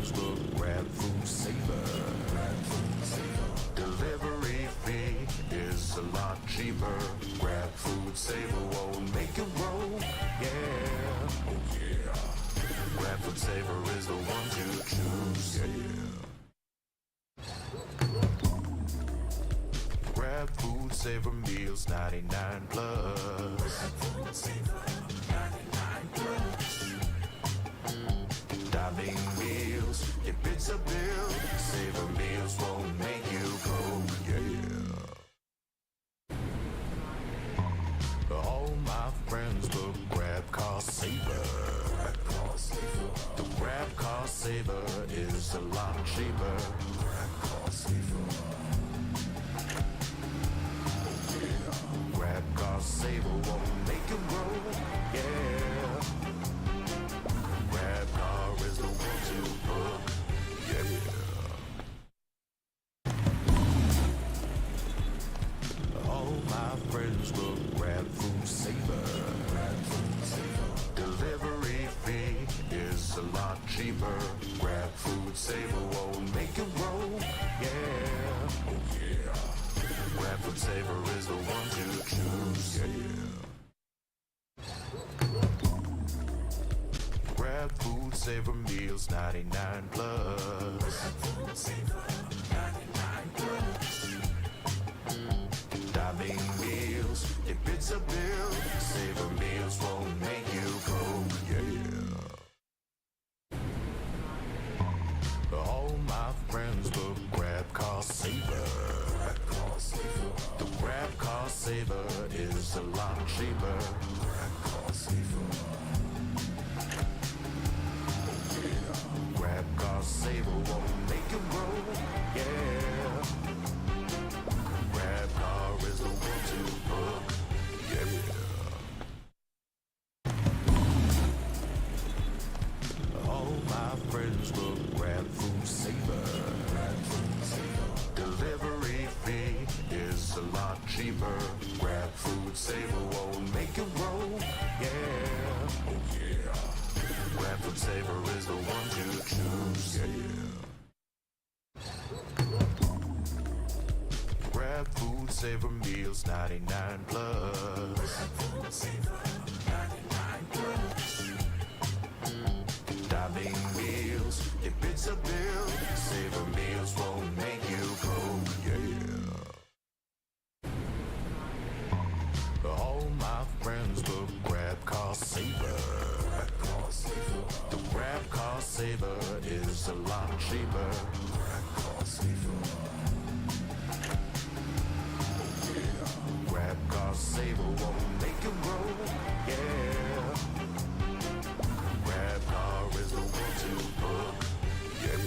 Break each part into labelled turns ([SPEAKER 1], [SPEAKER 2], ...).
[SPEAKER 1] friends will grab Food Saver. Delivery fee is a lot cheaper. Grab Food Saver won't make it roll. Yeah. Oh yeah. Grab Food Saver is the one to choose. Yeah. Grab Food Saver meals 99 plus. Food Saver 99 plus. Dining meals, if it's a bill, Saver meals won't make you broke, yeah. All my friends will grab Car Saver. The grab Car Saver is a lot cheaper. Grab Car Saver. Grab Car Saver won't make it roll, yeah. Grab car is the one to book, yeah. All my friends will grab Food Saver. Delivery fee is a lot cheaper. Grab Food Saver won't make it roll, yeah. Oh yeah. Grab Food Saver is the one to choose, yeah. Grab Food Saver meals 99 plus. Food Saver 99 plus. Dining meals, if it's a bill, Saver meals won't make you broke, yeah. All my friends will grab Car Saver. The grab Car Saver is a lot cheaper. Grab Car Saver. Grab Car Saver won't make it roll, yeah. Grab car is the one to book, yeah. All my friends will grab Food Saver. Delivery fee is a lot cheaper. Grab Food Saver won't make it roll, yeah. Oh yeah. Grab Food Saver is the one to choose, yeah. Grab Food Saver meals 99 plus. Food Saver 99 plus. Dining meals, if it's a bill, Saver meals won't make you broke, yeah. All my friends will grab Car Saver. The grab Car Saver is a lot cheaper. Grab Car Saver. Grab Car Saver won't make it roll, yeah. Grab car is the one to book, yeah.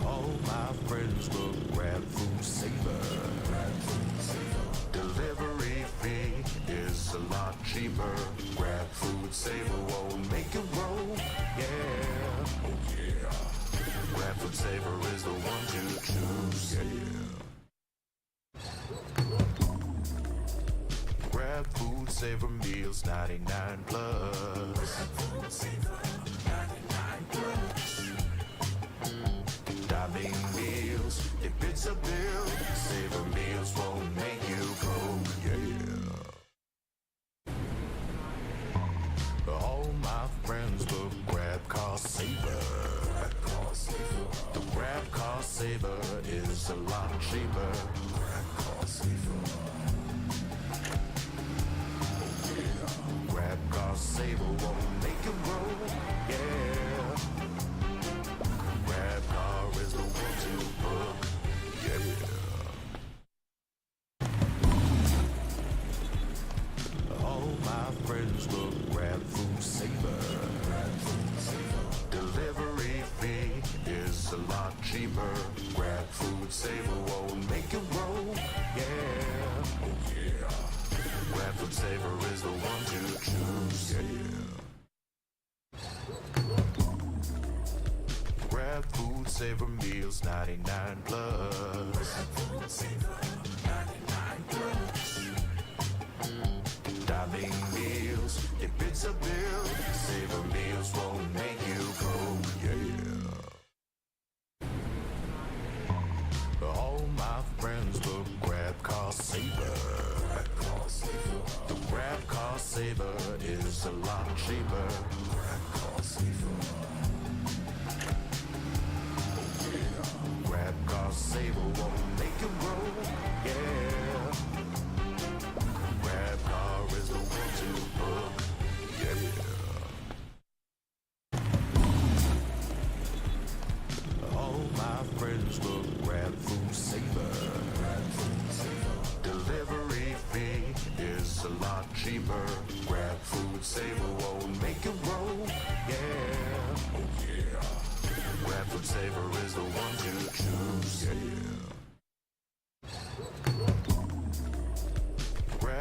[SPEAKER 1] All my friends will grab Food Saver. Delivery fee is a lot cheaper. Grab Food Saver won't make it roll, yeah. Oh yeah. Grab Food Saver is the one to choose, yeah. Grab Food Saver meals 99 plus. Food Saver 99 plus. Dining meals, if it's a bill, Saver meals won't make you broke, yeah. All my friends will grab Car Saver. The grab Car Saver is a lot cheaper. Grab Car Saver. Grab Car Saver won't make it roll, yeah. Grab car is the one to book, yeah. All my friends will grab Food Saver. Delivery fee is a lot cheaper. Grab Food Saver won't make it roll, yeah. Oh yeah. Grab Food Saver is the one to choose, yeah. Grab Food Saver meals 99 plus. Food Saver 99 plus. Dining meals, if it's a bill,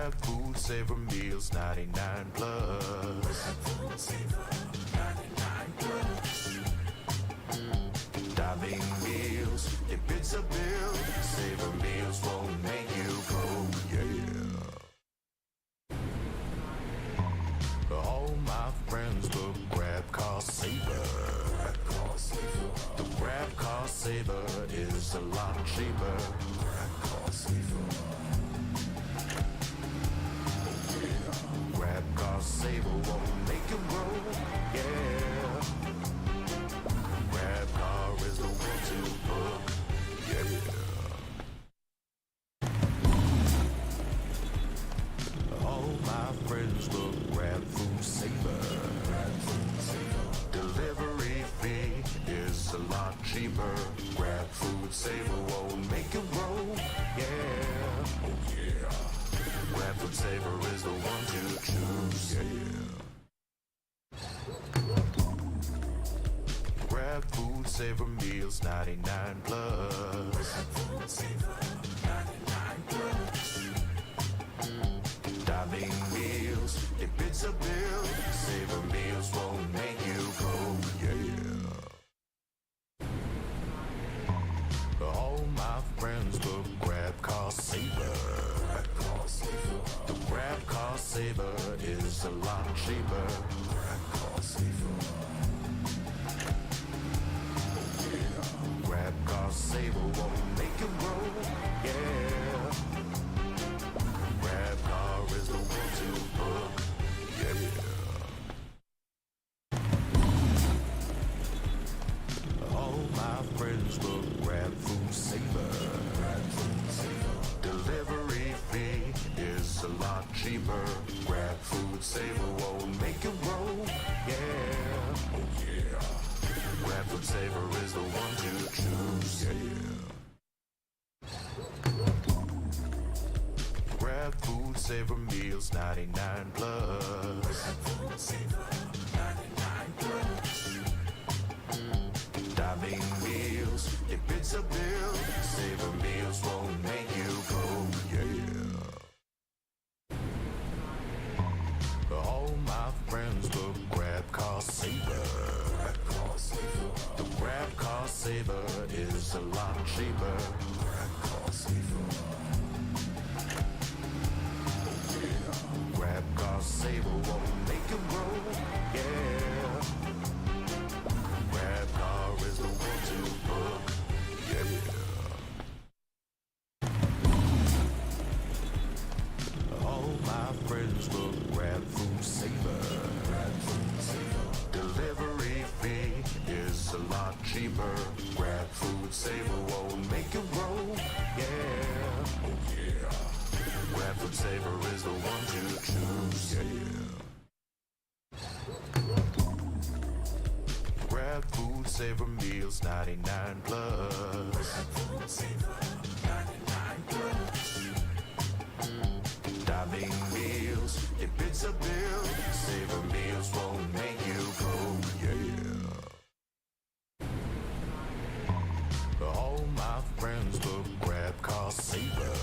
[SPEAKER 1] Grab food, savor meals, 99 plus. Grab food, savor, 99 plus. Diving meals, if it's a bill, savor meals won't make you broke, yeah. All my friends will grab cost saver. The grab cost saver is a lot cheaper. Grab cost saver. Grab cost saver won't make you broke, yeah. Grab car is the one to book, yeah. All my friends will grab food saver. Delivery fee is a lot cheaper. Grab food saver won't make you broke, yeah. Oh yeah. Grab food saver is the one to choose, yeah. Grab food saver meals, 99 plus. Grab food saver, 99 plus. Diving meals, if it's a bill, saver meals won't make you broke, yeah. All my friends will grab cost saver. The grab cost saver is a lot cheaper. Grab cost saver. Grab cost saver won't make you broke, yeah. Grab car is the one to book, yeah. All my friends will grab food saver. Delivery fee is a lot cheaper. Grab food saver won't make you broke, yeah. Oh yeah. Grab food saver is the one to choose, yeah. Grab food saver meals, 99 plus. Grab food saver, 99 plus. Diving meals, if it's a bill, saver meals won't make you broke, yeah. All my friends will grab cost saver. The grab cost saver is a lot cheaper. Grab cost saver. Grab cost saver won't make you broke, yeah. Grab car is the one to book, yeah. All my friends will grab food saver. Delivery fee is a lot cheaper. Grab food saver won't make you broke, yeah. Oh yeah. Grab food saver is the one to choose, yeah. Grab food saver meals, 99 plus. Grab food saver, 99 plus. Diving meals, if it's a bill, saver meals won't make you broke, yeah. All my friends will grab cost saver.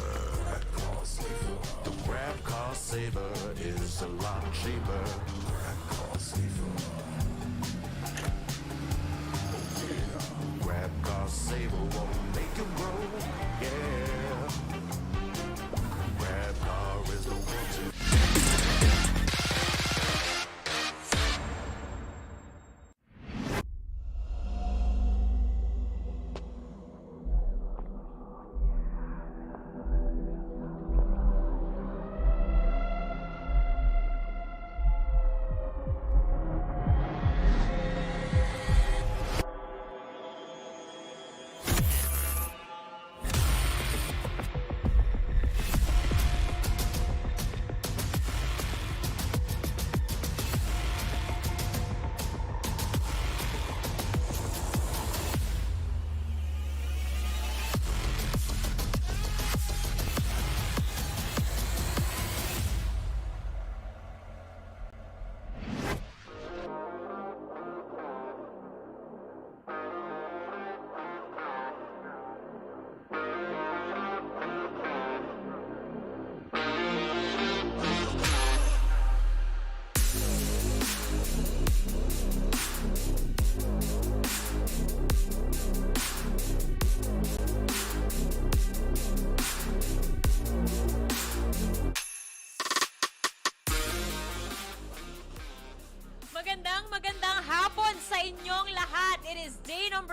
[SPEAKER 1] The grab cost saver is a lot cheaper. Grab cost saver. Grab cost saver won't make you broke, yeah. Grab car is the one to.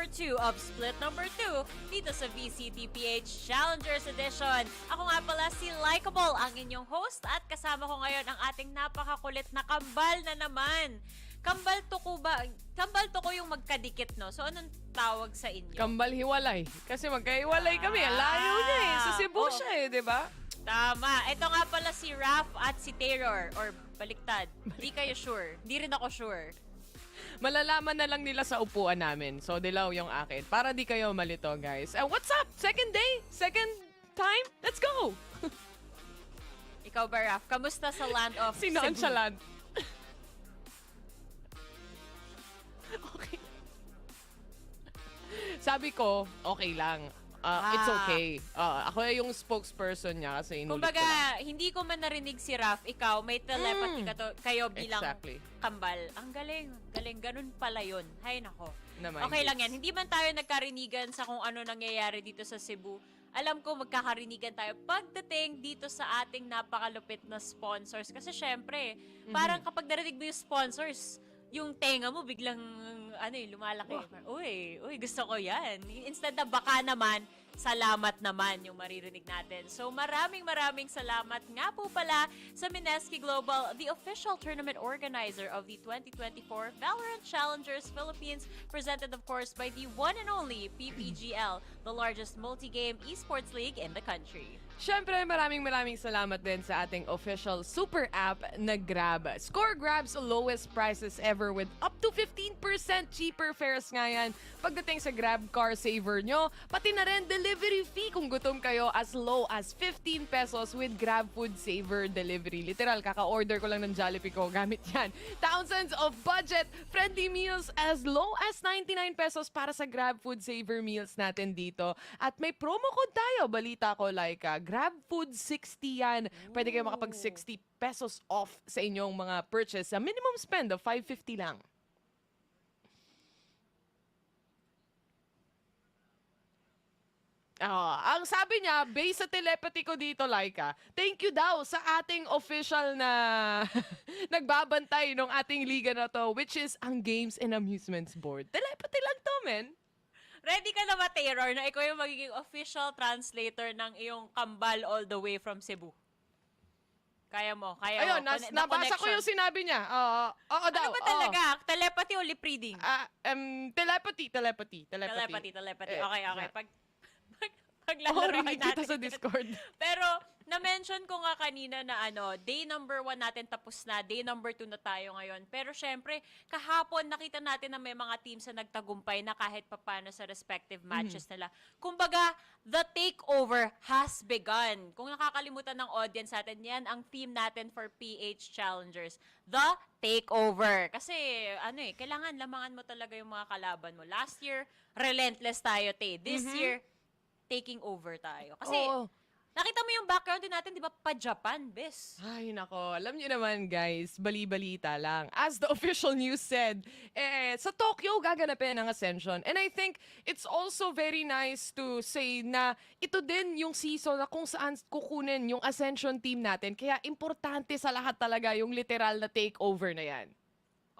[SPEAKER 2] number 2 of Split number 2 dito sa VCT PH Challengers Edition. Ako nga pala si Likeable, ang inyong host, at kasama ko ngayon ang ating napakakulit na kambal na naman. Kambal tuko ba? Kambal tuko yung magkadikit, no? So, anong tawag sa inyo?
[SPEAKER 3] Kambal hiwalay. Kasi magkahiwalay kami. Layo niya eh. Sa Cebu siya eh, di ba?
[SPEAKER 2] Tama. Ito nga pala si Raph at si Terror. Or baliktad. Hindi kayo sure. Hindi rin ako sure.
[SPEAKER 3] Malalaman na lang nila sa upuan namin. So, dilaw yung akin. Para di kayo malito, guys. What's up? Second day? Second time? Let's go!
[SPEAKER 2] Ikaw ba, Raph? Kamusta sa land of
[SPEAKER 3] Sino ang
[SPEAKER 2] Cebu?
[SPEAKER 3] land? Okay. Sabi ko, okay lang. It's okay. Ako yung spokesperson niya kasi inulit ko lang.
[SPEAKER 2] Kumbaga, hindi ko man narinig si Raph, ikaw, may telepathy kayo bilang kambal. Ang galing. Galing. Ganun pala yun. Hay nako. Okay lang yan. Hindi man tayo nagkarinigan sa kung ano nangyayari dito sa Cebu. Alam ko magkakarinigan tayo pagdating dito sa ating napakalupit na sponsors. Kasi syempre, parang kapag narinig mo yung sponsors, yung tenga mo biglang lumalaki. Uy, gusto ko yan. Instead na baka naman, salamat naman yung maririnig natin. So maraming salamat nga po pala sa Mineski Global, the official tournament organizer of the 2024 VALORANT Challengers Philippines, presented of course by the one and only PPGL, the largest multi-game esports league in the country.
[SPEAKER 3] Siyempre, maraming salamat din sa ating official super app na Grab. Score Grab's lowest prices ever with up to 15% cheaper fares nga yan. Pagdating sa Grab car saver nyo, pati na rin delivery fee kung gutom kayo as low as 15 pesos with Grab Food Saver Delivery. Literal, kaka-order ko lang ng Jollibee ko, gamit yan. Thousands of budget-friendly meals as low as 99 pesos para sa Grab Food Saver meals natin dito. At may promo code tayo, balita ko like Grab Food 60 yan. Pwede kayo makapag 60 pesos off sa inyong mga purchase. A minimum spend of 550 lang. Ang sabi niya, based sa telepathy ko dito, Laika, thank you daw sa ating official na nagbabantay ng ating liga na to, which is ang Games and Amusements Board. Telepathy lang to, men.
[SPEAKER 2] Ready ka na ba, Terror, na ikaw yung magiging official translator ng iyong kambal all the way from Cebu? Kaya mo.
[SPEAKER 3] Ayun, nabasa ko yung sinabi niya. Oo daw.
[SPEAKER 2] Ano ba talaga? Telepathy o lip reading?
[SPEAKER 3] Telepathy.
[SPEAKER 2] Okay. Paglalaroin natin.
[SPEAKER 3] Kita sa Discord.
[SPEAKER 2] Pero, na-mention ko nga kanina na day number 1 natin tapos na, day number 2 na tayo ngayon. Pero syempre, kahapon nakita natin na may mga teams na nagtagumpay na kahit papano sa respective matches nila. Kumbaga, the takeover has begun. Kung nakakalimutan ng audience natin, yan ang theme natin for PH Challengers. The takeover. Kasi, kailangan lamangan mo talaga yung mga kalaban mo. Last year, relentless tayo, This year, taking over tayo. Kasi, nakita mo yung background din natin, di ba, pa-Japan, bes.
[SPEAKER 3] Ay, nako. Alam niyo naman, guys, bali-balita lang. As the official news said, sa Tokyo gaganapin ang Ascension. And I think it's also very nice to say na ito din yung season na kung saan kukunin yung Ascension team natin. Kaya importante sa lahat talaga yung literal na takeover na yan.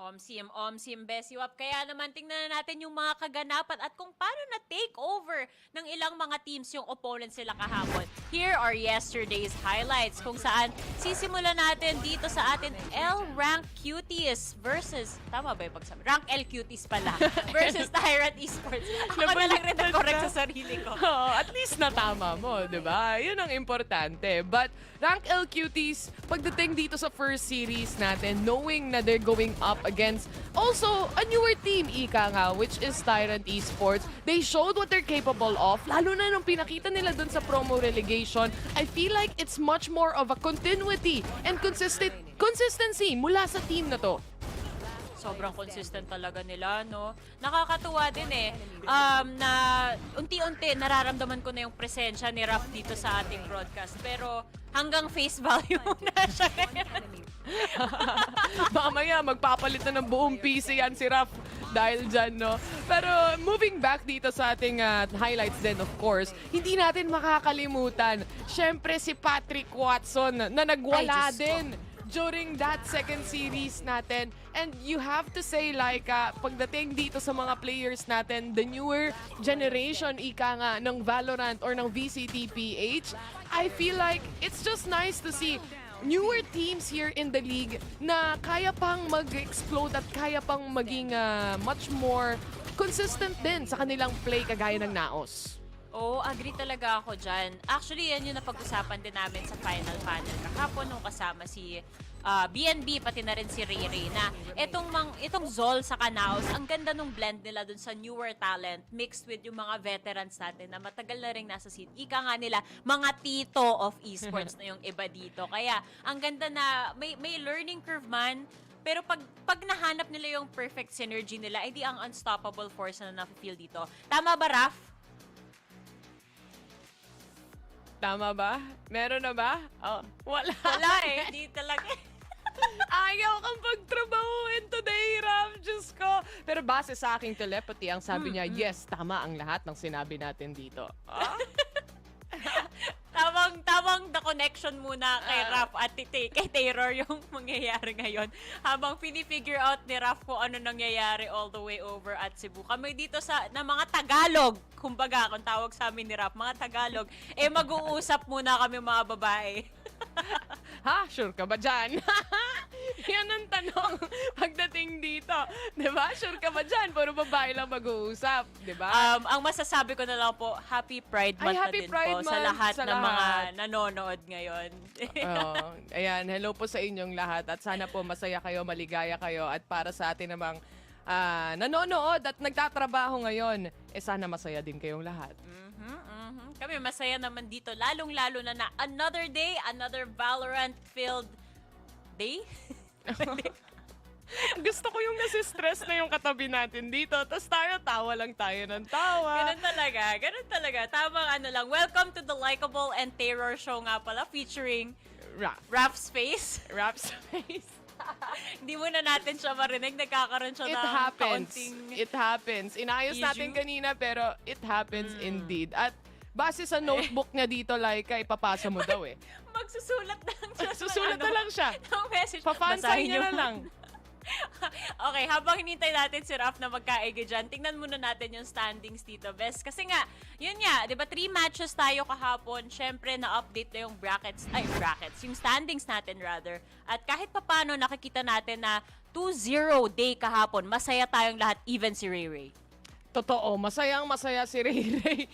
[SPEAKER 2] Omsim, Besiwap. Kaya naman tingnan na natin yung mga kaganapan at kung paano na take over ng ilang mga teams yung opponents sila kahapon. Here are yesterday's highlights kung saan sisimulan natin dito sa atin L-Rank Cuties versus, tama ba yung pagsabi? Rank L Cuties pala. Versus Tyrant Esports. Ako na lang rin correct sa sarili ko.
[SPEAKER 3] At least natama mo, di ba? Yun ang importante. But Rank L Cuties, pagdating dito sa first series natin, knowing na they're going up against also a newer team, ika nga, which is Tyrant Esports. They showed what they're capable of, lalo na nung pinakita nila dun sa promo relegation. I feel like it's much more of a continuity and consistency mula sa team na to.
[SPEAKER 2] Sobrang consistent talaga nila, no? Nakakatuwa din na unti-unti nararamdaman ko na yung presensya ni Raph dito sa ating broadcast. Pero hanggang face value na siya.
[SPEAKER 3] Mamaya, magpapalit na ng buong PC yan si Raph dahil dyan, no? Pero moving back dito sa ating highlights din, of course, hindi natin makakalimutan, syempre si Patrick Watson na nagwala din during that second series natin. And you have to say, like, pagdating dito sa mga players natin, the newer generation, ika nga, ng Valorant or ng VCT PH, I feel like it's just nice to see newer teams here in the league na kaya pang mag-explode at kaya pang maging much more consistent din sa kanilang play kagaya ng Naos.
[SPEAKER 2] Oo, agree talaga ako dyan. Actually, yan yung napag-usapan din namin sa final panel kahapon nung kasama si BNB, pati na rin si Ray Ray, na itong Zol sa Kanaos, ang ganda nung blend nila dun sa newer talent mixed with yung mga veterans natin na matagal na rin nasa scene. Ika nga nila, mga tito of esports na yung iba dito. Kaya, ang ganda na may learning curve man, pero pag nahanap nila yung perfect synergy nila, edi ang unstoppable force na na-feel dito. Tama ba, Raf?
[SPEAKER 3] Tama ba? Meron na ba? Oh, wala.
[SPEAKER 2] Wala eh. Hindi talaga.
[SPEAKER 3] Ayaw kang pagtrabahuin today, Ram. Diyos ko. Pero base sa aking telepathy, ang sabi niya, yes, tama ang lahat ng sinabi natin dito. Ah?
[SPEAKER 2] Tamang the connection muna kay Raf at kay Taylor yung mangyayari ngayon. Habang pinifigure out ni Raf kung ano nangyayari all the way over at Cebu. Kami dito na mga Tagalog, kumbaga, kung tawag sa amin ni Raf, mga Tagalog, mag-uusap muna kami mga babae.
[SPEAKER 3] Ha? Sure ka ba dyan? Yan ang tanong pagdating dito. Diba? Sure ka ba dyan? Puro babae lang mag-uusap. Diba?
[SPEAKER 2] Ang masasabi ko na lang po, Happy Pride Month na din po sa lahat ng mga nanonood ngayon.
[SPEAKER 3] Ayan, hello po sa inyong lahat at sana po masaya kayo, maligaya kayo at para sa atin namang nanonood at nagtatrabaho ngayon, sana masaya din kayong lahat.
[SPEAKER 2] Kami masaya naman dito, lalong-lalo na another day, another Valorant-filled day.
[SPEAKER 3] Gusto ko yung nasi-stress na yung katabi natin dito. Tapos tawa lang tayo ng tawa.
[SPEAKER 2] Ganun talaga. Tamang lang. Welcome to the Likeable and Terror Show nga pala, featuring Raf's Face.
[SPEAKER 3] Raf's Face.
[SPEAKER 2] Hindi muna natin siya marinig. Nagkakaroon siya ng kaunting
[SPEAKER 3] It happens. Inayos natin kanina pero it happens indeed. At base sa notebook niya dito, Laika, ipapasa mo daw eh.
[SPEAKER 2] Magsusulat na lang siya.
[SPEAKER 3] Susulat na lang siya.
[SPEAKER 2] Ng message.
[SPEAKER 3] Pa-fansign niya na lang.
[SPEAKER 2] Okay, habang hinintay natin si Raf na magkaigi dyan, tingnan muna natin yung standings dito, Bes. Kasi nga, yun nga, di ba 3 matches tayo kahapon. Syempre, na-update na yung brackets, yung standings natin rather. At kahit papano, nakikita natin na 2-0 day kahapon. Masaya tayong lahat, even si Ray Ray.
[SPEAKER 3] Totoo, masayang-masaya si Ray Ray.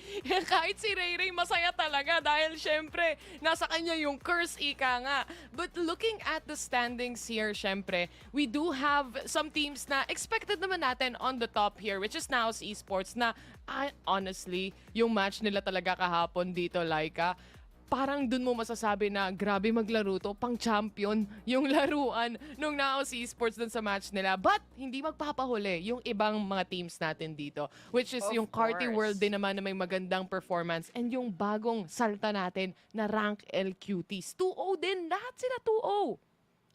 [SPEAKER 3] Kahit si Ray Ray, masaya talaga dahil syempre, nasa kanya yung curse, ika nga. But looking at the standings here, syempre, we do have some teams na expected naman natin on the top here, which is Naos Esports na, honestly, yung match nila talaga kahapon dito, Laika, parang dun mo masasabi na grabe maglaro to, pang champion yung laruan nung Naos Esports dun sa match nila. But hindi magpapahuli yung ibang mga teams natin dito, which is yung Carti World din naman na may magandang performance and yung bagong salta natin na rank LQTs. 2-0 din, lahat sila 2-0.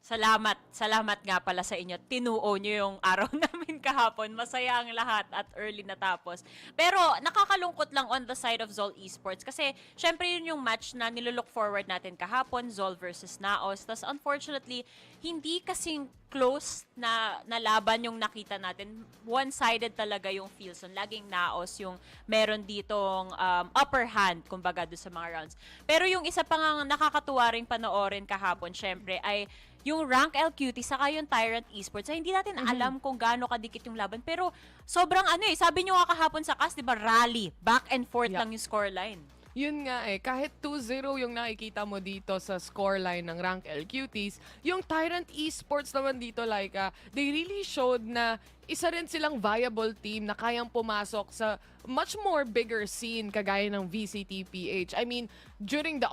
[SPEAKER 2] Salamat nga pala sa inyo. Tinuo nyo yung araw namin kahapon. Masaya ang lahat at early natapos. Pero nakakalungkot lang on the side of Zol Esports kasi syempre yun yung match na nilook forward natin kahapon, Zol versus Naos. Tapos unfortunately, hindi kasing close na laban yung nakita natin. One-sided talaga yung feels. Laging Naos yung meron ditong upper hand, kumbaga, doon sa mga rounds. Pero yung isa pang nakakatuwa rin panoorin kahapon, syempre, ay yung rank LQT saka yung Tyrant Esports. Ay, hindi natin alam kung gaano kadikit yung laban. Pero sobrang sabi nyo nga kahapon sa cast, di ba, rally. Back and forth lang yung scoreline.
[SPEAKER 3] Yun nga kahit 2-0 yung nakikita mo dito sa scoreline ng rank LQTs, yung Tyrant Esports naman dito, Laika, they really showed na isa rin silang viable team na kayang pumasok sa much more bigger scene kagaya ng VCT PH. I mean, during the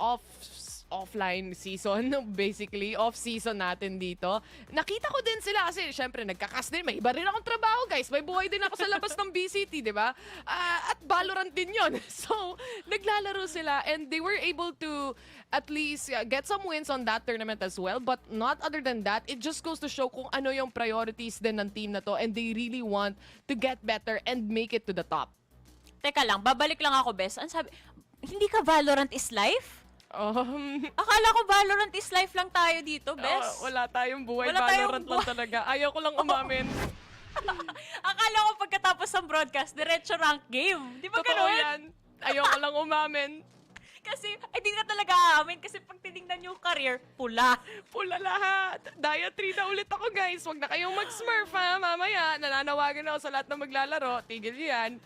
[SPEAKER 3] offline season, basically, off-season natin dito. Nakita ko din sila kasi, syempre, nagkakas din. May iba rin akong trabaho, guys. May buhay din ako sa labas ng VCT, di ba? At Valorant din yon. So, naglalaro sila and they were able to at least get some wins on that tournament as well. But not other than that, it just goes to show kung ano yung priorities din ng team na to and they really want to get better and make it to the top.
[SPEAKER 2] Teka lang, babalik lang ako, Bes. Ang sabi, hindi ka Valorant is life? Akala ko Valorant is life lang tayo dito, Bes.
[SPEAKER 3] Wala tayong buhay.
[SPEAKER 2] Wala tayong
[SPEAKER 3] Valorant lang talaga. Ayaw ko lang umamin.
[SPEAKER 2] Akala ko pagkatapos ng broadcast, diretso rank game. Di ba
[SPEAKER 3] Totoo
[SPEAKER 2] ganun?
[SPEAKER 3] yan. Ayaw ko lang umamin.
[SPEAKER 2] Kasi, di na talaga amin. Kasi pag tinignan yung career, pula.
[SPEAKER 3] Pula lahat. Dia 3 na ulit ako, guys. Huwag na kayong mag-smurf, ha? Mamaya, nananawagan ako sa lahat na maglalaro. Tigil yan.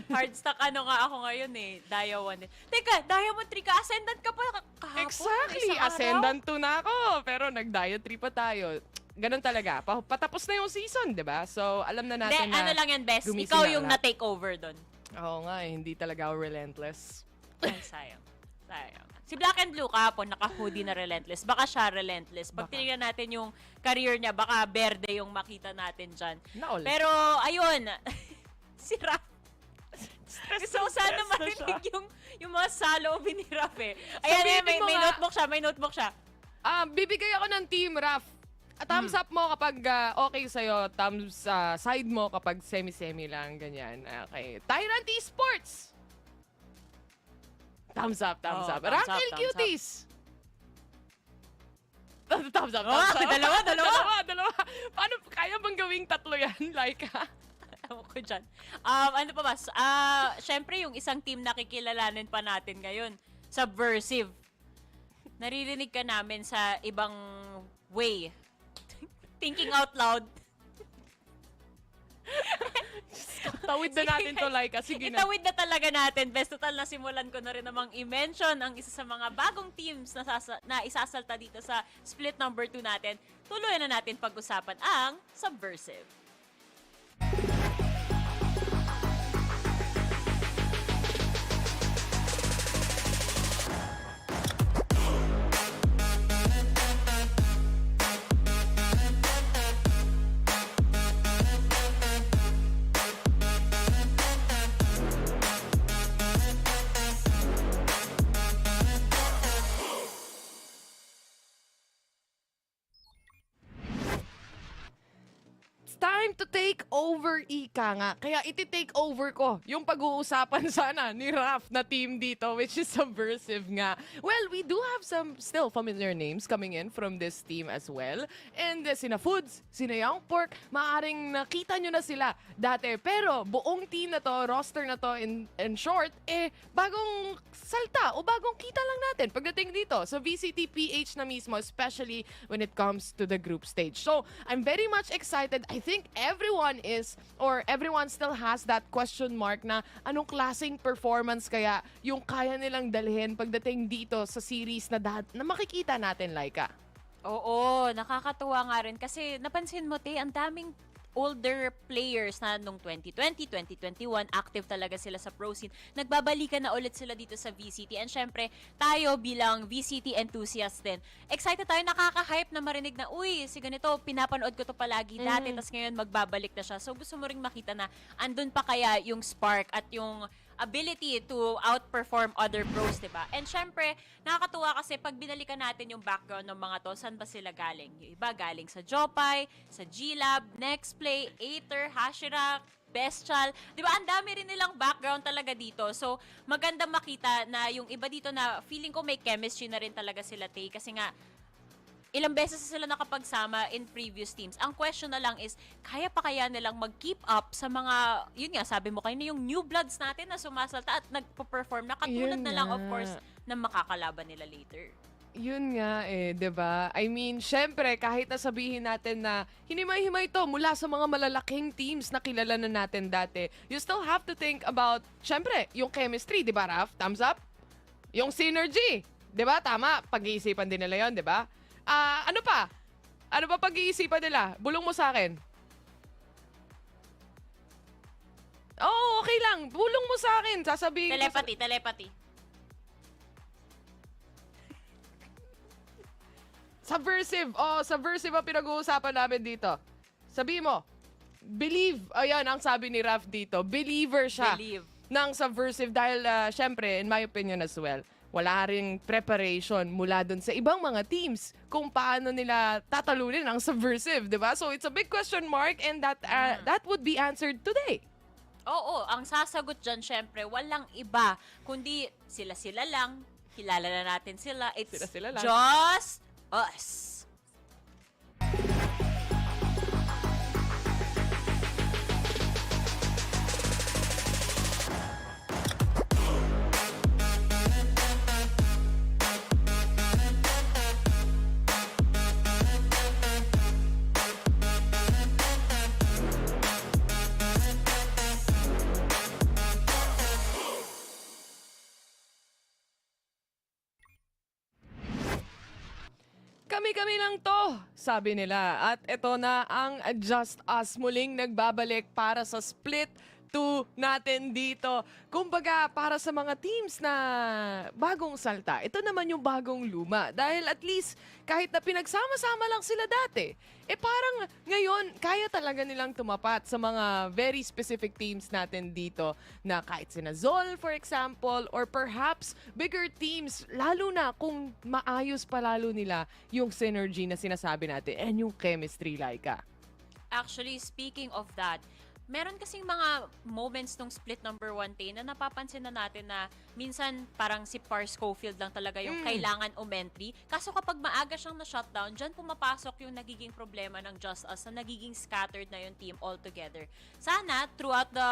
[SPEAKER 2] Hardstack nga ako ngayon eh. Dia 1 eh. Teka, Diamond 3 ka. Ascendant ka pa kahapon.
[SPEAKER 3] Exactly.
[SPEAKER 2] Isang araw.
[SPEAKER 3] Ascendant 2 na ako. Pero nag-Dia 3 pa tayo. Ganun talaga. Patapos na yung season, di ba? So, alam na natin na...
[SPEAKER 2] ano lang yan, Bes.
[SPEAKER 3] gumising
[SPEAKER 2] Ikaw
[SPEAKER 3] na
[SPEAKER 2] yung
[SPEAKER 3] lahat.
[SPEAKER 2] na-take over doon.
[SPEAKER 3] Oo nga, hindi talaga ako relentless.
[SPEAKER 2] Ay, sayang. Si Black and Blue kahapon, naka-hoodie na relentless. Baka siya relentless. Pag tinignan natin yung career niya, baka berde yung makita natin dyan. Pero, ayun. Si Raf. Gusto ko sana marinig yung mga salobin ni Raf eh. Ayan, may notebook siya.
[SPEAKER 3] Bibigay ako ng team, Raf. Thumbs up mo kapag okay sa'yo. Thumbs side mo kapag semi-semi lang, ganyan. Okay. Tyrant Esports! Thumbs up. Rankle Cuties! Thumbs up. Dalawa. Paano, kaya bang gawing tatlo yan? Like,
[SPEAKER 2] Ewan ko dyan. Ano pa ba? Siyempre, yung isang team na kikilalanin pa natin ngayon. Subversive. Naririnig ka namin sa ibang way. Thinking out loud.
[SPEAKER 3] tawid na natin to, Laika. Sige na.
[SPEAKER 2] Itawid na talaga natin. Best total na simulan ko na rin namang i-mention ang isa sa mga bagong teams na isasalta dito sa split number 2 natin. Tuloy na natin pag-usapan ang Subversive.
[SPEAKER 3] Time to take over, ika nga. Kaya iti-take over ko yung pag-uusapan sana ni Raf na team dito, which is Subversive nga. Well, we do have some still familiar names coming in from this team as well. And sina Foods, sina Young Pork, maaaring nakita nyo na sila dati. Pero buong team na to, roster na to in short, bagong salta o bagong kita lang natin pagdating dito sa VCT PH na mismo, especially when it comes to the group stage. So, I'm very much excited. I think everyone still has that question mark na anong klaseng performance kaya yung kaya nilang dalhin pagdating dito sa series na makikita natin, Laika.
[SPEAKER 2] Oo, nakakatuwa nga rin kasi napansin mo, ang daming older players na nung 2020, 2021, active talaga sila sa pro scene. Nagbabalikan na ulit sila dito sa VCT. And syempre, tayo bilang VCT enthusiast din, excited tayo, nakaka-hype na marinig na, uy, si ganito, pinapanood ko to palagi dati, tas ngayon magbabalik na siya. So gusto mo ring makita na andun pa kaya yung spark at yung ability to outperform other pros, diba? And syempre, nakakatuwa kasi pag binalikan natin yung background ng mga to, saan ba sila galing? Yung iba galing sa Jopay, sa G-Lab, Next Play, Aether, Hashira, Bestial. Diba? Ang dami rin nilang background talaga dito. So, maganda makita na yung iba dito na feeling ko may chemistry na rin talaga sila, Tay. Kasi nga, ilang beses sila nakapagsama in previous teams. Ang question na lang is, kaya pa kaya nilang mag-keep up sa mga, yun nga, sabi mo kayo na yung new bloods natin na sumasalta at nagpo-perform na katulad na lang, of course, na makakalaban nila later.
[SPEAKER 3] Yun nga 'di ba? I mean, syempre, kahit na sabihin natin na hinimay-himay to mula sa mga malalaking teams na kilala na natin dati, you still have to think about, syempre, yung chemistry, 'di ba, Raf? Thumbs up? Yung synergy, 'di ba? Tama, pag-iisipan din nila 'yon, 'di ba? Ano pa? Ano pa pag-iisipan nila? Bulong mo sa akin. Oh, okay lang. Bulong mo sa akin. Sasabihin ko
[SPEAKER 2] Telepathy.
[SPEAKER 3] Subversive. Subversive ang pinag-uusapan namin dito. Sabi mo, believe. Ayan, ang sabi ni Raf dito. Believer siya ng Subversive dahil, syempre, in my opinion as well, wala ring preparation mula dun sa ibang mga teams kung paano nila tatalunin ang Subversive, di ba? So, it's a big question mark and that would be answered today.
[SPEAKER 2] Oo, ang sasagot dyan, syempre, walang iba, kundi sila-sila lang, kilala na natin sila. It's
[SPEAKER 3] Sila lang.
[SPEAKER 2] Just Us.
[SPEAKER 3] Kami-kami lang to, sabi nila. At ito na ang Just Us muling nagbabalik para sa Split 2 natin dito. Kumbaga, para sa mga teams na bagong salta, ito naman yung bagong luma. Dahil at least, kahit na pinagsama-sama lang sila dati, parang ngayon, kaya talaga nilang tumapat sa mga very specific teams natin dito na kahit sina Zol, for example, or perhaps bigger teams, lalo na kung maayos pa lalo nila yung synergy na sinasabi natin and yung chemistry, Laika.
[SPEAKER 2] Actually, speaking of that, meron kasing mga moments nung split number 1 na napapansin na natin na minsan parang si Par Scofield lang talaga yung kailangan umentry. Kaso kapag maaga siyang na-shutdown, dyan pumapasok yung nagiging problema ng Just Us na nagiging scattered na yung team altogether. Sana, throughout the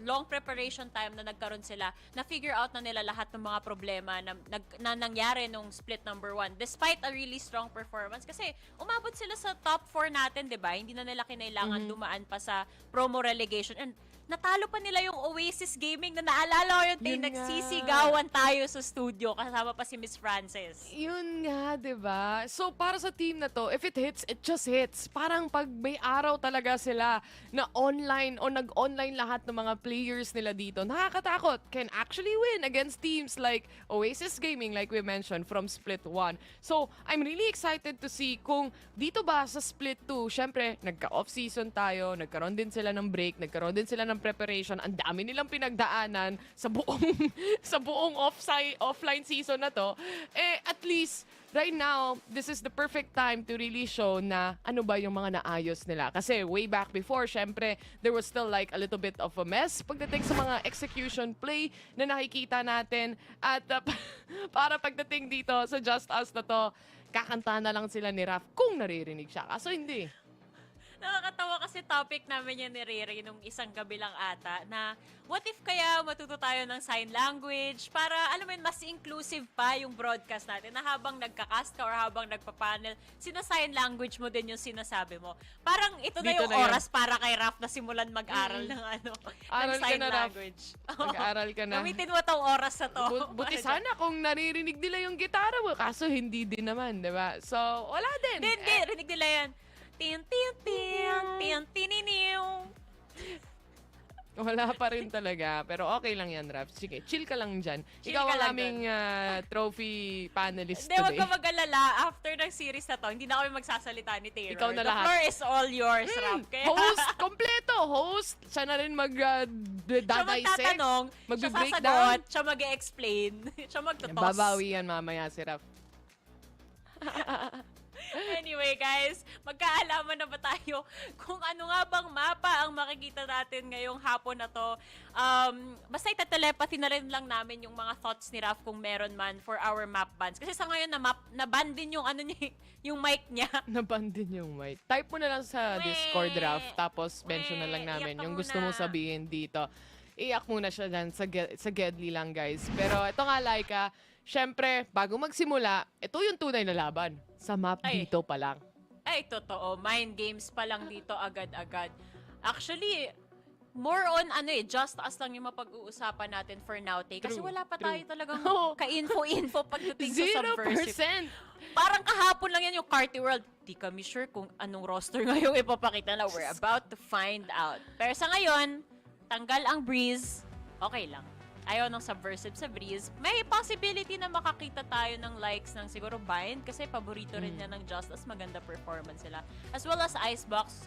[SPEAKER 2] long preparation time na nagkaroon sila, na-figure out na nila lahat ng mga problema na nangyari nung split number 1 despite a really strong performance. Kasi umabot sila sa top 4 natin, di ba? Hindi na nila kinailangan dumaan pa sa promo relegation. And natalo pa nila yung Oasis Gaming na naalala ko yung
[SPEAKER 3] Yun nga.
[SPEAKER 2] nagsisigawan tayo sa studio kasama pa si Miss Frances.
[SPEAKER 3] Yun nga, 'di ba? So para sa team na to, if it hits, it just hits. Parang pag may araw talaga sila na online o nag-online lahat ng mga players nila dito, nakakatakot. Can actually win against teams like Oasis Gaming, like we mentioned, from Split 1. So I'm really excited to see kung dito ba sa Split 2, syempre, nagka-off season tayo, nagkaroon din sila ng break, nagkaroon din sila ng preparation. Ang dami nilang pinagdaanan sa buong sa buong offline season na to. At least right now, this is the perfect time to really show na ano ba yung mga naayos nila. Kasi way back before, syempre, there was still like a little bit of a mess pagdating sa mga execution play na nakikita natin. At para pagdating dito sa Just Us na to, kakanta na lang sila ni Raf kung naririnig siya. Kaso hindi.
[SPEAKER 2] Nakakatawa kasi topic namin yan ni Riri nung isang gabi lang ata na what if kaya matuto tayo ng sign language para alam mo yun, mas inclusive pa yung broadcast natin na habang nagkakast ka or habang nagpa-panel, sina-sign language mo din yung sinasabi mo. Parang ito na
[SPEAKER 3] Dito
[SPEAKER 2] yung
[SPEAKER 3] na
[SPEAKER 2] oras para kay Raf na simulan mag-aral ng
[SPEAKER 3] Aral
[SPEAKER 2] ng
[SPEAKER 3] ka
[SPEAKER 2] sign
[SPEAKER 3] na, Raf.
[SPEAKER 2] language.
[SPEAKER 3] Mag-aaral ka na.
[SPEAKER 2] Gamitin mo tong oras na to.
[SPEAKER 3] Buti sana kung naririnig nila yung gitara mo. Kaso hindi din naman, di ba? So, wala din.
[SPEAKER 2] Hindi, rinig nila yan. Tin, tin, tin, tin, tininiw.
[SPEAKER 3] Wala pa rin talaga. Pero okay lang yan, Raf. Sige, chill ka lang dyan.
[SPEAKER 2] Chill
[SPEAKER 3] Ikaw
[SPEAKER 2] ka
[SPEAKER 3] ang
[SPEAKER 2] lang
[SPEAKER 3] aming trophy panelist
[SPEAKER 2] Hindi, wag
[SPEAKER 3] today.
[SPEAKER 2] ka mag-alala. After ng series na to, hindi na kami magsasalita ni Taylor.
[SPEAKER 3] Ikaw na
[SPEAKER 2] The
[SPEAKER 3] lahat.
[SPEAKER 2] floor is all yours, Raf. Kaya,
[SPEAKER 3] Host, kompleto. Host, siya na rin
[SPEAKER 2] siya
[SPEAKER 3] mag-dadaisek.
[SPEAKER 2] magtatanong, siya
[SPEAKER 3] Magbe-breakdown.
[SPEAKER 2] sasagot, siya mag-explain, siya magtotos.
[SPEAKER 3] Babawi yan mamaya si Raf.
[SPEAKER 2] Anyway, guys, magkaalaman na ba tayo kung ano nga bang mapa ang makikita natin ngayong hapon na to? Basta ita-telepathy na rin lang namin yung mga thoughts ni Raf kung meron man for our map bans. Kasi sa ngayon, na-ban din yung, yung mic niya.
[SPEAKER 3] Naban din yung mic. Type mo na lang sa Discord, Raf. Tapos mention na lang
[SPEAKER 2] Iyak
[SPEAKER 3] namin
[SPEAKER 2] ka
[SPEAKER 3] yung gusto
[SPEAKER 2] muna.
[SPEAKER 3] mong sabihin dito. Iyak muna siya dyan sa Gedli lang, guys. Pero ito nga, Laika, syempre, bago magsimula, ito yung tunay na laban. Sa map
[SPEAKER 2] Ay.
[SPEAKER 3] dito pa lang.
[SPEAKER 2] Ay, totoo. Mind games pa lang dito agad-agad. Actually, more on Just Us lang yung mapag-uusapan natin for now, Tay. Kasi
[SPEAKER 3] True,
[SPEAKER 2] wala pa
[SPEAKER 3] true.
[SPEAKER 2] tayo talagang
[SPEAKER 3] Oo.
[SPEAKER 2] ka-info-info pagdating sa
[SPEAKER 3] 0%.
[SPEAKER 2] Subversive. Parang kahapon lang yan yung Carti World. Di kami sure kung anong roster ngayong ipapakita na we're about to find out. Pero sa ngayon, tanggal ang Breeze, okay lang. Ayaw ng Subversive sa Breeze. May possibility na makakita tayo ng likes ng siguro Bind kasi paborito rin niya ng Just Us. Maganda performance sila. As well as Icebox.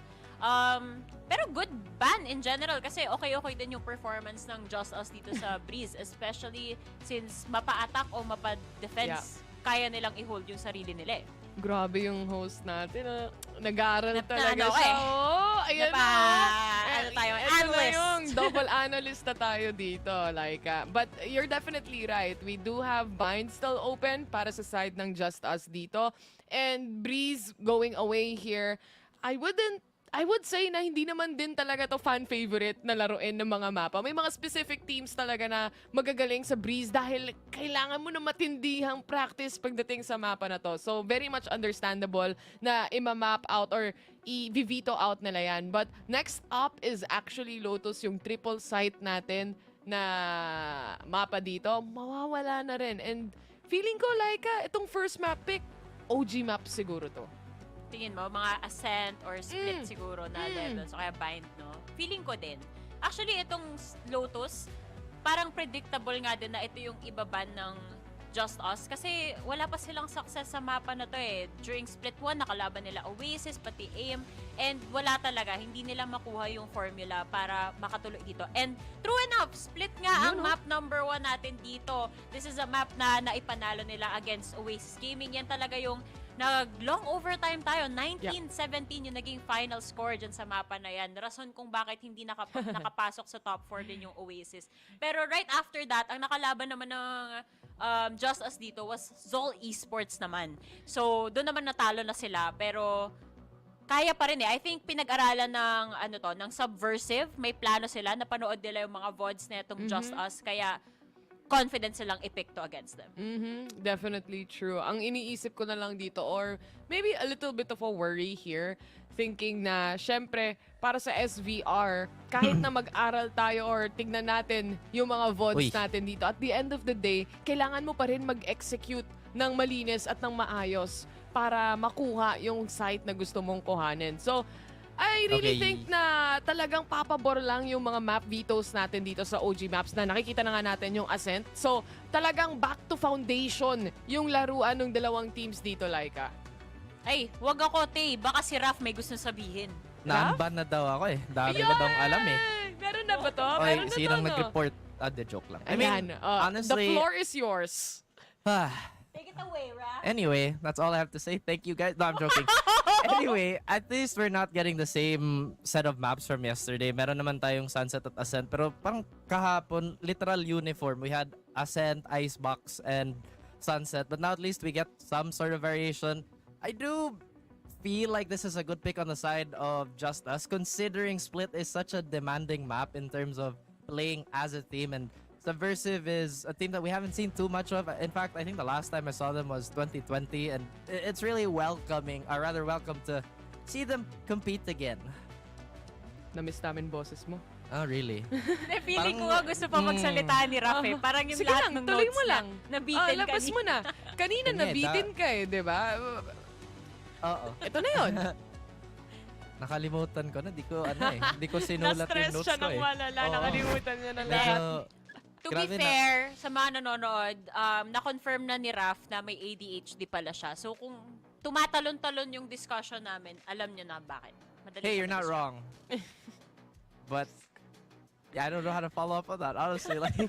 [SPEAKER 2] Pero good ban in general kasi okay din yung performance ng Just Us dito sa Breeze. Especially since mapa-attack o mapa-defense, kaya nilang i-hold yung sarili nila eh.
[SPEAKER 3] Grabe yung host natin. Nag-aaral
[SPEAKER 2] Na-
[SPEAKER 3] talaga
[SPEAKER 2] ano,
[SPEAKER 3] siya.
[SPEAKER 2] eh.
[SPEAKER 3] Oh, ayan
[SPEAKER 2] Napa,
[SPEAKER 3] na.
[SPEAKER 2] Ano tayo?
[SPEAKER 3] Ito na
[SPEAKER 2] Analyst.
[SPEAKER 3] yung double analyst na tayo dito, Laika. But you're definitely right. We do have bind still open para sa side ng JustUs dito. And Breeze going away here. I would say na hindi naman din talaga to fan favorite na laruin ng mga mapa. May mga specific teams talaga na magagaling sa Breeze dahil kailangan mo na matindihang practice pagdating sa mapa na to. So very much understandable na ima-map out or i-veto out nila yan. But next up is actually Lotus, yung triple site natin na mapa dito. Mawawala na rin. And feeling ko like itong first map pick, OG map siguro to.
[SPEAKER 2] Tingin mo, mga Ascent or Split siguro na levels, o kaya Bind, no? Feeling ko din. Actually, itong Lotus, parang predictable nga din na ito yung ibaban ng JustUs kasi wala pa silang success sa mapa na to eh. During Split 1, nakalaban nila Oasis, pati AIM, and wala talaga. Hindi nila makuha yung formula para makatuloy dito. And true enough, Split nga ang map number 1 natin dito. This is a map na naipanalo nila against Oasis Gaming. Yan talaga yung nag-long overtime tayo. 19-17 yung naging final score dyan sa mapa na yan. Rason kung bakit hindi nakapasok sa top 4 din yung Oasis. Pero right after that, ang nakalaban naman ng JustUs dito was Zol Esports naman. So, doon naman natalo na sila. Pero, kaya pa rin eh. I think pinag-aralan ng Subversive. May plano sila. Napanood nila yung mga VODs na itong JustUs. Kaya, confident silang i-pick to against them.
[SPEAKER 3] Definitely true. Ang iniisip ko na lang dito, or maybe a little bit of a worry here, thinking na, syempre, para sa SVR, kahit na mag-aral tayo or tignan natin yung mga VODs natin dito, at the end of the day, kailangan mo pa rin mag-execute ng malinis at ng maayos para makuha yung site na gusto mong kuhanin. So, I really think na talagang papabor lang yung mga map vetoes natin dito sa OG maps na nakikita na nga natin yung Ascent. So, talagang back to foundation yung laruan ng dalawang teams dito, Laika.
[SPEAKER 2] Ay, wag ako, Tay. Baka si Raf may gusto sabihin.
[SPEAKER 4] Na-unban na daw ako eh. Dami na daw alam eh.
[SPEAKER 3] Meron na ba to?
[SPEAKER 4] Oy,
[SPEAKER 3] Meron na
[SPEAKER 4] sinong
[SPEAKER 3] to, no?
[SPEAKER 4] nag-report? The joke lang. I
[SPEAKER 3] Ayan,
[SPEAKER 4] mean, honestly,
[SPEAKER 3] the floor is yours.
[SPEAKER 2] Take it away, Raf.
[SPEAKER 4] Anyway, that's all I have to say. Thank you guys. No, I'm joking. Anyway, at least we're not getting the same set of maps from yesterday. Meron naman tayong Sunset at Ascent. Pero parang kahapon, literal uniform. We had Ascent, Icebox, and Sunset. But now at least we get some sort of variation. I do feel like this is a good pick on the side of JustUs, considering Split is such a demanding map in terms of playing as a team, and Subversive is a team that we haven't seen too much of. In fact, I think the last time I saw them was 2020, and it's really welcoming, or rather welcome to see them compete again.
[SPEAKER 3] Na-miss namin boses mo.
[SPEAKER 4] Oh, really?
[SPEAKER 2] Feeling ko nga gusto pa magsalita ni Raf eh. Parang yung
[SPEAKER 3] Sige
[SPEAKER 2] lahat
[SPEAKER 3] lang,
[SPEAKER 2] ng
[SPEAKER 3] tuloy
[SPEAKER 2] notes
[SPEAKER 3] mo lang.
[SPEAKER 2] nabitin
[SPEAKER 3] Labas
[SPEAKER 2] kanina.
[SPEAKER 3] mo na. Kanina nabitin ka eh, di ba?
[SPEAKER 4] Oo.
[SPEAKER 3] Ito na yun.
[SPEAKER 4] Nakalimutan ko na. Di ko sinulat yung
[SPEAKER 3] Na-stress
[SPEAKER 4] notes
[SPEAKER 3] siya
[SPEAKER 4] ko
[SPEAKER 3] ng
[SPEAKER 4] eh.
[SPEAKER 3] malala.
[SPEAKER 4] Oo.
[SPEAKER 3] Nakalimutan niya na
[SPEAKER 4] Medyo,
[SPEAKER 3] lahat.
[SPEAKER 2] To be
[SPEAKER 4] grabe na.
[SPEAKER 2] fair, sa mga nanonood, na-confirm na ni Raf na may ADHD pala siya. So kung tumatalon-talon yung discussion namin, alam nyo na bakit. Madali
[SPEAKER 4] Hey,
[SPEAKER 2] siya
[SPEAKER 4] you're not
[SPEAKER 2] ma-distract.
[SPEAKER 4] wrong. But yeah, I don't know how to follow up on that. Honestly, like,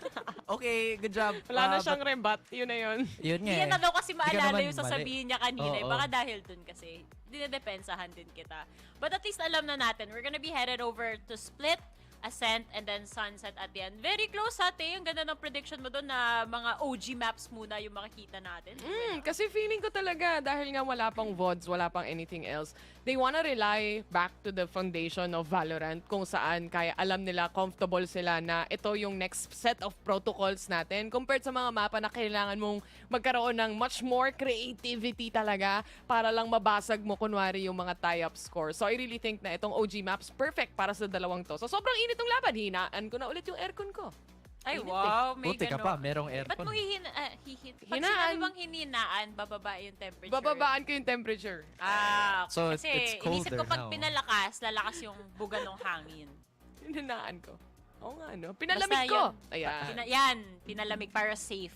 [SPEAKER 4] okay, good job.
[SPEAKER 3] Wala na
[SPEAKER 4] but
[SPEAKER 3] siyang rebat. Yun na yun.
[SPEAKER 4] Yun nga
[SPEAKER 2] Hindi
[SPEAKER 4] eh.
[SPEAKER 2] na daw kasi
[SPEAKER 4] Di ka
[SPEAKER 2] maalala
[SPEAKER 4] naman
[SPEAKER 2] yung
[SPEAKER 4] mali.
[SPEAKER 2] sasabihin niya kanina.
[SPEAKER 4] Oo.
[SPEAKER 2] Baka dahil dun kasi, dinedepensahan din kita. But at least alam na natin, we're gonna be headed over to Split, Ascent, and then Sunset at the end. Very close ate. Ang ganda ng prediction mo doon na mga OG maps muna yung makikita natin.
[SPEAKER 3] Kasi feeling ko talaga, dahil nga wala pang VODs, wala pang anything else, they wanna rely back to the foundation of Valorant kung saan kaya alam nila, comfortable sila na ito yung next set of protocols natin compared sa mga mapa na kailangan mong magkaroon ng much more creativity talaga para lang mabasag mo kunwari yung mga tie-up score. So I really think na itong OG maps perfect para sa dalawang to. So sobrang init ng laban, hinaan ko na ulit yung aircon ko.
[SPEAKER 2] Ay,
[SPEAKER 3] Init
[SPEAKER 2] wow. May
[SPEAKER 4] Buti ka
[SPEAKER 2] gano'n.
[SPEAKER 4] pa, merong
[SPEAKER 2] Ba't
[SPEAKER 4] aircon.
[SPEAKER 2] mo Pag
[SPEAKER 3] Hinaan.
[SPEAKER 2] sinabi bang hininaan, bababa yung temperature?
[SPEAKER 3] Bababaan ko yung temperature.
[SPEAKER 4] So,
[SPEAKER 2] kasi
[SPEAKER 4] it's
[SPEAKER 2] inisip ko
[SPEAKER 4] colder
[SPEAKER 2] pag
[SPEAKER 4] now.
[SPEAKER 2] pinalakas, lalakas yung buga ng hangin.
[SPEAKER 3] Hinaan ko. Oo nga, no? Pinalamig ko. Ayan.
[SPEAKER 2] Pinalamig para safe.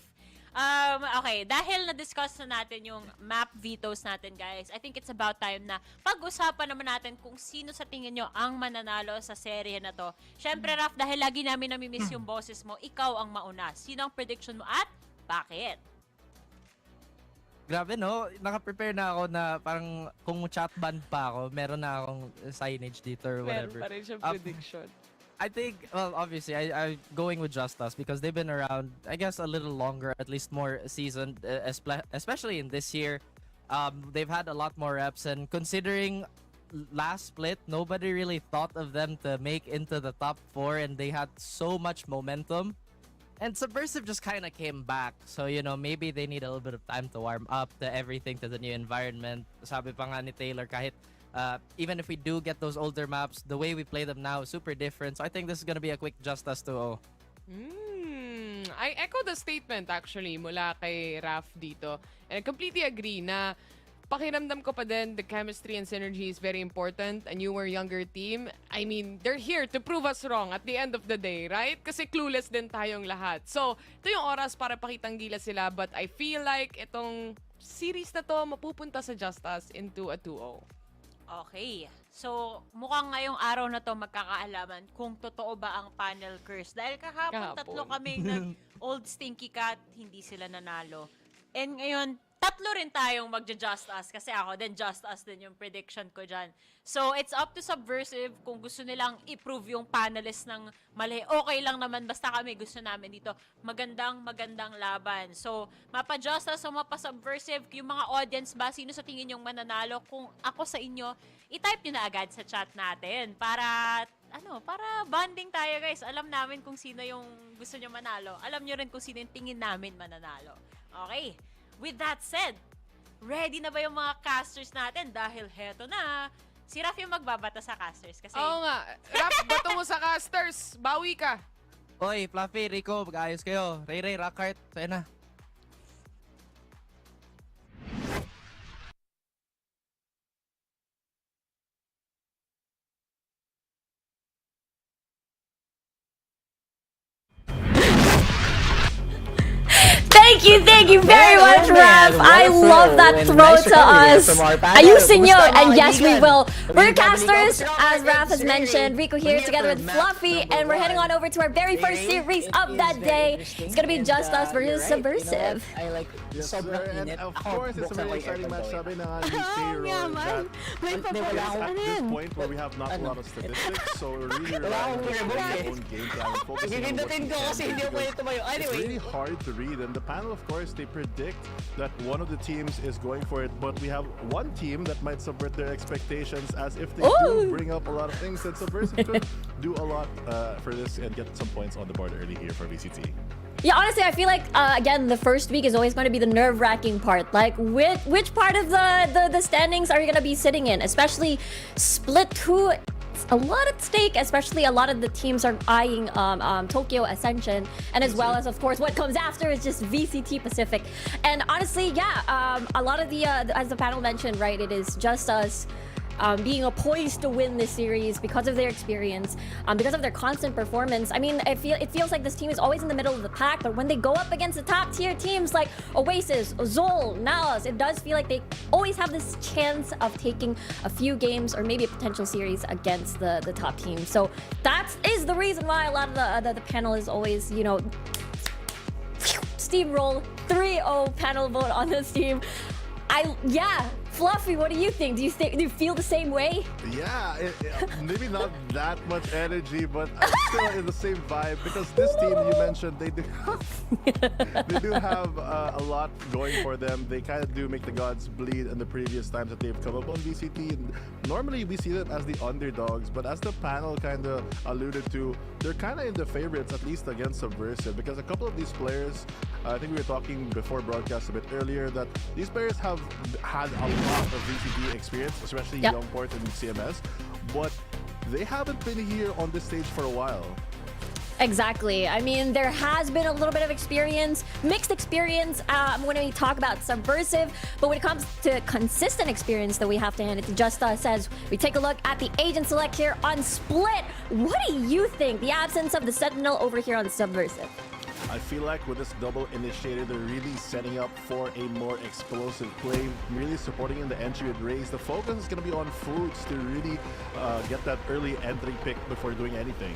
[SPEAKER 2] Okay, dahil na-discuss na natin yung map vetoes natin, guys, I think it's about time na pag-usapan naman natin kung sino sa tingin nyo ang mananalo sa serye na to. Syempre, Raf, dahil lagi namin namimiss yung boses mo, ikaw ang mauna. Sino ang prediction mo at bakit?
[SPEAKER 4] Grabe no, naka-prepare na ako na parang kung chat ban pa ako, meron na akong signage dito or whatever.
[SPEAKER 3] Meron pa rin siyang prediction.
[SPEAKER 4] I think, well, obviously, I'm going with JustUs because they've been around, I guess, a little longer, at least more seasoned, especially in this year. They've had a lot more reps, and considering last split, nobody really thought of them to make into the top 4, and they had so much momentum. And Subversive just kind of came back. So, you know, maybe they need a little bit of time to warm up to everything, to the new environment. Sabi pa nga ni Taylor, kahit even if we do get those older maps, the way we play them now is super different. So I think this is gonna be a quick JustUs 2-0.
[SPEAKER 3] I echo the statement actually mula kay Raf dito. And I completely agree na pakiramdam ko pa din, the chemistry and synergy is very important. A newer, younger team, I mean, they're here to prove us wrong at the end of the day, right? Kasi clueless din tayong lahat. So, ito yung oras para pakitang gila sila. But I feel like itong series na to mapupunta sa JustUs into a 2-0.
[SPEAKER 2] Okay. So, mukhang ngayong araw na to magkakaalaman kung totoo ba ang panel curse. Dahil kahapon. Tatlo kaming nag-old Stinky Cat, hindi sila nanalo. And ngayon, tatlo rin tayong magja-JustUs kasi ako din JustUs din yung prediction ko dyan. So, it's up to Subversive kung gusto nilang i-prove yung panelist ng mali. Okay lang naman, basta kami gusto namin dito. Magandang laban. So, mapa-JustUs o mapa-Subversive, yung mga audience ba, sino sa tingin yung mananalo? Kung ako sa inyo, i-type nyo na agad sa chat natin para bonding tayo guys. Alam namin kung sino yung gusto nyo manalo. Alam nyo rin kung sino yung tingin namin mananalo. Okay. With that said, ready na ba yung mga casters natin? Dahil heto na, si Raf yung magbabata sa casters. Kasi...
[SPEAKER 3] Oo nga. Raf, bato mo sa casters. Bawi ka.
[SPEAKER 4] Oy, Fluffy, Rico, mag-ayos kayo. Ray, Rockheart, sa'yo na.
[SPEAKER 5] Thank you very much, Raf. I love that throw to us. Ayusin nyo, and yes, we will. We're casters, as Raf has mentioned. Rico here together with Fluffy, and we're heading on over to our very first series of that day. It's gonna be JustUs versus Subversive.
[SPEAKER 6] I like
[SPEAKER 7] and of course, it's a very exciting match. Sabi na nga ni Zero that at this point where we have not a lot of statistics, so we're really relying on our own game plan and focusing on what we can do, because it's really hard to read. And the panel, of course, they predict that one of the teams is going for it, but we have one team that might subvert their expectations, as if they do bring up a lot of things that Subversive could do a lot for this and get some points on the board early here for VCT.
[SPEAKER 5] Yeah, honestly, I feel like, again, the first week is always going to be the nerve-wracking part. Like, which part of the standings are you going to be sitting in? Especially Split 2, it's a lot at stake, especially a lot of the teams are eyeing Tokyo Ascension, and as well as, of course, what comes after is just VCT Pacific. And honestly, yeah, a lot of the, as the panel mentioned, right, it is JustUs being poised to win this series because of their experience, because of their constant performance. I mean, it feels like this team is always in the middle of the pack, but when they go up against the top tier teams like Oasis, Zol, Naos, it does feel like they always have this chance of taking a few games or maybe a potential series against the top team. So that is the reason why a lot of the panel is always, you know, steamroll 3-0 panel vote on this team. Yeah, Fluffy, what do you think? Do you feel the same way?
[SPEAKER 7] Yeah, maybe not that much energy, but I'm still in the same vibe, because this team you mentioned, they do have a lot going for them. They kind of do make the gods bleed in the previous times that they've come up on VCT. And normally we see them as the underdogs, but as the panel kind of alluded to, they're kind of in the favorites, at least against Subversive, because a couple of these players, I think we were talking before broadcast a bit earlier, that these players have had a lot of VCT experience, especially Youngport and CMS, but they haven't been here on this stage for a while.
[SPEAKER 5] Exactly. I mean, there has been a little bit of experience, mixed experience when we talk about Subversive, but when it comes to consistent experience, that we have to hand it to JustUs as we take a look at the agent select here on Split. What do you think? The absence of the Sentinel over here on Subversive.
[SPEAKER 7] I feel like with this double initiator, they're really setting up for a more explosive play, really supporting in the entry with Raze. The focus is going to be on Fruits to really get that early entry pick before doing anything.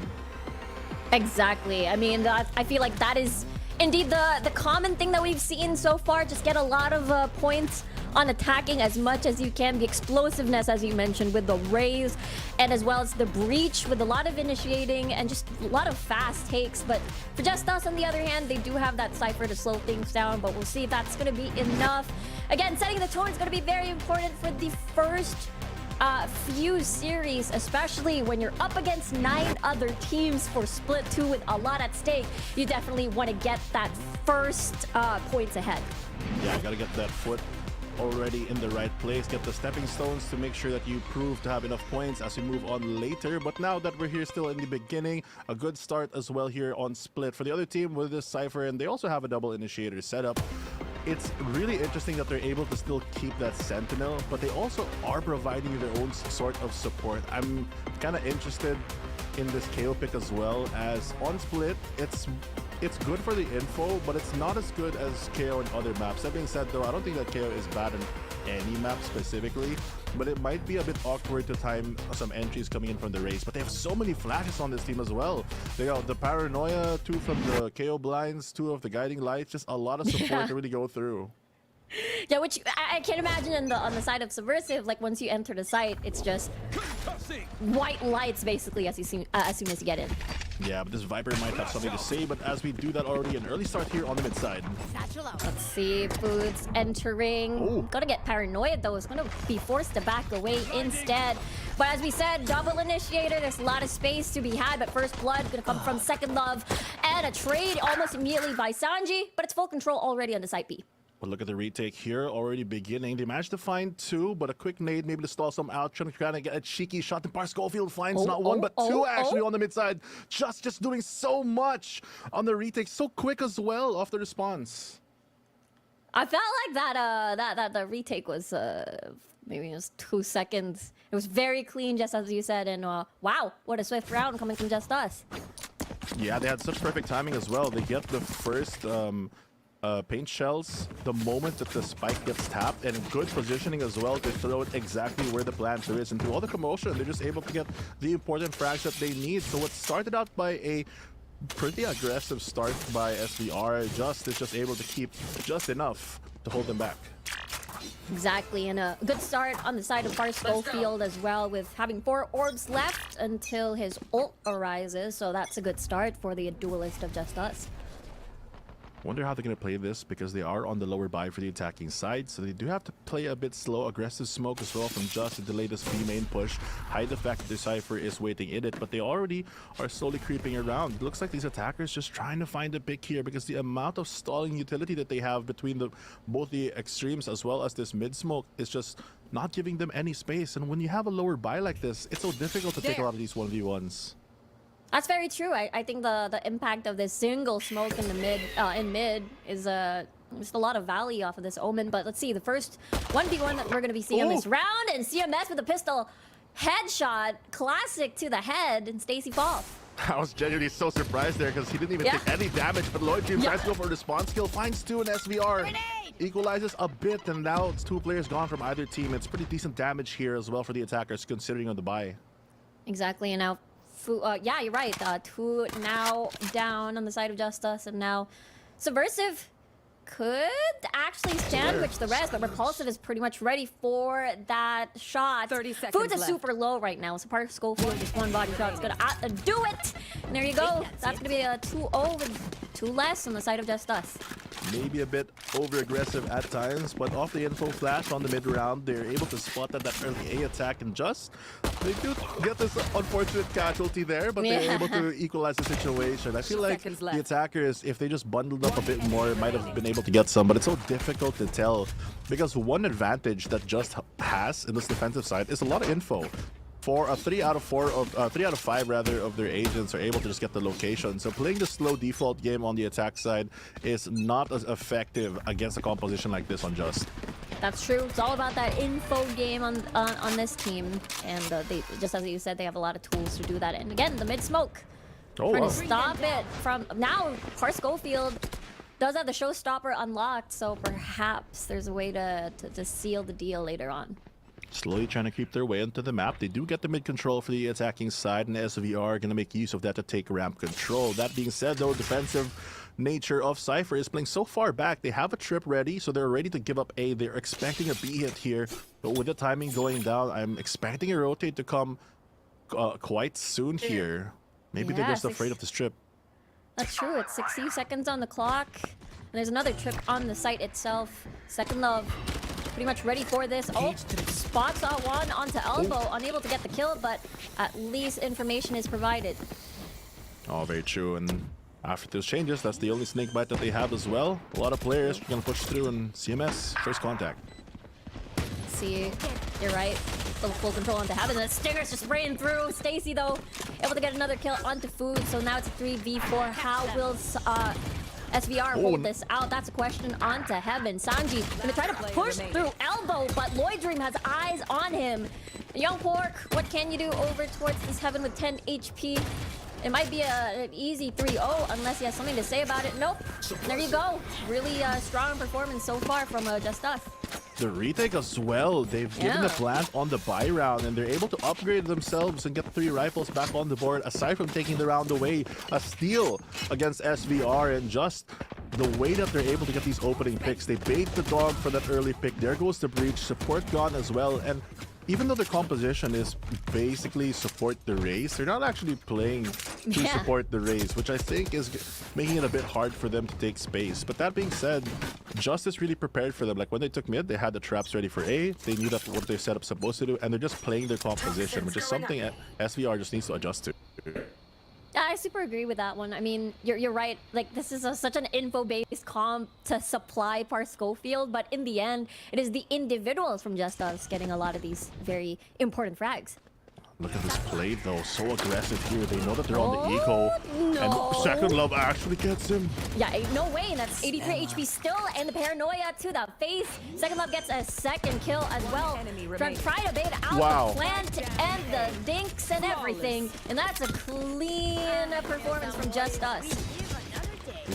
[SPEAKER 5] Exactly. I mean, I feel like that is Indeed, the common thing that we've seen so far, just get a lot of points on attacking as much as you can. The explosiveness, as you mentioned, with the raise, and as well as the breach with a lot of initiating and just a lot of fast takes. But for JustUs, on the other hand, they do have that Cypher to slow things down, but we'll see if that's going to be enough. Again, setting the tone is going to be very important for the first few series, especially when you're up against 9 other teams for Split 2 with a lot at stake. You definitely want to get that first points ahead.
[SPEAKER 7] Yeah, gotta get that foot already in the right place, get the stepping stones to make sure that you prove to have enough points as we move on later. But now that we're here still in the beginning, a good start as well here on Split for the other team with this Cypher, and they also have a double initiator setup. It's really interesting that they're able to still keep that Sentinel, but they also are providing their own sort of support. I'm kind of interested in this KO pick as well, as on Split, it's good for the info, but it's not as good as KO in other maps. That being said, though, I don't think that KO is bad in any map specifically, but it might be a bit awkward to time some entries coming in from the race. But they have so many flashes on this team as well. They got the Paranoia, 2 from the KO blinds, 2 of the guiding lights, just a lot of support to really go through.
[SPEAKER 5] Yeah, which I can imagine on the side of Subversive, like once you enter the site, it's just white lights basically as soon as you get in.
[SPEAKER 7] Yeah, but this Viper might have something to say, but as we do that already, an early start here on the mid side.
[SPEAKER 5] Let's see, Boots entering.
[SPEAKER 7] Oh.
[SPEAKER 5] Gonna get paranoid though. It's gonna be forced to back away instead. But as we said, double initiator, there's a lot of space to be had, but first blood gonna come from Second Love, and a trade almost immediately by Sanji, but it's full control already on the site B.
[SPEAKER 7] But look at the retake here, already beginning. They managed to find 2, but a quick nade maybe to stall some out, trying to get a cheeky shot. And Schofield finds not 1, but 2 actually on the mid side. Just doing so much on the retake, so quick as well off the response.
[SPEAKER 5] I felt like that the retake was maybe just 2 seconds. It was very clean, just as you said, and wow, what a swift round coming from JustUs.
[SPEAKER 7] Yeah, they had such perfect timing as well. They get the first paint shells the moment that the spike gets tapped, and good positioning as well to throw it exactly where the planter is. And through all the commotion, they're just able to get the important frags that they need. So what started out by a pretty aggressive start by SVR, is just able to keep just enough to hold them back.
[SPEAKER 5] Exactly, and a good start on the side of Schofield as well, with having 4 orbs left until his ult arises. So that's a good start for the duelist of JustUs.
[SPEAKER 7] Wonder how they're going to play this, because they are on the lower buy for the attacking side, so they do have to play a bit slow. Aggressive smoke as well from Just to delay this B main push, hide the fact that the Cypher is waiting in it, but they already are slowly creeping around. It looks like these attackers just trying to find a pick here, because the amount of stalling utility that they have between both the extremes as well as this mid smoke is just not giving them any space. And when you have a lower buy like this, it's so difficult to take a lot of these 1v1s.
[SPEAKER 5] That's very true. I think the impact of this single smoke in the mid is just a lot of value off of this Omen. But let's see, the first 1v1 that we're going to be seeing on this round, and CMS with a pistol headshot, classic to the head, and Stacy falls.
[SPEAKER 7] I was genuinely so surprised there, because he didn't even take any damage, but Lloyd Dream tries to go for a response kill, finds 2 in SVR, equalizes a bit, and now it's 2 players gone from either team. It's pretty decent damage here as well for the attackers, considering on the buy.
[SPEAKER 5] Exactly, and now yeah, you're right. 2 now down on the side of JustUs, and now Subversive could actually sandwich the rest, but Repulsive is pretty much ready for that shot.
[SPEAKER 6] 30 seconds
[SPEAKER 5] Food's
[SPEAKER 6] left.
[SPEAKER 5] super low right now, so Schofield, just 1 body shot is gonna do it. And there you go. That's gonna be a 2-0 with 2 less on the side of JustUs.
[SPEAKER 7] Maybe a bit over-aggressive at times, but off the info flash on the mid-round, they're able to spot that early A attack, and they do get this unfortunate casualty there, but they're able to equalize the situation. I feel like the attackers, if they just bundled up a bit more, might have been able to get some, but it's so difficult to tell, because one advantage that Just has in this defensive side is a lot of info. 3 out of 5 rather of their agents are able to just get the location. So playing the slow default game on the attack side is not as effective against a composition like this on Just.
[SPEAKER 5] That's true. It's all about that info game on this team, and they, just as you said, they have a lot of tools to do that. And again, the mid smoke trying to stop it from now. Schofield does have the showstopper unlocked, so perhaps there's a way to seal the deal later on.
[SPEAKER 7] Slowly trying to creep their way into the map. They do get the mid control for the attacking side, and SVR are going to make use of that to take ramp control. That being said, though, defensive nature of Cypher is playing so far back. They have a trip ready, so they're ready to give up A. They're expecting a B hit here, but with the timing going down, I'm expecting a rotate to come quite soon here. Maybe they're just afraid of this trip.
[SPEAKER 5] That's true. It's 60 seconds on the clock. And there's another trip on the site itself. Second Love pretty much ready for this. Oh, spots that one onto elbow. Unable to get the kill, but at least information is provided.
[SPEAKER 7] Oh, very true. And after those changes, that's the only snake bite that they have as well. A lot of players are going to push through in CMS. First contact.
[SPEAKER 5] See, you're right. Full control onto Heaven. The Stinger's just spraying through. Stacy, though, able to get another kill onto Food. So now it's a 3v4. How will SVR hold this out? That's a question onto Heaven. Sanji gonna try to push through elbow, but Lloyd Dream has eyes on him. Young Pork, what can you do over towards this Heaven with 10 HP? It might be an easy 3-0 unless he has something to say about it. Nope. There you go. Really strong performance so far from JustUs.
[SPEAKER 7] The retake as well. They've given the plant on the buy round, and they're able to upgrade themselves and get 3 rifles back on the board. Aside from taking the round away, a steal against SVR, and just the way that they're able to get these opening picks. They bait the dog for that early pick. There goes the breach. Support gone as well, and even though the composition is basically support the race, they're not actually playing to support the race, which I think is making it a bit hard for them to take space. But that being said, JustUs really prepared for them. Like when they took mid, they had the traps ready for A. They knew that what their setup supposed to do, and they're just playing their composition, which is something SVR just needs to adjust to.
[SPEAKER 5] I super agree with that one. I mean, you're right. Like, this is such an info-based comp to supply Par Schofield, but in the end, it is the individuals from JustUs getting a lot of these very important frags.
[SPEAKER 7] Look at this play though, so aggressive here. They know that they're on the eco, and Second Love actually gets him.
[SPEAKER 5] Yeah, no way. That's 83 HP still, and the paranoia to the face. Second Love gets a second kill as well. Try to bait out the plant and the dinks and everything, and that's a clean performance from JustUs.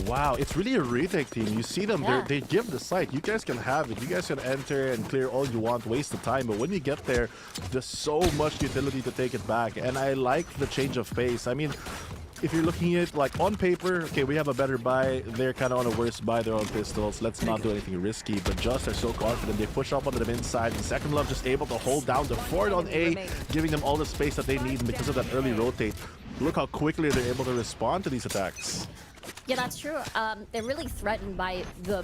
[SPEAKER 7] Wow, it's really a retake team. You see them, they give the site. You guys can have it. You guys can enter and clear all you want, waste the time. But when you get there, there's so much utility to take it back. And I like the change of pace. I mean, if you're looking at like on paper, okay, we have a better buy. They're kind of on a worse buy. They're on pistols. Let's not do anything risky. But Just are so confident. They push up onto them inside. And Second Love just able to hold down the fort on A, giving them all the space that they need. And because of that early rotate, look how quickly they're able to respond to these attacks.
[SPEAKER 5] Yeah, that's true. They're really threatened by the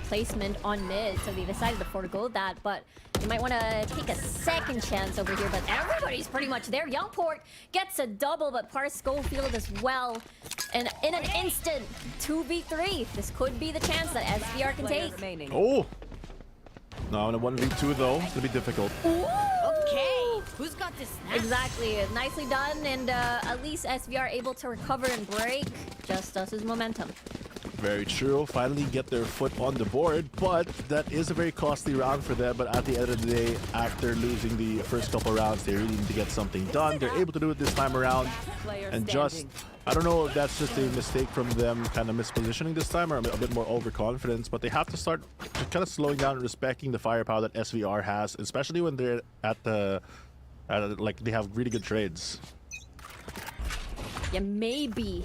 [SPEAKER 5] placement on mid, so they decided to forego that, but you might want to take a second chance over here, but everybody's pretty much there. Young Pork gets a double, but Par Schofield as well. And in an instant, 2v3. This could be the chance that SVR can take.
[SPEAKER 7] Oh! No, in a 1v2 though, it's gonna be difficult.
[SPEAKER 5] Ooh.
[SPEAKER 6] Okay, who's got this snap?
[SPEAKER 5] Exactly, nicely done, and at least SVR able to recover and break JustUs' momentum.
[SPEAKER 7] Very true. Finally get their foot on the board, but that is a very costly round for them. But at the end of the day, after losing the first couple rounds, they really need to get something done. They're able to do it this time around, and just, I don't know if that's just a mistake from them kind of mispositioning this time or a bit more overconfidence, but they have to start kind of slowing down and respecting the firepower that SVR has, especially when they're at the, like they have really good trades.
[SPEAKER 5] Yeah, maybe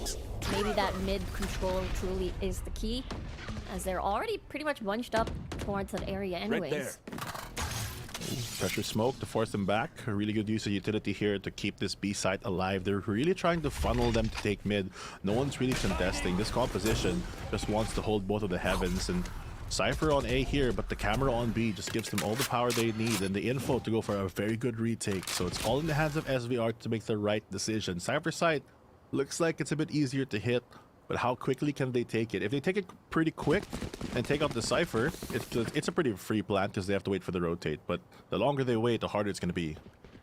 [SPEAKER 5] that mid control truly is the key, as they're already pretty much bunched up towards that area anyways.
[SPEAKER 1] Right there.
[SPEAKER 7] Pressure smoke to force them back. A really good use of utility here to keep this B site alive. They're really trying to funnel them to take mid. No one's really contesting. This composition just wants to hold both of the heavens, and Cypher on A here, but the camera on B just gives them all the power they need and the info to go for a very good retake. So it's all in the hands of SVR to make the right decision. Cypher site looks like it's a bit easier to hit, but how quickly can they take it? If they take it pretty quick and take out the Cypher, it's a pretty free plant because they have to wait for the rotate. But the longer they wait, the harder it's going to be.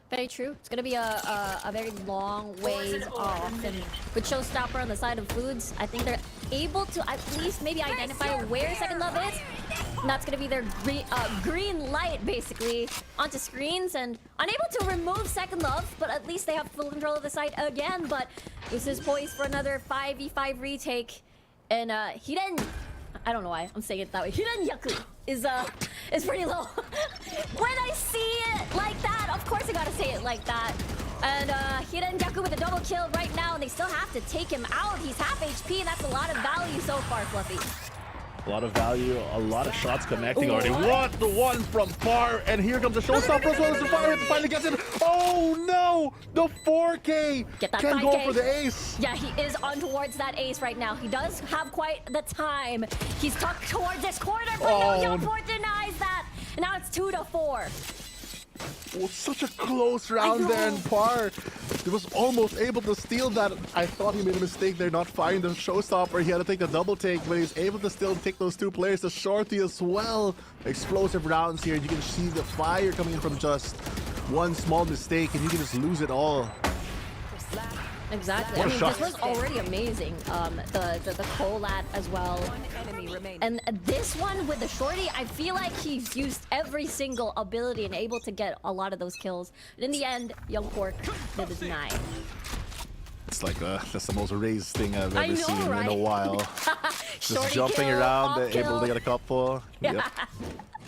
[SPEAKER 5] Very true. It's gonna be a very long ways off, and with Showstopper on the side of Foods, I think they're able to at least maybe identify where Second Love is. And that's gonna be their green light, basically, onto screens, and unable to remove Second Love, but at least they have full control of the site again. But this is poised for another 5v5 retake, and Hiden, I don't know why I'm saying it that way. Hiden Yaku is pretty low. When I see it like that, of course I gotta say it like that. And Hira and Gaku with a double kill right now, and they still have to take him out. He's half HP, and that's a lot of value so far, Fluffy.
[SPEAKER 7] A lot of value, a lot of shots connecting already. What? The one from Par, and here comes the showstopper as well as the Fire finally gets it. Oh no! The 4K
[SPEAKER 5] Get that
[SPEAKER 7] can
[SPEAKER 5] 5K.
[SPEAKER 7] go for the ace.
[SPEAKER 5] Yeah, he is on towards that ace right now. He does have quite the time. He's tucked towards this corner, but
[SPEAKER 7] Oh.
[SPEAKER 5] Youngport denies that. And now it's 2-4.
[SPEAKER 7] Oh, such a close round there, and Par he was almost able to steal that. I thought he made a mistake there, not finding the showstopper. He had to take the double take, but he's able to still take those two players. The Shorty as well. Explosive rounds here. You can see the fire coming in from just one small mistake, and you can just lose it all.
[SPEAKER 5] Exactly.
[SPEAKER 7] What
[SPEAKER 5] I
[SPEAKER 7] a
[SPEAKER 5] mean,
[SPEAKER 7] shot.
[SPEAKER 5] this was already amazing. The Colat as well. And this one with the Shorty, I feel like he's used every single ability and able to get a lot of those kills. But in the end, Young Pork did the deny.
[SPEAKER 7] It's like that's the most raised thing I've
[SPEAKER 5] I
[SPEAKER 7] ever
[SPEAKER 5] know,
[SPEAKER 7] seen
[SPEAKER 5] right?
[SPEAKER 7] in a while. Just
[SPEAKER 5] Shorty
[SPEAKER 7] jumping
[SPEAKER 5] kill,
[SPEAKER 7] around,
[SPEAKER 5] off
[SPEAKER 7] they're able
[SPEAKER 5] kill.
[SPEAKER 7] to get a couple. Yep.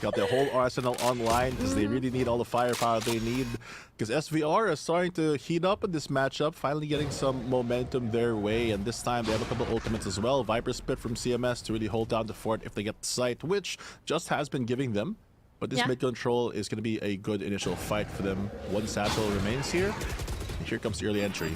[SPEAKER 7] Got their whole arsenal online because they really need all the firepower they need. Because SVR is starting to heat up in this matchup, finally getting some momentum their way. And this time they have a couple ultimates as well. Viper Spit from CMS to really hold down the fort if they get the site, which Just has been giving them. But this mid control is going to be a good initial fight for them. One satchel remains here. And here comes the early entry.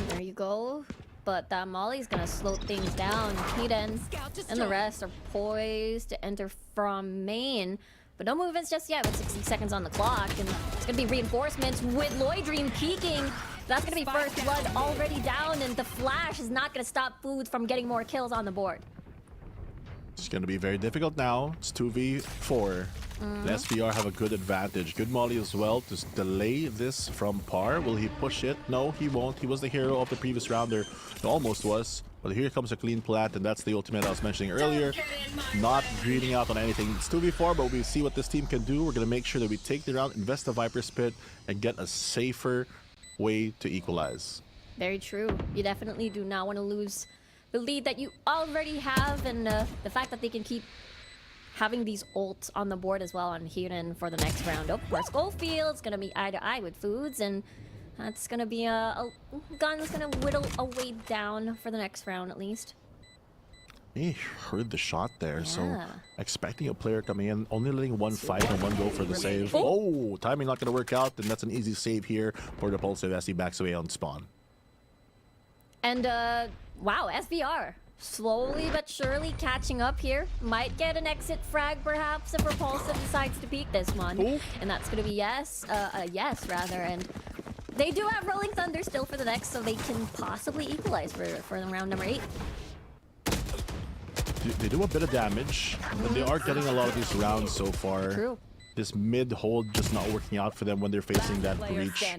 [SPEAKER 5] There you go. But that Molly's gonna slow things down. Hidden and the rest are poised to enter from main. But no movements just yet with 60 seconds on the clock. And it's gonna be reinforcements with Lloydream peeking. That's gonna be first blood already down, and the flash is not gonna stop Food from getting more kills on the board.
[SPEAKER 7] It's going to be very difficult now. It's 2v4. The SVR have a good advantage. Good Molly as well to delay this from Par. Will he push it? No, he won't. He was the hero of the previous rounder. He almost was. But here comes a clean plant, and that's the ultimate I was mentioning earlier. Not greeding out on anything. It's 2v4, but we see what this team can do. We're going to make sure that we take the round, invest the Viper Spit, and get a safer way to equalize.
[SPEAKER 5] Very true. You definitely do not want to lose the lead that you already have, and the fact that they can keep having these ults on the board as well on Hiren for the next round. Of course, Schofield's gonna be eye to eye with Foods, and that's gonna be a gun's gonna whittle a way down for the next round at least.
[SPEAKER 7] He heard the shot there, so
[SPEAKER 5] Yeah.
[SPEAKER 7] expecting a player coming in, only letting one fight and one go for the save.
[SPEAKER 5] Oh.
[SPEAKER 7] Oh, timing not going to work out, and that's an easy save here for Repulsive as he backs away on spawn.
[SPEAKER 5] And wow, SVR slowly but surely catching up here. Might get an exit frag perhaps if Repulsive decides to peek this one.
[SPEAKER 7] Ooh.
[SPEAKER 5] And that's gonna be yes rather. And they do have Rolling Thunder still for the next, so they can possibly equalize for round number 8.
[SPEAKER 7] They do a bit of damage, but they are getting a lot of these rounds so far.
[SPEAKER 5] True.
[SPEAKER 7] This mid hold just not working out for them when they're facing that breach,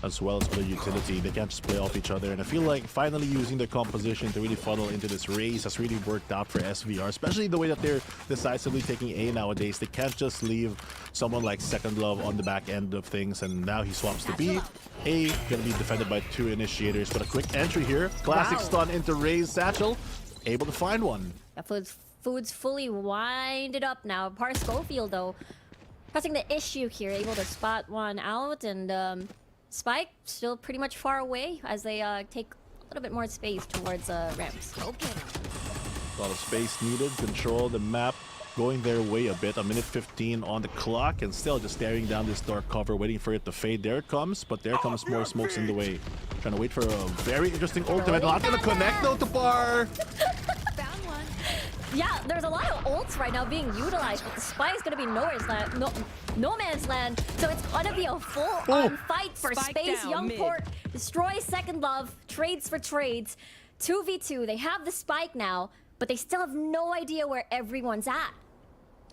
[SPEAKER 7] as well as for the utility. They can't just play off each other, and I feel like finally using the composition to really funnel into this race has really worked out for SVR, especially the way that they're decisively taking A nowadays. They can't just leave someone like Second Love on the back end of things, and now he swaps to B. A gonna be defended by 2 initiators, but a quick entry here. Classic stun into Ray's satchel, able to find one.
[SPEAKER 5] That Food's fully winded up now. Par Schofield though, pressing the issue here, able to spot one out, and Spike still pretty much far away as they take a little bit more space towards ramps.
[SPEAKER 7] A lot of space needed, control the map going their way a bit. A minute 15 on the clock, and still just staring down this dark cover, waiting for it to fade. There it comes, but there comes more smokes in the way. Trying to wait for a very interesting ultimate. Not gonna connect though to Par.
[SPEAKER 6] Found one.
[SPEAKER 5] Yeah, there's a lot of ults right now being utilized, but the Spy is gonna be no man's land, so it's gonna be a full-on fight for
[SPEAKER 6] Spike
[SPEAKER 5] space.
[SPEAKER 6] down,
[SPEAKER 5] Youngport destroys Second Love, trades for trades. 2v2, they have the Spike now, but they still have no idea where everyone's at.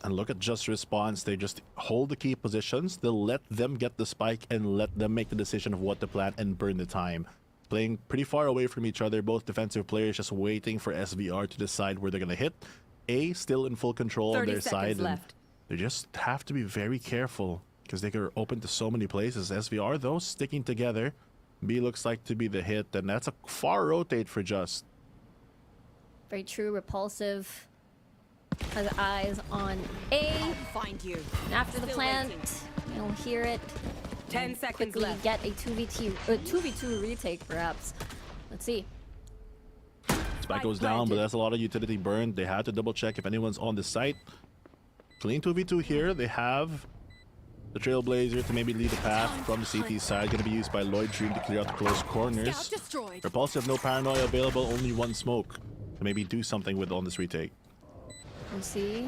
[SPEAKER 7] And look at Just response. They just hold the key positions. They'll let them get the spike and let them make the decision of what to plant and burn the time. Playing pretty far away from each other, both defensive players just waiting for SVR to decide where they're going to hit. A still in full control on
[SPEAKER 6] 30
[SPEAKER 7] their
[SPEAKER 6] seconds
[SPEAKER 7] side. And
[SPEAKER 6] left.
[SPEAKER 7] they just have to be very careful because they are open to so many places. SVR, though, sticking together. B looks like to be the hit, and that's a far rotate for Just.
[SPEAKER 5] Very true. Repulsive has eyes on A.
[SPEAKER 6] Find you.
[SPEAKER 5] And after the
[SPEAKER 6] Still
[SPEAKER 5] plant,
[SPEAKER 6] waiting.
[SPEAKER 5] you'll hear it.
[SPEAKER 6] 10 seconds
[SPEAKER 5] quickly
[SPEAKER 6] left.
[SPEAKER 5] get a 2v2 retake, perhaps. Let's see.
[SPEAKER 8] Spike goes down, but that's a lot of utility burned. They had to double check if anyone's on the site. Clean 2v2 here. They have the Trailblazer to maybe lead the path from the CT side. Going to be used by Lloyd Dream to clear out the close corners.
[SPEAKER 6] Scout destroyed.
[SPEAKER 8] Repulsive, no paranoia available, only one smoke to maybe do something with on this retake.
[SPEAKER 5] Let's see.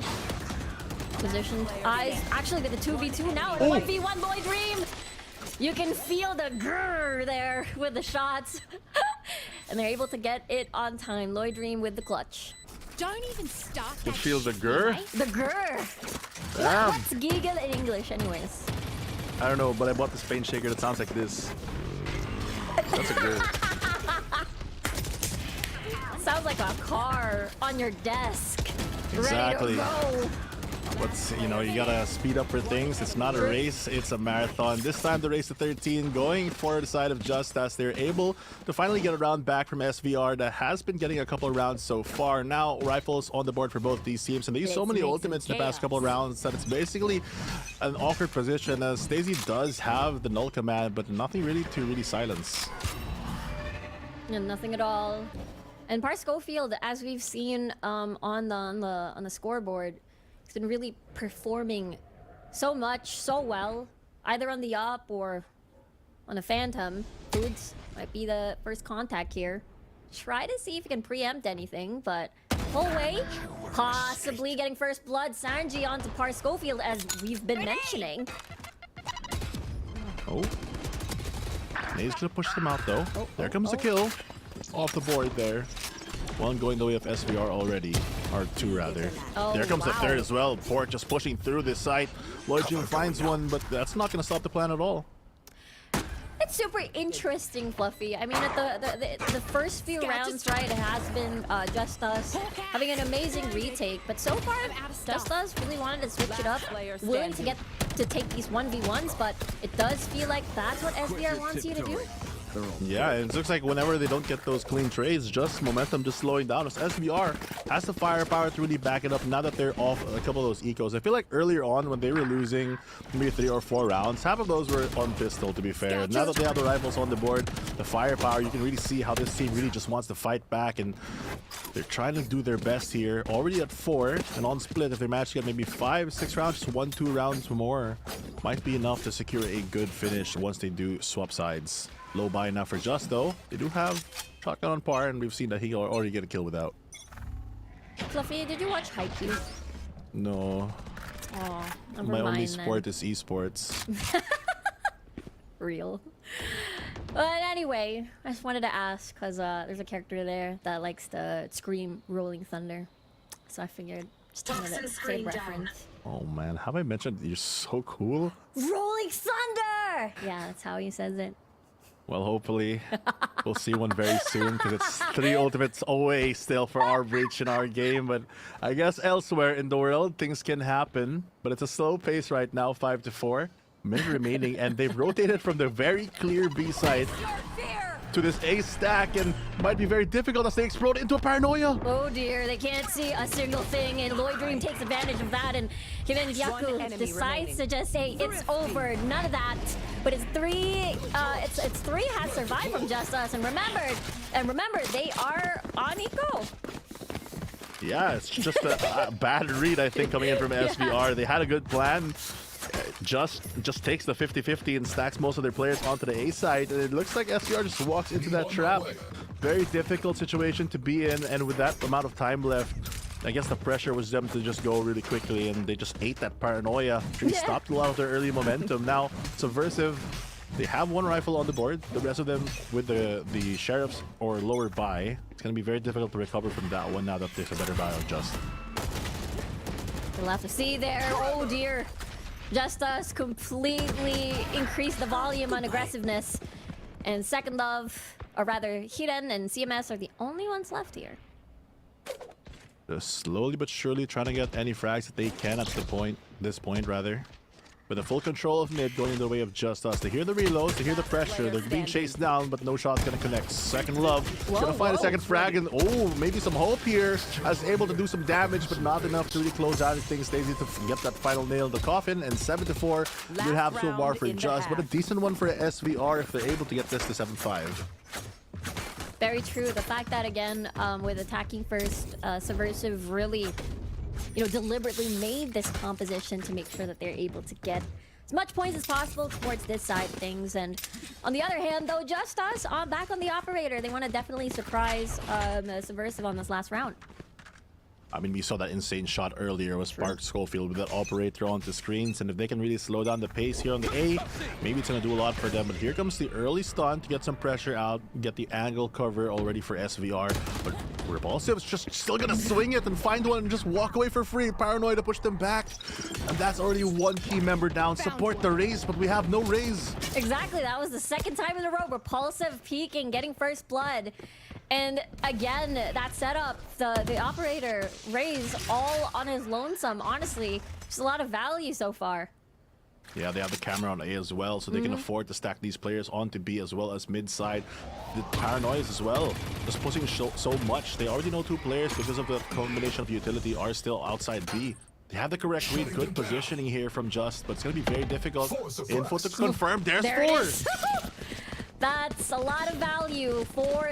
[SPEAKER 5] Positioned. Actually, with the 2v2 now. The 1v1 Lloyd Dream. You can feel the grrr there with the shots. And they're able to get it on time. Lloyd Dream with the clutch.
[SPEAKER 6] Don't even start
[SPEAKER 7] You
[SPEAKER 6] that
[SPEAKER 7] feel the
[SPEAKER 6] shit,
[SPEAKER 7] grr?
[SPEAKER 6] right?
[SPEAKER 5] The grrr.
[SPEAKER 7] Damn.
[SPEAKER 5] What's giggle in English, anyways?
[SPEAKER 7] I don't know, but I bought this paint shaker that sounds like this. That's a grr.
[SPEAKER 5] Sounds like a car on your desk.
[SPEAKER 8] Exactly.
[SPEAKER 5] Ready to go.
[SPEAKER 8] What's, you know, you gotta speed up for things. It's not a race, it's a marathon. This time the race to 13 going for the side of Just as they're able to finally get a round back from SVR that has been getting a couple of rounds so far. Now rifles on the board for both these teams, and they use so many ultimates in the past couple of rounds that it's basically an awkward position as Stacey does have the null command, but nothing really to silence.
[SPEAKER 5] Yeah, nothing at all. And Par Schofield, as we've seen on the scoreboard, he's been really performing so much, so well, either on the up or on a Phantom. Foods might be the first contact here. Try to see if he can preempt anything, but full way, possibly getting first blood. Sanji onto Par Schofield, as we've been mentioning.
[SPEAKER 8] Oh. Nate's gonna push them out though. There comes the kill. Off the board there. One going the way of SVR already. Or two rather.
[SPEAKER 5] Oh,
[SPEAKER 8] There comes the
[SPEAKER 5] wow.
[SPEAKER 8] third as well. Port just pushing through this site. Lloyd June finds one, but that's not gonna stop the plan at all.
[SPEAKER 5] It's super interesting, Fluffy. I mean, at the first few rounds, right, it has been Just Us having an amazing retake, but so far, Just Us really wanted to switch it up, willing to take these 1v1s, but it does feel like that's what SBR wants you to do.
[SPEAKER 8] Yeah, and it looks like whenever they don't get those clean trades, just momentum just slowing down. As SVR has the firepower to really back it up now that they're off a couple of those ecos. I feel like earlier on when they were losing maybe 3 or 4 rounds, half of those were on pistol, to be fair. Now that they have the rifles on the board, the firepower, you can really see how this team really just wants to fight back, and they're trying to do their best here. Already at 4, and on split, if they manage to get maybe 5, 6 rounds, just 1, 2 rounds more, might be enough to secure a good finish once they do swap sides. Low buy now for Just, though. They do have shotgun on par, and we've seen that he already get a kill without.
[SPEAKER 5] Fluffy, did you watch Haikyuu?
[SPEAKER 8] No.
[SPEAKER 5] Oh, never
[SPEAKER 8] My
[SPEAKER 5] mind
[SPEAKER 8] only
[SPEAKER 5] then.
[SPEAKER 8] sport is esports.
[SPEAKER 5] Real. But anyway, I just wanted to ask, because there's a character there that likes to scream Rolling Thunder. So I figured just wanted to say a reference.
[SPEAKER 8] Oh man, have I mentioned you're so cool?
[SPEAKER 5] Rolling Thunder! Yeah, that's how he says it.
[SPEAKER 8] Well, hopefully we'll see one very soon, because it's 3 ultimates away still for our breach in our game. But I guess elsewhere in the world things can happen, but it's a slow pace right now, 5-4 minute remaining, and they've rotated from the very clear B side to this A stack, and might be very difficult as they explode into a paranoia.
[SPEAKER 5] Oh dear, they can't see a single thing, and Lloyd Dream takes advantage of that, and Kevin Yaku decides to just say it's over, none of that. But it's 3 has survived from Just Us, and remember, they are on eco.
[SPEAKER 8] Yeah, it's just a bad read, I think, coming in from SVR. They had a good plan. Just takes the 50-50 and stacks most of their players onto the A side, and it looks like SVR just walks into that trap. Very difficult situation to be in, and with that amount of time left, I guess the pressure was them to just go really quickly, and they just ate that paranoia. Really stopped a lot of their early momentum. Now, Subversive, they have 1 rifle on the board. The rest of them with the sheriffs or lower buy. It's going to be very difficult to recover from that one now that there's a better buy on Just.
[SPEAKER 5] We'll have to see there. Oh dear. Just Us completely increased the volume on aggressiveness. And Second Love, or rather Hiren and CMS are the only ones left here.
[SPEAKER 8] Just slowly but surely trying to get any frags that they can at this point rather. with the full control of mid going in the way of JustUs. They hear the reloads, they hear the pressure, they're being chased down, but no shot's gonna connect. Second Love gonna find a second frag, and maybe some hope here, as able to do some damage, but not enough to really close out things. They need to get that final nail in the coffin, and 7-4 you have so far for Just, but a decent one for SVR if they're able to get this to 7-5.
[SPEAKER 5] Very true. The fact that, again, with attacking first, Subversive really, deliberately made this composition to make sure that they're able to get as much points as possible towards this side of things. And on the other hand, though, JustUs back on the operator. They want to definitely surprise Subversive on this last round.
[SPEAKER 8] I mean, we saw that insane shot earlier with Spark Schofield with that operator onto screens, and if they can really slow down the pace here on the A, maybe it's going to do a lot for them. But here comes the early stun to get some pressure out, get the angle cover already for SVR. But Repulsive's just still going to swing it and find one and just walk away for free. Paranoid to push them back. And that's already one team member down. Support the raise, but we have no raise.
[SPEAKER 5] Exactly. That was the second time in a row. Repulsive peeking, getting first blood. And again, that setup, the operator raise all on his lonesome. Honestly, just a lot of value so far.
[SPEAKER 8] Yeah, they have the camera on A as well, so they can afford to stack these players onto B as well as mid side. The Paranoids as well, just pushing so much. They already know two players because of the combination of utility are still outside B. They have the correct read, good positioning here from Just, but it's going to be very difficult. Info to confirm, there's
[SPEAKER 5] There
[SPEAKER 8] four!
[SPEAKER 5] it is. That's a lot of value for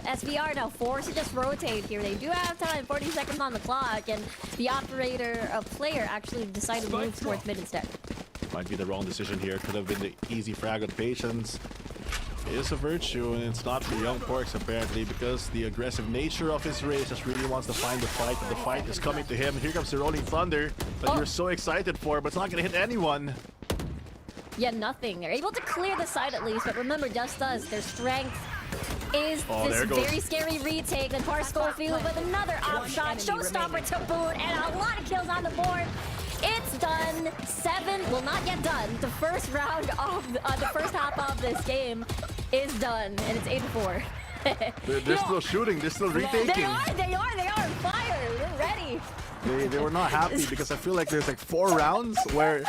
[SPEAKER 5] SVR now. Forced to just rotate here. They do have time, 40 seconds on the clock, and the operator player actually decided to move towards mid instead.
[SPEAKER 8] Might be the wrong decision here. Could have been the easy frag on Patience. It's a virtue, and it's not for Young Porks apparently, because the aggressive nature of his race just really wants to find the fight, and the fight is coming to him. Here comes the Rolling Thunder that you're so excited for, but it's not going to hit anyone.
[SPEAKER 5] Yeah, nothing. They're able to clear the side at least, but remember, JustUs, their strength is this very scary retake. And Schofield with another op shot, showstopper to boot, and a lot of kills on the board. It's done. 7 will not get done. The first round of the first half of this game is done, and it's 8-4.
[SPEAKER 8] They're still shooting. They're still retaking.
[SPEAKER 5] They are on fire. They're ready.
[SPEAKER 8] They were not happy because I feel like there's like 4 rounds where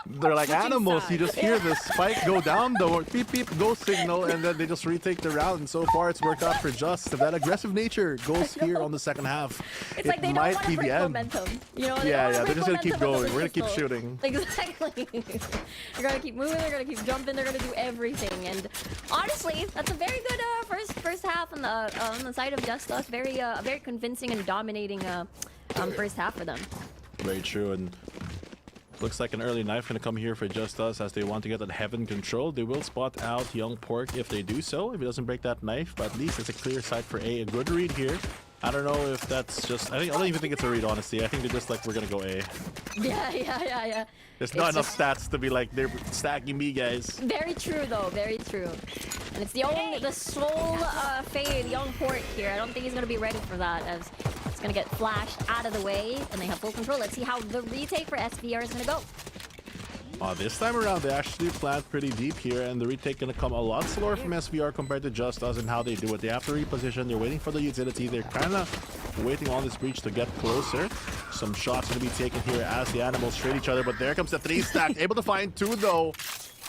[SPEAKER 8] they're like animals. You just hear the spike go down, the beep beep go signal, and then they just retake the round. And so far, it's worked out for Just. If that aggressive nature goes here on the second half,
[SPEAKER 5] it's like they don't want to break momentum. You know?
[SPEAKER 8] They're just gonna keep going. We're gonna keep shooting.
[SPEAKER 5] Exactly. They're gonna keep moving. They're gonna keep jumping. They're gonna do everything. And honestly, that's a very good first half on the side of JustUs. Very convincing and dominating first half for them.
[SPEAKER 8] Very true. And looks like an early knife going to come here for JustUs as they want to get that heaven control. They will spot out Young Pork if they do so, if he doesn't break that knife, but at least it's a clear sight for A. A good read here. I don't know if that's just... I don't even think it's a read, honestly. I think they're just like, we're going to go A.
[SPEAKER 5] Yeah.
[SPEAKER 8] There's not enough stats to be like, they're stacking me, guys.
[SPEAKER 5] Very true, though. Very true. And it's the sole fade, Young Pork here. I don't think he's going to be ready for that, as it's going to get flashed out of the way, and they have full control. Let's see how the retake for SVR is going to go.
[SPEAKER 8] This time around, they actually plant pretty deep here, and the retake going to come a lot slower from SVR compared to JustUs and how they do it. They have to reposition. They're waiting for the utility. They're kind of waiting on this breach to get closer. Some shots going to be taken here as the animals trade each other, but there comes the 3 stack. Able to find 2, though.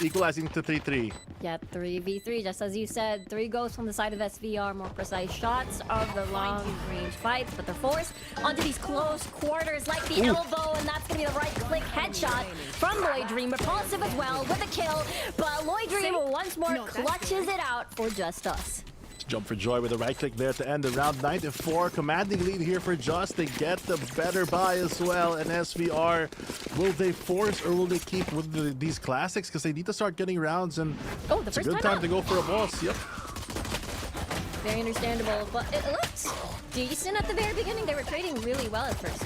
[SPEAKER 8] Equalizing to 3-3.
[SPEAKER 5] Yeah, 3v3, just as you said. 3 goes from the side of SVR, more precise shots of the long-range fights, but they're forced onto these close quarters like the elbow, and that's going to be the right-click headshot from Lloyd Dream. Repulsive as well with a kill, but Lloyd Dream once more clutches it out for JustUs.
[SPEAKER 8] Jump for joy with a right click there to end the round. 9-4, commanding lead here for Just. They get the better buy as well. And SVR, will they force or will they keep with these classics? Because they need to start getting rounds, and it's a good time to go for a boss. Yep.
[SPEAKER 5] Very understandable, but it looks decent at the very beginning. They were trading really well at first.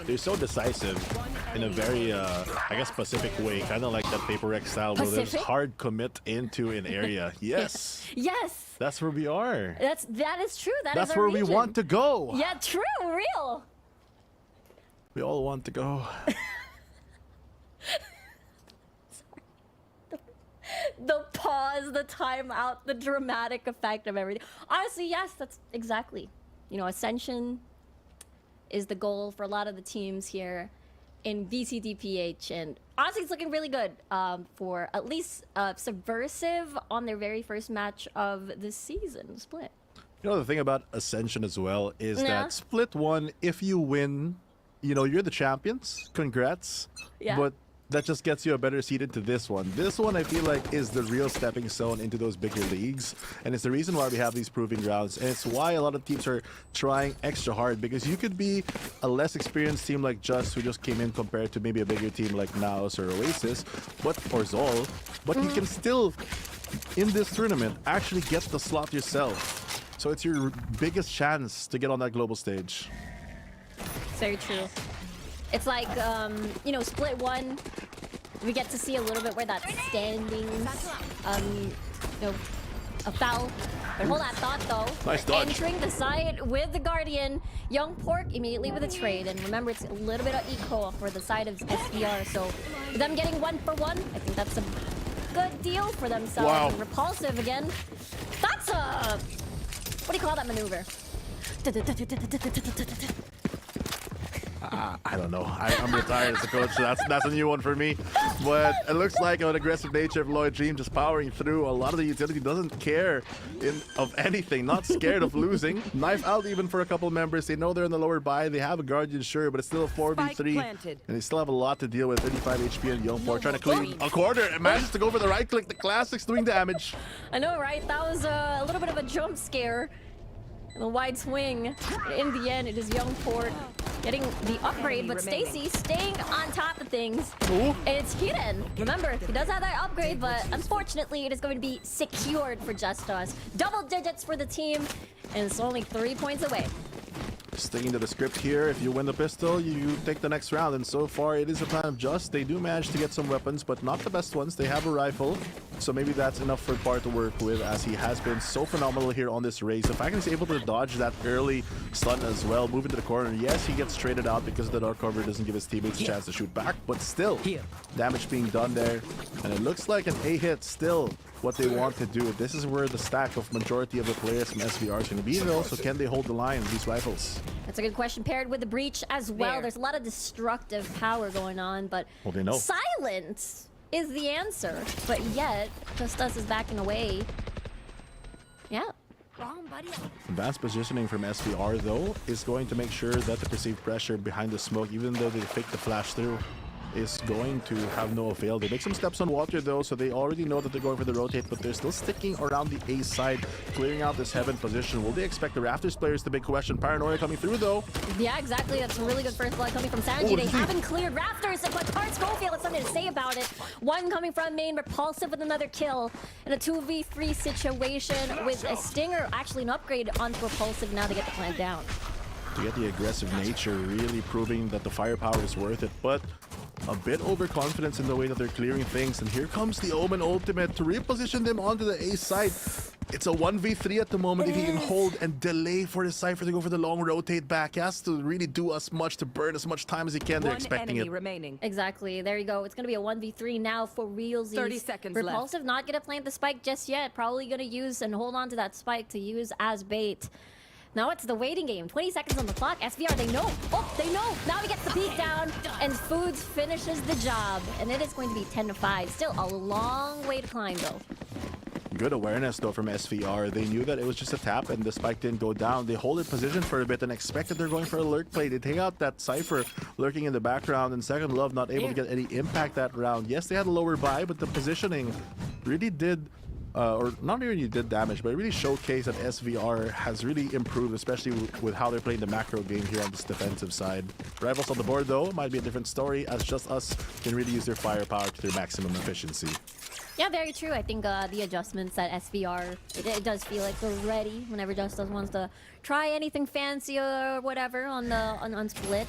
[SPEAKER 8] They're so decisive in a very, I guess, Pacific way. Kind of like that Paper X style where there's hard commit into an area. Yes.
[SPEAKER 5] Yes.
[SPEAKER 8] That's where we are.
[SPEAKER 5] That is true.
[SPEAKER 8] That's where we want to go.
[SPEAKER 5] Yeah, true, real.
[SPEAKER 8] We all want to go.
[SPEAKER 5] The pause, the timeout, the dramatic effect of everything. Honestly, yes, that's exactly. Ascension is the goal for a lot of the teams here. in VCT PH, and honestly, it's looking really good for at least Subversive on their very first match of the season, Split.
[SPEAKER 8] You know, the thing about Ascension as well is that Split 1, if you win, you know, you're the champions. Congrats.
[SPEAKER 5] Yeah.
[SPEAKER 8] But that just gets you a better seat into this one. This one, I feel like, is the real stepping stone into those bigger leagues. And it's the reason why we have these proving grounds. And it's why a lot of teams are trying extra hard, because you could be a less experienced team like Just, who just came in, compared to maybe a bigger team like Naos or Oasis, or Zol. But you can still, in this tournament, actually get the slot yourself. So it's your biggest chance to get on that global stage.
[SPEAKER 5] Very true. It's like, you know, Split 1, we get to see a little bit where that standings, you know, a foul. But hold that thought, though.
[SPEAKER 8] Nice dodge.
[SPEAKER 5] Entering the side with the Guardian, Young Pork immediately with a trade. And remember, it's a little bit of eco for the side of SVR. So them getting 1-for-1, I think that's a good deal for themselves.
[SPEAKER 8] Wow.
[SPEAKER 5] And Repulsive again. That's a... What do you call that maneuver?
[SPEAKER 8] I don't know. I'm retired as a coach, so that's a new one for me. But it looks like an aggressive nature of Lloyd Dream just powering through. A lot of the utility doesn't care of anything, not scared of losing. Knife out even for a couple members. They know they're in the lower buy. They have a Guardian, sure, but it's still a 4v3. And they still have a lot to deal with. 35 HP and Young Pork trying to clean a quarter and manages to go for the right click. The classics doing damage.
[SPEAKER 5] I know, right? That was a little bit of a jump scare. And a wide swing. In the end, it is Young Pork getting the upgrade, but Stacy staying on top of things.
[SPEAKER 8] Ooh.
[SPEAKER 5] It's Hidden. Remember, he does have that upgrade, but unfortunately, it is going to be secured for JustUs. Double digits for the team, and it's only 3 points away.
[SPEAKER 8] Sticking to the script here, if you win the pistol, you take the next round, and so far it is a plan of Just. They do manage to get some weapons, but not the best ones. They have a rifle, so maybe that's enough for Par to work with, as he has been so phenomenal here on this race. The fact that he's able to dodge that early stun as well, move into the corner. Yes, he gets traded out because the dark cover doesn't give his teammates a chance to shoot back, but still, damage being done there, and it looks like an A hit still what they want to do. This is where the stack of majority of the players from SVR is going to be, though, so can they hold the line with these rifles?
[SPEAKER 5] That's a good question, paired with the breach as well. There's a lot of destructive power going on, but
[SPEAKER 8] well, they know.
[SPEAKER 5] silence is the answer. But yet, JustUs is backing away. Yeah.
[SPEAKER 6] Wrong, buddy.
[SPEAKER 8] Advanced positioning from SVR, though, is going to make sure that the perceived pressure behind the smoke, even though they fake the flash through, is going to have no avail. They make some steps on water, though, so they already know that they're going for the rotate, but they're still sticking around the A side, clearing out this heaven position. Will they expect the Raptors players? The big question. Paranoia coming through, though.
[SPEAKER 5] Yeah, exactly. That's a really good first blood coming from Sanji. They haven't cleared Rafters, but Tart Schofield has something to say about it. One coming from main, Repulsive with another kill. In a 2v3 situation with a Stinger, actually an upgrade onto Repulsive now to get the plant down.
[SPEAKER 8] To get the aggressive nature, really proving that the firepower is worth it, but a bit overconfidence in the way that they're clearing things. And here comes the Omen ultimate to reposition them onto the A side. It's a 1v3 at the moment. If he can hold and delay for his Cypher to go for the long rotate back, he has to really do as much to burn as much time as he can. They're expecting it.
[SPEAKER 6] Remaining.
[SPEAKER 5] Exactly. There you go. It's going to be a 1v3 now for realsies.
[SPEAKER 6] 30 seconds
[SPEAKER 5] Repulsive
[SPEAKER 6] left.
[SPEAKER 5] not going to plant the spike just yet. Probably going to use and hold on to that spike to use as bait. Now it's the waiting game. 20 seconds on the clock. SVR, they know. Oh, they know. Now he gets the peek down, and Foods finishes the job. And it is going to be 10-5. Still a long way to climb, though.
[SPEAKER 8] Good awareness, though, from SVR. They knew that it was just a tap, and the spike didn't go down. They hold it position for a bit and expect that they're going for a lurk play. They take out that Cypher lurking in the background, and Second Love not able to get any impact that round. Yes, they had a lower buy, but the positioning really did... or not really did damage, but it really showcased that SVR has really improved, especially with how they're playing the macro game here on this defensive side. Rivals on the board, though, might be a different story, as JustUs can really use their firepower to their maximum efficiency.
[SPEAKER 5] Yeah, very true. I think the adjustments at SVR, it does feel like they're ready whenever JustUs wants to try anything fancy or whatever on Split.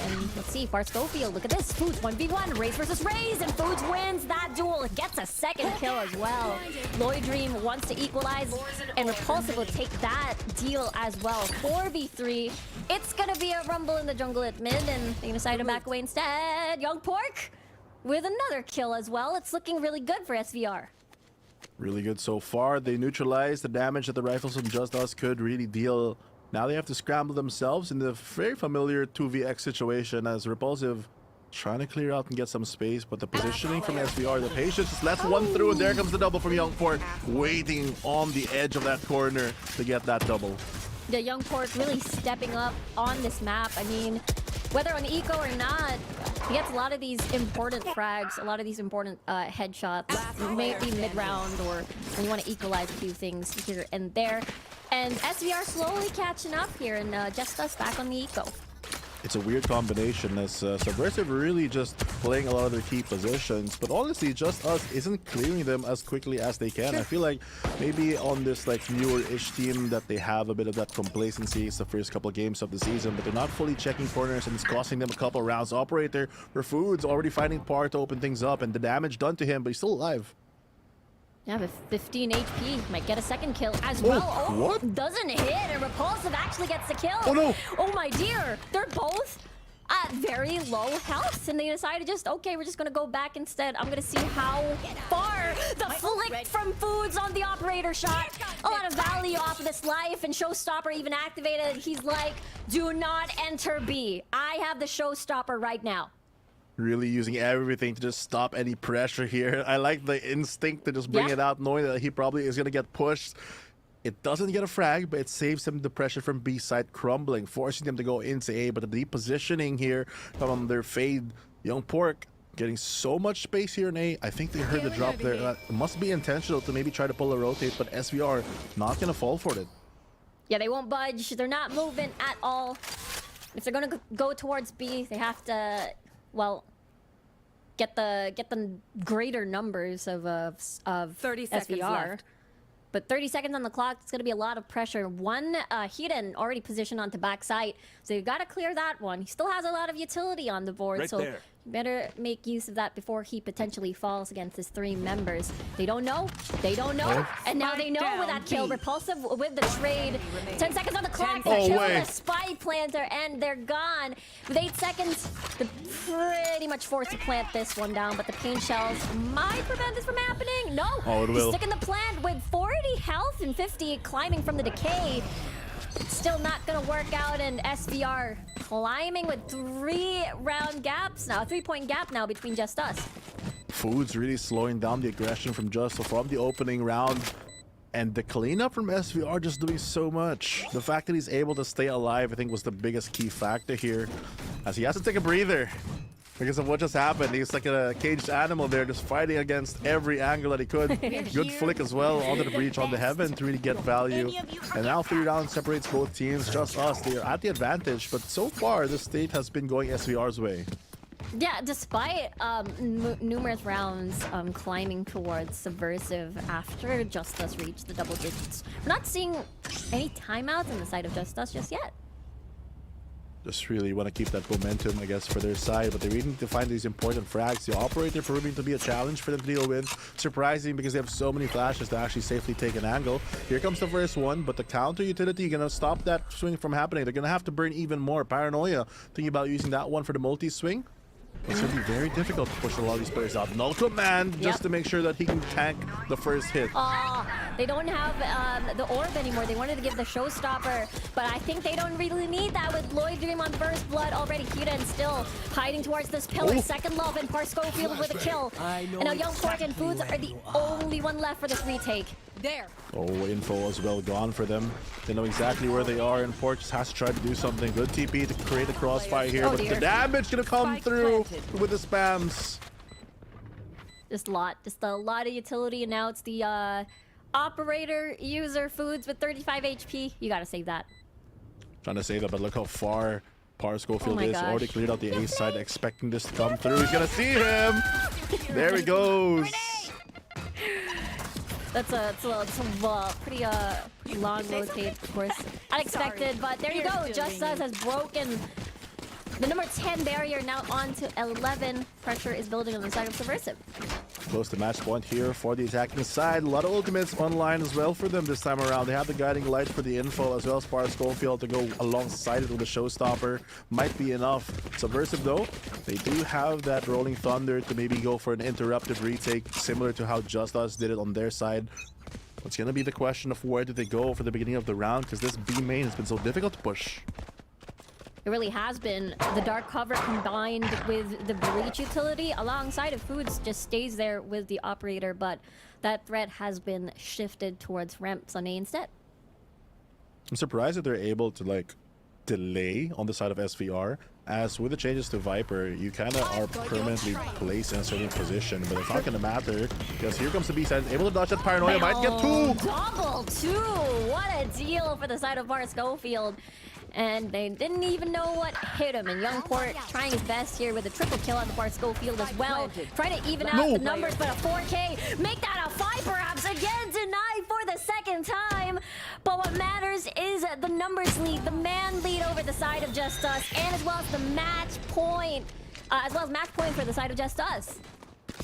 [SPEAKER 5] And let's see, Bart Schofield, look at this. Foods 1v1, Raze versus Raze, and Foods wins that duel. Gets a second kill as well. Lloyd Dream wants to equalize, and Repulsive will take that deal as well. 4v3. It's gonna be a rumble in the jungle at mid, and they decide to back away instead. Young Pork with another kill as well. It's looking really good for SVR.
[SPEAKER 8] Really good so far. They neutralized the damage that the rifles from JustUs could really deal. Now they have to scramble themselves in the very familiar 2vx situation, as Repulsive trying to clear out and get some space, but the positioning from SVR, the patience, just lets one through, and there comes the double from Young Pork, waiting on the edge of that corner to get that double.
[SPEAKER 5] The Young Pork really stepping up on this map. I mean, whether on eco or not, he gets a lot of these important frags, a lot of these important headshots, maybe mid-round or when you want to equalize a few things here and there. And SVR slowly catching up here, and JustUs back on the eco.
[SPEAKER 8] It's a weird combination as Subversive really just playing a lot of their key positions, but honestly, JustUs isn't clearing them as quickly as they can. I feel like maybe on this like newer-ish team that they have a bit of that complacency. It's the first couple of games of the season, but they're not fully checking corners, and it's costing them a couple rounds. Operator for Foods already finding Par to open things up, and the damage done to him, but he's still alive.
[SPEAKER 5] Yeah, with 15 HP, might get a second kill as well. Oh,
[SPEAKER 8] what?
[SPEAKER 5] Doesn't hit, and Repulsive actually gets the kill.
[SPEAKER 8] Oh no!
[SPEAKER 5] Oh my dear, they're both at very low health, and they decided just, okay, we're just gonna go back instead. I'm gonna see how far the flick from Foods on the operator shot. A lot of value off of this life, and Showstopper even activated. He's like, do not enter B. I have the Showstopper right now.
[SPEAKER 8] Really using everything to just stop any pressure here. I like the instinct to just bring it out, knowing that he probably is going to get pushed. It doesn't get a frag, but it saves him the pressure from B side crumbling, forcing them to go into A. But the deep positioning here from their fade, Young Pork getting so much space here in A. I think they heard the drop there. It must be intentional to maybe try to pull a rotate, but SVR not going to fall for it.
[SPEAKER 5] Yeah, they won't budge. They're not moving at all. If they're going to go towards B, they have to... well, get the greater numbers of
[SPEAKER 6] 30 seconds
[SPEAKER 5] SVR.
[SPEAKER 6] left.
[SPEAKER 5] But 30 seconds on the clock, it's going to be a lot of pressure. One Hidden already positioned onto backside, so you got to clear that one. He still has a lot of utility on the board, so you better make use of that before he potentially falls against his 3 members. They don't know. They don't know. And now they know with that kill. Repulsive with the trade. 10 seconds on the clock. They kill the spy planter, and they're gone. With 8 seconds, they're pretty much forced to plant this one down, but the pain shells might prevent this from happening. No.
[SPEAKER 8] Oh, it will.
[SPEAKER 5] He's sticking the plant with 40 health and 50 climbing from the decay. It's still not gonna work out, and SVR climbing with 3-round gaps now, 3-point gap now between JustUs.
[SPEAKER 8] Foods really slowing down the aggression from Just from the opening round. And the cleanup from SVR just doing so much. The fact that he's able to stay alive, I think, was the biggest key factor here. As he has to take a breather because of what just happened. He's like a caged animal there, just fighting against every angle that he could. Good flick as well onto the breach on the heaven to really get value. And now 3 rounds separates both teams. JustUs, they are at the advantage, but so far the state has been going SVR's way.
[SPEAKER 5] Yeah, despite numerous rounds climbing towards Subversive after JustUs reached the double digits. We're not seeing any timeouts on the side of JustUs just yet.
[SPEAKER 8] Just really want to keep that momentum, I guess, for their side, but they really need to find these important frags. The operator proving to be a challenge for them to deal with. Surprising because they have so many flashes to actually safely take an angle. Here comes the first one, but the counter utility gonna stop that swing from happening. They're gonna have to burn even more. Paranoia thinking about using that one for the multi-swing. It's going to be very difficult to push a lot of these players out. No command, just to make sure that he can tank the first hit.
[SPEAKER 5] They don't have the orb anymore. They wanted to give the Showstopper, but I think they don't really need that with Lloyd Dream on First Blood already. Hidden still hiding towards this pillar. Second Love and Parscofield with a kill. And now Young Pork and Foods are the only one left for this retake.
[SPEAKER 6] There.
[SPEAKER 8] Oh, info as well gone for them. They know exactly where they are, and Pork just has to try to do something. Good TP to create a crossfire here, but the damage gonna come through with the spams.
[SPEAKER 5] Just a lot of utility, and now it's the operator user Foods with 35 HP. You gotta save that.
[SPEAKER 8] Trying to save that, but look how far Parscofield is.
[SPEAKER 5] gosh.
[SPEAKER 8] Already cleared out the A side, expecting this to come through. He's gonna see him. There he goes.
[SPEAKER 5] That's a pretty long rotate, of course. Unexpected, but there you go. JustUs has broken the number 10 barrier, now on to 11. Pressure is building on the side of Subversive.
[SPEAKER 8] Close to match point here for the attacking side. A lot of ultimates online as well for them this time around. They have the guiding light for the info as well as Parscofield to go alongside it with the Showstopper. Might be enough. Subversive though, they do have that Rolling Thunder to maybe go for an interruptive retake, similar to how JustUs did it on their side. It's going to be the question of where did they go for the beginning of the round, because this B main has been so difficult to push.
[SPEAKER 5] It really has been. The dark cover combined with the breach utility alongside of foods just stays there with the operator, but that threat has been shifted towards Ramp Sunny instead.
[SPEAKER 8] I'm surprised that they're able to like delay on the side of SVR, as with the changes to Viper, you kind of are permanently placed in a certain position, but it's not going to matter because here comes the B side, able to dodge that paranoia, might get two!
[SPEAKER 5] Double two! What a deal for the side of Bar Schofield. And they didn't even know what hit him. And Young Port trying his best here with a triple kill on the Bar Schofield as well. Trying to even out the numbers, but a 4K. Make that a 5 perhaps. Again, denied for the second time. But what matters is the numbers lead, the man lead over the side of JustUs, and as well as the match point. For the side of JustUs.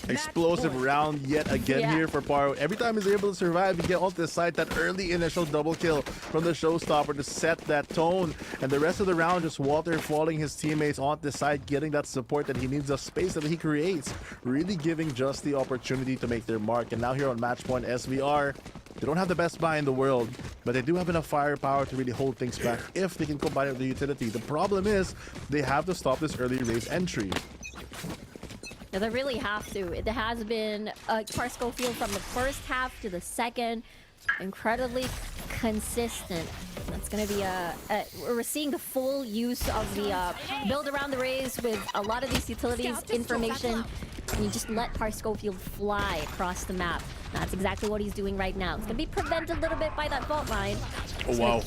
[SPEAKER 8] Explosive round yet again here for Paro. Every time he's able to survive, he get onto the side, that early initial double kill from the showstopper to set that tone. And the rest of the round just waterfalling his teammates onto the side, getting that support that he needs, the space that he creates, really giving Just the opportunity to make their mark. And now here on match point, SVR, they don't have the best buy in the world, but they do have enough firepower to really hold things back if they can combine it with the utility. The problem is they have to stop this early race entry.
[SPEAKER 5] Yeah, they really have to. It has been Bar Schofield from the first half to the second, incredibly consistent. That's going to be we're seeing the full use of the build around the race with a lot of these utilities, information, and you just let Bar Schofield fly across the map. That's exactly what he's doing right now. It's going to be prevented a little bit by that fault line.
[SPEAKER 8] Oh, wow.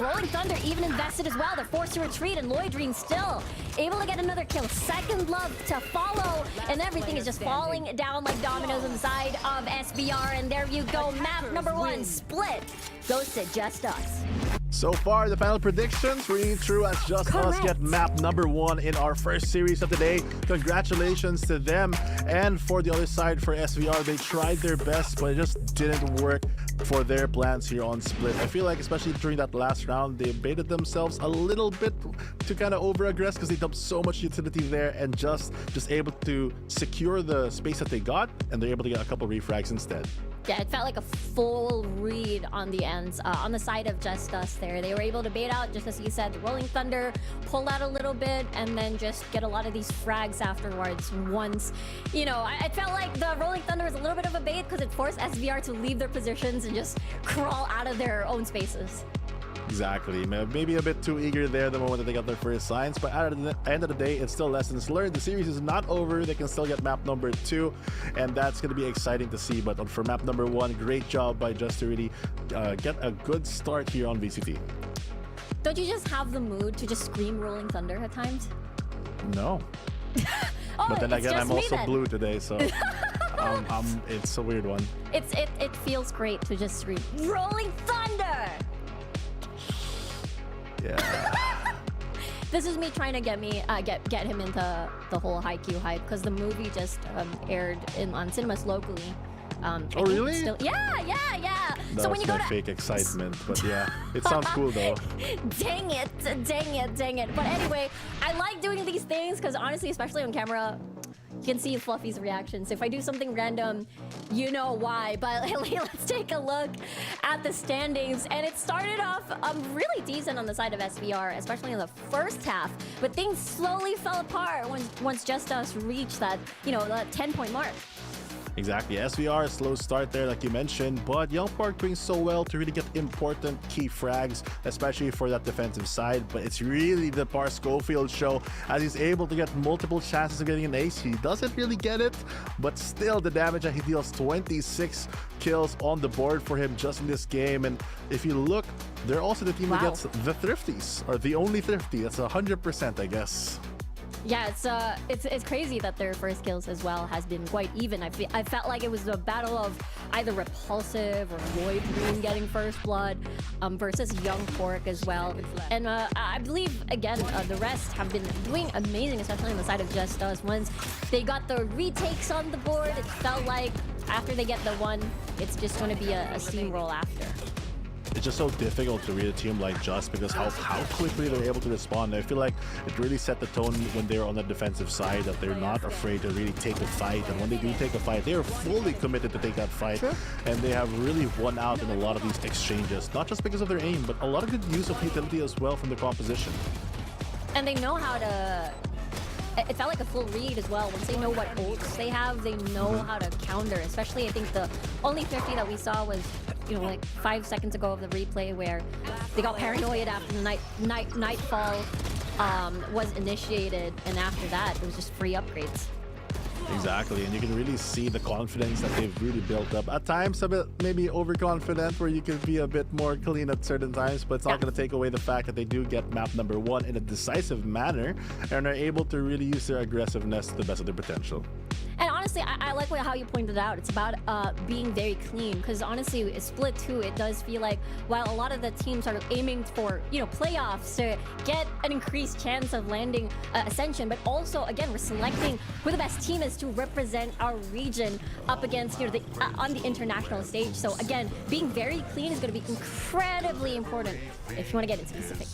[SPEAKER 5] Rolling Thunder even invested as well. They're forced to retreat, and Lloydreen still able to get another kill. Second love to follow, and everything is just falling down like dominoes on the side of SBR. And there you go. Map number 1, Split, goes to JustUs.
[SPEAKER 8] So far, the final predictions ringing true as JustUs get map number 1 in our first series of the day. Congratulations to them. And for the other side, for SVR, they tried their best, but it just didn't work for their plans here on Split. I feel like, especially during that last round, they baited themselves a little bit to kind of over-aggress because they dumped so much utility there and just able to secure the space that they got, and they're able to get a couple refrags instead.
[SPEAKER 5] Yeah, it felt like a full read on the ends, on the side of JustUs there. They were able to bait out, just as you said, the Rolling Thunder, pull out a little bit, and then just get a lot of these frags afterwards once. You know, I felt like the Rolling Thunder was a little bit of a bait because it forced SVR to leave their positions and just crawl out of their own spaces.
[SPEAKER 8] Exactly. Maybe a bit too eager there the moment that they got their first signs, but at the end of the day, it's still lessons learned. The series is not over. They can still get map number 2, and that's going to be exciting to see. But for map number 1, great job by Just to really get a good start here on VCT.
[SPEAKER 5] Don't you just have the mood to just scream Rolling Thunder at times?
[SPEAKER 8] No.
[SPEAKER 5] Oh,
[SPEAKER 8] but then again, I'm also
[SPEAKER 5] then.
[SPEAKER 8] blue today, so it's a weird one.
[SPEAKER 5] It feels great to just scream Rolling Thunder!
[SPEAKER 8] Yeah.
[SPEAKER 5] This is me trying to get him into the whole Haikyuu hype because the movie just aired on cinemas locally.
[SPEAKER 8] Oh really?
[SPEAKER 5] Yeah.
[SPEAKER 8] That's
[SPEAKER 5] so when you go
[SPEAKER 8] my
[SPEAKER 5] to
[SPEAKER 8] fake excitement, but yeah, it sounds cool though.
[SPEAKER 5] Dang it. But anyway, I like doing these things because honestly, especially on camera, you can see Fluffy's reactions. If I do something random, you know why. But let's take a look at the standings. And it started off really decent on the side of SVR, especially in the first half. But things slowly fell apart once JustUs reached that, the 10-point mark.
[SPEAKER 8] Exactly. SVR, slow start there, like you mentioned, but Young Park doing so well to really get important key frags, especially for that defensive side. But it's really the Bar Schofield show as he's able to get multiple chances of getting an ace. He doesn't really get it, but still the damage that he deals, 26 kills on the board for him just in this game. And if you look, they're also the team that gets the thrifties, or the only thrifty. That's 100%, I guess.
[SPEAKER 5] Yeah, it's crazy that their first kills as well has been quite even. I felt like it was a battle of either Repulsive or Lloydreen getting first blood versus Young Pork as well. And I believe, again, the rest have been doing amazing, especially on the side of JustUs. Once they got the retakes on the board, it felt like after they get the one, it's just going to be a steamroll after.
[SPEAKER 8] It's just so difficult to read a team like Just because how quickly they're able to respond. I feel like it really set the tone when they're on the defensive side, that they're not afraid to really take a fight. And when they do take a fight, they are fully committed to take that fight. True. And they have really won out in a lot of these exchanges, not just because of their aim, but a lot of good use of utility as well from the composition.
[SPEAKER 5] And they know how to... It felt like a full read as well. Once they know what ults they have, they know how to counter. Especially, I think the only 50 that we saw was, you know, like 5 seconds ago of the replay where they got paranoid after the nightfall was initiated, and after that, it was just free upgrades.
[SPEAKER 8] Exactly, and you can really see the confidence that they've really built up. At times, a bit maybe overconfident, where you can be a bit more clean at certain times, but it's not going to take away the fact that they do get map number 1 in a decisive manner and are able to really use their aggressiveness to the best of their potential.
[SPEAKER 5] And honestly, I like how you pointed out. It's about being very clean, because honestly, it's Split 2. It does feel like while a lot of the teams are aiming for, you know, playoffs to get an increased chance of landing Ascension, but also, again, we're selecting who the best team is to represent our region up against, you know, on the international stage. So again, being very clean is going to be incredibly important if you want to get into Pacific.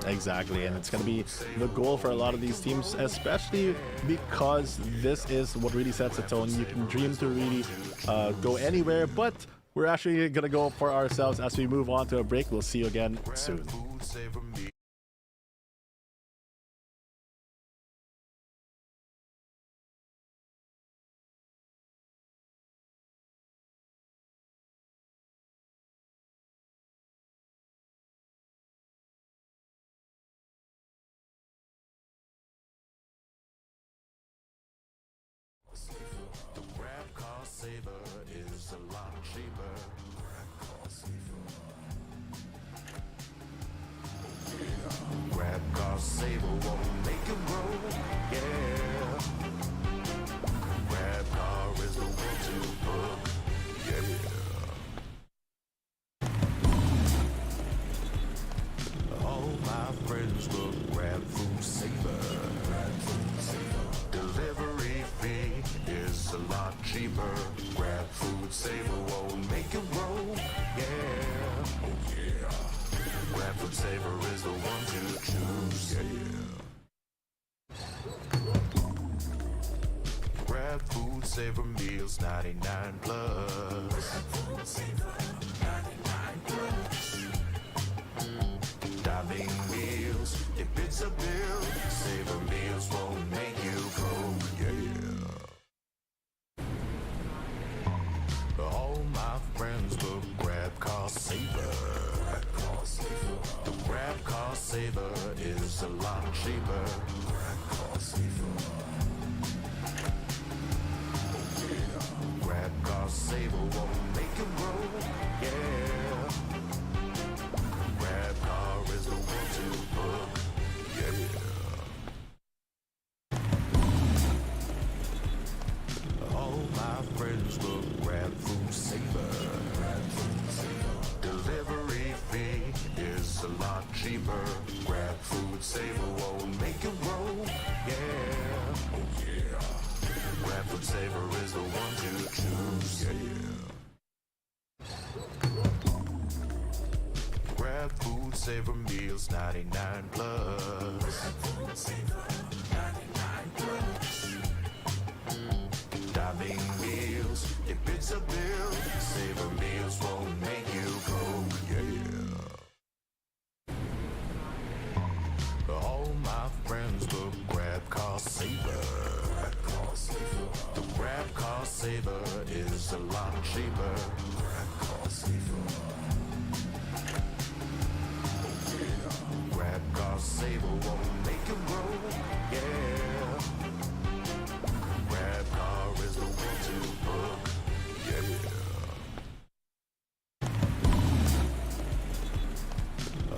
[SPEAKER 8] Exactly, and it's going to be the goal for a lot of these teams, especially because this is what really sets the tone. You can dream to really go anywhere, but we're actually going to go for ourselves as we move on to a break. We'll see you again soon.
[SPEAKER 1] Saver won't make it roll, yeah. Grab car is the one to book, yeah. All my friends will grab food saver. Delivery fee is a lot cheaper. Grab food saver won't make it roll, yeah. Oh yeah. Grab food saver is the one to choose, yeah. Grab food saver meals 99 plus. Diving meals, if it's a bill, saver meals won't make you broke, yeah. All my friends will grab car saver. The grab car saver is a lot cheaper. Grab car saver won't make it roll, yeah. Grab car is the one to book, yeah. All my friends will grab food saver. Delivery fee is a lot cheaper. Grab food saver won't make it roll, yeah. Oh yeah. Grab food saver is the one to choose, yeah. Grab food saver meals 99 plus. Diving meals, if it's a bill, saver meals won't make you broke, yeah. All my friends will grab car saver. The grab car saver is a lot cheaper. Grab car saver won't make it roll, yeah. Grab car is the one to book, yeah.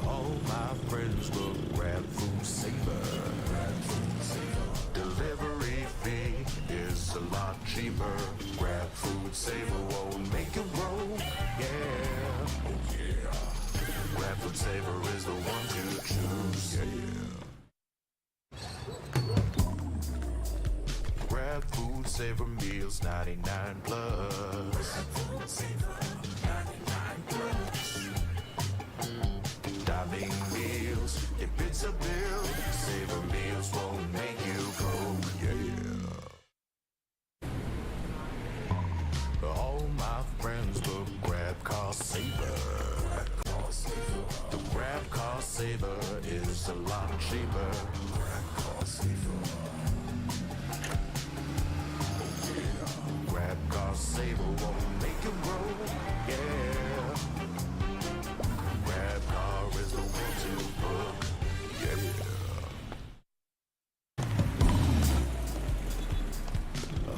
[SPEAKER 1] All my friends will grab food saver. Delivery fee is a lot cheaper. Grab food saver won't make it roll, yeah. Oh yeah. Grab food saver is the one to choose, yeah. Grab food saver meals 99 plus. Diving meals, if it's a bill, saver meals won't make you broke, yeah. All my friends will grab car saver. The grab car saver saver is a lot cheaper. Grab car saver. Grab car saver won't make you broke. Yeah. Grab car is the one to book. Yeah.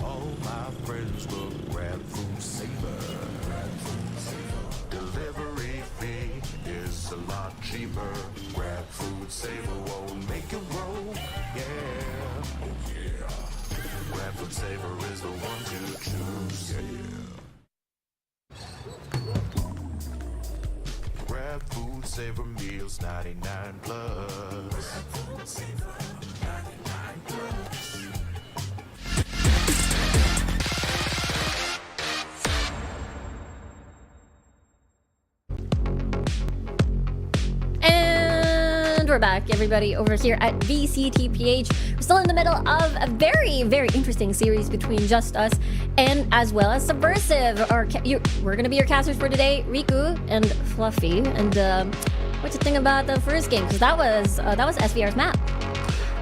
[SPEAKER 1] All my friends will grab food saver. Grab food saver. Delivery fee is a lot cheaper. Grab food saver won't make you broke. Yeah. Oh yeah. Grab food saver is the one to choose. Yeah. Grab food saver meals 99 plus. Grab food saver 99 plus.
[SPEAKER 5] And we're back, everybody, over here at VCT PH. We're still in the middle of a very, very interesting series between JustUs and as well as Subversive. We're gonna be your casters for today, Riku and Fluffy. And what you think about the first game? Because that was SVR's map.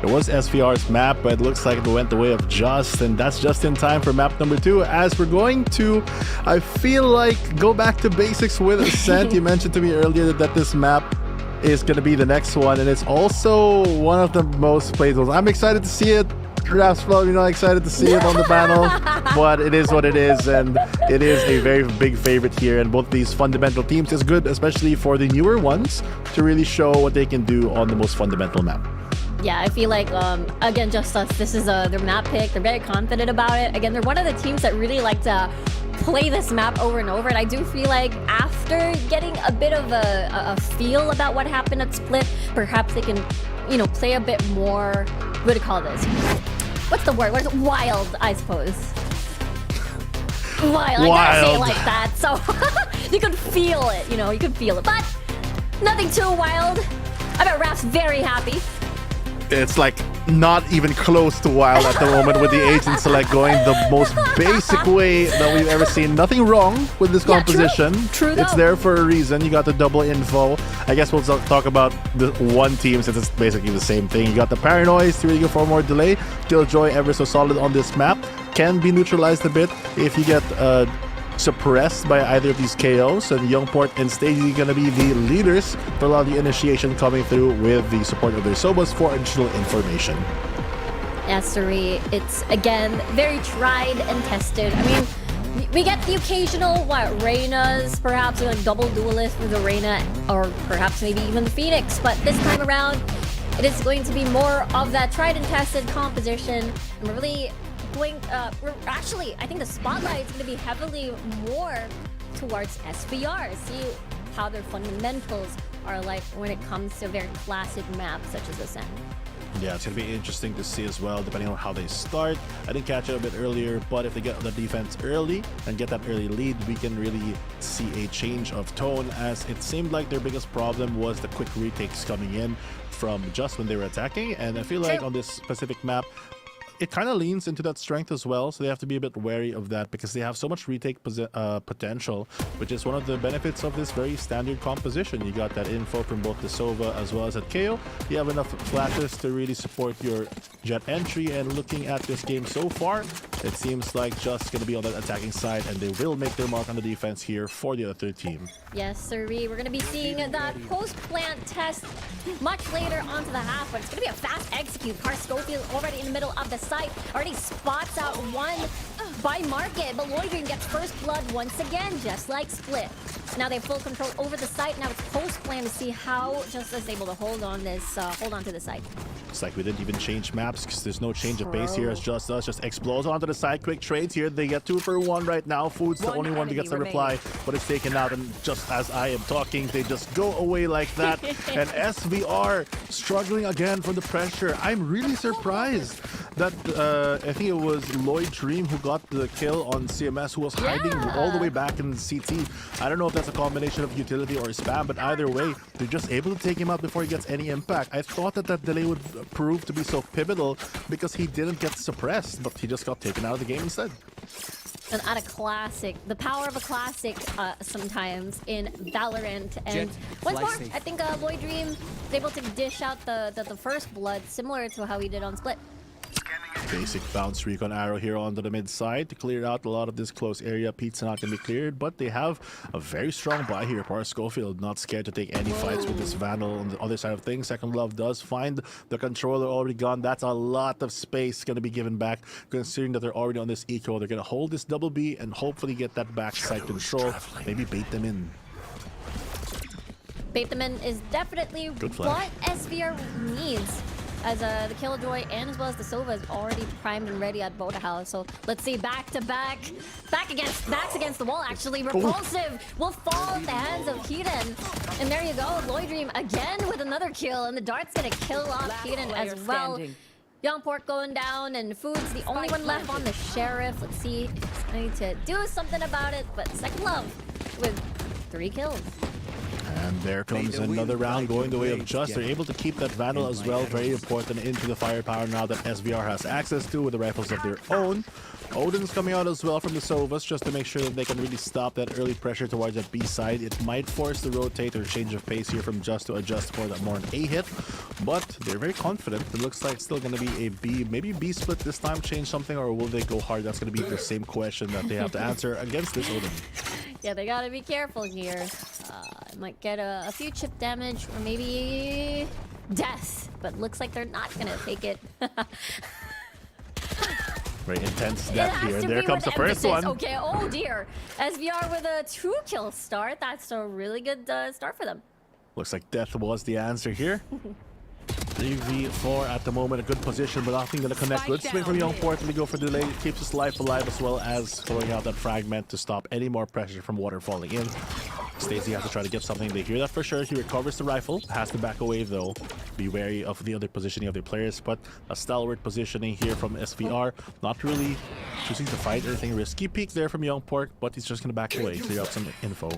[SPEAKER 8] It was SVR's map, but it looks like it went the way of Just, and that's just in time for map number 2, as we're going to, I feel like, go back to basics with Ascent. You mentioned to me earlier that this map is going to be the next one, and it's also one of the most played ones. I'm excited to see it. Perhaps probably not excited to see it on the panel, but it is what it is, and it is a very big favorite here, and both these fundamental teams is good, especially for the newer ones, to really show what they can do on the most fundamental map.
[SPEAKER 5] Yeah, I feel like, again, JustUs, this is their map pick. They're very confident about it. Again, they're one of the teams that really like to play this map over and over. And I do feel like after getting a bit of a feel about what happened at Split, perhaps they can, you know, play a bit more, what do you call this? What's the word? What is it? Wild, I suppose. Wild. I gotta say it like that. So you could feel it, you know, you could feel it. But nothing too wild. I bet Raph's very happy.
[SPEAKER 8] It's like not even close to wild at the moment, with the agent select going the most basic way that we've ever seen. Nothing wrong with this composition.
[SPEAKER 5] True
[SPEAKER 8] it's there for a reason. You got the double info. I guess we'll talk about the one team since it's basically the same thing. You got the Paranoids to really go for more delay. Killjoy ever so solid on this map. Can be neutralized a bit if you get suppressed by either of these KOs, and Youngport and Stagey going to be the leaders for a lot of the initiation coming through with the support of their Sobas for additional information.
[SPEAKER 5] Yes, Suri. It's, again, very tried and tested. I mean, we get the occasional, Reynas, perhaps like double duelist with the Reyna, or perhaps maybe even the Phoenix, but this time around, it is going to be more of that tried and tested composition, and we're really actually, I think the spotlight is going to be heavily more towards SVR. See how their fundamentals are like when it comes to very classic maps such as Ascent.
[SPEAKER 8] Yeah, it's going to be interesting to see as well, depending on how they start. I didn't catch it a bit earlier, but if they get the defense early and get that early lead, we can really see a change of tone, as it seemed like their biggest problem was the quick retakes coming in from just when they were attacking. And I feel like on this specific map, it kind of leans into that strength as well, so they have to be a bit wary of that because they have so much retake potential, which is one of the benefits of this very standard composition. You got that info from both the Sova as well as at KO. You have enough flashes to really support your jet entry, and looking at this game so far, it seems like Just going to be on that attacking side, and they will make their mark on the defense here for the other team.
[SPEAKER 5] Yes, sir. We're going to be seeing that post-plant test much later onto the half, but it's going to be a fast execute. Schofield already in the middle of the site, already spots out one by Market, but Loitering gets first blood once again, just like Split. So now they have full control over the site. Now it's post-plan to see how JustUs is able to hold on to the site.
[SPEAKER 8] It's like we didn't even change maps because there's no change of pace here, as JustUs just explodes onto the side. Quick trades here. They get 2 for 1 right now. Food's the only one that gets a reply, but it's taken out, and just as I am talking, they just go away like that. And SVR struggling again from the pressure. I'm really surprised that I think it was Lloyd Dream who got the kill on CMS, who was hiding all the way back in CT. I don't know if that's a combination of utility or spam, but either way, they're just able to take him out before he gets any impact. I thought that that delay would prove to be so pivotal because he didn't get suppressed, but he just got taken out of the game instead.
[SPEAKER 5] And at a classic, the power of a classic sometimes in Valorant. And once more, I think Lloyd Dream is able to dish out the first blood, similar to how he did on Split.
[SPEAKER 8] Basic bounce recon arrow here onto the mid side to clear out a lot of this close area. Pete's not going to be cleared, but they have a very strong buy here. Par Schofield not scared to take any fights with this Vandal on the other side of things. Second Love does find the controller already gone. That's a lot of space going to be given back, considering that they're already on this eco. They're going to hold this double B and hopefully get that backside control. Maybe bait them in.
[SPEAKER 5] Bait them in is definitely what SVR needs. As the Killjoy and as well as the Sova is already primed and ready at Boda House. So let's see, backs against the wall. Actually, Repulsive will fall at the hands of Keaton. And there you go, Lloyd Dream again with another kill, and the Dart's gonna kill off Keaton as well. Young Port going down, and Food's the only one left on the Sheriff. Let's see if he's going to do something about it. But Second Love with 3 kills.
[SPEAKER 8] And there comes another round going the way of Just. They're able to keep that Vandal as well. Very important into the firepower now that SVR has access to with the rifles of their own. Odin's coming out as well from the Sovas just to make sure that they can really stop that early pressure towards that B side. It might force the rotate or change of pace here from Just to adjust for that more an A hit, but they're very confident. It looks like it's still going to be a B, maybe B split this time, change something, or will they go hard? That's going to be the same question that they have to answer against this Odin.
[SPEAKER 5] Yeah, they gotta be careful here. Might get a few chip damage or maybe death, but looks like they're not gonna take it.
[SPEAKER 8] Very intense death here. There comes the first one.
[SPEAKER 5] Okay, oh dear. SVR with a 2-kill start. That's a really good start for them.
[SPEAKER 8] Looks like death was the answer here. 3v4 at the moment, a good position, but nothing going to connect. Good swing from Young Port. We go for delay. Keeps his life alive as well as throwing out that fragment to stop any more pressure from water falling in. Stacey has to try to get something. They hear that for sure. He recovers the rifle. Has to back away though. Be wary of the other positioning of their players, but a stalwart positioning here from SVR. Not really choosing to fight anything risky. Peek there from Young Port, but he's just going to back away. Clear up some info.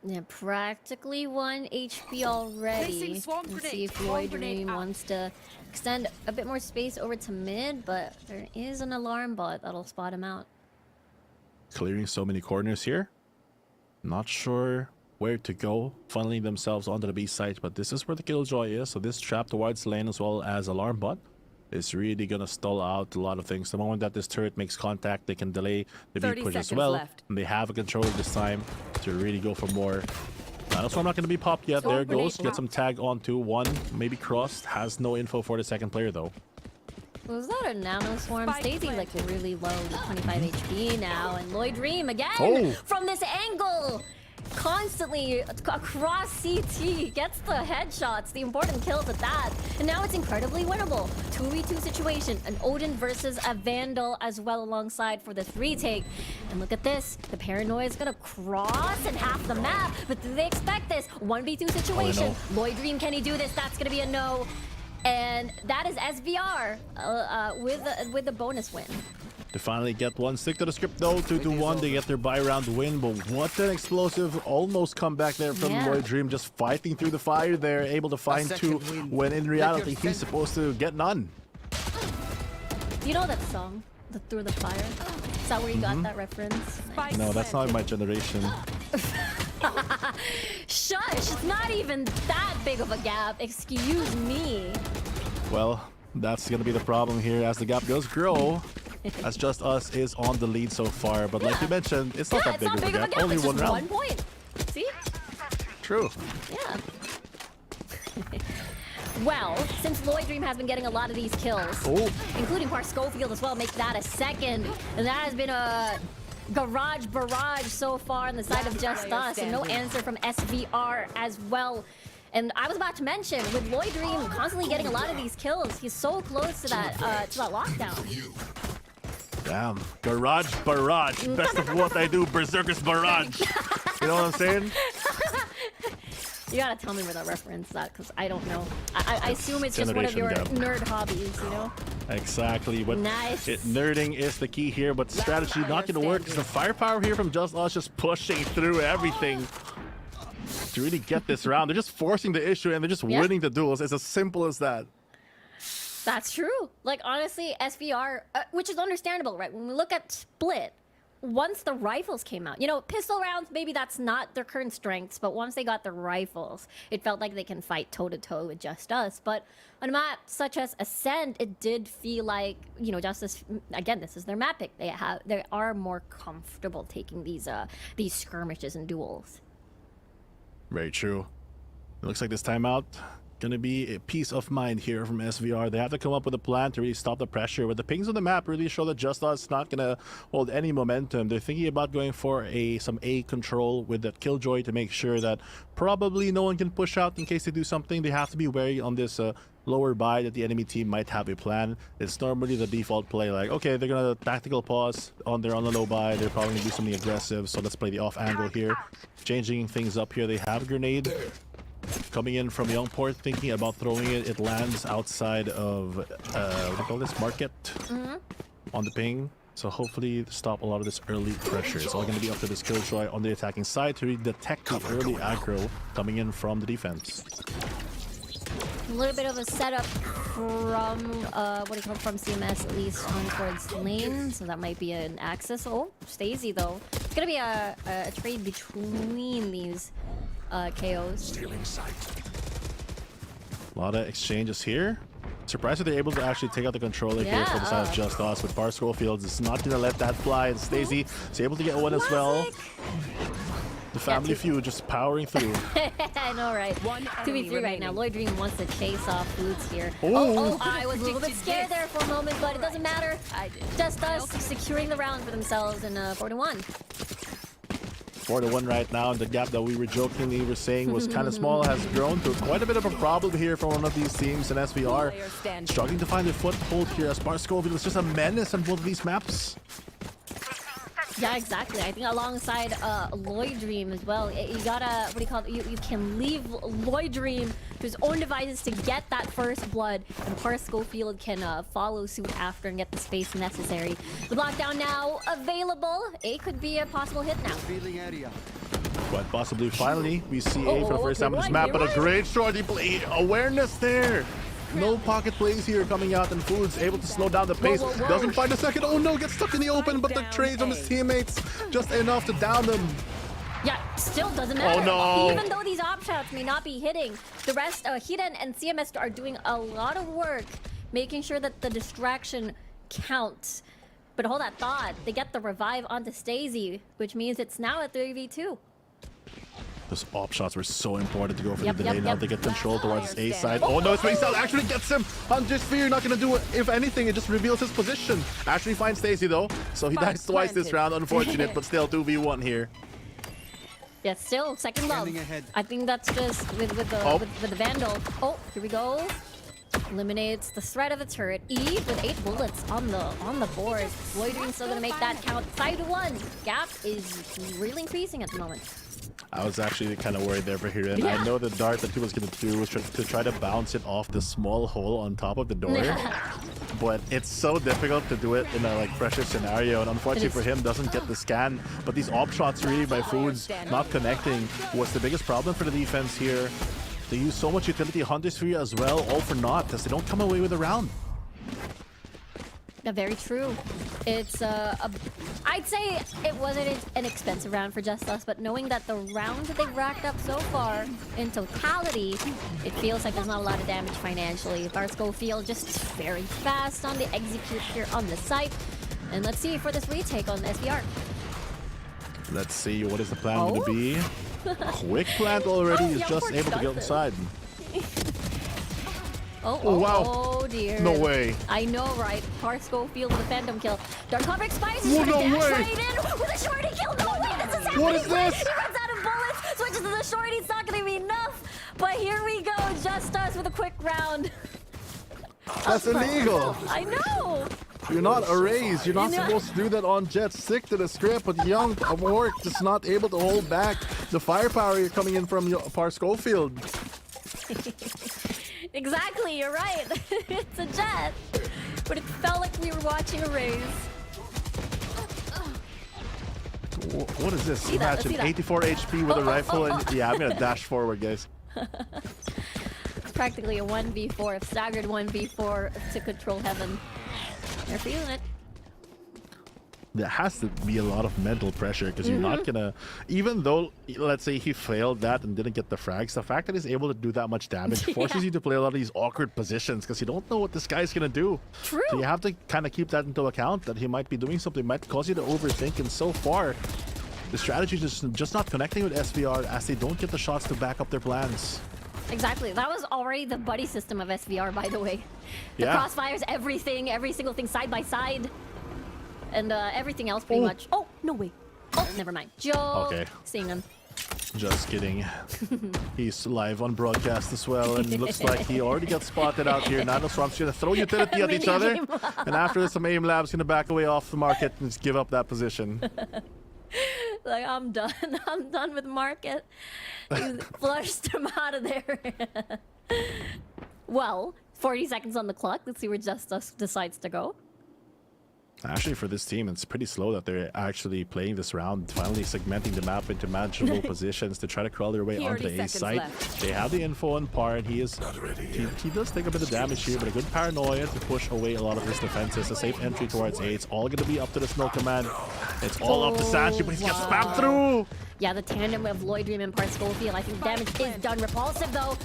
[SPEAKER 5] Yeah, practically 1 HP already. Let's see if Lloyd Dream wants to extend a bit more space over to mid, but there is an alarm bot that'll spot him out.
[SPEAKER 8] Clearing so many corners here. Not sure where to go, funneling themselves onto the B site, but this is where the Killjoy is, so this trap towards lane as well as alarm bot is really gonna stall out a lot of things. The moment that this turret makes contact, they can delay the B push as well. And they have a controller this time to really go for more. That's why I'm not gonna be popped yet. There it goes. Get some tag onto one, maybe crossed. Has no info for the second player though.
[SPEAKER 5] Was that a nano swarm? Stacey's like really low, 25 HP now, and Lloyd Dream again from this angle. Constantly across CT, gets the headshots, the important kills at that, and now it's incredibly winnable. 2v2 situation, an Odin versus a Vandal as well alongside for this retake. And look at this, the Paranoia is gonna cross in half the map, but do they expect this? 1v2 situation, Lloyd Dream, can he do this? That's gonna be a no. And that is SVR with the bonus win.
[SPEAKER 8] To finally get one. Stick to the script though. 2-1. They get their buy round win. But what an explosive almost comeback there from Lloyd Dream. Just fighting through the fire there. Able to find 2 when in reality he's supposed to get none.
[SPEAKER 5] You know that song? The Through the Fire? Is that where you got that reference?
[SPEAKER 8] No, that's not my generation.
[SPEAKER 5] Shush! It's not even that big of a gap. Excuse me.
[SPEAKER 8] Well, that's going to be the problem here as the gap does grow. As JustUs is on the lead so far. But like you mentioned, it's not that big of a gap. Only
[SPEAKER 5] it's
[SPEAKER 8] one
[SPEAKER 5] just
[SPEAKER 8] round.
[SPEAKER 5] 1 point. See?
[SPEAKER 8] True.
[SPEAKER 5] Yeah. Well, since Lloyd Dream has been getting a lot of these kills, including Par Schofield as well, make that a second. And that has been a garage barrage so far on the side of JustUs, and no answer from SVR as well. And I was about to mention, with Lloyd Dream constantly getting a lot of these kills, he's so close to that lockdown.
[SPEAKER 8] Damn. Garage barrage. Best of what I do, Berserker's barrage. You know what I'm saying?
[SPEAKER 5] You gotta tell me where that reference is at, because I don't know. I assume it's just one of your nerd hobbies, you know?
[SPEAKER 8] Exactly. But
[SPEAKER 5] nice.
[SPEAKER 8] Nerding is the key here, but strategy not going to work because the firepower here from JustUs just pushing through everything to really get this round. They're just forcing the issue and they're just winning the duels. It's as simple as that.
[SPEAKER 5] That's true. Like, honestly, SVR, which is understandable, right? When we look at Split, once the rifles came out, you know, pistol rounds, maybe that's not their current strengths, but once they got the rifles, it felt like they can fight toe-to-toe with JustUs. But on a map such as Ascent, it did feel like, you know, JustUs, again, this is their map pick. They are more comfortable taking these skirmishes and duels.
[SPEAKER 8] Very true. It looks like this timeout gonna be a peace of mind here from SVR. They have to come up with a plan to really stop the pressure, but the pings on the map really show that JustUs not gonna hold any momentum. They're thinking about going for some A control with that Killjoy to make sure that probably no one can push out in case they do something. They have to be wary on this lower buy that the enemy team might have a plan. It's normally the default play, like, okay, they're gonna tactical pause on the low buy, they're probably gonna do something aggressive, so let's play the off angle here. Changing things up here, they have a grenade coming in from Youngport, thinking about throwing it. It lands outside of what do you call this, market on the ping. So hopefully stop a lot of this early pressure. It's all going to be up to this Killjoy on the attacking side to detect the early aggro coming in from the defense.
[SPEAKER 5] A little bit of a setup from from CMS, at least on towards lane, so that might be an access. Oh, Stacey though. It's gonna be a trade between these KOs.
[SPEAKER 8] A lot of exchanges here. Surprised that they're able to actually take out the controller here for the side of JustUs, with Schofield is not gonna let that fly, and Stacey is able to get one as well. The family feud just powering through.
[SPEAKER 5] I know, right? 2v3 right now. Lloyd Dream wants to chase off Foods here.
[SPEAKER 8] Oh.
[SPEAKER 5] I was a little bit scared there for a moment, but it doesn't matter. JustUs securing the round for themselves in 4-1.
[SPEAKER 8] 4-1 right now, and the gap that we were jokingly saying was kind of small has grown to quite a bit of a problem here for one of these teams, and SVR struggling to find a foothold here as Schofield is just a menace on both of these maps.
[SPEAKER 5] Yeah, exactly. I think alongside Lloyd Dream as well, you gotta, you can leave Lloyd Dream to his own devices to get that first blood, and Schofield can follow suit after and get the space necessary. The lockdown now available. A could be a possible hit now.
[SPEAKER 8] Quite possibly, finally, we see A for the first time on this map, but a great shorty play. Awareness there. No pocket plays here coming out, and Foods able to slow down the pace. Doesn't find a second. Oh no, gets stuck in the open, but the trades on his teammates just enough to down them.
[SPEAKER 5] Yeah, still doesn't matter.
[SPEAKER 8] Oh no!
[SPEAKER 5] Even though these op shots may not be hitting, the rest, Hiden and CMS are doing a lot of work making sure that the distraction counts. But hold that thought, they get the revive onto Stacey, which means it's now a 3v2.
[SPEAKER 8] Those op shots were so important to go for the delay. Now they get control towards A side. Oh no, Space Out actually gets him. Hunter Sphere not gonna do it. If anything, it just reveals his position. Actually finds Stacey though, so he dies twice this round. Unfortunate, but still 2v1 here.
[SPEAKER 5] Yeah, still second love. I think that's just with the Vandal. Oh, here we go. Eliminates the threat of a turret. E with 8 bullets on the board. Loitering still gonna make that count. 5-1. Gap is really increasing at the moment.
[SPEAKER 8] I was actually kind of worried there for Hiren.
[SPEAKER 5] Yeah.
[SPEAKER 8] I know the dart that he was going to do was to try to bounce it off the small hole on top of the door. But it's so difficult to do it in a pressure scenario, and unfortunately for him, doesn't get the scan. But these op shots really by Foods not connecting was the biggest problem for the defense here. They use so much utility Hunter Sphere as well, all for naught, as they don't come away with a round.
[SPEAKER 5] Yeah, very true. It's I'd say it wasn't an expensive round for JustUs, but knowing that the rounds that they've racked up so far, in totality, it feels like there's not a lot of damage financially. Schofield just very fast on the execute here on the site. And let's see for this retake on SVR.
[SPEAKER 8] Let's see, what is the plan going to be? Quick plant already, is just able to get inside.
[SPEAKER 5] Oh,
[SPEAKER 8] wow.
[SPEAKER 5] Oh dear.
[SPEAKER 8] No way.
[SPEAKER 5] I know, right? Schofield with a phantom kill. Dark Cover expires.
[SPEAKER 8] No way.
[SPEAKER 5] Right in with a shorty kill. No way, this is happening.
[SPEAKER 8] What is this?
[SPEAKER 5] He runs out of bullets, switches to the shorty. It's not going to be enough. But here we go. JustUs with a quick round.
[SPEAKER 7] That's illegal.
[SPEAKER 5] I know.
[SPEAKER 7] You're not a raise. You're not supposed to do that on Jet. Stick to the script, but Young Work just not able to hold back the firepower you're coming in from Schofield.
[SPEAKER 5] Exactly, you're right. It's a Jet. But it felt like we were watching a raise.
[SPEAKER 8] What is this?
[SPEAKER 5] Let's
[SPEAKER 8] Imagine 84 HP with a rifle and yeah, I'm gonna dash forward, guys.
[SPEAKER 5] It's practically a 1v4, a staggered 1v4 to control heaven. They're feeling it.
[SPEAKER 8] there has to be a lot of mental pressure because you're not gonna, even though let's say he failed that and didn't get the frags, the fact that he's able to do that much damage forces you to play a lot of these awkward positions because you don't know what this guy's gonna do.
[SPEAKER 5] True.
[SPEAKER 8] So you have to kind of keep that into account, that he might be doing something, might cause you to overthink. And so far, the strategy is just not connecting with SVR as they don't get the shots to back up their plans.
[SPEAKER 5] Exactly. That was already the buddy system of SVR, by the way. The crossfires, everything, every single thing side by side. And everything else pretty much. Oh, no way. Oh, never mind. Joke.
[SPEAKER 8] Okay.
[SPEAKER 5] Seeing him.
[SPEAKER 8] Just kidding. He's live on broadcast as well, and it looks like he already got spotted out here. Nanoswarm's gonna throw utility at each other, and after this, some aim lab's gonna back away off the market and just give up that position.
[SPEAKER 5] Like, I'm done. I'm done with market. He flushed him out of there. Well, 40 seconds on the clock. Let's see where JustUs decides to go.
[SPEAKER 8] Actually, for this team, it's pretty slow that they're actually playing this round, finally segmenting the map into manageable positions to try to crawl their way onto the A site. They have the info on Par, and he does take a bit of damage here, but a good paranoia to push away a lot of his defenses. A safe entry towards A. It's all going to be up to the smoke command. It's all up to Sanchi, but he's got spammed through.
[SPEAKER 5] Yeah, the tandem of Lloyd Dream and Par Schofield. I think damage is done. Repulsive, though.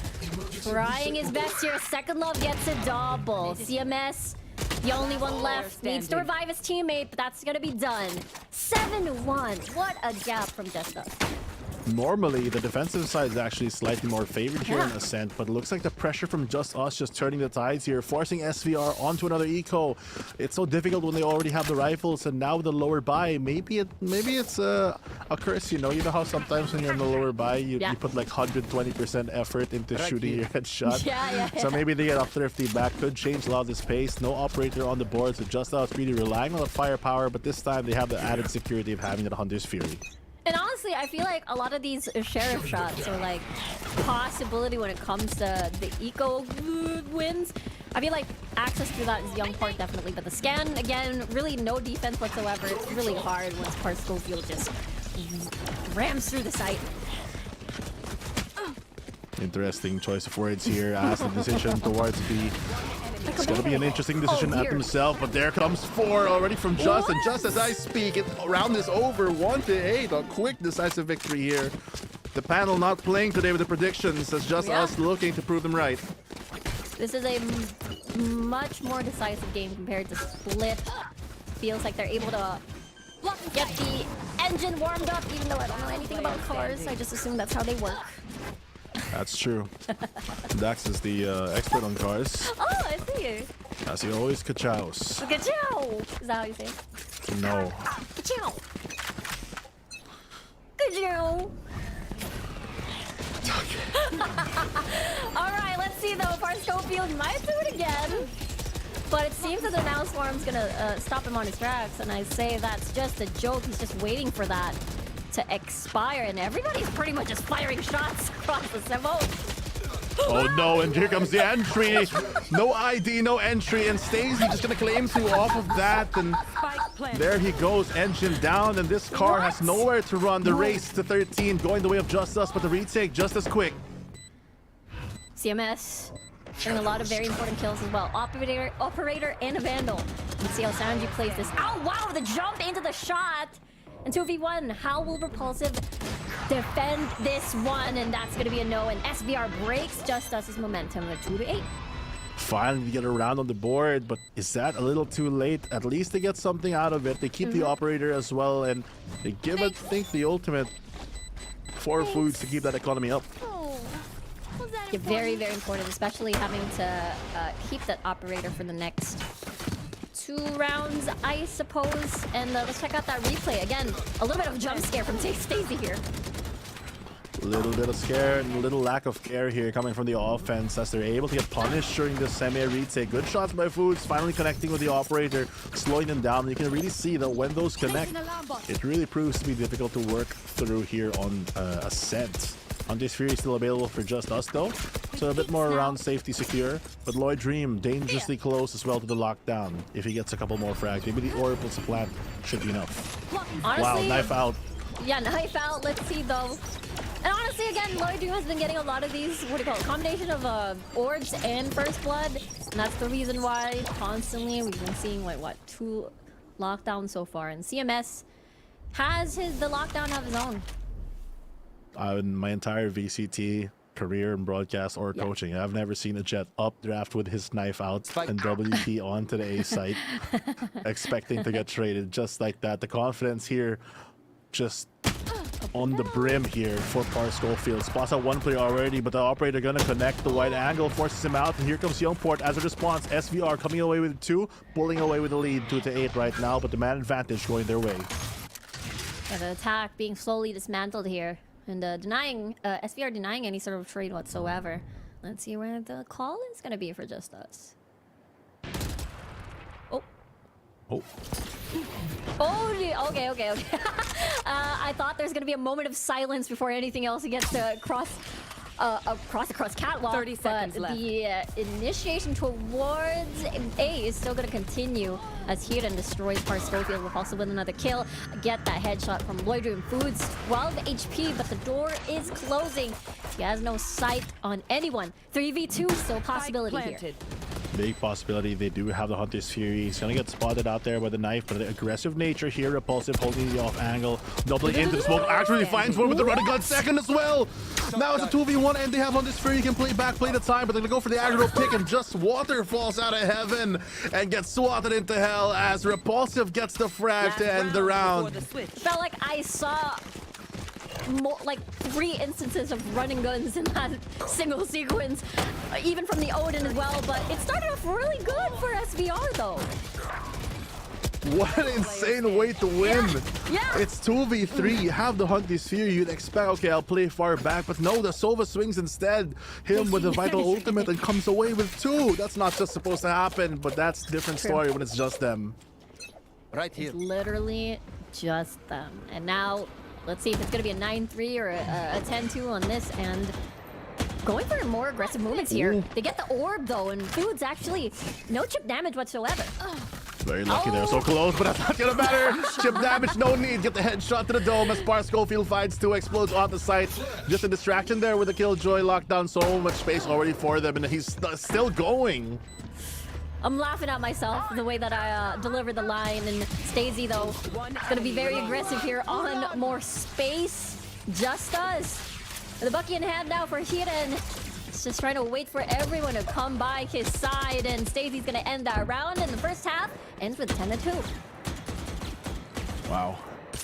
[SPEAKER 5] Trying his best here. Second Love gets a double. CMS, the only one left, needs to revive his teammate, but that's gonna be done. 7-1. What a gap from JustUs.
[SPEAKER 8] Normally, the defensive side is actually slightly more favored here in Ascent, but it looks like the pressure from JustUs just turning the tides here, forcing SVR onto another eco. It's so difficult when they already have the rifles, and now with the lower buy, maybe it's a curse, you know how sometimes when you're in the lower buy, you put like 120% effort into shooting your headshot. So maybe they get off thrifty back, could change a lot of this pace. No operator on the board, so JustUs really relying on the firepower, but this time they have the added security of having the Hunter's Fury.
[SPEAKER 5] And honestly, I feel like a lot of these sheriff shots are like possibility when it comes to the eco wins. I feel like access to that is young Part definitely, but the scan, again, really no defense whatsoever. It's really hard once Part Schofield just rams through the site.
[SPEAKER 8] Interesting choice of words here as the decision towards B. It's going to be an interesting decision at himself, but there comes 4 already from Just, and just as I speak, round is over, 1-8, a quick decisive victory here. The panel not playing today with the predictions, as JustUs looking to prove them right.
[SPEAKER 5] This is a much more decisive game compared to Split. Feels like they're able to get the engine warmed up, even though I don't know anything about cars. I just assume that's how they work.
[SPEAKER 8] That's true. Dax is the expert on cars.
[SPEAKER 5] Oh, I see.
[SPEAKER 8] As he always ka-chows.
[SPEAKER 5] Ka-chow! Is that how you say it?
[SPEAKER 8] No.
[SPEAKER 5] Ka-chow! Ka-chow! Alright, let's see though. Par Schofield might do it again. But it seems that the Now Swarm's gonna stop him on his tracks, and I say that's just a joke. He's just waiting for that to expire, and everybody's pretty much just firing shots across the Sevo.
[SPEAKER 8] Oh no, and here comes the entry. No ID, no entry, and Stacey just gonna claim to off of that, and there he goes, engine down, and this car has nowhere to run. The race to 13 going the way of JustUs, but the retake just as quick.
[SPEAKER 5] CMS getting a lot of very important kills as well. Operator and a Vandal. Let's see how Sanji plays this. Oh wow, the jump into the shot! And 2v1, how will Repulsive defend this one? And that's going to be a no. And SVR breaks JustUs' momentum at 2-8.
[SPEAKER 8] Finally get around on the board, but is that a little too late? At least they get something out of it. They keep the operator as well, and they give, I think, the ultimate 4 foods to keep that economy up.
[SPEAKER 5] Yeah, very, very important, especially having to keep that operator for the next 2 rounds, I suppose. And let's check out that replay. Again, a little bit of jump scare from Stacey here.
[SPEAKER 8] A little bit of scare and a little lack of care here coming from the offense as they're able to get punished during this semi-retake. Good shots by Foods, finally connecting with the operator, slowing them down. You can really see that when those connect, it really proves to be difficult to work through here on Ascent. Hunter's Fury is still available for JustUs though, so a bit more around safety secure. But Lloyd Dream dangerously close as well to the lockdown. If he gets a couple more frags, maybe the Oracle's supplant should be enough.
[SPEAKER 5] Honestly,
[SPEAKER 8] wow, knife out.
[SPEAKER 5] Yeah, knife out. Let's see though. And honestly, again, Lloyd Dream has been getting a lot of these, what do you call it, combination of orbs and First Blood. And that's the reason why constantly we've been seeing, what, 2 lockdown so far, and CMS has the lockdown of his own.
[SPEAKER 8] In my entire VCT career in broadcast or coaching, I've never seen a Jet updraft with his knife out and WP onto the A site, expecting to get traded just like that. The confidence here just on the brim here for Par Schofield. Spots out one player already, but the operator gonna connect the wide angle, forces him out, and here comes Youngport as a response. SVR coming away with 2, pulling away with the lead 2-8 right now, but the man advantage going their way.
[SPEAKER 5] Yeah, the attack being slowly dismantled here. And denying, SVR denying any sort of trade whatsoever. Let's see where the call is going to be for JustUs. Oh.
[SPEAKER 8] Oh.
[SPEAKER 5] Oh, okay. I thought there's going to be a moment of silence before anything else gets to cross catwalk.
[SPEAKER 6] 30 seconds
[SPEAKER 5] but
[SPEAKER 6] left.
[SPEAKER 5] The initiation towards A is still going to continue as Hiran destroys Par Schofield with also with another kill. Get that headshot from Loitering Foods. 12 HP, but the door is closing. He has no sight on anyone. 3v2 still a possibility here.
[SPEAKER 8] Big possibility. They do have the Hunter's Fury. He's gonna get spotted out there by the knife, but the aggressive nature here, Repulsive holding the off angle, doubling into the smoke, actually finds one with the running gun second as well. Now it's a 2v1 and they have Hunter's Fury. He can play the time, but they're gonna go for the aggro pick, and just Water falls out of heaven and gets swatted into hell as Repulsive gets the frag to end the round.
[SPEAKER 5] Felt like I saw like 3 instances of running guns in that single sequence, even from the Odin as well, but it started off really good for SVR though.
[SPEAKER 8] What an insane way to win.
[SPEAKER 5] Yeah.
[SPEAKER 8] It's 2v3. You have the Hunter's Fury. You'd expect, okay, I'll play far back, but no, the Sova swings instead. Him with the Vital Ultimate and comes away with 2. That's not just supposed to happen, but that's a different story when it's just them.
[SPEAKER 9] Right here.
[SPEAKER 5] It's literally just them. And now, let's see if it's going to be a 9-3 or a 10-2 on this end. Going for more aggressive movements here.
[SPEAKER 8] Ooh.
[SPEAKER 5] They get the orb though, and Food's actually no chip damage whatsoever.
[SPEAKER 8] Very lucky there, so close, but that's not gonna matter. Chip damage, no need. Get the headshot to the dome as Par Schofield finds 2, explodes off the site. Just a distraction there with the Killjoy. Locked down so much space already for them, and he's still going.
[SPEAKER 5] I'm laughing at myself the way that I delivered the line, and Stacey though gonna be very aggressive here on more space. JustUs. The Bucky in hand now for Hiran. He's just trying to wait for everyone to come by his side, and Stacey's gonna end that round in the first half. Ends with 10-2.
[SPEAKER 8] Wow,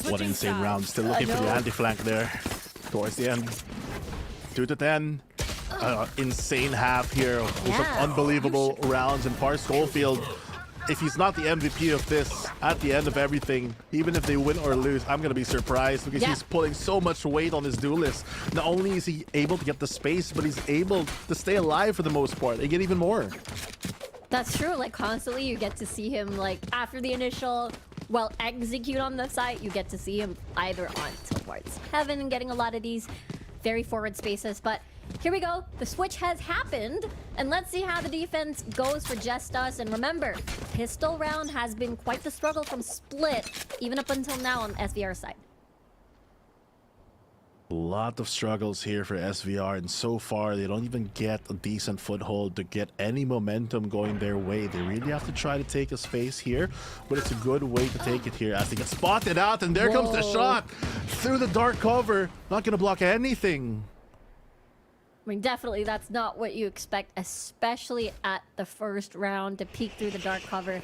[SPEAKER 8] what an insane round. Still looking for the anti-flank there towards the end. 2-10. Insane half here with some unbelievable rounds, and Par Schofield, if he's not the MVP of this at the end of everything, even if they win or lose, I'm gonna be surprised because he's putting so much weight on his duelist. Not only is he able to get the space, but he's able to stay alive for the most part and get even more.
[SPEAKER 5] That's true. Like constantly you get to see him, like after the initial execute on the site, you get to see him either on towards heaven and getting a lot of these very forward spaces. But here we go. The switch has happened, and let's see how the defense goes for JustUs. And remember, pistol round has been quite the struggle from Split, even up until now on SVR side.
[SPEAKER 8] A lot of struggles here for SVR, and so far they don't even get a decent foothold to get any momentum going their way. They really have to try to take a space here, but it's a good way to take it here as they get spotted out, and there comes the shot through the dark cover. Not gonna block anything.
[SPEAKER 5] I mean, definitely that's not what you expect, especially at the first round, to peek through the dark cover.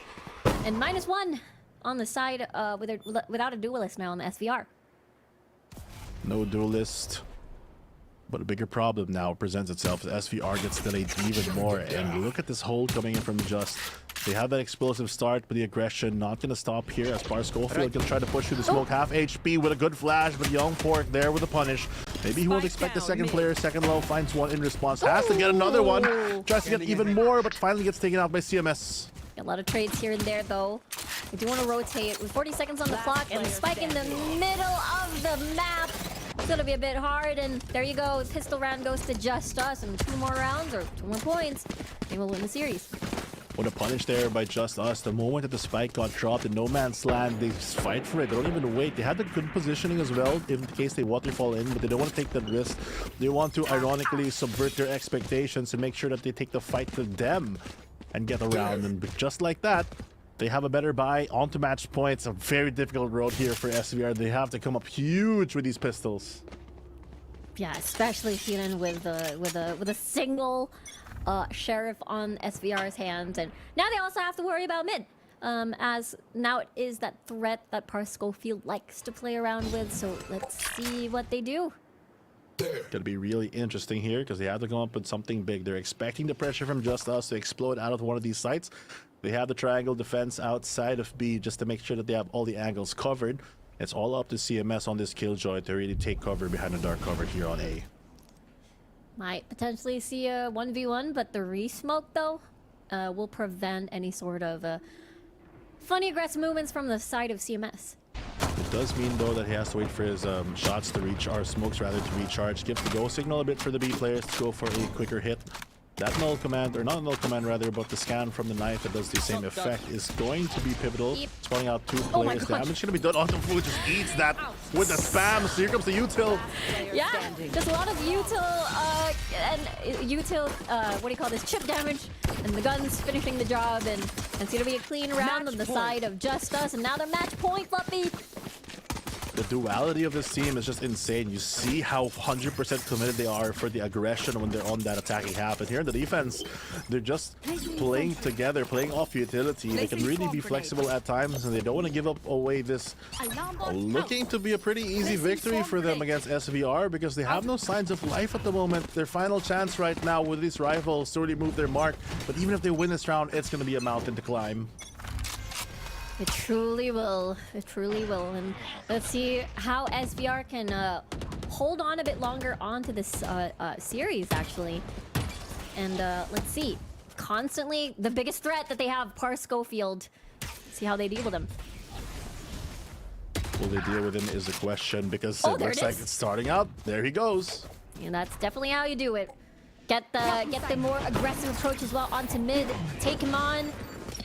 [SPEAKER 5] And -1 on the side without a duelist now on the SVR.
[SPEAKER 8] No duelist, but a bigger problem now presents itself as SVR gets delayed even more. And look at this hold coming in from Just. They have that explosive start, but the aggression not going to stop here as Par Schofield can try to push through the smoke. Half HP with a good flash, but Youngport there with a punish. Maybe he won't expect the second player. Second low finds one in response. Has to get another one. Tries to get even more, but finally gets taken out by CMS.
[SPEAKER 5] A lot of trades here and there, though. We do want to rotate with 40 seconds on the clock, and the spike in the middle of the map. It's gonna be a bit hard, and there you go. Pistol round goes to JustUs, and 2 more rounds or 2 more points, they will win the series.
[SPEAKER 8] What a punish there by JustUs. The moment that the spike got dropped in no man's land, they just fight for it. They don't even wait. They had the good positioning as well in case they waterfall in, but they don't want to take that risk. They want to ironically subvert their expectations and make sure that they take the fight to them and get around. And just like that, They have a better buy onto match points. A very difficult road here for SVR. They have to come up huge with these pistols.
[SPEAKER 5] Yeah, especially feeling with a single sheriff on SVR's hands, and now they also have to worry about mid. As now it is that threat that Schofield likes to play around with. So let's see what they do.
[SPEAKER 8] Gonna be really interesting here because they have to come up with something big. They're expecting the pressure from JustUs to explode out of one of these sites. They have the triangle defense outside of B just to make sure that they have all the angles covered. It's all up to CMS on this Killjoy to really take cover behind the dark cover here on A.
[SPEAKER 5] Might potentially see a 1v1, but the re-smoke though will prevent any sort of funny aggressive movements from the side of CMS.
[SPEAKER 8] It does mean though that he has to wait for his shots to reach, or smokes rather, to recharge. Gives the go signal a bit for the B players to go for a quicker hit. That null command, or not null command rather, but the scan from the knife that does the same effect is going to be pivotal. Spawning out 2 players. Damage gonna be done. Awesome Food just eats that with the spam. So here comes the util.
[SPEAKER 5] Yeah, just a lot of util and util what do you call this? Chip damage, and the guns finishing the job, and it's gonna be a clean round on the side of JustUs, and now they're match point, Fluffy.
[SPEAKER 8] The duality of this team is just insane. You see how 100% committed they are for the aggression when they're on that attacking half. And here in the defense, they're just playing together, playing off utility. They can really be flexible at times, and they don't want to give up away this looking to be a pretty easy victory for them against SVR, because they have no signs of life at the moment. Their final chance right now with these rifles to really move their mark. But even if they win this round, it's going to be a mountain to climb.
[SPEAKER 5] It truly will. It truly will. And let's see how SVR can hold on a bit longer onto this series, actually. And let's see. Constantly, the biggest threat that they have, Schofield. See how they deal with him.
[SPEAKER 8] Will they deal with him is the question, because it looks like it's starting out. There he goes.
[SPEAKER 5] And that's definitely how you do it. Get the more aggressive approach as well onto mid. Take him on.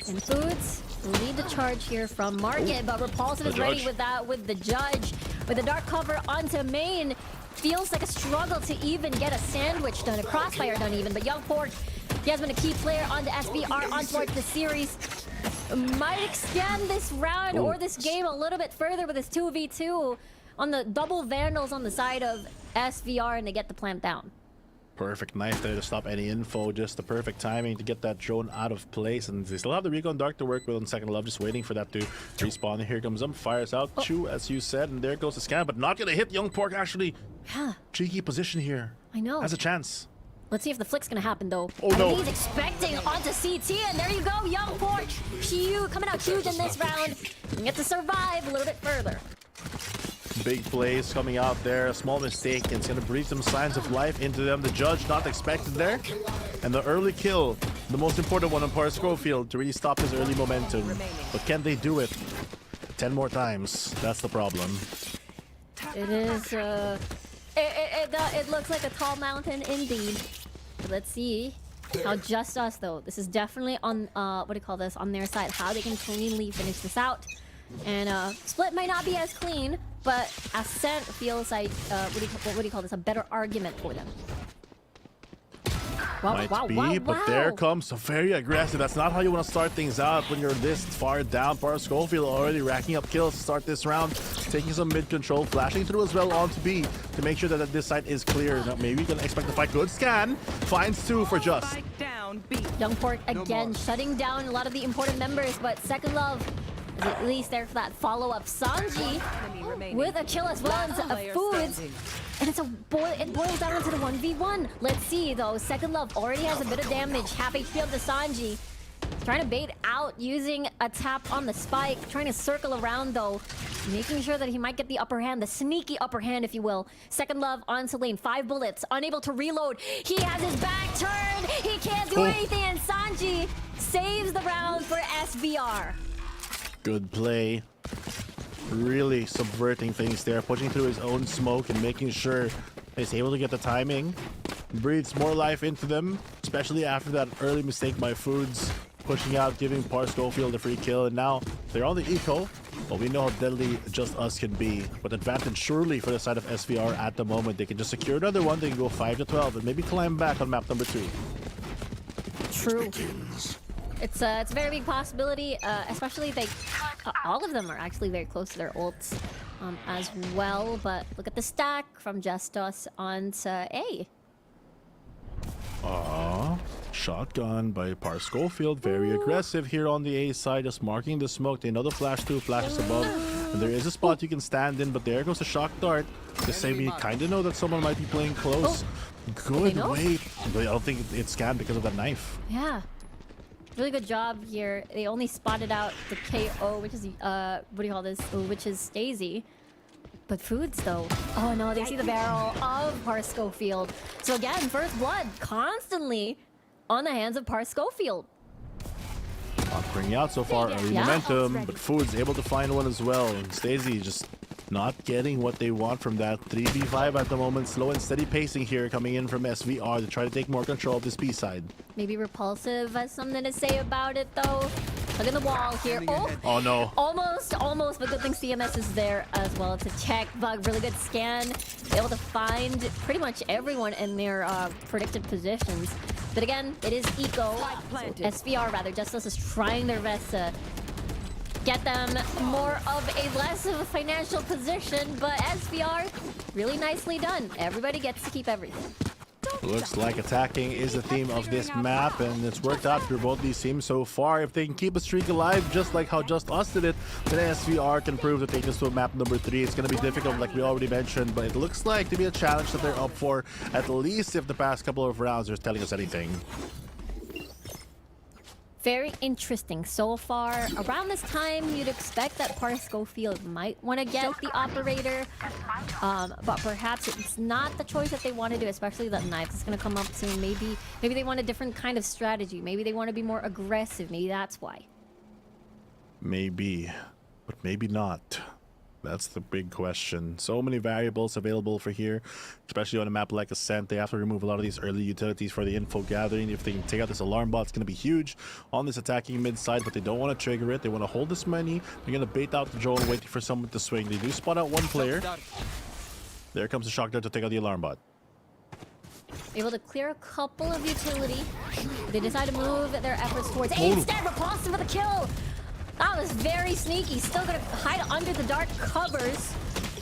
[SPEAKER 5] And Foods will lead the charge here from Market, but Repulsive is ready with that, with the Judge. With the dark cover onto main. Feels like a struggle to even get a sandwich done, a crossfire done even, but Young Pork, he has been a key player onto SBR, on towards the series. Might extend this round or this game a little bit further with his 2v2 on the double Vandals on the side of SVR, and they get the plant down.
[SPEAKER 8] Perfect knife there to stop any info. Just the perfect timing to get that drone out of place. And they still have the Recon Dark to work with on Second Love, just waiting for that to respawn. And here comes him, fires out. Chew, as you said, and there goes the scan, but not gonna hit Young Pork, actually.
[SPEAKER 5] Yeah.
[SPEAKER 8] Cheeky position here.
[SPEAKER 5] I know.
[SPEAKER 8] Has a chance.
[SPEAKER 5] Let's see if the flick's gonna happen though.
[SPEAKER 8] Oh no.
[SPEAKER 5] He's expecting onto CT, and there you go, Young Pork. Chew coming out huge in this round. And get to survive a little bit further.
[SPEAKER 8] Big plays coming out there. A small mistake, and it's going to breathe some signs of life into them. The Judge not expected there. And the early kill, the most important one on Schofield to really stop his early momentum. But can they do it 10 more times? That's the problem.
[SPEAKER 5] It is, it looks like a tall mountain indeed. But let's see how JustUs though. This is definitely on, what do you call this, on their side. How they can cleanly finish this out. And Split might not be as clean, but Ascent feels like what do you call this? A better argument for them.
[SPEAKER 8] Might be, but there comes a very aggressive. That's not how you want to start things out when you're this far down. Schofield already racking up kills to start this round, taking some mid control, flashing through as well onto B to make sure that this side is clear. Now maybe you can expect to fight. Good scan, finds 2 for Just.
[SPEAKER 5] Young Pork again shutting down a lot of the important members, but Second Love is at least there for that follow-up. Sanji with a kill as well as Foods. And it boils down into the 1v1. Let's see though. Second Love already has a bit of damage. Half HP of the Sanji. Trying to bait out using a tap on the spike. Trying to circle around though. Making sure that he might get the upper hand. The sneaky upper hand, if you will. Second Love onto lane. 5 bullets. Unable to reload. He has his back turned. He can't do anything. And Sanji saves the round for SVR.
[SPEAKER 8] Good play. Really subverting things there, pushing through his own smoke and making sure he's able to get the timing. Breathes more life into them, especially after that early mistake by Foods, pushing out, giving Schofield a free kill, and now they're on the eco, but we know how deadly JustUs can be. But advantage surely for the side of SVR at the moment. They can just secure another one, they can go 5-12 and maybe climb back on map number 2.
[SPEAKER 5] True. It's a very big possibility, especially they all of them are actually very close to their ults as well. But look at the stack from JustUs onto A.
[SPEAKER 8] Shotgun by Par Schofield, very aggressive here on the A side, just marking the smoke. They know the flash 2 flashes above, and there is a spot you can stand in, but there goes the shock dart. The same, we kind of know that someone might be playing close. Good wait, but I don't think it's scanned because of that knife.
[SPEAKER 5] Yeah. Really good job here. They only spotted out the KO, which is what do you call this? Which is Stacey. But Foods though. Oh no, they see the barrel of Par Schofield. So again, first blood constantly on the hands of Par Schofield.
[SPEAKER 8] Not bringing out so far early momentum, but Foods able to find one as well. And Stacey just not getting what they want from that 3v5 at the moment. Slow and steady pacing here coming in from SVR to try to take more control of this B side.
[SPEAKER 5] Maybe Repulsive has something to say about it though. Look at the wall here.
[SPEAKER 8] Oh no.
[SPEAKER 5] Almost, but good thing CMS is there as well to check. Bug, really good scan. Able to find pretty much everyone in their predicted positions. But again, it is Eco. SVR rather, JustUs is trying their best to get them more of a less of a financial position, but SVR, really nicely done. Everybody gets to keep everything.
[SPEAKER 8] Looks like attacking is the theme of this map, and it's worked out for both these teams so far. If they can keep a streak alive, just like how JustUs did it, then SVR can prove to take us to map number 3. It's going to be difficult, like we already mentioned, but it looks like to be a challenge that they're up for, at least if the past couple of rounds are telling us anything.
[SPEAKER 5] Very interesting so far. Around this time, you'd expect that Par Schofield might want to get the operator, but perhaps it's not the choice that they want to do, especially that knife is going to come up soon. Maybe they want a different kind of strategy. Maybe they want to be more aggressive. Maybe that's why.
[SPEAKER 8] Maybe, but maybe not. That's the big question. So many variables available for here, especially on a map like Ascent. They have to remove a lot of these early utilities for the info gathering. If they can take out this alarm bot, it's going to be huge on this attacking mid side, but they don't want to trigger it. They want to hold this money. They're going to bait out the drone, waiting for someone to swing. They do spot out one player. There comes the shock dart to take out the alarm bot.
[SPEAKER 5] Able to clear a couple of utility. They decide to move their efforts towards A instead. Repulsive with a kill. That was very sneaky. Still gonna hide under the dark covers.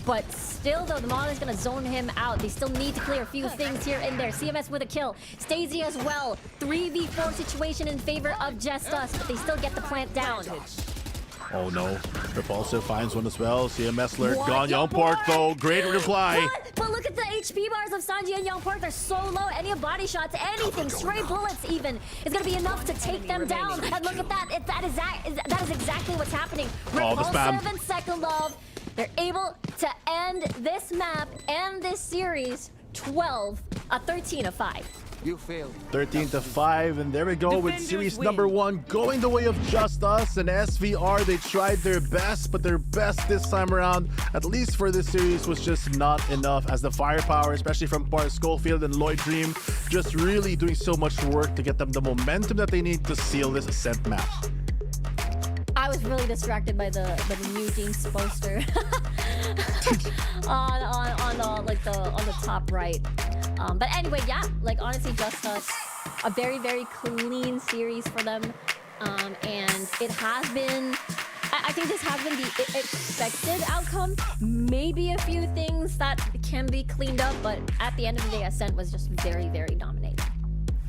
[SPEAKER 5] But still, though, the Mon is gonna zone him out. They still need to clear a few things here and there. CMS with a kill. Stacey as well. 3v4 situation in favor of JustUs, but they still get the plant down.
[SPEAKER 8] Oh no. Repulsive finds one as well. CMS lurk gone. Young Pork though. Great reply.
[SPEAKER 5] What? But look at the HP bars of Sanji and Young Pork. They're so low. Any body shots, anything, stray bullets even, is going to be enough to take them down. And look at that. That is exactly what's happening. Repulsive and Second Love, they're able to end this map and this series 13 of 5.
[SPEAKER 6] You failed.
[SPEAKER 8] 13-5, and there we go with series number 1 going the way of JustUs and SVR. They tried their best, but their best this time around, at least for this series, was just not enough, as the firepower, especially from Par Schofield and Lloyd Dream, just really doing so much work to get them the momentum that they need to seal this Ascent map.
[SPEAKER 5] I was really distracted by the New Jeans poster on the top right. But anyway, yeah, like honestly, JustUs, a very, very clean series for them, and it has been. I think this has been the expected outcome. Maybe a few things that can be cleaned up, but at the end of the day, Ascent was just very, very dominating.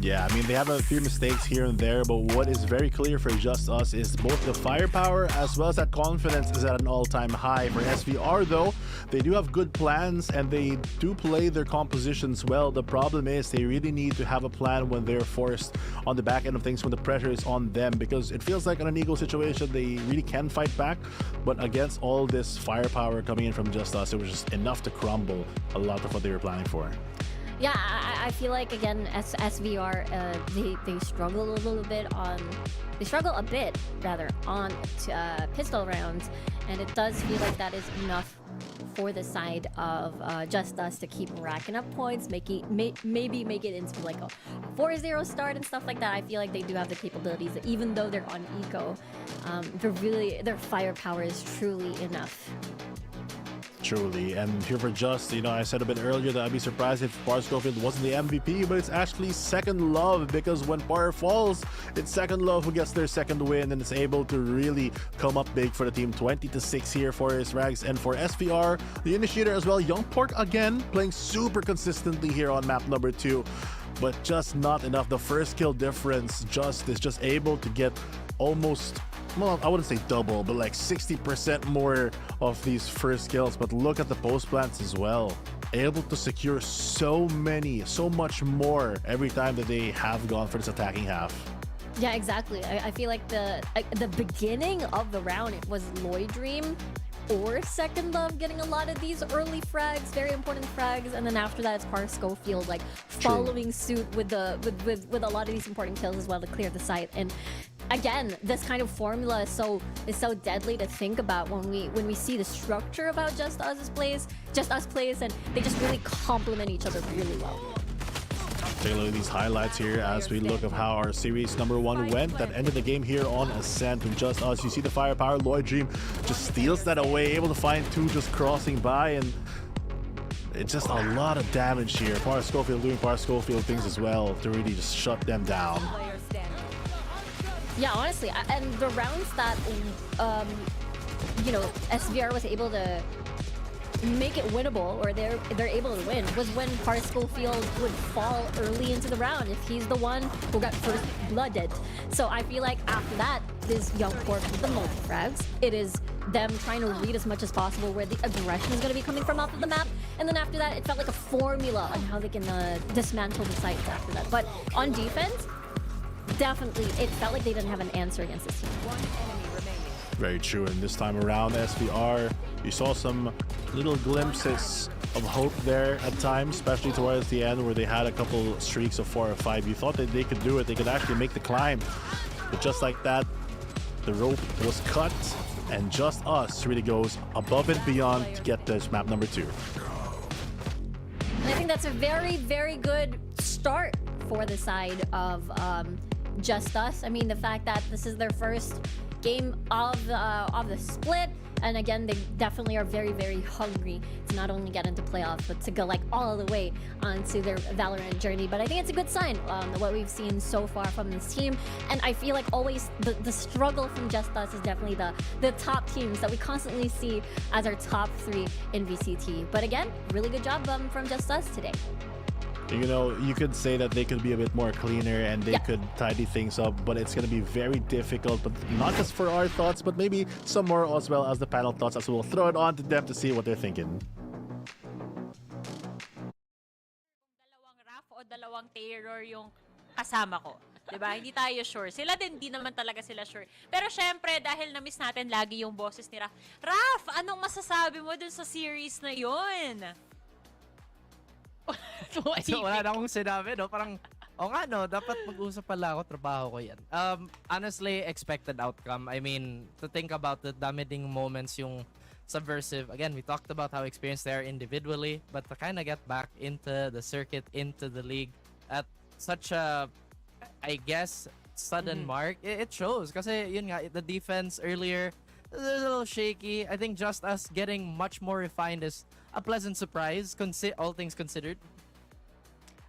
[SPEAKER 8] Yeah, I mean, they have a few mistakes here and there, but what is very clear for JustUs is both the firepower as well as that confidence is at an all-time high. For SVR, though, they do have good plans and they do play their compositions well. The problem is they really need to have a plan when they're forced on the back end of things, when the pressure is on them, because it feels like in an Eagle situation, they really can fight back, but against all this firepower coming in from JustUs, it was just enough to crumble a lot of what they were planning for.
[SPEAKER 5] Yeah, I feel like, again, SVR, they struggle a little bit on... They struggle a bit, rather, on pistol rounds, and it does feel like that is enough for the side of JustUs to keep racking up points, maybe make it into like a 4-0 start and stuff like that. I feel like they do have the capabilities, even though they're on eco, their firepower is truly enough.
[SPEAKER 8] Truly, and here for Just, you know, I said a bit earlier that I'd be surprised if Par Schofield wasn't the MVP, but it's actually Second Love, because when Par falls, it's Second Love who gets their second win and is able to really come up big for the team. 20-6 here for his Rags, and for SVR, the initiator as well, Young Pork again playing super consistently here on map number 2, but just not enough. The first kill difference, Just is just able to get almost, well, I wouldn't say double, but like 60% more of these first kills. But look at the post plants as well. Able to secure so much more every time that they have gone for this attacking half.
[SPEAKER 5] Yeah, exactly. I feel like the beginning of the round, it was Lloyd Dream or Second Love getting a lot of these early frags, very important frags, and then after that it's Par Schofield like following suit with a lot of these important kills as well to clear the site. And again, this kind of formula is so deadly to think about when we see the structure about JustUs plays, and they just really complement each other really well.
[SPEAKER 8] Take a look at these highlights here as we look at how our series number 1 went. That ended the game here on Ascent with JustUs. You see the firepower. Lloyd Dream just steals that away, able to find 2 just crossing by, and it's just a lot of damage here. Par Schofield doing Par Schofield things as well to really just shut them down.
[SPEAKER 5] Yeah, honestly, and the rounds that you know, SVR was able to make it winnable, or they're able to win, was when Par Schofield would fall early into the round if he's the one who got first blooded. So I feel like after that, this Young Pork with the multi-frags, it is them trying to read as much as possible where the aggression is going to be coming from off of the map, and then after that it felt like a formula on how they can dismantle the sites after that. But on defense, definitely it felt like they didn't have an answer against this team.
[SPEAKER 8] Very true, and this time around SVR, you saw some little glimpses of hope there at times, especially towards the end where they had a couple streaks of 4 or 5. You thought that they could do it, they could actually make the climb, but just like that, the rope was cut, and JustUs really goes above and beyond to get this map number 2.
[SPEAKER 5] And I think that's a very, very good start for the side of JustUs. I mean, the fact that this is their first game of the split, and again, they definitely are very, very hungry to not only get into playoffs, but to go like all the way onto their Valorant journey. But I think it's a good sign, what we've seen so far from this team. And I feel like always the struggle from JustUs is definitely the top teams that we constantly see as our top 3 in VCT. But again, really good job from JustUs today.
[SPEAKER 8] You know, you could say that they could be a bit more cleaner and they could tidy things up, but it's going to be very difficult, but not just for our thoughts, but maybe some more as well as the panel thoughts, as we'll throw it on to them to see what they're thinking.
[SPEAKER 2] Dalawang Raph o dalawang Terror yung kasama ko. Diba? Hindi tayo sure. Sila din, di naman talaga sila sure. Pero syempre, dahil na-miss natin lagi yung boses ni Raph. Raph, anong masasabi mo dun sa series na yun?
[SPEAKER 4] So, wala na akong sinabi, no? Parang, nga, no? Dapat mag-usap pala ako, trabaho ko yan. Honestly, expected outcome. I mean, to think about the dami ding moments yung Subversive. Again, we talked about how experienced they are individually, but to kind of get back into the circuit, into the league, at such a, I guess, sudden mark, it shows. Kasi, yun nga, the defense earlier, a little shaky. I think JustUs getting much more refined is a pleasant surprise, all things considered.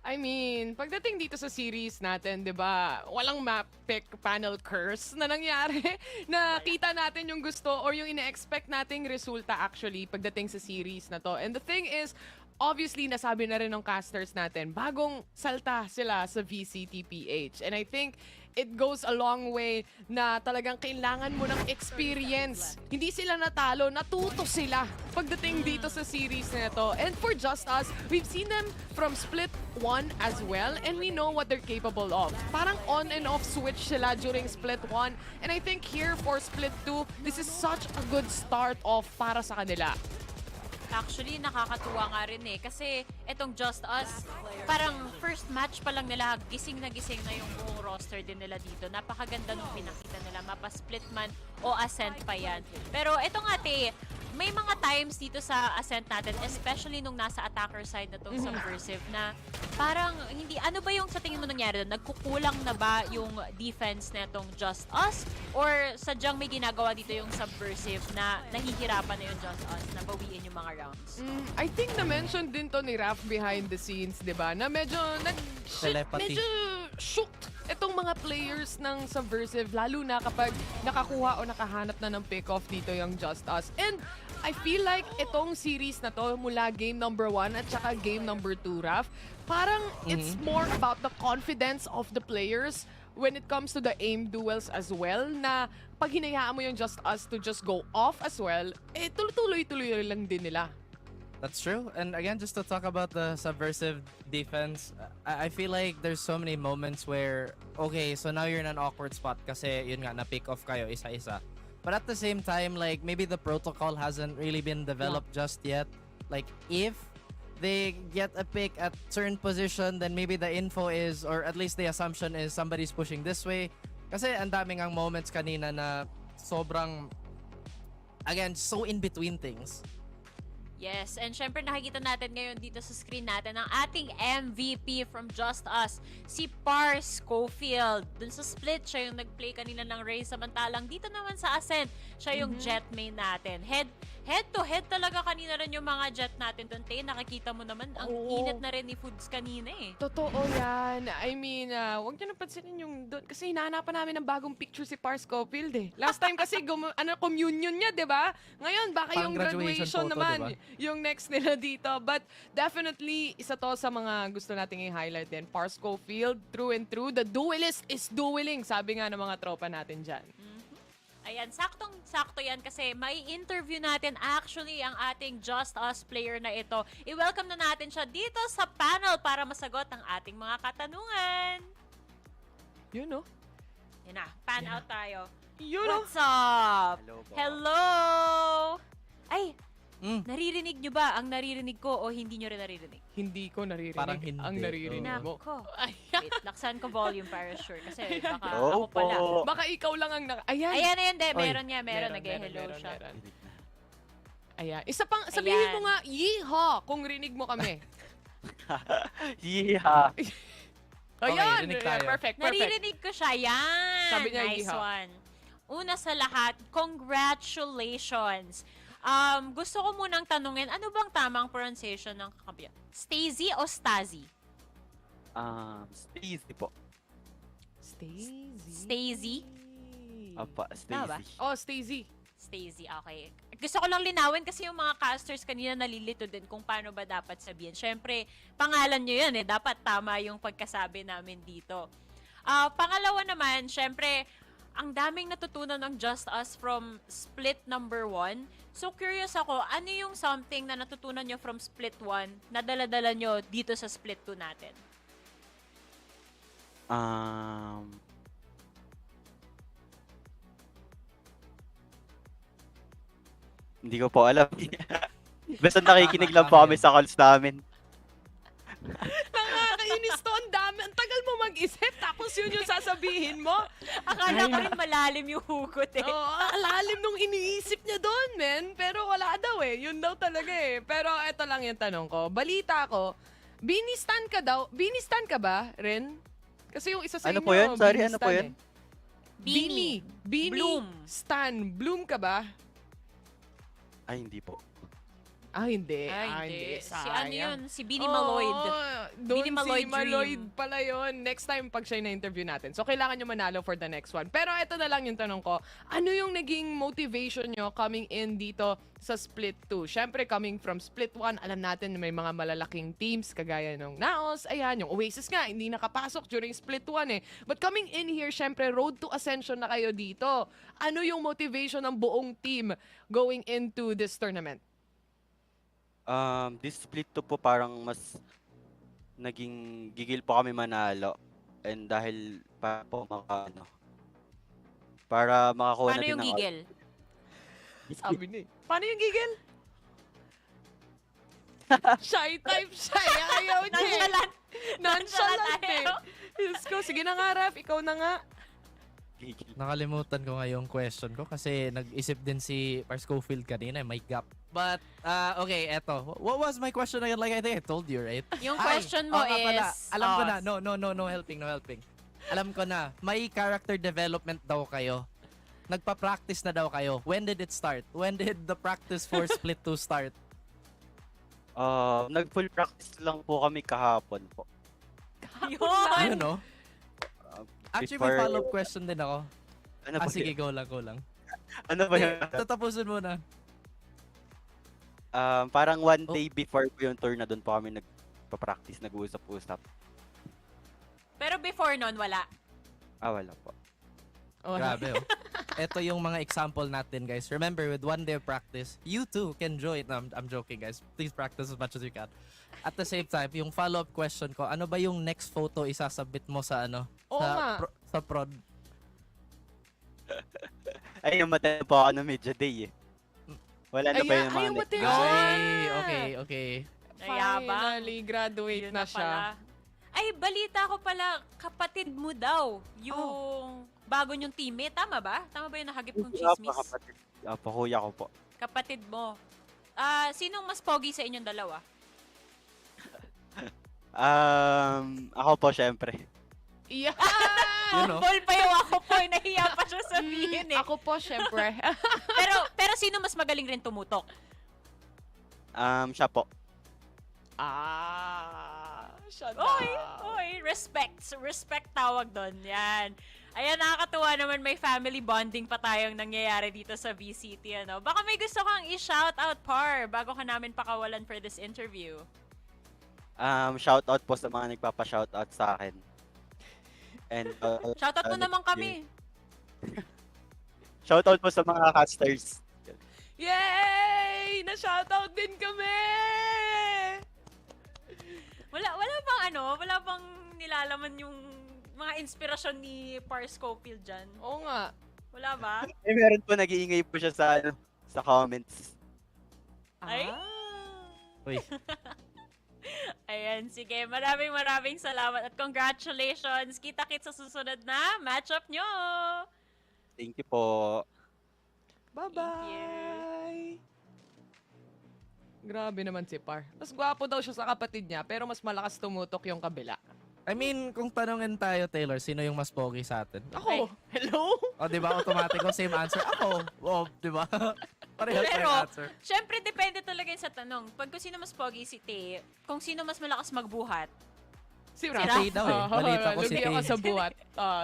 [SPEAKER 3] I mean, pagdating dito sa series natin, 'di ba? Walang map pick panel curse na nangyari. Nakita natin yung gusto or yung ine-expect nating resulta actually pagdating sa series na to. And the thing is, obviously nasabi na rin ng casters natin, bagong salta sila sa VCT PH. And I think it goes a long way na talagang kailangan mo ng experience. Hindi sila natalo, natuto sila pagdating dito sa series na ito. And for JustUs, we've seen them from Split 1 as well, and we know what they're capable of. Parang on and off switch sila during Split 1. And I think here for Split 2, this is such a good start off para sa kanila.
[SPEAKER 2] Actually, nakakatuwa nga rin eh. Kasi itong JustUs, parang first match pa lang nila, gising na yung buong roster din nila dito. Napakaganda nung pinakita nila. Mapa-split man o ascent pa yan. Pero ito nga, te, may mga times dito sa Ascent natin, especially nung nasa attacker side na tong Subversive, na parang hindi, ano ba yung sa tingin mo nangyari doon? Nagkukulang na ba yung defense na itong JustUs? Or sadyang may ginagawa dito yung Subversive na nahihirapan na yung JustUs na bawiin yung mga rounds?
[SPEAKER 3] I think na-mention din to ni Raf behind the scenes, di ba? Na medyo
[SPEAKER 4] Telepathy.
[SPEAKER 3] medyo shooked itong mga players ng Subversive, lalo na kapag nakakuha o nakahanap na ng pick-off dito yung JustUs. And I feel like itong series na to, mula game number 1 at saka game number 2, Raf, parang it's more about the confidence of the players when it comes to the aim duels as well, na pag hinayaan mo yung JustUs to just go off as well, eh tuloy-tuloy lang din nila.
[SPEAKER 4] That's true. And again, just to talk about the Subversive defense, I feel like there's so many moments where, okay, so now you're in an awkward spot kasi yun nga, na-pick off kayo isa-isa. But at the same time, like, maybe the protocol hasn't really been developed just yet. Like, if they get a pick at certain position, then maybe the info is, or at least the assumption is, somebody's pushing this way. Kasi ang daming ang moments kanina na sobrang, again, so in between things.
[SPEAKER 2] Yes, and syempre nakikita natin ngayon dito sa screen natin ang ating MVP from JustUs, si Pars Schofield. Dun sa Split, siya yung nag-play kanina ng Ray, samantalang dito naman sa Ascent, siya yung jet main natin. Head to head talaga kanina rin yung mga jet natin dun. Tay, nakikita mo naman, ang init na rin ni Foods kanina eh.
[SPEAKER 3] Totoo yan. I mean, huwag nyo napansinin yung doon. Kasi hinahanapan namin ng bagong picture si Pars Schofield eh. Last time kasi, communion niya, di ba? Ngayon, baka
[SPEAKER 4] Pang
[SPEAKER 3] yung
[SPEAKER 4] graduation
[SPEAKER 3] graduation
[SPEAKER 4] photo,
[SPEAKER 3] naman,
[SPEAKER 4] diba?
[SPEAKER 3] yung next nila dito. But definitely, isa to sa mga gusto nating i-highlight din. Pars Schofield, through and through, the duelist is dueling, sabi nga ng mga tropa natin dyan.
[SPEAKER 2] Ayan, saktong-sakto yan kasi may interview natin actually ang ating JustUs player na ito. I-welcome na natin siya dito sa panel para masagot ang ating mga katanungan.
[SPEAKER 3] You know?
[SPEAKER 2] Yan na, pan out tayo.
[SPEAKER 3] You know?
[SPEAKER 2] What's up?
[SPEAKER 9] Hello po.
[SPEAKER 2] Hello! Ay, naririnig nyo ba ang naririnig ko o hindi nyo rin naririnig?
[SPEAKER 3] Hindi ko naririnig.
[SPEAKER 4] Parang hindi.
[SPEAKER 3] Ang naririnig mo.
[SPEAKER 2] Nako. Wait, laksan ko volume para sure kasi baka
[SPEAKER 9] Hello
[SPEAKER 2] ako pala.
[SPEAKER 9] po.
[SPEAKER 3] Baka ikaw lang ang Ayan.
[SPEAKER 2] Ayan, ayan, de.
[SPEAKER 4] Oy.
[SPEAKER 2] Meron niya, meron. Nag-hello siya.
[SPEAKER 3] meron. Ayan. Isa pang, sabihin mo nga, yeehaw, kung rinig mo kami.
[SPEAKER 9] Yeah.
[SPEAKER 3] Ayan.
[SPEAKER 4] rinig
[SPEAKER 3] Ayan,
[SPEAKER 4] tayo.
[SPEAKER 3] perfect.
[SPEAKER 2] Naririnig ko siya. Yan.
[SPEAKER 3] Sabi niya,
[SPEAKER 2] nice
[SPEAKER 3] yeehaw.
[SPEAKER 2] one. Una sa lahat, congratulations. Gusto ko munang tanungin, ano bang tamang pronunciation ng kakampiyan? Stacey o Stazzy?
[SPEAKER 9] Stacy po.
[SPEAKER 2] Stacey?
[SPEAKER 9] Apa,
[SPEAKER 2] Tama ba?
[SPEAKER 9] Stacy.
[SPEAKER 3] Oh, Stacey.
[SPEAKER 2] Stacey, okay. Gusto ko lang linawin kasi yung mga casters kanina nalilito din kung paano ba dapat sabihin. Siyempre, pangalan nyo yan eh. Dapat tama yung pagkasabi namin dito. Pangalawa naman, siyempre, ang daming natutunan ng JustUs from Split number 1. So, curious ako, ano yung something na natutunan nyo from Split 1 na dala-dala nyo dito sa Split 2 natin?
[SPEAKER 9] Hindi ko po alam. Basta nakikinig lang po kami sa calls namin.
[SPEAKER 3] Nakakainis to. Ang dami. Ang tagal mo mag-isip. Tapos yun yung sasabihin mo.
[SPEAKER 2] Akala ko rin malalim yung hugot eh.
[SPEAKER 3] Oo, ang lalim nung iniisip niya doon, men. Pero wala daw eh. Yun daw talaga eh. Pero eto lang yung tanong ko. Balita ko, binistan ka daw. Binistan ka ba, Ren? Kasi yung isa sa
[SPEAKER 9] Ano
[SPEAKER 3] inyo,
[SPEAKER 9] po yun? Sorry, ano
[SPEAKER 3] binistan
[SPEAKER 9] po yun?
[SPEAKER 3] eh. Beanie.
[SPEAKER 2] Bloom.
[SPEAKER 3] Stan. Bloom ka ba?
[SPEAKER 9] Ay, hindi po.
[SPEAKER 3] Ah, hindi.
[SPEAKER 2] Ay, hindi. Si
[SPEAKER 3] Sayang.
[SPEAKER 2] ano yun? Si Beanie Maloid.
[SPEAKER 3] Doon
[SPEAKER 2] Beanie
[SPEAKER 3] si
[SPEAKER 2] Maloid
[SPEAKER 3] Maloid
[SPEAKER 2] Dream.
[SPEAKER 3] pala yun. Next time pag siya na-interview natin. So, kailangan nyo manalo for the next one. Pero ito na lang yung tanong ko. Ano yung naging motivation nyo coming in dito sa Split 2? Siyempre, coming from Split 1, alam natin na may mga malalaking teams kagaya ng Naos. Ayan, yung Oasis nga, hindi nakapasok during Split 1 eh. But coming in here, siyempre, road to Ascension na kayo dito. Ano yung motivation ng buong team going into this tournament?
[SPEAKER 9] This split to po parang mas naging gigil po kami manalo. And dahil para po para makakuha
[SPEAKER 2] Paano
[SPEAKER 9] natin
[SPEAKER 2] yung
[SPEAKER 9] ng
[SPEAKER 2] gigil?
[SPEAKER 3] Sabi niya. Paano yung gigil? Shy type siya. Ayaw niya.
[SPEAKER 2] Nonchalant.
[SPEAKER 3] Nonchalant eh.
[SPEAKER 2] ayaw.
[SPEAKER 3] Diyos ko. Sige na nga, Raf. Ikaw na nga.
[SPEAKER 9] Gigil.
[SPEAKER 4] Nakalimutan ko nga yung question ko kasi nag-isip din si Pars Schofield kanina, may gap. But, okay, eto. What was my question again? Like, I think I told you, right?
[SPEAKER 2] Yung question mo
[SPEAKER 4] nga pala.
[SPEAKER 2] is...
[SPEAKER 4] Alam ko na. No helping. Alam ko na. May character development daw kayo. Nagpa-practice na daw kayo. When did it start? When did the practice for Split 2 start?
[SPEAKER 9] Nag-full practice lang po kami kahapon po.
[SPEAKER 2] Yun!
[SPEAKER 4] Yun, no? Actually, may follow-up question din ako.
[SPEAKER 9] Ano ba
[SPEAKER 4] Sige,
[SPEAKER 9] yun?
[SPEAKER 4] go lang.
[SPEAKER 9] Ano ba yun?
[SPEAKER 4] Tatapusin muna.
[SPEAKER 9] Parang one day before po yung tour na doon po kami nagpa-practice, nag-uusap-usap.
[SPEAKER 2] Pero before nun, wala.
[SPEAKER 9] Wala po.
[SPEAKER 4] Grabe, oh. Ito yung mga example natin, guys. Remember, with one day of practice, you too can join. No, I'm joking, guys. Please practice as much as you can. At the same time, yung follow-up question ko, ano ba yung next photo isasabit mo sa sa prod?
[SPEAKER 9] Ay, yung mata po ako ng media day eh. Wala na pa yung mga next.
[SPEAKER 4] Okay.
[SPEAKER 3] Finally, graduate
[SPEAKER 2] Yun
[SPEAKER 3] na siya.
[SPEAKER 2] pala. Ay, balita ko pala, kapatid mo daw, yung bago niyong teammate. Tama ba? Tama ba yung nakagip kong chismis?
[SPEAKER 9] Kuya ko po.
[SPEAKER 2] Kapatid mo. Sinong mas pogi sa inyong dalawa?
[SPEAKER 9] Ako po, syempre.
[SPEAKER 3] Yeah!
[SPEAKER 4] Yun, no?
[SPEAKER 2] Ball pa yung ako po. Nahiya pa siya sabihin eh.
[SPEAKER 3] Ako po, syempre.
[SPEAKER 2] pero sino mas magaling rin tumutok?
[SPEAKER 9] Siya po.
[SPEAKER 3] Siya na.
[SPEAKER 2] Oy, respect tawag doon. Yan. Ayan, nakakatuwa naman, may family bonding pa tayong nangyayari dito sa VCT, ano. Baka may gusto kang i-shoutout, Par, bago ka namin pakawalan for this interview.
[SPEAKER 9] Shoutout po sa mga nagpapa-shoutout sa akin. And
[SPEAKER 2] Shoutout mo naman kami.
[SPEAKER 9] Shoutout po sa mga casters.
[SPEAKER 3] Yay! Na-shoutout din kami!
[SPEAKER 2] Wala bang nilalaman yung mga inspirasyon ni Par Schofield dyan?
[SPEAKER 3] Oo nga.
[SPEAKER 2] Wala ba?
[SPEAKER 9] Meron po nag-iingay po siya sa comments.
[SPEAKER 2] Ay?
[SPEAKER 4] Uy.
[SPEAKER 2] Ayan, sige. Maraming salamat at congratulations. Kita-kits sa susunod na matchup nyo.
[SPEAKER 9] Thank you po.
[SPEAKER 3] Bye-bye! Grabe naman si Par. Mas gwapo daw siya sa kapatid niya, pero mas malakas tumutok yung kabila.
[SPEAKER 4] I mean, kung tanungin tayo, Taylor, sino yung mas pogi sa atin?
[SPEAKER 3] Ako! Hello?
[SPEAKER 4] O, di ba? Automatic ko same answer. Ako! O, di ba? Parehas
[SPEAKER 2] Pero,
[SPEAKER 4] yung answer.
[SPEAKER 2] syempre, depende talaga yun sa tanong. Pag kung sino mas pogi, si Tay. Kung sino mas malakas magbuhat.
[SPEAKER 3] Si
[SPEAKER 2] Raph.
[SPEAKER 4] Tay daw eh. Balita ko si
[SPEAKER 3] Lugi ako
[SPEAKER 4] Tay.
[SPEAKER 3] sa buhat.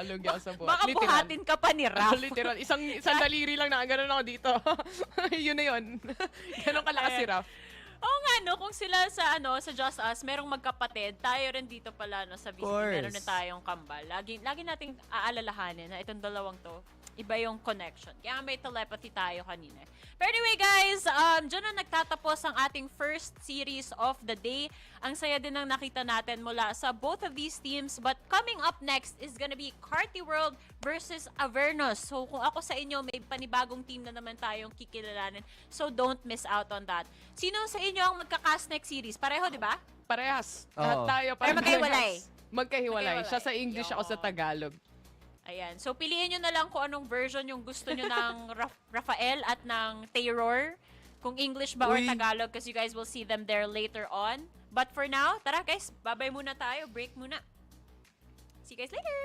[SPEAKER 3] Lugi ako sa buhat.
[SPEAKER 2] Baka
[SPEAKER 3] Literal.
[SPEAKER 2] buhatin ka pa ni Raph.
[SPEAKER 3] Literal. Isang daliri lang na ganun ako dito. Yun na yun. Ganun kalakas si Raph.
[SPEAKER 2] Oo nga, no? Kung sila sa JustUs, merong magkapatid, tayo rin dito pala, no, sa VCT, meron na tayong kambal. Lagi nating aalalahanin na itong dalawang to, iba yung connection. Kaya may telepathy tayo kanina. But anyway, guys, dyan na nagtatapos ang ating first series of the day. Ang saya din ang nakita natin mula sa both of these teams. But coming up next is gonna be Carti World versus Avernus. So kung ako sa inyo, may panibagong team na naman tayong kikilalanin. So don't miss out on that. Sino sa inyo ang magka-cast next series? Pareho, di ba?
[SPEAKER 3] Parehas.
[SPEAKER 4] Oo.
[SPEAKER 3] Lahat tayo
[SPEAKER 2] Pero magkahiwalay.
[SPEAKER 3] Magkahiwalay. Siya sa English, ako sa Tagalog.
[SPEAKER 2] Ayan. So, piliin nyo na lang kung anong version yung gusto nyo ng Rafael at ng Taylor. Kung English ba or
[SPEAKER 4] Uy.
[SPEAKER 2] Tagalog, because you guys will see them there later on. But for now, tara guys, bye-bye muna tayo. Break muna. See you guys later!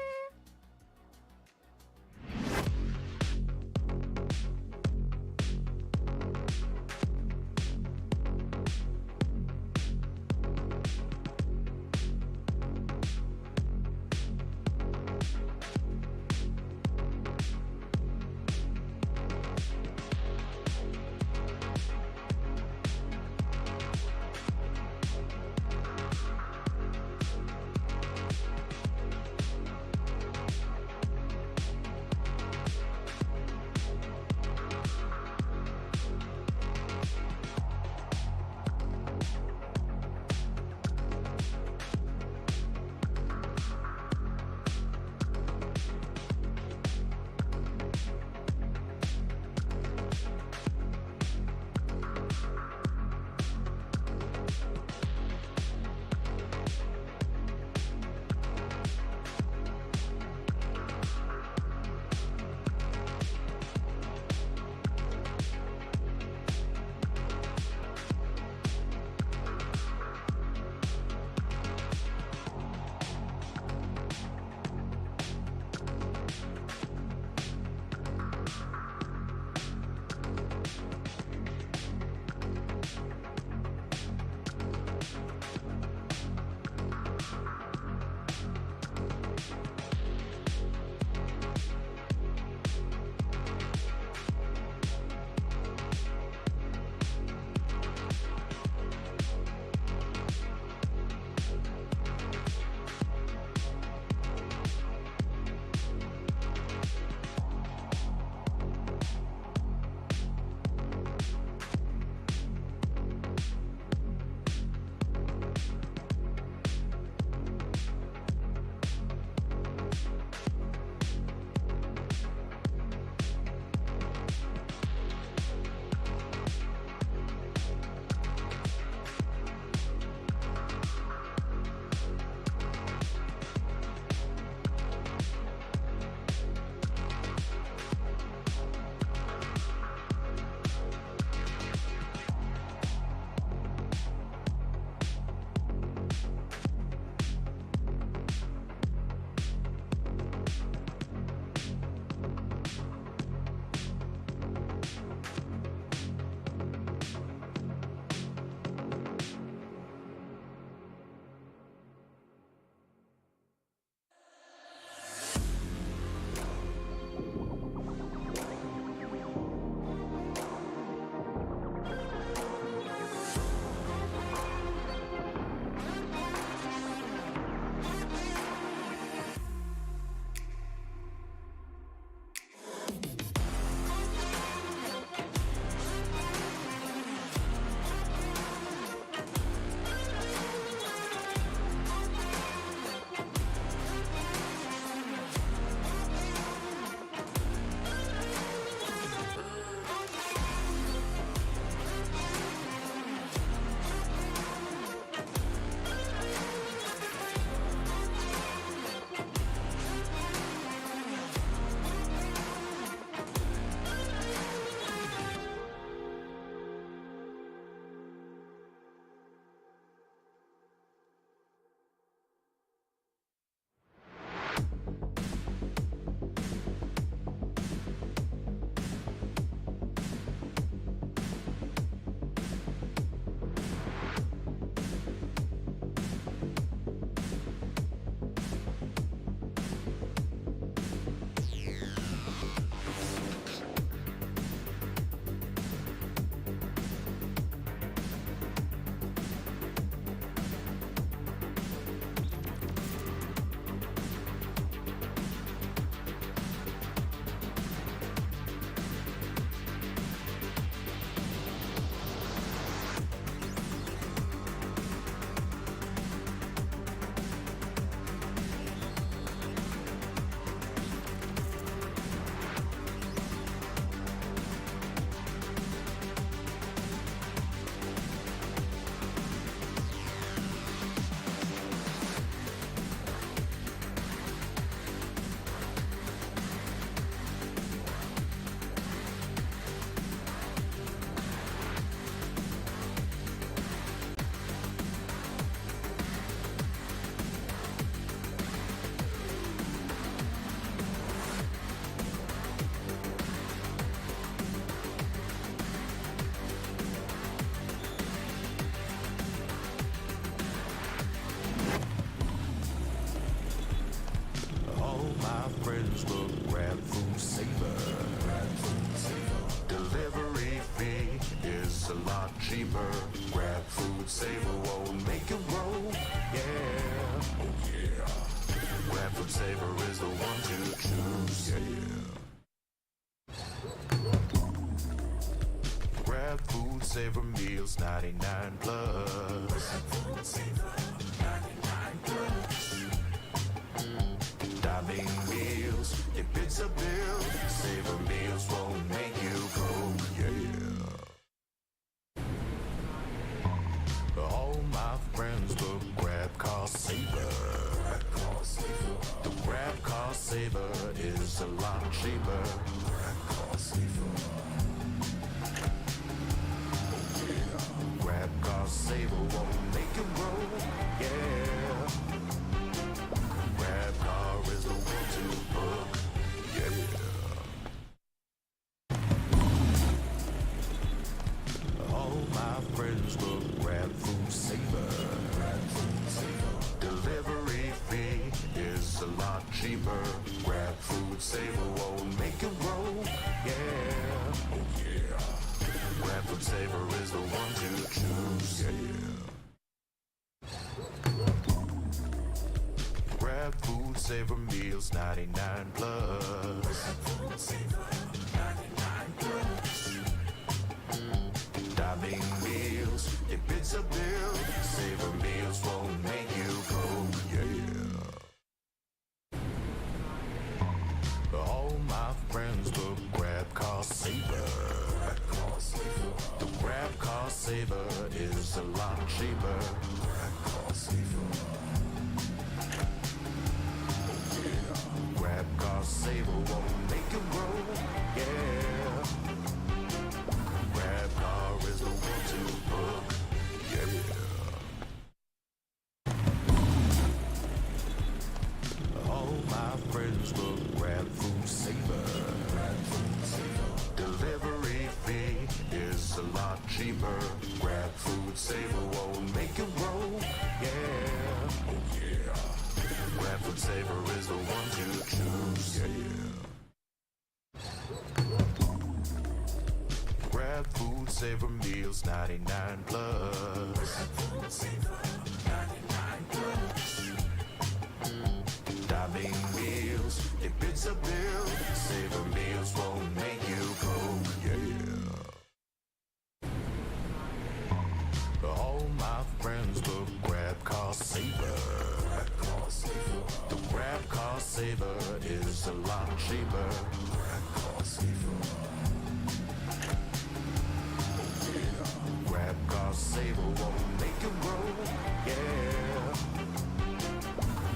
[SPEAKER 1] food saver won't make it roll. Yeah, oh yeah. Grab food saver is the one to choose. Yeah. Grab food saver meals 99 plus. Diving meals, if it's a bill, saver meals won't make you go. Yeah. All my friends will grab car saver. The grab car saver is a lot cheaper. Grab car saver won't make it roll. Yeah. Grab car is the one to book. Yeah. All my friends will grab food saver. Delivery fee is a lot cheaper. Grab food saver won't make it roll. Yeah, oh yeah. Grab food saver is the one to choose. Yeah. Grab food saver meals 99 plus. Diving meals, if it's a bill, saver meals won't make you go. Yeah. All my friends will grab car saver. The grab car saver is a lot cheaper. Grab car saver won't make it roll. Yeah. Grab car is the one to book. Yeah. All my friends will grab food saver. Delivery fee is a lot cheaper. Grab food saver won't make it roll. Yeah, oh yeah. Grab food saver is the one to choose. Yeah. Grab food saver meals 99 plus. Diving meals, if it's a bill, saver meals won't make you go. Yeah. All my friends will grab car saver. The grab car saver is a lot cheaper. Grab car saver won't make it roll. Yeah.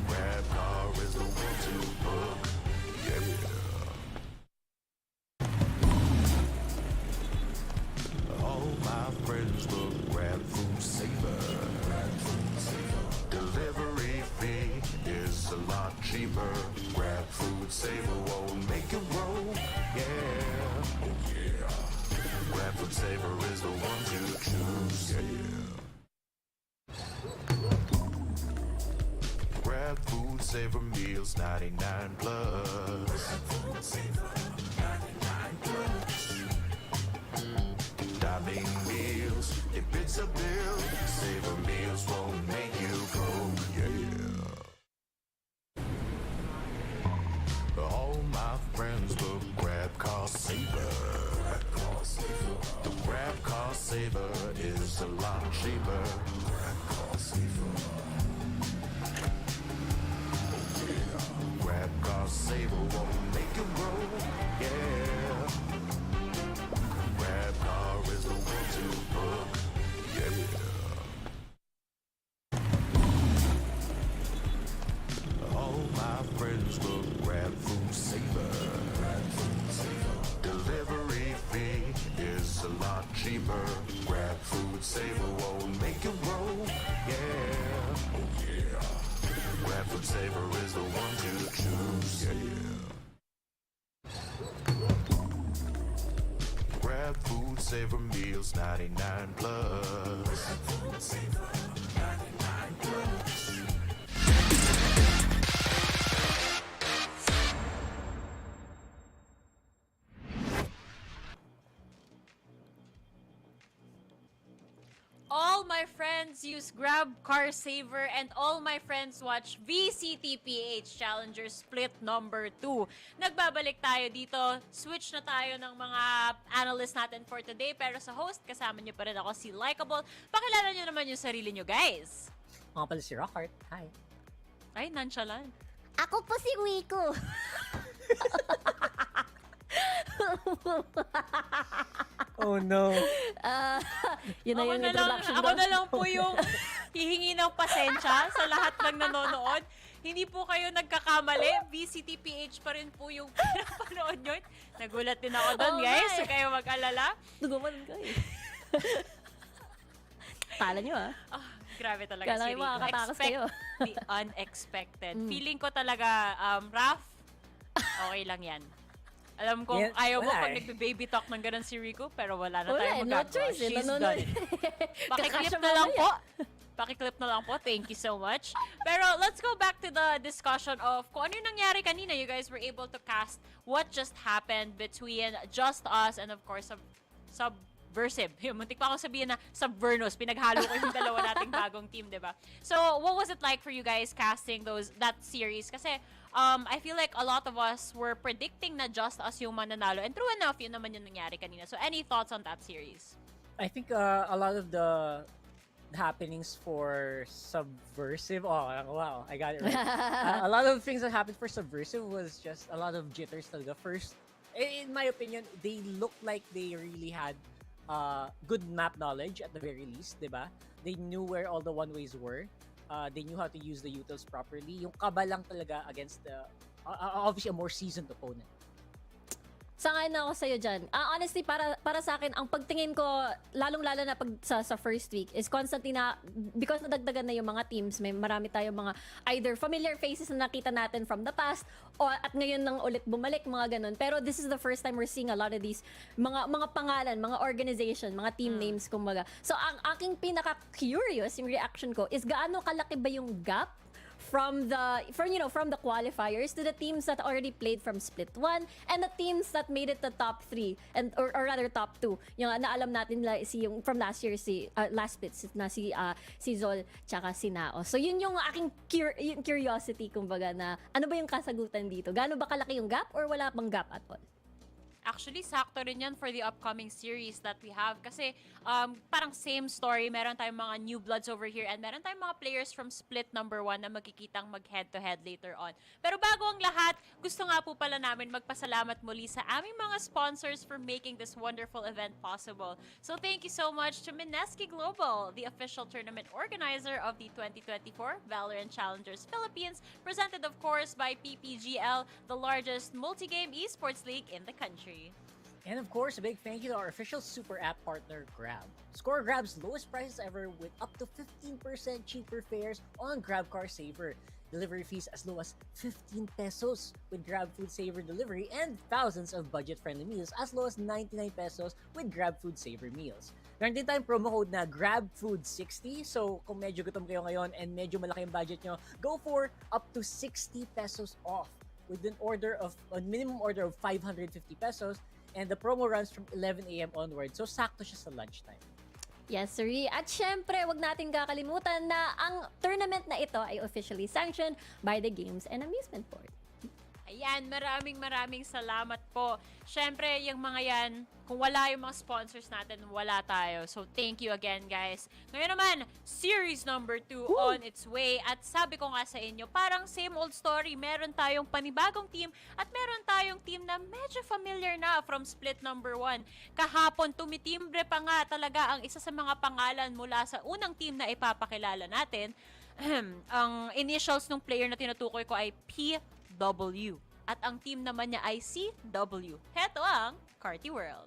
[SPEAKER 1] Grab car is the one to book. Yeah. All my friends will grab food saver. Delivery fee is a lot cheaper. Grab food saver won't make it roll. Yeah, oh yeah. Grab food saver is the one to choose. Yeah. Grab food saver meals 99 plus. Diving meals, if it's a bill, saver meals won't make you go. Yeah. All my friends will grab car saver. The grab car saver is a lot cheaper. Grab car saver won't make it roll. Yeah. Grab car is the one to book. Yeah. All my friends will grab food saver. Delivery fee is a lot cheaper. Grab food saver won't make it roll. Yeah, oh yeah. Grab food saver is the one to choose. Yeah. Grab food saver meals 99 plus.
[SPEAKER 2] All my friends friends use Grab Car Saver and all my friends watch VCT PH Challengers Split number 2. Nagbabalik tayo dito. Switch na tayo ng mga analysts natin for today. Pero sa host, kasama niyo pa rin ako, si Likeable. Pakilala niyo naman yung sarili niyo, guys.
[SPEAKER 6] Mga pala si Rockheart. Hi.
[SPEAKER 2] Ay, nonchalant.
[SPEAKER 5] Ako po si Wiko.
[SPEAKER 6] Oh no.
[SPEAKER 5] Yun na yung introduction
[SPEAKER 2] ako na lang po yung hihingi ng pasensya sa lahat ng nanonood. Hindi po kayo nagkakamali. VCT PH pa rin po yung pinapanood nyo. Nagulat din ako doon, guys. So kayo mag-alala.
[SPEAKER 5] Duguman ka eh. Kala nyo
[SPEAKER 2] Grabe talaga
[SPEAKER 5] Kala
[SPEAKER 2] si
[SPEAKER 5] yung
[SPEAKER 2] Rico.
[SPEAKER 5] makakatakas
[SPEAKER 2] Expect
[SPEAKER 5] kayo.
[SPEAKER 2] the unexpected. Feeling ko talaga, Raph, okay lang yan. Alam ko,
[SPEAKER 6] Yeah,
[SPEAKER 2] ayaw mo
[SPEAKER 6] wala
[SPEAKER 2] pag
[SPEAKER 6] eh.
[SPEAKER 2] nagbe-baby talk ng ganun si Rico, pero wala na
[SPEAKER 5] Wala
[SPEAKER 2] tayong
[SPEAKER 5] no
[SPEAKER 2] magagawa.
[SPEAKER 5] choice
[SPEAKER 2] She's
[SPEAKER 5] Nanonood.
[SPEAKER 2] done. Pakiklip na lang po. Pakiklip na lang po. Thank you so much. Pero let's go back to the discussion of kung ano yung nangyari kanina. You guys were able to cast what just happened between JustUs and of course Subversive. Muntik pa ako sabihin na Avernus. Pinaghalo ko yung dalawa nating bagong team, diba? So, what was it like for you guys casting that series? Kasi, I feel like a lot of us were predicting na JustUs yung mananalo. And true enough, yun naman yung nangyari kanina. So, any thoughts on that series?
[SPEAKER 6] I think a lot of the happenings for Subversive. Oh, wow, I got it right. A lot of things that happened for Subversive was just a lot of jitters talaga. First, in my opinion, they looked like they really had good map knowledge at the very least, diba? They knew where all the one-ways were. They knew how to use the utils properly. Yung kaba lang talaga against obviously a more seasoned opponent.
[SPEAKER 5] Sangayon na ako sa'yo dyan. Honestly, para sa akin, ang pagtingin ko, lalong-lalo na pag sa first week, is constantly na, because nadagdagan na yung mga teams, may marami tayong mga either familiar faces na nakita natin from the past, at ngayon nang ulit bumalik, mga ganun. Pero this is the first time we're seeing a lot of these mga pangalan, mga organization, mga team names, kumbaga. So, ang aking pinaka-curious, yung reaction ko, is gaano kalaki ba yung gap from the qualifiers to the teams that already played from Split 1 and the teams that made it to top 3 and or rather top 2. Yung na alam natin yung from last year last split na si Zol tsaka si Nao. So yun yung aking yung curiosity kumbaga na ano ba yung kasagutan dito? Gaano ba kalaki yung gap or wala pang gap at all?
[SPEAKER 2] Actually, sakto rin yan for the upcoming series that we have. Kasi parang same story. Meron tayong mga new bloods over here and meron tayong mga players from Split number 1 na magkikitang mag-head-to-head later on. Pero bago ang lahat, gusto nga po pala namin magpasalamat muli sa aming mga sponsors for making this wonderful event possible. So thank you so much to Mineski Global, the official tournament organizer of the 2024 VALORANT Challengers Philippines, presented of course by PPGL, the largest multi-game esports league in the country.
[SPEAKER 6] And of course, a big thank you to our official super app partner, Grab. Score Grab's lowest prices ever with up to 15% cheaper fares on Grab Car Saver. Delivery fees as low as 15 pesos with Grab Food Saver delivery and thousands of budget-friendly meals as low as 99 pesos with Grab Food Saver meals. Meron din tayong promo code na GrabFood60. So kung medyo gutom kayo ngayon and medyo malaki yung budget nyo, go for up to 60 pesos off with a minimum order of 550 pesos. And the promo runs from 11 a.m. onward. So, sakto siya sa lunchtime.
[SPEAKER 5] Yes, sir. At syempre, wag natin kakalimutan na ang tournament na ito ay officially sanctioned by the Games and Amusement Board.
[SPEAKER 2] Ayan, maraming salamat po. Syempre, yung mga yan, kung wala yung mga sponsors natin, wala tayo. So, thank you again, guys. Ngayon naman, series number 2 on its way. At sabi ko nga sa inyo, parang same old story. Meron tayong panibagong team at meron tayong team na medyo familiar na from Split number 1. Kahapon, tumitimbre pa nga talaga ang isa sa mga pangalan mula sa unang team na ipapakilala natin. Ang initials ng player na tinutukoy ko ay PW. At ang team naman niya ay CW. Heto ang Carti World.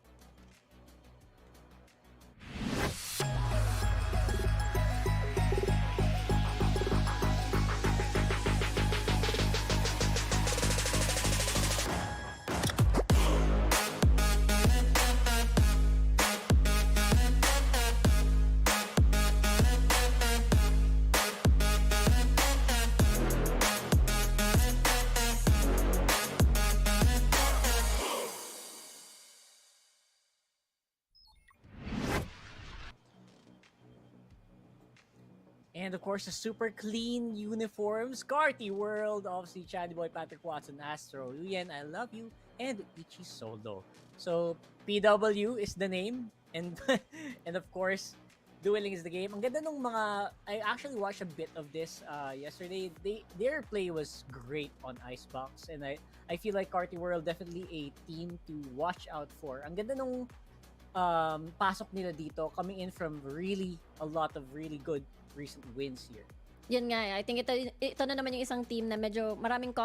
[SPEAKER 6] And of course, the super clean uniforms, Carti World, obviously Chandy Boy, Patrick Watson, Astro, Luyen, I love you, and Ichi Solo. So PW is the name, and and of course, Dueling is the game. Ang ganda nung mga, I actually watched a bit of this yesterday. Their play was great on Icebox, and I feel like Carti World definitely a team to watch out for. Ang ganda nung pasok nila dito, coming in from really a lot of really good recent wins here.
[SPEAKER 5] Yun nga, I think ito na naman yung isang team na medyo maraming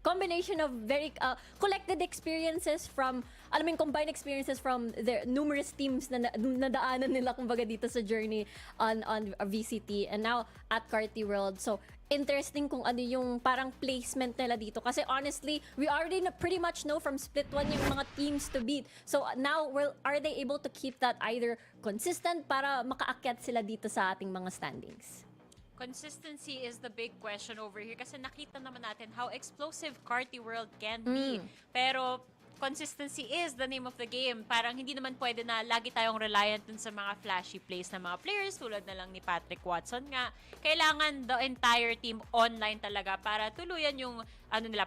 [SPEAKER 5] combination of very collected experiences from, alam mo yung combined experiences from their numerous teams na nadaanan nila kumbaga dito sa journey on VCT and now at Carti World. So, interesting kung ano yung parang placement nila dito. Kasi honestly, we already pretty much know from Split 1 yung mga teams to beat. So now, are they able to keep that either consistent para makaakyat sila dito sa ating mga standings?
[SPEAKER 2] Consistency is the big question over here kasi nakita naman natin how explosive Carti World can be. Pero consistency is the name of the game. Parang hindi naman pwede na lagi tayong reliant dun sa mga flashy plays ng mga players tulad na lang ni Patrick Watson nga. Kailangan the entire team online talaga para tuluyan yung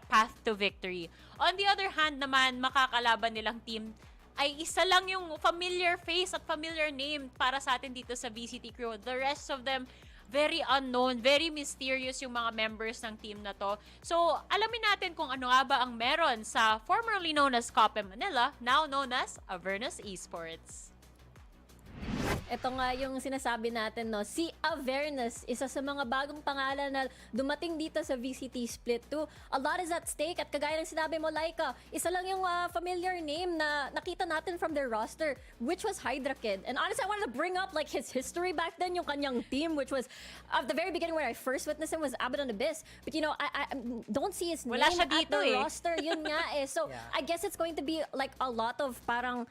[SPEAKER 2] path to victory. On the other hand naman, makakalaban nilang team ay isa lang yung familiar face at familiar name para sa atin dito sa VCT crew. The rest of them, very unknown, very mysterious yung mga members ng team na to. So, alamin natin kung ano nga ba ang meron sa formerly known as Cope Manila, now known as Avernus Esports.
[SPEAKER 5] Ito nga yung sinasabi natin, no? Si Avernus, isa sa mga bagong pangalan na dumating dito sa VCT Split 2. A lot is at stake at kagaya ng sinabi mo, Laika, isa lang yung familiar name na nakita natin from their roster, which was Hydra Kid. And honestly, I wanted to bring up like his history back then, yung kanyang team, which was at the very beginning when I first witnessed him was Abaddon Abyss. But you know, I don't see his
[SPEAKER 2] Wala
[SPEAKER 5] name
[SPEAKER 2] siya
[SPEAKER 5] at
[SPEAKER 2] dito
[SPEAKER 5] the roster. Yun nga eh. So,
[SPEAKER 6] Yeah.
[SPEAKER 5] I guess it's going to be like a lot of parang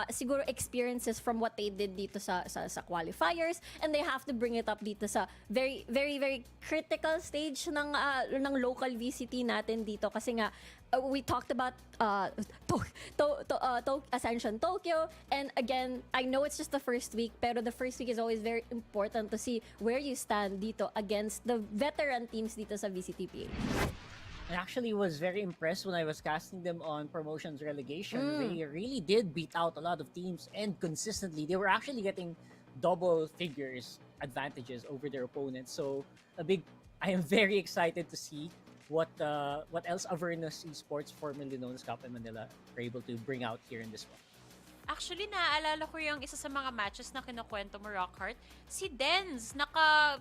[SPEAKER 5] siguro experiences from what they did dito sa qualifiers, and they have to bring it up dito sa very very very critical stage ng local VCT natin dito kasi nga we talked about Ascension Tokyo, and again, I know it's just the first week, pero the first week is always very important to see where you stand dito against the veteran teams dito sa VCT PH.
[SPEAKER 6] I actually was very impressed when I was casting them on promotions relegation. They really did beat out a lot of teams, and consistently they were actually getting double figures advantages over their opponents. So I am very excited to see what else Avernus Esports, formerly known as Cope Manila, are able to bring out here in this one.
[SPEAKER 2] Actually, naaalala ko yung isa sa mga matches na kinukwento mo, Rockhart. Si Denz, naka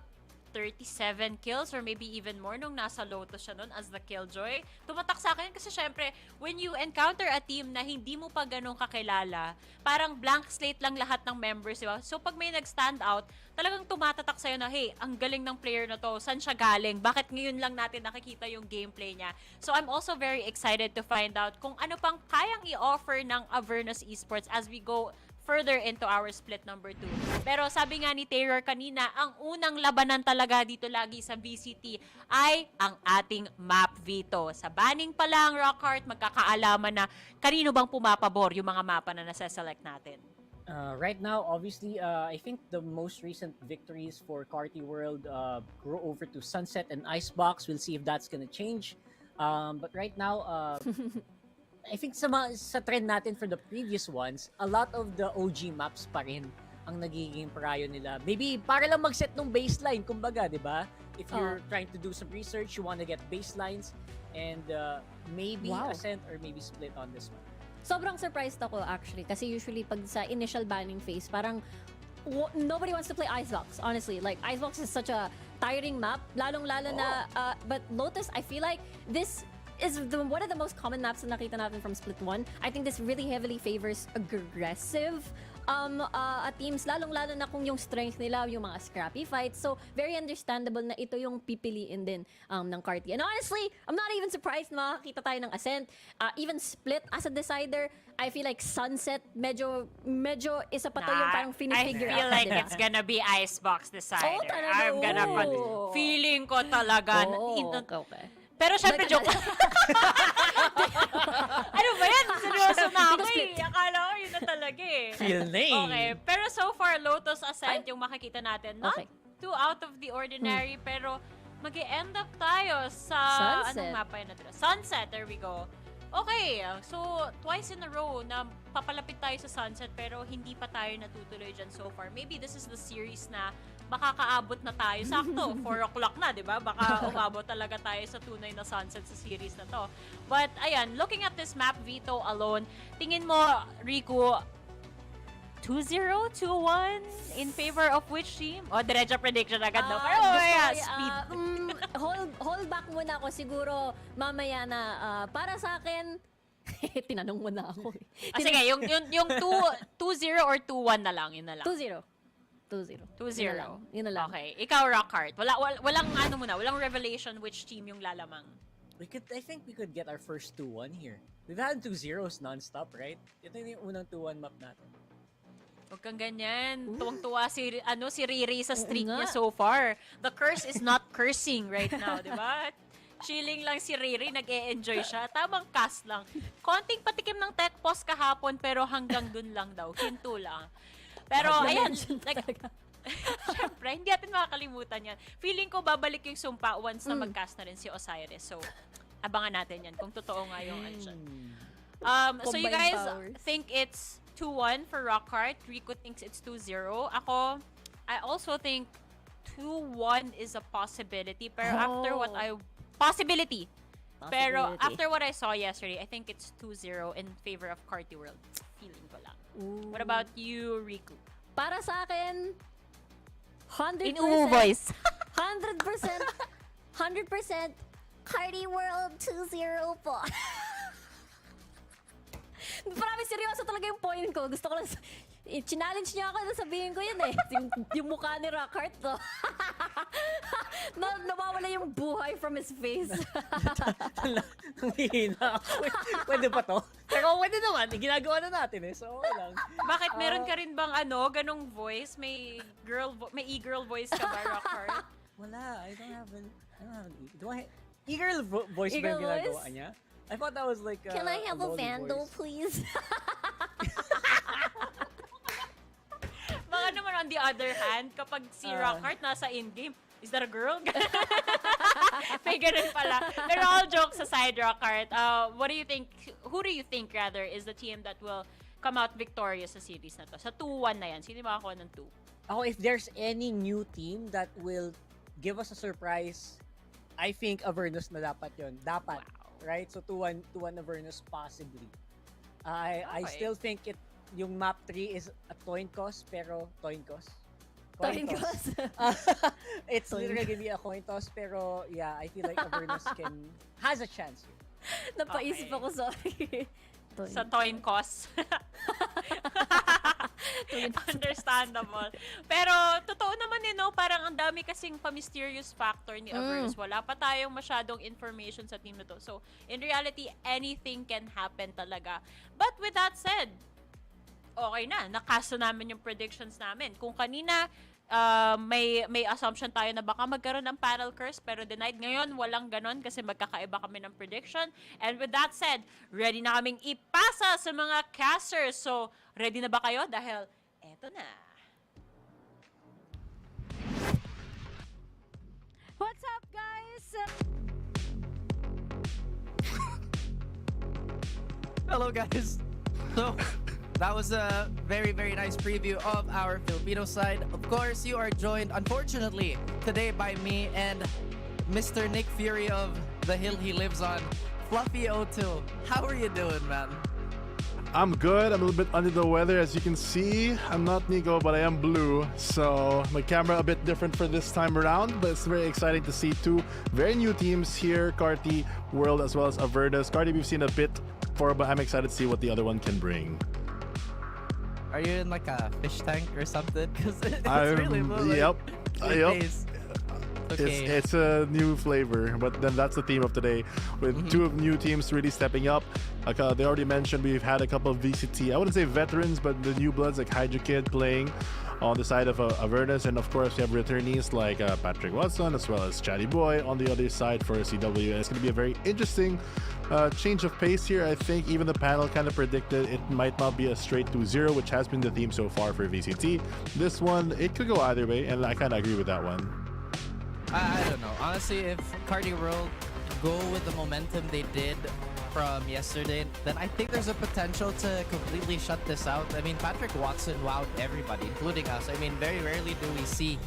[SPEAKER 2] 37 kills or maybe even more nung nasa Lotus siya nun as the Killjoy. Tumatak sa akin kasi syempre, when you encounter a team na hindi mo pa ganun kakilala, parang blank slate lang lahat ng members, diba? So pag may nag-stand out, talagang tumatatak sa'yo na, hey, ang galing ng player na to, saan siya galing? Bakit ngayon lang natin nakikita yung gameplay niya? So I'm also very excited to find out kung ano pang kayang i-offer ng Avernus Esports as we go further into our split number 2. Pero sabi nga ni Taylor kanina, ang unang labanan talaga dito lagi sa VCT ay ang ating map veto. Sa banning pa lang, Rockhart, magkakaalaman na kanino bang pumapabor yung mga mapa na nasa-select natin.
[SPEAKER 6] Right now, obviously, I think the most recent victories for Carti World go over to Sunset and Icebox. We'll see if that's gonna change. But right now, I think sa trend natin for the previous ones, a lot of the OG maps pa rin ang nagiging prayo nila. Maybe para lang mag-set ng baseline, kumbaga, di ba? If you're trying to do some research, you want to get baselines, and maybe Ascent or maybe Split on this one.
[SPEAKER 5] Sobrang surprised ako actually kasi usually pag sa initial banning phase, parang nobody wants to play Icebox, honestly. Like, Icebox is such a tiring map, lalong-lalo na, but Lotus, I feel like this is one of the most common maps na nakita natin from Split 1. I think this really heavily favors aggressive teams, lalong-lalo na kung yung strength nila, yung mga scrappy fights. So, very understandable na ito yung pipiliin din ng Carti. And honestly, I'm not even surprised na makakita tayo ng Ascent. Even Split as a decider, I feel like Sunset, medyo isa pa to yung parang finifigure
[SPEAKER 2] I feel
[SPEAKER 5] out,
[SPEAKER 2] like
[SPEAKER 5] diba?
[SPEAKER 2] it's gonna be Icebox decider.
[SPEAKER 5] talaga,
[SPEAKER 2] I'm gonna feeling ko talaga.
[SPEAKER 5] Okay.
[SPEAKER 2] Pero syempre, joke. Ano ba yan? Seryoso na ako eh. Akala ko yun na talaga eh.
[SPEAKER 6] Feel name.
[SPEAKER 2] Okay. Pero so far, Lotus Ascent yung makikita natin. Not too out of the ordinary, pero mag-e-end up tayo sa...
[SPEAKER 5] Sunset.
[SPEAKER 2] Anong mapa yun natin? Sunset, there we go. Okay, so twice in a row na papalapit tayo sa Sunset pero hindi pa tayo natutuloy dyan so far. Maybe this is the series na makakaabot na tayo. Sakto, 4 o'clock na, di ba? Baka umabot talaga tayo sa tunay na Sunset sa series na to. But, ayan, looking at this map, Vito alone, tingin mo, Riku, 2-0, 2-1 in favor of which team? O, diretso prediction agad na. Pero, speed.
[SPEAKER 5] Hold back muna ako. Siguro, mamaya na. Para sa akin, tinanong mo na ako.
[SPEAKER 2] Sige, yung 2-0 or 2-1 na lang, yun na lang.
[SPEAKER 5] 2-0. 2-0. Yun na lang.
[SPEAKER 2] Okay, ikaw, Rockhart. Walang ano muna, walang revelation which team yung lalamang.
[SPEAKER 6] I think we could get our first 2-1 here. We've had 2-0s non-stop, right? Ito yung unang 2-1 map natin.
[SPEAKER 2] Huwag kang ganyan. Tuwang-tuwa si Riri sa streak
[SPEAKER 5] nga.
[SPEAKER 2] niya so far. The curse is not cursing right now, di ba? Chilling lang si Riri, nag-e-enjoy siya. Tamang cast lang. Konting patikim ng tech pause kahapon, pero hanggang dun lang daw. Hinto lang. Pero, ayan, syempre, hindi natin makakalimutan yan. Feeling ko, babalik yung sumpa once na mag-cast na rin si Osiris. So, abangan natin yan kung totoo nga yung andyan. So, you
[SPEAKER 5] Combined
[SPEAKER 2] guys
[SPEAKER 5] powers.
[SPEAKER 2] think it's 2-1 for Rockhart. Rico thinks it's 2-0. Ako, I also think 2-1 is a possibility. Pero after what I... Possibility. Pero after what I saw yesterday, I think it's 2-0 in favor of Carti World. Feeling ko lang. What about you, Riku?
[SPEAKER 5] Para sa akin, 100%.
[SPEAKER 2] In Uwu voice.
[SPEAKER 5] 100%. 100%. Carti World 2-0 po. Parang seryoso talaga yung point ko. Gusto ko lang, challenge niya ako na sabihin ko yun eh. Yung mukha ni Rockhart to. Nawawala yung buhay from his face.
[SPEAKER 6] Nanghihina ako. Pwede pa to? Pero pwede naman. Ginagawa na natin eh. So, okay lang.
[SPEAKER 2] Bakit meron ka rin bang ganong voice? May e-girl voice ka ba, Rockhart?
[SPEAKER 6] Wala. I don't have an e-girl voice ba
[SPEAKER 5] E-girl
[SPEAKER 6] yung ginagawa
[SPEAKER 5] voice?
[SPEAKER 6] niya? I thought that was like
[SPEAKER 5] Can I have a
[SPEAKER 6] lolly
[SPEAKER 5] vandal,
[SPEAKER 6] voice.
[SPEAKER 5] please?
[SPEAKER 2] Baka naman on the other hand, kapag si Rockhart nasa in-game, is that a girl? May ganun pala. Pero all jokes aside, Rockhart, what do you think, who do you think rather is the team that will come out victorious sa series na to? Sa 2-1 na yan, sino makakuha ng 2?
[SPEAKER 6] Ako, if there's any new team that will give us a surprise, I think Avernus na dapat yun. Dapat.
[SPEAKER 2] Wow.
[SPEAKER 6] Right? So 2-1 Avernus possibly. I still think yung map 3 is a coin toss, pero coin toss.
[SPEAKER 5] Coin toss.
[SPEAKER 6] It's literally gonna be a coin toss, pero yeah, I feel like Avernus has a chance.
[SPEAKER 5] Napaisip
[SPEAKER 2] Okay.
[SPEAKER 5] ako, sorry.
[SPEAKER 2] Sa coin cost. Understandable. Pero, totoo naman parang ang dami kasing pa-mysterious factor ni Avernus. Wala pa tayong masyadong information sa team na to. So, in reality, anything can happen talaga. But with that said, okay na. Nakaso namin yung predictions namin. Kung kanina, may assumption tayo na baka magkaroon ng panel curse pero denied. Ngayon, walang ganon kasi magkakaiba kami ng prediction. And with that said, ready na kaming ipasa sa mga casters. So, ready na ba kayo? Dahil, eto na.
[SPEAKER 10] What's up, guys?
[SPEAKER 4] Hello, guys. So, that was a very, very nice preview of our Filipino side. Of course, you are joined, unfortunately, today by me and Mr. Nick Fury of the hill he lives on, Fluffy02. How are you doing, man?
[SPEAKER 8] I'm good. I'm a little bit under the weather, as you can see. I'm not Nico, but I am blue, so my camera a bit different for this time around, but it's very exciting to see two very new teams here, Carti World as well as Avernus. Carti we've seen a bit before, but I'm excited to see what the other one can bring.
[SPEAKER 4] Are you in like a fish tank or something? Because it's
[SPEAKER 8] I'm,
[SPEAKER 4] really moving.
[SPEAKER 8] yep.
[SPEAKER 4] Your face. Okay.
[SPEAKER 8] It's a new flavor, but then that's the theme of today, with two new teams really stepping up. Like they already mentioned, we've had a couple of VCT, I wouldn't say veterans, but the new bloods like Hydra Kid playing on the side of Avernus, and of course we have returnees like Patrick Watson as well as Chatty Boy on the other side for CW. And it's going to be a very interesting change of pace here. I think even the panel kind of predicted it might not be a straight 2-0, which has been the theme so far for VCT. This one, it could go either way, and I kind of agree with that one.
[SPEAKER 4] I don't know. Honestly, if Carti World go with the momentum they did from yesterday, then I think there's a potential to completely shut this out. I mean, Patrick Watson wowed everybody, including us. I mean, very rarely do we see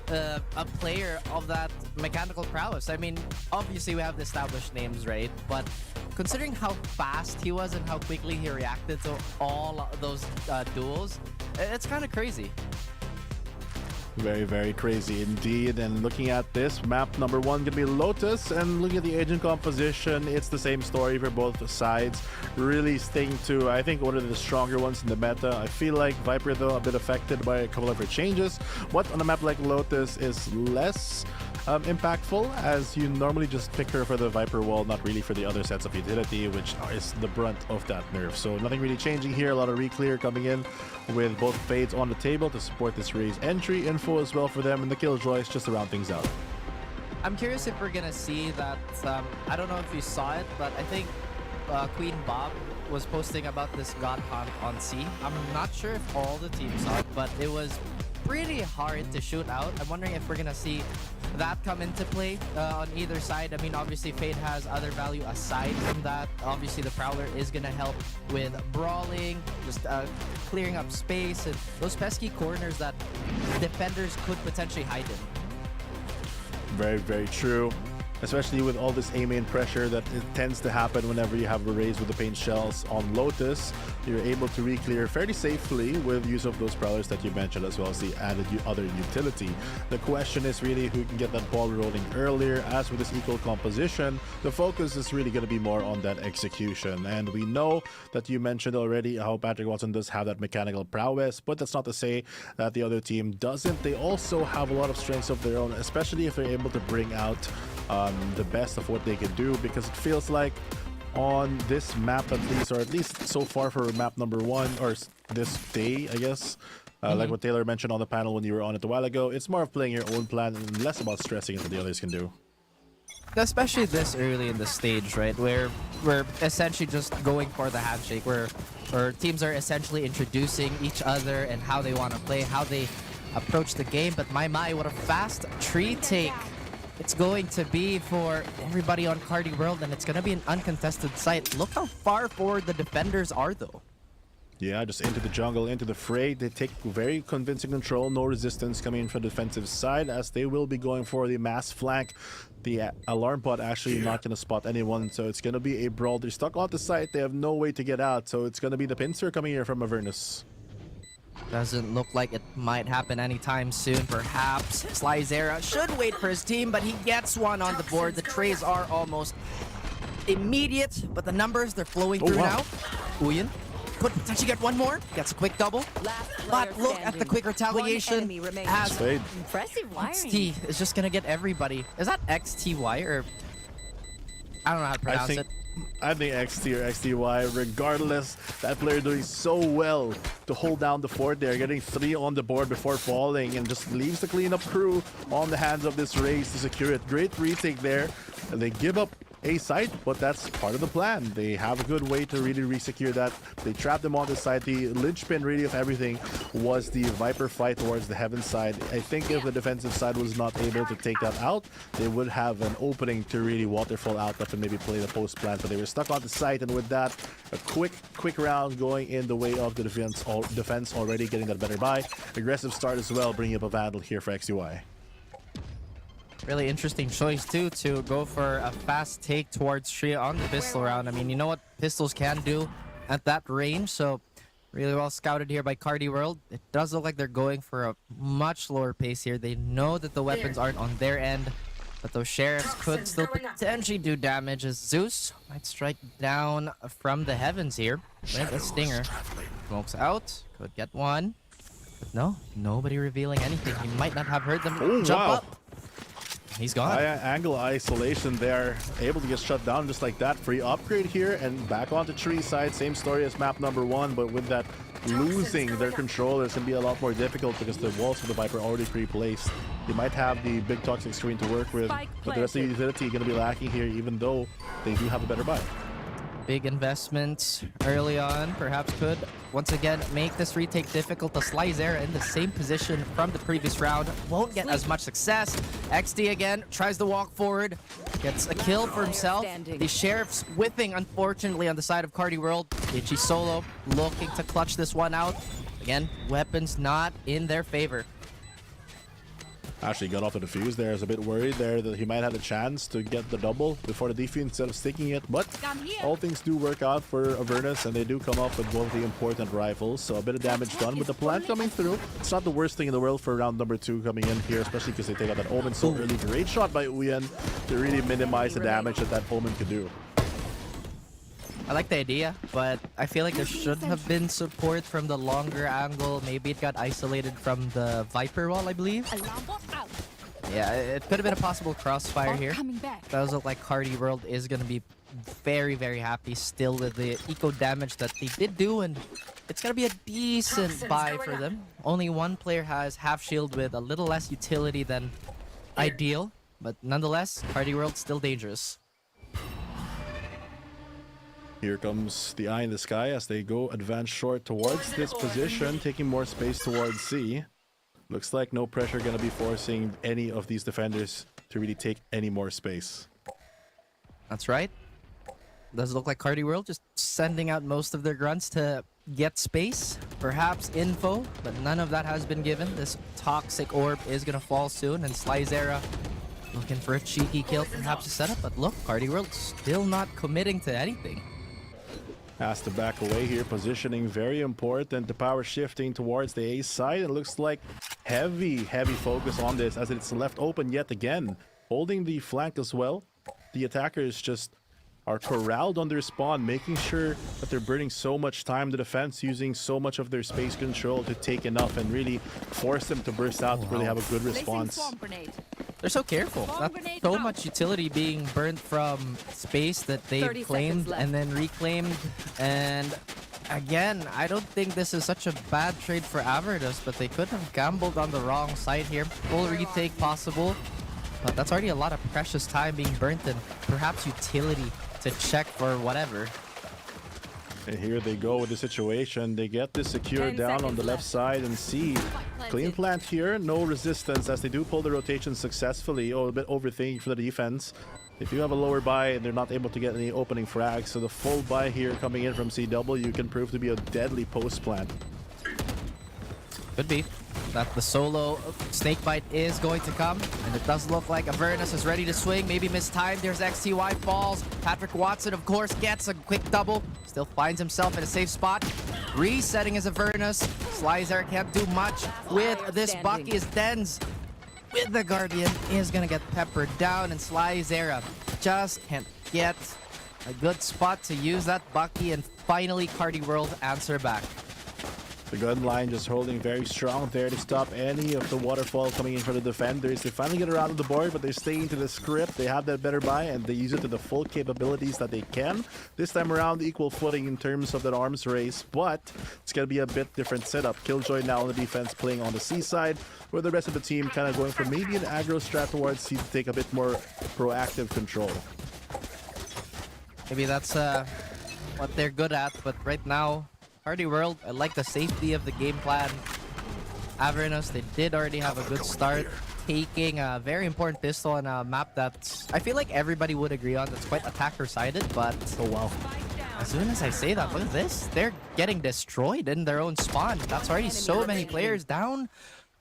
[SPEAKER 4] a player of that mechanical prowess. I mean, obviously we have the established names, right? But considering how fast he was and how quickly he reacted to all those duels, it's kind of crazy.
[SPEAKER 8] Very, very crazy indeed. And looking at this, map number 1 gonna be Lotus, and looking at the agent composition, it's the same story for both sides. Really sticking to, I think, one of the stronger ones in the meta. I feel like Viper, though, a bit affected by a couple of her changes. What on a map like Lotus is less impactful, as you normally just pick her for the Viper wall, not really for the other sets of utility, which is the brunt of that nerf. So nothing really changing here. A lot of re-clear coming in with both fades on the table to support this Raze entry. Info as well for them, and the Killjoys just to round things out.
[SPEAKER 4] I'm curious if we're gonna see that. I don't know if you saw it, but I think Queen Bob was posting about this God Hunt on C. I'm not sure if all the teams saw it, but it was pretty hard to shoot out. I'm wondering if we're gonna see that come into play on either side. I mean, obviously Fade has other value aside from that. Obviously the Prowler is gonna help with brawling, just clearing up space, and those pesky corners that defenders could potentially hide in.
[SPEAKER 8] Very, very true. Especially with all this A-main pressure that it tends to happen whenever you have a Raze with the paint shells on Lotus. You're able to re-clear fairly safely with use of those Prowlers that you mentioned, as well as the added other utility. The question is really who can get that ball rolling earlier. As with this equal composition, the focus is really going to be more on that execution. And we know that you mentioned already how Patrick Watson does have that mechanical prowess, but that's not to say that the other team doesn't. They also have a lot of strengths of their own, especially if they're able to bring out the best of what they can do, because it feels like on this map at least so far for map number 1, or this day, I guess, like what Taylor mentioned on the panel when you were on it a while ago, it's more of playing your own plan and less about stressing what the others can do.
[SPEAKER 4] Especially this early in the stage, right, where we're essentially just going for the handshake, where teams are essentially introducing each other and how they want to play, how they approach the game. But my, what a fast tree take it's going to be for everybody on Carti World, and it's going to be an uncontested site. Look how far forward the defenders are, though.
[SPEAKER 8] Yeah, just into the jungle, into the fray. They take very convincing control. No resistance coming in from the defensive side, as they will be going for the mass flank. The alarm bot actually not going to spot anyone, so it's going to be a brawl. They're stuck on the site. They have no way to get out, so it's going to be the pincer coming here from Avernus.
[SPEAKER 4] Doesn't look like it might happen anytime soon, perhaps. Slyzera should wait for his team, but he gets one on the board. The trays are almost immediate, but the numbers, they're flowing through now. Uyen could potentially get one more. Gets a quick double. But look at the quick retaliation as
[SPEAKER 5] Impressive wiring.
[SPEAKER 4] XT is just going to get everybody. Is that XTY or... I don't know how to pronounce it.
[SPEAKER 8] I think XT or XTY, regardless, that player doing so well to hold down the fort there, getting 3 on the board before falling, and just leaves the cleanup crew on the hands of this Raze to secure it. Great retake there. And they give up a site, but that's part of the plan. They have a good way to really re-secure that. They trap them on the side. The linchpin really of everything was the Viper fight towards the Heaven side. I think if the defensive side was not able to take that out, they would have an opening to really waterfall out and maybe play the post plan, but they were stuck on the site, and with that, a quick round going in the way of the defense already getting that better buy. Aggressive start as well, bringing up a Vandal here for XUI.
[SPEAKER 4] Really interesting choice, too, to go for a fast take towards Shria on the pistol round. I mean, you know what pistols can do at that range, so really well scouted here by Carti World. It does look like they're going for a much lower pace here. They know that the weapons aren't on their end, but those sheriffs could still potentially do damage, as Zeus might strike down from the heavens here with a stinger. Smokes out, could get one. But no, nobody revealing anything. He might not have heard them jump up. He's gone.
[SPEAKER 8] High angle isolation there, able to get shut down just like that. Free upgrade here and back onto tree side. Same story as map number 1, but with that losing their control, it's going to be a lot more difficult because the walls of the Viper are already pre-placed. They might have the big toxic screen to work with, but the rest of the utility going to be lacking here, even though they do have a better buy.
[SPEAKER 4] Big investments early on, perhaps could once again make this retake difficult. The Slyzera in the same position from the previous round won't get as much success. XD again tries to walk forward, gets a kill for himself. The Sheriff's whipping, unfortunately, on the side of Carti World. Itchy solo looking to clutch this one out. Again, weapons not in their favor.
[SPEAKER 8] Actually got off the defuse there. I was a bit worried there that he might have a chance to get the double before the defuse instead of sticking it, but all things do work out for Avernus, and they do come up with one of the important rifles, so a bit of damage done with the plant coming through. It's not the worst thing in the world for round number 2 coming in here, especially because they take out that Omen so early. Great shot by Uyen to really minimize the damage that that Omen could do.
[SPEAKER 4] I like the idea, but I feel like there should have been support from the longer angle. Maybe it got isolated from the Viper wall, I believe. Yeah, it could have been a possible crossfire here. Does look like Carti World is going to be very, very happy still with the eco damage that they did do, and it's going to be a decent buy for them. Only one player has half shield with a little less utility than ideal, but nonetheless, Carti World still dangerous.
[SPEAKER 8] Here comes the eye in the sky as they go advance short towards this position, taking more space towards C. Looks like no pressure going to be forcing any of these defenders to really take any more space.
[SPEAKER 4] That's right. Does look like Carti World just sending out most of their grunts to get space, perhaps info, but none of that has been given. This toxic orb is going to fall soon, and Slyzera looking for a cheeky kill, perhaps a setup, but look, Carti World still not committing to anything.
[SPEAKER 8] Has to back away here, positioning very important. The power shifting towards the A side. It looks like heavy focus on this as it's left open yet again. Holding the flank as well. The attackers just are corralled on their spawn, making sure that they're burning so much time. The defense using so much of their space control to take enough and really force them to burst out to really have a good response.
[SPEAKER 4] They're so careful. That's so much utility being burnt from space that they've claimed and then reclaimed. And again, I don't think this is such a bad trade for Avernus, but they could have gambled on the wrong side here. Full retake possible, but that's already a lot of precious time being burnt and perhaps utility to check for whatever.
[SPEAKER 8] And here they go with the situation. They get this secure down on the left side and see clean plant here, no resistance as they do pull the rotation successfully. Oh, a bit overthinking for the defense. They do have a lower buy and they're not able to get any opening frags, so the full buy here coming in from CW can prove to be a deadly post plant.
[SPEAKER 4] Could be that the solo snakebite is going to come, and it does look like Avernus is ready to swing. Maybe mistimed. There's XTY falls. Patrick Watson, of course, gets a quick double. Still finds himself in a safe spot. Resetting his Avernus. Slyzera can't do much with this Bucky as Dens with the Guardian is gonna get peppered down, and Slyzera just can't get a good spot to use that Bucky, and finally Carti World answer back.
[SPEAKER 8] The gun line just holding very strong there to stop any of the waterfall coming in for the defenders. They finally get around the board, but they're staying to the script. They have that better buy, and they use it to the full capabilities that they can. This time around, equal footing in terms of that arms race, but it's going to be a bit different setup. Killjoy now on the defense playing on the C side, where the rest of the team kind of going for maybe an aggro strat towards C to take a bit more proactive control.
[SPEAKER 4] Maybe that's what they're good at, but right now, Carti World, I like the safety of the game plan. Avernus, they did already have a good start, taking a very important pistol on a map that I feel like everybody would agree on. That's quite attacker-sided, but
[SPEAKER 8] oh wow.
[SPEAKER 4] As soon as I say that, look at this. They're getting destroyed in their own spawn. That's already so many players down.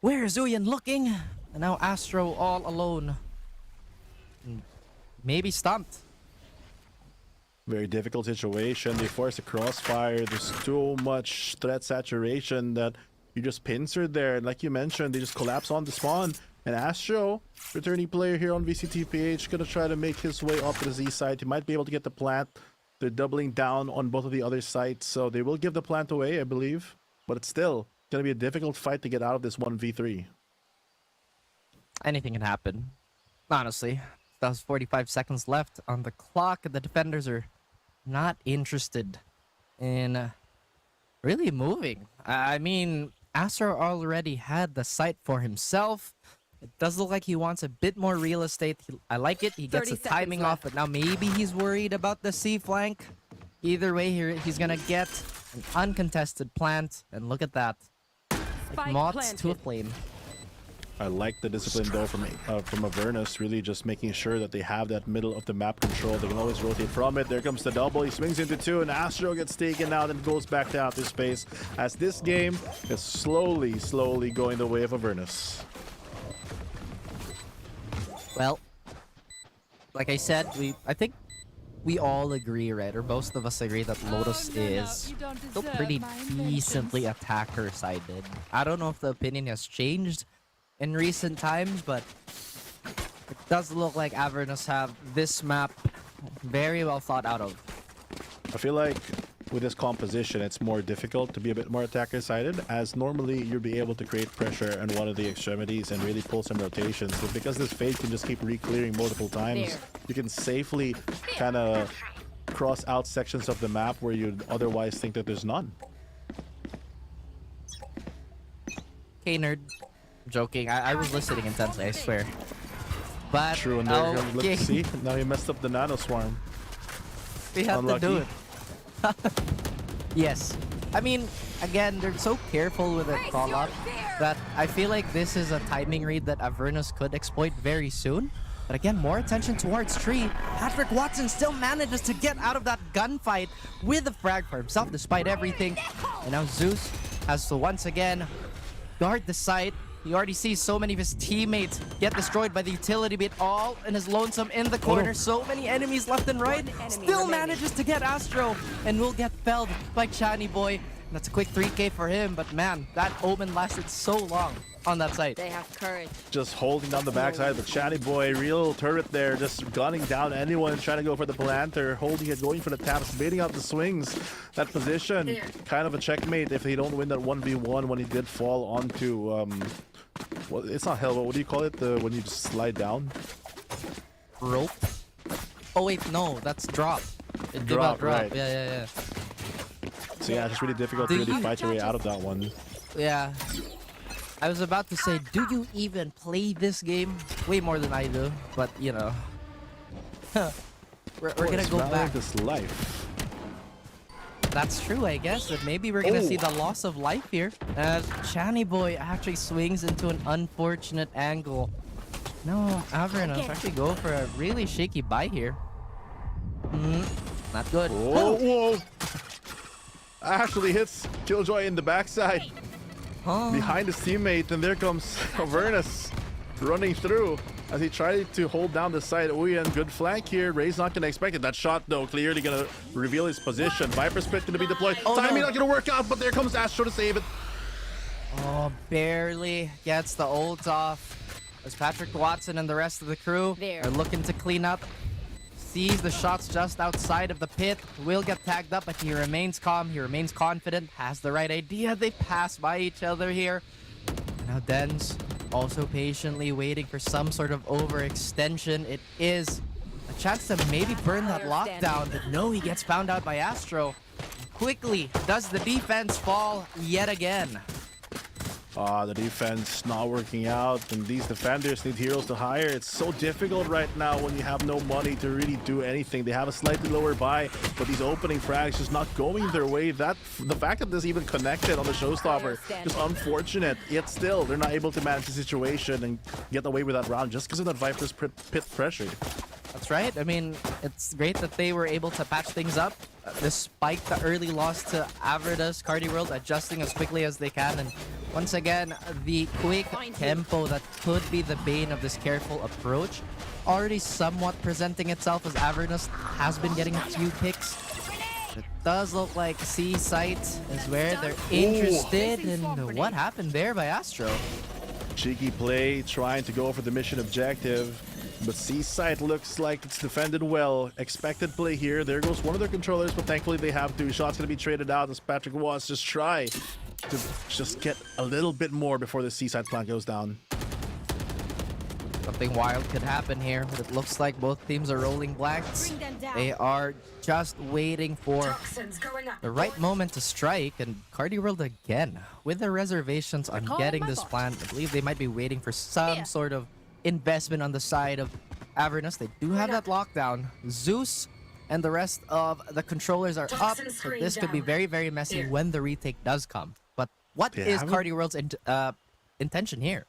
[SPEAKER 4] Where is Uyen looking? And now Astro all alone. Maybe stumped.
[SPEAKER 8] Very difficult situation. They force a crossfire. There's too much threat saturation that you just pincer there. And like you mentioned, they just collapse on the spawn. And Astro, returning player here on VCT PH, gonna try to make his way up to the Z side. He might be able to get the plant. They're doubling down on both of the other sites, so they will give the plant away, I believe. But it's still gonna be a difficult fight to get out of this 1v3.
[SPEAKER 4] Anything can happen. Honestly, that was 45 seconds left on the clock. The defenders are not interested in really moving. I mean, Astro already had the site for himself. It does look like he wants a bit more real estate. I like it. He gets the timing off, but now maybe he's worried about the C flank. Either way, here he's gonna get an uncontested plant, and look at that. Like moths to a flame.
[SPEAKER 8] I like the discipline though from Avernus, really just making sure that they have that middle of the map control. They can always rotate from it. There comes the double. He swings into two, and Astro gets taken out and goes back to outer space as this game is slowly going the way of Avernus.
[SPEAKER 4] Well, like I said, I think we all agree, right? Or most of us agree that Lotus is still pretty decently attacker-sided. I don't know if the opinion has changed in recent times, but it does look like Avernus have this map very well thought out of.
[SPEAKER 8] I feel like with this composition, it's more difficult to be a bit more attacker-sided, as normally you'll be able to create pressure on one of the extremities and really pull some rotations. But because this Fade can just keep re-clearing multiple times, you can safely kind of cross out sections of the map where you'd otherwise think that there's none.
[SPEAKER 4] Okay, nerd. Joking. I was listening intensely, I swear. But
[SPEAKER 8] true, and there let's see. Now he messed up the nano swarm.
[SPEAKER 4] We have
[SPEAKER 8] Unlucky.
[SPEAKER 4] to do it. Yes. I mean, again, they're so careful with their call-up that I feel like this is a timing read that Avernus could exploit very soon. But again, more attention towards Tree. Patrick Watson still manages to get out of that gunfight with a frag for himself despite everything. And now Zeus has to once again guard the site. He already sees so many of his teammates get destroyed by the utility bit, all in his lonesome in the corner. So many enemies left and right. Still manages to get Astro and will get felled by Chani Boy. That's a quick 3K for him, but man, that omen lasted so long on that site.
[SPEAKER 10] They have courage.
[SPEAKER 8] Just holding down the backside, but Chani Boy, real turret there, just gunning down anyone trying to go for the planter, holding it, going for the taps, baiting out the swings. That position, kind of a checkmate if he don't win that 1v1 when he did fall onto, well, it's not hell, but what do you call it? When you just slide down?
[SPEAKER 4] Rope? Oh wait, no, that's drop. It did
[SPEAKER 8] Drop,
[SPEAKER 4] not drop.
[SPEAKER 8] right.
[SPEAKER 4] Yeah.
[SPEAKER 8] So yeah, it's just really difficult to really fight your way out of that one.
[SPEAKER 4] Yeah. I was about to say, do you even play this game? Way more than I do, but you know. we're gonna go back.
[SPEAKER 8] This life.
[SPEAKER 4] That's true, I guess, but maybe we're gonna see the loss of life here as Chani Boy actually swings into an unfortunate angle. No, Avernus actually go for a really shaky buy here. Not good.
[SPEAKER 8] Whoa! Actually hits Killjoy in the backside. Behind his teammate, and there comes Avernus running through as he tried to hold down the side. Uyan, good flank here. Ray's not going to expect it. That shot, though, clearly going to reveal his position. Viper Split going to be deployed. Timing not going to work out, but there comes Astro to save it.
[SPEAKER 4] Oh, barely gets the ult off as Patrick Watson and the rest of the crew are looking to clean up. Sees the shots just outside of the pit, will get tagged up, but he remains calm, he remains confident, has the right idea. They pass by each other here. Now Den's also patiently waiting for some sort of overextension. It is a chance to maybe burn that lockdown, but no, he gets found out by Astro. Quickly does the defense fall yet again.
[SPEAKER 8] The defense not working out, and these defenders need heroes to hire. It's so difficult right now when you have no money to really do anything. They have a slightly lower buy, but these opening frags just not going their way. The fact that this even connected on the showstopper is unfortunate, yet still they're not able to manage the situation and get away with that round just because of that Viper's pit pressure.
[SPEAKER 4] That's right. I mean, it's great that they were able to patch things up despite the early loss to Avernus. Carti World adjusting as quickly as they can, and once again, the quick tempo that could be the bane of this careful approach already somewhat presenting itself as Avernus has been getting a few picks. It does look like C site is where they're interested in. What happened there by Astro?
[SPEAKER 8] Cheeky play, trying to go for the mission objective. But C site looks like it's defended well. Expected play here. There goes one of their controllers, but thankfully they have two shots going to be traded out as Patrick Watts just try to just get a little bit more before the C site plant goes down.
[SPEAKER 4] The something wild could happen here, but it looks like both teams are rolling blanks. They are just waiting for the right moment to strike, and Carti World again with the reservations on getting this plant. I believe they might be waiting for some sort of investment on the side of Avernus. They do have that lockdown. Zeus and the rest of the controllers are up, so this could be very, very messy when the retake does come. But what is Carti World's intention here?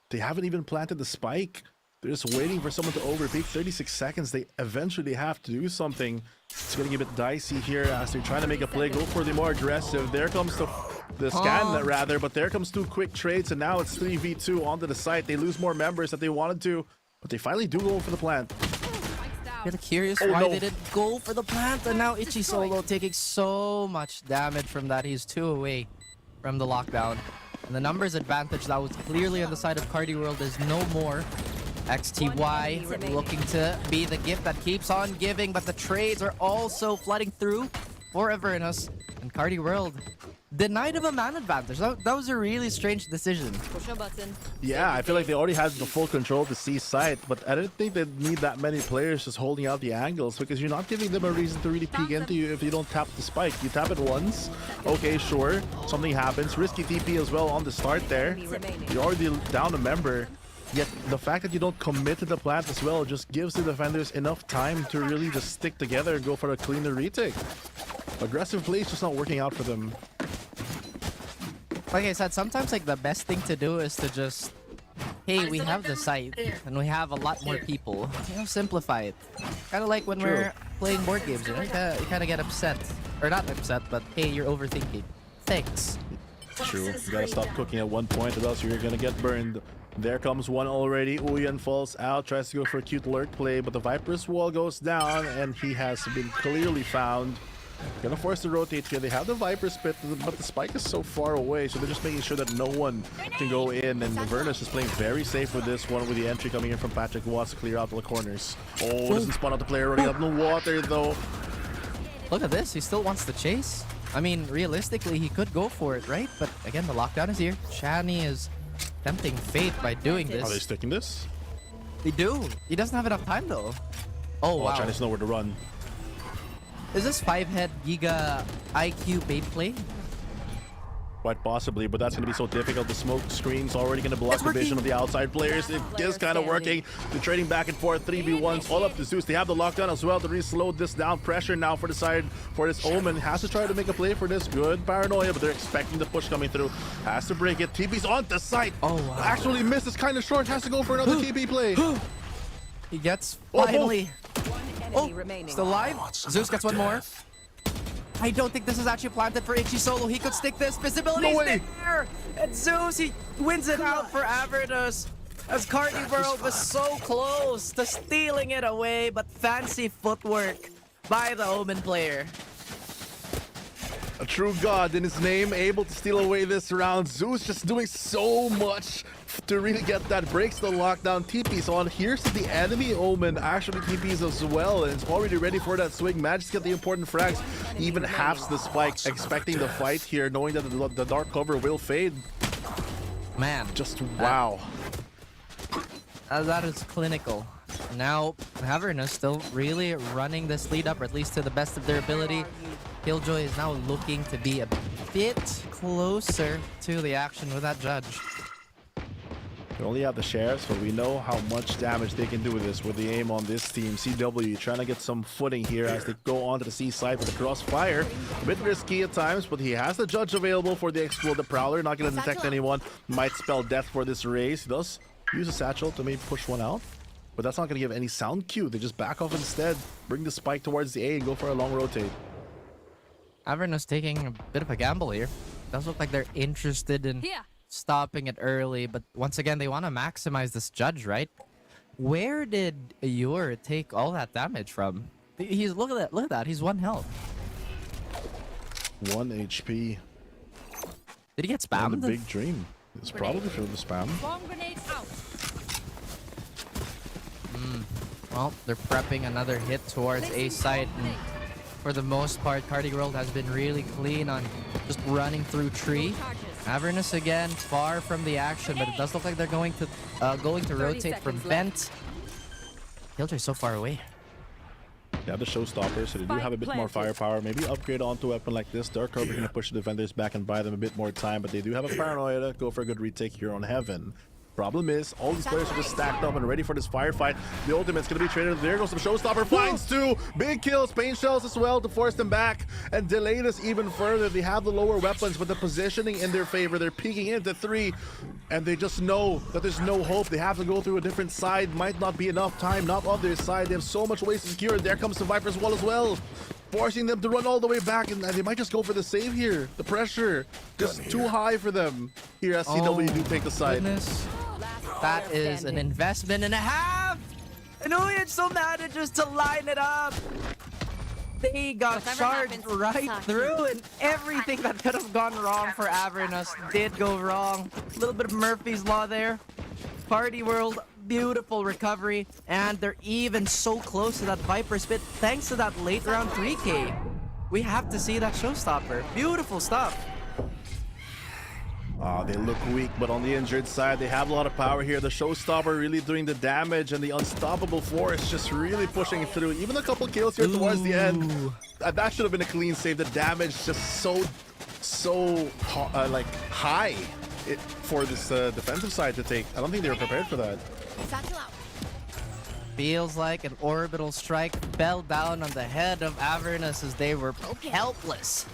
[SPEAKER 8] They haven't even planted the spike. They're just waiting for someone to overpeak. 36 seconds. They eventually have to do something. It's getting a bit dicey here as they're trying to make a play. Go for the more aggressive. There comes the scan rather, but there comes 2 quick trades, and now it's 3v2 onto the site. They lose more members that they wanted to, but they finally do go for the plant.
[SPEAKER 4] Kind of curious why they didn't go for the plant, and now Ichi Solo taking so much damage from that. He's 2 away from the lockdown. And the numbers advantage that was clearly on the side of Carti World is no more. XTY looking to be the gift that keeps on giving, but the trades are also flooding through for Avernus. And Carti World denied of a man advantage. That was a really strange decision.
[SPEAKER 10] Push a button.
[SPEAKER 8] Yeah, I feel like they already had the full control of the C site, but I didn't think they'd need that many players just holding out the angles, because you're not giving them a reason to really peek into you if you don't tap the spike. You tap it once, okay, sure, something happens. Risky TP as well on the start there. You're already down a member, yet the fact that you don't commit to the plant as well just gives the defenders enough time to really just stick together and go for a cleaner retake. Aggressive play is just not working out for them.
[SPEAKER 4] Like I said, sometimes like the best thing to do is to just, hey, we have the site and we have a lot more people. You know, simplify it. Kind of like when we're playing board games, you know, you kind of get upset. Or not upset, but hey, you're overthinking. Thanks.
[SPEAKER 8] True. You gotta stop cooking at one point or else you're gonna get burned. There comes one already. Uyan falls out, tries to go for a cute lurk play, but the Viper's wall goes down and he has been clearly found. Gonna force the rotate here. They have the Viper spit, but the spike is so far away, so they're just making sure that no one can go in. And Avernus is playing very safe with this one, with the entry coming in from Patrick, who wants to clear out the corners. Oh, doesn't spawn out the player running out in the water, though.
[SPEAKER 4] Look at this. He still wants to chase. I mean, realistically, he could go for it, right? But again, the lockdown is here. Shani is tempting fate by doing this.
[SPEAKER 8] Are they sticking this?
[SPEAKER 4] They do. He doesn't have enough time, though. Oh, wow.
[SPEAKER 8] Trying to know where to run.
[SPEAKER 4] Is this 5-head Giga IQ bait play?
[SPEAKER 8] Quite possibly, but that's going to be so difficult. The smoke screen's already going to block the vision of the outside players. It is kind of working. They're trading back and forth, 3v1s, all up to Zeus. They have the lockdown as well to really slow this down. Pressure now for the side for this Omen. Has to try to make a play for this. Good paranoia, but they're expecting the push coming through. Has to break it. TP's on the site.
[SPEAKER 4] Oh, wow.
[SPEAKER 8] Actually misses, kind of short. Has to go for another TP play.
[SPEAKER 4] He gets finally. Oh, still alive. Zeus gets one more. I don't think this is actually planted for Ichi Solo. He could stick this. Visibility is there. And Zeus, he wins it out for Avernus. As Carti World was so close to stealing it away, but fancy footwork by the Omen player.
[SPEAKER 8] A true god in his name, able to steal away this round. Zeus just doing so much to really get that. Breaks the lockdown. TP's on. Here's the enemy Omen. Actually TP's as well, and is already ready for that swing. Manages to get the important frags. Even halves the spike, expecting the fight here, knowing that the dark cover will fade.
[SPEAKER 4] Man.
[SPEAKER 8] Just wow.
[SPEAKER 4] That is clinical. Now, Avernus still really running this lead up, or at least to the best of their ability. Killjoy is now looking to be a bit closer to the action with that judge.
[SPEAKER 8] They only have the sheriffs, but we know how much damage they can do with this, with the aim on this team. CW trying to get some footing here as they go onto the C side with the crossfire. A bit risky at times, but he has the judge available for the explode. The Prowler not going to detect anyone. Might spell death for this race. He does use a satchel to maybe push one out, but that's not going to give any sound cue. They just back off instead, bring the spike towards the A and go for a long rotate.
[SPEAKER 4] Avernus taking a bit of a gamble here. Does look like they're interested in stopping it early, but once again, they want to maximize this judge, right? Where did Yor take all that damage from? He's look at that. He's 1 health.
[SPEAKER 8] 1 HP.
[SPEAKER 4] Did he get spammed?
[SPEAKER 8] And a big dream. It's probably for the spam.
[SPEAKER 10] Bomb grenades out.
[SPEAKER 4] Well, they're prepping another hit towards A site. And for the most part, Carti World has been really clean on just running through tree. Avernus again, far from the action, but it does look like they're going to rotate from vent. Killjoy so far away.
[SPEAKER 8] They have the showstopper, so they do have a bit more firepower. Maybe upgrade onto a weapon like this. Dark Harbor going to push the defenders back and buy them a bit more time, but they do have a paranoia to go for a good retake here on Heaven. Problem is, all these players are just stacked up and ready for this firefight. The ultimate's going to be traded. There goes some showstopper. Finds two. Big kills, pain shells as well to force them back and delay this even further. They have the lower weapons, but the positioning in their favor. They're peeking into 3, and they just know that there's no hope. They have to go through a different side. Might not be enough time. Not on their side. They have so much ways to secure. There comes the Viper's wall as well, forcing them to run all the way back, and they might just go for the save here. The pressure just too high for them here as CW do take the side.
[SPEAKER 4] Goodness. That is an investment and a half! And Uyan still manages to line it up! They got charged right through, and everything that could have gone wrong for Avernus did go wrong. A little bit of Murphy's Law there. Party World, beautiful recovery, and they're even so close to that Viper Spit thanks to that late round 3K. We have to see that showstopper. Beautiful stuff.
[SPEAKER 8] They look weak, but on the injured side, they have a lot of power here. The showstopper really doing the damage, and the unstoppable force just really pushing it through. Even a couple kills here towards the end. That should have been a clean save. The damage just so like high for this defensive side to take. I don't think they were prepared for that.
[SPEAKER 4] Feels like an orbital strike fell down on the head of Avernus as they were helpless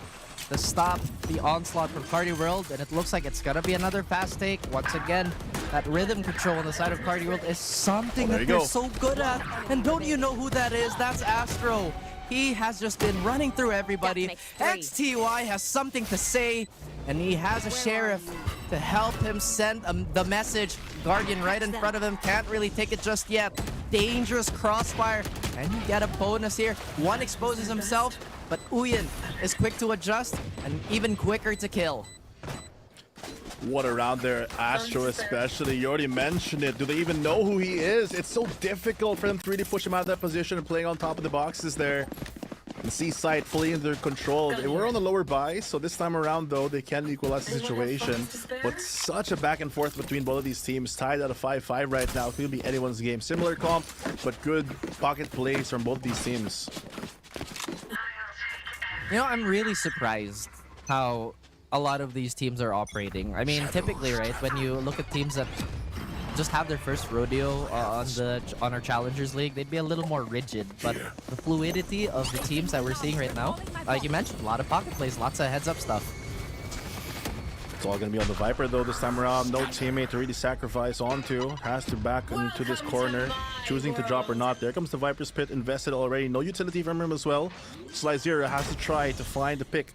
[SPEAKER 4] to stop the onslaught from Carti World, and it looks like it's gonna be another fast take. Once again, that rhythm control on the side of Carti World is something that they're so good at. And don't you know who that is? That's Astro. He has just been running through everybody. XTY has something to say, and he has a sheriff to help him send the message. Guardian right in front of him, can't really take it just yet. Dangerous crossfire, and you get a bonus here. One exposes himself, but Uyan is quick to adjust and even quicker to kill.
[SPEAKER 8] What a round there, Astro especially. You already mentioned it. Do they even know who he is? It's so difficult for them to really push him out of that position and playing on top of the boxes there. And Seaside fully in their control. They were on the lower buy, so this time around though, they can equalize the situation. But such a back and forth between both of these teams, tied at a 5-5 right now. It could be anyone's game. Similar comp, but good pocket plays from both these teams.
[SPEAKER 4] You know, I'm really surprised how a lot of these teams are operating. I mean, typically, right, when you look at teams that just have their first rodeo on our Challengers League, they'd be a little more rigid. But the fluidity of the teams that we're seeing right now, like you mentioned, a lot of pocket plays, lots of heads-up stuff.
[SPEAKER 8] It's all going to be on the Viper though this time around. No teammate to really sacrifice onto. Has to back into this corner, choosing to drop or not. There comes the Viper's Pit, invested already. No utility from him as well. Slyzera has to try to find the pick.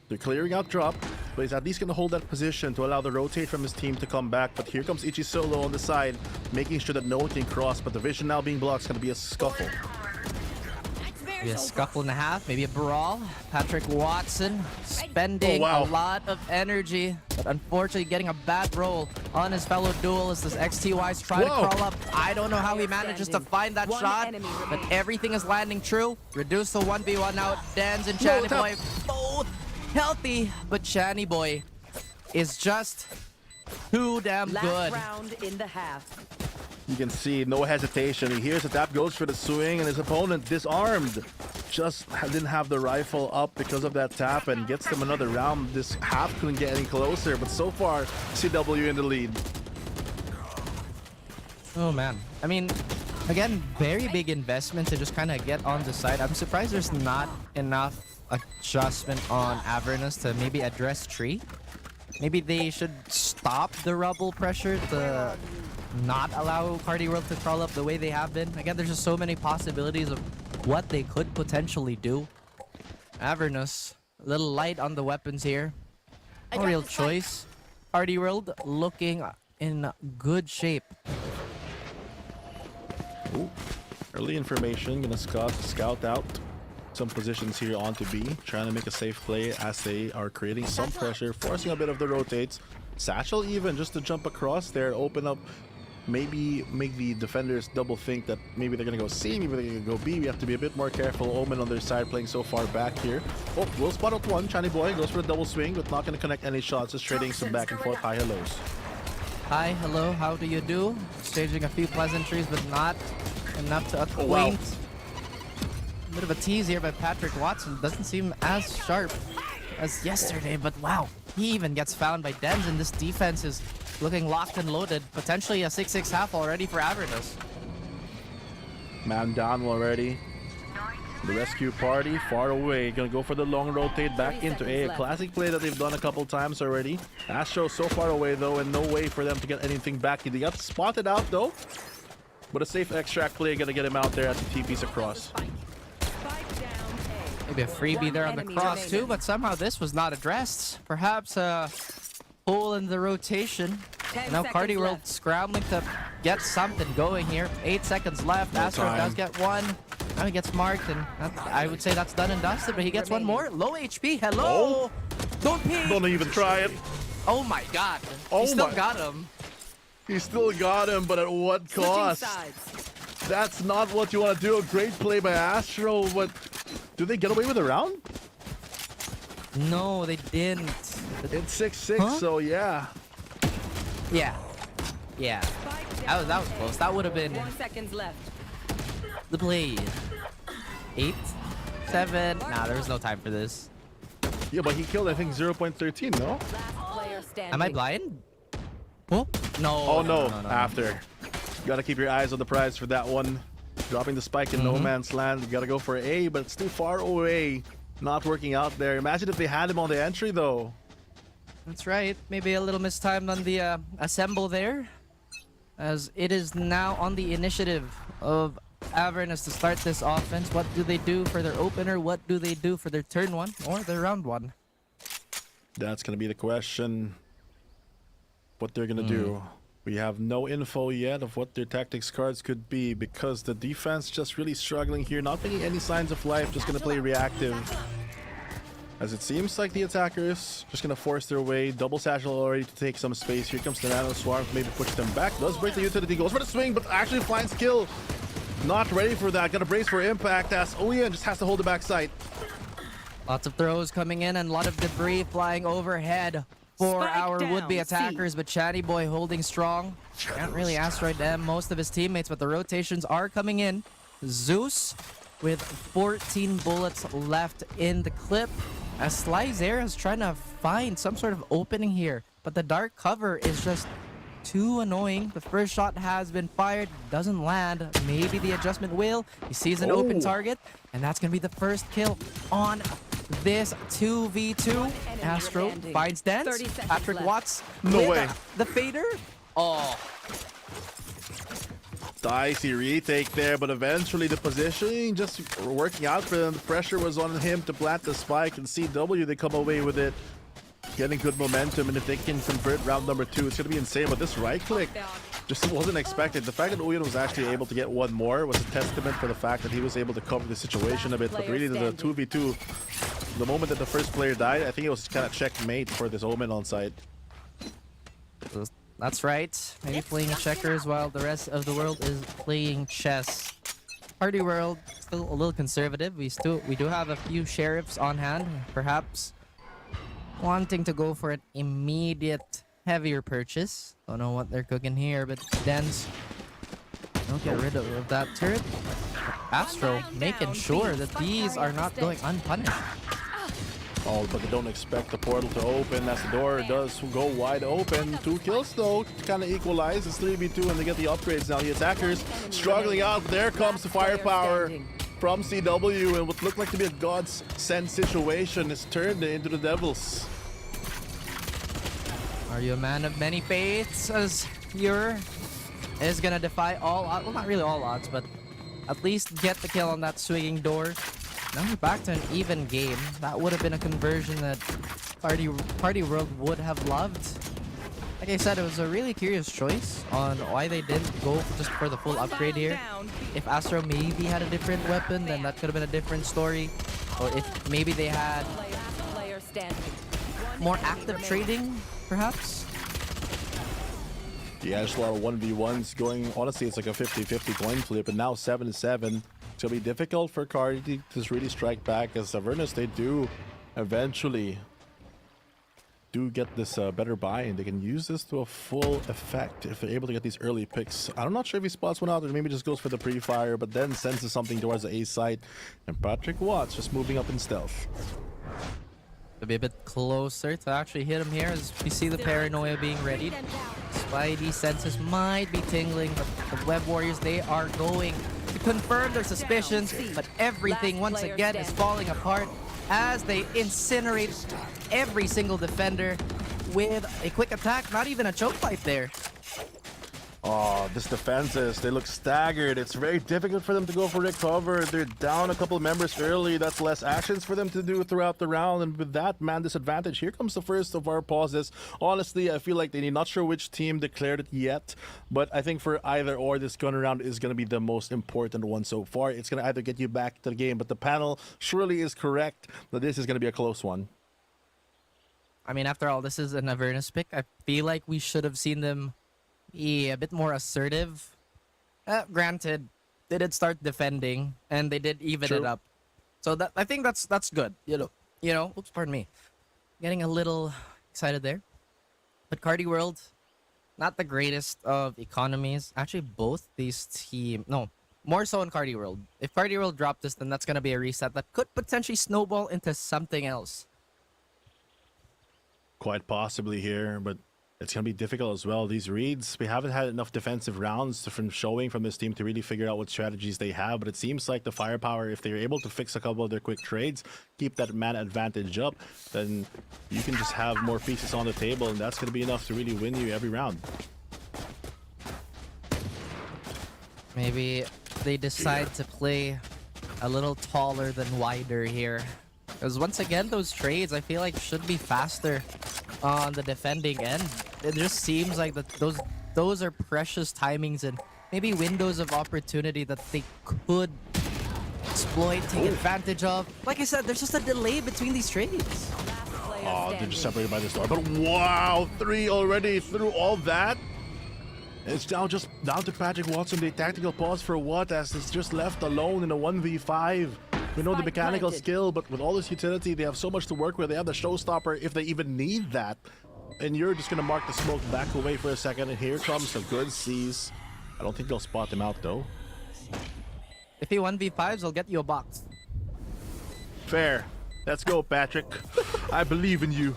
[SPEAKER 8] They're clearing out drop, but he's at least going to hold that position to allow the rotate from his team to come back. But here comes Ichi solo on the side, making sure that no one can cross. But the vision now being blocked is going to be a scuffle.
[SPEAKER 4] Maybe a scuffle and a half, maybe a brawl. Patrick Watson spending a lot of energy, but unfortunately getting a bad roll on his fellow duelist as XTY's trying to crawl up. I don't know how he manages to find that shot, but everything is landing true. Reduced to 1v1 now. Dens and Channy Boy both healthy, but Channy Boy is just too damn good.
[SPEAKER 10] Round in the half.
[SPEAKER 8] You can see no hesitation. He hears the tap, goes for the swing, and his opponent disarmed. Just didn't have the rifle up because of that tap and gets them another round. This half couldn't get any closer, but so far, CW in the lead.
[SPEAKER 4] Oh man. I mean, again, very big investment to just kind of get on the side. I'm surprised there's not enough adjustment on Avernus to maybe address tree. Maybe they should stop the rubble pressure to not allow Carti World to crawl up the way they have been. Again, there's just so many possibilities of what they could potentially do. Avernus, a little light on the weapons here. No real choice. Carti World looking in good shape.
[SPEAKER 8] Ooh, early information, gonna scout out some positions here onto B, trying to make a safe play as they are creating some pressure, forcing a bit of the rotates. Satchel even just to jump across there, open up maybe make the defenders double think that maybe they're gonna go C, maybe they're gonna go B. We have to be a bit more careful. Omen on their side playing so far back here. Oh, will spot out one. Chani Boy goes for a double swing, but not gonna connect any shots. Just trading some back and forth high hellos.
[SPEAKER 4] Hi, hello, how do you do? Exchanging a few pleasantries, but not enough to acquaint.
[SPEAKER 8] wow.
[SPEAKER 4] A bit of a tease here by Patrick Watson. Doesn't seem as sharp as yesterday, but wow. He even gets found by Dens, and this defense is looking locked and loaded. Potentially a 6-6 half already for Avernus.
[SPEAKER 8] Man down already. The rescue party far away. Gonna go for the long rotate back into A. A classic play that they've done a couple times already. Astro so far away though, and no way for them to get anything back. They got spotted out though. But a safe extract play gonna get him out there as he TPs across.
[SPEAKER 4] Maybe a freebie there on the cross too, but somehow this was not addressed. Perhaps a hole in the rotation. And now Carti World scrambling to get something going here. 8 seconds left. Astro does get one. Now he gets marked, and I would say that's done and dusted, but he gets one more. Low HP. Hello.
[SPEAKER 8] Oh.
[SPEAKER 4] Don't peek.
[SPEAKER 8] Don't even try it.
[SPEAKER 4] Oh my god.
[SPEAKER 8] Oh
[SPEAKER 4] he still
[SPEAKER 8] my.
[SPEAKER 4] got him.
[SPEAKER 8] He still got him, but at what cost? That's not what you want to do. A great play by Astro, but do they get away with a round?
[SPEAKER 4] No, they didn't.
[SPEAKER 8] It's 6-6, so yeah.
[SPEAKER 4] Yeah. Yeah. That was close. That would have been
[SPEAKER 10] 1 second left.
[SPEAKER 4] the play. 8, 7. Nah, there was no time for this.
[SPEAKER 8] Yeah, but he killed, I think, 0.13, no?
[SPEAKER 10] Last player standing.
[SPEAKER 4] Am I blind? Oh? No.
[SPEAKER 8] Oh, no. After. Gotta keep your eyes on the prize for that one. Dropping the spike in no man's land. Gotta go for A, but it's too far away. Not working out there. Imagine if they had him on the entry, though.
[SPEAKER 4] That's right. Maybe a little mistimed on the assemble there. As it is now on the initiative of Avernus to start this offense. What do they do for their opener? What do they do for their turn 1 or their round 1?
[SPEAKER 8] That's gonna be the question. What they're gonna do. We have no info yet of what their tactics cards could be because the defense just really struggling here, not making any signs of life, just gonna play reactive. As it seems like the attackers just gonna force their way. Double satchel already to take some space. Here comes the Nano Swarm to maybe push them back. Does break the utility, goes for the swing, but actually finds kill. Not ready for that. Gotta brace for impact as Ouyen just has to hold the backside.
[SPEAKER 4] Lots of throws coming in and a lot of debris flying overhead for
[SPEAKER 10] Spike
[SPEAKER 4] our
[SPEAKER 10] down,
[SPEAKER 4] would-be
[SPEAKER 10] C.
[SPEAKER 4] attackers, but Chatty Boy holding strong. Can't really asteroid them most of his teammates, but the rotations are coming in. Zeus with 14 bullets left in the clip. As Slizer is trying to find some sort of opening here, but the dark cover is just too annoying. The first shot has been fired, doesn't land. Maybe the adjustment will. He sees an open target, and that's gonna be the first kill on this 2v2. Astro finds Dance.
[SPEAKER 10] 30 seconds
[SPEAKER 4] Patrick
[SPEAKER 10] left.
[SPEAKER 4] Watts.
[SPEAKER 8] No
[SPEAKER 4] with
[SPEAKER 8] way.
[SPEAKER 4] The fader. Oh,
[SPEAKER 8] Dicey retake there, but eventually the positioning just working out for them. The pressure was on him to plant the spike, and CW, they come away with it. Getting good momentum, and if they can convert round number 2, it's going to be insane. But this right click just wasn't expected. The fact that Ouyen was actually able to get one more was a testament for the fact that he was able to cover the situation a bit. But really, the 2v2, the moment that the first player died, I think it was kind of checkmate for this Omen on site.
[SPEAKER 4] that's right. Maybe playing checkers while the rest of the world is playing chess. Party World still a little conservative. We do have a few sheriffs on hand, perhaps wanting to go for an immediate heavier purchase. Don't know what they're cooking here, but Dens don't get rid of that turret. Astro making sure that these are not going unpunished.
[SPEAKER 8] Oh, but they don't expect the portal to open as the door does go wide open. 2 kills though, kind of equalize. It's 3v2 and they get the upgrades now. The attackers struggling out, but there comes the firepower from CW, and what looked like to be a God's sent situation is turned into the Devils.
[SPEAKER 4] Are you a man of many faiths? As Pure is gonna defy all odds. Well, not really all odds, but at least get the kill on that swinging door. Now we're back to an even game. That would have been a conversion that Party World would have loved. Like I said, it was a really curious choice on why they didn't go just for the full upgrade here. If Astro maybe had a different weapon, then that could have been a different story. Or if maybe they had more active trading, perhaps.
[SPEAKER 8] Yeah, just a lot of 1v1s going. Honestly, it's like a 50-50 coin flip, and now 7-7. It's going to be difficult for Carti to really strike back, as Avernus, they do eventually get this better buy, and they can use this to a full effect if they're able to get these early picks. I'm not sure if he spots one out, or maybe just goes for the pre-fire, but then senses something towards the A side. And Patrick Watts just moving up in stealth.
[SPEAKER 4] To be a bit closer to actually hit him here, as we see the paranoia being readied. Spidey senses might be tingling, but the Web Warriors, they are going to confirm their suspicions, but everything once again is falling apart as they incinerate every single defender with a quick attack, not even a choke fight there.
[SPEAKER 8] Oh, this defenses, they look staggered. It's very difficult for them to go for recover. They're down a couple of members early. That's less actions for them to do throughout the round. And with that man disadvantage, here comes the first of our pauses. Honestly, I feel like they're not sure which team declared it yet. But I think for either or, this gun round is going to be the most important one so far. It's going to either get you back to the game, but the panel surely is correct that this is going to be a close one.
[SPEAKER 4] I mean, after all, this is an Avernus pick. I feel like we should have seen them a bit more assertive. Granted, they did start defending and they did even it up. So that I think that's good. You know, oops, pardon me. Getting a little excited there. But Carti World, not the greatest of economies. Actually, both these teams, no, more so in Carti World. If Carti World dropped this, then that's gonna be a reset that could potentially snowball into something else.
[SPEAKER 8] Quite possibly here, but it's going to be difficult as well. These reads, we haven't had enough defensive rounds from showing from this team to really figure out what strategies they have, but it seems like the firepower, if they're able to fix a couple of their quick trades, keep that man advantage up, then you can just have more pieces on the table, and that's going to be enough to really win you every round.
[SPEAKER 4] Maybe they decide to play a little taller than wider here. Because once again, those trades, I feel like, should be faster on the defending end. It just seems like that those are precious timings and maybe windows of opportunity that they could exploit, take advantage of. Like I said, there's just a delay between these trades.
[SPEAKER 8] Oh, they're just separated by the star. But wow, 3 already through all that. It's now just down to Patrick Watson. The tactical pause for what, as it's just left alone in a 1v5. We know the mechanical skill, but with all this utility, they have so much to work with. They have the showstopper if they even need that. And you're just going to mark the smoke back away for a second. And here comes the good C's. I don't think they'll spot them out, though.
[SPEAKER 4] If he 1v5s, I'll get you a box.
[SPEAKER 8] Fair. Let's go, Patrick. I believe in you.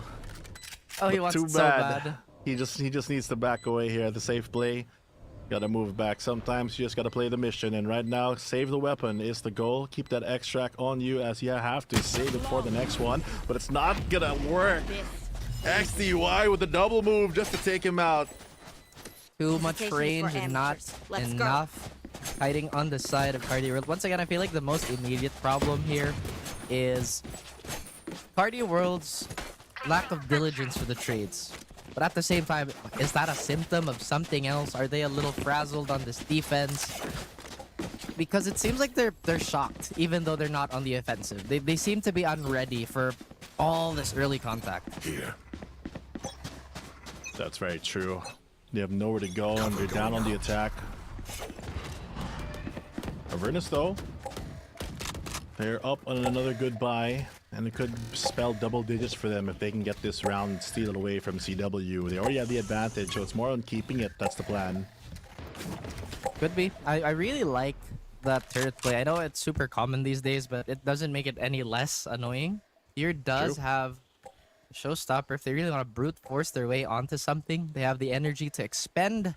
[SPEAKER 4] Oh, he
[SPEAKER 8] But
[SPEAKER 4] wants
[SPEAKER 8] too
[SPEAKER 4] it so
[SPEAKER 8] bad.
[SPEAKER 4] bad.
[SPEAKER 8] He just needs to back away here at the safe play. Gotta move back. Sometimes you just gotta play the mission, and right now, save the weapon is the goal. Keep that extract on you, as you have to save it for the next one, but it's not gonna work. XDY with the double move just to take him out.
[SPEAKER 4] Too much range and not enough hiding on the side of Carti World. Once again, I feel like the most immediate problem here is Carti World's lack of diligence for the trades. But at the same time, is that a symptom of something else? Are they a little frazzled on this defense? Because it seems like they're shocked, even though they're not on the offensive. They seem to be unready for all this early contact.
[SPEAKER 8] Yeah. That's very true. They have nowhere to go, and they're down on the attack. Avernus, though, they're up on another good buy. And it could spell double digits for them if they can get this round steal away from CW. They already have the advantage, so it's more on keeping it. That's the plan.
[SPEAKER 4] Could be. I really like that turret play. I know it's super common these days, but it doesn't make it any less annoying. Here does have a showstopper. If they really want to brute force their way onto something, they have the energy to expend.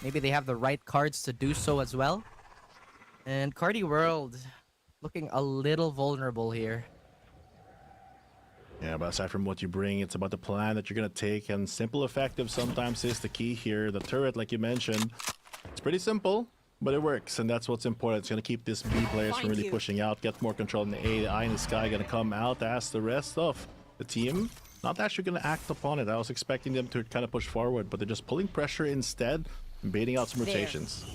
[SPEAKER 4] Maybe they have the right cards to do so as well. And Carti World looking a little vulnerable here.
[SPEAKER 8] Yeah, but aside from what you bring, it's about the plan that you're going to take, and simple effective sometimes is the key here. The turret, like you mentioned, it's pretty simple, but it works, and that's what's important. It's going to keep this B players from really pushing out, get more control in the A. The eye in the sky going to come out as the rest of the team not actually going to act upon it. I was expecting them to kind of push forward, but they're just pulling pressure instead and baiting out some rotations.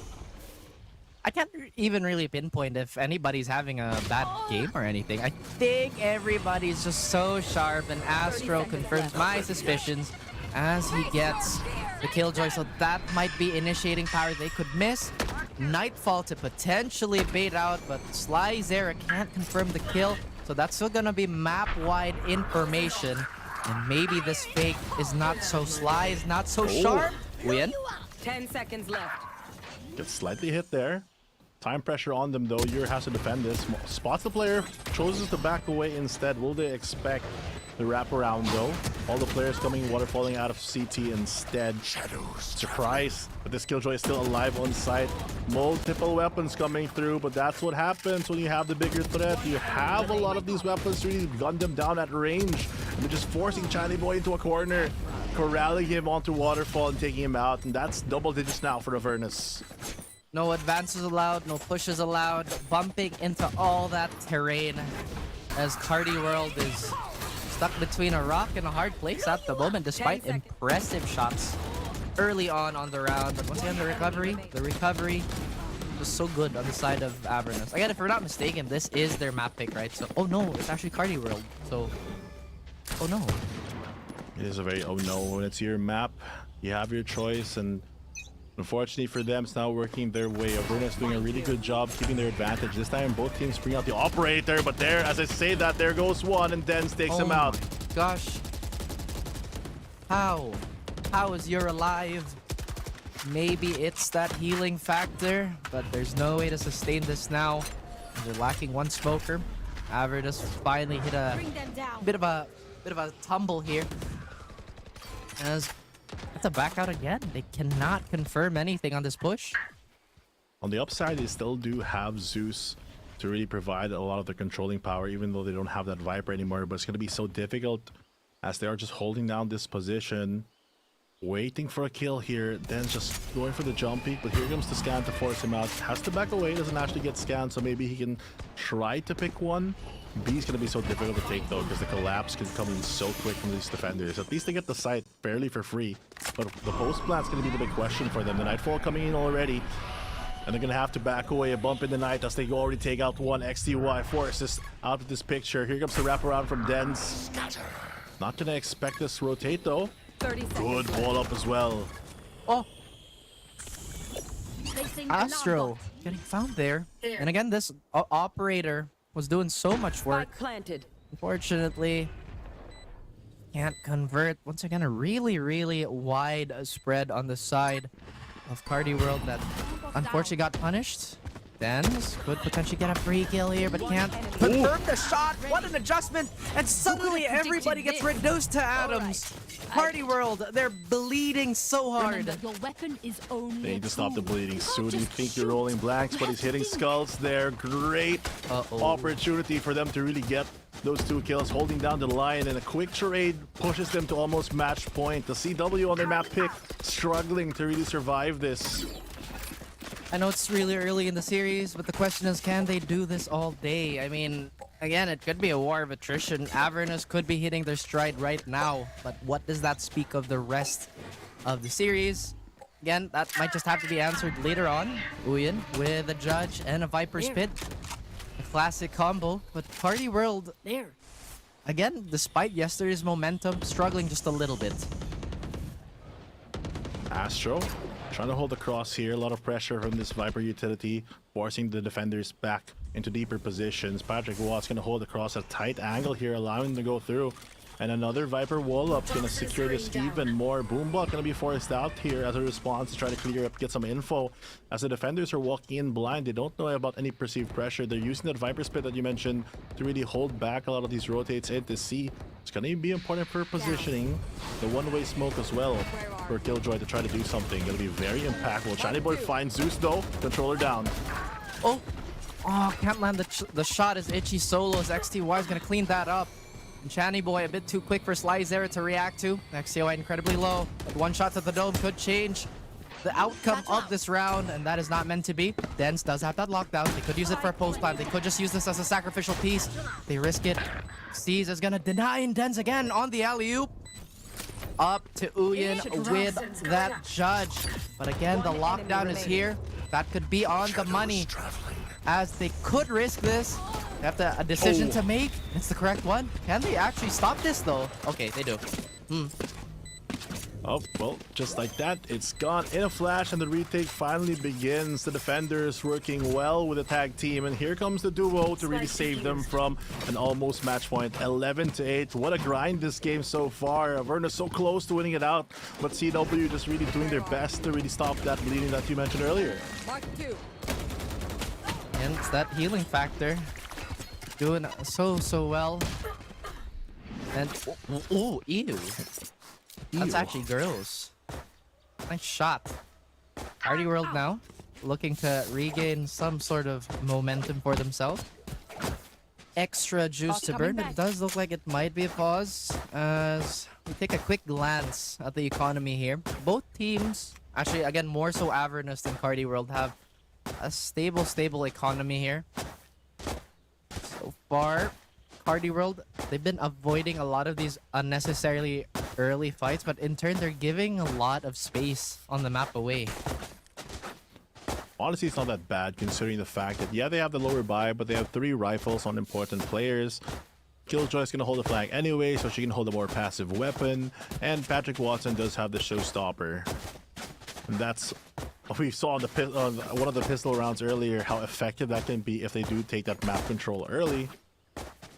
[SPEAKER 4] I can't even really pinpoint if anybody's having a bad game or anything. I think everybody's just so sharp, and Astro confirms my suspicions as he gets the Killjoy, so that might be initiating power. They could miss. Nightfall to potentially bait out, but Sly Zera can't confirm the kill, so that's still gonna be map-wide information. And maybe this fake is not so sly, is not so sharp. Win.
[SPEAKER 3] 10 seconds left.
[SPEAKER 8] Gets slightly hit there. Time pressure on them though. Yer has to defend this. Spots the player, chooses to back away instead. Will they expect the wraparound though? All the players coming waterfalling out of CT instead. Surprise, but this Killjoy is still alive on site. Multiple weapons coming through, but that's what happens when you have the bigger threat. You have a lot of these weapons to really gun them down at range. And they're just forcing Chani Boy into a corner, corralling him onto waterfall and taking him out. And that's double digits now for Avernus.
[SPEAKER 4] No advances allowed, no pushes allowed. Bumping into all that terrain as Carti World is stuck between a rock and a hard place at the moment, despite impressive shots early on the round. But once again, the recovery was so good on the side of Avernus. Again, if we're not mistaken, this is their map pick, right? So, oh no, it's actually Carti World. So, oh no.
[SPEAKER 8] It is a very oh no when it's your map. You have your choice, and unfortunately for them, it's now working their way. Avernus doing a really good job keeping their advantage. This time, both teams bring out the operator, but there, as I say that, there goes one, and Dens takes him out.
[SPEAKER 4] Gosh. How? How is you're alive? Maybe it's that healing factor, but there's no way to sustain this now. They're lacking one smoker. Avernus finally hit a bit of a tumble here. As have to back out again. They cannot confirm anything on this push.
[SPEAKER 8] On the upside, they still do have Zeus to really provide a lot of the controlling power, even though they don't have that Viper anymore. But it's going to be so difficult as they are just holding down this position, waiting for a kill here, then just going for the jump peek. But here comes the scan to force him out. Has to back away, doesn't actually get scanned, so maybe he can try to pick one. B is going to be so difficult to take though, because the collapse can come in so quick from these defenders. At least they get the site fairly for free, but the post plant's going to be the big question for them. The Nightfall coming in already, and they're going to have to back away a bump in the night as they already take out one. XTY forces out of this picture. Here comes the wraparound from Dens. Not going to expect this to rotate though.
[SPEAKER 3] 30 seconds.
[SPEAKER 8] Good wall up as well.
[SPEAKER 4] Oh, Astro getting found there. And again, this operator was doing so much work.
[SPEAKER 3] Planted.
[SPEAKER 4] Unfortunately, can't convert. Once again, a really wide spread on the side of Carti World that unfortunately got punished. Dens could potentially get a free kill here, but can't confirm the shot. What an adjustment! And suddenly everybody gets reduced to atoms. Carti World, they're bleeding so hard.
[SPEAKER 10] Your weapon is only
[SPEAKER 8] They need to stop the bleeding soon. You think you're rolling blanks, but he's hitting skulls there. Great opportunity for them to really get those two kills, holding down the line, and a quick trade pushes them to almost match point. The CW on their map pick struggling to really survive this.
[SPEAKER 4] I know it's really early in the series, but the question is, can they do this all day? I mean, again, it could be a war of attrition. Avernus could be hitting their stride right now, but what does that speak of the rest of the series? Again, that might just have to be answered later on. Uyen with a Judge and a Viper Spit. A classic combo, but Carti World, again, despite yesterday's momentum, struggling just a little bit.
[SPEAKER 8] Astro trying to hold the cross here. A lot of pressure from this Viper utility, forcing the defenders back into deeper positions. Patrick Watt's going to hold the cross at a tight angle here, allowing them to go through. And another Viper wall up going to secure this even more. Boombot going to be forced out here as a response to try to clear up, get some info. As the defenders are walking in blind, they don't know about any perceived pressure. They're using that Viper Spit that you mentioned to really hold back a lot of these rotates in to see. It's going to be important for positioning. The one-way smoke as well for Killjoy to try to do something. Going to be very impactful. Shiny Boy finds Zeus though. Controller down.
[SPEAKER 4] Oh, can't land the shot as Itchy solos. XTY is going to clean that up. And Chani Boy a bit too quick for Sly Zera to react to. XTY incredibly low. But one shot to the dome could change the outcome of this round, and that is not meant to be. Dens does have that lockdown. They could use it for a post plant. They could just use this as a sacrificial piece. They risk it. Seas is gonna deny Dens again on the alley-oop. Up to Uyen with that Judge. But again, the lockdown is here. That could be on the money, as they could risk this. They have a decision to make. It's the correct one. Can they actually stop this though? Okay, they do.
[SPEAKER 8] Oh, well, just like that, it's gone in a flash, and the retake finally begins. The defenders working well with the tag team, and here comes the duo to really save them from an almost match point. 11-8. What a grind this game so far. Avernus so close to winning it out, but CW just really doing their best to really stop that bleeding that you mentioned earlier.
[SPEAKER 4] And it's that healing factor. Doing so well. And ooh, ew. That's actually gross. Nice shot. Carti World now looking to regain some sort of momentum for themselves. Extra juice to burn. It does look like it might be a pause as we take a quick glance at the economy here. Both teams, actually again more so Avernus than Carti World, have a stable economy here. So far, Carti World, they've been avoiding a lot of these unnecessarily early fights, but in turn they're giving a lot of space on the map away.
[SPEAKER 8] Honestly, it's not that bad considering the fact that, yeah, they have the lower buy, but they have 3 rifles on important players. Killjoy's gonna hold the flag anyway, so she can hold a more passive weapon. And Patrick Watson does have the showstopper. And that's what we saw on one of the pistol rounds earlier, how effective that can be if they do take that map control early.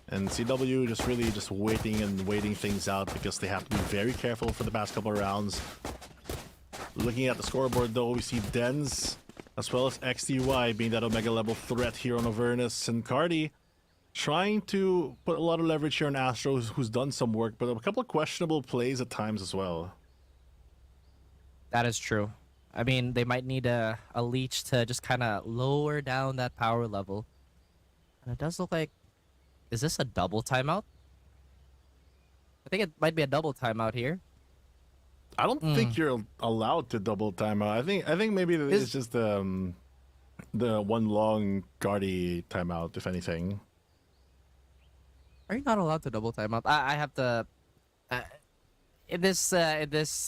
[SPEAKER 8] And CW just really just waiting things out because they have to be very careful for the past couple of rounds. Looking at the scoreboard though, we see Dens as well as XTY being that Omega level threat here on Avernus, and Carti trying to put a lot of leverage here on Astro, who's done some work, but a couple of questionable plays at times as well.
[SPEAKER 4] That is true. I mean, they might need a leech to just kind of lower down that power level. And it does look like... Is this a double timeout? I think it might be a double timeout here.
[SPEAKER 8] I don't think you're allowed to double timeout. I think maybe it's just the one long Carti timeout, if anything.
[SPEAKER 4] Are you not allowed to double timeout? I have to... in this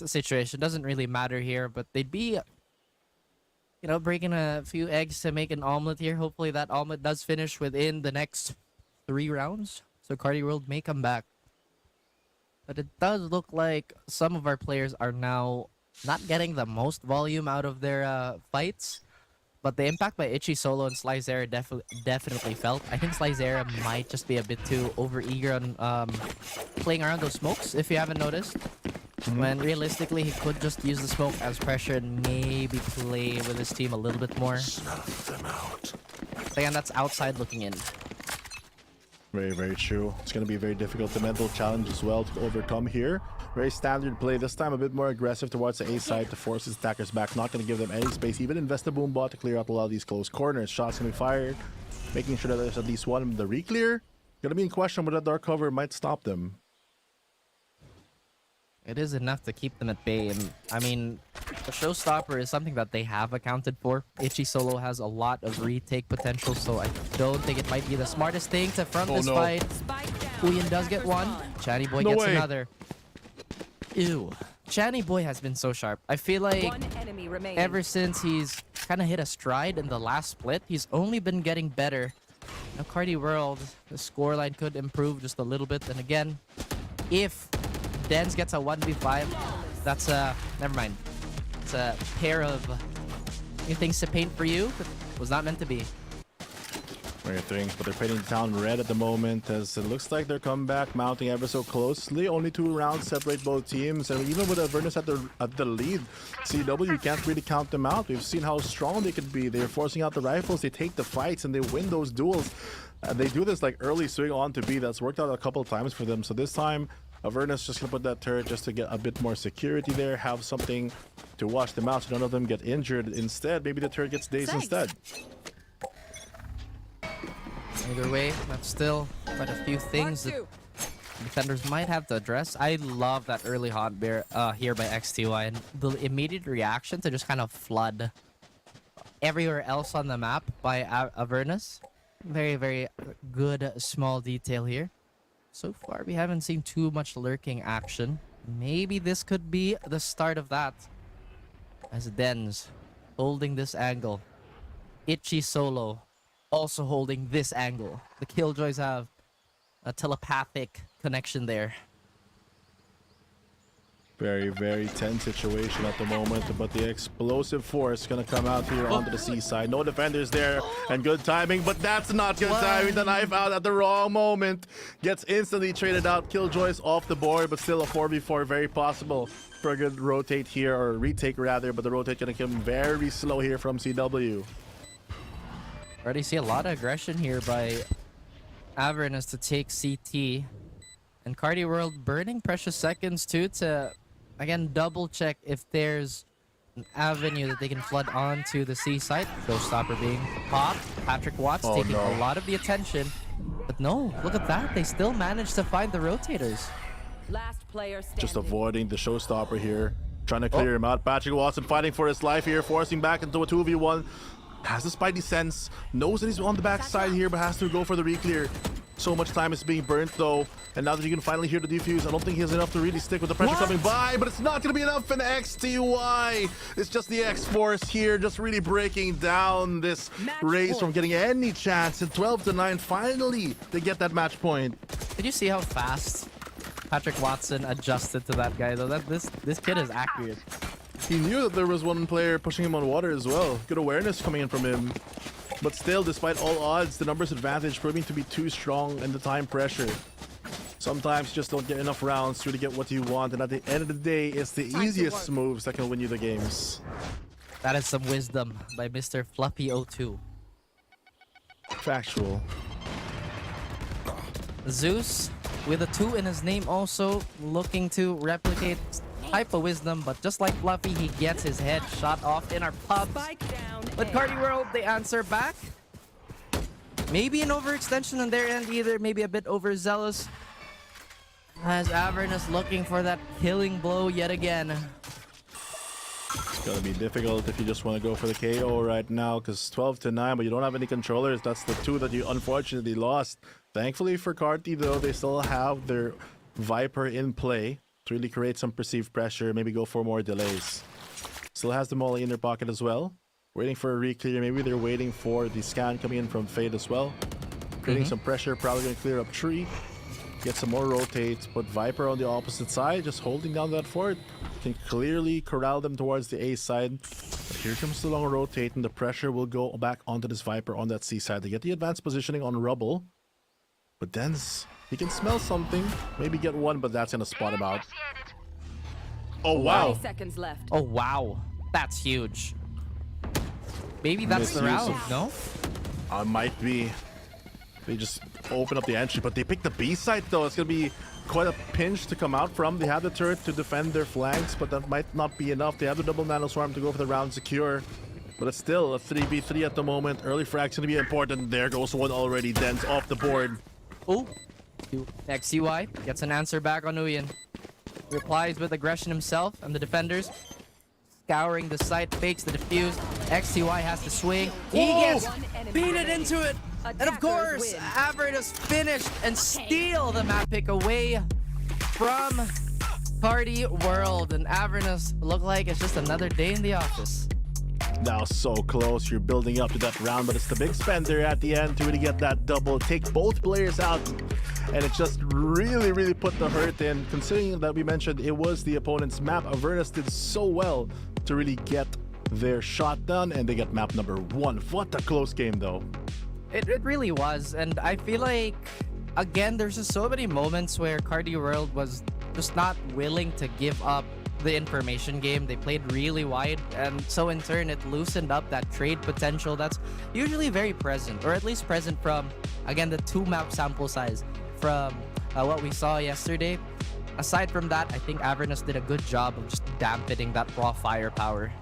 [SPEAKER 4] situation, doesn't really matter here, but they'd be, you know, breaking a few eggs to make an omelet here. Hopefully that omelet does finish within the next 3 rounds, so Carti World may come back. But it does look like some of our players are now not getting the most volume out of their fights, but the impact by Itchy Solo and Slyzera definitely felt. I think Slyzera might just be a bit too overeager on playing around those smokes, if you haven't noticed. When realistically he could just use the smoke as pressure and maybe play with his team a little bit more.
[SPEAKER 1] Snuff them out.
[SPEAKER 4] So again, that's outside looking in.
[SPEAKER 8] Very, very true. It's going to be very difficult. The mental challenge as well to overcome here. Very standard play. This time a bit more aggressive towards the A side to force his attackers back. Not going to give them any space. Even invest the boom bot to clear out a lot of these close corners. Shots going to be fired. Making sure that there's at least one. The re-clear going to be in question, but that dark cover might stop them.
[SPEAKER 4] It is enough to keep them at bay, and I mean, the showstopper is something that they have accounted for. Itchy Solo has a lot of retake potential, so I don't think it might be the smartest thing to front this fight. Uyin does get one. Channy Boy gets another. Ew. Channy Boy has been so sharp. I feel like ever since he's kind of hit a stride in the last split, he's only been getting better. Now, Carti World, the scoreline could improve just a little bit, and again, if Dens gets a 1v5, that's never mind. It's a pair of new things to paint for you, but was not meant to be.
[SPEAKER 8] Very things, but they're painting the town red at the moment as it looks like their comeback mounting ever so closely. Only 2 rounds separate both teams, and even with Avernus at the lead, CW can't really count them out. We've seen how strong they could be. They're forcing out the rifles, they take the fights, and they win those duels. They do this like early swing on to B. That's worked out a couple of times for them. So this time, Avernus just gonna put that turret just to get a bit more security there, have something to watch them out so none of them get injured. Instead, maybe the turret gets dazed instead.
[SPEAKER 4] Either way, that's still quite a few things that defenders might have to address. I love that early hot bear here by XTY, and the immediate reaction to just kind of flood everywhere else on the map by Avernus. Very, very good small detail here. So far, we haven't seen too much lurking action. Maybe this could be the start of that. As Dens holding this angle. Itchy Solo also holding this angle. The Killjoys have a telepathic connection there.
[SPEAKER 8] Very, very tense situation at the moment, but the explosive force gonna come out here onto the seaside. No defenders there, and good timing, but that's not good timing. The knife out at the wrong moment. Gets instantly traded out. Killjoy's off the board, but still a 4v4 very possible for a good rotate here, or retake rather, but the rotate gonna come very slow here from CW.
[SPEAKER 4] Already see a lot of aggression here by Avernus to take CT. And Carti World burning precious seconds too to, again, double check if there's an avenue that they can flood onto the seaside. Showstopper being popped. Patrick Watts taking a lot of the attention. But no, look at that. They still managed to find the rotators.
[SPEAKER 11] Last player standing.
[SPEAKER 8] Just avoiding the showstopper here. Trying to clear him out. Patrick Watson fighting for his life here, forcing back into a 2v1. Has the spidey sense. Knows that he's on the backside here, but has to go for the re-clear. So much time is being burnt though. And now that you can finally hear the defuse, I don't think he has enough to really stick with the pressure coming by, but it's not going to be enough in XTY. It's just the X-Force here, just really breaking down this race from getting any chance. At 12-9, finally they get that match point.
[SPEAKER 4] Did you see how fast Patrick Watson adjusted to that guy though? This kid is accurate.
[SPEAKER 8] He knew that there was one player pushing him on water as well. Good awareness coming in from him. But still, despite all odds, the numbers advantage proving to be too strong and the time pressure. Sometimes you just don't get enough rounds to really get what you want, and at the end of the day, it's the easiest moves that can win you the games.
[SPEAKER 4] That is some wisdom by Mr. Fluffy02.
[SPEAKER 8] Factual.
[SPEAKER 4] Zeus, with a 2 in his name, also looking to replicate type of wisdom, but just like Fluffy, he gets his head shot off in our pubs. But Carti World, they answer back. Maybe an overextension on their end either, maybe a bit overzealous. As Avernus looking for that killing blow yet again.
[SPEAKER 8] It's gonna be difficult if you just want to go for the KO right now, because 12-9, but you don't have any controllers. That's the 2 that you unfortunately lost. Thankfully for Carti though, they still have their Viper in play to really create some perceived pressure, maybe go for more delays. Still has the Molly in their pocket as well. Waiting for a re-clear. Maybe they're waiting for the scan coming in from Fade as well. Creating some pressure, probably going to clear up tree. Get some more rotates, but Viper on the opposite side, just holding down that fort. Can clearly corral them towards the A side. But here comes the long rotate, and the pressure will go back onto this Viper on that C side. They get the advanced positioning on Rubble. But Dens, he can smell something. Maybe get one, but that's going to spot him out. Oh, wow.
[SPEAKER 11] 30 seconds left.
[SPEAKER 4] Oh, wow. That's huge. Maybe that's the round, no?
[SPEAKER 8] Might be. They just open up the entry, but they pick the B side though. It's gonna be quite a pinch to come out from. They have the turret to defend their flanks, but that might not be enough. They have the double nano swarm to go for the round secure. But it's still a 3v3 at the moment. Early frag's gonna be important. There goes one already. Dens off the board.
[SPEAKER 4] Oh, XUI gets an answer back on Uyen. Replies with aggression himself, and the defenders scouring the site, fakes the defuse. XUI has to swing. He gets beaten into it. And of course, Avernus finished and steal the map pick away from Carti World. And Avernus look like it's just another day in the office.
[SPEAKER 8] Now so close. You're building up to that round, but it's the big spender at the end to really get that double. Take both players out. And it just really put the hurt in. Considering that we mentioned it was the opponent's map, Avernus did so well to really get their shot done, and they get map number 1. What a close game though.
[SPEAKER 4] It really was, and I feel like, again, there's just so many moments where Carti World was just not willing to give up the information game. They played really wide, and so in turn, it loosened up that trade potential that's usually very present, or at least present from, again, the 2-map sample size from what we saw yesterday. Aside from that, I think Avernus did a good job of just dampening that raw firepower.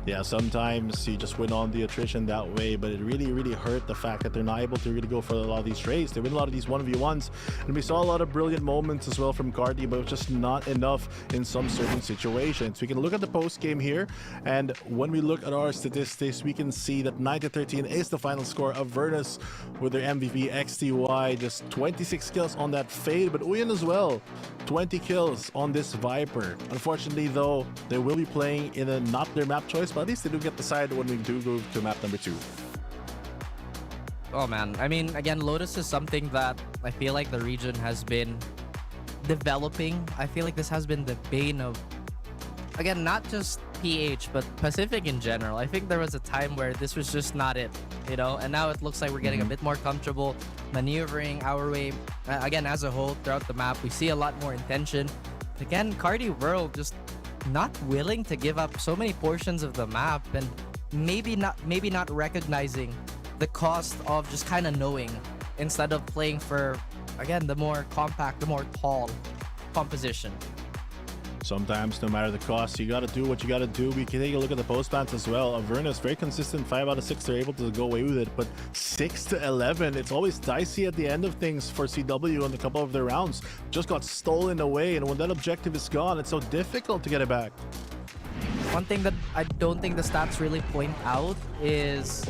[SPEAKER 8] Yeah, sometimes you just win on the attrition that way, but it really hurt the fact that they're not able to really go for a lot of these trades. They win a lot of these 1v1s, and we saw a lot of brilliant moments as well from Carti, but just not enough in some certain situations. We can look at the post game here, and when we look at our statistics, we can see that 9-13 is the final score of Avernus with their MVP XTY. Just 26 kills on that Fade, but Uyen as well, 20 kills on this Viper. Unfortunately though, they will be playing in a not their map choice, but at least they do get the side when we do go to map number 2.
[SPEAKER 4] Oh man, I mean, again, Lotus is something that I feel like the region has been developing. I feel like this has been the bane of, again, not just PH, but Pacific in general. I think there was a time where this was just not it, you know? And now it looks like we're getting a bit more comfortable maneuvering our way. Again, as a whole, throughout the map, we see a lot more intention. Again, Carti World just not willing to give up so many portions of the map, and maybe not recognizing the cost of just kind of knowing instead of playing for, again, the more compact, the more tall composition.
[SPEAKER 8] Sometimes, no matter the cost, you gotta do what you gotta do. We can take a look at the post bans as well. Avernus, very consistent, 5 out of 6, they're able to go away with it. But 6 to 11, it's always dicey at the end of things for CW in a couple of their rounds. Just got stolen away, and when that objective is gone, it's so difficult to get it back.
[SPEAKER 4] One thing that I don't think the stats really point out is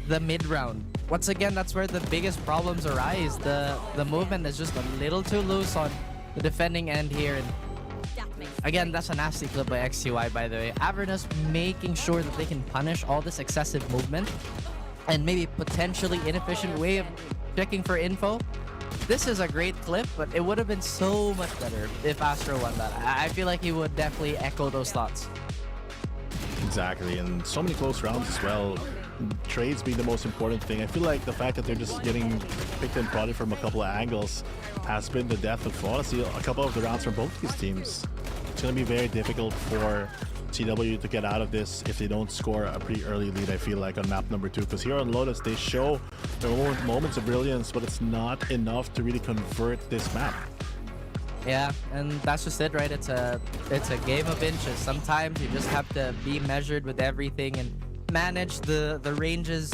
[SPEAKER 4] the mid round. Once again, that's where the biggest problems arise. The movement is just a little too loose on the defending end here, and again, that's a nasty clip by XUI, by the way. Avernus making sure that they can punish all this excessive movement and maybe potentially inefficient way of checking for info. This is a great clip, but it would have been so much better if Astro won that. I feel like he would definitely echo those thoughts.
[SPEAKER 8] Exactly, and so many close rounds as well. Trades being the most important thing. I feel like the fact that they're just getting picked and prodded from a couple of angles has been the death of, honestly, a couple of the rounds from both these teams. It's going to be very difficult for CW to get out of this if they don't score a pretty early lead, I feel like, on map number 2. Because here on Lotus, they show their moments of brilliance, but it's not enough to really convert this map.
[SPEAKER 4] Yeah, and that's just it, right? It's a game of inches. Sometimes you just have to be measured with everything and manage the ranges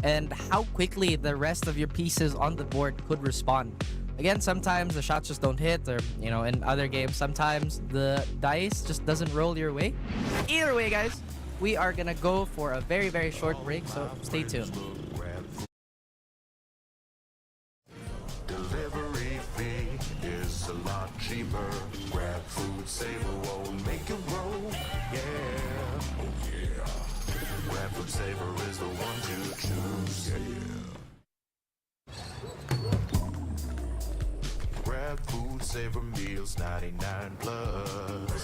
[SPEAKER 4] and how quickly the rest of your pieces on the board could respond. Again, sometimes the shots just don't hit, or, you know, in other games, sometimes the dice just doesn't roll your way. Either way, guys, we are gonna go for a very, very short break, so stay tuned.
[SPEAKER 1] Delivery fee is a lot cheaper. Grab food, saver won't make it roll. Yeah, oh yeah. Grab food saver is the one to choose. Grab food saver meals 99 plus.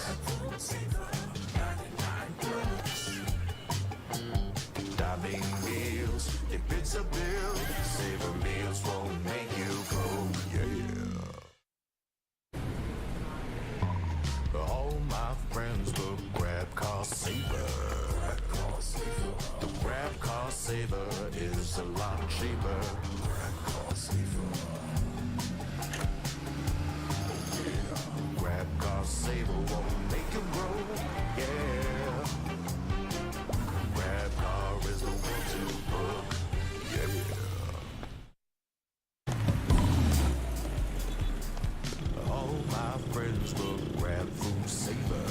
[SPEAKER 1] Dining meals, if it's a bill, saver meals won't make you go, yeah. All my friends will grab car saver. The grab car saver is a lot cheaper. Grab car saver. Grab car saver won't make it roll, yeah. Grab car is the one to book, yeah. All my friends will grab food saver.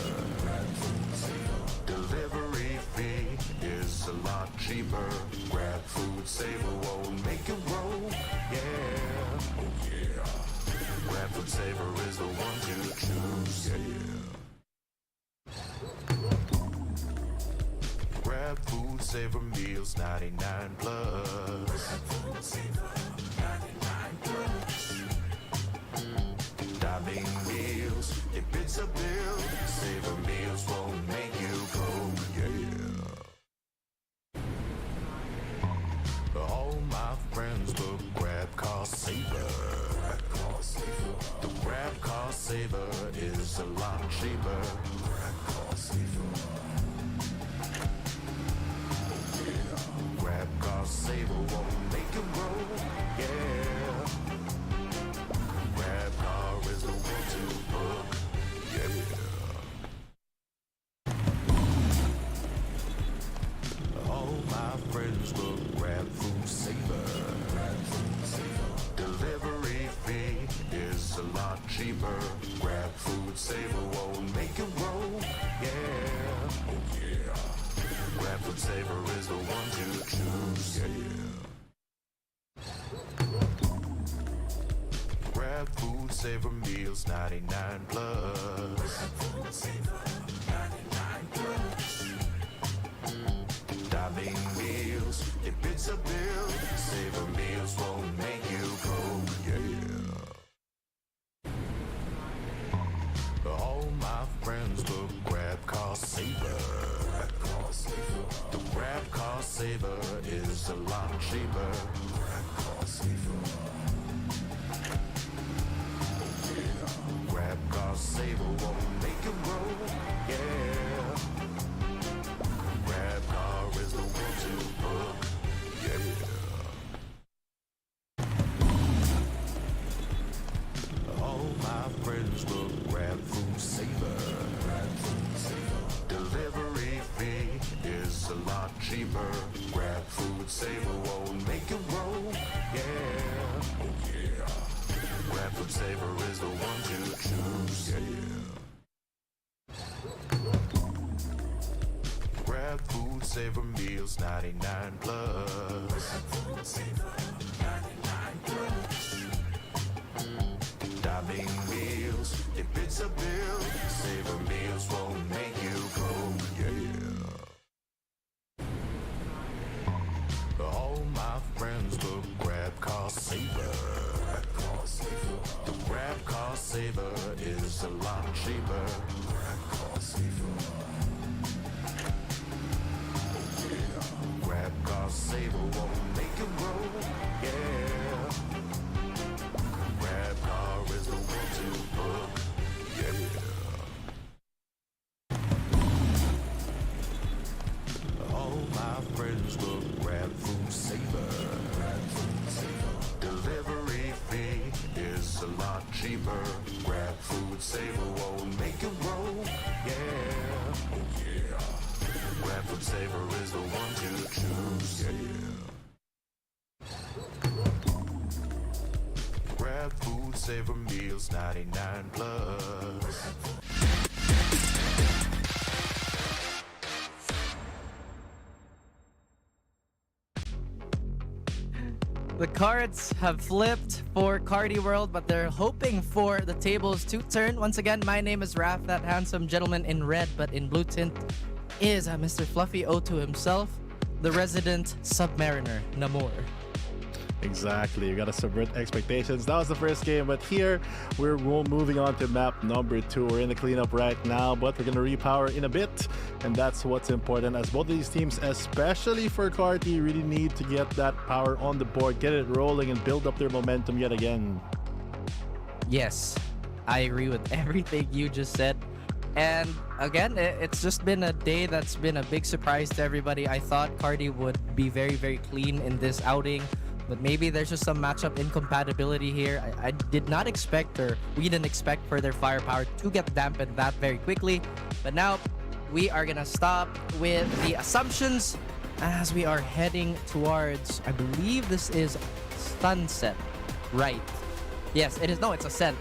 [SPEAKER 1] Delivery fee is a lot cheaper. Grab food saver won't make it roll, yeah. Oh yeah. Grab food saver is the one to choose, yeah. Grab food saver meals 99 plus. Dining meals, if it's a bill, saver meals won't make you go, yeah. All my friends will grab car saver. The grab car saver is a lot cheaper. Grab car saver. Grab car saver won't make it roll, yeah. Grab car is the one to book, yeah. All my friends will grab food saver. Delivery fee is a lot cheaper. Grab food saver won't make it roll, yeah. Oh yeah. Grab food saver is the one to choose, yeah. Grab food saver meals 99 plus. Dining meals, if it's a bill, saver meals won't make you go, yeah. cheaper. Grab car saver won't make it roll. Yeah. Grab car is the one to book. Yeah. All my friends will grab food saver. Delivery fee is a lot cheaper. Grab food saver won't make it roll. Yeah. Oh yeah. Grab food saver is the one to choose. Yeah. Grab food saver meals 99 plus. Dining meals, if it's a bill, saver meals won't make you broke. Yeah. All my friends will grab car saver. The grab car saver is a lot cheaper. Grab car saver won't make it roll. Yeah. Grab car is the one to book. Yeah. All my friends will grab food saver. Delivery fee is a lot cheaper. Grab food saver won't make it roll. Yeah. Oh yeah. Grab food saver is the one to choose. Yeah. Grab food saver meals 99 plus.
[SPEAKER 4] The cards have flipped for Carti World, but they're hoping for the tables to turn. Once again, my name is Raph, that handsome gentleman in red, but in blue tint is Mr. Fluffy O2 himself, the resident Submariner, Namor.
[SPEAKER 8] Exactly, you gotta subvert expectations. That was the first game, but here we're moving on to map number 2. We're in the cleanup right now, but we're gonna repower in a bit, and that's what's important, as both of these teams, especially for Carti, really need to get that power on the board, get it rolling, and build up their momentum yet again.
[SPEAKER 4] Yes, I agree with everything you just said. And again, it's just been a day that's been a big surprise to everybody. I thought Carti would be very, very clean in this outing, but maybe there's just some matchup incompatibility here. I did not expect, or we didn't expect, for their firepower to get dampened that very quickly. But now we are gonna stop with the assumptions as we are heading towards, I believe this is Sunset, right? Yes, it is. No, it's Ascent.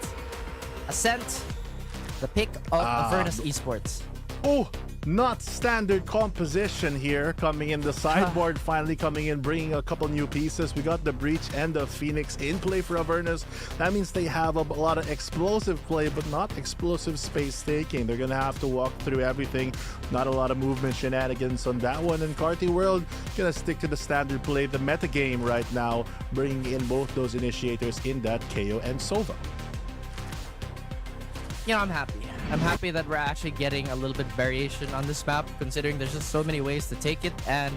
[SPEAKER 4] Ascent, the pick of Avernus Esports.
[SPEAKER 8] Oh, not standard composition here, coming in the sideboard, finally coming in, bringing a couple new pieces. We got the Breach and the Phoenix in play for Avernus. That means they have a lot of explosive play, but not explosive space taking. They're gonna have to walk through everything. Not a lot of movement shenanigans on that one. And Carti World gonna stick to the standard play, the meta game right now, bringing in both those initiators in that KO and Sova.
[SPEAKER 4] You know, I'm happy. I'm happy that we're actually getting a little bit variation on this map, considering there's just so many ways to take it. And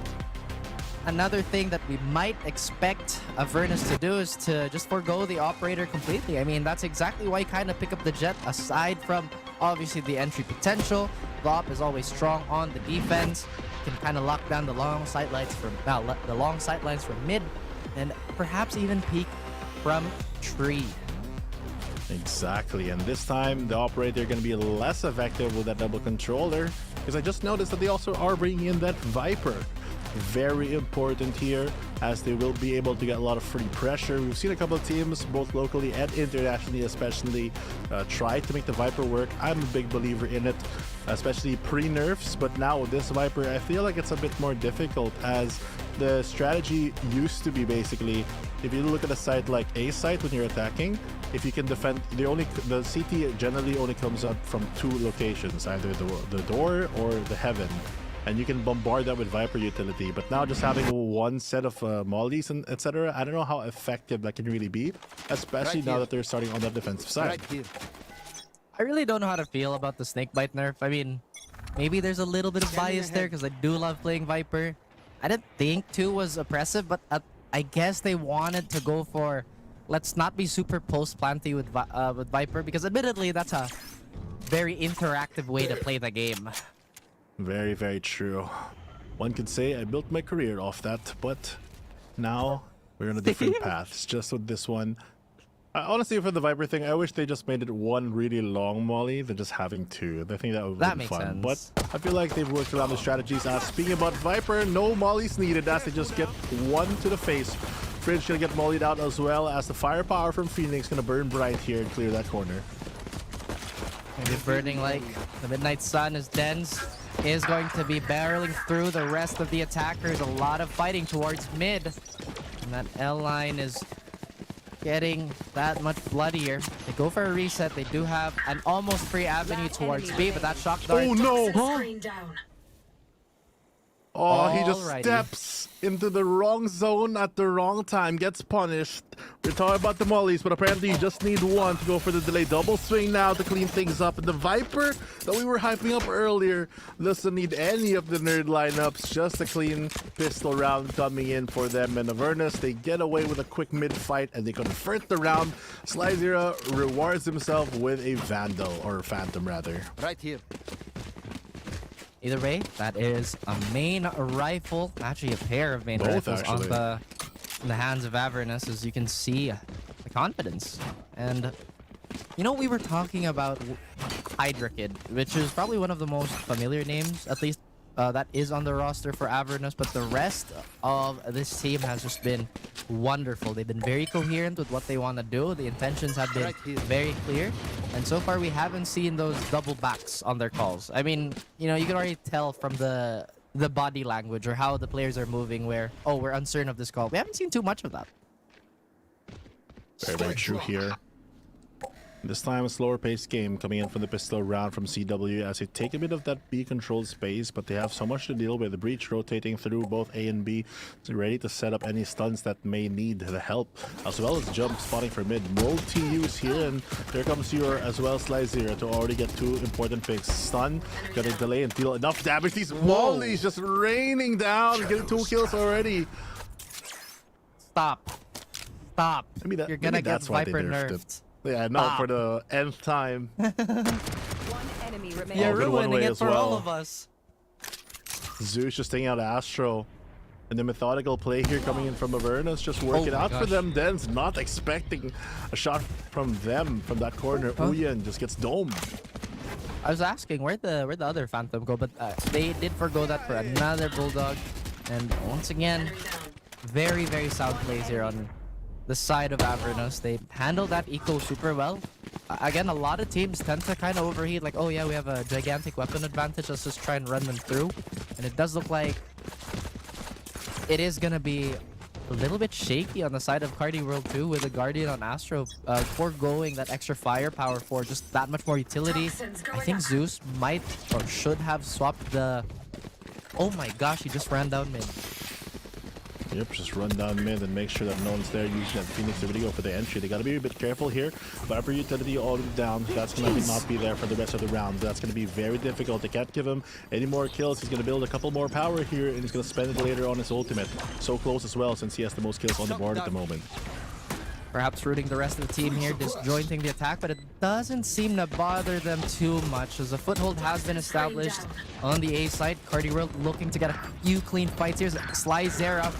[SPEAKER 4] another thing that we might expect Avernus to do is to just forego the operator completely. I mean, that's exactly why you kind of pick up the Jet, aside from obviously the entry potential. The op is always strong on the defense. Can kind of lock down the long sightlines from mid, and perhaps even peek from tree.
[SPEAKER 8] Exactly, and this time the operator going to be less effective with that double controller, because I just noticed that they also are bringing in that Viper. Very important here, as they will be able to get a lot of free pressure. We've seen a couple of teams, both locally and internationally especially, try to make the Viper work. I'm a big believer in it, especially pre-nerfs, but now with this Viper, I feel like it's a bit more difficult, as the strategy used to be basically, if you look at a site like A site when you're attacking, if you can defend, the CT generally only comes up from two locations, either the door or the heaven, and you can bombard that with Viper utility. But now just having one set of mollies and etc., I don't know how effective that can really be, especially now that they're starting on that defensive side.
[SPEAKER 4] I really don't know how to feel about the Snakebite nerf. I mean, maybe there's a little bit of bias there, because I do love playing Viper. I didn't think 2 was oppressive, but I guess they wanted to go for, let's not be super post-planty with Viper, because admittedly, that's a very interactive way to play the game.
[SPEAKER 8] Very, very true. One could say I built my career off that, but now we're on a different path. It's just with this one. Honestly, for the Viper thing, I wish they just made it one really long molly than just having two. I think that would be fun.
[SPEAKER 4] Sense.
[SPEAKER 8] But I feel like they've worked around the strategies. Speaking about Viper, no mollies needed as they just get one to the face. Fridge gonna get mollied out as well as the firepower from Phoenix gonna burn bright here and clear that corner.
[SPEAKER 4] Maybe burning like the midnight sun as Dens is going to be barreling through the rest of the attackers. A lot of fighting towards mid. And that L line is getting that much bloodier. They go for a reset. They do have an almost free avenue towards B, but that shock dart.
[SPEAKER 8] Oh no! Oh, he just
[SPEAKER 4] Alrighty.
[SPEAKER 8] steps into the wrong zone at the wrong time, gets punished. We're talking about the mollies, but apparently you just need one to go for the delay. Double swing now to clean things up. And the Viper that we were hyping up earlier doesn't need any of the nerd lineups, just a clean pistol round coming in for them. And Avernus, they get away with a quick mid fight and they convert the round. Slyzera rewards himself with a Vandal, or Phantom rather.
[SPEAKER 12] Right here.
[SPEAKER 4] Either way, that is a main rifle. Actually, a pair of main rifles in the hands of Avernus, as you can see the confidence. And you know, we were talking about Hydra Kid, which is probably one of the most familiar names, at least that is on the roster for Avernus, but the rest of this team has just been wonderful. They've been very coherent with what they want to do. The intentions have been very clear, and so far we haven't seen those double backs on their calls. I mean, you know, you can already tell from the body language or how the players are moving where, oh, we're uncertain of this call. We haven't seen too much of that.
[SPEAKER 8] Very, very true here. This time a slower paced game coming in from the pistol round from CW as they take a bit of that B controlled space, but they have so much to deal with. The breach rotating through both A and B, ready to set up any stuns that may need the help, as well as jump spotting for mid. Multi-use here, and there comes your as well Slyzera to already get two important picks. Stun, gonna delay and deal enough damage. These mollies just raining down, getting 2 kills already.
[SPEAKER 4] Stop. Stop.
[SPEAKER 8] You're gonna get Viper nerfed. Yeah, not for the nth time.
[SPEAKER 11] One enemy remaining.
[SPEAKER 4] You're ruining it for all of us.
[SPEAKER 8] Zeus just taking out Astro. And the methodical play here coming in from Avernus, just working out for them. Den's not expecting a shot from them from that corner. Uyen just gets domed.
[SPEAKER 4] I was asking where'd the other Phantom go, but they did forgo that for another Bulldog. And once again, very, very sound plays here on the side of Avernus. They handle that eco super well. Again, a lot of teams tend to kind of overheat, like, oh yeah, we have a gigantic weapon advantage, let's just try and run them through. And it does look like it is gonna be a little bit shaky on the side of Carti World 2 with the Guardian on Astro, foregoing that extra firepower for just that much more utility. I think Zeus might or should have swapped the... Oh my gosh, he just ran down mid.
[SPEAKER 8] Yep, just run down mid and make sure that no one's there using that Phoenix to really go for the entry. They gotta be a bit careful here. Viper utility all down. That's gonna not be there for the rest of the round. That's gonna be very difficult. They can't give him any more kills. He's gonna build a couple more power here and he's gonna spend it later on his ultimate. So close as well since he has the most kills on the board at the moment.
[SPEAKER 4] Perhaps rooting the rest of the team here, disjointing the attack, but it doesn't seem to bother them too much as a foothold has been established on the A side. Carti World looking to get a few clean fights here. Slyzera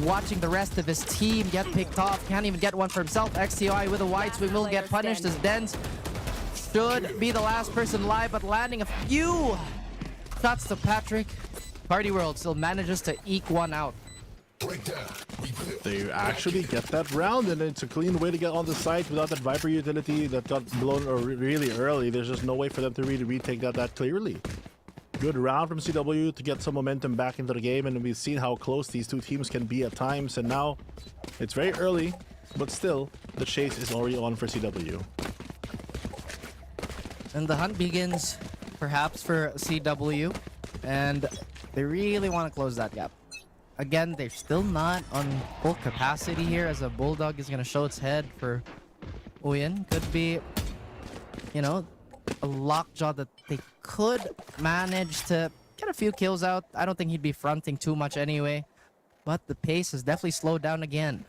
[SPEAKER 4] watching the rest of his team get picked off. Can't even get one for himself. XTOI with a wide swing will get punished as Dens should be the last person live, but landing a few shots to Patrick. Carti World still manages to eke one out.
[SPEAKER 8] They actually get that round, and it's a clean way to get on the site without that Viper utility that got blown really early. There's just no way for them to really retake that clearly. Good round from CW to get some momentum back into the game, and we've seen how close these two teams can be at times, and now it's very early, but still, the chase is already on for CW.
[SPEAKER 4] And the hunt begins, perhaps, for CW, and they really want to close that gap. Again, they're still not on full capacity here as a Bulldog is going to show its head for Uyen. Could be, you know, a lockjaw that they could manage to get a few kills out. I don't think he'd be fronting too much anyway. but the pace has definitely slowed down again.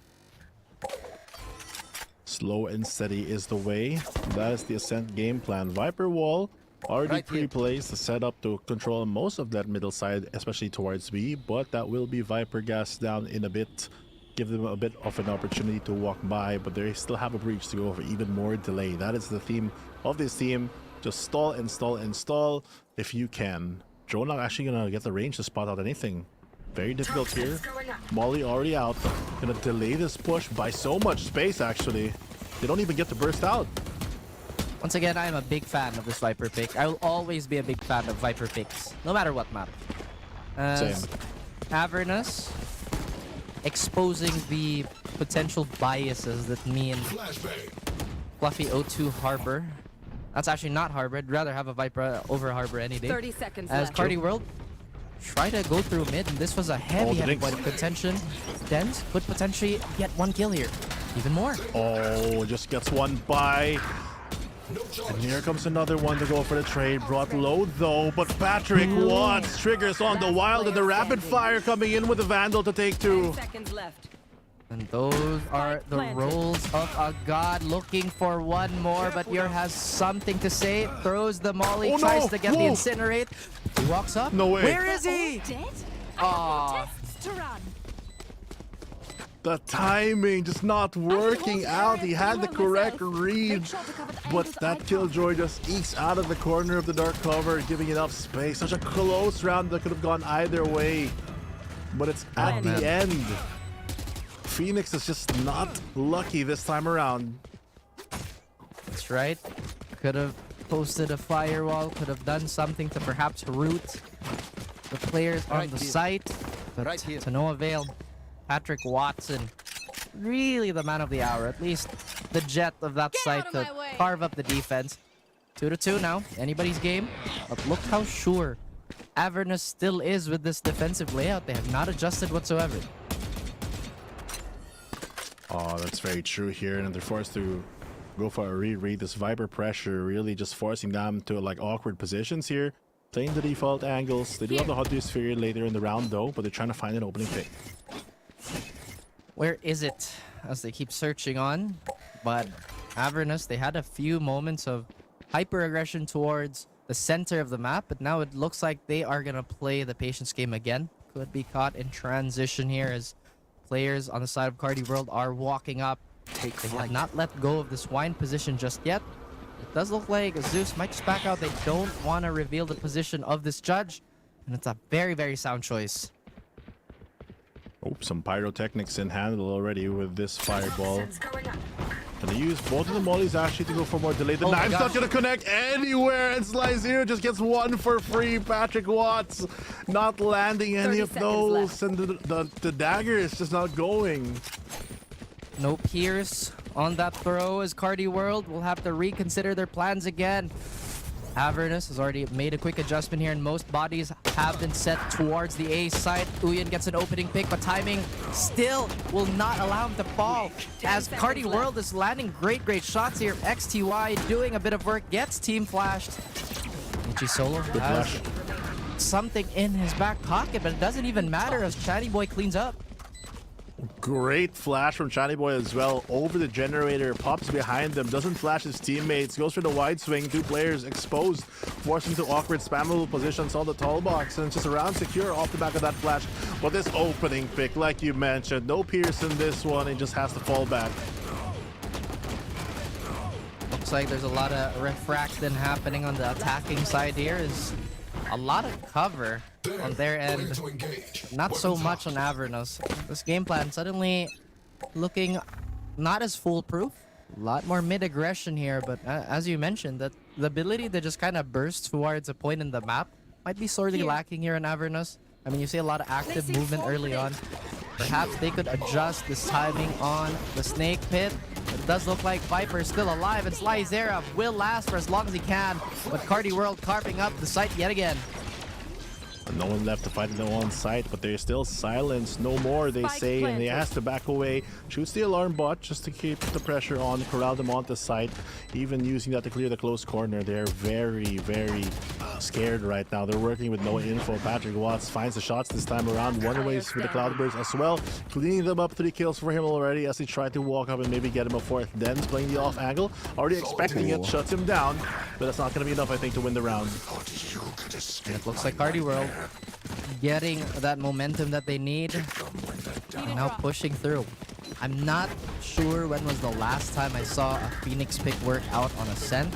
[SPEAKER 8] Slow and steady is the way. That is the Ascent game plan. Viper Wall already pre-placed the setup to control most of that middle side, especially towards B, but that will be Viper gas down in a bit. Give them a bit of an opportunity to walk by, but they still have a breach to go for even more delay. That is the theme of this team. Just stall and stall and stall if you can. Drone not actually gonna get the range to spot out anything. Very difficult here. Molly already out. Gonna delay this push by so much space, actually. They don't even get to burst out.
[SPEAKER 4] Once again, I am a big fan of this Viper pick. I will always be a big fan of Viper picks, no matter what map.
[SPEAKER 8] Same.
[SPEAKER 4] Avernus exposing the potential biases that me and Fluffy O2 harbor. That's actually not harbor. I'd rather have a Viper over harbor any day.
[SPEAKER 11] 30 seconds
[SPEAKER 4] As
[SPEAKER 11] left.
[SPEAKER 4] Carti World try to go through mid, and this was a heavy point of contention. Dens could potentially get one kill here. Even more.
[SPEAKER 8] Oh, just gets one by. And here comes another one to go for the trade. Brought low though, but Patrick Watts triggers on the Wild and the rapid fire coming in with the Vandal to take 2.
[SPEAKER 11] 10 seconds left.
[SPEAKER 4] And those are the roles of a god looking for one more, but Yor has something to say. Throws the molly,
[SPEAKER 8] Oh,
[SPEAKER 4] tries
[SPEAKER 8] no.
[SPEAKER 4] to get the incinerate. He walks up.
[SPEAKER 8] No way.
[SPEAKER 4] Where is he?
[SPEAKER 10] Dead?
[SPEAKER 4] Aw.
[SPEAKER 10] To run.
[SPEAKER 8] The timing just not working out. He had the correct read, but that Killjoy just ekes out of the corner of the dark cover, giving enough space. Such a close round that could have gone either way, but it's at the end. Phoenix is just not lucky this time around.
[SPEAKER 4] That's right. Could have posted a firewall, could have done something to perhaps root the players on the site, but to no avail. Patrick Watson, really the man of the hour, at least the jet of that site to carve up the defense. 2-2 now, anybody's game, but look how sure Avernus still is with this defensive layout. They have not adjusted whatsoever.
[SPEAKER 8] Oh, that's very true here, and they're forced to go for a reread. This Viper pressure really just forcing them to like awkward positions here. Playing the default angles. They do have the Hot Sphere later in the round though, but they're trying to find an opening pick.
[SPEAKER 4] Where is it? As they keep searching on, but Avernus, they had a few moments of hyper aggression towards the center of the map, but now it looks like they are gonna play the patience game again. Could be caught in transition here as players on the side of Carti World are walking up. They have not let go of this wine position just yet. It does look like Zeus might just back out. They don't want to reveal the position of this judge, and it's a very, very sound choice.
[SPEAKER 8] Oh, some pyrotechnics in hand already with this fireball. Gonna use both of the mollies actually to go for more delay. The knife's not gonna connect anywhere, and Slizer just gets one for free. Patrick Watts not landing any of those, and the dagger is just not going.
[SPEAKER 4] No Pierce on that throw as Carti World will have to reconsider their plans again. Avernus has already made a quick adjustment here, and most bodies have been set towards the A side. Uyan gets an opening pick, but timing still will not allow him to fall. As Carti World is landing great shots here. XTY doing a bit of work, gets team flashed. Ichi Solo has something in his back pocket, but it doesn't even matter as Chatty Boy cleans up.
[SPEAKER 8] Great flash from Shiny Boy as well. Over the generator, pops behind them, doesn't flash his teammates, goes for the wide swing. 2 players exposed, forcing to awkward spammable positions on the tall box, and just around secure off the back of that flash. But this opening pick, like you mentioned, no Pierce in this one, he just has to fall back.
[SPEAKER 4] Looks like there's a lot of refraction happening on the attacking side here. Is a lot of cover on their end, not so much on Avernus. This game plan suddenly looking not as foolproof. A lot more mid-aggression here, but as you mentioned, that the ability to just kind of burst towards a point in the map might be sorely lacking here in Avernus. I mean, you see a lot of active movement early on. Perhaps they could adjust this timing on the snake pit. It does look like Viper is still alive, and Slyzera will last for as long as he can, but Carti World carving up the site yet again.
[SPEAKER 8] No one left to fight in the one side, but they're still silenced. No more, they say, and he has to back away. Shoots the alarm bot just to keep the pressure on, corral them onto site, even using that to clear the close corner. They're very scared right now. They're working with no info. Patrick Watts finds the shots this time around. One ways for the Cloudburst as well. Cleaning them up. 3 kills for him already as he tried to walk up and maybe get him a 4th. Den's playing the off angle. Already expecting it. Shuts him down. But that's not going to be enough, I think, to win the round.
[SPEAKER 4] It looks like Carti World getting that momentum that they need. And now pushing through. I'm not sure when was the last time I saw a Phoenix pick work out on Ascent.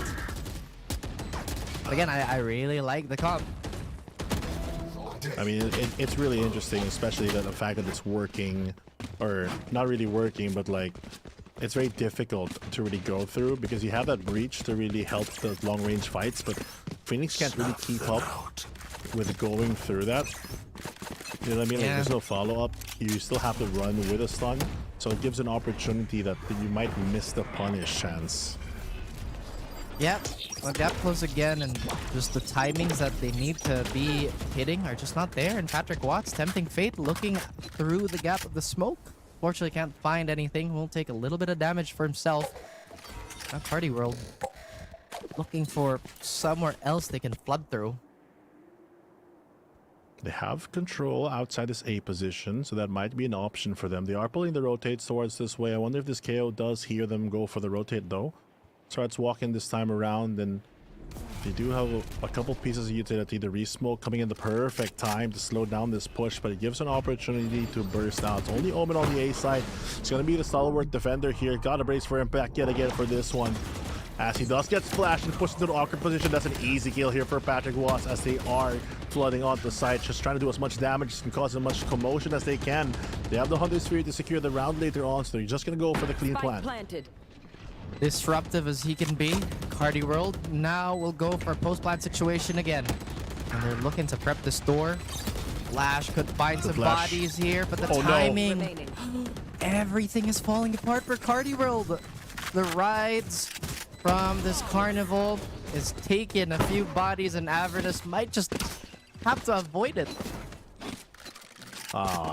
[SPEAKER 4] But again, I really like the comp.
[SPEAKER 8] I mean, it's really interesting, especially the fact that it's working, or not really working, but like it's very difficult to really go through because you have that breach to really help the long-range fights, but Phoenix can't really keep up with going through that. You know what I mean? Like, there's no follow-up. You still have to run with a stun, so it gives an opportunity that you might miss the punish chance.
[SPEAKER 4] Yeah, well, gap close again, and just the timings that they need to be hitting are just not there. And Patrick Watts, tempting fate, looking through the gap of the smoke. Fortunately, can't find anything. Will take a little bit of damage for himself. Now Carti World looking for somewhere else they can flood through.
[SPEAKER 8] They have control outside this A position, so that might be an option for them. They are pulling the rotates towards this way. I wonder if this KO does hear them go for the rotate though. Starts walking this time around, and they do have a couple pieces of utility. The resmoke coming in the perfect time to slow down this push, but it gives an opportunity to burst out. It's only Omen on the A side. It's going to be the stalwart defender here. Got a brace for impact yet again for this one. As he does get splashed and pushed into an awkward position. That's an easy kill here for Patrick Watts as they are flooding onto the site, just trying to do as much damage and cause as much commotion as they can. They have the Hunter Sphere to secure the round later on, so they're just going to go for the clean plan.
[SPEAKER 4] Disruptive as he can be, Carti World now will go for a post-plant situation again. And they're looking to prep this door. Flash could find some bodies here, but the timing... No. Everything is falling apart for Carti World. The rides from this carnival is taking a few bodies, and Avernus might just have to avoid it.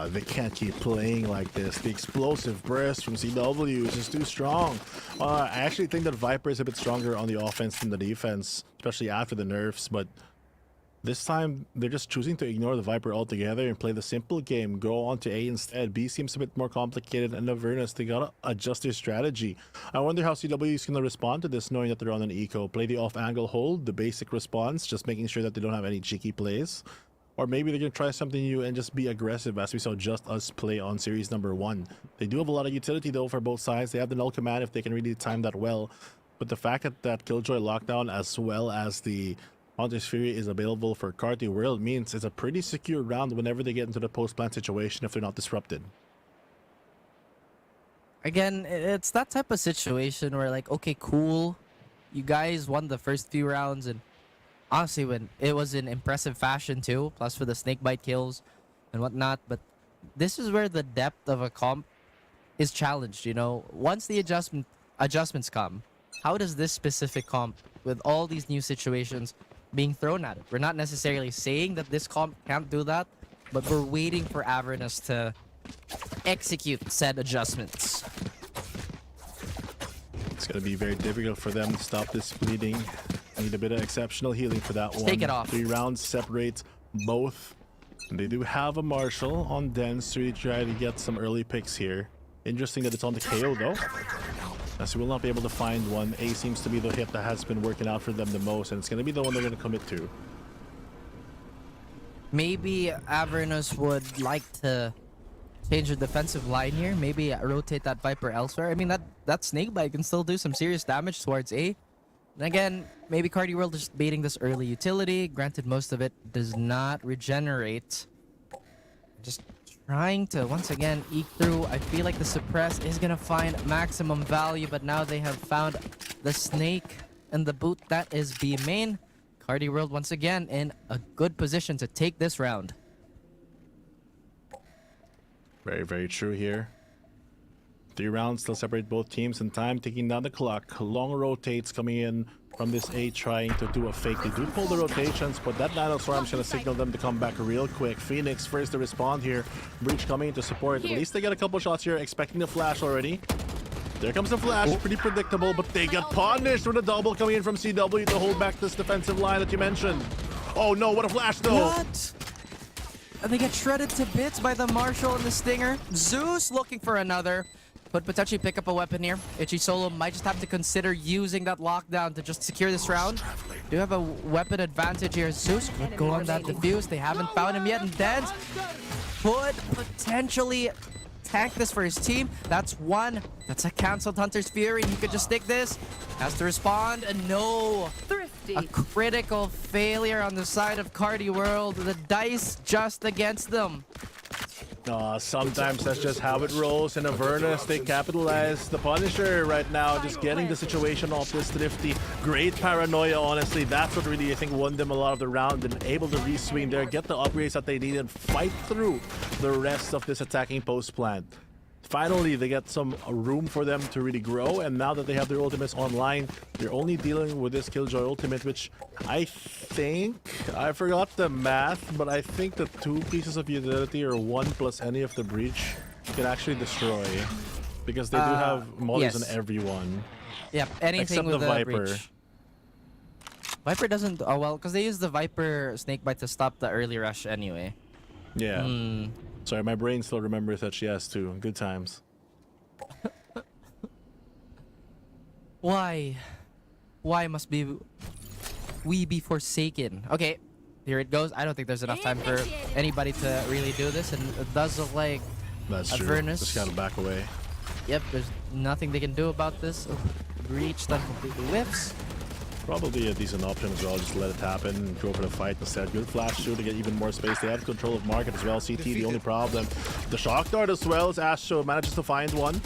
[SPEAKER 8] They can't keep playing like this. The explosive burst from CW is just too strong. I actually think that Viper is a bit stronger on the offense than the defense, especially after the nerfs, but this time they're just choosing to ignore the Viper altogether and play the simple game. Go on to A instead. B seems a bit more complicated, and Avernus, they gotta adjust their strategy. I wonder how CW is gonna respond to this, knowing that they're on an eco. Play the off angle hold, the basic response, just making sure that they don't have any cheeky plays. Or maybe they're going to try something new and just be aggressive, as we saw JustUs play on series number 1. They do have a lot of utility though for both sides. They have the null command if they can really time that well. But the fact that Killjoy lockdown as well as the Hunter's Fury is available for Carti World means it's a pretty secure round whenever they get into the post-plant situation if they're not disrupted.
[SPEAKER 4] Again, it's that type of situation where like, okay, cool. You guys won the first few rounds, and honestly, when it was in impressive fashion too, plus for the snakebite kills and whatnot, but this is where the depth of a comp is challenged, you know? Once the adjustments come, how does this specific comp, with all these new situations being thrown at it? We're not necessarily saying that this comp can't do that, but we're waiting for Avernus to execute said adjustments.
[SPEAKER 8] It's going to be very difficult for them to stop this bleeding. Need a bit of exceptional healing for that one.
[SPEAKER 4] Take it off.
[SPEAKER 8] 3 rounds separate both. And they do have a Marshal on Dens to really try to get some early picks here. Interesting that it's on the KO though, as we will not be able to find one. A seems to be the hit that has been working out for them the most, and it's going to be the one they're going to commit to.
[SPEAKER 4] Maybe Avernus would like to change the defensive line here. Maybe rotate that Viper elsewhere. I mean, that Snakebite can still do some serious damage towards A. And again, maybe Carti World is just baiting this early utility. Granted, most of it does not regenerate. Just trying to, once again, eke through. I feel like the suppress is going to find maximum value, but now they have found the snake and the boot. That is B main. Carti World, once again, in a good position to take this round.
[SPEAKER 8] Very, very true here. 3 rounds still separate both teams, and time ticking down the clock. Long rotates coming in from this A, trying to do a fake. They do pull the rotations, but that Nano Storm is going to signal them to come back real quick. Phoenix first to respond here. Breach coming in to support. At least they get a couple shots here, expecting the flash already. There comes the flash, pretty predictable, but they get punished with a double coming in from CW to hold back this defensive line that you mentioned. Oh no, what a flash though.
[SPEAKER 4] What? And they get shredded to bits by the Marshall and the Stinger. Zeus looking for another. Could potentially pick up a weapon here. Ichi Solo might just have to consider using that lockdown to just secure this round. Do have a weapon advantage here. Zeus would go on that defuse. They haven't found him yet. And Dance could potentially tank this for his team. That's one. That's a canceled Hunter's Fury. He could just stick this. Has to respond. And no.
[SPEAKER 11] Thrifty.
[SPEAKER 4] A critical failure on the side of Carti World. The dice just against them.
[SPEAKER 8] Sometimes that's just how it rolls. In Avernus, they capitalize the Punisher right now, just getting the situation off this Thrifty. Great paranoia, honestly. That's what really, I think, won them a lot of the round and able to re-swing there, get the upgrades that they need, and fight through the rest of this attacking post plant. Finally, they get some room for them to really grow, and now that they have their ultimates online, they're only dealing with this Killjoy ultimate, which I think, I forgot the math, but I think the 2 pieces of utility or 1 plus any of the breach can actually destroy, because they do have mollies
[SPEAKER 4] yes.
[SPEAKER 8] on everyone.
[SPEAKER 4] Yep, anything
[SPEAKER 8] except
[SPEAKER 4] with
[SPEAKER 8] the Viper.
[SPEAKER 4] Breach. Viper doesn't, oh well, because they use the Viper Snakebite to stop the early rush anyway.
[SPEAKER 8] Yeah. Sorry, my brain still remembers that she has to. Good times.
[SPEAKER 4] Why? Why must we be forsaken? Okay, here it goes. I don't think there's enough time for anybody to really do this, and it does look like
[SPEAKER 8] That's true.
[SPEAKER 4] Avernus.
[SPEAKER 8] Just gotta back away.
[SPEAKER 4] Yep, there's nothing they can do about this. Breach that completely whiffs.
[SPEAKER 8] Probably a decent option as well. Just let it happen. Go for the fight instead. Good flash too to get even more space. They have control of market as well. CT the only problem. The shock dart as well as Astro manages to find one.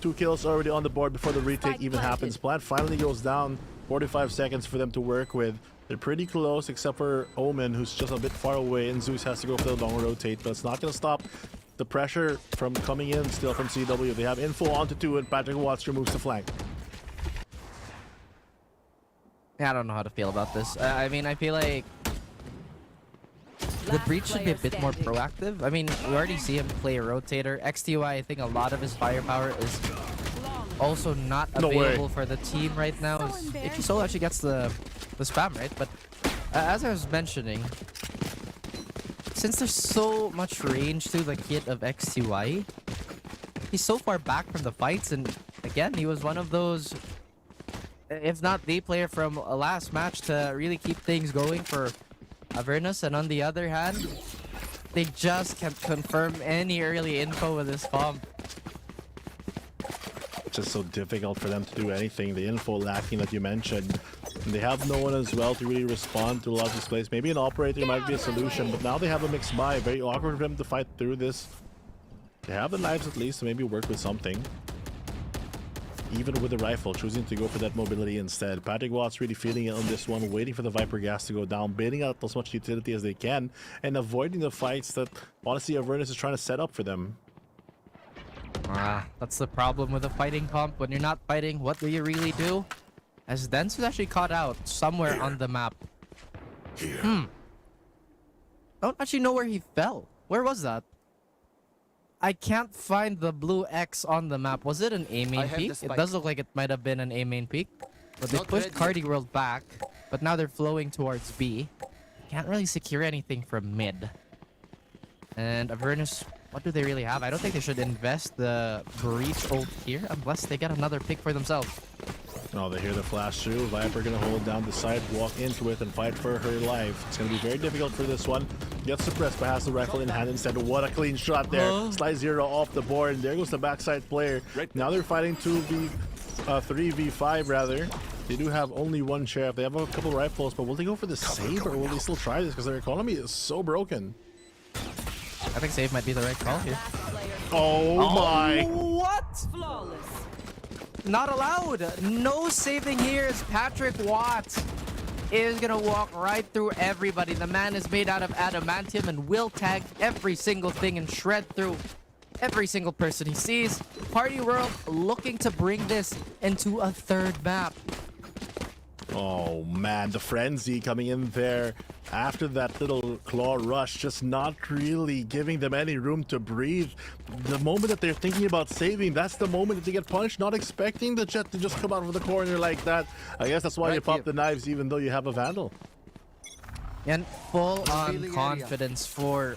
[SPEAKER 8] 2 kills already on the board before the retake even happens. Plant finally goes down. 45 seconds for them to work with. They're pretty close except for Omen, who's just a bit far away, and Zeus has to go for the long rotate, but it's not going to stop the pressure from coming in still from CW. They have info onto 2, and Patrick Watts removes the flank.
[SPEAKER 4] I don't know how to feel about this. I mean, I feel like the Breach should be a bit more proactive. I mean, we already see him play a rotator. XTY, I think a lot of his firepower is also not available for the team right now. Ichi Solo actually gets the spam, right? But as I was mentioning, since there's so much range to the kit of XTY, he's so far back from the fights, and again, he was one of those, if not the player from last match, to really keep things going for Avernus. And on the other hand, they just can't confirm any early info with this comp.
[SPEAKER 8] It's just so difficult for them to do anything. The info lacking that you mentioned. And they have no one as well to really respond to a lot of these plays. Maybe an operator might be a solution, but now they have a mixed buy. Very awkward for them to fight through this. They have the knives at least to maybe work with something. Even with the rifle, choosing to go for that mobility instead. Patrick Watts really feeling it on this one, waiting for the Viper gas to go down, baiting out as much utility as they can, and avoiding the fights that, honestly, Avernus is trying to set up for them.
[SPEAKER 4] That's the problem with a fighting comp. When you're not fighting, what do you really do? As Dance is actually caught out somewhere on the map. Don't actually know where he fell. Where was that? I can't find the blue X on the map. Was it an A main peak? It does look like it might have been an A main peak. But they pushed Carti World back. But now they're flowing towards B. Can't really secure anything from mid. And Avernus, what do they really have? I don't think they should invest the Breach ult here unless they get another pick for themselves.
[SPEAKER 8] Oh, they hear the flash through. Viper gonna hold down the side, walk into it, and fight for her life. It's gonna be very difficult for this one. Gets suppressed, but has the rifle in hand instead. What a clean shot there. Slide 0 off the board, and there goes the backside player. Now they're fighting 3v5 rather. They do have only one sheriff. They have a couple rifles, but will they go for the save, or will they still try this? Because their economy is so broken.
[SPEAKER 4] I think save might be the right call here.
[SPEAKER 8] Oh my!
[SPEAKER 4] What?
[SPEAKER 11] Flawless.
[SPEAKER 4] Not allowed. No saving here as Patrick Watts is gonna walk right through everybody. The man is made out of adamantium and will tag every single thing and shred through every single person he sees. Carti World looking to bring this into a third map.
[SPEAKER 8] Oh man, the frenzy coming in there after that little claw rush, just not really giving them any room to breathe. The moment that they're thinking about saving, that's the moment that they get punched, not expecting the Jet to just come out of the corner like that. I guess that's why you pop the knives even though you have a Vandal.
[SPEAKER 4] And full on
[SPEAKER 7] Revealing
[SPEAKER 4] confidence for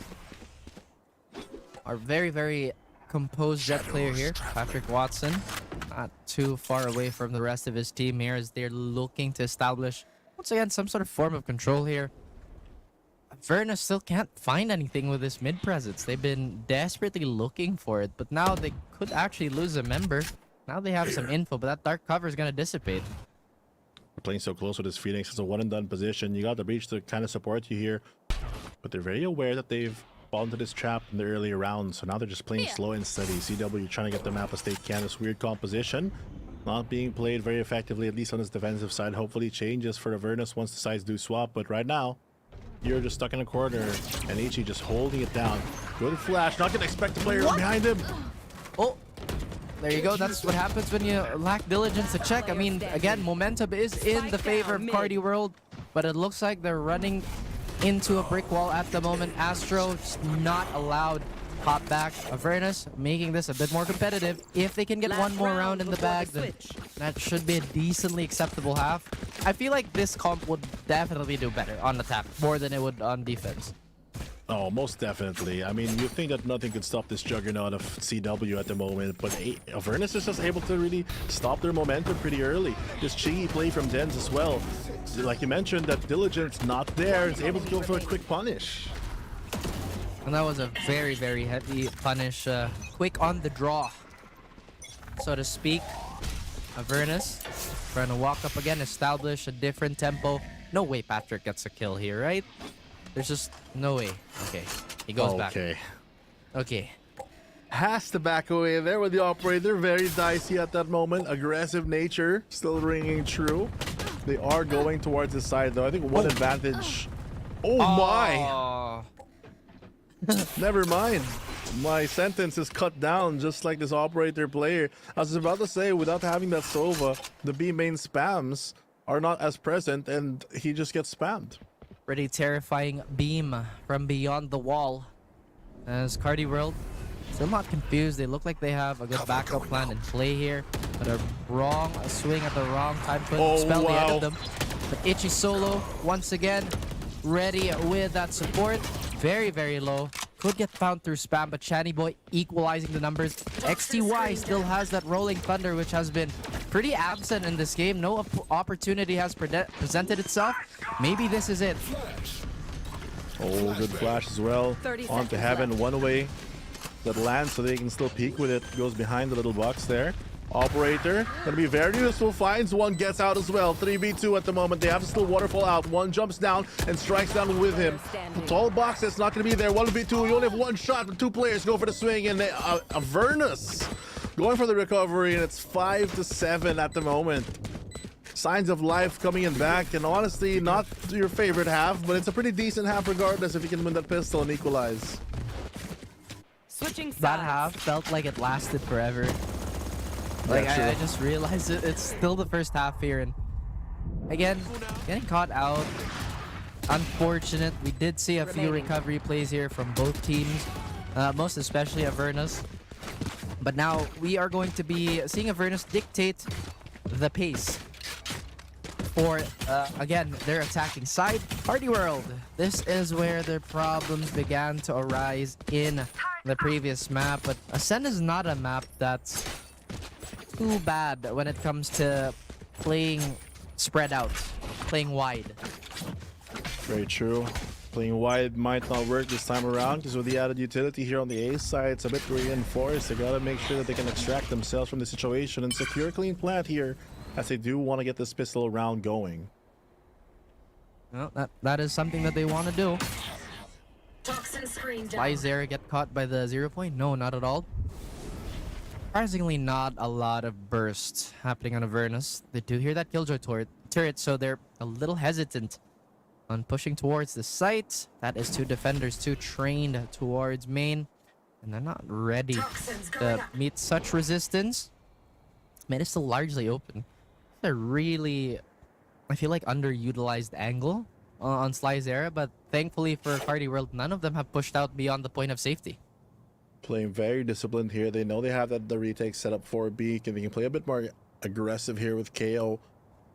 [SPEAKER 4] our very, very composed jet player here, Patrick Watson. Not too far away from the rest of his team here as they're looking to establish, once again, some sort of form of control here. Avernus still can't find anything with this mid presence. They've been desperately looking for it, but now they could actually lose a member. Now they have some info, but that dark cover is going to dissipate.
[SPEAKER 8] Playing so close with this Phoenix, it's a one and done position. You got the breach to kind of support you here, but they're very aware that they've fallen into this trap in the earlier rounds, so now they're just playing slow and steady. CW trying to get the map as they can. This weird composition not being played very effectively, at least on his defensive side. Hopefully changes for Avernus once the sides do swap, but right now you're just stuck in a corner and Ichi just holding it down. Good flash, not gonna expect the player behind him.
[SPEAKER 4] Oh, there you go. That's what happens when you lack diligence to check. I mean, again, momentum is in the favor of Carti World, but it looks like they're running into a brick wall at the moment. Astro just not allowed. Hop back. Avernus making this a bit more competitive. If they can get one more round in the bag, then that should be a decently acceptable half. I feel like this comp would definitely do better on attack, more than it would on defense.
[SPEAKER 8] Oh, most definitely. I mean, you think that nothing could stop this juggernaut of CW at the moment, but Avernus is just able to really stop their momentum pretty early. This cheeky play from Dens as well. Like you mentioned, that diligence not there. It's able to go for a quick punish.
[SPEAKER 4] And that was a very, very heavy punish. Quick on the draw, so to speak. Avernus trying to walk up again, establish a different tempo. No way Patrick gets a kill here, right? There's just no way. Okay, he goes back. Okay.
[SPEAKER 8] Has to back away there with the operator. Very dicey at that moment. Aggressive nature still ringing true. They are going towards the side though. I think one advantage. Oh my! Never mind. My sentence is cut down just like this operator player. I was about to say, without having that Sova, the B main spams are not as present and he just gets spammed.
[SPEAKER 4] Pretty terrifying beam from beyond the wall. As Carti World still not confused. They look like they have a good backup plan in play here, but a wrong swing at the wrong time could spell the end of them. But Ichi solo once again, ready with that support. Very, very low. Could get found through spam, but Shani Boy equalizing the numbers. XTY still has that rolling thunder, which has been pretty absent in this game. No opportunity has presented itself. Maybe this is it.
[SPEAKER 8] Oh, good flash as well. On to Heaven, one way that lands so they can still peek with it. Goes behind the little box there. Operator, gonna be very useful. Finds one, gets out as well. 3v2 at the moment. They have to still waterfall out. One jumps down and strikes down with him. The tall box that's not gonna be there. 1v2. You only have one shot, but two players go for the swing. And Avernus going for the recovery, and it's 5-7 at the moment. Signs of life coming in back, and honestly, not your favorite half, but it's a pretty decent half regardless if you can win that pistol and equalize.
[SPEAKER 11] Switching
[SPEAKER 4] That half felt like it lasted forever. Like, I just realized it's still the first half here, and again, getting caught out. Unfortunate. We did see a few recovery plays here from both teams, most especially Avernus. But now we are going to be seeing Avernus dictate the pace for, again, their attacking side. Carti World. This is where their problems began to arise in the previous map, but Ascend is not a map that's too bad when it comes to playing spread out, playing wide.
[SPEAKER 8] Very true. Playing wide might not work this time around because with the added utility here on the A side, it's a bit reinforced. They gotta make sure that they can extract themselves from the situation and secure a clean plant here, as they do want to get this pistol round going.
[SPEAKER 4] Well, that is something that they want to do. Why Zera get caught by the 0 point? No, not at all. Surprisingly, not a lot of bursts happening on Avernus. They do hear that Killjoy turret, so they're a little hesitant on pushing towards the site. That is two defenders, too trained towards main, and they're not ready to meet such resistance. Main is still largely open. It's a really, I feel like, underutilized angle on Sly's era, but thankfully for Carti World, none of them have pushed out beyond the point of safety.
[SPEAKER 8] Playing very disciplined here. They know they have the retake set up for B, and they can play a bit more aggressive here with KO.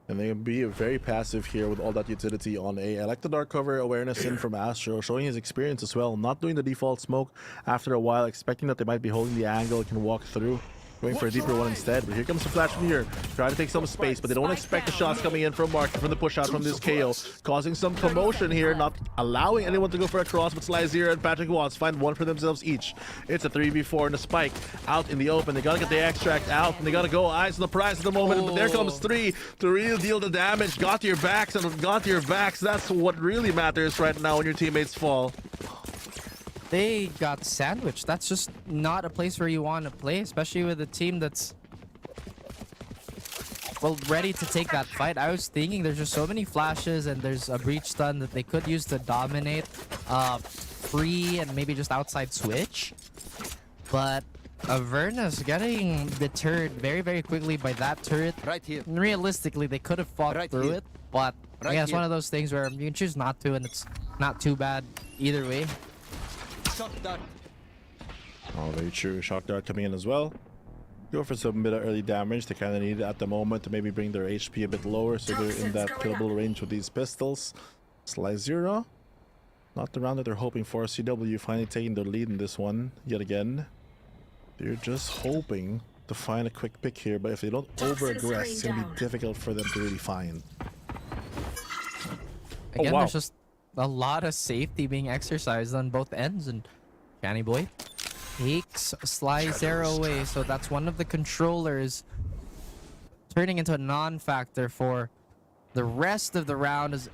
[SPEAKER 8] And they'll be very passive here with all that utility on A. I like the dark cover awareness in from Astro, showing his experience as well. Not doing the default smoke after a while, expecting that they might be holding the angle, can walk through. Going for a deeper one instead, but here comes the flash from here. Trying to take some space, but they don't expect the shots coming in from Mark from the push out from this KO. Causing some commotion here, not allowing anyone to go for a cross, but Slyzera and Patrick Watts find one for themselves each. It's a 3v4 and a spike out in the open. They gotta get the extract out, and they gotta go eyes on the prize at the moment, but there comes 3 to really deal the damage. Got your backs, and got your backs. That's what really matters right now when your teammates fall.
[SPEAKER 4] They got sandwiched. That's just not a place where you want to play, especially with a team that's, well, ready to take that fight. I was thinking there's just so many flashes and there's a breach stun that they could use to dominate free and maybe just outside switch. But Avernus getting deterred very, very quickly by that turret.
[SPEAKER 12] Right here.
[SPEAKER 4] Realistically, they could have fought through it, but I guess one of those things where you can choose not to, and it's not too bad either way.
[SPEAKER 8] Oh, very true. Shock Dart coming in as well. Go for some bit of early damage. They kind of need it at the moment to maybe bring their HP a bit lower, so they're in that killable range with these pistols. Slyzera, not the round that they're hoping for. CW finally taking the lead in this one yet again. They're just hoping to find a quick pick here, but if they don't over-aggress, it's going to be difficult for them to really find.
[SPEAKER 4] Again, there's just a lot of safety being exercised on both ends, and Canny Boy takes Slyzera away, so that's one of the controllers turning into a non-factor for the rest of the round, as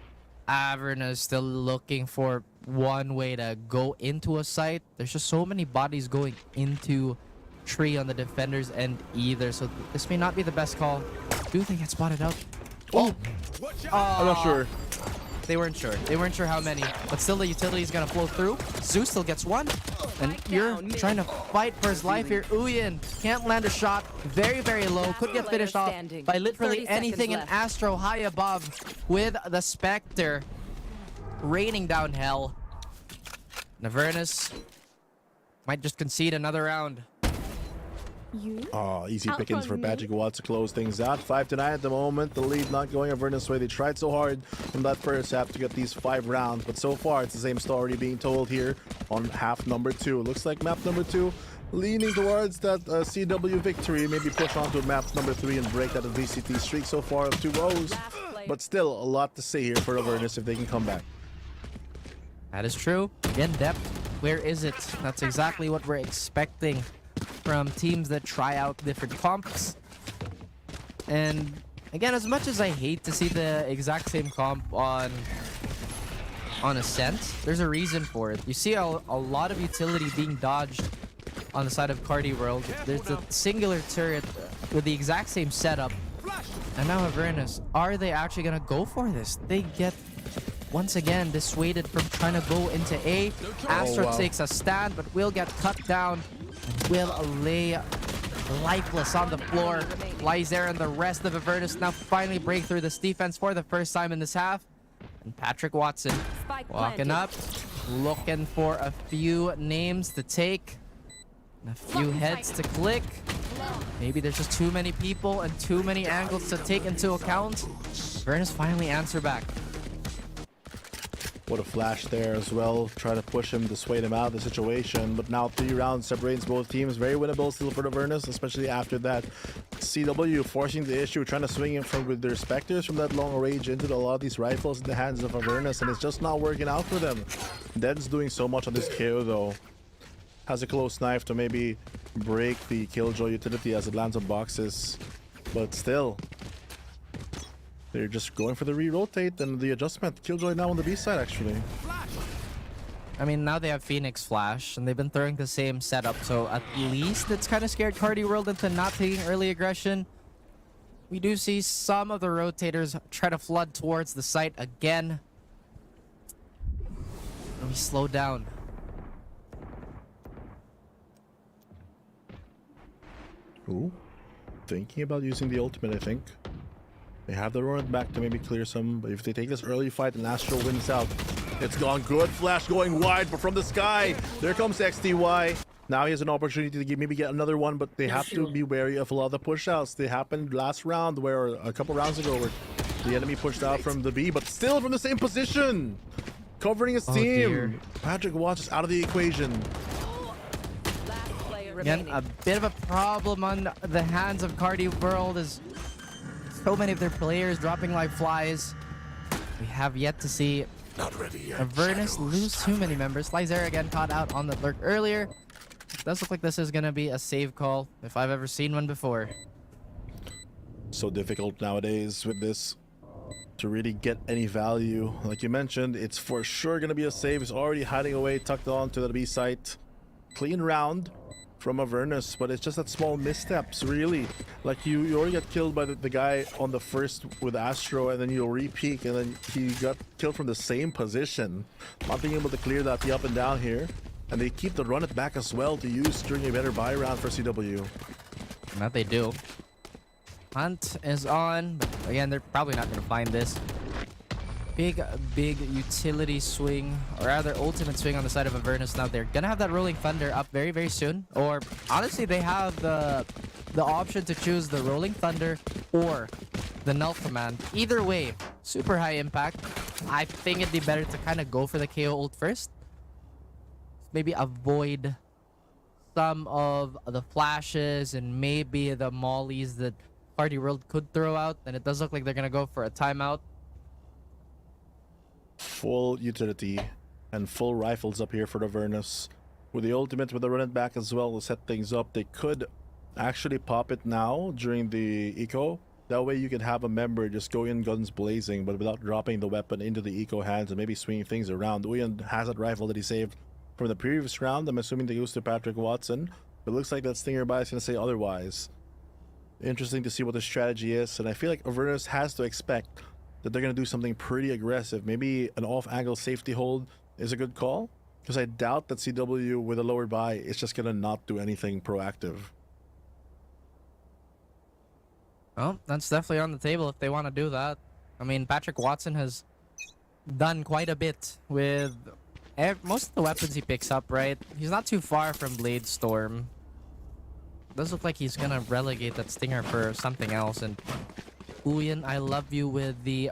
[SPEAKER 4] Avernus still looking for one way to go into a site. There's just so many bodies going into tree on the defenders end either, so this may not be the best call. Do they get spotted out?
[SPEAKER 8] Oh! I'm not sure.
[SPEAKER 4] They weren't sure. They weren't sure how many, but still the utility is going to flow through. Zeus still gets one, and you're trying to fight for his life here. Uyin can't land a shot. Very, very low. Could get finished off by literally anything, and Astro high above with the Spectre raining down hell. Avernus might just concede another round.
[SPEAKER 8] Oh, easy pickings for Patrick Watts to close things out. 5-9 at the moment. The lead not going Avernus' way. They tried so hard from that first half to get these 5 rounds, but so far it's the same story being told here on half number 2. Looks like map number 2 leaning towards that CW victory. Maybe push on to map number 3 and break that VCT streak so far of 2-0s. But still a lot to say here for Avernus if they can come back.
[SPEAKER 4] That is true. Again, depth. Where is it? That's exactly what we're expecting from teams that try out different comps. And again, as much as I hate to see the exact same comp on Ascent, there's a reason for it. You see a lot of utility being dodged on the side of Carti World. There's a singular turret with the exact same setup. And now Avernus, are they actually gonna go for this? They get once again dissuaded from trying to go into A. Astro takes a stand, but will get cut down. Will lay lifeless on the floor. Slyzera and the rest of Avernus now finally break through this defense for the first time in this half. And Patrick Watson walking up, looking for a few names to take, and a few heads to click. Maybe there's just too many people and too many angles to take into account. Avernus finally answer back.
[SPEAKER 8] What a flash there as well. Try to push him, dissuade him out of the situation. But now 3 rounds separates both teams. Very winnable still for Avernus, especially after that. CW forcing the issue, trying to swing him from with their Spectres from that long range into a lot of these rifles in the hands of Avernus, and it's just not working out for them. Dead's doing so much on this KO though. Has a close knife to maybe break the Killjoy utility as it lands on boxes. But still, they're just going for the re-rotate and the adjustment. Killjoy now on the B side, actually.
[SPEAKER 4] I mean, now they have Phoenix Flash, and they've been throwing the same setup, so at least it's kind of scared Carti World into not taking early aggression. We do see some of the rotators try to flood towards the site again. And we slow down.
[SPEAKER 8] Ooh. Thinking about using the ultimate, I think. They have the run back to maybe clear some, but if they take this early fight and Astro wins out, it's gone good. Flash going wide, but from the sky, there comes XTY. Now he has an opportunity to maybe get another one, but they have to be wary of a lot of the push-outs. They happened last round, where a couple rounds ago, where The enemy pushed out from the B, but still from the same position. Covering his team.
[SPEAKER 4] Dear.
[SPEAKER 8] Patrick Watts is out of the equation.
[SPEAKER 4] Again, a bit of a problem on the hands of Carti World as so many of their players dropping like flies. We have yet to see
[SPEAKER 1] Not ready yet.
[SPEAKER 4] Avernus
[SPEAKER 1] Shadows.
[SPEAKER 4] lose too many members. Slizer again caught out on the lurk earlier. Does look like this is going to be a save call if I've ever seen one before.
[SPEAKER 8] So difficult nowadays with this to really get any value. Like you mentioned, it's for sure going to be a save. He's already hiding away, tucked on to the B site. Clean round from Avernus, but it's just that small missteps, really. Like you already got killed by the guy on the first with Astro, and then you'll re-peek, and then he got killed from the same position. Not being able to clear that the up and down here. And they keep the run it back as well to use during a better buy round for CW.
[SPEAKER 4] And that they do. Hunt is on, but again, they're probably not going to find this. Big utility swing, or rather ultimate swing on the side of Avernus. Now they're going to have that Rolling Thunder up very, very soon. Or honestly, they have the option to choose the Rolling Thunder or the Null Command. Either way, super high impact. I think it'd be better to kind of go for the KO ult first. Maybe avoid some of the flashes and maybe the mollies that Carti World could throw out. And it does look like they're going to go for a timeout.
[SPEAKER 8] Full utility and full rifles up here for the Avernus. With the ultimate, with the run it back as well to set things up. They could actually pop it now during the eco. That way you can have a member just go in guns blazing, but without dropping the weapon into the eco hands and maybe swinging things around. Uyan has that rifle that he saved from the previous round. I'm assuming they used to Patrick Watson, but it looks like that Stinger buy is going to say otherwise. Interesting to see what the strategy is, and I feel like Avernus has to expect that they're going to do something pretty aggressive. Maybe an off-angle safety hold is a good call, because I doubt that CW with a lower buy is just going to not do anything proactive.
[SPEAKER 4] Well, that's definitely on the table if they want to do that. I mean, Patrick Watson has done quite a bit with most of the weapons he picks up, right? He's not too far from Blade Storm. Does look like he's gonna relegate that Stinger for something else. And Uyan, I love you with the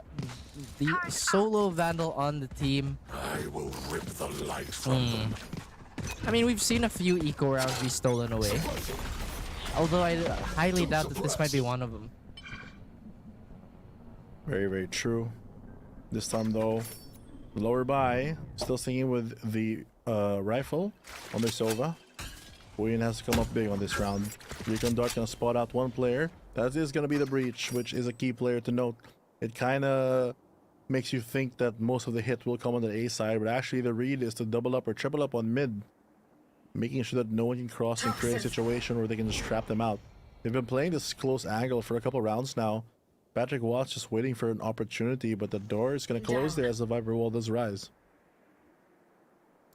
[SPEAKER 4] solo Vandal on the team.
[SPEAKER 1] I will rip the light from them.
[SPEAKER 4] I mean, we've seen a few eco rounds be stolen away. Although I highly doubt that this might be one of them.
[SPEAKER 8] Very, very true. This time, though, lower buy, still sticking with the rifle on their Sova. Uyan has to come up big on this round. Recon Dart gonna spot out one player. That is gonna be the Breach, which is a key player to note. It kind of makes you think that most of the hit will come on the A side, but actually the read is to double up or triple up on mid, making sure that no one can cross and create a situation where they can just trap them out. They've been playing this close angle for a couple rounds now. Patrick Watts just waiting for an opportunity, but the door is going to close there as the Viper wall does rise.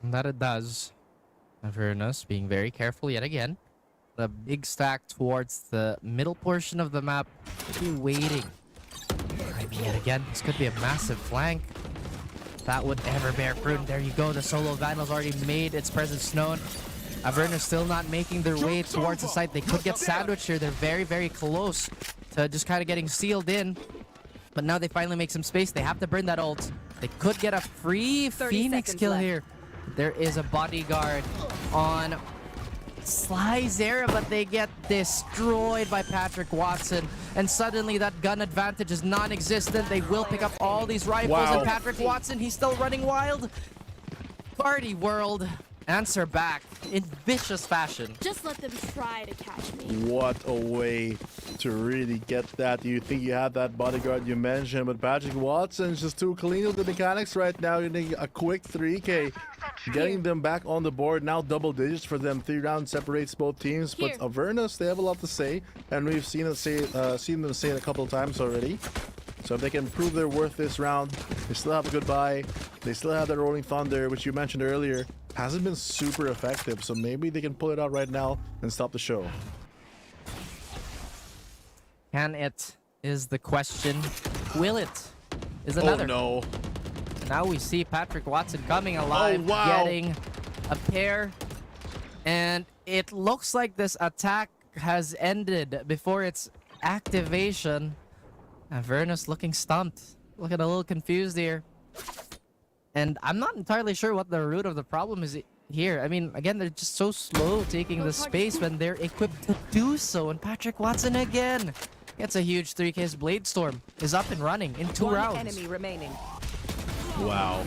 [SPEAKER 4] And that it does. Avernus being very careful yet again. The big stack towards the middle portion of the map. Be waiting. I mean, yet again, this could be a massive flank. That would ever bear fruit. There you go. The solo Vandal's already made its presence known. Avernus still not making their way towards the site. They could get sandwiched here. They're very, very close to just kind of getting sealed in. But now they finally make some space. They have to burn that ult. They could get a free Phoenix kill here. There is a bodyguard on Slizer, but they get destroyed by Patrick Watson. And suddenly that gun advantage is non-existent. They will pick up all these rifles.
[SPEAKER 8] Wow.
[SPEAKER 4] And Patrick Watson, he's still running wild. Party World answer back in vicious fashion.
[SPEAKER 10] Just let them try to catch me.
[SPEAKER 8] What a way to really get that. You think you have that bodyguard you mentioned, but Patrick Watson's just too clean with the mechanics right now. Getting a quick 3K, getting them back on the board. Now double digits for them. 3 rounds separates both teams, but
[SPEAKER 10] Here.
[SPEAKER 8] Avernus, they have a lot to say, and we've seen them say it a couple of times already. So if they can prove their worth this round, they still have a good buy. They still have that Rolling Thunder, which you mentioned earlier. Hasn't been super effective, so maybe they can pull it out right now and stop the show.
[SPEAKER 4] Can it is the question. Will it is another.
[SPEAKER 8] Oh no.
[SPEAKER 4] Now we see Patrick Watson coming alive,
[SPEAKER 8] Oh, wow.
[SPEAKER 4] getting a pair. And it looks like this attack has ended before its activation. Avernus looking stumped. Looking a little confused here. And I'm not entirely sure what the root of the problem is here. I mean, again, they're just so slow taking the space when they're equipped to do so. And Patrick Watson again gets a huge 3K's Blade Storm. Is up and running in 2 rounds.
[SPEAKER 11] Enemy remaining.
[SPEAKER 8] Wow.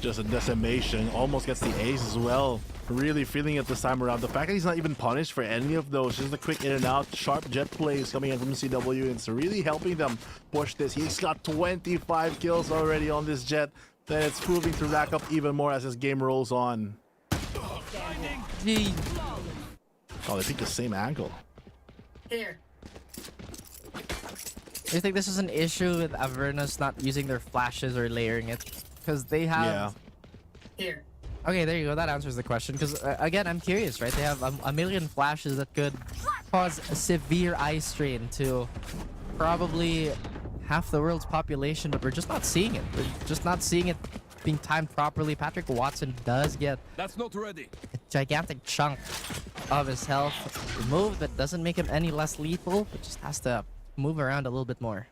[SPEAKER 8] Just a decimation. Almost gets the ace as well. Really feeling it this time around. The fact that he's not even punished for any of those. Just a quick in and out. Sharp jet plays coming in from CW. And it's really helping them push this. He's got 25 kills already on this jet. Then it's proving to rack up even more as this game rolls on.
[SPEAKER 4] Gee.
[SPEAKER 8] Oh, they picked the same angle.
[SPEAKER 6] Here.
[SPEAKER 4] Do you think this is an issue with Avernus not using their flashes or layering it? Because they have...
[SPEAKER 8] Yeah.
[SPEAKER 6] Here.
[SPEAKER 4] Okay, there you go. That answers the question. Because, again, I'm curious, right? They have a million flashes that could cause a severe eye strain to probably half the world's population, but we're just not seeing it. We're just not seeing it being timed properly. Patrick Watson does get
[SPEAKER 1] That's not ready.
[SPEAKER 4] a gigantic chunk of his health removed, but doesn't make him any less lethal. But just has to move around a little bit more.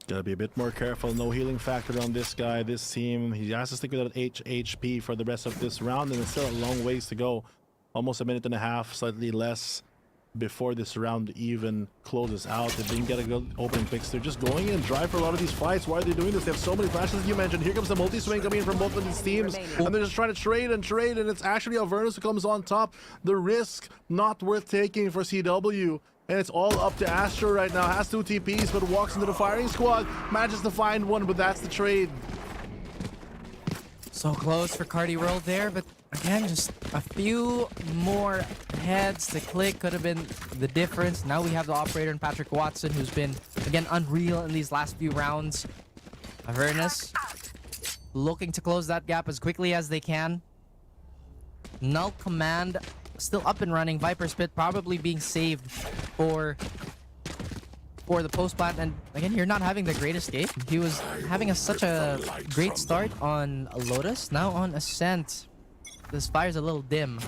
[SPEAKER 8] Gotta be a bit more careful. No healing factor on this guy, this team. He has to stick with that HP for the rest of this round, and it's still a long ways to go. Almost a minute and a half, slightly less, before this round even closes out. They didn't get a good opening picks. They're just going in and drive for a lot of these fights. Why are they doing this? They have so many flashes, as you mentioned. Here comes the multi-swing coming in from both of these teams, and they're just trying to trade, and it's actually Avernus who comes on top. The risk not worth taking for CW. And it's all up to Astro right now. Has 2 TPs, but walks into the firing squad. Manages to find one, but that's the trade.
[SPEAKER 4] So close for Carti World there, but again, just a few more heads to click could have been the difference. Now we have the operator and Patrick Watson, who's been, again, unreal in these last few rounds. Avernus looking to close that gap as quickly as they can. Null Command still up and running. Viper Spit probably being saved for the post plant, and again, you're not having the greatest game. He was having such a great start on Lotus, now on Ascent. This fire's a little dim.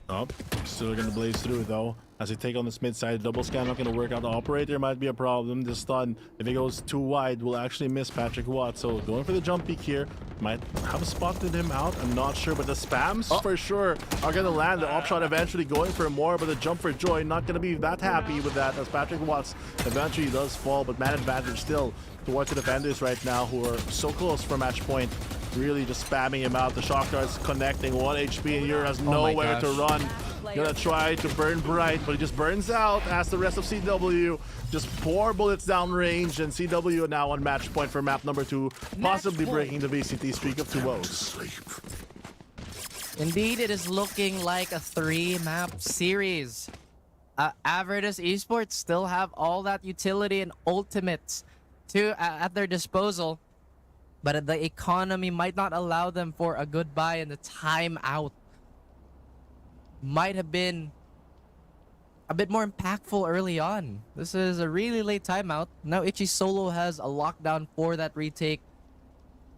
[SPEAKER 8] Oh, still gonna blaze through though. As they take on this mid side, double scan not gonna work out. The operator might be a problem. The stun, if it goes too wide, will actually miss Patrick Watt. So going for the jump peek here, might have spotted him out. I'm not sure, but the spams for sure are gonna land. The op shot eventually going for more, but the jump for Joy not gonna be that happy with that, as Patrick Watts eventually does fall. But man advantage still towards the defenders right now, who are so close for match point. Really just spamming him out. The shock dart's connecting. 1 HP, and Yer has nowhere to run. Gonna try to burn Bright, but he just burns out as the rest of CW just pour bullets down range, and CW now on match point for map number 2, possibly breaking the VCT streak of 2-0s.
[SPEAKER 4] Indeed, it is looking like a 3-map series. Avernus Esports still have all that utility and ultimates at their disposal, but the economy might not allow them for a goodbye, and the timeout might have been a bit more impactful early on. This is a really late timeout. Now Ichi Solo has a lockdown for that retake.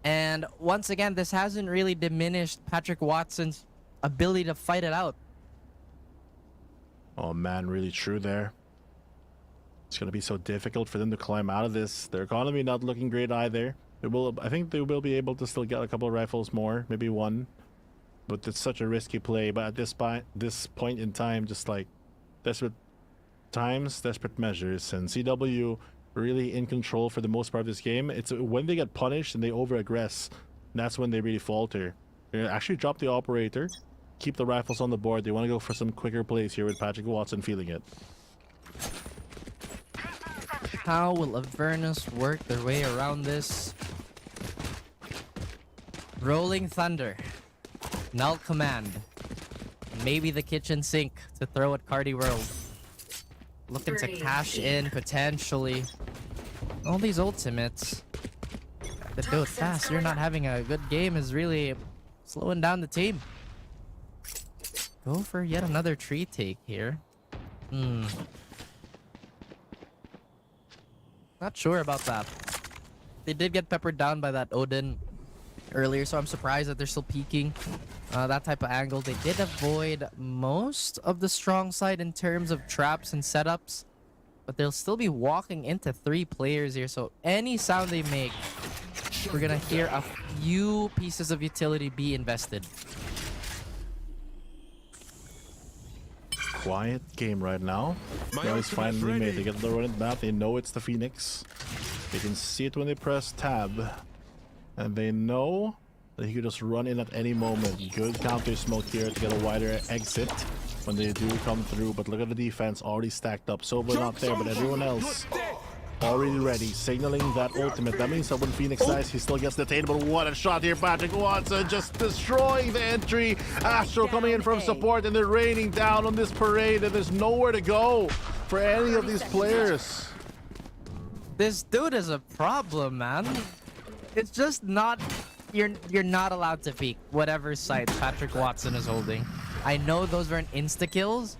[SPEAKER 4] And once again, this hasn't really diminished Patrick Watson's ability to fight it out.
[SPEAKER 8] Oh man, really true there. It's gonna be so difficult for them to climb out of this. Their economy not looking great either. I think they will be able to still get a couple of rifles more, maybe 1. But it's such a risky play. But at this point in time, just like desperate times, desperate measures, and CW really in control for the most part of this game. It's when they get punished and they over-aggress, that's when they really falter. They're gonna actually drop the operator, keep the rifles on the board. They want to go for some quicker plays here with Patrick Watson feeling it.
[SPEAKER 4] How will Avernus work their way around this? Rolling Thunder. Null Command. Maybe the kitchen sink to throw at Carti World. Looking to cash in potentially. All these ultimates that do it fast. You're not having a good game is really slowing down the team. Go for yet another tree take here. Not sure about that. They did get peppered down by that Odin earlier, so I'm surprised that they're still peeking that type of angle. They did avoid most of the strong side in terms of traps and setups. but they'll still be walking into 3 players here. So any sound they make, we're gonna hear a few pieces of utility be invested.
[SPEAKER 8] Quiet game right now. Noise finally made. They get the run it back. They know it's the Phoenix. They can see it when they press tab. And they know that he could just run in at any moment. Good counter smoke here to get a wider exit when they do come through. But look at the defense already stacked up. Soba not there, but everyone else already ready, signaling that ultimate. That means that when Phoenix dies, he still gets detained. But what a shot here, Patrick Watson just destroying the entry. Astro coming in from support, and they're raining down on this parade, and there's nowhere to go for any of these players.
[SPEAKER 4] This dude is a problem, man. It's just not... You're not allowed to peek whatever site Patrick Watson is holding. I know those weren't insta-kills,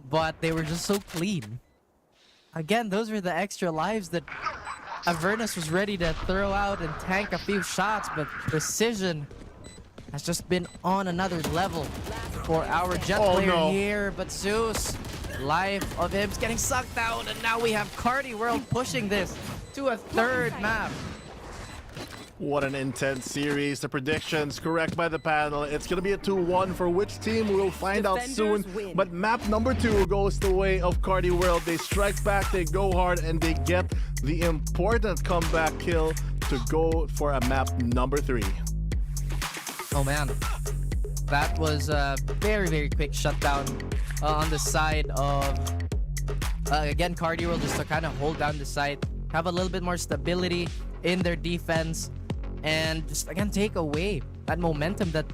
[SPEAKER 4] but they were just so clean. Again, those were the extra lives that Avernus was ready to throw out and tank a few shots, but precision has just been on another level for our Jet player here. But Zeus, life of him's getting sucked out, and now we have Carti World pushing this to a 3rd map.
[SPEAKER 8] What an intense series. The predictions correct by the panel. It's going to be a 2-1 for which team we'll find out soon. But map number 2 goes the way of Carti World. They strike back, they go hard, and they get the important comeback kill to go for a map number 3.
[SPEAKER 4] Oh man, that was a very, very quick shutdown on the side of, again, Carti World just to kind of hold down the site, have a little bit more stability in their defense, and just again take away that momentum that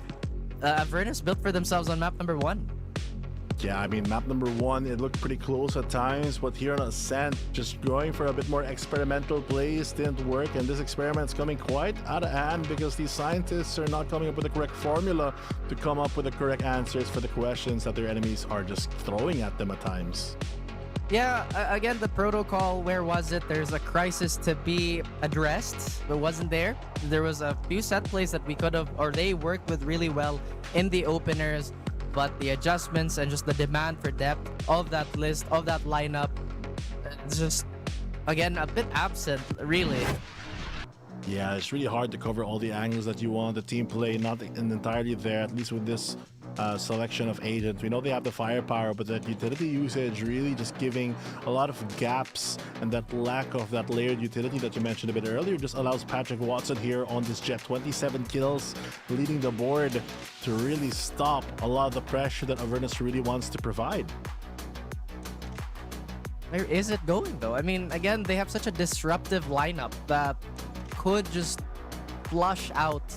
[SPEAKER 4] Avernus built for themselves on map number 1.
[SPEAKER 8] Yeah, I mean, map number 1, it looked pretty close at times, but here on Ascent, just going for a bit more experimental plays didn't work, and this experiment's coming quite out of hand because these scientists are not coming up with the correct formula to come up with the correct answers for the questions that their enemies are just throwing at them at times.
[SPEAKER 4] Yeah, again, the protocol, where was it? There's a crisis to be addressed, but wasn't there. There was a few set plays that we could have, or they worked with really well in the openers, but the adjustments and just the demand for depth of that list, of that lineup, it's just, again, a bit absent, really.
[SPEAKER 8] Yeah, it's really hard to cover all the angles that you want. The team play not entirely there, at least with this selection of agents. We know they have the firepower, but that utility usage really just giving a lot of gaps, and that lack of that layered utility that you mentioned a bit earlier just allows Patrick Watson here on this Jet 27 kills, leading the board to really stop a lot of the pressure that Avernus really wants to provide.
[SPEAKER 4] Where is it going, though? I mean, again, they have such a disruptive lineup that could just flush out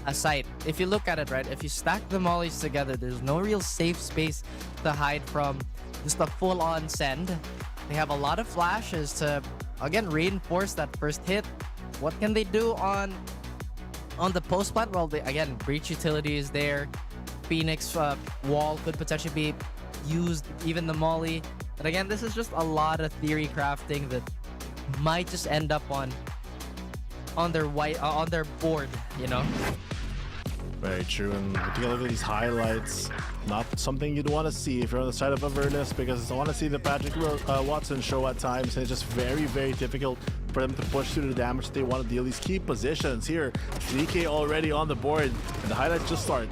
[SPEAKER 4] a site. If you look at it, right, if you stack the mollies together, there's no real safe space to hide from. Just a full-on send. They have a lot of flashes to, again, reinforce that first hit. What can they do on the post plant? Well, again, breach utility is there. Phoenix wall could potentially be used, even the molly. But again, this is just a lot of theory crafting that might just end up on their board, you know.
[SPEAKER 8] Very true, and looking at these highlights, not something you'd want to see if you're on the side of Avernus, because I want to see the Patrick Watson show at times, and it's just very, very difficult for them to push through the damage that they want to deal. These key positions here, 3K already on the board, and the highlights just start.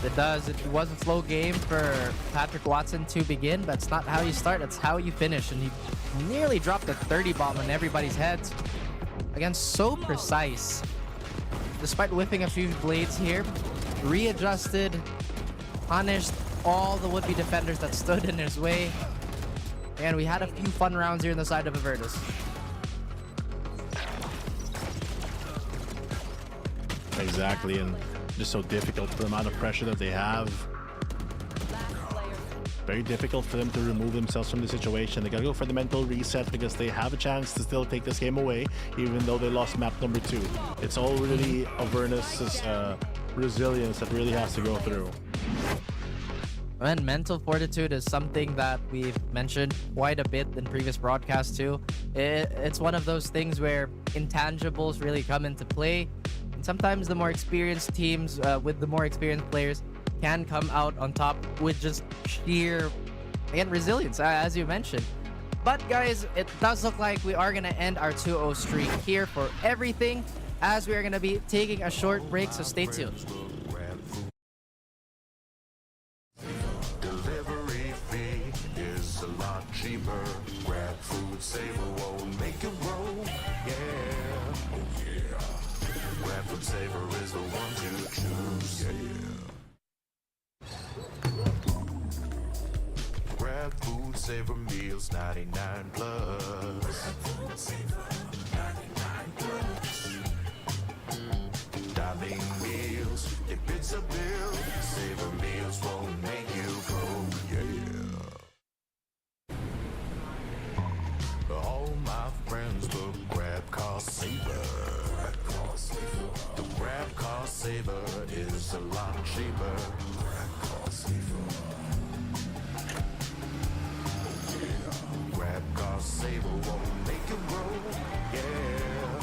[SPEAKER 4] It does. It was a slow game for Patrick Watson to begin, but it's not how you start, it's how you finish. And he nearly dropped a 30 bomb on everybody's heads. Again, so precise. Despite whipping a few blades here, readjusted, punished all the would-be defenders that stood in his way. And we had a few fun rounds here on the side of Avernus.
[SPEAKER 8] Exactly, and just so difficult for the amount of pressure that they have. Very difficult for them to remove themselves from the situation. They gotta go for the mental reset because they have a chance to still take this game away, even though they lost map number 2. It's all really Avernus' resilience that really has to go through.
[SPEAKER 4] And mental fortitude is something that we've mentioned quite a bit in previous broadcasts too. It's one of those things where intangibles really come into play. And sometimes the more experienced teams with the more experienced players can come out on top with just sheer again, resilience, as you mentioned. But guys, it does look like we are gonna end our 2-0 streak here for everything, as we are gonna be taking a short break, so stay tuned.
[SPEAKER 1] Delivery fee is a lot cheaper. Grab food, saver won't make it roll. Yeah, oh yeah. Grab food saver is the one to choose. Yeah. Grab food saver meals 99 plus. Dining meals, if it's a bill, saver meals won't make you go. Yeah. All my friends will grab cost saver. The grab cost saver is a lot cheaper. Grab cost saver. Grab cost saver won't make it roll. Yeah.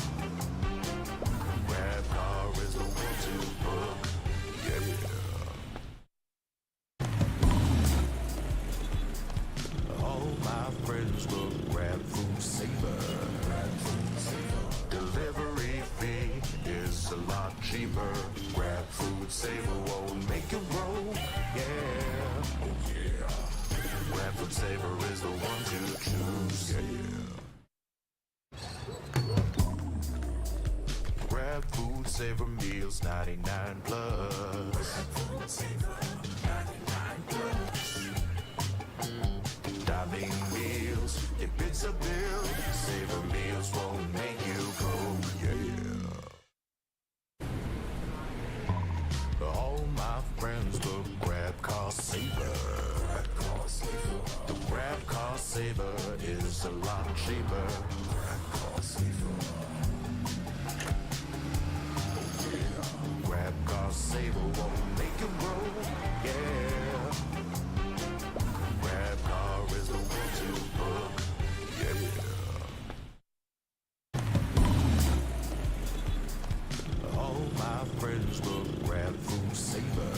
[SPEAKER 1] Grab car is the one to book. Yeah. All my friends will grab food saver. Delivery fee is a lot cheaper. Grab food saver won't make it roll. Yeah, oh yeah. Grab food saver is the one to choose. Yeah. Grab food saver meals 99 plus. Dining meals, if it's a bill, saver meals won't make you go. Yeah. All my friends will grab cost saver. The grab cost saver is a lot cheaper. Grab cost saver. Grab cost saver won't make it roll. Yeah. Grab car is the one to book. Yeah. All my friends will grab food saver.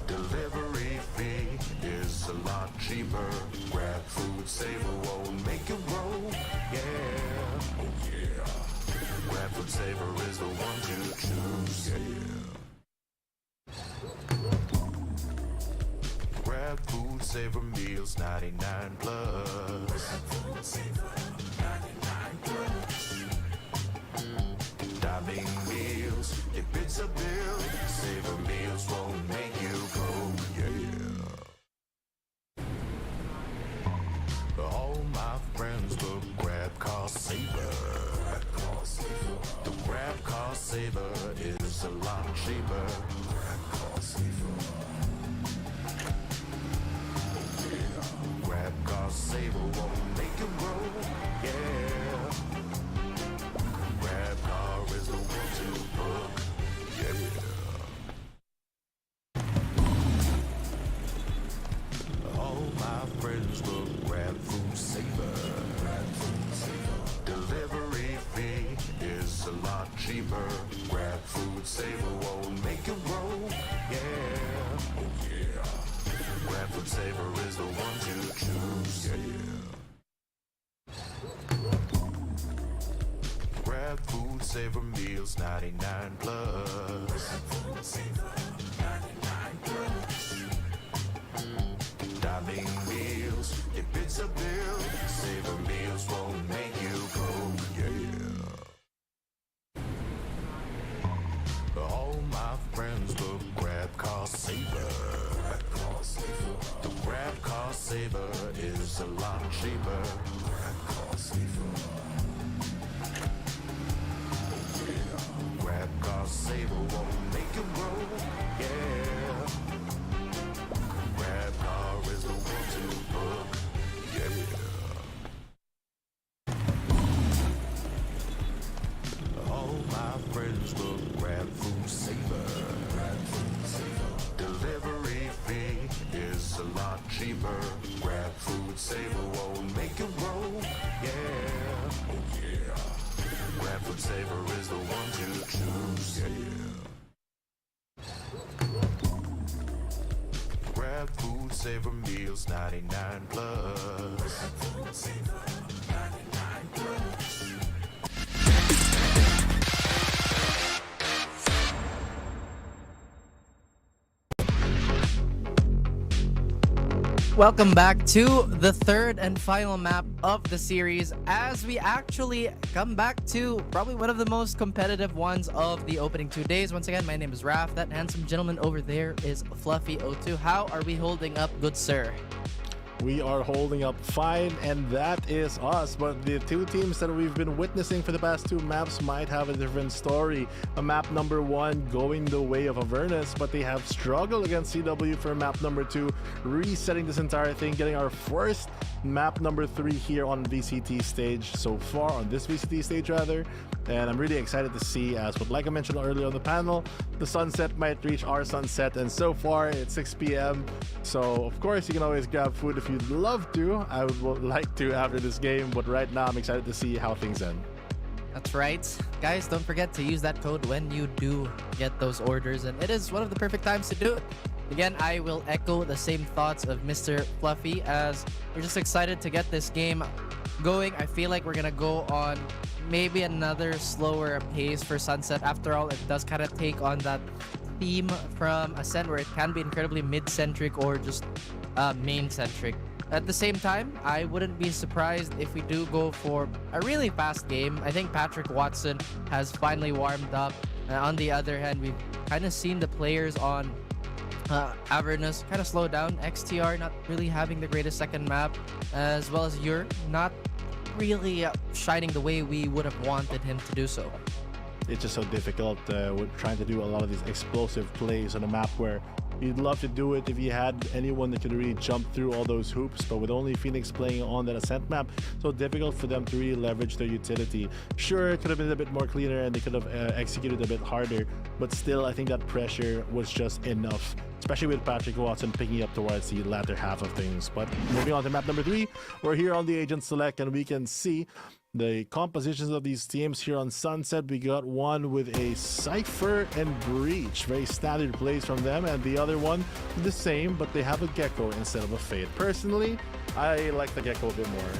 [SPEAKER 1] Delivery fee is a lot cheaper. Grab food saver won't make it roll. Yeah, oh yeah. Grab food saver is the one to choose. Yeah. Grab food saver meals 99 plus. Dining meals, if it's a bill, saver meals won't make you go. Yeah. All my friends will grab cost saver. The grab cost saver is a lot cheaper. Grab cost saver. Grab cost saver won't make it roll. Yeah. Grab car is the one to book. Yeah. All my friends will grab food saver. Delivery fee is a lot cheaper. Grab food saver won't make it roll. Yeah, oh yeah. Grab food saver is the one to choose. Yeah. Grab food saver meals 99 plus. Dining meals, if it's a bill, saver meals won't make you go. Yeah. All my friends will grab cost saver. The grab cost saver is a lot cheaper. Grab cost saver. Grab cost saver won't make it roll. Yeah. Grab car is the one to book. Yeah. All my friends will grab food saver. Delivery fee is a lot cheaper. Grab food saver won't make it roll. Yeah, oh yeah. Grab food saver is the one to choose. Yeah. Grab food Saver meals 99 plus.
[SPEAKER 4] Welcome back to the third and final map of the series as we actually come back to probably one of the most competitive ones of the opening 2 days. Once again, my name is Raph. That handsome gentleman over there is Fluffy02. How are we holding up, good sir?
[SPEAKER 8] We are holding up fine, and that is us. But the two teams that we've been witnessing for the past two maps might have a different story. A map number 1 going the way of Avernus, but they have struggled against CW for map number 2, resetting this entire thing, getting our first map number 3 here on VCT stage so far, on this VCT stage rather. And I'm really excited to see, as what like I mentioned earlier on the panel, the sunset might reach our sunset, and so far it's 6 p.m. So of course you can always grab food if you'd love to. I would like to after this game, but right now I'm excited to see how things end.
[SPEAKER 4] That's right. Guys, don't forget to use that code when you do get those orders, and it is one of the perfect times to do it. Again, I will echo the same thoughts of Mr. Fluffy, as we're just excited to get this game going. I feel like we're gonna go on maybe another slower pace for Sunset. After all, it does kind of take on that theme from Ascent where it can be incredibly mid-centric or just main-centric. At the same time, I wouldn't be surprised if we do go for a really fast game. I think Patrick Watson has finally warmed up. On the other hand, we've kind of seen the players on Avernus kind of slow down. XTR not really having the greatest second map, as well as Ur not really shining the way we would have wanted him to do so.
[SPEAKER 8] It's just so difficult with trying to do a lot of these explosive plays on a map where you'd love to do it if you had anyone that could really jump through all those hoops, but with only Phoenix playing on that Ascent map, so difficult for them to really leverage their utility. Sure, it could have been a bit more cleaner and they could have executed a bit harder, but still I think that pressure was just enough, especially with Patrick Watson picking up towards the latter half of things. But moving on to map number 3, we're here on the Agent Select, and we can see the compositions of these teams here on Sunset. We got one with a Cypher and Breach, very standard plays from them, and the other one the same, but they have a Gecko instead of a Fade. Personally, I like the Gecko a bit more.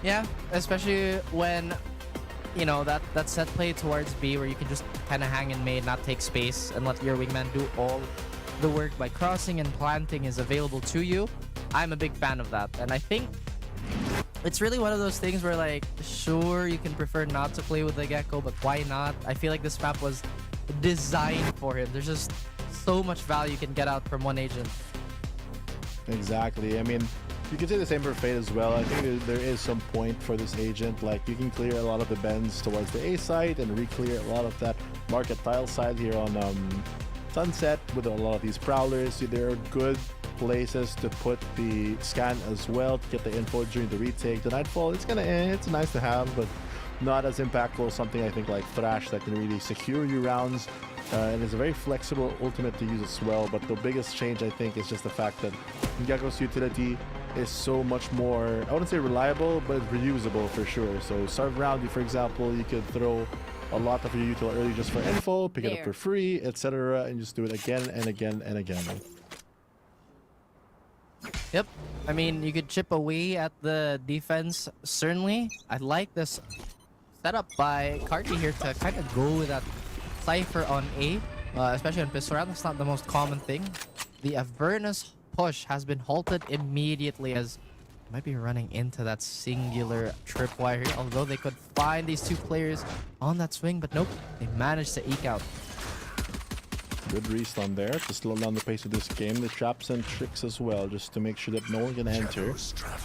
[SPEAKER 4] Yeah, especially when, you know, that set play towards B where you can just kind of hang in main, not take space, and let your wingman do all the work by crossing and planting is available to you. I'm a big fan of that, and I think it's really one of those things where, like, sure, you can prefer not to play with the Gecko, but why not? I feel like this map was designed for him. There's just so much value you can get out from one agent.
[SPEAKER 8] Exactly. I mean, you can say the same for Fade as well. I think there is some point for this agent. Like, you can clear a lot of the bends towards the A side and re-clear a lot of that market tile side here on Sunset with a lot of these prowlers. There are good places to put the scan as well to get the info during the retake. The Nightfall, it's nice to have, but not as impactful as something I think like Thrash that can really secure you rounds, and it's a very flexible ultimate to use as well. But the biggest change I think is just the fact that Gecko's utility is so much more, I wouldn't say reliable, but it's reusable for sure. So serve round, for example, you could throw a lot of your util early just for info, pick it up for free, etc., and just do it again and again and again.
[SPEAKER 4] Yep. I mean, you could chip away at the defense, certainly. I like this setup by Carti here to kind of go with that Cypher on A, especially on pistol round. That's not the most common thing. The Avernus push has been halted immediately, as might be running into that singular tripwire here, although they could find these two players on that swing, but nope, they managed to eke out.
[SPEAKER 8] Good restun there to slow down the pace of this game. The traps and tricks as well, just to make sure that no one can enter.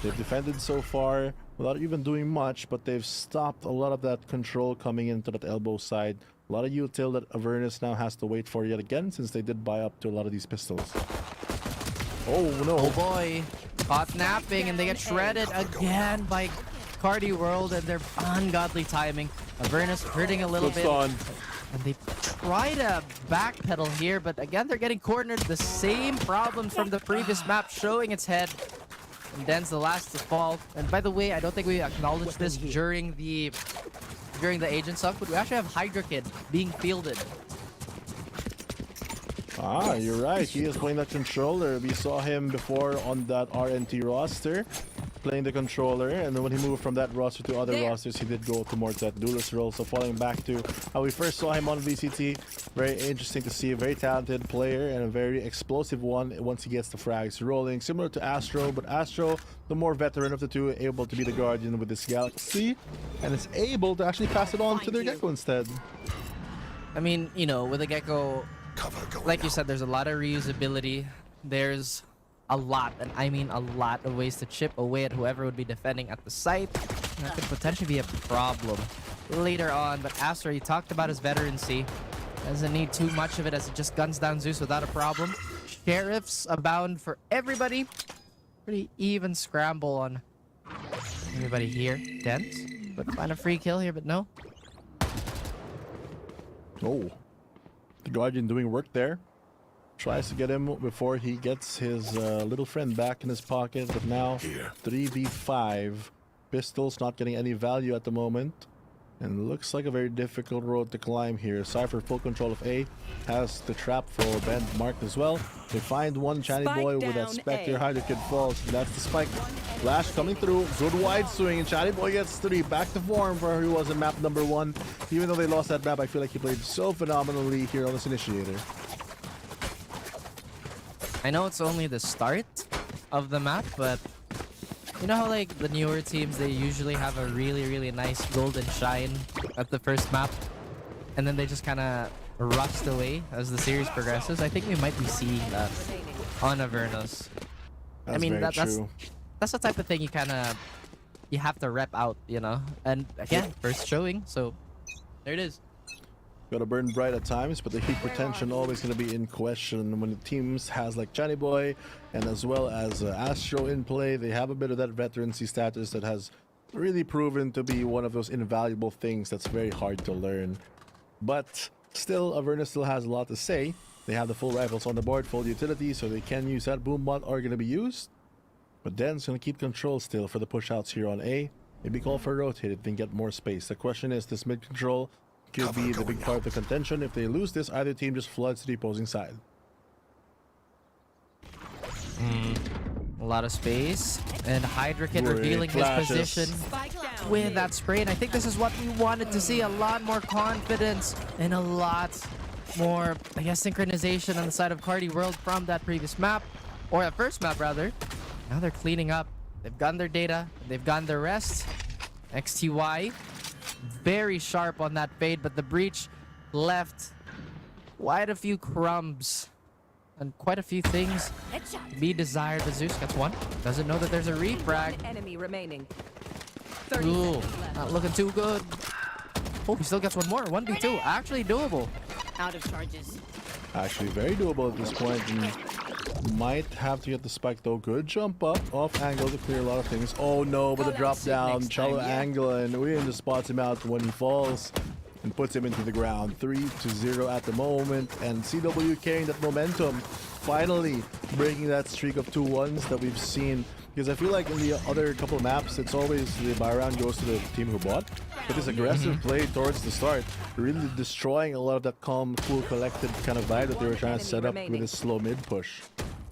[SPEAKER 8] They've defended so far without even doing much, but they've stopped a lot of that control coming into that elbow side. A lot of util that Avernus now has to wait for yet again, since they did buy up to a lot of these pistols. Oh no!
[SPEAKER 4] Oh boy! Caught napping, and they get shredded again by Carti World and their ungodly timing. Avernus hurting a little bit. And they try to backpedal here, but again, they're getting cornered. The same problem from the previous map showing its head. And Den's the last to fall. And by the way, I don't think we acknowledged this during the agent stuff, but we actually have Hydra Kid being fielded.
[SPEAKER 8] Ah, you're right. He is playing the controller. We saw him before on that RNT roster, playing the controller, and then when he moved from that roster to other rosters, he did go towards that duelist role. So falling back to how we first saw him on VCT, very interesting to see. A very talented player and a very explosive one once he gets the frags rolling. Similar to Astro, but Astro, the more veteran of the two, able to be the guardian with this Galaxy, and is able to actually pass it on to their Gecko instead.
[SPEAKER 4] I mean, you know, with a Gecko, like you said, there's a lot of reusability. There's a lot, and I mean a lot of ways to chip away at whoever would be defending at the site. That could potentially be a problem later on, but Astro, he talked about his veterancy. Doesn't need too much of it as it just guns down Zeus without a problem. Sheriffs abound for everybody. Pretty even scramble on everybody here. Dent, but find a free kill here, but no.
[SPEAKER 8] Oh. The Guardian doing work there. Tries to get him before he gets his little friend back in his pocket. But now 3v5. Pistols not getting any value at the moment. And looks like a very difficult road to climb here. Cypher full control of A. Has the trap for Bend marked as well. They find one Channy Boy with that Spectre Hydra Kid falls. That's the spike. Flash coming through. Good wide swing. And Channy Boy gets 3. Back to form for who was in map number 1. Even though they lost that map, I feel like he played so phenomenally here on this initiator.
[SPEAKER 4] I know it's only the start of the map, but you know how like the newer teams, they usually have a really nice golden shine at the first map, and then they just kind of rust away as the series progresses? I think we might be seeing that on Avernus. I mean, that's the type of thing you have to rep out, you know? And again, first showing, so there it is.
[SPEAKER 8] Gotta burn bright at times, but the heat retention always gonna be in question when the teams has like Channy Boy and as well as Astro in play. They have a bit of that veterancy status that has really proven to be one of those invaluable things that's very hard to learn. But still, Avernus still has a lot to say. They have the full rifles on the board, full utility, so they can use that. Boombot are gonna be used, but Den's gonna keep control still for the push outs here on A. Maybe call for rotated, then get more space. The question is, this mid control could be the big part of the contention. If they lose this, either team just floods to the opposing side.
[SPEAKER 4] A lot of space, and Hydra Kid revealing his position with that spray, and I think this is what we wanted to see. A lot more confidence and a lot more, I guess, synchronization on the side of Carti World from that previous map, or that first map rather. Now they're cleaning up. They've gotten their data, they've gotten their rest. XTY very sharp on that fade, but the breach left quite a few crumbs and quite a few things to be desired. But Zeus gets one. Doesn't know that there's a refrag.
[SPEAKER 11] Enemy remaining.
[SPEAKER 4] Ooh, not looking too good. Oh, he still gets one more. 1v2. Actually doable.
[SPEAKER 11] Out of charges.
[SPEAKER 8] Actually very doable at this point. And might have to get the spike though. Good jump up off angle to clear a lot of things. Oh no, but the drop down, shallow angle, and William just spots him out when he falls and puts him into the ground. 3-0 at the moment, and CW carrying that momentum, finally breaking that streak of 2-1s that we've seen. Because I feel like in the other couple of maps, it's always the buy round goes to the team who bought. But this aggressive play towards the start, really destroying a lot of that calm, cool, collected kind of vibe that they were trying to set up with this slow mid push.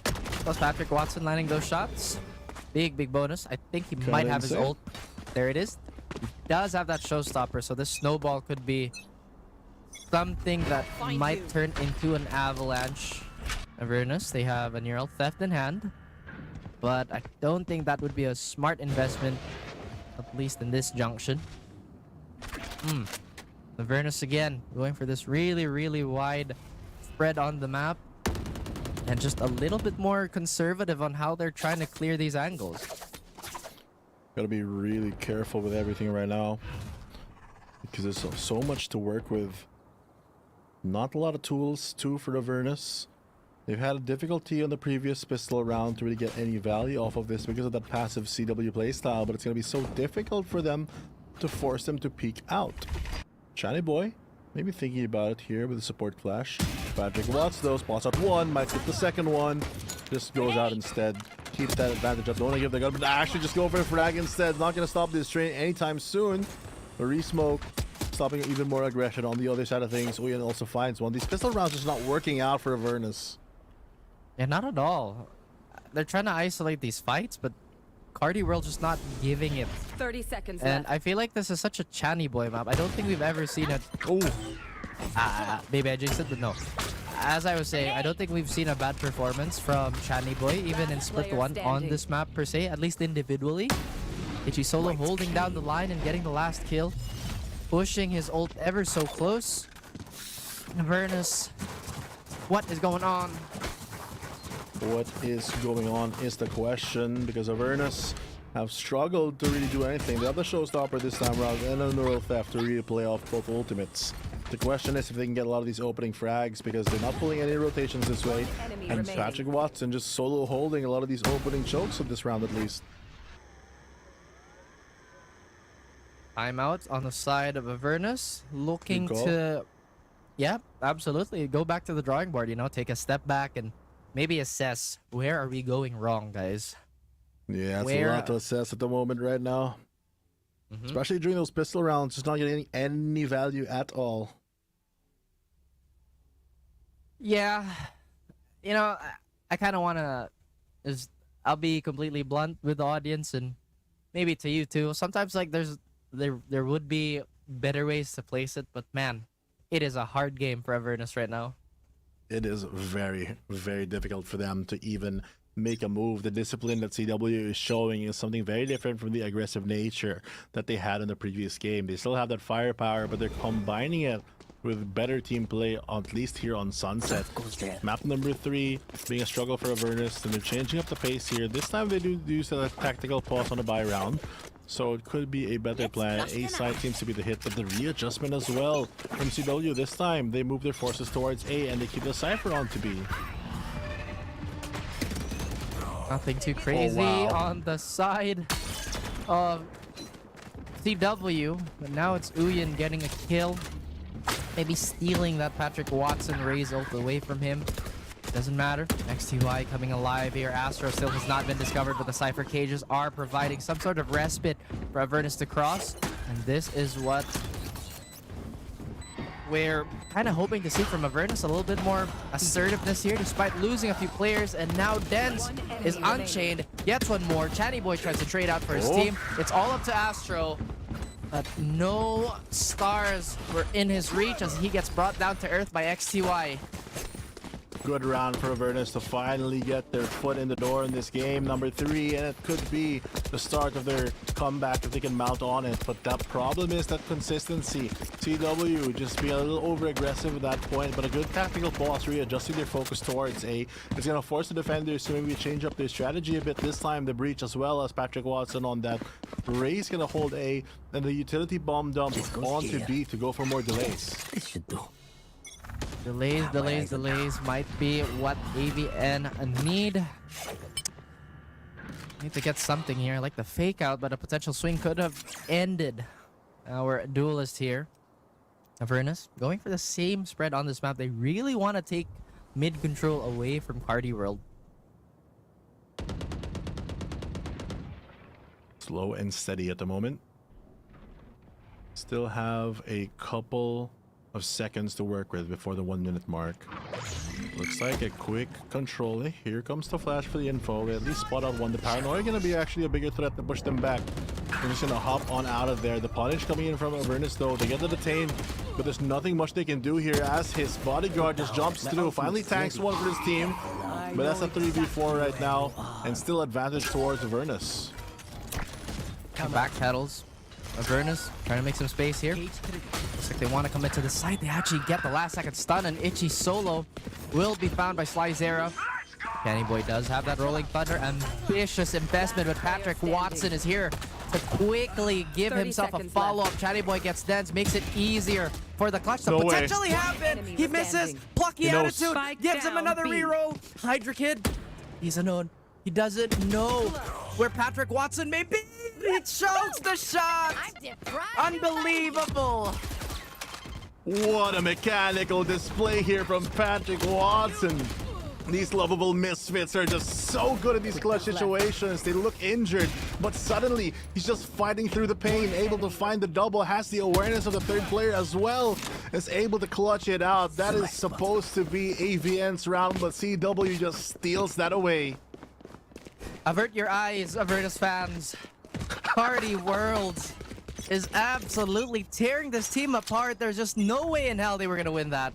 [SPEAKER 4] Plus Patrick Watson landing those shots. Big bonus. I think he might have his ult. There it is. He does have that showstopper, so this snowball could be something that might turn into an avalanche. Avernus, they have a neural theft in hand, but I don't think that would be a smart investment, at least in this junction. Avernus again going for this really wide spread on the map, and just a little bit more conservative on how they're trying to clear these angles.
[SPEAKER 8] Gotta be really careful with everything right now, because there's so much to work with. Not a lot of tools too for Avernus. They've had a difficulty on the previous pistol round to really get any value off of this because of that passive CW playstyle, but it's gonna be so difficult for them to force them to peek out. Channy Boy, maybe thinking about it here with the support flash. Patrick Watts though, spots out one, might get the second one, just goes out instead. Keeps that advantage up. Don't want to give the gun, but actually just go for a frag instead. Not going to stop this train anytime soon. The re-smoke. It's stopping even more aggression on the other side of things. Uyan also finds one. These pistol rounds just not working out for Avernus.
[SPEAKER 4] Yeah, not at all. They're trying to isolate these fights, but Carti World just not giving it.
[SPEAKER 11] 30 seconds
[SPEAKER 4] And
[SPEAKER 11] left.
[SPEAKER 4] I feel like this is such a Channy Boy map. I don't think we've ever seen it. Oh, maybe I jinxed it, but no. As I was saying, I don't think we've seen a bad performance from Channy Boy, even in Split 1 on this map per se, at least individually. Ichi Solo holding down the line and getting the last kill. Pushing his ult ever so close. Avernus, what is going on?
[SPEAKER 8] What is going on is the question, because Avernus have struggled to really do anything. They have the showstopper this time around and a neural theft to really play off both ultimates. The question is if they can get a lot of these opening frags, because they're not pulling any rotations this way. And Patrick Watson just solo holding a lot of these opening chokes of this round at least.
[SPEAKER 4] Timeout on the side of Avernus, looking to, yeah, absolutely, go back to the drawing board, you know, take a step back and maybe assess where are we going wrong, guys.
[SPEAKER 8] Yeah, it's a lot to assess at the moment right now. Especially during those pistol rounds, just not getting any value at all.
[SPEAKER 4] Yeah, you know, I kind of want to, I'll be completely blunt with the audience and maybe to you too. Sometimes like there would be better ways to place it, but man, it is a hard game for Avernus right now.
[SPEAKER 8] It is very, very difficult for them to even make a move. The discipline that CW is showing is something very different from the aggressive nature that they had in the previous game. They still have that firepower, but they're combining it with better team play, at least here on Sunset. Map number 3 being a struggle for Avernus, and they're changing up the pace here. This time they do use a tactical pause on a buy round, so it could be a better plan. A side seems to be the hit, but the readjustment as well from CW. This time they move their forces towards A and they keep the Cypher on to B.
[SPEAKER 4] Nothing too crazy on the side of CW, but now it's Uyan getting a kill. Maybe stealing that Patrick Watson raise ult away from him. Doesn't matter. XTY coming alive here. Astro still has not been discovered, but the Cypher cages are providing some sort of respite for Avernus to cross. And this is what we're kind of hoping to see from Avernus, a little bit more assertiveness here despite losing a few players. And now Dens is unchained, gets one more. Channy Boy tries to trade out for his team. It's all up to Astro, but no stars were in his reach as he gets brought down to earth by XTY.
[SPEAKER 8] Good round for Avernus to finally get their foot in the door in this game, number 3, and it could be the start of their comeback if they can mount on it. But that problem is that consistency. CW just being a little over aggressive at that point, but a good tactical pause, readjusting their focus towards A. It's going to force the defenders to maybe change up their strategy a bit this time. The breach as well as Patrick Watson on that. Ray's going to hold A, and the utility bomb dump onto B to go for more delays.
[SPEAKER 4] Delays might be what AVN need. Need to get something here, like the fake out, but a potential swing could have ended our duelist here. Avernus going for the same spread on this map. They really want to take mid control away from Carti World.
[SPEAKER 8] Slow and steady at the moment. Still have a couple of seconds to work with before the 1 minute mark. Looks like a quick control. Here comes the flash for the info. We at least spot out one. The paranoia gonna be actually a bigger threat to push them back. They're just gonna hop on out of there. The punish coming in from Avernus though. They get the detain, but there's nothing much they can do here as his bodyguard just jumps through. Finally tanks one for his team, but that's a 3v4 right now, and still advantage towards Avernus.
[SPEAKER 4] Back pedals. Avernus trying to make some space here. Looks like they want to commit to the side. They actually get the last second stun, and Ichi Solo will be found by Slyzera. Channy Boy does have that rolling thunder. Ambitious investment, but Patrick Watson is here to quickly give himself a follow-up. Channy Boy gets Dens, makes it easier for the clutch to potentially happen. He misses. Plucky attitude gives him another reroll. Hydra Kid, he's a known. He doesn't know where Patrick Watson may be. He chokes the shot. Unbelievable.
[SPEAKER 8] What a mechanical display here from Patrick Watson. These lovable misfits are just so good in these clutch situations. They look injured, but suddenly he's just fighting through the pain, able to find the double, has the awareness of the third player as well, is able to clutch it out. That is supposed to be AVN's round, but CW just steals that away.
[SPEAKER 4] Avert your eyes, Avernus fans. Carti World is absolutely tearing this team apart. There's just no way in hell they were going to win that.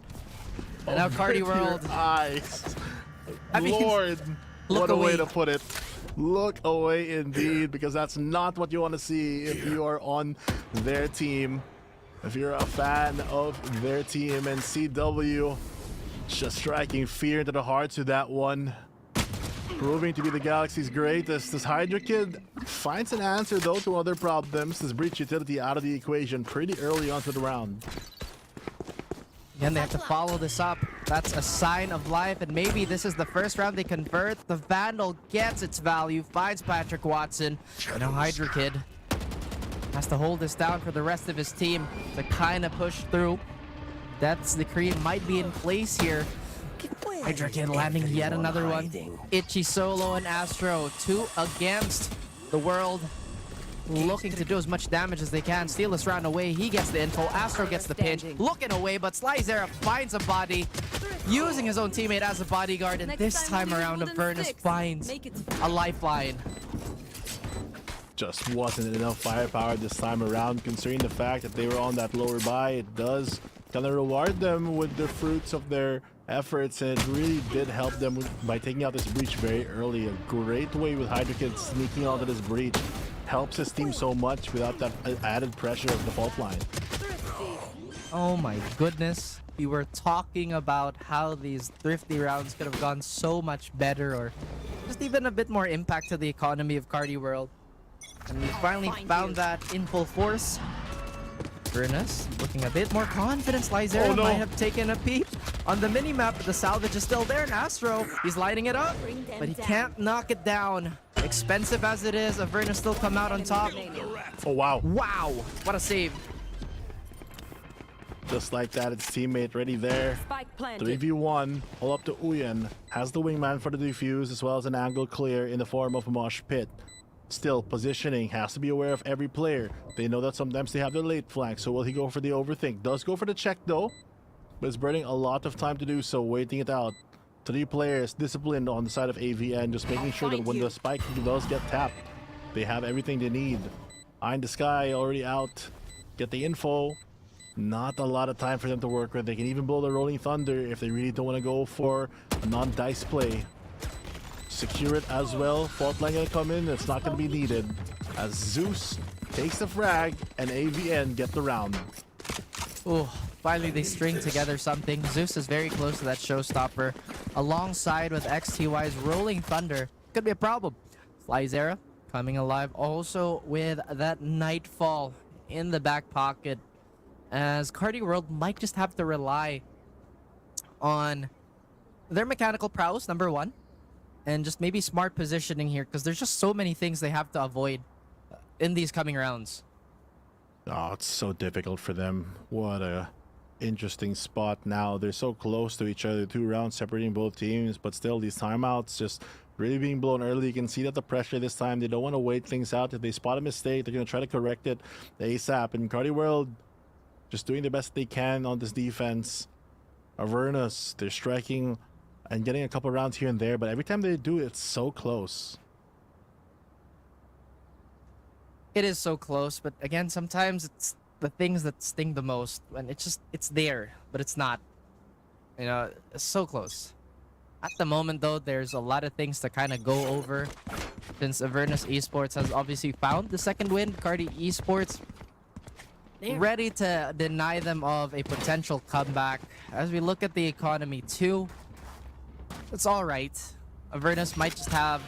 [SPEAKER 4] And now Carti World.
[SPEAKER 8] Your eyes.
[SPEAKER 4] I mean,
[SPEAKER 8] Lord, what a
[SPEAKER 4] away.
[SPEAKER 8] way to put it. Look away indeed, because that's not what you want to see if you are on their team. If you're a fan of their team, and CW just striking fear into the hearts with that one. Proving to be the Galaxy's greatest. This Hydra Kid finds an answer though to other problems. This breach utility out of the equation pretty early onto the round.
[SPEAKER 4] Again, they have to follow this up. That's a sign of life, and maybe this is the first round they convert. The Vandal gets its value, finds Patrick Watson, and now Hydra Kid has to hold this down for the rest of his team to kind of push through. Death's Decree might be in place here. Hydra Kid landing yet another one. Itchy Solo and Astro, 2 against the world. Looking to do as much damage as they can. Steal this round away. He gets the info. Astro gets the pinch. Looking away, but Slyzera finds a body, using his own teammate as a bodyguard. And this time around, Avernus finds a lifeline.
[SPEAKER 8] Just wasn't enough firepower this time around, considering the fact that they were on that lower buy. It does kind of reward them with the fruits of their efforts, and it really did help them by taking out this breach very early. A great way with Hydra Kid sneaking onto this breach. Helps his team so much without that added pressure of the fault line.
[SPEAKER 4] Oh my goodness. We were talking about how these thrifty rounds could have gone so much better, or just even a bit more impact to the economy of Carti World. And we finally found that in full force. Avernus looking a bit more confident. Slyzera might have taken a peep on the mini-map, but the salvage is still there. And Astro, he's lighting it up, but he can't knock it down. Expensive as it is, Avernus still come out on top.
[SPEAKER 8] Oh, wow.
[SPEAKER 4] Wow, what a save.
[SPEAKER 8] Just like that, its teammate ready there. 3v1, all up to Uyen. Has the wingman for the defuse, as well as an angle clear in the form of a mosh pit. Still, positioning, has to be aware of every player. They know that sometimes they have their late flank, so will he go for the overthink? Does go for the check though, but it's burning a lot of time to do so, waiting it out. 3 players disciplined on the side of AVN, just making sure that when the spike does get tapped, they have everything they need. Eye in the sky, already out. Get the info. Not a lot of time for them to work with. They can even blow the Rolling Thunder if they really don't want to go for a non-dice play. Secure it as well. Fault line gonna come in. It's not gonna be needed. As Zeus takes the frag and AVN get the round.
[SPEAKER 4] Oh, finally they string together something. Zeus is very close to that showstopper, alongside with XTY's Rolling Thunder. Could be a problem. Slyzera coming alive also with that Nightfall in the back pocket, as Carti World might just have to rely on their mechanical prowess, number 1, and just maybe smart positioning here, because there's just so many things they have to avoid in these coming rounds.
[SPEAKER 8] Oh, it's so difficult for them. What a interesting spot now. They're so close to each other. 2 rounds separating both teams, but still these timeouts just really being blown early. You can see that the pressure this time, they don't want to wait things out. If they spot a mistake, they're going to try to correct it ASAP. And Carti World just doing the best they can on this defense. Avernus, they're striking and getting a couple rounds here and there, but every time they do, it's so close.
[SPEAKER 4] It is so close, but again, sometimes it's the things that sting the most when it's there, but it's not. You know, it's so close. At the moment, though, there's a lot of things to kind of go over, since Avernus Esports has obviously found the second win. Carti Esports ready to deny them of a potential comeback. As we look at the economy too, it's all right. Avernus might just have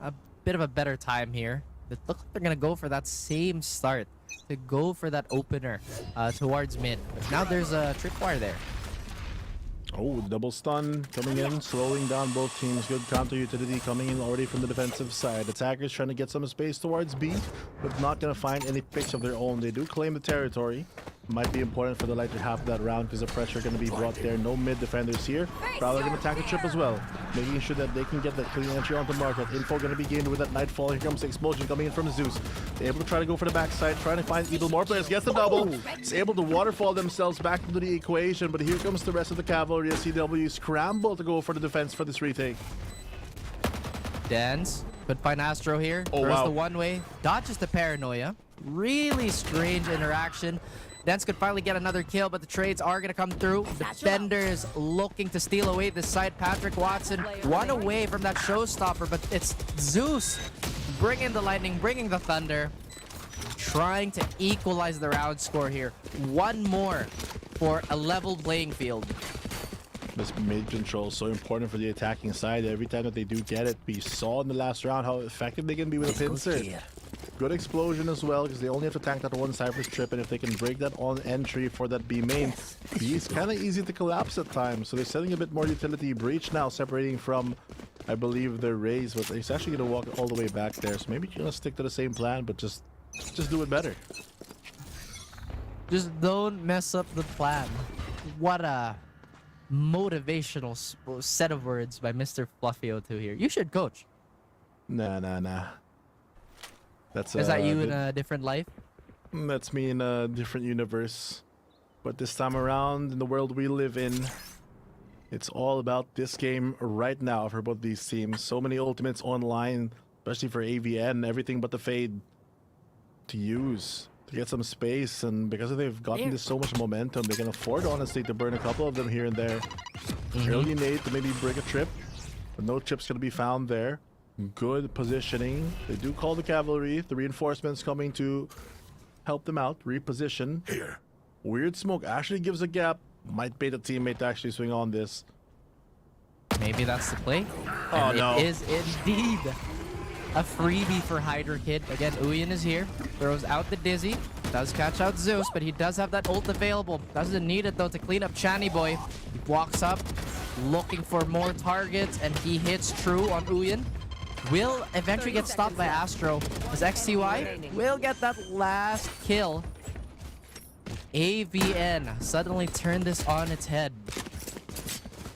[SPEAKER 4] a bit of a better time here. It looks like they're gonna go for that same start, to go for that opener towards mid. But now there's a tripwire there.
[SPEAKER 8] Oh, double stun coming in, slowing down both teams. Good counter utility coming in already from the defensive side. Attackers trying to get some space towards B, but not going to find any picks of their own. They do claim the territory. Might be important for the Light to have that round because the pressure going to be brought there. No mid defenders here. Probably going to attack the trip as well, making sure that they can get that clean entry onto market. Info going to be gained with that Nightfall. Here comes the explosion coming in from Zeus. They're able to try to go for the backside, trying to find even more players. Gets the double. It's able to waterfall themselves back into the equation, but here comes the rest of the cavalry. CW scramble to go for the defense for this retake.
[SPEAKER 4] Dance could find Astro here.
[SPEAKER 8] Oh,
[SPEAKER 4] Throws
[SPEAKER 8] wow.
[SPEAKER 4] the one-way, dodges the paranoia. Really strange interaction. Dance could finally get another kill, but the trades are going to come through. Defenders looking to steal away this side. Patrick Watson, one away from that showstopper, but it's Zeus bringing the lightning, bringing the thunder, trying to equalize the round score here. One more for a level playing field.
[SPEAKER 8] This mid control is so important for the attacking side. Every time that they do get it, we saw in the last round how effective they can be with a pincer. Good explosion as well, because they only have to tank that one Cypher strip, and if they can break that on entry for that B main, B is kind of easy to collapse at times. So they're setting a bit more utility breach now, separating from, I believe, their Raze, but he's actually going to walk all the way back there. So maybe you're going to stick to the same plan, but just do it better.
[SPEAKER 4] Just don't mess up the plan. What a motivational set of words by Mr. Fluffy02 here. You should coach.
[SPEAKER 8] Nah. That's
[SPEAKER 4] Is that you in a different life?
[SPEAKER 8] That's me in a different universe. But this time around, in the world we live in, it's all about this game right now for both these teams. So many ultimates online, especially for AVN, everything but the Fade to use to get some space. And because they've gotten this so much momentum, they can afford, honestly, to burn a couple of them here and there. Early nade to maybe break a trip, but no chips going to be found there. Good positioning. They do call the cavalry. The reinforcements coming to help them out. Reposition.
[SPEAKER 1] Here.
[SPEAKER 8] Weird smoke actually gives a gap. Might bait a teammate to actually swing on this.
[SPEAKER 4] Maybe that's the play.
[SPEAKER 8] Oh,
[SPEAKER 4] And
[SPEAKER 8] no.
[SPEAKER 4] It is indeed a freebie for Hydra Kid. Again, Uyen is here. Throws out the Dizzy. Does catch out Zeus, but he does have that ult available. Doesn't need it, though, to clean up Channy Boy. He walks up, looking for more targets, and he hits true on Uyen. Will eventually get stopped by Astro, as XCY will get that last kill. AVN suddenly turned this on its head.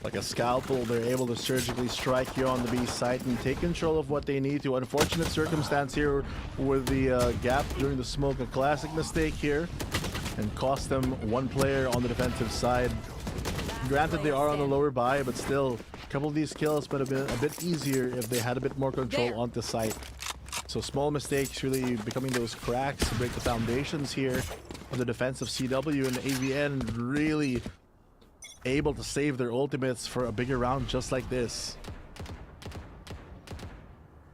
[SPEAKER 8] Like a scalpel, they're able to surgically strike here on the B site and take control of what they need to. Unfortunate circumstance here with the gap during the smoke. A classic mistake here, and cost them one player on the defensive side. Granted, they are on the lower buy, but still, a couple of these kills would have been a bit easier if they had a bit more control on the site. So small mistakes really becoming those cracks to break the foundations here of the defense of CW, and AVN really able to save their ultimates for a bigger round just like this.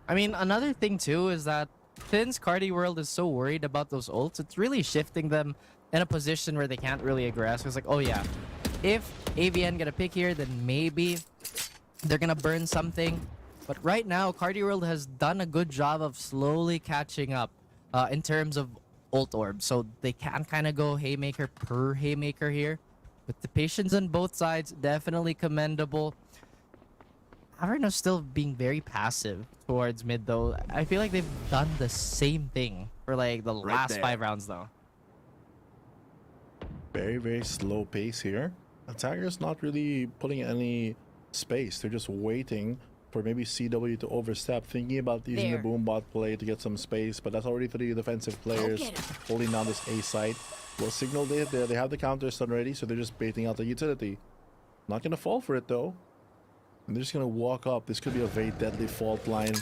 [SPEAKER 4] I mean, another thing too is that since Carti World is so worried about those ults, it's really shifting them in a position where they can't really aggress. It's like, oh yeah, if AVN get a pick here, then maybe they're gonna burn something. But right now, Carti World has done a good job of slowly catching up in terms of ult orbs. So they can kind of go haymaker per haymaker here. But the patience on both sides, definitely commendable. Avernus still being very passive towards mid, though. I feel like they've done the same thing for like the last 5 rounds, though.
[SPEAKER 8] Very, very slow pace here. Attackers not really putting any space. They're just waiting for maybe CW to overstep, thinking about using the boom bot play to get some space, but that's already 3 defensive players holding down this A site. Well, signal they have the counter stun ready, so they're just baiting out the utility. Not gonna fall for it though. And they're just gonna walk up. This could be a very deadly fault line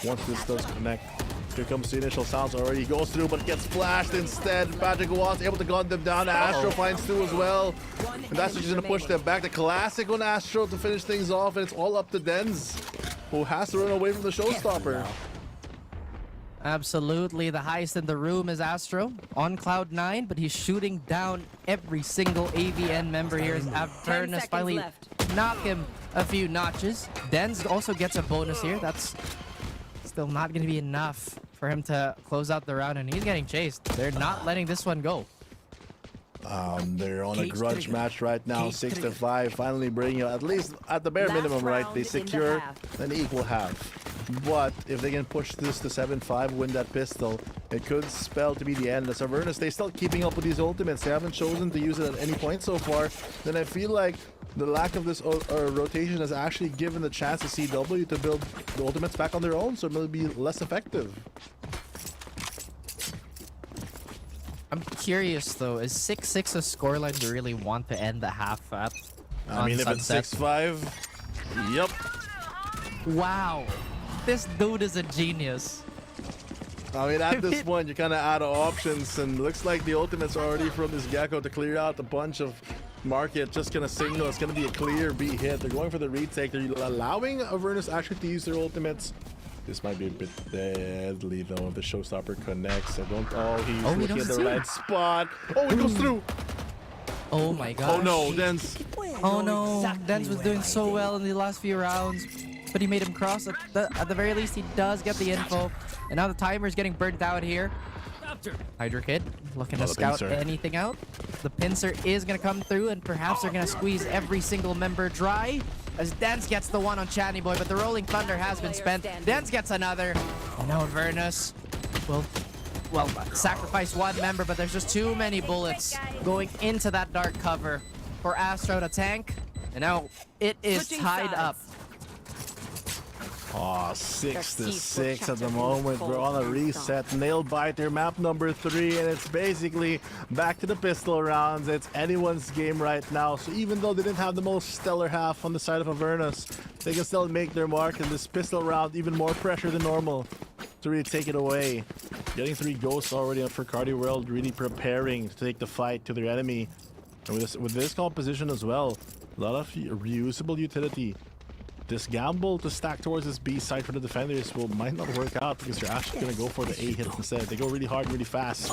[SPEAKER 8] once this does connect. Here comes the initial sounds already. He goes through, but gets flashed instead. Patrick Watts able to gun them down. Astro finds 2 as well. And that's just gonna push them back. The classic on Astro to finish things off, and it's all up to Denz, who has to run away from the showstopper.
[SPEAKER 4] Absolutely. The highest in the room is Astro on cloud 9, but he's shooting down every single AVN member here as Avernus finally knock him a few notches. Denz also gets a bonus here. That's still not going to be enough for him to close out the round, and he's getting chased. They're not letting this one go.
[SPEAKER 8] They're on a grudge match right now, 6-5. Finally bringing at least at the bare minimum, right? They secure an equal half. But if they can push this to 7-5, win that pistol, it could spell to be the end. As Avernus, they still keeping up with these ultimates. They haven't chosen to use it at any point so far. Then I feel like the lack of this rotation has actually given the chance to CW to build the ultimates back on their own, so it will be less effective.
[SPEAKER 4] I'm curious though, is 6-6 a scoreline you really want to end the half at?
[SPEAKER 8] I mean, if it's 6-5, yep.
[SPEAKER 4] Wow, this dude is a genius.
[SPEAKER 8] I mean, at this point, you're kind of out of options, and looks like the ultimates are already from this Gecko to clear out a bunch of market. Just gonna signal it's gonna be a clear B hit. They're going for the retake. They're allowing Avernus actually to use their ultimates. This might be a bit deadly though if the showstopper connects. I don't. Oh, he's looking at the right spot. Oh, it goes through.
[SPEAKER 4] Oh my gosh.
[SPEAKER 8] Oh no, Dens.
[SPEAKER 4] Oh no, Dens was doing so well in the last few rounds, but he made him cross. At the very least, he does get the info. And now the timer is getting burnt out here. Hydra Kid looking to scout anything out. The pincer is going to come through, and perhaps they're going to squeeze every single member dry. As Dens gets the one on Channy Boy, but the Rolling Thunder has been spent. Dens gets another. And now Avernus will, well, sacrifice one member, but there's just too many bullets going into that dark cover for Astro to tank. And now it is tied up.
[SPEAKER 8] Oh, 6-6 at the moment. We're on a reset. Nail biter, map number 3, and it's basically back to the pistol rounds. It's anyone's game right now. So even though they didn't have the most stellar half on the side of Avernus, they can still make their mark in this pistol round. Even more pressure than normal to really take it away. Getting 3 ghosts already for Carti World, really preparing to take the fight to their enemy. And with this composition as well, a lot of reusable utility. This gamble to stack towards this B side for the defenders might not work out because you're actually going to go for the A hit instead. They go really hard, really fast.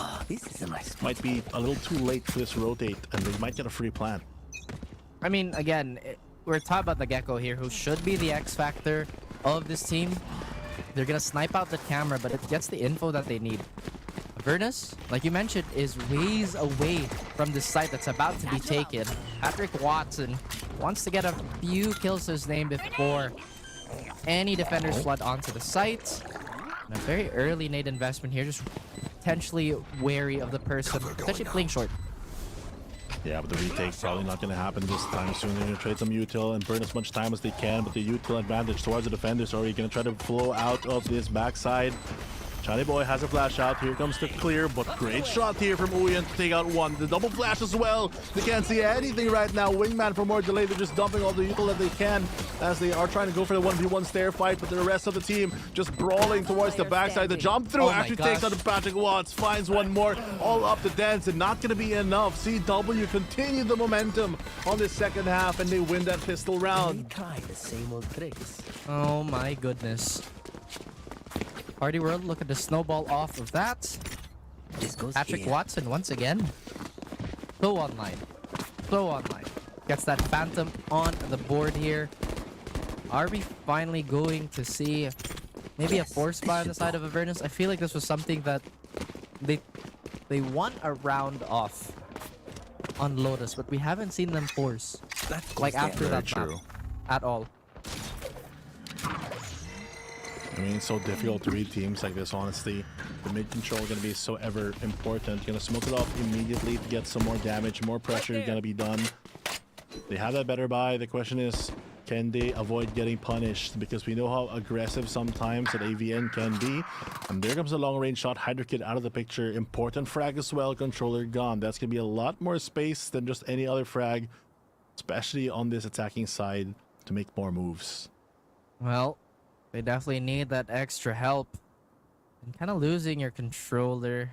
[SPEAKER 8] Might be a little too late for this rotate, and they might get a free plant.
[SPEAKER 4] I mean, again, we're talking about the Gecko here, who should be the X factor of this team. They're going to snipe out the camera, but it gets the info that they need. Avernus, like you mentioned, is ways away from the site that's about to be taken. Patrick Watson wants to get a few kills to his name before any defenders flood onto the site. And a very early nade investment here, just potentially wary of the person potentially playing short.
[SPEAKER 8] Yeah, but the retake probably not going to happen this time soon. They're going to trade some util and burn as much time as they can, but the util advantage towards the defenders are already going to try to flow out of this backside. Channy Boy has a flash out. Here comes the clear, but great shot here from Uyen to take out one. The double flash as well. They can't see anything right now. Wingman for more delay. They're just dumping all the util that they can as they are trying to go for the 1v1 stair fight, but the rest of the team just brawling towards the backside. The jump through actually takes out Patrick Watts, finds one more. All up the dance, and not going to be enough. CW continue the momentum on this second half, and they win that pistol round.
[SPEAKER 11] Try the same old tricks.
[SPEAKER 4] Oh my goodness. Carti World looking to snowball off of that. Patrick Watson once again. So online. So online. Gets that Phantom on the board here. Are we finally going to see maybe a force buy on the side of Avernus? I feel like this was something that they won a round off on Lotus, but we haven't seen them force like after that map at all.
[SPEAKER 8] I mean, it's so difficult to read teams like this, honestly. The mid control going to be so ever important. Going to smoke it off immediately to get some more damage, more pressure going to be done. They have that better buy. The question is, can they avoid getting punished? Because we know how aggressive sometimes that AVN can be. And there comes a long-range shot. Hydra Kid out of the picture. Important frag as well. Controller gone. That's going to be a lot more space than just any other frag, especially on this attacking side, to make more moves.
[SPEAKER 4] Well, they definitely need that extra help. And kind of losing your controller,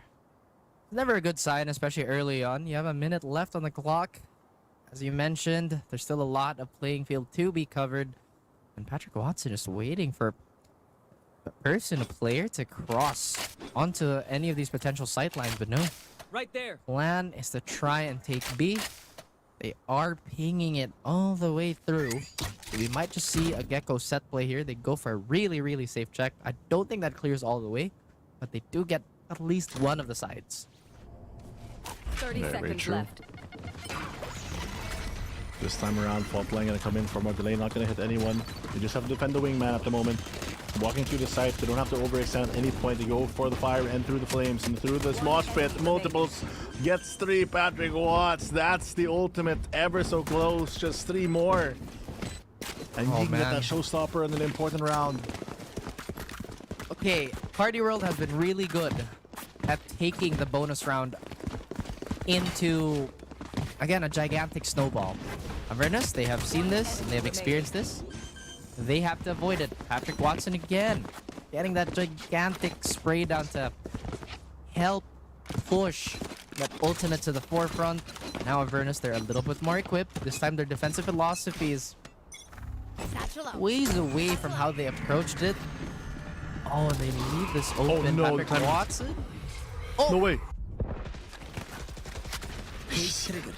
[SPEAKER 4] never a good sign, especially early on. You have a minute left on the clock. As you mentioned, there's still a lot of playing field to be covered. And Patrick Watson just waiting for a player to cross onto any of these potential sight lines, but no.
[SPEAKER 11] Right there.
[SPEAKER 4] Plan is to try and take B. They are pinging it all the way through. We might just see a Gecko set play here. They go for a really, really safe check. I don't think that clears all the way, but they do get at least one of the sides.
[SPEAKER 11] 30 seconds left.
[SPEAKER 8] This time around, fault line gonna come in for more delay, not gonna hit anyone. They just have to defend the wingman at the moment. Walking through the site, they don't have to overextend at any point. They go for the fire and through the flames and through this mosh pit. Multiples gets 3. Patrick Watts, that's the ultimate. Ever so close, just 3 more. And you can get that showstopper in an important round.
[SPEAKER 4] Okay, Carti World has been really good at taking the bonus round into, again, a gigantic snowball. Avernus, they have seen this, and they have experienced this. They have to avoid it. Patrick Watson again, getting that gigantic spray down to help push that ultimate to the forefront. Now Avernus, they're a little bit more equipped. This time their defensive philosophy is ways away from how they approached it. Oh, they leave this open.
[SPEAKER 8] no,
[SPEAKER 4] Patrick Watson. Oh.
[SPEAKER 8] No way.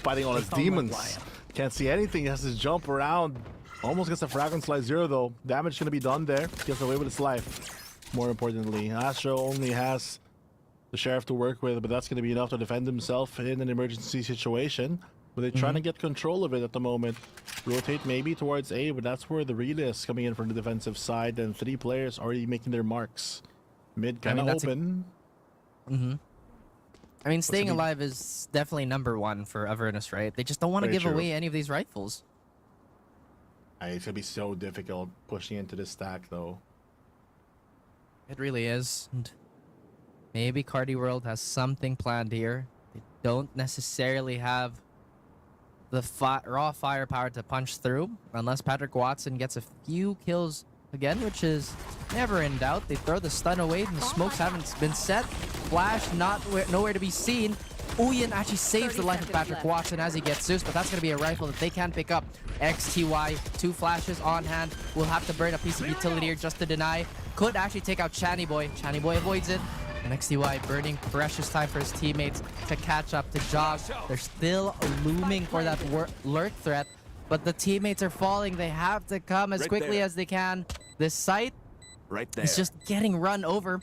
[SPEAKER 8] Fighting on his demons. Can't see anything. He has to jump around. Almost gets a Fragment Slide 0 though. Damage gonna be done there. Gets away with his life. More importantly, Astro only has the Sheriff to work with, but that's gonna be enough to defend himself in an emergency situation. But they're trying to get control of it at the moment. Rotate maybe towards A, but that's where the read is coming in from the defensive side, and 3 players already making their marks. Mid kind of open.
[SPEAKER 4] I mean, staying alive is definitely number 1 for Avernus, right? They just don't want to give away any of these rifles.
[SPEAKER 8] It's gonna be so difficult pushing into this stack, though.
[SPEAKER 4] It really is. And maybe Carti World has something planned here. They don't necessarily have the raw firepower to punch through, unless Patrick Watson gets a few kills again, which is never in doubt. They throw the stun away, and the smokes haven't been set. Flash nowhere to be seen. Uyen actually saves the life of Patrick Watson as he gets Zeus, but that's going to be a rifle that they can pick up. XTY, 2 flashes on hand. Will have to burn a piece of utility here just to deny. Could actually take out Channy Boy. Channy Boy avoids it. And XTY burning precious time for his teammates to catch up to jog. They're still looming for that lurk threat, but the teammates are falling. They have to come as quickly as they can. This site is just getting run over.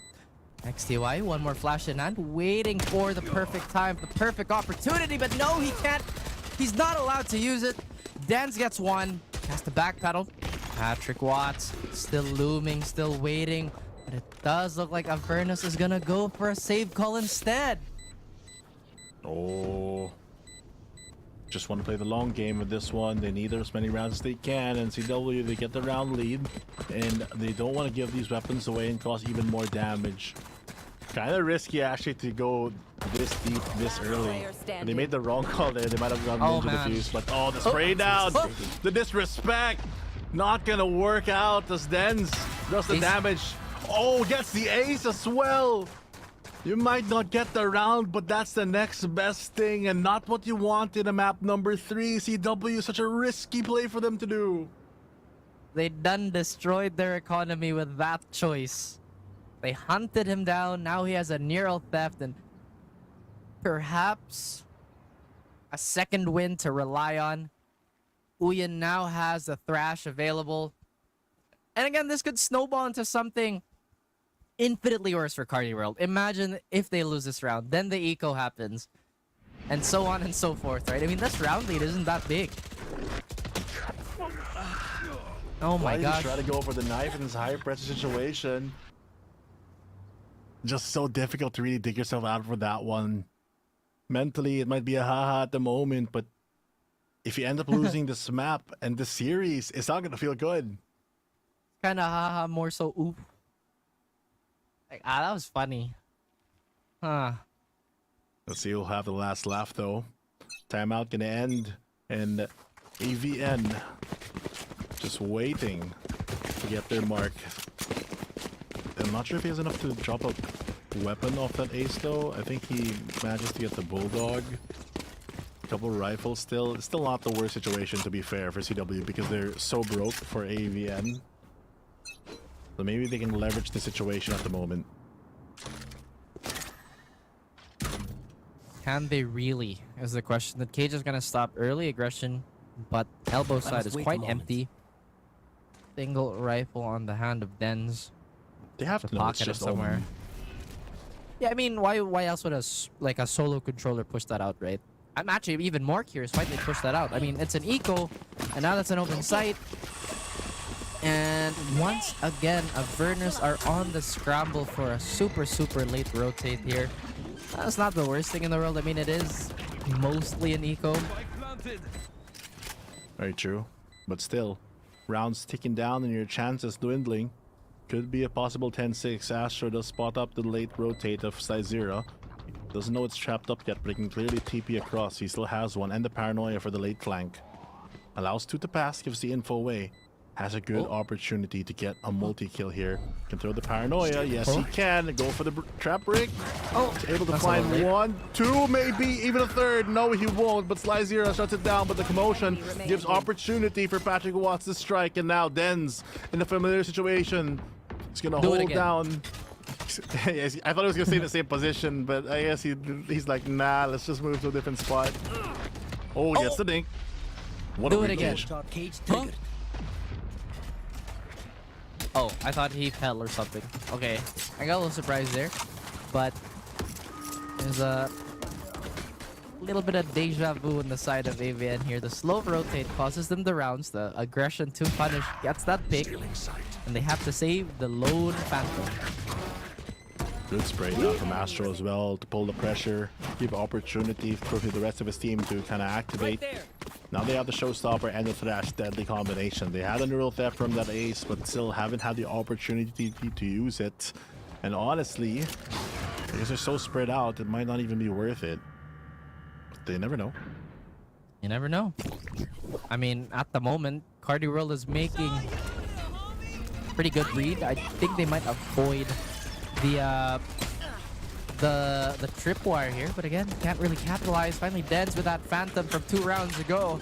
[SPEAKER 4] XTY, 1 more flash in hand, waiting for the perfect time, the perfect opportunity, but no, he can't. He's not allowed to use it. Dens gets 1, has to backpedal. Patrick Watts still looming, still waiting, but it does look like Avernus is gonna go for a save call instead.
[SPEAKER 8] Oh. Just want to play the long game with this one. They need as many rounds as they can, and CW, they get the round lead, and they don't want to give these weapons away and cause even more damage. Kind of risky actually to go this deep this early. And they made the wrong call there. They might have gone Ninja Defuse, but the spray down, the disrespect, not gonna work out as Dens does the damage. Oh, gets the ace as well. You might not get the round, but that's the next best thing, and not what you want in a map number 3. CW, such a risky play for them to do.
[SPEAKER 4] They done destroyed their economy with that choice. They hunted him down. Now he has a neural theft and perhaps a second win to rely on. Uyen now has the Thrash available. And again, this could snowball into something infinitely worse for Carti World. Imagine if they lose this round, then the eco happens, and so on and so forth, right? I mean, this round lead isn't that big. Oh my gosh.
[SPEAKER 8] Try to go for the knife in this high pressure situation. Just so difficult to really dig yourself out for that one. Mentally, it might be a haha at the moment, but if you end up losing this map and the series, it's not gonna feel good.
[SPEAKER 4] Kind of haha, more so oof. Like, that was funny. Huh.
[SPEAKER 8] Let's see who'll have the last laugh though. Timeout gonna end, and AVN just waiting to get their mark. I'm not sure if he has enough to drop a weapon off that ace though. I think he manages to get the Bulldog. A couple rifles still. It's still not the worst situation, to be fair, for CW, because they're so broke for AVN. So maybe they can leverage the situation at the moment.
[SPEAKER 4] Can they really? Is the question. That Cage is gonna stop early aggression, but elbow side is quite empty. Single rifle on the hand of Dens.
[SPEAKER 8] They have to know it's just somewhere.
[SPEAKER 4] Yeah, I mean, why else would a solo controller push that out, right? I'm actually even more curious why they pushed that out. I mean, it's an eco, and now that's an open site. And once again, Avernus are on the scramble for a super late rotate here. That's not the worst thing in the world. I mean, it is mostly an eco.
[SPEAKER 8] Very true. But still, rounds ticking down and your chances dwindling. Could be a possible 10-6. Astro does spot up the late rotate of Sizera. Doesn't know it's trapped up yet, but he can clearly TP across. He still has one, and the paranoia for the late flank. Allows two to pass, gives the info away. Has a good opportunity to get a multi-kill here. Can throw the paranoia. Yes, he can. Go for the trap break. Able to find one, two, maybe even a third. No, he won't, but Slyzera shuts it down. But the commotion gives opportunity for Patrick Watts to strike. And now Denz in a familiar situation. He's going to hold down. Yes, I thought he was going to stay in the same position, but I guess he's like, nah, let's just move to a different spot. Oh, gets the dink. What
[SPEAKER 4] Do
[SPEAKER 8] a
[SPEAKER 4] it again.
[SPEAKER 11] Cage triggered.
[SPEAKER 4] Oh, I thought he fell or something. Okay, I got a little surprised there, but there's a little bit of deja vu on the side of AVN here. The slow rotate causes them the rounds. The aggression to punish gets that pick, and they have to save the lone Phantom.
[SPEAKER 8] Good spray down from Astro as well to pull the pressure, give opportunity for the rest of his team to kind of activate. Now they have the showstopper and the thrash deadly combination. They had a neural theft from that ace, but still haven't had the opportunity to use it. And honestly, because they're so spread out, it might not even be worth it. But they never know.
[SPEAKER 4] You never know. I mean, at the moment, Carti World is making pretty good read. I think they might avoid the tripwire here, but again, can't really capitalize. Finally Denz with that Phantom from 2 rounds ago.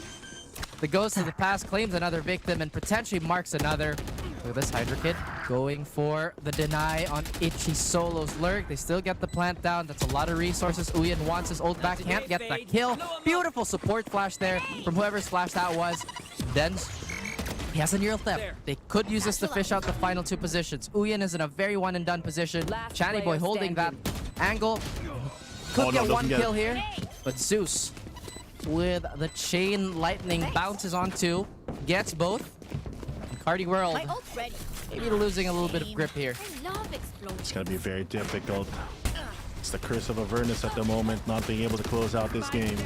[SPEAKER 4] The Ghost of the Past claims another victim and potentially marks another. Look at this Hydra Kid going for the deny on Itchy Solo's lurk. They still get the plant down. That's a lot of resources. Uyen wants his ult back, can't get the kill. Beautiful support flash there from whoever's flash that was. Denz, he has a neural theft. They could use this to fish out the final 2 positions. Uyen is in a very one and done position. Channy Boy holding that angle. Could get one kill here. But Zeus with the chain lightning bounces on 2. Gets both. And Carti World maybe losing a little bit of grip here.
[SPEAKER 8] It's going to be very difficult. It's the curse of Avernus at the moment, not being able to close out this game.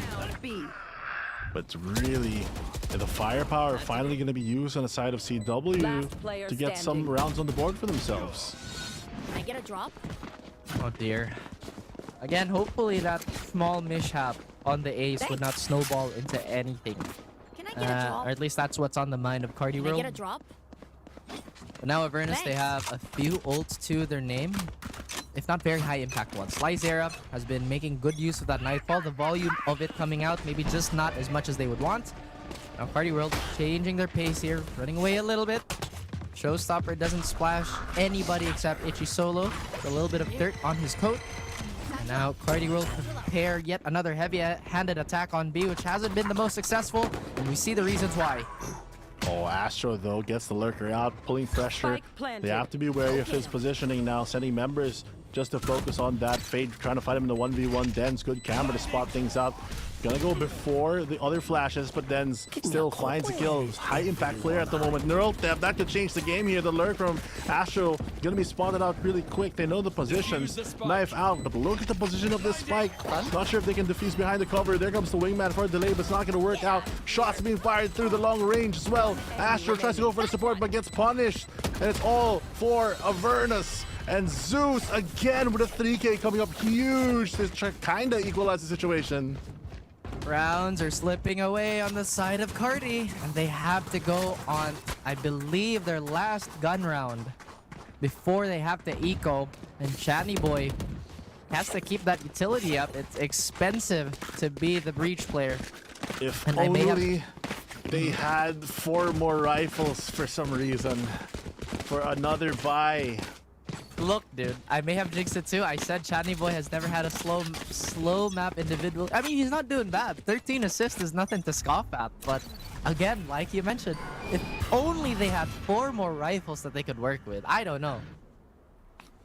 [SPEAKER 8] But really, the firepower finally going to be used on the side of CW to get some rounds on the board for themselves.
[SPEAKER 10] Can I get a drop?
[SPEAKER 4] Oh dear. Again, hopefully that small mishap on the ace would not snowball into anything.
[SPEAKER 10] Can I get a drop?
[SPEAKER 4] Or at least that's what's on the mind of Carti
[SPEAKER 10] Can I
[SPEAKER 4] World.
[SPEAKER 10] get a drop?
[SPEAKER 4] But now Avernus, they have a few ults to their name, if not very high impact ones. Slyzera has been making good use of that Nightfall. The volume of it coming out, maybe just not as much as they would want. Now Carti World changing their pace here, running away a little bit. Showstopper doesn't splash anybody except Itchy Solo. A little bit of dirt on his coat. And now Carti World prepare yet another heavy-handed attack on B, which hasn't been the most successful, and we see the reasons why.
[SPEAKER 8] Oh, Astro, though, gets the lurker out, pulling pressure. They have to be wary of his positioning now, sending members just to focus on that fade, trying to fight him in the 1v1. Denz, good camera to spot things out. Gonna go before the other flashes, but Denz still finds a kill. High impact player at the moment. Neural theft, that could change the game here. The lurk from Astro gonna be spotted out really quick. They know the positions. Knife out, but look at the position of this spike. Not sure if they can defuse behind the cover. There comes the wingman for a delay, but it's not gonna work out. Shots being fired through the long range as well. Astro tries to go for the support, but gets punished. And it's all for Avernus. And Zeus again with a 3K coming up huge to kinda equalize the situation.
[SPEAKER 4] Rounds are slipping away on the side of Carti, and they have to go on, I believe, their last gun round before they have to eco. And Channy Boy has to keep that utility up. It's expensive to be the breach player.
[SPEAKER 8] If
[SPEAKER 4] And
[SPEAKER 8] only they had 4 more rifles for some reason for another buy.
[SPEAKER 4] Look, dude, I may have jinxed it too. I said Channy Boy has never had a slow map individual. I mean, he's not doing bad. 13 assists is nothing to scoff at. But again, like you mentioned, if only they had 4 more rifles that they could work with. I don't know.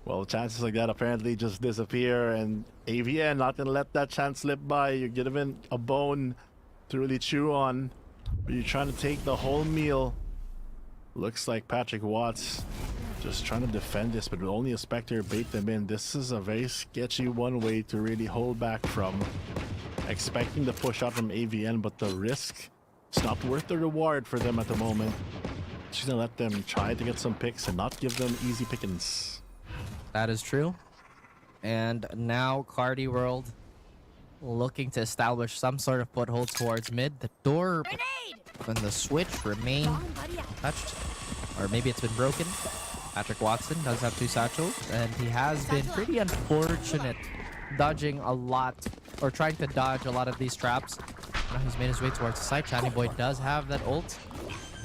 [SPEAKER 8] Well, chances like that apparently just disappear, and AVN not gonna let that chance slip by. You're given a bone to really chew on, but you're trying to take the whole meal. Looks like Patrick Watts just trying to defend this, but with only a Spectre bait them in. This is a very sketchy one way to really hold back from expecting the push out from AVN, but the risk, it's not worth the reward for them at the moment. She's gonna let them try to get some picks and not give them easy pickings.
[SPEAKER 4] That is true. And now Carti World looking to establish some sort of foothold towards mid. The door and the switch remain touched, or maybe it's been broken. Patrick Watson does have 2 satchels, and he has been pretty unfortunate dodging a lot, or trying to dodge a lot of these traps. Now he's made his way towards the side. Channy Boy does have that ult.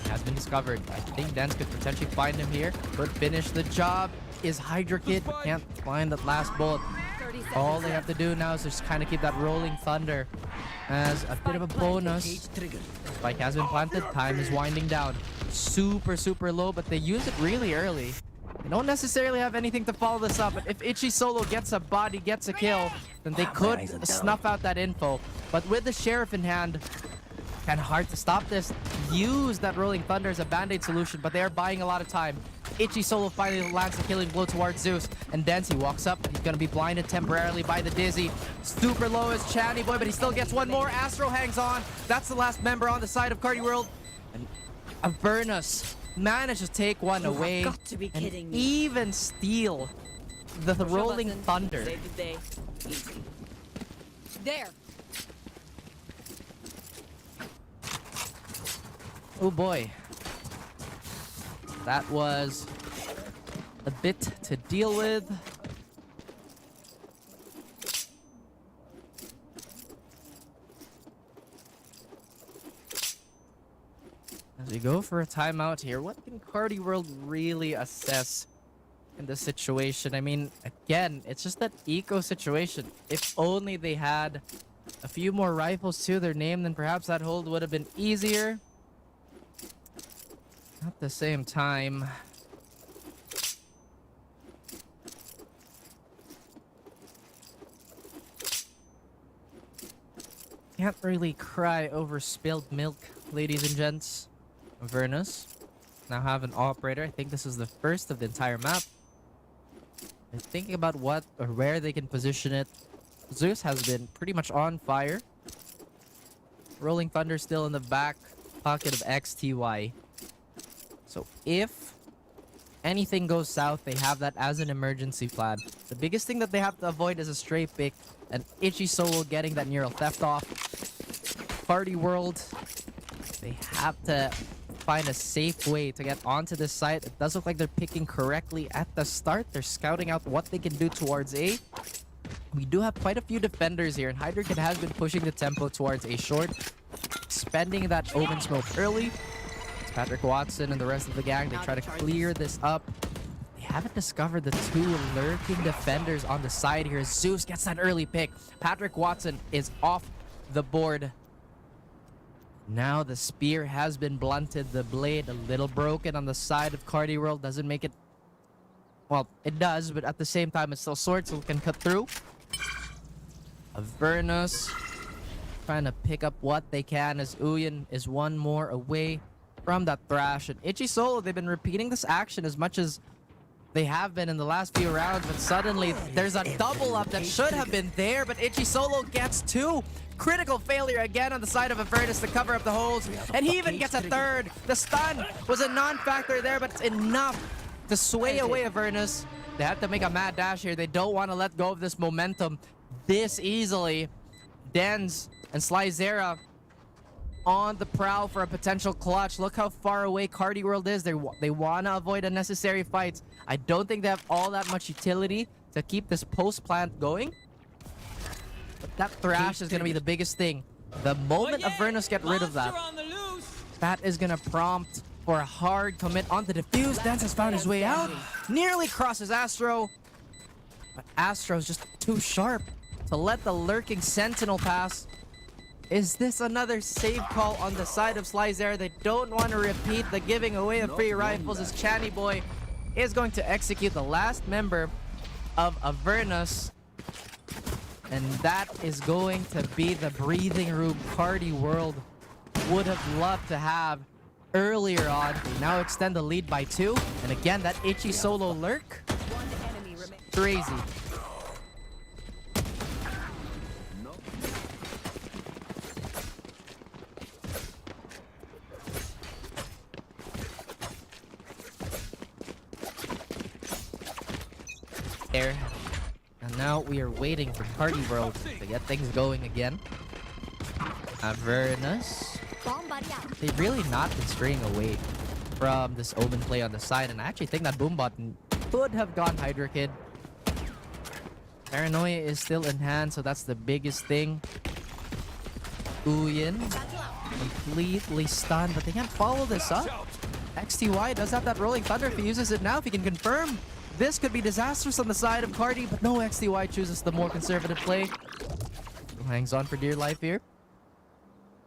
[SPEAKER 4] He has been discovered. I think Dance could potentially find him here. Could finish the job. Is Hydra Kid, but can't find that last bullet. All they have to do now is just kind of keep that rolling thunder as a bit of a bonus. Spike has been planted. Time is winding down. Super, super low, but they use it really early. They don't necessarily have anything to follow this up, but if Itchy Solo gets a body, gets a kill, then they could snuff out that info. But with the Sheriff in hand, kind of hard to stop this. Use that rolling thunder as a band-aid solution, but they are buying a lot of time. Itchy Solo finally lands a killing blow towards Zeus, and Dancy walks up. He's gonna be blinded temporarily by the Dizzy. Super low is Channy Boy, but he still gets one more. Astro hangs on. That's the last member on the side of Carti World. And Avernus manages to take one away and even steal the rolling thunder.
[SPEAKER 10] There.
[SPEAKER 4] Oh boy. That was a bit to deal with. As we go for a timeout here, what can Carti World really assess in this situation? I mean, again, it's just that eco situation. If only they had a few more rifles to their name, then perhaps that hold would have been easier. At the same time, can't really cry over spilled milk, ladies and gents. Avernus now have an operator. I think this is the first of the entire map. They're thinking about what or where they can position it. Zeus has been pretty much on fire. Rolling Thunder still in the back pocket of XTY. So if anything goes south, they have that as an emergency plan. The biggest thing that they have to avoid is a stray pick, and Itchy Solo getting that neural theft off. Carti World, they have to find a safe way to get onto this site. It does look like they're picking correctly at the start. They're scouting out what they can do towards A. We do have quite a few defenders here, and Hydra Kid has been pushing the tempo towards A short, spending that Omen smoke early. Patrick Watson and the rest of the gang, they try to clear this up. They haven't discovered the 2 lurking defenders on the side here. Zeus gets that early pick. Patrick Watson is off the board. Now the spear has been blunted. The blade a little broken on the side of Carti World. Doesn't make it... Well, it does, but at the same time, it's still sword, so it can cut through. Avernus trying to pick up what they can as Uyen is one more away from that thrash. And Itchy Solo, they've been repeating this action as much as they have been in the last few rounds, but suddenly there's a double up that should have been there, but Itchy Solo gets 2. Critical failure again on the side of Avernus to cover up the holes, and he even gets a 3rd. The stun was a non-factor there, but it's enough to sway away Avernus. They have to make a mad dash here. They don't want to let go of this momentum this easily. Dens and Slyzera on the prowl for a potential clutch. Look how far away Carti World is. They want to avoid unnecessary fights. I don't think they have all that much utility to keep this post plant going. But that thrash is going to be the biggest thing. The moment Avernus get rid of that, that is going to prompt for a hard commit on the defuse. Dance has found his way out. Nearly crosses Astro. But Astro's just too sharp to let the lurking Sentinel pass. Is this another save call on the side of Slyzera? They don't want to repeat the giving away of free rifles as Channy Boy is going to execute the last member of Avernus. And that is going to be the breathing room Carti World would have loved to have earlier on. They now extend the lead by 2. And again, that itchy solo lurk. Crazy. There. And now we are waiting for Carti World to get things going again. Avernus. They've really not been straying away from this Omen play on the side, and I actually think that Boom button could have gone Hydra Kid. Paranoia is still in hand, so that's the biggest thing. Uyin completely stunned, but they can't follow this up. XTY does have that Rolling Thunder. If he uses it now, if he can confirm, this could be disastrous on the side of Carti, but no, XTY chooses the more conservative play. Hangs on for dear life here.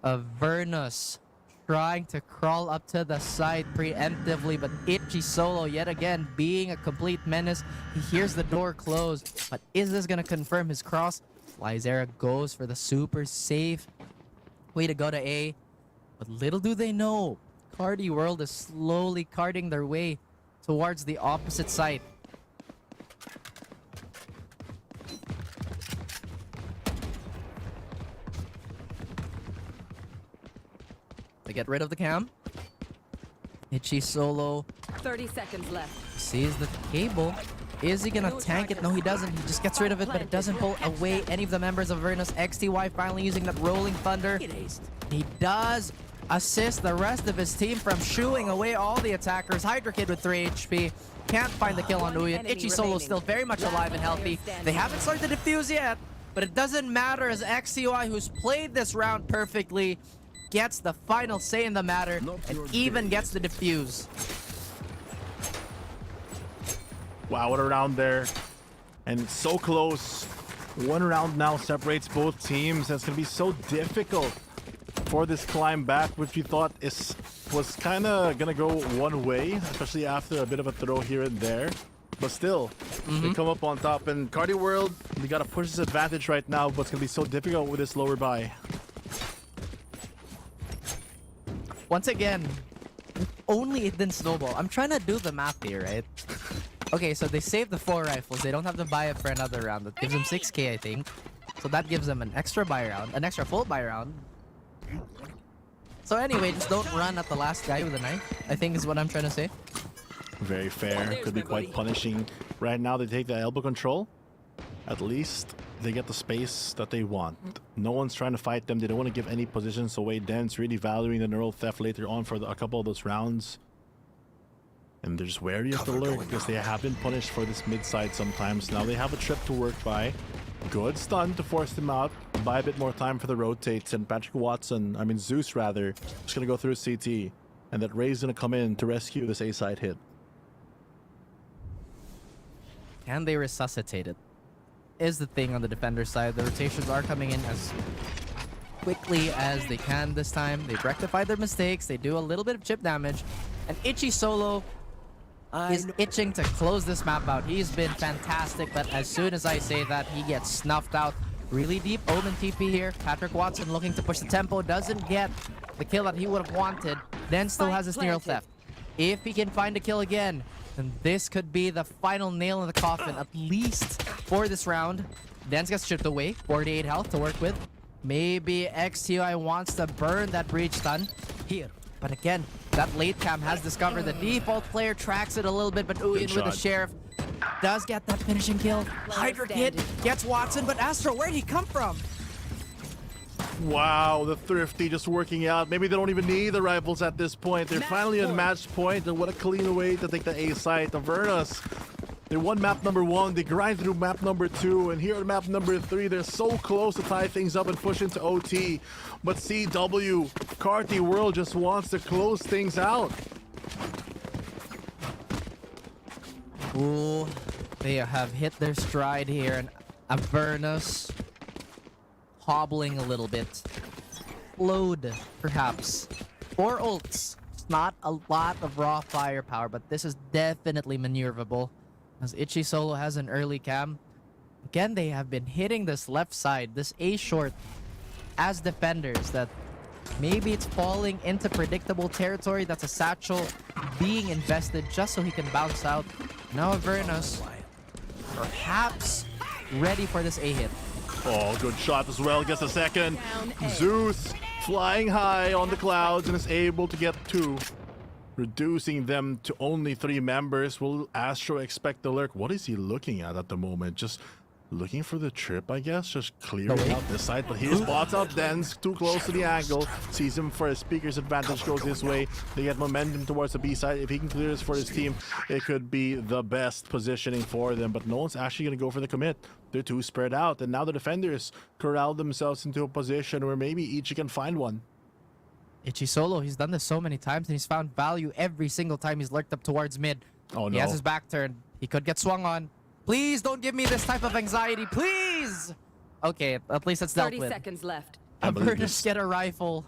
[SPEAKER 4] Avernus trying to crawl up to the side preemptively, but itchy solo yet again being a complete menace. He hears the door close, but is this gonna confirm his cross? Lyzera goes for the super safe way to go to A, but little do they know, Carti World is slowly carting their way towards the opposite side. They get rid of the cam. Itchy solo
[SPEAKER 10] 30 seconds left.
[SPEAKER 4] sees the cable. Is he gonna tank it? No, he doesn't. He just gets rid of it, but it doesn't pull away any of the members of Avernus. XTY finally using that Rolling Thunder. He does assist the rest of his team from shooing away all the attackers. Hydra Kid with 3 HP. Can't find the kill on Uyin. Itchy solo still very much alive and healthy. They haven't started to defuse yet, but it doesn't matter as XTY, who's played this round perfectly, gets the final say in the matter and even gets the defuse.
[SPEAKER 8] Wow, what a round there. And it's so close. One round now separates both teams. It's going to be so difficult for this climb back, which we thought was kind of going to go one way, especially after a bit of a throw here and there. But still, they come up on top. And Carti World, they got to push this advantage right now, but it's going to be so difficult with this lower buy.
[SPEAKER 4] Once again, only it didn't snowball. I'm trying to do the math here, right? Okay, so they saved the 4 rifles. They don't have to buy it for another round. That gives them 6k, I think. So that gives them an extra buy round, an extra full buy round. So anyway, just don't run at the last guy with a knife, I think is what I'm trying to say.
[SPEAKER 8] Very fair. Could be quite punishing. Right now, they take the elbow control. At least they get the space that they want. No one's trying to fight them. They don't want to give any positions away. Den's really valuing the neural theft later on for a couple of those rounds. And they're just wary of the lurk because they have been punished for this mid-side sometimes. Now they have a trip to work by. Good stun to force them out. Buy a bit more time for the rotates. And Zeus rather, just going to go through CT. And that Ray's going to come in to rescue this A-side hit.
[SPEAKER 4] Can they resuscitate it? Is the thing on the defender side. The rotations are coming in as quickly as they can this time. They've rectified their mistakes. They do a little bit of chip damage. And Itchy Solo is itching to close this map out. He's been fantastic, but as soon as I say that, he gets snuffed out. Really deep Omen TP here. Patrick Watson looking to push the tempo. Doesn't get the kill that he would have wanted. Then still has his neural theft. If he can find a kill again, then this could be the final nail in the coffin, at least for this round. Dens gets chipped away. 48 health to work with. Maybe XTI wants to burn that breach stun here. But again, that late cam has discovered the default player, tracks it a little bit, but Uyin with the Sheriff does get that finishing kill. Hydra Kid gets Watson, but Astro, where'd he come from?
[SPEAKER 8] Wow, the Thrifty just working out. Maybe they don't even need the rifles at this point. They're finally on match point, and what a clean way to take the A site. Avernus, they won map number 1, they grind through map number 2, and here at map number 3, they're so close to tie things up and push into OT. But CW, Carti World just wants to close things out.
[SPEAKER 4] Ooh, they have hit their stride here, and Avernus hobbling a little bit. Load, perhaps. 4 ults. It's not a lot of raw firepower, but this is definitely maneuverable. as Itchy Solo has an early cam. Again, they have been hitting this left side, this A short, as defenders that maybe it's falling into predictable territory. That's a satchel being invested just so he can bounce out. Now Avernus perhaps ready for this A hit.
[SPEAKER 8] Oh, good shot as well. Gets a second. Zeus flying high on the clouds and is able to get 2. Reducing them to only 3 members. Will Astro expect the lurk? What is he looking at the moment? Just looking for the trip, I guess. Just clearing out this side. But he spots out Dens too close to the angle. Sees him first. Speaker's advantage goes his way. They get momentum towards the B side. If he can clear this for his team, it could be the best positioning for them. But no one's actually going to go for the commit. They're too spread out. And now the defenders corral themselves into a position where maybe each can find one.
[SPEAKER 4] Itchy Solo, he's done this so many times and he's found value every single time he's lurked up towards mid.
[SPEAKER 8] Oh, no.
[SPEAKER 4] He has his back turned. He could get swung on. Please don't give me this type of anxiety, please! Okay, at least it's dealt
[SPEAKER 10] 30
[SPEAKER 4] with.
[SPEAKER 10] seconds left.
[SPEAKER 4] Avernus get a rifle.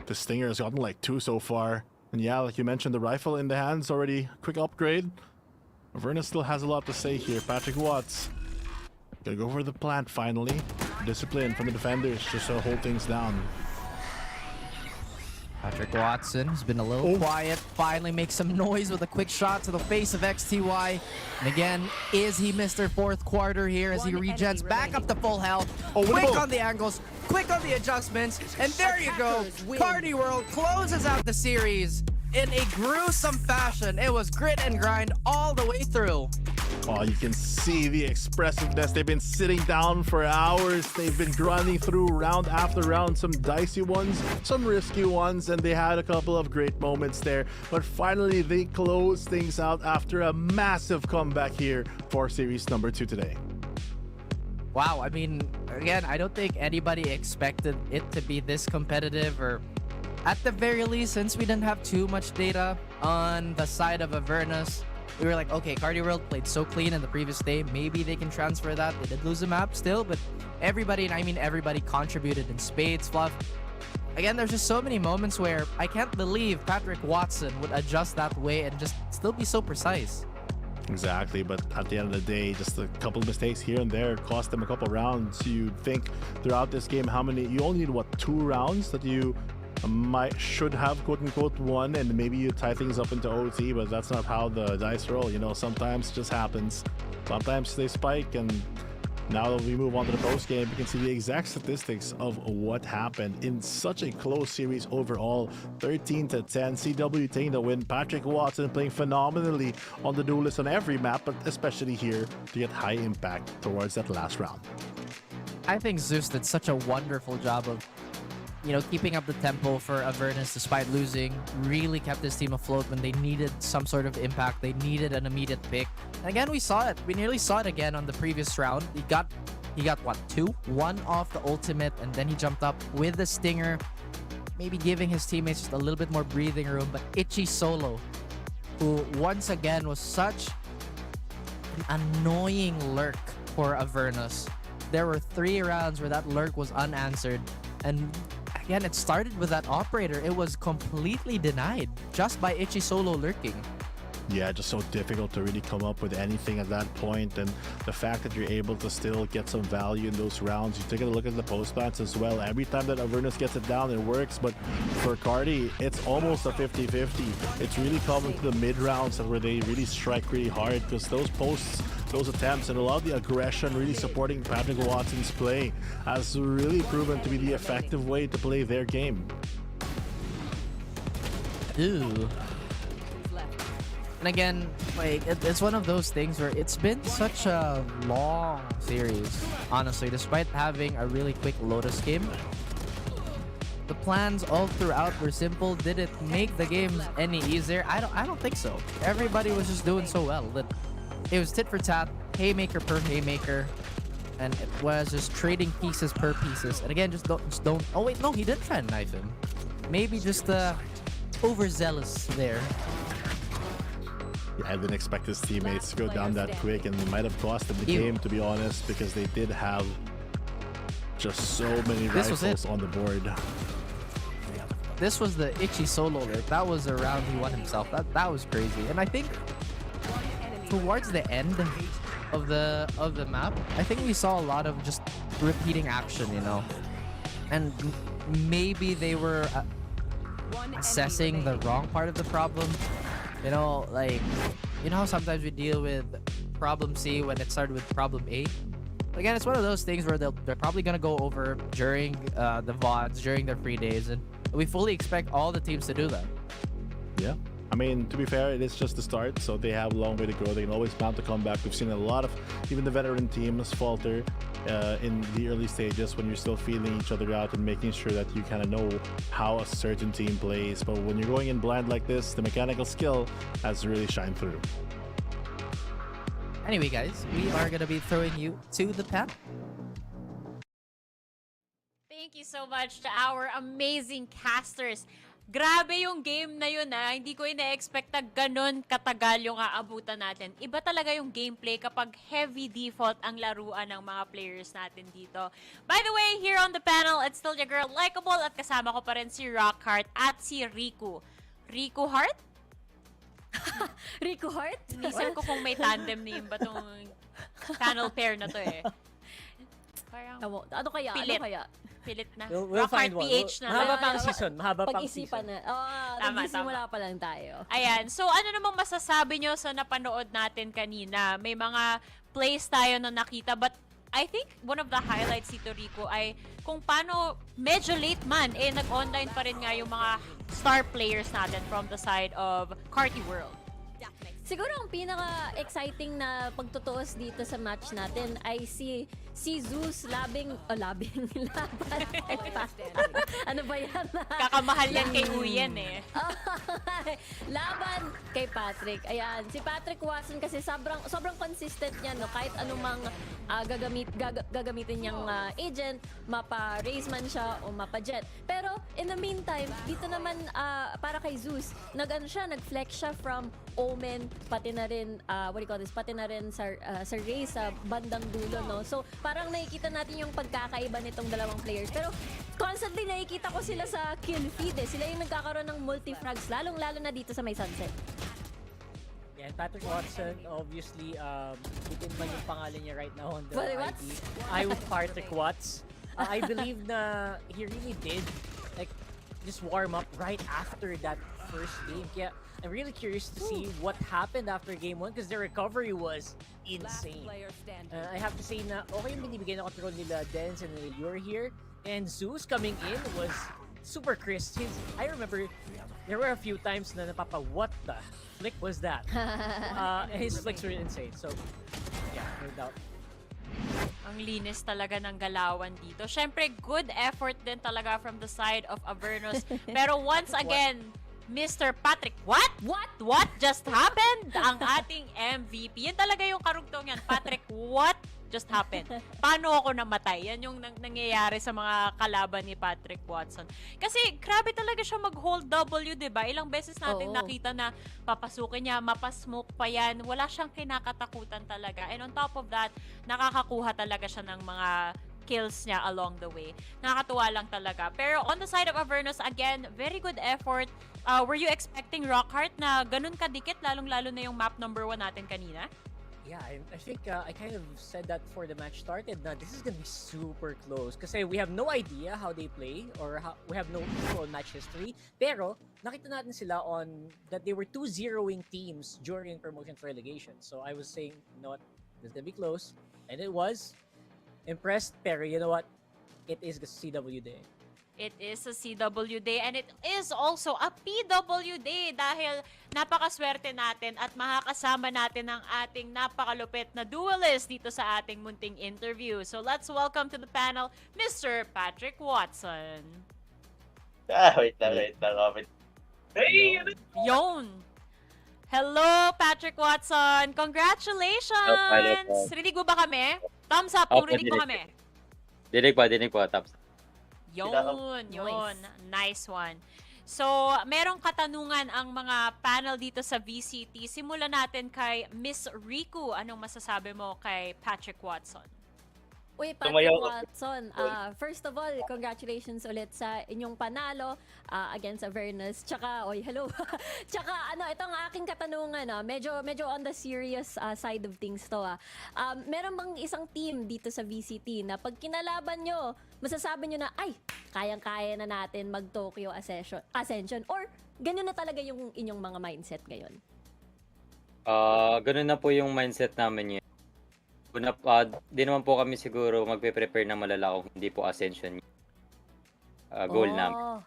[SPEAKER 8] The Stinger has gotten like 2 so far. And yeah, like you mentioned, the rifle in the hands already. Quick upgrade. Avernus still has a lot to say here. Patrick Watts gonna go for the plant finally. Discipline from the defenders just to hold things down.
[SPEAKER 4] Patrick Watson has been a little quiet. Finally makes some noise with a quick shot to the face of XTY. And again, is he Mr. Fourth Quarter here as he regens back up to full health? Quick on the angles, quick on the adjustments, and there you go. Carti World closes out the series in a gruesome fashion. It was grit and grind all the way through.
[SPEAKER 8] Oh, you can see the expressiveness. They've been sitting down for hours. They've been grinding through round after round, some dicey ones, some risky ones, and they had a couple of great moments there. But finally, they closed things out after a massive comeback here for series number 2 today.
[SPEAKER 4] Wow, I mean, again, I don't think anybody expected it to be this competitive, or at the very least, since we didn't have too much data on the side of Avernus, we were like, okay, Carti World played so clean in the previous day. Maybe they can transfer that. They did lose a map still, but everybody, and I mean everybody, contributed in spades, Fluff. Again, there's just so many moments where I can't believe Patrick Watson would adjust that way and just still be so precise.
[SPEAKER 8] Exactly, but at the end of the day, just a couple of mistakes here and there cost them a couple rounds. You'd think throughout this game, you only need, what, 2 rounds that you should have quote-unquote won, and maybe you tie things up into OT, but that's not how the dice roll. You know, sometimes it just happens. Sometimes they spike, and now that we move on to the post game, you can see the exact statistics of what happened in such a close series overall. 13-10, CW taking the win. Patrick Watson playing phenomenally on the duelist on every map, but especially here to get high impact towards that last round.
[SPEAKER 4] I think Zeus did such a wonderful job of, you know, keeping up the tempo for Avernus despite losing. Really kept his team afloat when they needed some sort of impact. They needed an immediate pick. And again, we saw it. We nearly saw it again on the previous round. He got what, 2? 1 off the ultimate, and then he jumped up with the Stinger, maybe giving his teammates just a little bit more breathing room. But Itchy Solo, who once again was such an annoying lurk for Avernus. There were 3 rounds where that lurk was unanswered, and again, it started with that operator. It was completely denied just by Itchy Solo lurking.
[SPEAKER 8] Yeah, just so difficult to really come up with anything at that point, and the fact that you're able to still get some value in those rounds. You take a look at the post plants as well. Every time that Avernus gets it down, it works, but for Carti, it's almost a 50-50. It's really coming to the mid rounds where they really strike really hard, because those posts, those attempts, and a lot of the aggression really supporting Patrick Watson's play has really proven to be the effective way to play their game.
[SPEAKER 4] Ooh. And again, like, it's one of those things where it's been such a long series, honestly, despite having a really quick Lotus game. The plans all throughout were simple. Did it make the games any easier? I don't think so. Everybody was just doing so well that it was tit for tat, haymaker per haymaker, and it was just trading pieces per pieces. And again, just don't. Oh wait, no, he did try and knife him. Maybe just overzealous there.
[SPEAKER 8] Yeah, I didn't expect his teammates to go down that quick, and it might have cost them the game, to be honest, because they did have just so many rifles on the board.
[SPEAKER 4] This was the Itchy Solo lurk. That was a round he won himself. That was crazy. And I think towards the end of the map, I think we saw a lot of just repeating action, you know, and maybe they were assessing the wrong part of the problem. You know, like, you know how sometimes we deal with problem C when it started with problem A? Again, it's one of those things where they're probably gonna go over during the VODs, during their free days, and we fully expect all the teams to do that.
[SPEAKER 8] Yeah. I mean, to be fair, it is just the start, so they have a long way to go. They can always mount a comeback. We've seen a lot of even the veteran teams falter in the early stages when you're still feeling each other out and making sure that you kind of know how a certain team plays. But when you're going in blind like this, the mechanical skill has to really shine through.
[SPEAKER 4] Anyway, guys, we are gonna be throwing you to the panel.
[SPEAKER 2] Thank you so much to our amazing casters. Grabe yung game na yun ha. Hindi ko ina-expect na ganun katagal yung aabutan natin. Iba talaga yung gameplay kapag heavy default ang laruan ng mga players natin dito. By the way, here on the panel, it's still your girl, Likeable, at kasama ko pa rin si Rockheart at si Riku. Riku Heart?
[SPEAKER 5] Riku Heart?
[SPEAKER 2] Inisip ko kung may tandem na yung ba tong panel pair na to eh. Parang
[SPEAKER 5] Ano kaya?
[SPEAKER 2] pilit.
[SPEAKER 5] Ano kaya?
[SPEAKER 2] Pilit na.
[SPEAKER 6] We'll find one.
[SPEAKER 2] PH na.
[SPEAKER 6] Mahaba pang season. Mahaba pang
[SPEAKER 5] Pag-isipan
[SPEAKER 6] season.
[SPEAKER 5] na.
[SPEAKER 2] Tama,
[SPEAKER 5] Nagsisimula pa lang tayo.
[SPEAKER 2] Ayan. So, ano namang masasabi nyo sa napanood natin kanina? May mga plays tayo na nakita, but I think one of the highlights dito, Rico, ay kung paano medyo late man, nag-online pa rin nga yung mga star players natin from the side of Carti World.
[SPEAKER 5] Siguro ang pinaka-exciting na pagtutuos dito sa match natin ay si Zeus laban kay Patrick. Ano ba yan?
[SPEAKER 2] Kakamahal yan kay Uyen eh.
[SPEAKER 5] Laban kay Patrick. Ayan, si Patrick Watson kasi sobrang consistent niya, no? Kahit anumang gagamitin niyang agent, mapa-raise man siya o mapa-jet. Pero in the meantime, dito naman para kay Zeus, nag-flex siya from Omen, pati na rin pati na rin sa Ray sa bandang dulo, no? So parang nakikita natin yung pagkakaiba nitong dalawang players, pero constantly nakikita ko sila sa kill feed eh. Sila yung nagkakaroon ng multi-frags, lalong-lalo na dito sa may sunset.
[SPEAKER 6] Yeah, Patrick Watson, obviously, bitin man yung pangalan niya right now on the
[SPEAKER 5] What?
[SPEAKER 6] ID. I with Patrick Watts. I believe na he really did like just warm up right after that first game. Kaya I'm really curious to see what happened after game 1 because their recovery was insane. I have to say na okay yung binibigay na control nila Dens and Lure here, and Zeus coming in was super crisp. I remember there were a few times na what the flick was that? And his flicks were insane. So yeah, no doubt.
[SPEAKER 2] Ang linis talaga ng galawan dito. Syempre, good effort din talaga from the side of Avernus. Pero once again, Mr. Patrick, what just happened? Ang ating MVP. Yan talaga yung karugtong yan. Patrick, what just happened? Paano ako namatay? Yan yung nangyayari sa mga kalaban ni Patrick Watson. Kasi grabe talaga siya mag-hold W, diba? Ilang beses natin nakita na papasukin niya, mapasmoke pa yan. Wala siyang kinakatakutan talaga. And on top of that, nakakakuha talaga siya ng mga kills niya along the way. Nakakatuwa lang talaga. Pero on the side of Avernus, again, very good effort. Were you expecting Rockheart na ganun kadikit, lalong-lalo na yung map number 1 natin kanina?
[SPEAKER 6] Yeah, I think I kind of said that before the match started na this is gonna be super close kasi we have no idea how they play or we have no full match history. Pero nakita natin sila on that they were 2-0ing teams during promotion to relegation. So I was saying, you know what, this is gonna be close. And it was. Impressed, pero you know what? It is the CW day.
[SPEAKER 2] It is a CW day and it is also a PW day dahil napakaswerte natin at makakasama natin ang ating napakalupit na duelist dito sa ating munting interview. So let's welcome to the panel, Mr. Patrick Watson.
[SPEAKER 12] Wait lang. Hey!
[SPEAKER 2] Yon! Hello, Patrick Watson! Congratulations! Rinig mo ba kami? Thumbs up kung rinig mo kami.
[SPEAKER 12] Dinig po. Thumbs up.
[SPEAKER 2] Yun. Nice one. So, merong katanungan ang mga panel dito sa VCT. Simulan natin kay Miss Riku. Anong masasabi mo kay Patrick Watson?
[SPEAKER 5] Uy, Patrick
[SPEAKER 12] Tumayaw ako.
[SPEAKER 5] Watson, first of all, congratulations ulit sa inyong panalo against Avernus. Tsaka, hello. Tsaka, itong aking katanungan, medyo on the serious side of things to. Meron bang isang team dito sa VCT na pag kinalaban nyo, masasabi nyo na, ay, kayang-kaya na natin mag-Tokyo Ascension? Or, ganun na talaga yung inyong mga mindset ngayon?
[SPEAKER 12] Ganun na po yung mindset namin yun. Di naman po kami siguro magpe-prepare ng malala kung hindi po Ascension goal namin.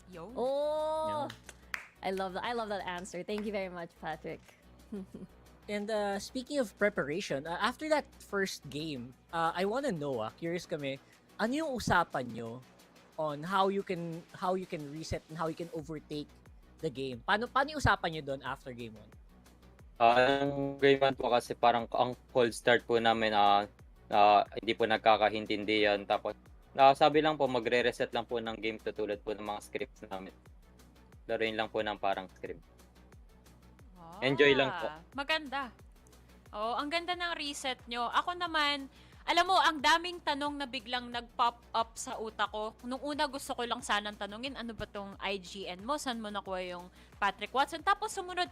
[SPEAKER 2] Yo.
[SPEAKER 5] Oh! I love that answer. Thank you very much, Patrick.
[SPEAKER 6] And speaking of preparation, after that first game, I wanna know, curious kami, ano yung usapan nyo on how you can reset and how you can overtake the game? Paano yung usapan nyo doon after game 1?
[SPEAKER 12] Ang game 1 po kasi parang ang cold start po namin, hindi po nagkakaintindihan. Tapos sabi lang po, magre-reset lang po ng game tulad po ng mga scripts namin. Laruin lang po ng parang script. Enjoy lang po.
[SPEAKER 2] Maganda. Oh, ang ganda ng reset nyo. Ako naman, alam mo, ang daming tanong na biglang nag-pop up sa utak ko. Nung una gusto ko lang sanang tanungin, ano ba tong IGN mo? Saan mo nakuha yung Patrick Watson? Tapos sumunod,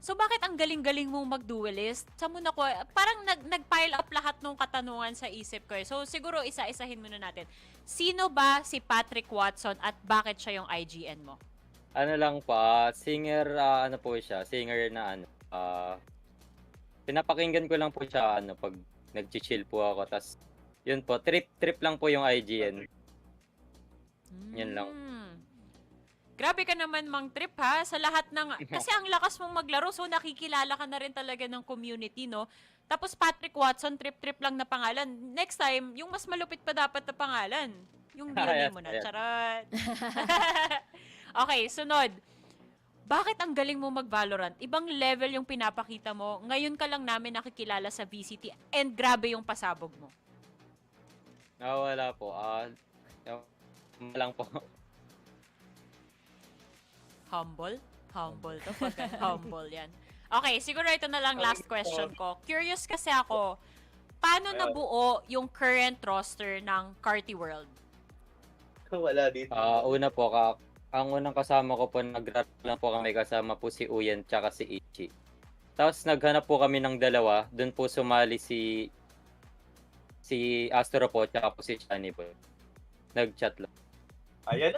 [SPEAKER 2] so bakit ang galing-galing mong mag-duelist? Saan mo nakuha? Parang nag-pile up lahat ng katanungan sa isip ko. So siguro isa-isahin muna natin. Sino ba si Patrick Watson at bakit siya yung IGN mo?
[SPEAKER 12] Ano lang po, singer, ano po siya, singer na pinapakinggan ko lang po siya pag nag-chill po ako. Tas yun po, trip lang po yung IGN. Yun lang.
[SPEAKER 2] Grabe ka naman, Mang Trip, ha? Sa lahat ng... Kasi ang lakas mong maglaro, so nakikilala ka na rin talaga ng community, no? Tapos Patrick Watson, trip lang na pangalan. Next time, yung mas malupit pa dapat na pangalan. Yung name mo na. Charot. Okay, sunod. Bakit ang galing mo mag-Valorant? Ibang level yung pinapakita mo. Ngayon ka lang namin nakikilala sa VCT and grabe yung pasabog mo.
[SPEAKER 12] Wala po. Lang po.
[SPEAKER 2] Humble? Humble to. Pagka humble yan. Okay, siguro ito na lang last question ko. Curious kasi ako, paano nabuo yung current roster ng Carti World?
[SPEAKER 12] Wala dito. Una po, ang unang kasama ko po, nag-rap lang po kami, kasama po si Uyen tsaka si Ichi. Tapos naghanap po kami ng dalawa, doon po sumali si Astro po tsaka po si Chani po. Nag-chat lang. Ayan.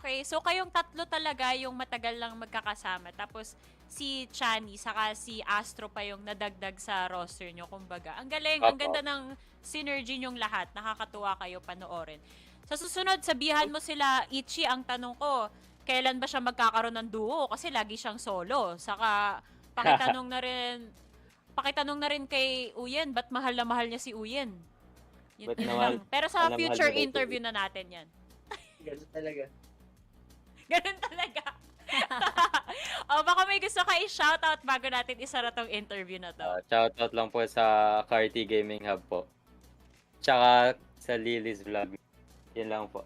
[SPEAKER 2] Okay. So, kayong tatlo talaga yung matagal lang magkakasama. Tapos, si Chani, saka si Astro pa yung nadagdag sa roster nyo. Kumbaga, ang galing. Ang ganda ng synergy nyong lahat. Nakakatuwa kayo panoorin. Sa susunod, sabihan mo sila, Ichi, ang tanong ko, kailan ba siya magkakaroon ng duo? Kasi lagi siyang solo. Saka, pakitanong na rin kay Uyen, ba't mahal na mahal niya si Uyen? Yun lang. Pero sa future interview na natin yan.
[SPEAKER 12] Ganun talaga.
[SPEAKER 2] Ganun talaga. Baka may gusto ka i-shoutout bago natin isara tong interview na to.
[SPEAKER 12] Shoutout lang po sa Carti Gaming Hub po. Tsaka sa Lily's Vlog. Yun lang po.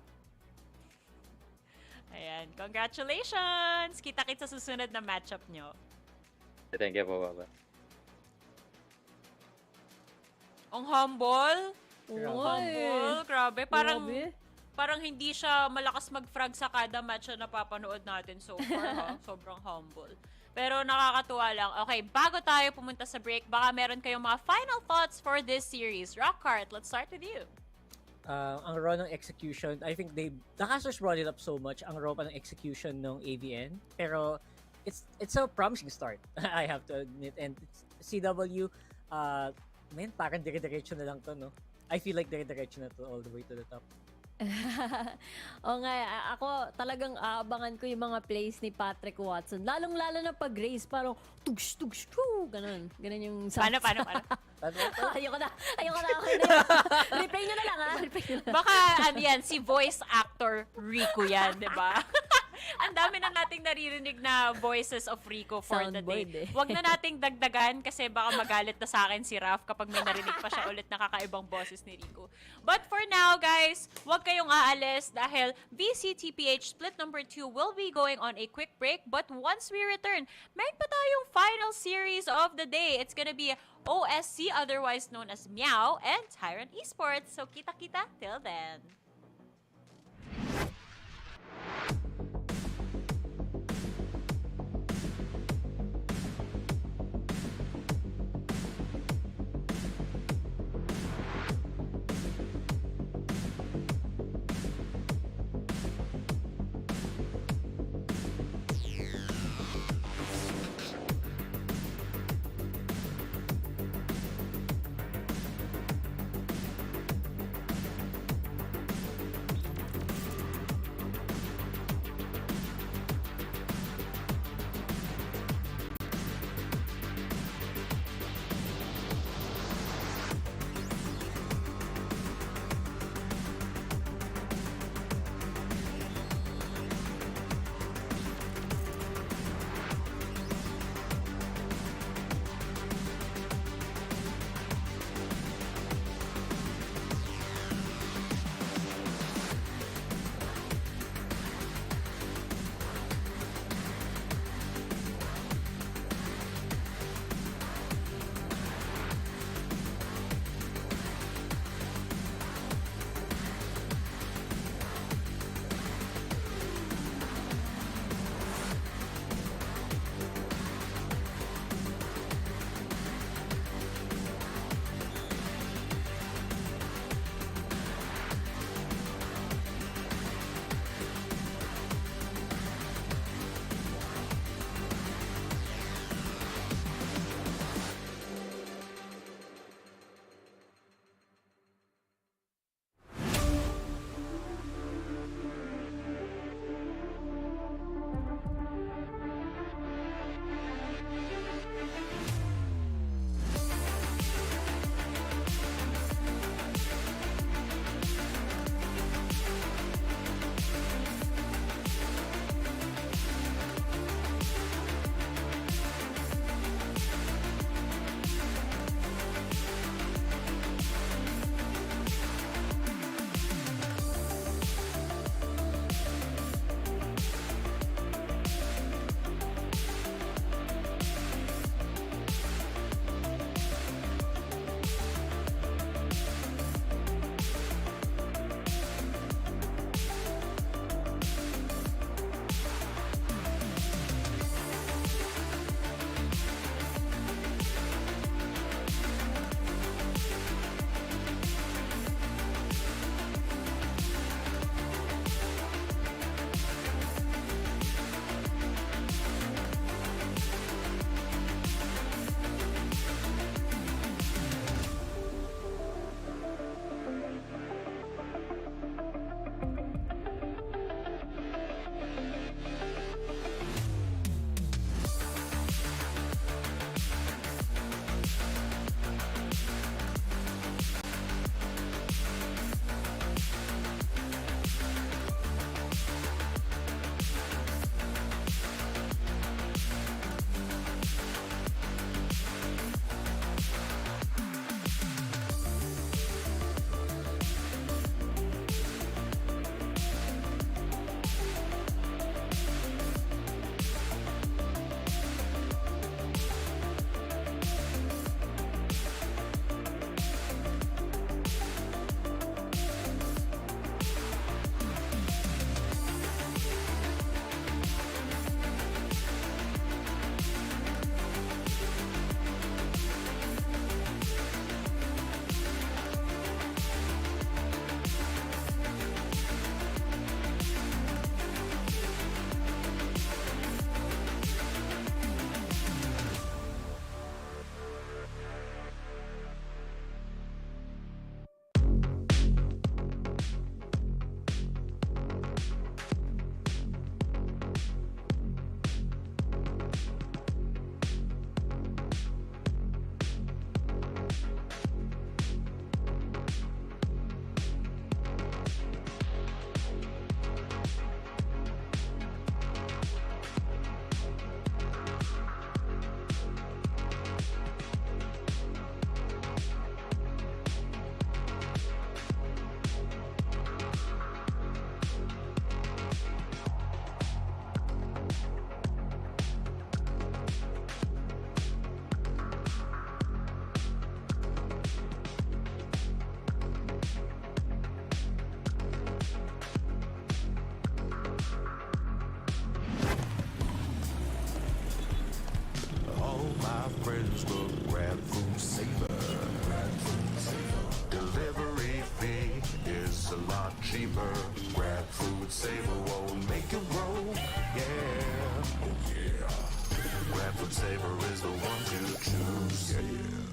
[SPEAKER 2] Ayan. Congratulations! Kita-kits sa susunod na matchup nyo.
[SPEAKER 12] Thank you po, Baba.
[SPEAKER 2] Ang humble.
[SPEAKER 5] Humble.
[SPEAKER 2] Grabe. Parang hindi siya malakas mag-frag sa kada match na napapanood natin so far, ha? Sobrang humble. Pero nakakatuwa lang. Okay, bago tayo pumunta sa break, baka meron kayong mga final thoughts for this series. Rockhart, let's start with you.
[SPEAKER 6] Ang raw ng execution, I think the casters brought it up so much, ang raw pa ng execution ng AVN. Pero it's a promising start, I have to admit. And CW, parang dire-diretso na lang to, no? I feel like dire-diretso na to all the way to the top.
[SPEAKER 5] O nga, ako talagang aabangan ko yung mga plays ni Patrick Watson. Lalong-lalo na pag-race, parang tugs, ganun. Ganun yung...
[SPEAKER 2] Paano?
[SPEAKER 5] Ayoko na. Replay nyo na lang, ha?
[SPEAKER 2] Baka, yan, si voice actor Rico yan, di ba? Ang dami na nating naririnig na voices of Rico for the day.
[SPEAKER 5] Soundboard eh.
[SPEAKER 2] Huwag na nating dagdagan kasi baka magalit na sa akin si Raf kapag may narinig pa siya ulit na kakaibang boses ni Rico. But for now, guys, huwag kayong aalis dahil VCT PH Split number 2 will be going on a quick break. But once we return, may pa tayong final series of the day. It's gonna be OSC, otherwise known as Meow, and Tyrant Esports. So kita-kita till then.
[SPEAKER 1] lot cheaper. Grab food saver won't make it roll. Yeah, oh yeah. Grab food saver is the one to choose. Yeah.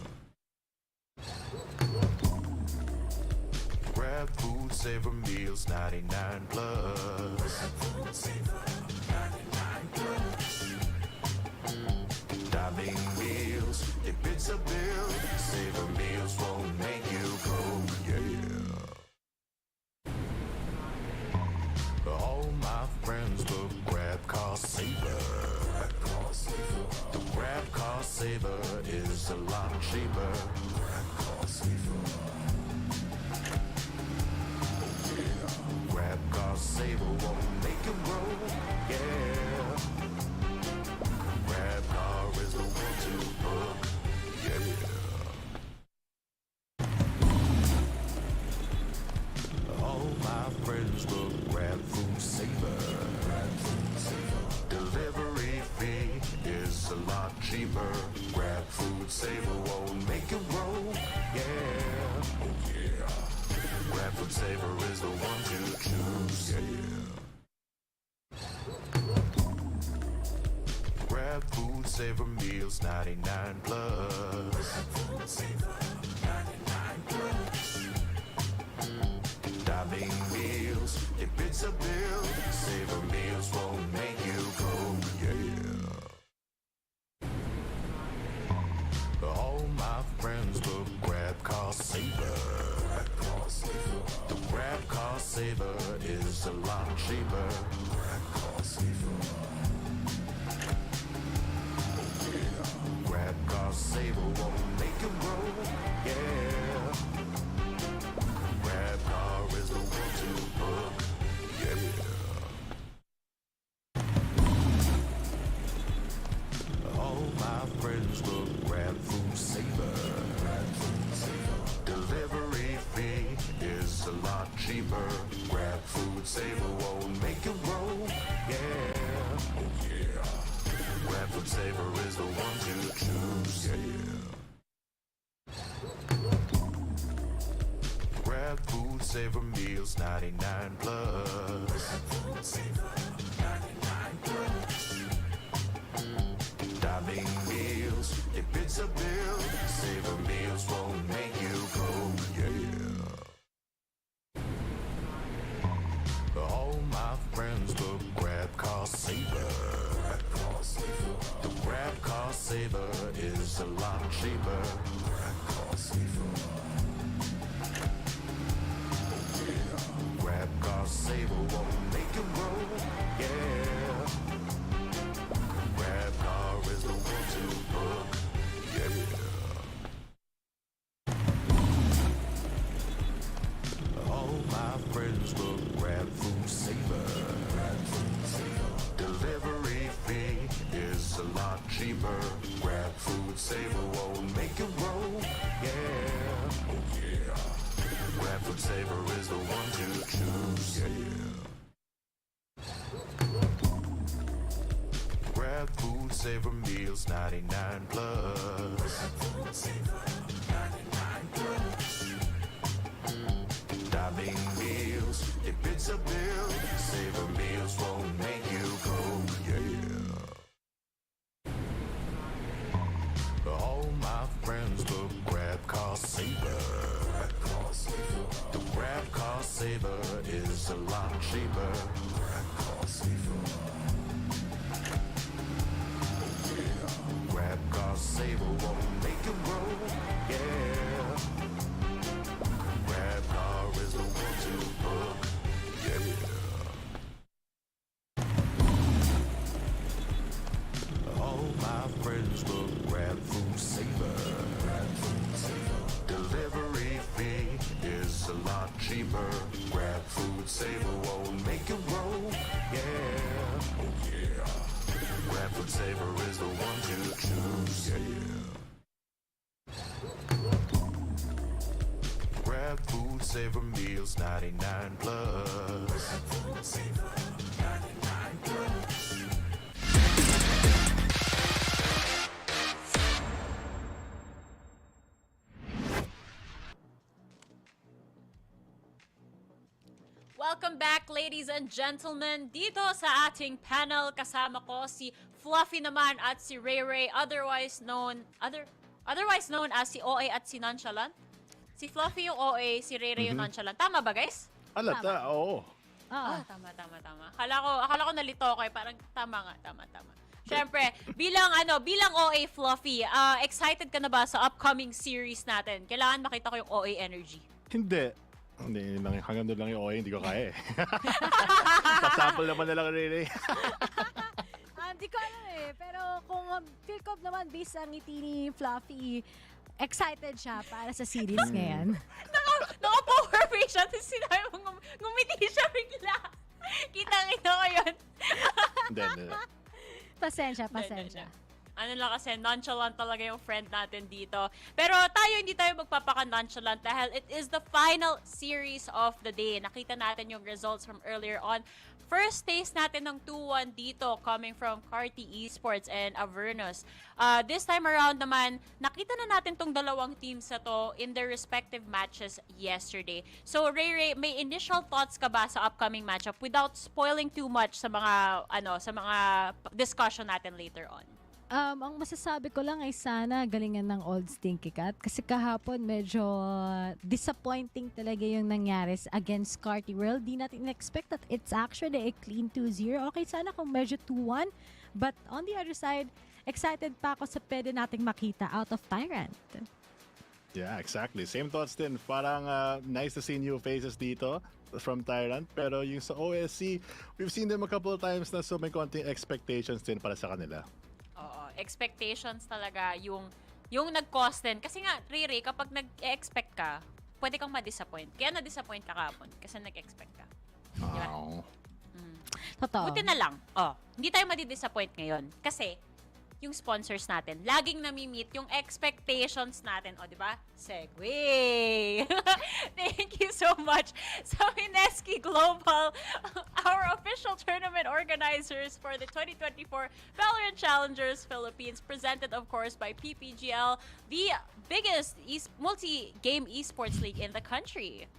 [SPEAKER 1] Grab food saver meals 99 plus. Grab food saver 99 plus. Dining meals, if it's a bill, saver meals won't make you go. Yeah. All my friends will grab cost saver. The grab cost saver is a lot cheaper. Grab cost saver. Grab cost saver won't make it roll. Yeah. Grab car is the one to book. Yeah. All my friends will grab food saver. Delivery fee is a lot cheaper. Grab food saver won't make it roll. Yeah, oh yeah. Grab food saver is the one to choose. Yeah. Grab food saver meals 99 plus. Grab food saver 99 plus. Dining meals, if it's a bill, saver meals won't make you go. Yeah. All my friends will grab cost saver. The grab cost saver is a lot cheaper. Grab cost saver. Grab cost saver won't make it roll. Yeah. Grab car is the one to book. Yeah. All my friends will grab food saver. Delivery fee is a lot cheaper. Grab food saver won't make it roll. Yeah, oh yeah. Grab food saver is the one to choose. Yeah. Grab food saver meals 99 plus. Grab food saver 99 plus. Dining meals, if it's a bill, saver meals won't make you go. Yeah. All my friends will grab cost saver. The grab cost saver is a lot cheaper. Grab cost saver. Grab cost saver won't make it roll. Yeah. Grab car is the one to book. Yeah. All my friends will grab food saver. Delivery fee is a lot cheaper. Grab food saver won't make it roll. Yeah, oh yeah. Grab food saver is the one to choose. Yeah. Grab food saver meals 99 plus. Grab food saver 99 plus. Dining meals, if it's a bill, saver meals won't make you go. Yeah. All my friends will grab cost saver. The grab cost saver is a lot cheaper. Grab cost saver. Grab cost saver won't make it roll. Yeah. Grab car is the one to book. Yeah. All my friends will grab food saver. Delivery fee is a lot cheaper. Grab food saver won't make it roll. Yeah, oh yeah. Grab food saver is the one to choose. Yeah. Grab food saver meals 99 plus. Grab food saver 99 plus.
[SPEAKER 2] Welcome back, ladies and gentlemen. Dito sa ating panel, kasama ko si Fluffy naman at si Ray Ray, otherwise known as si OA at si Nonchalant. Si Fluffy yung OA, si Ray Ray yung Nonchalant. Tama ba, guys?
[SPEAKER 8] Alata, oo.
[SPEAKER 2] Tama. Akala ko nalito ko eh. Parang tama. Siyempre, bilang OA Fluffy, excited ka na ba sa upcoming series natin? Kailangan makita ko yung OA energy.
[SPEAKER 8] Hindi, hanggang doon lang yung OA, hindi ko kaya eh. Pasample naman na lang, Rene.
[SPEAKER 10] Hindi ko alam eh. Pero kung feel ko naman based sa ngiti ni Fluffy, excited siya para sa series ngayon.
[SPEAKER 2] Naka-power face siya, tapos sinabi mo, ngumiti siya bigla. Kitang-kita ko yun.
[SPEAKER 8] Hindi.
[SPEAKER 10] Pasensya.
[SPEAKER 2] Ano lang kasi, nonchalant talaga yung friend natin dito. Pero hindi tayo magpapaka-nonchalant dahil it is the final series of the day. Nakita natin yung results from earlier on. First taste natin ng 2-1 dito coming from Carti Esports and Avernus. This time around naman, nakita na natin tong dalawang teams na to in their respective matches yesterday. So Ray, may initial thoughts ka ba sa upcoming matchup without spoiling too much sa mga discussion natin later on?
[SPEAKER 10] Ang masasabi ko lang ay sana galingan ng old Stinky Cat. Kasi kahapon medyo disappointing talaga yung nangyari against Carti. Well, di natin expect that it's actually a clean 2-0. Okay, sana kung medyo 2-1. But on the other side, excited pa ako sa pwede nating makita out of Tyrant.
[SPEAKER 8] Yeah, exactly. Same thoughts din. Parang nice to see new faces dito from Tyrant. Pero yung sa OSC, we've seen them a couple of times na so may konting expectations din para sa kanila.
[SPEAKER 2] Expectations talaga yung nag-cause din. Kasi nga, Riri, kapag nag-expect ka, pwede kang ma-disappoint. Kaya na-disappoint ka kapon kasi nag-expect ka. Diba?
[SPEAKER 10] Totoo.
[SPEAKER 2] Buti na lang. Hindi tayo madi-disappoint ngayon. Kasi, yung sponsors natin, laging nami-meet yung expectations natin. O, di ba? Segway! Thank you so much sa Mineski Global, our official tournament organizers for the 2024 VALORANT Challengers Philippines, presented, of course, by PPGL, the biggest multi-game esports league in the country.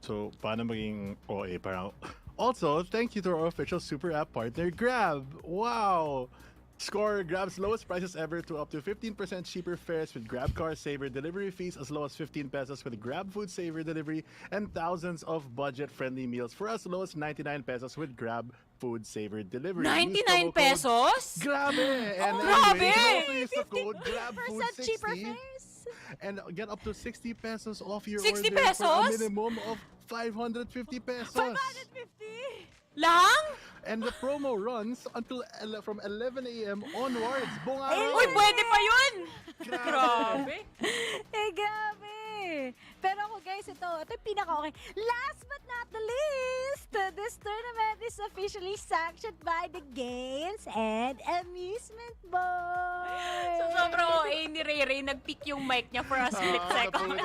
[SPEAKER 8] So, paano maging OA parang... Also, thank you to our official super app partner, Grab. Wow! Score Grab's lowest prices ever to up to 15% cheaper fares with Grab Car Saver delivery fees as low as 15 pesos with Grab Food Saver delivery and thousands of budget-friendly meals for as low as 99 pesos with Grab Food Saver delivery.
[SPEAKER 2] 99 pesos?
[SPEAKER 8] Grabe! And
[SPEAKER 2] grabe!
[SPEAKER 8] you can also use the code GRABFOOD60
[SPEAKER 10] cheaper fares.
[SPEAKER 8] and get up to 60 pesos off your
[SPEAKER 2] 60
[SPEAKER 8] order for a
[SPEAKER 2] pesos?
[SPEAKER 8] minimum of 550 pesos.
[SPEAKER 10] 550!
[SPEAKER 2] Lang?
[SPEAKER 8] And the promo runs until from 11 a.m. onwards. Buong araw.
[SPEAKER 2] Uy, pwede pa yun! Grabe.
[SPEAKER 10] Grabe! Pero ako guys, ito yung pinaka-okay. Last but not the least, this tournament is officially sanctioned by the Games and Amusement Board.
[SPEAKER 2] So, sobrang OA ni Ray Ray, nag-pick yung mic niya for a split second.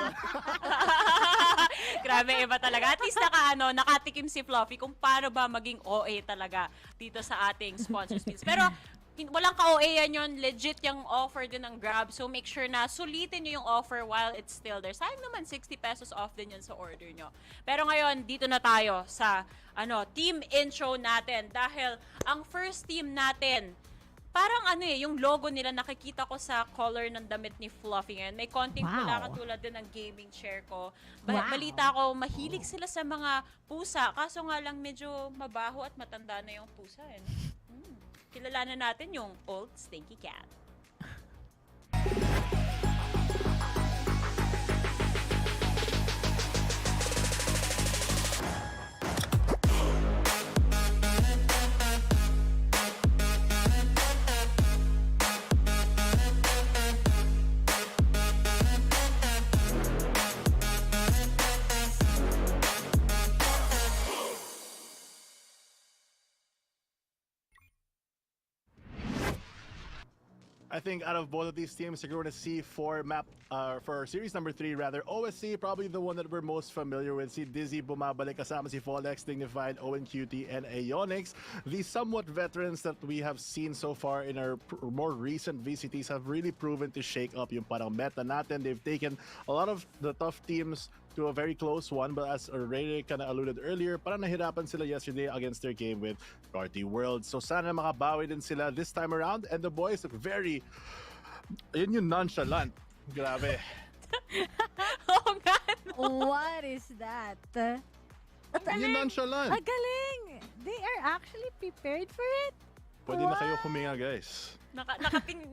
[SPEAKER 2] Grabe, iba talaga. At least nakatikim si Fluffy kung paano ba maging OA talaga dito sa ating sponsors. Pero, walang ka-OA yan yun. Legit yung offer din ng Grab. So, make sure na sulitin nyo yung offer while it's still there. Sayang naman, 60 pesos off din yun sa order nyo. Pero ngayon, dito na tayo sa team intro natin. Dahil ang first team natin, parang yung logo nila nakikita ko sa color ng damit ni Fluffy ngayon. May konting pula katulad din ng gaming chair ko. Balita ko, mahilig sila sa mga pusa. Kaso nga lang medyo mabaho at matanda na yung pusa. Kilalanan natin yung old Stinky Cat.
[SPEAKER 8] I think out of both of these teams, you're going to see for series number 3 rather, OSC probably the one that we're most familiar with. Si Dizzy bumabalik kasama si Folex, Dignified, Owen QT, and Aeonix. The somewhat veterans that we have seen so far in our more recent VCTs have really proven to shake up yung parang meta natin. They've taken a lot of the tough teams to a very close one. But as Ray kind of alluded earlier, parang nahirapan sila yesterday against their game with Carti World. So sana makabawi din sila this time around. And the boys look very, yun yung nonchalant. Grabe.
[SPEAKER 2] Oo nga, no?
[SPEAKER 10] What is that?
[SPEAKER 8] Yung nonchalant.
[SPEAKER 10] Ang galing! They are actually prepared for it.
[SPEAKER 8] Pwede na kayo huminga, guys.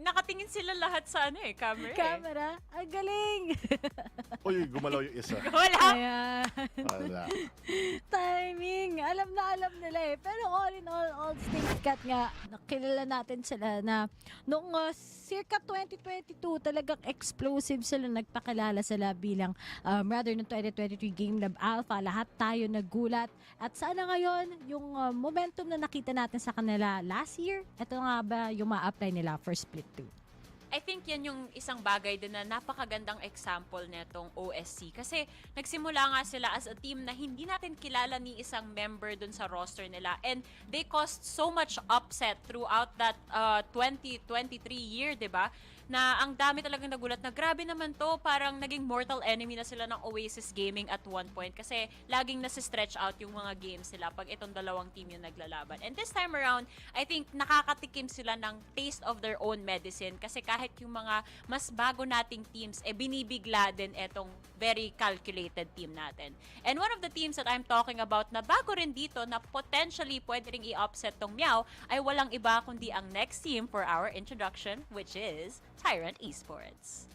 [SPEAKER 2] Nakatingin sila lahat sa camera.
[SPEAKER 10] Camera? Ang galing!
[SPEAKER 8] Uy, gumalaw yung isa.
[SPEAKER 2] Wala.
[SPEAKER 10] Ayan.
[SPEAKER 8] Wala.
[SPEAKER 10] Timing. Alam na alam nila eh. Pero all in all Stinky Cat nga, nakilala natin sila na noong circa 2022, talagang explosive sila. Nagpakilala sila bilang rather ng 2023 Game Lab Alpha. Lahat tayo nagulat. At sana ngayon, yung momentum na nakita natin sa kanila last year, ito nga ba yung ma-apply nila for Split 2?
[SPEAKER 2] I think yan yung isang bagay din na napakagandang example netong OSC. Kasi nagsimula nga sila as a team na hindi natin kilala ni isang member dun sa roster nila. And they caused so much upset throughout that 2023 year, diba? Na ang dami talagang nagulat na grabe naman to, parang naging mortal enemy na sila ng Oasis Gaming at one point kasi laging nasi-stretch out yung mga games nila pag itong dalawang team yung naglalaban. And this time around, I think nakakatikim sila ng taste of their own medicine kasi kahit yung mga mas bago nating teams, binibigla din etong very calculated team natin. And one of the teams that I'm talking about na bago rin dito na potentially pwede ring i-upset tong Meow ay walang iba kundi ang next team for our introduction, which is Tyrant Esports.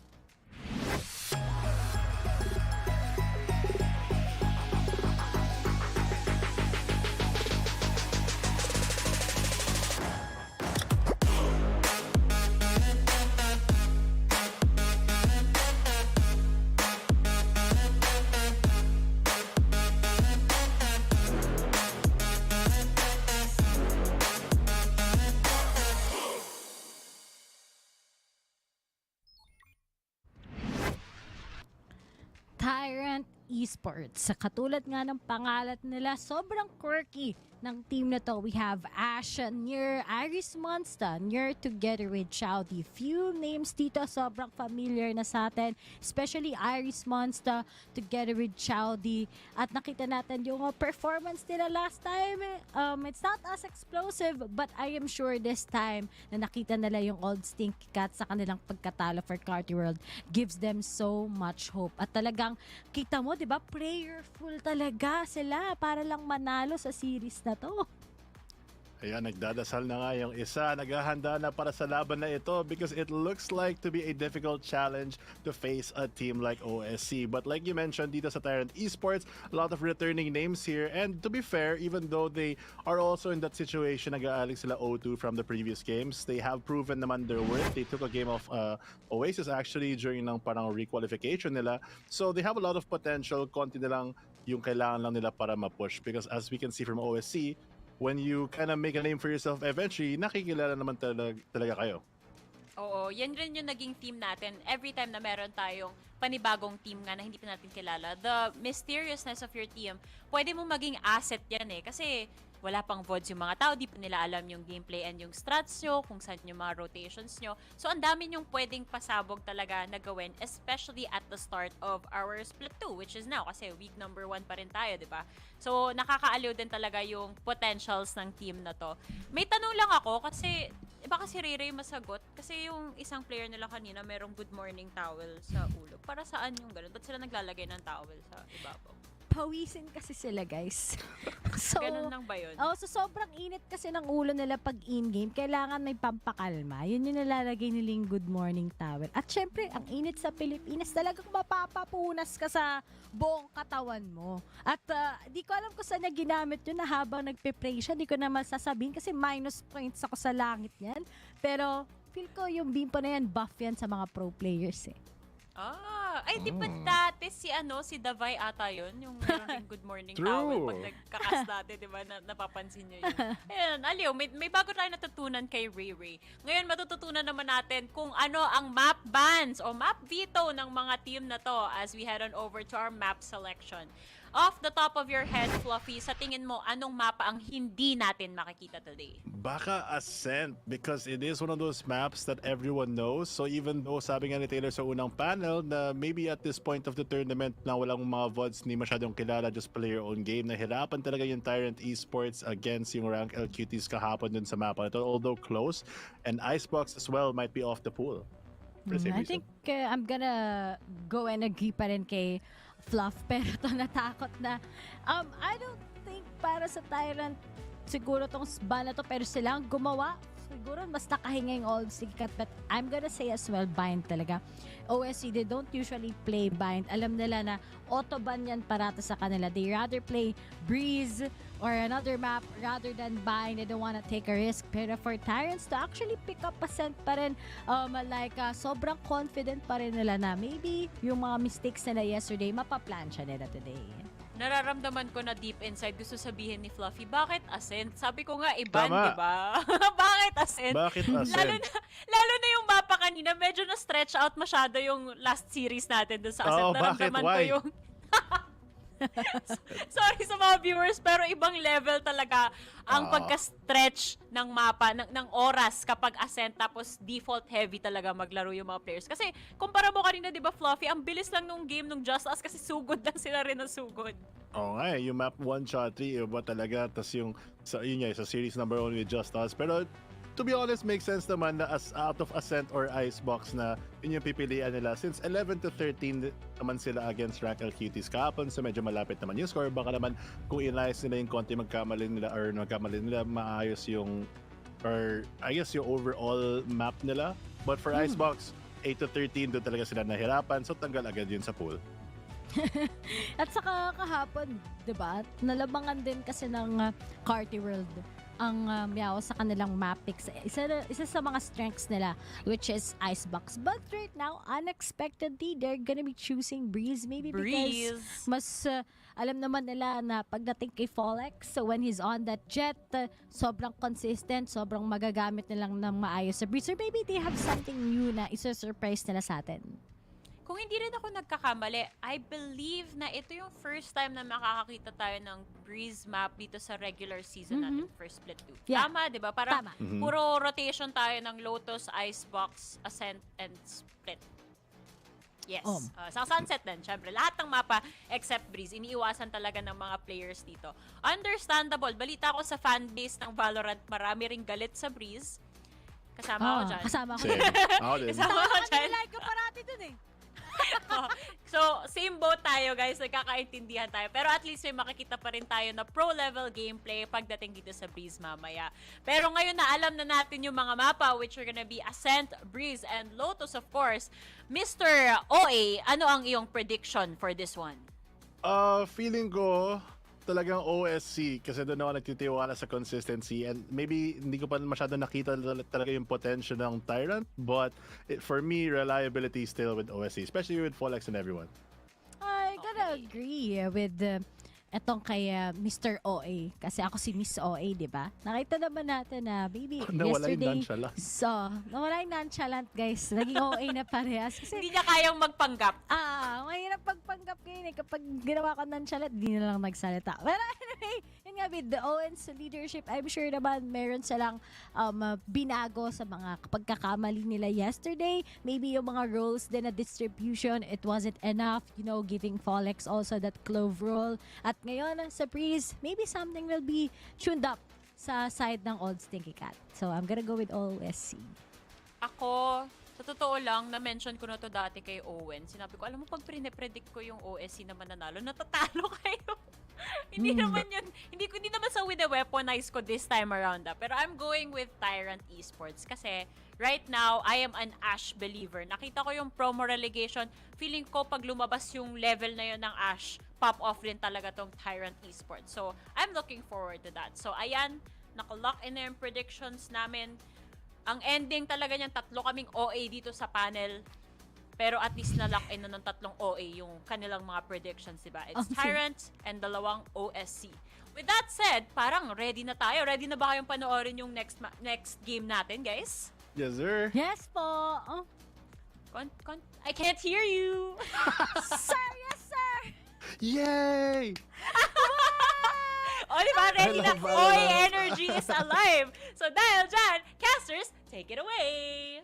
[SPEAKER 10] Tyrant Esports. Sa katulad nga ng pangalan nila, sobrang quirky ng team na to. We have Ash near Iris Monster, near together with Chowdy. Few names dito sobrang familiar na sa atin, especially Iris Monster together with Chowdy. At nakita natin yung performance nila last time. It's not as explosive, but I am sure this time na nakita nila yung old Stinky Cat sa kanilang pagkatalo for Carti World gives them so much hope. At talagang kita mo, di ba, prayerful talaga sila para lang manalo sa series na to.
[SPEAKER 8] Ayan, nagdadasal na nga yung isa. Naghahanda na para sa laban na ito because it looks like to be a difficult challenge to face a team like OSC. But like you mentioned, dito sa Tyrant Esports, a lot of returning names here. And to be fair, even though they are also in that situation, nag-aaling sila 0-2 from the previous games, they have proven naman their worth. They took a game of Oasis actually during ng parang requalification nila. So they have a lot of potential. Konti na lang yung kailangan lang nila para ma-push. Because as we can see from OSC, when you kind of make a name for yourself, eventually, nakikilala naman talaga kayo.
[SPEAKER 2] Oo, yan rin yung naging team natin. Every time na meron tayong panibagong team nga na hindi pa natin kilala, the mysteriousness of your team, pwede mo maging asset yan eh. Kasi wala pang VODs yung mga tao, di pa nila alam yung gameplay and yung strats nyo, kung saan yung mga rotations nyo. So, ang dami nyong pwedeng pasabog talaga na gawin, especially at the start of our Split 2, which is now, kasi week number 1 pa rin tayo, di ba? So, nakakaaliw din talaga yung potentials ng team na to. May tanong lang ako, kasi baka si Ray masagot, kasi yung isang player nila kanina, merong good morning towel sa ulo. Para saan yung ganun? Ba't sila naglalagay ng towel sa ibabaw?
[SPEAKER 10] Pawisin kasi sila, guys. So,
[SPEAKER 2] ganun lang ba yun?
[SPEAKER 10] So sobrang init kasi ng ulo nila pag in-game. Kailangan may pampakalma. Yun yung nilalagay nilang good morning towel. At syempre, ang init sa Pilipinas, talagang mapapapunas ka sa buong katawan mo. At di ko alam kung saan niya ginamit yun na habang nagpe-pray siya. Di ko na masasabihin kasi minus points ako sa langit yan. Pero feel ko yung bimpo na yan, buff yan sa mga pro players eh.
[SPEAKER 2] Ay, di ba dati si Davay ata yun? Yung meron good morning towel pag nagkakas dati, di ba? Napapansin nyo yun. Ayan, aliw, may bago tayo natutunan kay Ray. Ngayon, matututunan naman natin kung ano ang map bans o map veto ng mga team na to as we head on over to our map selection. Off the top of your head, Fluffy, sa tingin mo, anong mapa ang hindi natin makikita today?
[SPEAKER 8] Baka Ascent, because it is one of those maps that everyone knows. So even though sabi nga ni Taylor sa unang panel na maybe at this point of the tournament na walang mga VODs ni masyadong kilala, just play your own game, nahirapan talaga yung Tyrant Esports against yung rank LQTs kahapon dun sa mapa ito, although close. And Icebox as well might be off the pool.
[SPEAKER 10] I think I'm gonna go and agree pa rin kay Fluff, pero to natakot na. I don't think para sa Tyrant siguro tong ban na to, pero silang gumawa. Siguro mas nakahinga yung old sikat, but I'm gonna say as well, bind talaga. OSC, they don't usually play bind. Alam nila na auto-ban yan parata sa kanila. They rather play Breeze or another map rather than bind. They don't wanna take a risk. Pero for Tyrants to actually pick up Ascent pa rin, sobrang confident pa rin nila na maybe yung mga mistakes nila yesterday, mapaplansya nila today.
[SPEAKER 2] Nararamdaman ko na deep inside gusto sabihin ni Fluffy, bakit Ascent? Sabi ko nga, iban,
[SPEAKER 8] Tama.
[SPEAKER 2] di ba? Bakit Ascent?
[SPEAKER 8] Bakit Ascent?
[SPEAKER 2] Lalo na yung mapa kanina, medyo na-stretch out masyado yung last series natin dun sa Ascent.
[SPEAKER 8] Oh, bakit?
[SPEAKER 2] Naramdaman ko
[SPEAKER 8] Why?
[SPEAKER 2] yung... Sorry sa mga viewers, pero ibang level talaga ang pagka-stretch ng mapa, ng oras kapag Ascent, tapos default heavy talaga maglaro yung mga players. Kasi, kumpara mo kanina, di ba, Fluffy, ang bilis lang nung game nung JustUs kasi sugod lang sila rin ng sugod.
[SPEAKER 8] Oo nga yung map 1 shot 3, iba talaga. Tapos yung, yun nga, sa series number 1 with JustUs. Pero, to be honest, makes sense naman na as out of Ascent or Icebox na yun yung pipilian nila. Since 11 to 13 naman sila against rank LQTs kahapon, so medyo malapit naman yung score. Baka naman kung inayos nila yung konti magkamali nila, maayos yung, or I guess yung overall map nila. But for Icebox, 8 to 13 doon talaga sila nahirapan, so tanggal agad yun sa pool.
[SPEAKER 10] At saka kahapon, 'di ba? Nalabangan din kasi ng Carti World ang Meow sa kanilang map picks. Isa sa mga strengths nila, which is Icebox. But right now, unexpectedly, they're gonna be choosing Breeze. Maybe because mas alam naman nila na pagdating kay Folex, so when he's on that jet, sobrang consistent, sobrang magagamit nilang ng maayos sa Breeze. Or maybe they have something new na isa-surprise nila sa atin.
[SPEAKER 2] Kung hindi rin ako nagkakamali, I believe na ito yung first time na makakakita tayo ng Breeze map dito sa regular season natin, first split 2.
[SPEAKER 10] Yeah.
[SPEAKER 2] Tama, di ba? Parang
[SPEAKER 10] Tama.
[SPEAKER 2] puro rotation tayo ng Lotus, Icebox, Ascent, and Split. Yes. Sa Sunset din, syempre. Lahat ng mapa except Breeze, iniiwasan talaga ng mga players dito. Understandable. Balita ko sa fanbase ng Valorant, marami ring galit sa Breeze. Kasama ako dyan.
[SPEAKER 10] Kasama ako.
[SPEAKER 8] Ako din.
[SPEAKER 2] Kasama ako dyan.
[SPEAKER 10] Like ko parati dun eh.
[SPEAKER 2] So, same boat tayo guys, nagkakaintindihan tayo. Pero at least may makikita pa rin tayo na pro-level gameplay pagdating dito sa Breeze mamaya. Pero ngayon na alam na natin yung mga mapa, which are gonna be Ascent, Breeze, and Lotus of course. Mr. OA, ano ang iyong prediction for this one?
[SPEAKER 8] Feeling ko talagang OSC kasi doon ako nagtitiwala sa consistency, and maybe hindi ko pa masyado nakita talaga yung potential ng Tyrant, but for me, reliability is still with OSC, especially with Folex and everyone.
[SPEAKER 10] I gotta agree with etong kay Mr. OA. Kasi ako si Miss OA, di ba? Nakita naman natin na, baby,
[SPEAKER 8] Nawala
[SPEAKER 10] yesterday.
[SPEAKER 8] yung nonchalant.
[SPEAKER 10] So, nawala yung nonchalant, guys. Naging OA na parehas. Kasi,
[SPEAKER 2] Hindi niya kayang magpanggap.
[SPEAKER 10] mahirap pagpanggap ngayon eh. Kapag ginawa ko nonchalant, di na lang nagsalita. Pero anyway, yun nga, with the Owens leadership, I'm sure naman meron silang binago sa mga pagkakamali nila yesterday. Maybe yung mga roles din na distribution, it wasn't enough, giving Folex also that clove role. At ngayon, sa Breeze, maybe something will be tuned up sa side ng old Stinky Cat. So, I'm gonna go with OSC.
[SPEAKER 2] Ako, sa totoo lang, na-mention ko na to dati kay Owen. Sinabi ko, alam mo, pag predict ko yung OSC na mananalo, natatalo kayo. Hindi naman yun. Hindi naman sa with the weaponize ko this time around. Pero I'm going with Tyrant Esports. Kasi right now, I am an Ashe believer. Nakita ko yung promo relegation. Feeling ko pag lumabas yung level na yun ng Ashe, pop off rin talaga tong Tyrant Esports. So, I'm looking forward to that. So, ayan, nakalock in na yung predictions namin. Ang ending talaga niyan, 3 kaming OA dito sa panel. Pero at least na-lock in na ng 3 OA yung kanilang mga predictions, diba? It's Tyrant and 2 OSC. With that said, parang ready na tayo. Ready na ba kayong panoorin yung next game natin, guys?
[SPEAKER 8] Yes, sir.
[SPEAKER 10] Yes po!
[SPEAKER 2] I can't hear you!
[SPEAKER 10] Sir, yes sir!
[SPEAKER 8] Yay!
[SPEAKER 2] O, diba? Ready na.
[SPEAKER 8] love Valorant.
[SPEAKER 2] Oy, energy is alive. So, dahil dyan, casters, take it away.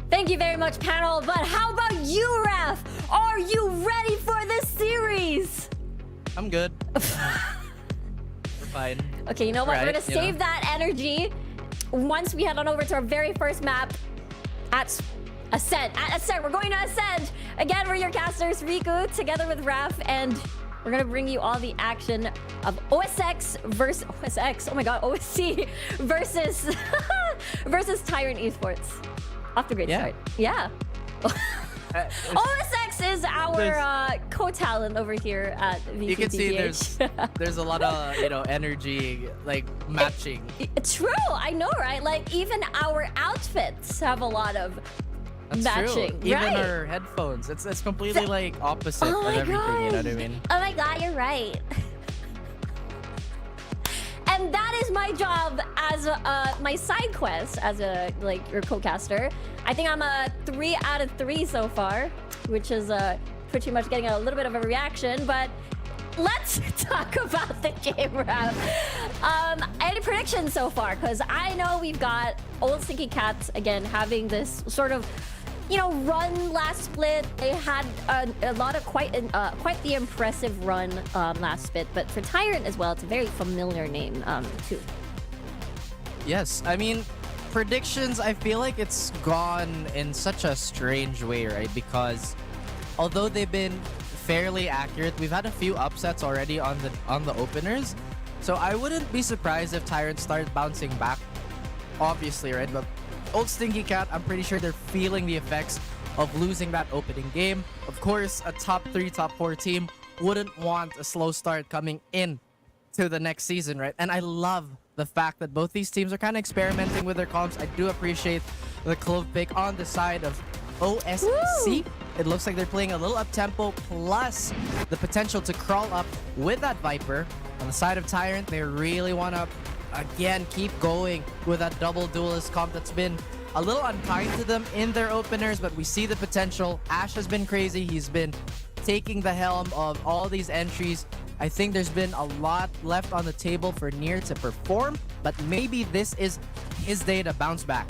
[SPEAKER 5] Thank you very much, panel. But how about you, Raph? Are you ready for this series?
[SPEAKER 4] I'm good. We're fine.
[SPEAKER 5] Okay, you know what?
[SPEAKER 4] Right,
[SPEAKER 5] We're gonna
[SPEAKER 4] you
[SPEAKER 5] save
[SPEAKER 4] know.
[SPEAKER 5] that energy once we head on over to our very first map at Ascent. At Ascent, we're going to Ascend. Again, we're your casters, Riku, together with Raph, and we're gonna bring you all the action of OSX versus OSX. Oh my God, OSC versus versus Tyrant Esports. Off to a great start. Yeah. OSX is our co-talent over here at VCT.
[SPEAKER 4] You can see
[SPEAKER 5] PH.
[SPEAKER 4] there's a lot of energy like matching.
[SPEAKER 5] True, I know, right? Like even our outfits have a lot of
[SPEAKER 4] That's
[SPEAKER 5] matching,
[SPEAKER 4] true. Even
[SPEAKER 5] right?
[SPEAKER 4] our headphones, it's completely like opposite
[SPEAKER 5] Oh
[SPEAKER 4] of
[SPEAKER 5] my
[SPEAKER 4] everything. You know what I
[SPEAKER 5] God.
[SPEAKER 4] mean?
[SPEAKER 5] Oh my God, you're right. And that is my job as my side quest as your co-caster. I think I'm a 3 out of 3 so far, which is pretty much getting a little bit of a reaction. But let's talk about the game wrap. Any predictions so far? Because I know we've got old Stinky Cats again having this sort of run last split. They had a lot of quite the impressive run last split. But for Tyrant as well, it's a very familiar name too.
[SPEAKER 4] Yes, I mean, predictions, I feel like it's gone in such a strange way, right? Because although they've been fairly accurate, we've had a few upsets already on the openers. So I wouldn't be surprised if Tyrant starts bouncing back, obviously, right? But old Stinky Cat, I'm pretty sure they're feeling the effects of losing that opening game. Of course, a top 3, top 4 team wouldn't want a slow start coming in to the next season, right? And I love the fact that both these teams are kind of experimenting with their comps. I do appreciate the Clove pick on the side of OSC.
[SPEAKER 5] Woo!
[SPEAKER 4] It looks like they're playing a little up-tempo, plus the potential to crawl up with that Viper. On the side of Tyrant, they really want to, again, keep going with that double duelist comp that's been a little unkind to them in their openers, but we see the potential. Ash has been crazy. He's been taking the helm of all these entries. I think there's been a lot left on the table for Nier to perform, but maybe this is his day to bounce back.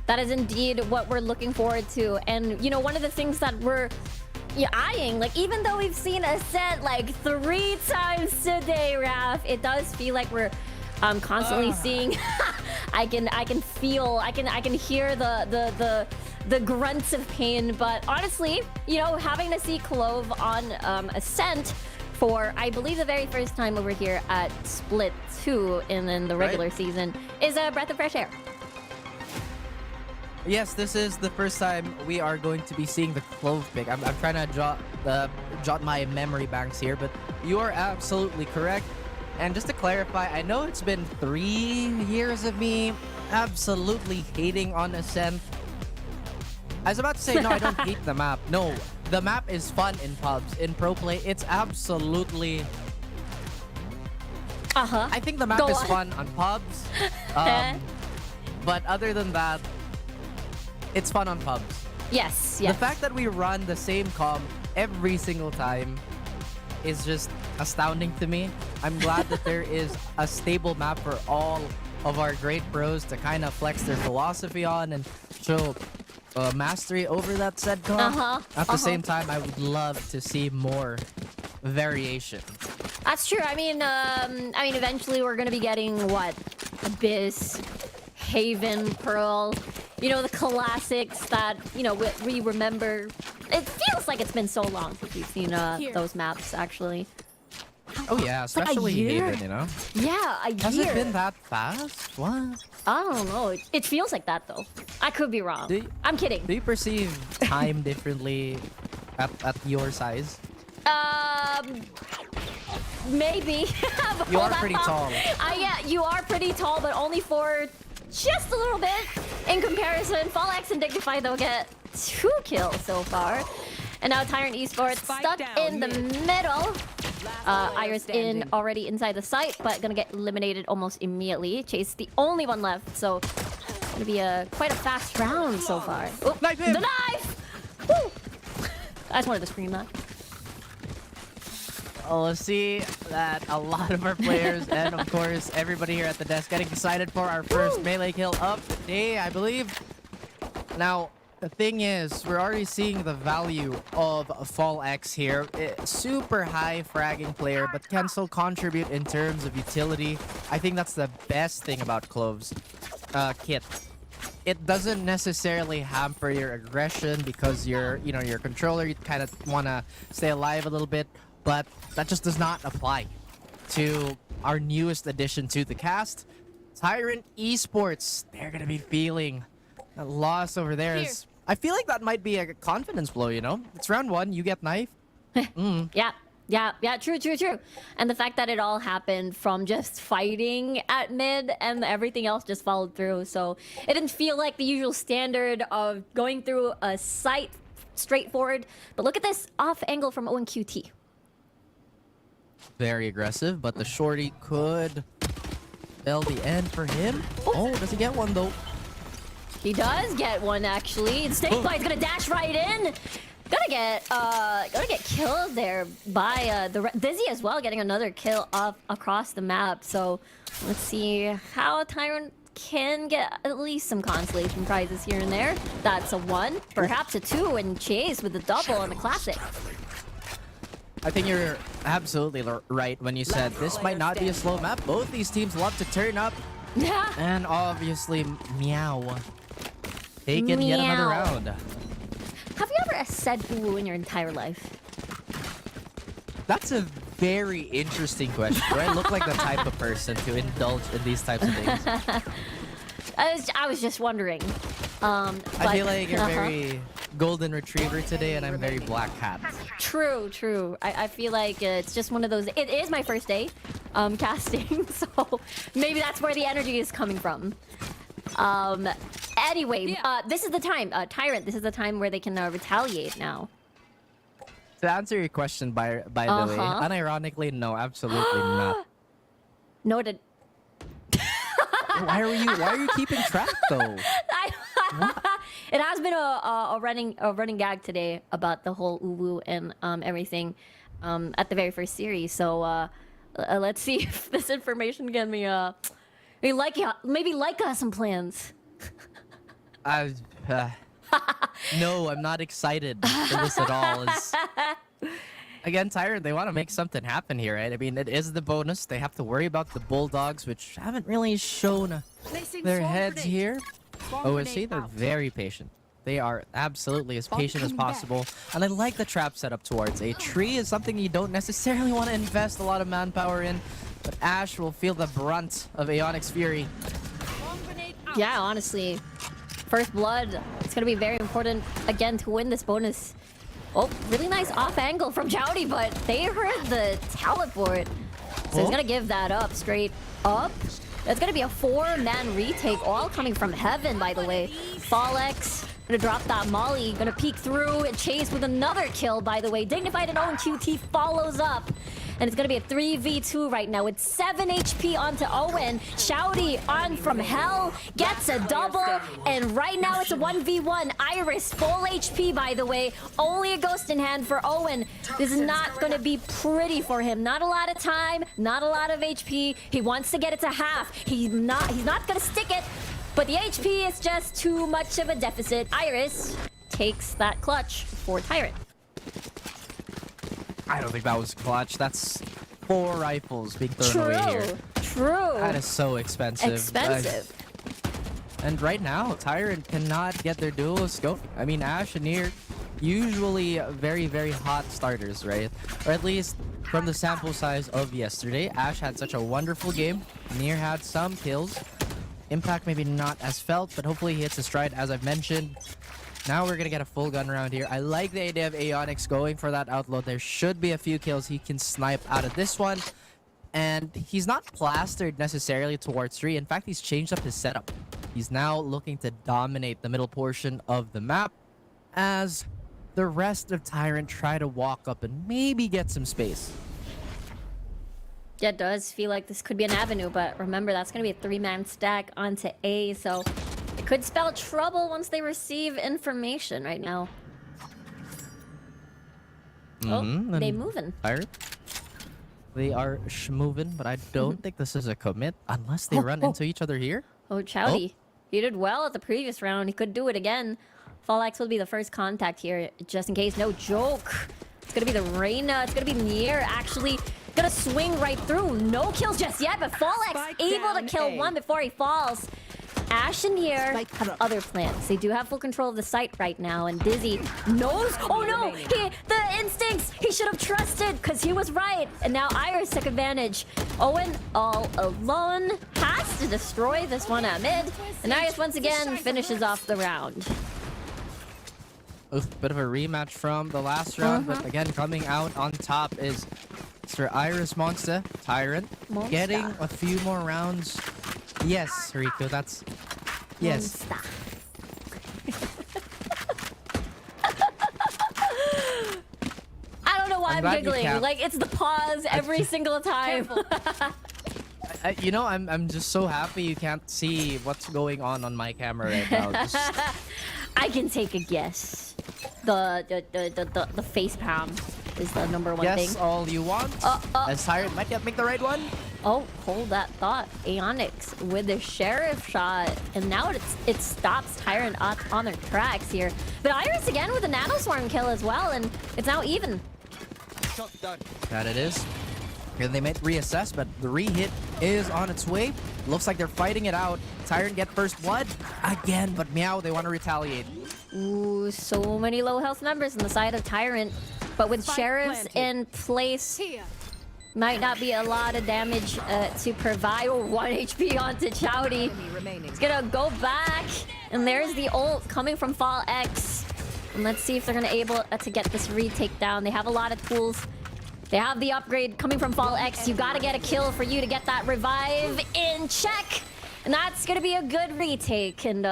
[SPEAKER 5] That is indeed what we're looking forward to. And, one of the things that we're eyeing, like, even though we've seen Ascent like 3 times today, Raph, it does feel like we're constantly seeing. I can hear the grunts of pain. But honestly, having to see Clove on Ascent for, I believe, the very first time over here at Split 2 in the regular season is a breath of fresh air.
[SPEAKER 4] Yes, this is the first time we are going to be seeing the Clove pick. I'm trying to jot my memory banks here, but you are absolutely correct. And just to clarify, I know it's been 3 years of me absolutely hating on Ascent. I was about to say, no, I don't hate the map. No, the map is fun in pubs. In pro play, it's absolutely... I think the map is fun on pubs. But other than that, it's fun on pubs.
[SPEAKER 5] Yes.
[SPEAKER 4] The fact that we run the same comp every single time is just astounding to me. I'm glad that there is a stable map for all of our great pros to kind of flex their philosophy on and show mastery over that said comp. At the same time, I would love to see more variation.
[SPEAKER 5] That's true. I mean, eventually we're gonna be getting what? Abyss, Haven, Pearl. The classics that we remember. It feels like it's been so long since we've seen those maps, actually.
[SPEAKER 4] Oh yeah, especially Haven,
[SPEAKER 5] Yeah, a year.
[SPEAKER 4] Has it been that fast? What?
[SPEAKER 5] I don't know. It feels like that though. I could be wrong. I'm kidding.
[SPEAKER 4] Do you perceive time differently at your size?
[SPEAKER 5] Maybe.
[SPEAKER 4] You are pretty tall.
[SPEAKER 5] Yeah, you are pretty tall, but only for just a little bit in comparison. Fall X and Dignify, though, get 2 kills so far. And now Tyrant Esports stuck in the middle. Iris in already inside the site, but gonna get eliminated almost immediately. Chase the only one left, so it's gonna be quite a fast round so far. Oh,
[SPEAKER 4] Knife him!
[SPEAKER 5] the knife! Woo! I just wanted to scream that.
[SPEAKER 4] Oh, let's see that a lot of our players and of course everybody here at the desk getting excited for our first melee kill of the day, I believe. Now, the thing is, we're already seeing the value of Fall X here. Super high fragging player, but can still contribute in terms of utility. I think that's the best thing about Clove's kit. It doesn't necessarily hamper your aggression because your controller, you kind of want to stay alive a little bit, but that just does not apply to our newest addition to the cast, Tyrant Esports. They're gonna be feeling a loss over there. I feel like that might be a confidence blow, you know? It's round 1, you get knife.
[SPEAKER 5] Yeah, true. And the fact that it all happened from just fighting at mid and everything else just followed through. So it didn't feel like the usual standard of going through a site straightforward. But look at this off angle from ONQT.
[SPEAKER 4] Very aggressive, but the shorty could spell the end for him. Oh, does he get one though?
[SPEAKER 5] He does get one actually. And Snakebite's gonna dash right in. Gonna get killed there by the Dizzy as well, getting another kill off across the map. So let's see how Tyrant can get at least some consolation prizes here and there. That's a 1, perhaps a 2, and Chase with the double on the classic.
[SPEAKER 4] I think you're absolutely right when you said this might not be a slow map. Both these teams love to turn up.
[SPEAKER 5] Yeah.
[SPEAKER 4] And obviously, meow. Taken yet another round.
[SPEAKER 5] Have you ever said ooh in your entire life?
[SPEAKER 4] That's a very interesting question. Do I look like the type of person to indulge in these types of things?
[SPEAKER 5] I was just wondering.
[SPEAKER 4] I feel like you're very golden retriever today, and I'm very black cat.
[SPEAKER 5] True. I feel like it's just one of those. It is my first day casting, so maybe that's where the energy is coming from. Anyway, this is the time, Tyrant. This is the time where they can retaliate now.
[SPEAKER 4] To answer your question, by the way, unironically, no, absolutely not.
[SPEAKER 5] Noted.
[SPEAKER 4] Why are you keeping track though?
[SPEAKER 5] It has been a running gag today about the whole uwu and everything at the very first series. So let's see if this information can be maybe like some plans.
[SPEAKER 4] No, I'm not excited for this at all. Again, Tyrant, they want to make something happen here, right? I mean, it is the bonus. They have to worry about the Bulldogs, which haven't really shown their heads here. OSC, they're very patient. They are absolutely as patient as possible. And I like the trap setup towards a tree. Is something you don't necessarily want to invest a lot of manpower in. But Ash will feel the brunt of Aeonic's fury.
[SPEAKER 5] Yeah, honestly. First blood. It's going to be very important, again, to win this bonus. Oh, really nice off angle from Jowdy, but they heard the teleport. So he's going to give that up straight up. It's going to be a 4-man retake, all coming from heaven, by the way. Fallex gonna drop that molly, gonna peek through and chase with another kill, by the way. Dignified and OwnQT follows up. And it's gonna be a 3v2 right now with 7 HP onto Owen. Shouty on from hell, gets a double, and right now it's a 1v1. Iris, full HP, by the way. Only a ghost in hand for Owen. This is not gonna be pretty for him. Not a lot of time, not a lot of HP. He wants to get it to half. He's not gonna stick it, but the HP is just too much of a deficit. Iris takes that clutch for Tyrant.
[SPEAKER 4] I don't think that was clutch. That's 4 rifles being thrown away here.
[SPEAKER 5] True.
[SPEAKER 4] That is so expensive.
[SPEAKER 5] Expensive.
[SPEAKER 4] And right now, Tyrant cannot get their duos go. I mean, Ash and Nier, usually very, very hot starters, right? Or at least from the sample size of yesterday. Ash had such a wonderful game. Nier had some kills. Impact maybe not as felt, but hopefully he hits a stride, as I've mentioned. Now we're gonna get a full gun round here. I like the idea of Aeonix going for that outload. There should be a few kills he can snipe out of this one. And he's not plastered necessarily towards 3. In fact, he's changed up his setup. He's now looking to dominate the middle portion of the map as the rest of Tyrant try to walk up and maybe get some space.
[SPEAKER 5] Yeah, it does feel like this could be an avenue, but remember, that's going to be a 3-man stack onto A, so it could spell trouble once they receive information right now. Oh, they moving.
[SPEAKER 4] Tyrant. They are moving, but I don't think this is a commit unless they run into each other here.
[SPEAKER 5] Oh, Chowdy. He did well at the previous round. He could do it again. Fallex will be the first contact here, just in case. No joke. It's going to be the Reyna. It's going to be Nier, actually. Gonna swing right through. No kills just yet, but Fallex able to kill one before he falls. Ash and Nier have other plans. They do have full control of the site right now, and Dizzy knows. Oh no! The instincts! He should have trusted, because he was right. And now Iris took advantage. Owen, all alone, has to destroy this one at mid. And Iris once again finishes off the round.
[SPEAKER 4] Oof, bit of a rematch from the last round, but again, coming out on top is Mr. Iris Monster, Tyrant, getting a few more rounds. Yes, Rico, that's... Yes.
[SPEAKER 5] I don't know why I'm giggling. Like, it's the pause every single time.
[SPEAKER 4] You know, I'm just so happy you can't see what's going on my camera right now.
[SPEAKER 5] I can take a guess. The face palm is the number one thing.
[SPEAKER 4] Guess all you want. As Tyrant might not make the right one.
[SPEAKER 5] Oh, hold that thought. Aeonix with the Sheriff shot. And now it stops Tyrant on their tracks here. But Iris again with a Nanoswarm kill as well. And it's now even.
[SPEAKER 4] That it is. Here they might reassess, but the re-hit is on its way. Looks like they're fighting it out. Tyrant get first blood again, but Meow, they want to retaliate.
[SPEAKER 5] Ooh, so many low health numbers on the side of Tyrant. But with Sheriffs in place, might not be a lot of damage to provide. Oh, 1 HP onto Chowdy. He's gonna go back. And there's the ult coming from Fall X. And let's see if they're gonna able to get this retake down. They have a lot of tools. They have the upgrade coming from Fall X. You gotta get a kill for you to get that revive in check. And that's gonna be a good retake. And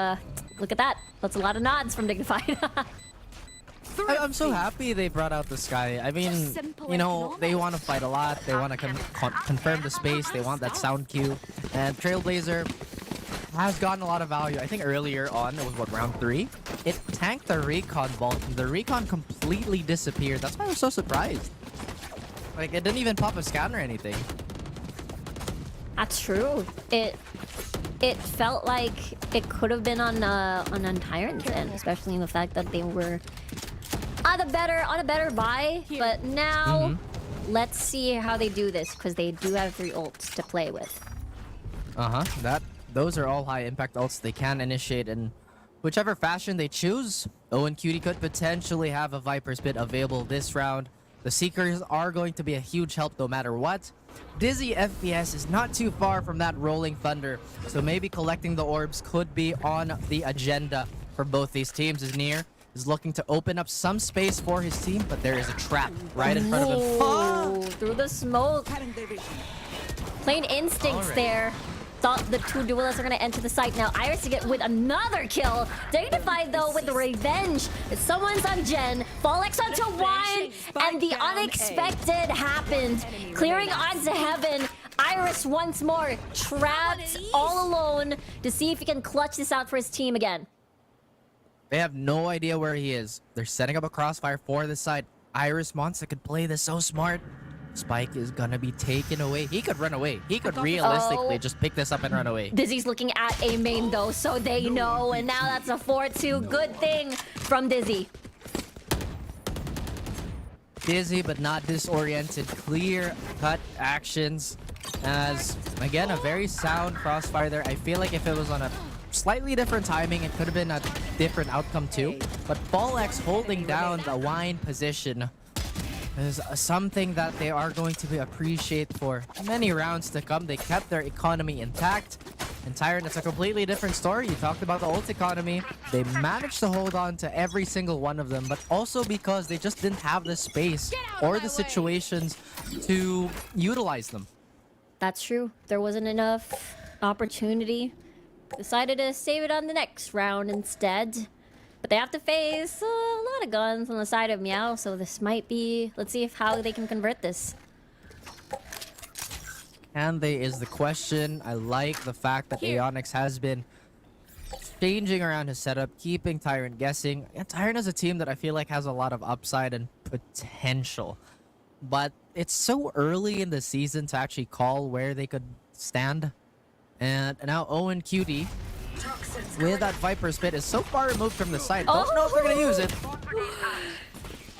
[SPEAKER 5] look at that. That's a lot of nods from Dignified.
[SPEAKER 4] I'm so happy they brought out this guy. I mean, you know, they want to fight a lot. They want to confirm the space. They want that sound cue. And Trailblazer has gotten a lot of value. I think earlier on, it was what, round 3? It tanked the recon vault. And the recon completely disappeared. That's why I was so surprised. Like, it didn't even pop a scan or anything.
[SPEAKER 5] That's true. It felt like it could have been on Tyrant's end, especially in the fact that they were on a better buy. But now, let's see how they do this, because they do have 3 ults to play with.
[SPEAKER 4] Those are all high impact ults they can initiate in whichever fashion they choose. Owen Cutie could potentially have a Viper's Pit available this round. The Seekers are going to be a huge help no matter what. Dizzy FPS is not too far from that Rolling Thunder, so maybe collecting the orbs could be on the agenda for both these teams. As Nier is looking to open up some space for his team, but there is a trap right in front of him.
[SPEAKER 5] Oh, through the smoke. Plain instincts there. Thought the 2 duelists are going to enter the site now. Iris to get with another kill. Dignified, though, with the revenge. Someone's on Jen. Fallex onto 1. And the unexpected happened. Clearing onto heaven. Iris once more trapped all alone to see if he can clutch this out for his team again.
[SPEAKER 4] They have no idea where he is. They're setting up a crossfire for this side. Iris Monster could play this so smart. Spike is gonna be taken away. He could run away. He could realistically just pick this up and run away.
[SPEAKER 5] Dizzy's looking at a main though, so they know. And now that's a 4-2. Good thing from Dizzy.
[SPEAKER 4] Dizzy but not disoriented. Clear cut actions. As, again, a very sound crossfire there. I feel like if it was on a slightly different timing, it could have been a different outcome too. But Fallex holding down the wine position is something that they are going to appreciate for many rounds to come. They kept their economy intact. And Tyrant, it's a completely different story. You talked about the ult economy. They managed to hold on to every single one of them, but also because they just didn't have the space or the situations to utilize them.
[SPEAKER 5] That's true. There wasn't enough opportunity. Decided to save it on the next round instead. But they have to face a lot of guns on the side of Meow, so this might be... Let's see how they can convert this.
[SPEAKER 4] And they is the question. I like the fact that Aeonix has been changing around his setup, keeping Tyrant guessing. And Tyrant is a team that I feel like has a lot of upside and potential. But it's so early in the season to actually call where they could stand. And now Owen QD with that Viper Spit is so far removed from the site. Don't know if they're gonna use it.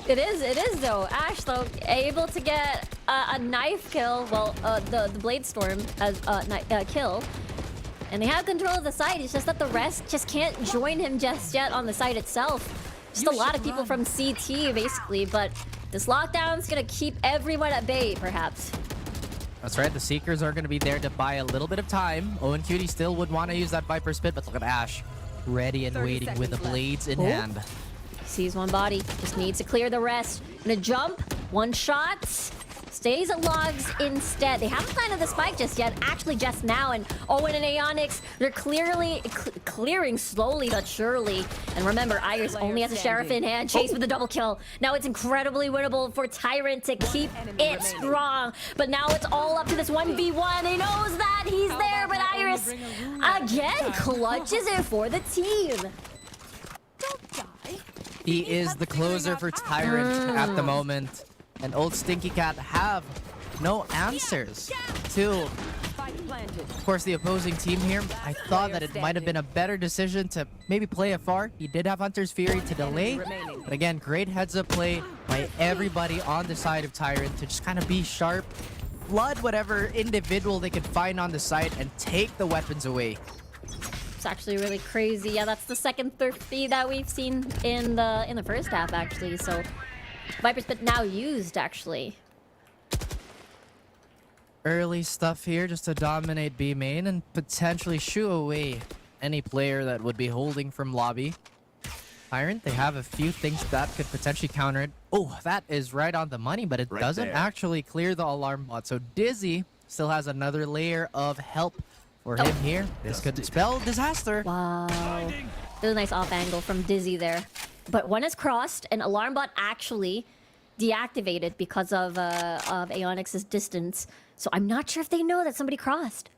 [SPEAKER 5] It is though. Ash though able to get a knife kill. Well, the Blade Storm as kill, and they have control of the site. It's just that the rest just can't join him just yet on the site itself. Just a lot of people from CT basically, but this lockdown's gonna keep everyone at bay, perhaps.
[SPEAKER 4] That's right, the Seekers are going to be there to buy a little bit of time. Owen Cutie still would want to use that Viper Spit, but look at Ash. Ready and waiting with the blades in hand.
[SPEAKER 5] Sees one body, just needs to clear the rest. Gonna jump, one shot. Stays at logs instead. They haven't planted the spike just yet, actually just now. And Owen and Aeonix, they're clearly clearing slowly but surely. And remember, Iris only has a Sheriff in hand, Chase with a double kill. Now it's incredibly winnable for Tyrant to keep it strong. But now it's all up to this 1v1. He knows that he's there, but Iris again clutches it for the team.
[SPEAKER 4] He is the closer for Tyrant at the moment. And old Stinky Cat have no answers to, of course, the opposing team here. I thought that it might have been a better decision to maybe play afar. He did have Hunter's Fury to delay. But again, great heads-up play by everybody on the side of Tyrant to just kind of be sharp, flood whatever individual they could find on the site, and take the weapons away.
[SPEAKER 5] It's actually really crazy. Yeah, that's the second thrifty that we've seen in the first half, actually. So Viper Spit now used, actually.
[SPEAKER 4] Early stuff here just to dominate B main and potentially shoo away any player that would be holding from lobby. Tyrant, they have a few things that could potentially counter it. Oh, that is right on the money, but it doesn't actually clear the alarm bot. So Dizzy still has another layer of help for him here. This could spell disaster.
[SPEAKER 5] Wow. Really nice off angle from Dizzy there. But one is crossed, and alarm bot actually deactivated because of Aeonix's distance. So I'm not sure if they know that somebody crossed.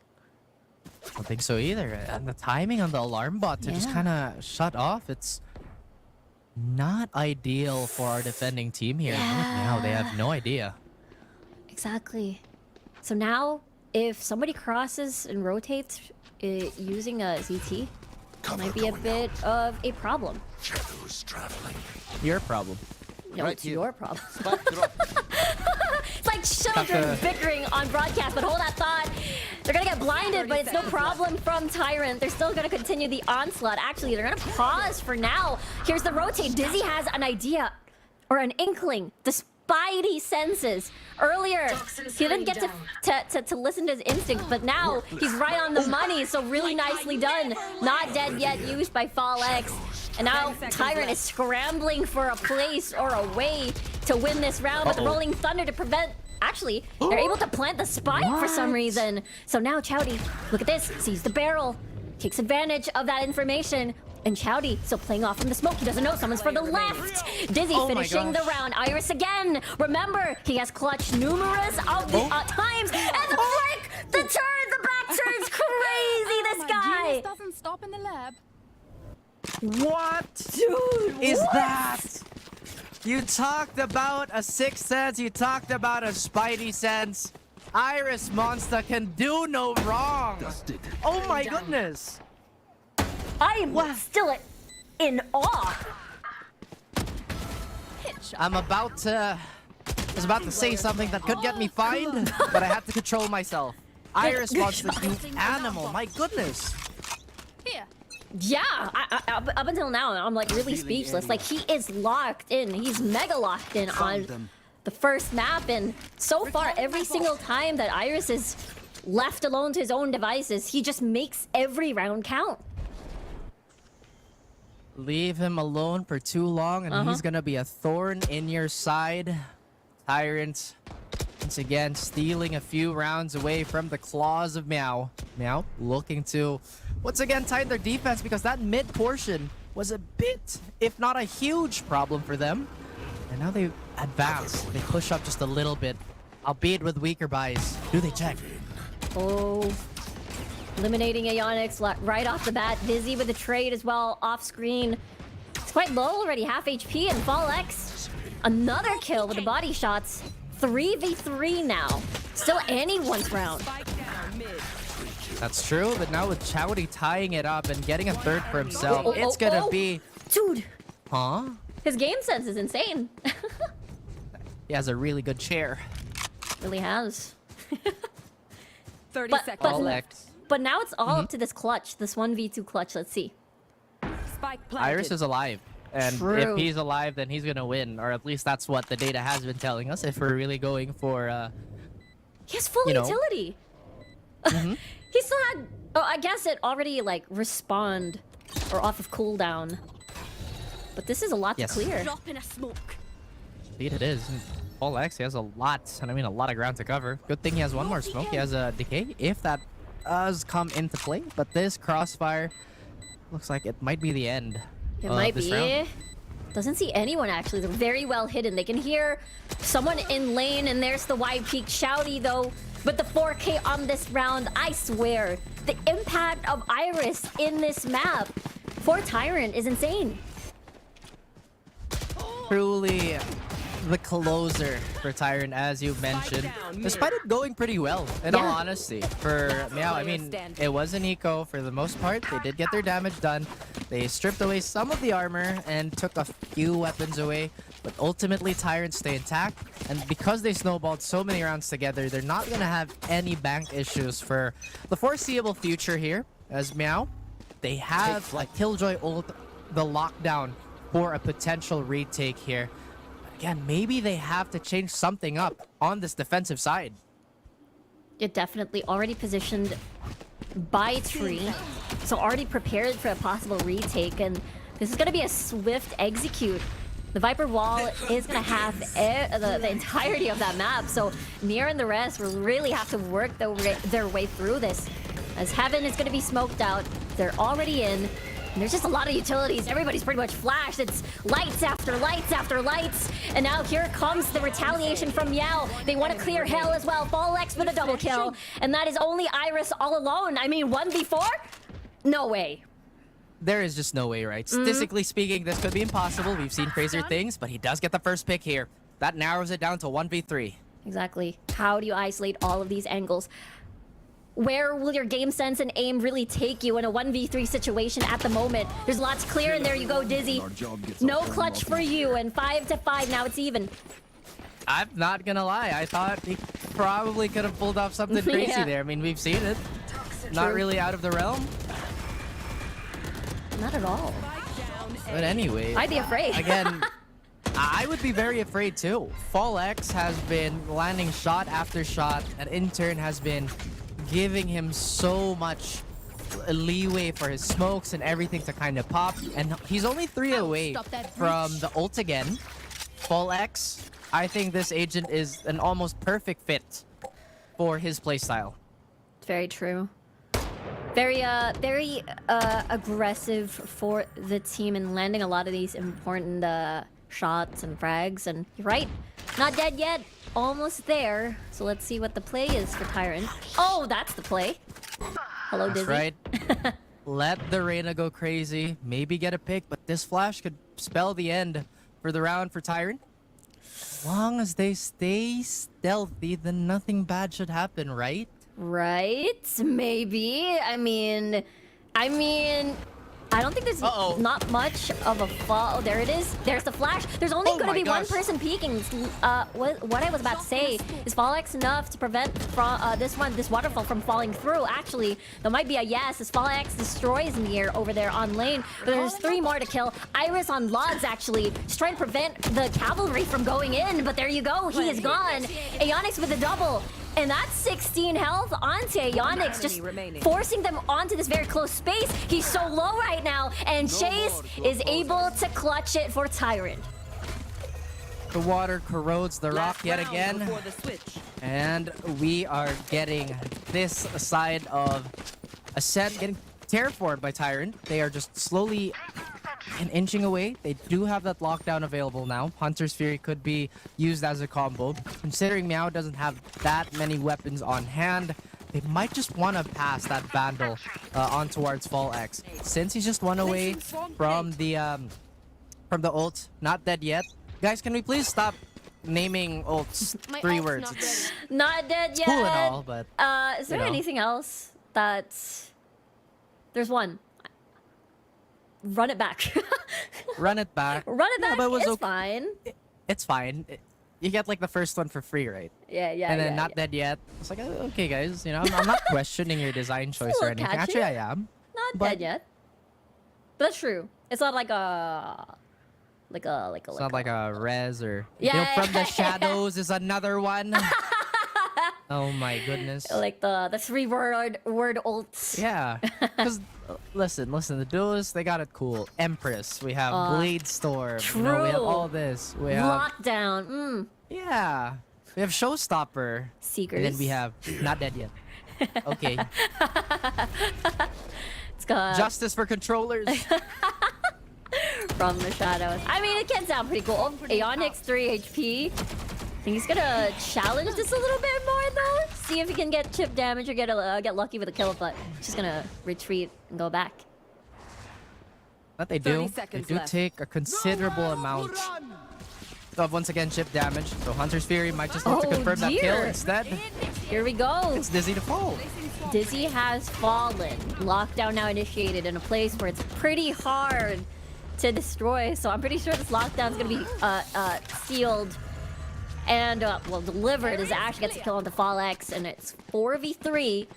[SPEAKER 4] I don't think so either. And the timing on the alarm bot to just kind of shut off, it's not ideal for our defending team here. Now they have no idea.
[SPEAKER 5] Exactly. So now, if somebody crosses and rotates using a ZT, might be a bit of a problem.
[SPEAKER 1] Shadows traveling.
[SPEAKER 4] Your problem.
[SPEAKER 5] No, it's your problem. It's like children bickering on broadcast, but hold that thought. They're gonna get blinded, but it's no problem from Tyrant. They're still gonna continue the onslaught. Actually, they're gonna pause for now. Here's the rotate. Dizzy has an idea, or an inkling. The spidey senses. Earlier, he didn't get to listen to his instincts, but now he's right on the money, so really nicely done. Not dead yet, used by Fall X. And now Tyrant is scrambling for a place or a way to win this round with Rolling Thunder to prevent... Actually, they're able to plant the spike for some reason. So now Chowdy, look at this, sees the barrel, takes advantage of that information. And Chowdy still playing off from the smoke. He doesn't know someone's for the left. Dizzy finishing the round. Iris again. Remember, he has clutched numerous of the times. And the flick, the turn, the back turn's crazy, this guy.
[SPEAKER 10] Doesn't stop in the lab.
[SPEAKER 4] What is that? You talked about a sixth sense. You talked about a spidey sense. Iris Monster can do no wrong. Oh my goodness.
[SPEAKER 5] I am still in awe.
[SPEAKER 4] I was about to say something that could get me fined, but I had to control myself. Iris Monster, you animal. My goodness.
[SPEAKER 10] Here.
[SPEAKER 5] Yeah, up until now, I'm like really speechless. Like, he is locked in. He's mega locked in on the first map. And so far, every single time that Iris is left alone to his own devices, he just makes every round count.
[SPEAKER 4] Leave him alone for too long, and he's gonna be a thorn in your side. Tyrant, once again, stealing a few rounds away from the claws of Meow. Meow looking to, once again, tighten their defense because that mid portion was a bit, if not a huge problem for them. And now they advance. They push up just a little bit, albeit with weaker buys. Do they check?
[SPEAKER 5] Oh, eliminating Ionix right off the bat. Busy with the trade as well, off screen. It's quite low already, half HP, and FallX. Another kill with the body shots. 3v3 now. Still anyone's round.
[SPEAKER 4] That's true, but now with Chowdy tying it up and getting a third for himself, it's gonna be...
[SPEAKER 5] Dude,
[SPEAKER 4] Huh?
[SPEAKER 5] his game sense is insane.
[SPEAKER 4] He has a really good chair.
[SPEAKER 5] Really has.
[SPEAKER 10] 30
[SPEAKER 5] But-
[SPEAKER 10] seconds
[SPEAKER 5] but-
[SPEAKER 10] left.
[SPEAKER 5] But now it's all up to this clutch, this 1v2 clutch. Let's see.
[SPEAKER 10] Spike planted.
[SPEAKER 4] Iris is alive. And
[SPEAKER 5] True.
[SPEAKER 4] if he's alive, then he's gonna win. Or at least that's what the data has been telling us, if we're really going for...
[SPEAKER 5] He has full
[SPEAKER 4] You know.
[SPEAKER 5] utility. He still had... Oh, I guess it already, like, respawned or off of cooldown. But this is a lot
[SPEAKER 4] Yes.
[SPEAKER 5] to clear.
[SPEAKER 10] Drop in a smoke.
[SPEAKER 4] Indeed it is. X, he has a lot, and I mean a lot of ground to cover. Good thing he has one more smoke. He has a decay, if that does come into play. But this crossfire looks like it might be the end.
[SPEAKER 5] It
[SPEAKER 4] of
[SPEAKER 5] might
[SPEAKER 4] this
[SPEAKER 5] be.
[SPEAKER 4] round.
[SPEAKER 5] Doesn't see anyone, actually. They're very well hidden. They can hear someone in lane, and there's the wide peak Shouty, though. But the 4K on this round, I swear, the impact of Iris in this map for Tyrant is insane.
[SPEAKER 4] Truly the closer for Tyrant, as you mentioned. Despite it going pretty well, in all honesty. For Meow, I mean, it was an eco for the most part. They did get their damage done. They stripped away some of the armor and took a few weapons away. But ultimately, Tyrants stay intact. And because they snowballed so many rounds together, they're not going to have any bank issues for the foreseeable future here. As Meow, they have like Killjoy ult, the lockdown for a potential retake here. Again, maybe they have to change something up on this defensive side.
[SPEAKER 5] It definitely already positioned by tree, so already prepared for a possible retake, and this is going to be a swift execute. The Viper wall is going to have the entirety of that map, so Mir and the rest will really have to work their way through this. As Heaven is going to be smoked out, they're already in. And there's just a lot of utilities. Everybody's pretty much flashed. It's lights after lights after lights. And now here comes the retaliation from Yao. They want to clear hell as well. FallX with a double kill. And that is only Iris all alone. I mean, 1v4? No way.
[SPEAKER 4] There is just no way, right? Statistically speaking, this could be impossible. We've seen crazier things, but he does get the first pick here. That narrows it down to 1v3.
[SPEAKER 5] Exactly. How do you isolate all of these angles? Where will your game sense and aim really take you in a 1v3 situation at the moment? There's lots clear, and there you go, Dizzy. No clutch for you, and 5-5, now it's even.
[SPEAKER 4] I'm not gonna lie, I thought he probably could have pulled off something crazy
[SPEAKER 5] Yeah.
[SPEAKER 4] there. I mean, we've seen it. Not really out of the realm.
[SPEAKER 5] Not at all.
[SPEAKER 4] But anyway,
[SPEAKER 5] I'd be afraid.
[SPEAKER 4] again, I would be very afraid too. FallX has been landing shot after shot, and in turn has been giving him so much leeway for his smokes and everything to kind of pop. And he's only 3 away from the ult again. FallX, I think this agent is an almost perfect fit for his playstyle.
[SPEAKER 5] Very true. Very aggressive for the team and landing a lot of these important shots and frags. And you're right, not dead yet. Almost there. So let's see what the play is for Tyrant. Oh, that's the play. Hello, Dizzy.
[SPEAKER 4] That's right. Let the Reyna go crazy. Maybe get a pick, but this flash could spell the end for the round for Tyrant. As long as they stay stealthy, then nothing bad should happen, right?
[SPEAKER 5] Right? Maybe. I mean, I don't think there's not much of a fall. Oh, there it is. There's the flash. There's only going to be one person peeking. What I was about to say is FallX enough to prevent this waterfall from falling through. Actually, there might be a yes as FallX destroys Mir over there on lane. But there's 3 more to kill. Iris on logs, actually, just trying to prevent the cavalry from going in. But there you go. He is gone. Aeonix with a double. And that's 16 health onto Ionix, just forcing them onto this very close space. He's so low right now, and Chase is able to clutch it for Tyrant.
[SPEAKER 4] The water corrodes the rock yet again. And we are getting this side of Ascent getting terraformed by Tyrant. They are just slowly and inching away. They do have that lockdown available now. Hunter's Fury could be used as a combo. Considering Meow doesn't have that many weapons on hand, they might just want to pass that Vandal on towards Fall X. Since he's just one away from the ult, not dead yet. Guys, can we please stop naming ults three words? It's
[SPEAKER 5] not dead yet.
[SPEAKER 4] cool and all, but
[SPEAKER 5] is there anything else that's... There's one. Run it back.
[SPEAKER 4] Run it back.
[SPEAKER 5] Run it back.
[SPEAKER 4] Yeah, but it was
[SPEAKER 5] it's fine.
[SPEAKER 4] It's fine. You get like the first one for free, right?
[SPEAKER 5] Yeah, yeah.
[SPEAKER 4] And then
[SPEAKER 5] yeah,
[SPEAKER 4] not
[SPEAKER 5] yeah.
[SPEAKER 4] dead yet. It's like, okay, guys, you know, I'm not questioning your design choice or anything.
[SPEAKER 5] catchy.
[SPEAKER 4] Actually, I am.
[SPEAKER 5] Not
[SPEAKER 4] but
[SPEAKER 5] dead yet. But that's true. It's not like a.
[SPEAKER 4] It's not like a res or
[SPEAKER 5] Yeah.
[SPEAKER 4] From the Shadows is another one. Oh my goodness.
[SPEAKER 5] Like the 3-word ults.
[SPEAKER 4] Yeah. Because listen, the duelists, they got it cool. Empress, we have Blade Storm. You know, we have
[SPEAKER 5] true.
[SPEAKER 4] all this. We have
[SPEAKER 5] Lockdown.
[SPEAKER 4] yeah. We have Showstopper.
[SPEAKER 5] Seekers.
[SPEAKER 4] And then we have not dead yet. Okay.
[SPEAKER 5] It's got
[SPEAKER 4] Justice for controllers.
[SPEAKER 5] from the shadows. I mean, it can sound pretty cool. Aeonix 3 HP. I think he's gonna challenge this a little bit more though. See if he can get chip damage or get lucky with a kill, but he's just gonna retreat and go back.
[SPEAKER 4] That they do. They do take a considerable amount of, once again, chip damage. So Hunter's Fury might just look to confirm that kill instead.
[SPEAKER 5] Here we go.
[SPEAKER 4] It's Dizzy to fall.
[SPEAKER 5] Dizzy has fallen. Lockdown now initiated in a place where it's pretty hard to destroy. So I'm pretty sure this lockdown's gonna be sealed and well delivered as Ash gets a kill onto Fall X, and it's 4v3.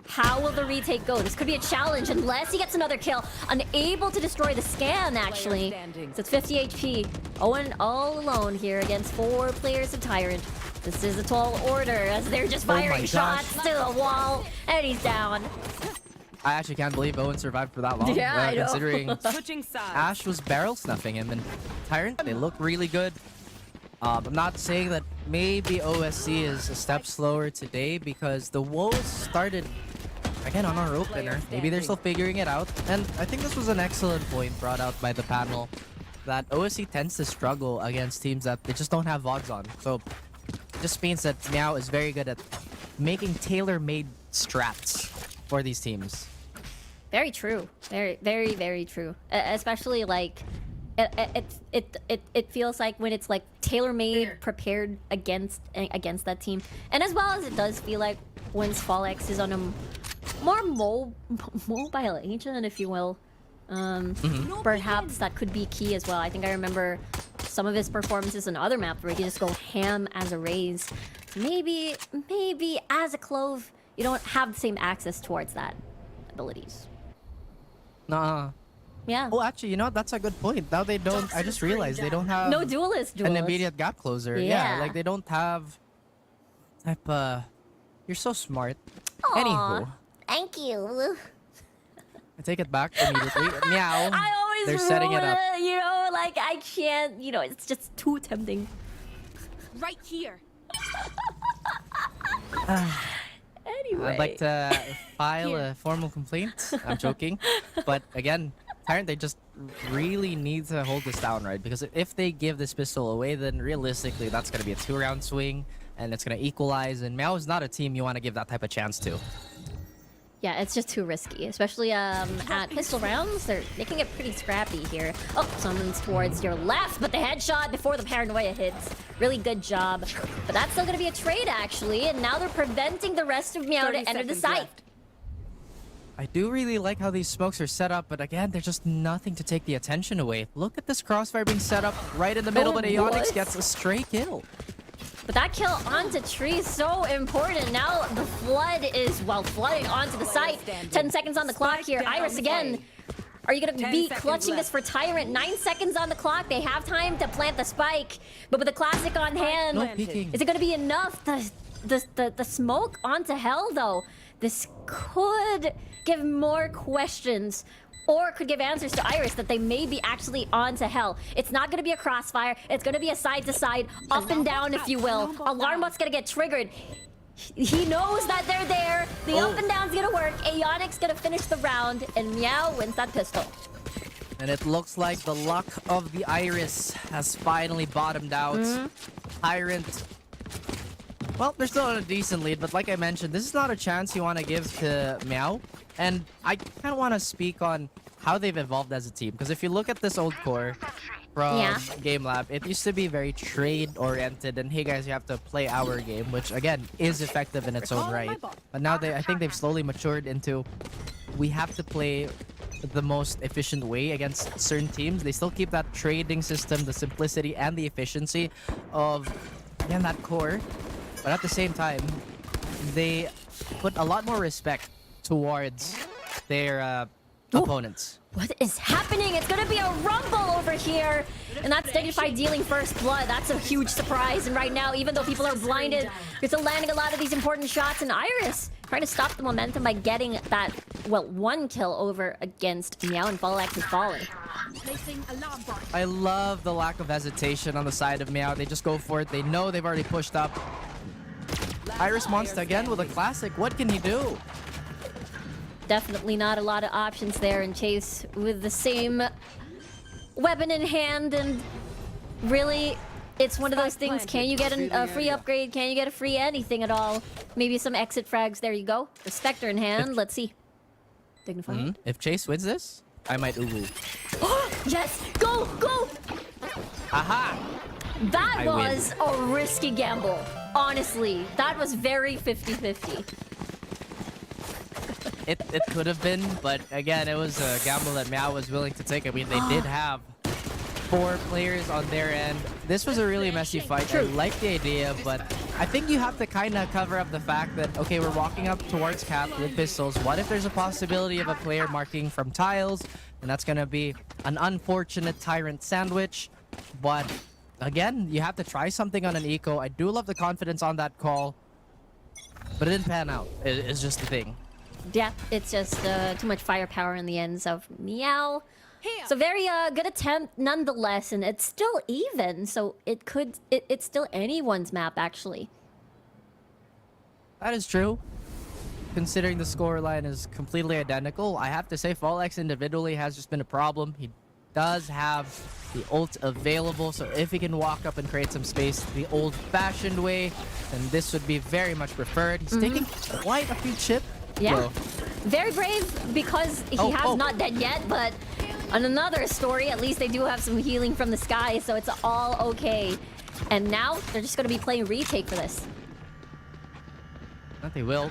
[SPEAKER 5] How will the retake go? This could be a challenge unless he gets another kill. Unable to destroy the scan, actually. So it's 50 HP. Owen all alone here against 4 players of Tyrant. This is a tall order as they're just firing shots to the wall. And he's down.
[SPEAKER 4] I actually can't believe Owen survived for that long.
[SPEAKER 5] Yeah, I know.
[SPEAKER 4] Considering Ash was barrel snuffing him, and Tyrant, they look really good. I'm not saying that maybe OSC is a step slower today because the woes started again on our opener. Maybe they're still figuring it out. And I think this was an excellent point brought out by the panel that OSC tends to struggle against teams that they just don't have VODs on. So it just means that Meow is very good at making tailor-made strats for these teams.
[SPEAKER 5] Very true. Very, very, very true. Especially like it feels like when it's like tailor-made, prepared against that team, and as well as it does feel like when Fall X is on a more mobile agent, if you will. Perhaps that could be key as well. I think I remember some of his performances on other maps where he just go ham as a Raze. Maybe as a Clove, you don't have the same access towards that abilities.
[SPEAKER 4] Nah.
[SPEAKER 5] Yeah.
[SPEAKER 4] Oh, actually, you know what? That's a good point. Now they don't. I just realized they don't have
[SPEAKER 5] no duelist.
[SPEAKER 4] an immediate gap closer.
[SPEAKER 5] Yeah.
[SPEAKER 4] Like they don't have type. You're so smart.
[SPEAKER 5] Aw,
[SPEAKER 4] Anywho,
[SPEAKER 5] thank you.
[SPEAKER 4] I take it back immediately. Meow.
[SPEAKER 5] I always
[SPEAKER 4] They're setting it up.
[SPEAKER 5] You know, like I can't. You know, it's just too tempting.
[SPEAKER 13] Right here.
[SPEAKER 5] Anyway.
[SPEAKER 4] I'd like to file a formal complaint. I'm joking, but again, Tyrant, they just really need to hold this down, right? Because if they give this pistol away, then realistically, that's going to be a 2-round swing, and it's going to equalize. And Meow is not a team you want to give that type of chance to.
[SPEAKER 5] Yeah, it's just too risky, especially at pistol rounds. They can get pretty scrappy here. Oh, someone's towards your left, but the headshot before the paranoia hits. Really good job. But that's still gonna be a trade, actually, and now they're preventing the rest of Meow to enter the site.
[SPEAKER 4] I do really like how these smokes are set up, but again, there's just nothing to take the attention away. Look at this crossfire being set up right in the middle, but Aeonix gets a stray kill.
[SPEAKER 5] But that kill onto tree is so important. Now the flood is, well, flooding onto the site. 10 seconds on the clock here. Iris again. Are you going to be clutching this for Tyrant? 9 seconds on the clock. They have time to plant the spike. But with the classic on hand, is it going to be enough? The smoke onto Hell, though. This could give more questions. Or could give answers to Iris that they may be actually onto Hell. It's not going to be a crossfire. It's going to be a side-to-side, up and down, if you will. Alarm bot's going to get triggered. He knows that they're there. The up and down's going to work. Aeonix going to finish the round, and Meow wins that pistol.
[SPEAKER 4] And it looks like the luck of the Iris has finally bottomed out. Tyrant, well, they're still on a decent lead, but like I mentioned, this is not a chance you want to give to Meow. And I kind of want to speak on how they've evolved as a team. Because if you look at this old core from Game Lab, it used to be very trade-oriented. And hey guys, you have to play our game, which again, is effective in its own right. But now I think they've slowly matured into, we have to play the most efficient way against certain teams. They still keep that trading system, the simplicity and the efficiency of, again, that core. But at the same time, they put a lot more respect towards their opponents.
[SPEAKER 5] What is happening? It's gonna be a rumble over here. And that's Dignified dealing first blood. That's a huge surprise. And right now, even though people are blinded, you're still landing a lot of these important shots. And Iris trying to stop the momentum by getting that, well, one kill over against Meow, and Valoract is falling.
[SPEAKER 4] I love the lack of hesitation on the side of Meow. They just go for it. They know they've already pushed up. Iris Monster again with a classic. What can he do?
[SPEAKER 5] Definitely not a lot of options there, and Chase with the same weapon in hand, and really, it's one of those things. Can you get a free upgrade? Can you get a free anything at all? Maybe some exit frags. There you go. The Spectre in hand. Let's see. Dignified.
[SPEAKER 4] If Chase wins this, I might uwu.
[SPEAKER 5] Yes! Go! Go!
[SPEAKER 4] Aha!
[SPEAKER 5] That was a risky gamble. Honestly, that was very 50-50.
[SPEAKER 4] It could have been, but again, it was a gamble that Meow was willing to take. I mean, they did have 4 players on their end. This was a really messy fight. I like the idea, but I think you have to kind of cover up the fact that, okay, we're walking up towards Cap with pistols. What if there's a possibility of a player marking from tiles? And that's going to be an unfortunate Tyrant sandwich. But again, you have to try something on an eco. I do love the confidence on that call, but it didn't pan out. It's just the thing.
[SPEAKER 5] Yeah, it's just too much firepower in the ends of Meow. So very good attempt nonetheless, and it's still even, so it's still anyone's map actually.
[SPEAKER 4] That is true. Considering the scoreline is completely identical, I have to say Fallex individually has just been a problem. He does have the ult available, so if he can walk up and create some space the old-fashioned way, then this would be very much preferred. He's taking quite a few chips.
[SPEAKER 5] Yeah, very brave because he has not dead yet, but on another story, at least they do have some healing from the sky, so it's all okay. And now they're just going to be playing retake for this.
[SPEAKER 4] They will.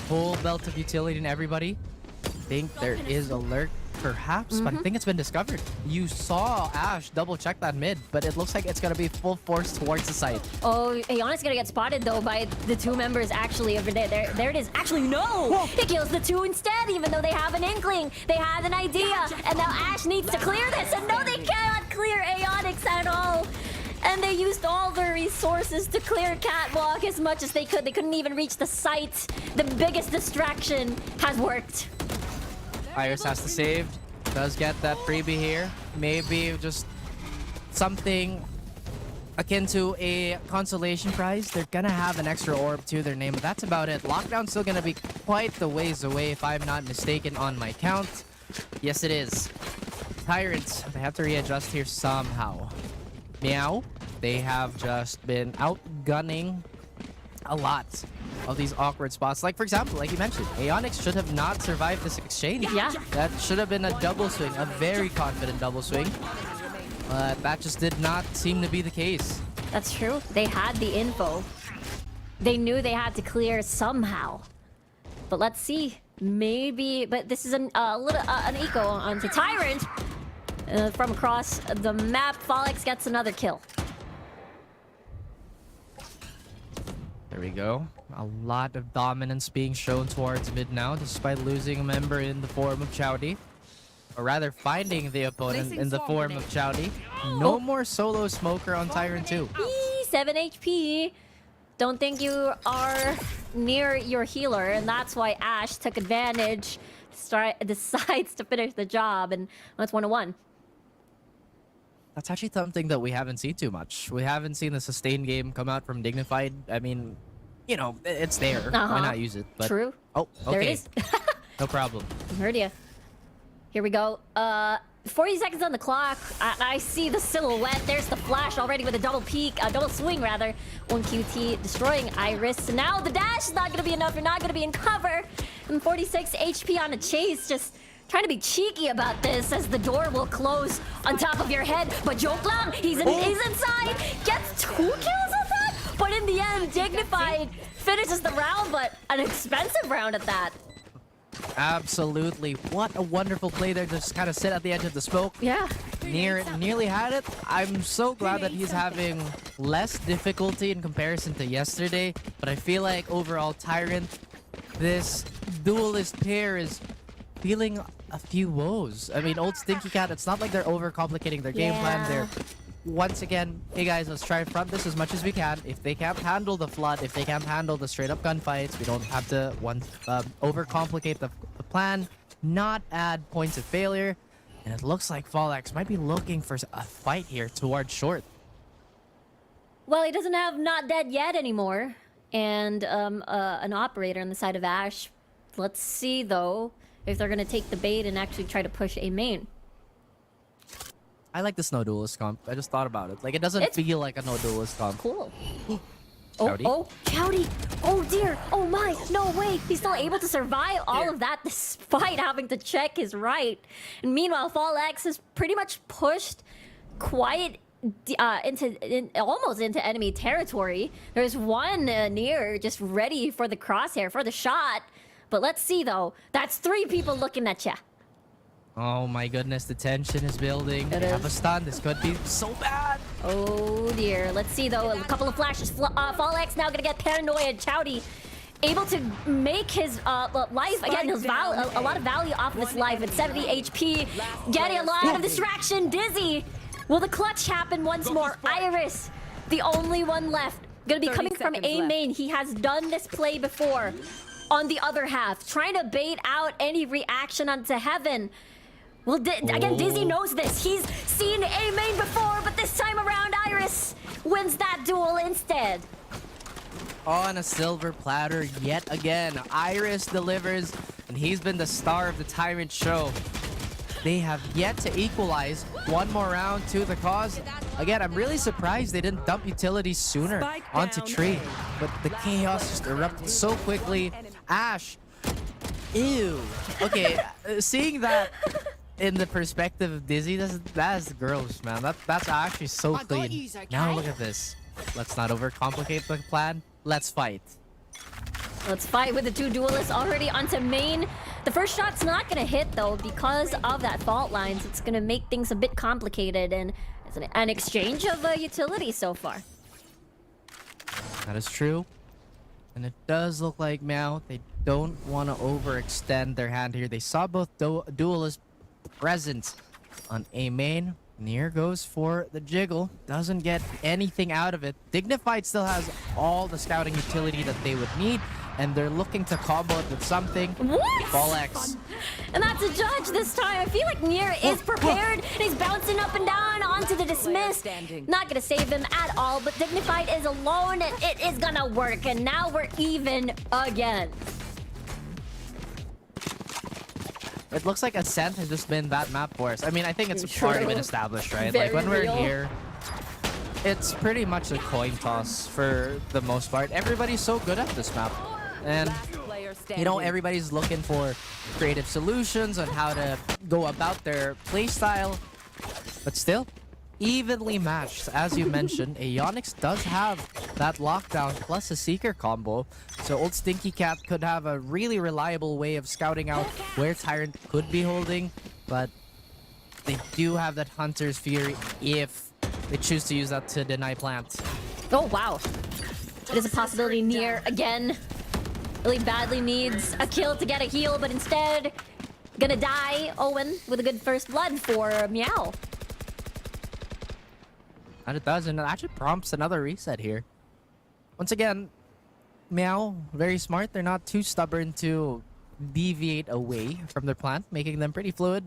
[SPEAKER 4] Full belt of utility in everybody. I think there is a lurk, perhaps, but I think it's been discovered. You saw Ash double check that mid, but it looks like it's going to be full force towards the site. Oh,
[SPEAKER 5] Aeon's going to get spotted, though, by the 2 members actually over there. There it is. Actually, no! He kills the 2 instead, even though they have an inkling. They had an idea, and now Ash needs to clear this, and no, they cannot clear Aeonix at all. And they used all their resources to clear Catwalk as much as they could. They couldn't even reach the site. The biggest distraction has worked.
[SPEAKER 4] Iris has to save. Does get that freebie here. Maybe just something akin to a consolation prize. They're gonna have an extra orb to their name, but that's about it. Lockdown's still gonna be quite the ways away if I'm not mistaken on my count. Yes, it is. Tyrants, they have to readjust here somehow. Meow, they have just been outgunning a lot of these awkward spots. Like, for example, like you mentioned, Aeonix should have not survived this exchange.
[SPEAKER 5] Yeah.
[SPEAKER 4] That should have been a double swing, a very confident double swing. But that just did not seem to be the case.
[SPEAKER 5] That's true. They had the info. They knew they had to clear somehow. But let's see. Maybe, but this is an eco onto Tyrant. From across the map, Fallex gets another kill.
[SPEAKER 4] There we go. A lot of dominance being shown towards mid now, despite losing a member in the form of Chowdy. Or rather, finding the opponent in the form of Chowdy. No more solo smoker on Tyrant 2.
[SPEAKER 5] 7 HP. Don't think you are near your healer, and that's why Ash took advantage, decides to finish the job, and that's 1-1.
[SPEAKER 4] That's actually something that we haven't seen too much. We haven't seen the sustained game come out from Dignified. I mean, you know, it's there. Why not use it? But...
[SPEAKER 5] True.
[SPEAKER 4] Oh, okay.
[SPEAKER 5] There it is.
[SPEAKER 4] No problem.
[SPEAKER 5] Heard ya. Here we go. 40 seconds on the clock. I see the silhouette. There's the flash already with a double peek, a double swing rather. 1QT destroying Iris. So now the dash is not going to be enough. You're not going to be in cover. And 46 HP on a chase. Just trying to be cheeky about this as the door will close on top of your head. But Joklang, he's inside. Gets 2 kills on that. But in the end, Dignified finishes the round, but an expensive round at that.
[SPEAKER 4] Absolutely. What a wonderful play there. Just kind of sit at the edge of the smoke.
[SPEAKER 5] Yeah.
[SPEAKER 4] Nearly had it. I'm so glad that he's having less difficulty in comparison to yesterday. But I feel like overall, Tyrant, this duelist pair is feeling a few woes. I mean, old Stinky Cat, it's not like they're overcomplicating their game plan. They're once again, hey guys, let's try and front this as much as we can. If they can't handle the flood, if they can't handle the straight up gunfights, we don't have to overcomplicate the plan, not add points of failure. And it looks like FallX might be looking for a fight here towards short.
[SPEAKER 5] Well, he doesn't have Not Dead Yet anymore. And an operator on the side of Ash. Let's see, though, if they're going to take the bait and actually try to push a main.
[SPEAKER 4] I like this no duelist comp. I just thought about it. Like, it doesn't feel like a no duelist comp.
[SPEAKER 5] Cool.
[SPEAKER 4] Carti.
[SPEAKER 5] Carti! Oh dear! Oh my! No way! He's still able to survive all of that despite having to check his right. And meanwhile, FallX is pretty much pushed quite almost into enemy territory. There's one near just ready for the crosshair, for the shot. But let's see though. That's 3 people looking at ya.
[SPEAKER 4] Oh my goodness, the tension is building. They have a stun. This could be so bad.
[SPEAKER 5] Oh dear. Let's see though. A couple of flashes. FallX now gonna get paranoid. Chowdy able to make his life again. His a lot of value off of his life at 70 HP. Getting a lot of distraction. Dizzy. Will the clutch happen once more? Iris, the only one left. Gonna be coming from A main. He has done this play before. On the other half, trying to bait out any reaction onto Heaven. Well, again, Dizzy knows this. He's seen A main before, but this time around, Iris wins that duel instead.
[SPEAKER 4] On a silver platter yet again. Iris delivers, and he's been the star of the Tyrant show. They have yet to equalize. One more round to the cause. Again, I'm really surprised they didn't dump utilities sooner onto Tree. But the chaos just erupted so quickly. Ash. Ew. Okay, seeing that in the perspective of Dizzy, that's gross, man. That's actually so clean. Now look at this. Let's not overcomplicate the plan. Let's fight.
[SPEAKER 5] Let's fight with the 2 duelists already onto main. The first shot's not gonna hit though because of that fault lines. It's gonna make things a bit complicated, and it's an exchange of utility so far.
[SPEAKER 4] That is true. And it does look like Meow, they don't want to overextend their hand here. They saw both duelists present on A main. Near goes for the jiggle. Doesn't get anything out of it. Dignified still has all the scouting utility that they would need. And they're looking to combo it with something.
[SPEAKER 5] What?
[SPEAKER 4] FallX.
[SPEAKER 5] And that's a judge this time. I feel like Nier is prepared. And he's bouncing up and down onto the dismiss. Not gonna save him at all, but Dignified is alone and it is gonna work. And now we're even again.
[SPEAKER 4] It looks like Ascent has just been that map for us. I mean, I think it's already been established, right?
[SPEAKER 5] Very
[SPEAKER 4] like when we're
[SPEAKER 5] real.
[SPEAKER 4] here, it's pretty much a coin toss for the most part. Everybody's so good at this map. And, you know, everybody's looking for creative solutions on how to go about their playstyle. But still, evenly matched. As you mentioned, Aeonix does have that lockdown plus a Seeker combo. So old Stinky Cat could have a really reliable way of scouting out where Tyrant could be holding. But they do have that Hunter's Fury if they choose to use that to deny plant.
[SPEAKER 5] Oh, wow. It is a possibility. Nier again. Really badly needs a kill to get a heal, but instead gonna die. Owen with a good first blood for Meow.
[SPEAKER 4] And it does, and it actually prompts another reset here. Once again, Meow, very smart. They're not too stubborn to deviate away from their plan, making them pretty fluid.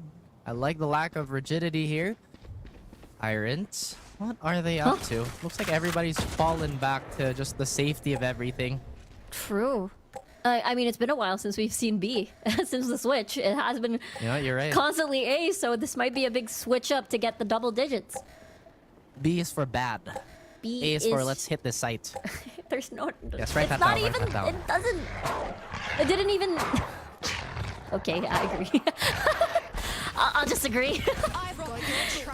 [SPEAKER 4] I like the lack of rigidity here. Tyrant, what are they up to? Looks like everybody's fallen back to just the safety of everything.
[SPEAKER 5] True. I mean, it's been a while since we've seen B. Since the switch, it has been
[SPEAKER 4] You're right.
[SPEAKER 5] constantly A, so this might be a big switch up to get the double digits.
[SPEAKER 4] B is for bad.
[SPEAKER 5] B
[SPEAKER 4] A is for let's hit this site.
[SPEAKER 5] There's no...
[SPEAKER 4] Yes, write
[SPEAKER 5] it's
[SPEAKER 4] that
[SPEAKER 5] not
[SPEAKER 4] down, write
[SPEAKER 5] even...
[SPEAKER 4] that down.
[SPEAKER 5] It doesn't... It didn't even... Okay, I agree. I'll just agree.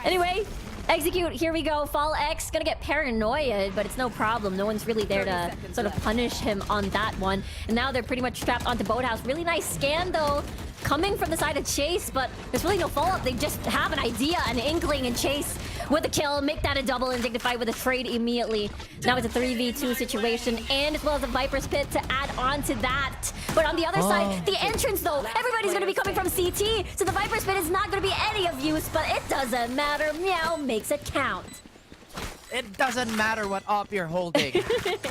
[SPEAKER 5] Anyway, execute. Here we go. Fall X gonna get paranoid, but it's no problem. No one's really there to sort of punish him on that one. And now they're pretty much strapped onto Boathouse. Really nice scan though, coming from the side of Chase, but there's really no follow-up. They just have an idea, an inkling, and Chase with a kill, make that a double, and Dignify with a trade immediately. Now it's a 3v2 situation, and as well as a Viper's Pit to add on to that. But on the other side, the entrance though, everybody's gonna be coming from CT, so the Viper's Pit is not gonna be any of use, but it doesn't matter. Meow makes it count.
[SPEAKER 4] It doesn't matter what op you're holding.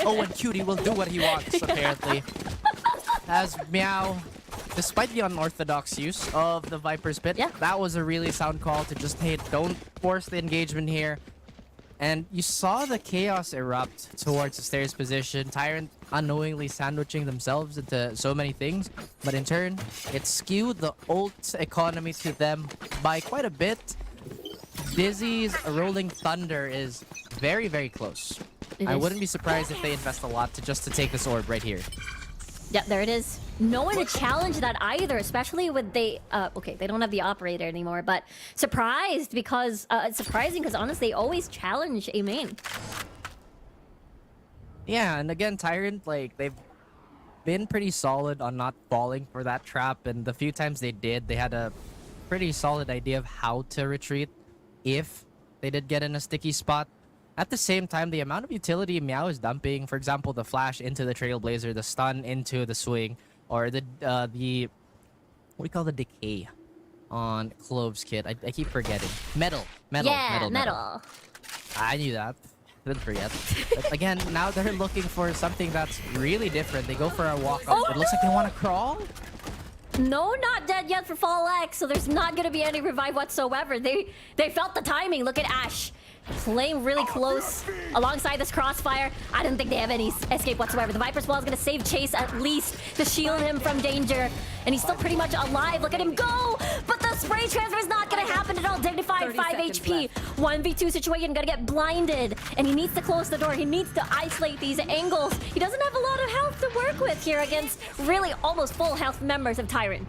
[SPEAKER 4] Owen Cutie will do what he wants, apparently. As Meow, despite the unorthodox use of the Viper's Pit, that was a really sound call to just, hey, don't force the engagement here. And you saw the chaos erupt towards the stairs position. Tyrant unknowingly sandwiching themselves into so many things. But in turn, it skewed the ult economy to them by quite a bit. Dizzy's Rolling Thunder is very, very close. I wouldn't be surprised if they invest a lot just to take this orb right here.
[SPEAKER 5] Yeah, there it is. No one to challenge that either, especially with okay, they don't have the operator anymore, but surprised because, it's surprising because honestly, they always challenge a main.
[SPEAKER 4] Yeah, and again, Tyrant, like, they've been pretty solid on not falling for that trap, and the few times they did, they had a pretty solid idea of how to retreat if they did get in a sticky spot. At the same time, the amount of utility Meow is dumping, for example, the flash into the Trailblazer, the stun into the swing, or the what do you call the decay on Clove's kit? I keep forgetting. Metal.
[SPEAKER 5] Yeah, metal.
[SPEAKER 4] I knew that. Didn't forget. But again, now they're looking for something that's really different. They go for a walk up. It looks like they want to crawl.
[SPEAKER 5] No, not dead yet for Fall X, so there's not going to be any revive whatsoever. They felt the timing. Look at Ash. Playing really close alongside this crossfire. I don't think they have any escape whatsoever. The Viper's Ball is going to save Chase at least to shield him from danger. And he's still pretty much alive. Look at him go! But the spray transfer is not going to happen at all. Dignified 5 HP. 1v2 situation, going to get blinded. And he needs to close the door. He needs to isolate these angles. He doesn't have a lot of health to work with here against really almost full health members of Tyrant.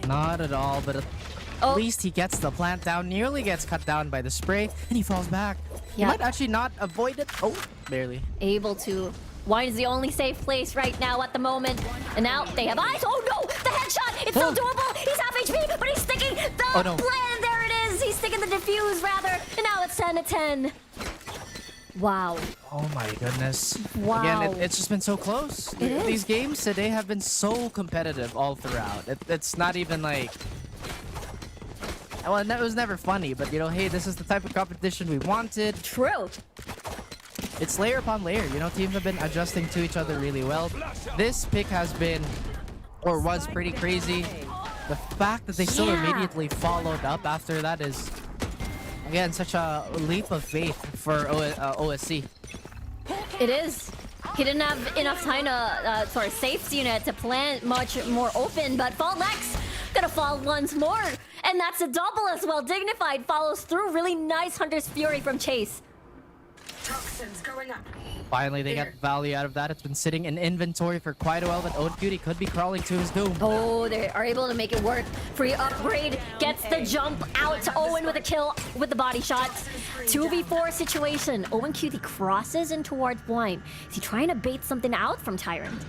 [SPEAKER 4] Not at all, but at least he gets the plant down, nearly gets cut down by the spray, and he falls back. He might actually not avoid it. Oh, barely.
[SPEAKER 5] Able to. Wine is the only safe place right now at the moment. And now they have eyes. Oh no! The headshot! It's still doable! He's half HP, but he's sticking the plan! There it is! He's sticking the defuse, rather. And now it's 10-10. Wow.
[SPEAKER 4] Oh my goodness.
[SPEAKER 5] Wow.
[SPEAKER 4] Again, it's just been so close. These games today have been so competitive all throughout. It's not even like... Well, it was never funny, but you know, hey, this is the type of competition we wanted.
[SPEAKER 5] True.
[SPEAKER 4] It's layer upon layer. You know, teams have been adjusting to each other really well. This pick has been, or was pretty crazy. The fact that they still immediately followed up after that is, again, such a leap of faith for OSC.
[SPEAKER 5] It is. He didn't have enough time to, for a safety net to plant much more open, but Fall X gonna fall once more. And that's a double as well. Dignified follows through. Really nice Hunter's Fury from Chase.
[SPEAKER 13] Toxins going up.
[SPEAKER 4] Finally, they got value out of that. It's been sitting in inventory for quite a while, but Owen Cutie could be crawling to his doom.
[SPEAKER 5] Oh, they are able to make it work. Free upgrade gets the jump out to Owen with a kill with the body shot. 2v4 situation. Owen Cutie crosses in towards Blind. Is he trying to bait something out from Tyrant?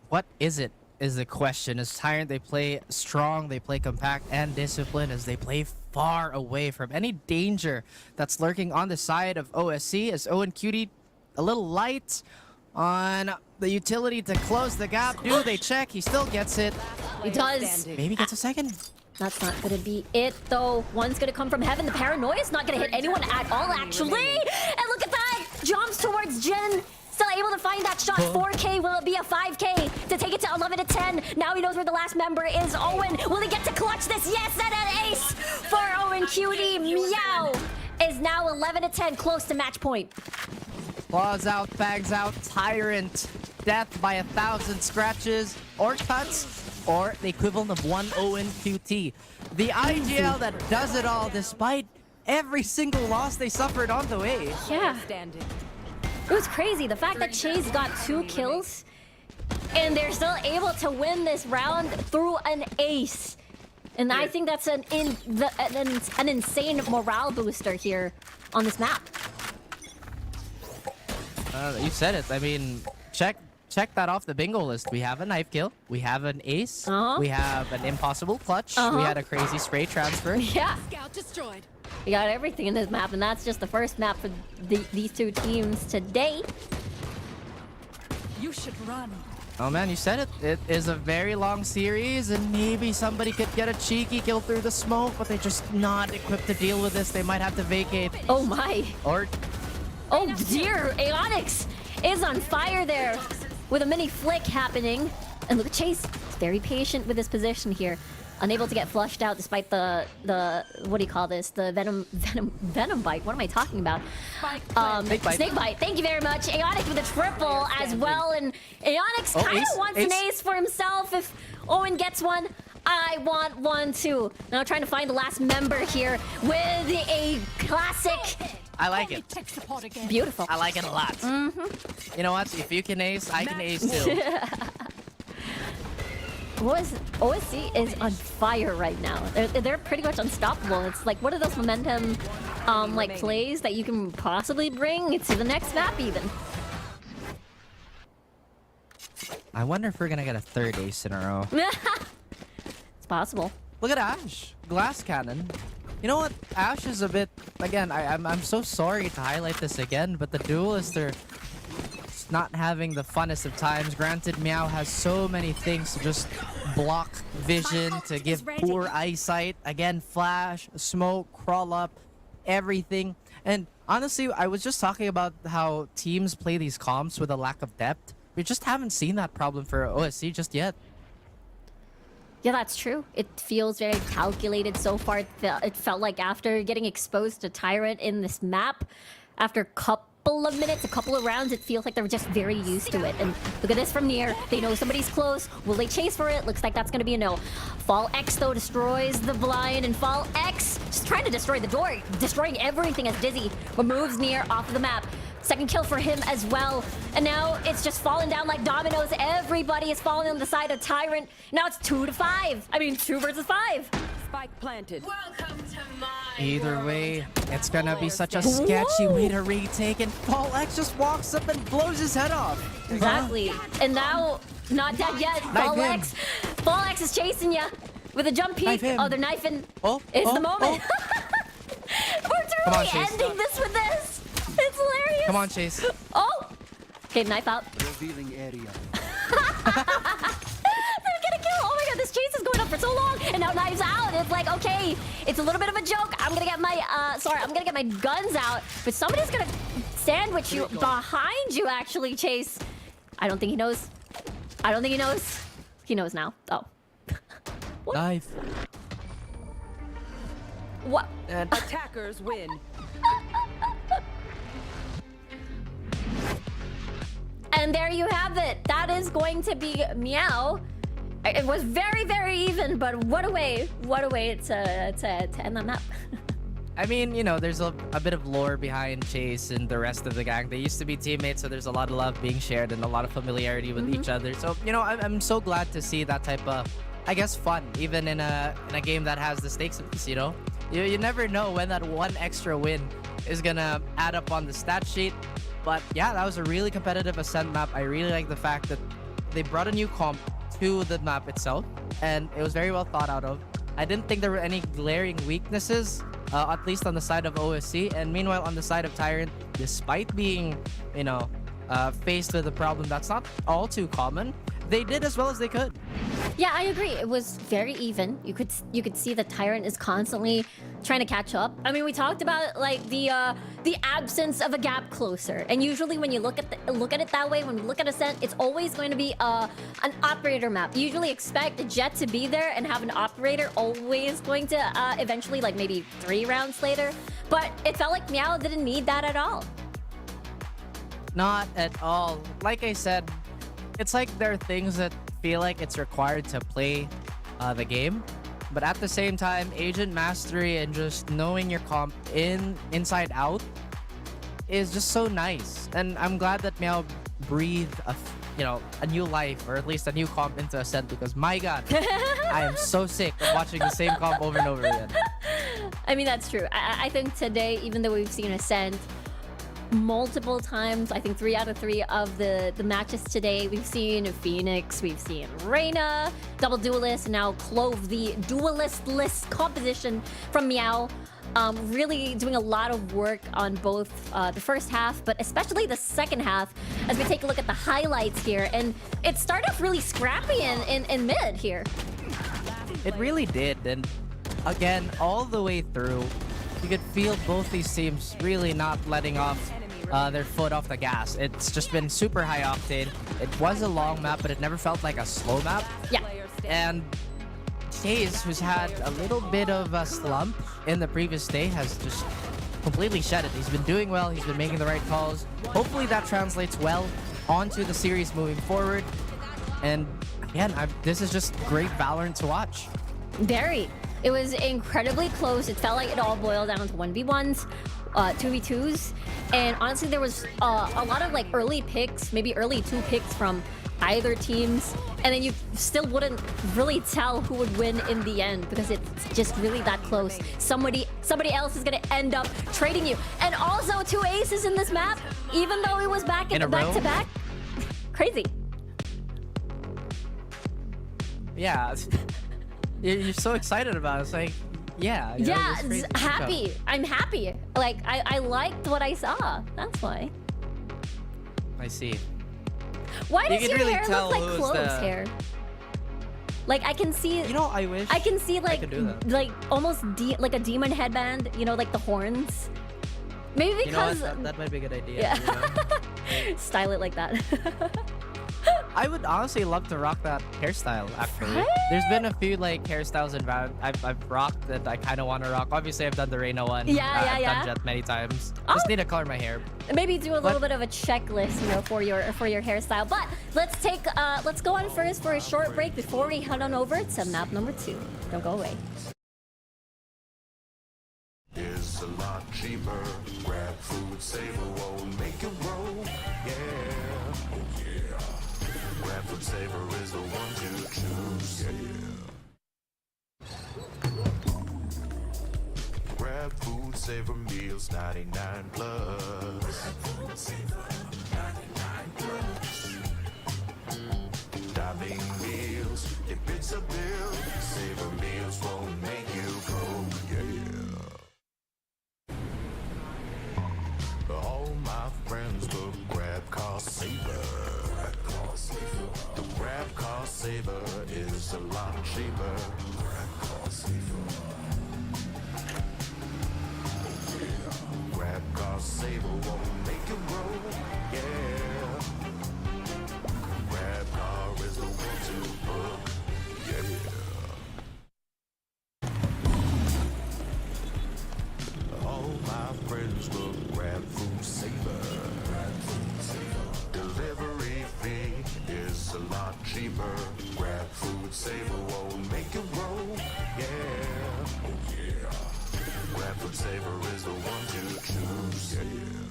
[SPEAKER 4] What is it? Is the question. As Tyrant, they play strong, they play compact and disciplined as they play far away from any danger that's lurking on the side of OSC. As Owen Cutie a little light on the utility to close the gap. Do they check? He still gets it.
[SPEAKER 5] He does.
[SPEAKER 4] Maybe gets a second.
[SPEAKER 5] That's not gonna be it though. One's gonna come from heaven. The paranoia is not gonna hit anyone at all actually. And look at that! Jumps towards Jen. Still able to find that shot. 4K. Will it be a 5K to take it to 11-10? Now he knows where the last member is. Owen, will he get to clutch this? Yes, and an ace for Owen Cutie. Meow is now 11-10, close to match point.
[SPEAKER 4] Claws out, fags out, Tyrant. Death by 1,000 scratches or cuts, or the equivalent of 1-0 in QT. The IGL that does it all despite every single loss they suffered on the way.
[SPEAKER 5] Yeah. It was crazy. The fact that Chase got 2 kills and they're still able to win this round through an ace. And I think that's an insane morale booster here on this map.
[SPEAKER 4] You said it. I mean, check that off the bingo list. We have a knife kill. We have an ace. We have an impossible clutch. We had a crazy spray transfer.
[SPEAKER 5] Yeah.
[SPEAKER 13] Scout destroyed.
[SPEAKER 5] We got everything in this map, and that's just the first map for these two teams today.
[SPEAKER 13] You should run.
[SPEAKER 4] Oh man, you said it. It is a very long series, and maybe somebody could get a cheeky kill through the smoke, but they're just not equipped to deal with this. They might have to vacate.
[SPEAKER 5] Oh my.
[SPEAKER 4] Or...
[SPEAKER 5] Oh dear, Aonix is on fire there with a mini flick happening. And look at Chase. He's very patient with his position here. Unable to get flushed out despite the what do you call this? The venom bite. What am I talking about? Snake bite. Thank you very much. Aonix with a triple as well. And Aonix kind of wants an ace for himself. If Owen gets one, I want one too. Now trying to find the last member here with a classic.
[SPEAKER 4] I like it.
[SPEAKER 5] Beautiful.
[SPEAKER 4] I like it a lot. You know what? If you can ace, I can ace too.
[SPEAKER 5] OSC is on fire right now. They're pretty much unstoppable. It's like one of those momentum like plays that you can possibly bring to the next map even.
[SPEAKER 4] I wonder if we're gonna get a 3rd ace in a row.
[SPEAKER 5] It's possible.
[SPEAKER 4] Look at Ash. Glass cannon. You know what? Ash is a bit... Again, I'm so sorry to highlight this again, but the duelists are not having the funnest of times. Granted, Meow has so many things to just block vision, to give poor eyesight. Again, flash, smoke, crawl up, everything. And honestly, I was just talking about how teams play these comps with a lack of depth. We just haven't seen that problem for OSC just yet.
[SPEAKER 5] Yeah, that's true. It feels very calculated so far. It felt like after getting exposed to Tyrant in this map, after a couple of minutes, a couple of rounds, it feels like they're just very used to it. And look at this from near. They know somebody's close. Will they chase for it? Looks like that's going to be a no. Fall X, though, destroys the blind. And Fall X just trying to destroy the door, destroying everything as Dizzy removes near off of the map. Second kill for him as well. And now it's just falling down like dominoes. Everybody is falling on the side of Tyrant. Now it's 2 to 5. I mean, 2 versus 5.
[SPEAKER 13] Spike planted. Welcome to my
[SPEAKER 4] Either way, it's gonna be such a sketchy way to retake, and Paul X just walks up and blows his head off.
[SPEAKER 5] Exactly. And now, not dead yet. Fall X is chasing you with a jump peek. Oh, they're knifing. It's the moment. We're truly ending this with this. It's hilarious.
[SPEAKER 4] Come on, Chase.
[SPEAKER 5] Oh! Okay, knife out.
[SPEAKER 11] Revealing area.
[SPEAKER 5] They're gonna kill. Oh my god, this chase is going on for so long. And now knives out. It's like, okay, it's a little bit of a joke. I'm gonna get my, I'm gonna get my guns out. But somebody's gonna sandwich you behind you, actually, Chase. I don't think he knows. I don't think he knows. He knows now. Oh.
[SPEAKER 4] Knife.
[SPEAKER 5] What?
[SPEAKER 13] Attackers win.
[SPEAKER 5] And there you have it. That is going to be Meow. It was very, very even, but what a way to end that map.
[SPEAKER 4] I mean, you know, there's a bit of lore behind Chase and the rest of the gang. They used to be teammates, so there's a lot of love being shared and a lot of familiarity with each other. So, you know, I'm so glad to see that type of, I guess, fun, even in a game that has the stakes of this, you know? You never know when that one extra win is gonna add up on the stat sheet. But yeah, that was a really competitive Ascent map. I really like the fact that they brought a new comp to the map itself, and it was very well thought out of. I didn't think there were any glaring weaknesses, at least on the side of OSC. And meanwhile, on the side of Tyrant, despite being, you know, faced with a problem that's not all too common, they did as well as they could.
[SPEAKER 5] Yeah, I agree. It was very even. You could see the Tyrant is constantly trying to catch up. I mean, we talked about like the absence of a gap closer. And usually when you look at it that way, when we look at Ascent, it's always going to be an operator map. You usually expect a Jet to be there and have an operator always going to eventually, like maybe 3 rounds later. But it felt like Meow didn't need that at all.
[SPEAKER 4] Not at all. Like I said, it's like there are things that feel like it's required to play the game. But at the same time, agent mastery and just knowing your comp inside out is just so nice. And I'm glad that Meow breathed a new life, or at least a new comp into Ascent, because my god, I am so sick of watching the same comp over and over again.
[SPEAKER 5] I mean, that's true. I think today, even though we've seen Ascent multiple times, I think 3 out of 3 of the matches today, we've seen Phoenix, we've seen Reyna, double duelist, now Clove, the duelist-less composition from Meow. Really doing a lot of work on both the first half, but especially the second half, as we take a look at the highlights here. And it started off really scrappy in mid here.
[SPEAKER 4] It really did, and again, all the way through, you could feel both these teams really not letting off their foot off the gas. It's just been super high octane. It was a long map, but it never felt like a slow map.
[SPEAKER 5] Yeah.
[SPEAKER 4] And Taze, who's had a little bit of a slump in the previous day, has just completely shed it. He's been doing well. He's been making the right calls. Hopefully that translates well onto the series moving forward. And again, this is just great Valorant to watch.
[SPEAKER 5] Very. It was incredibly close. It felt like it all boiled down to 1v1s, 2v2s. And honestly, there was a lot of like early picks, maybe early 2 picks from either teams, and then you still wouldn't really tell who would win in the end because it's just really that close. Somebody else is gonna end up trading you. And also 2 aces in this map, even though it was back to back. Crazy.
[SPEAKER 4] Yeah. You're so excited about it. It's like, yeah.
[SPEAKER 5] Yeah, happy. I'm happy. Like, I liked what I saw. That's why.
[SPEAKER 4] I see.
[SPEAKER 5] Why does your
[SPEAKER 4] really
[SPEAKER 5] hair look like Clove's hair? Like, I can see...
[SPEAKER 4] You know, I wish
[SPEAKER 5] I can see, like,
[SPEAKER 4] I could do that.
[SPEAKER 5] like almost like a demon headband, you know, like the horns. Maybe because...
[SPEAKER 4] You know what? That might be a good idea.
[SPEAKER 5] Yeah.
[SPEAKER 4] You know?
[SPEAKER 5] Style it like that.
[SPEAKER 4] I would honestly love to rock that hairstyle, actually.
[SPEAKER 5] Right?
[SPEAKER 4] There's been a few, like, hairstyles in Valorant I've rocked that I kind of want to rock. Obviously, I've done the Reyna one. I've done Jet many times. Just need to color my hair.
[SPEAKER 5] Maybe do a little bit of a checklist, you know, for your hairstyle. But let's go on first for a short break before we head on over to map number 2. Don't go away.
[SPEAKER 1] Is a lot cheaper. Grab food, save a roll, make it roll. Yeah, oh yeah. Grab food saver is the one to choose. Yeah. Grab food saver meals 99 plus. Diving meals, if it's a bill, saver meals won't make you go. Yeah. All my friends will grab car saver. The grab car saver is a lot cheaper. Grab car saver. Grab car saver won't make it roll. Yeah. Grab car is the one to book. Yeah. All my friends will grab food saver. Delivery fee is a lot cheaper. Grab food saver won't make it roll. Yeah, oh yeah. Grab food saver is the one to choose. Yeah.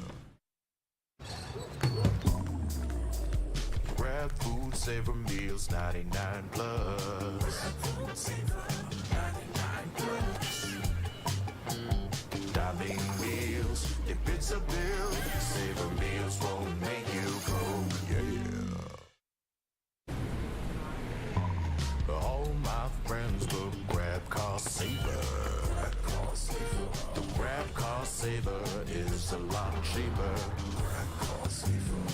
[SPEAKER 1] Grab food saver meals 99 plus. Grab food saver 99 plus. Diving meals, if it's a bill, saver meals won't make you go, yeah. All my friends will grab car saver. The grab car saver is a lot cheaper. Grab car saver.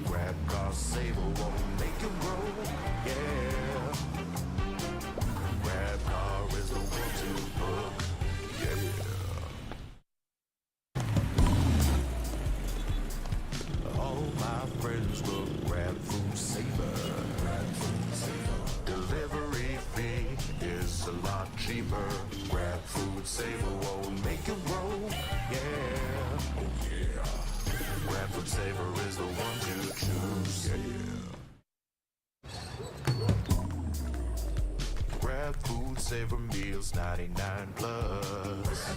[SPEAKER 1] Grab car saver won't make it roll, yeah. Grab car is the one to book, yeah. All my friends will grab food saver. Delivery fee is a lot cheaper. Grab food saver won't make it roll, yeah. Saver is the one to choose. Grab Food Saver meals 99 plus.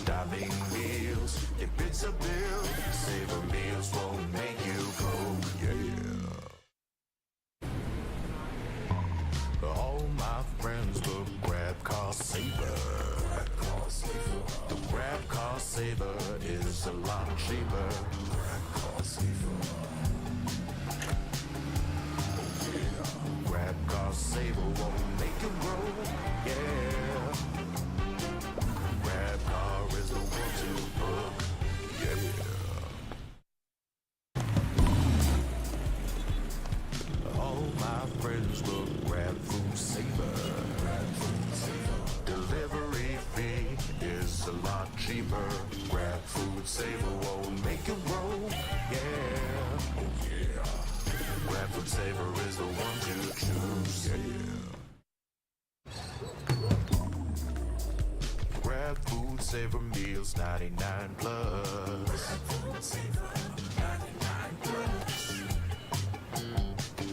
[SPEAKER 1] Diving meals, if it's a bill, Saver meals won't make you go. All my friends will grab Car Saver. The grab Car Saver is a lot cheaper. Grab Car Saver won't make you grow. Yeah. Grab Car is the one to book. Yeah. All my friends will grab Food Saver. Delivery fee is a lot cheaper. Grab Food Saver won't make you grow. Yeah. Grab Food Saver is the one to choose. Grab Food Saver meals 99 plus.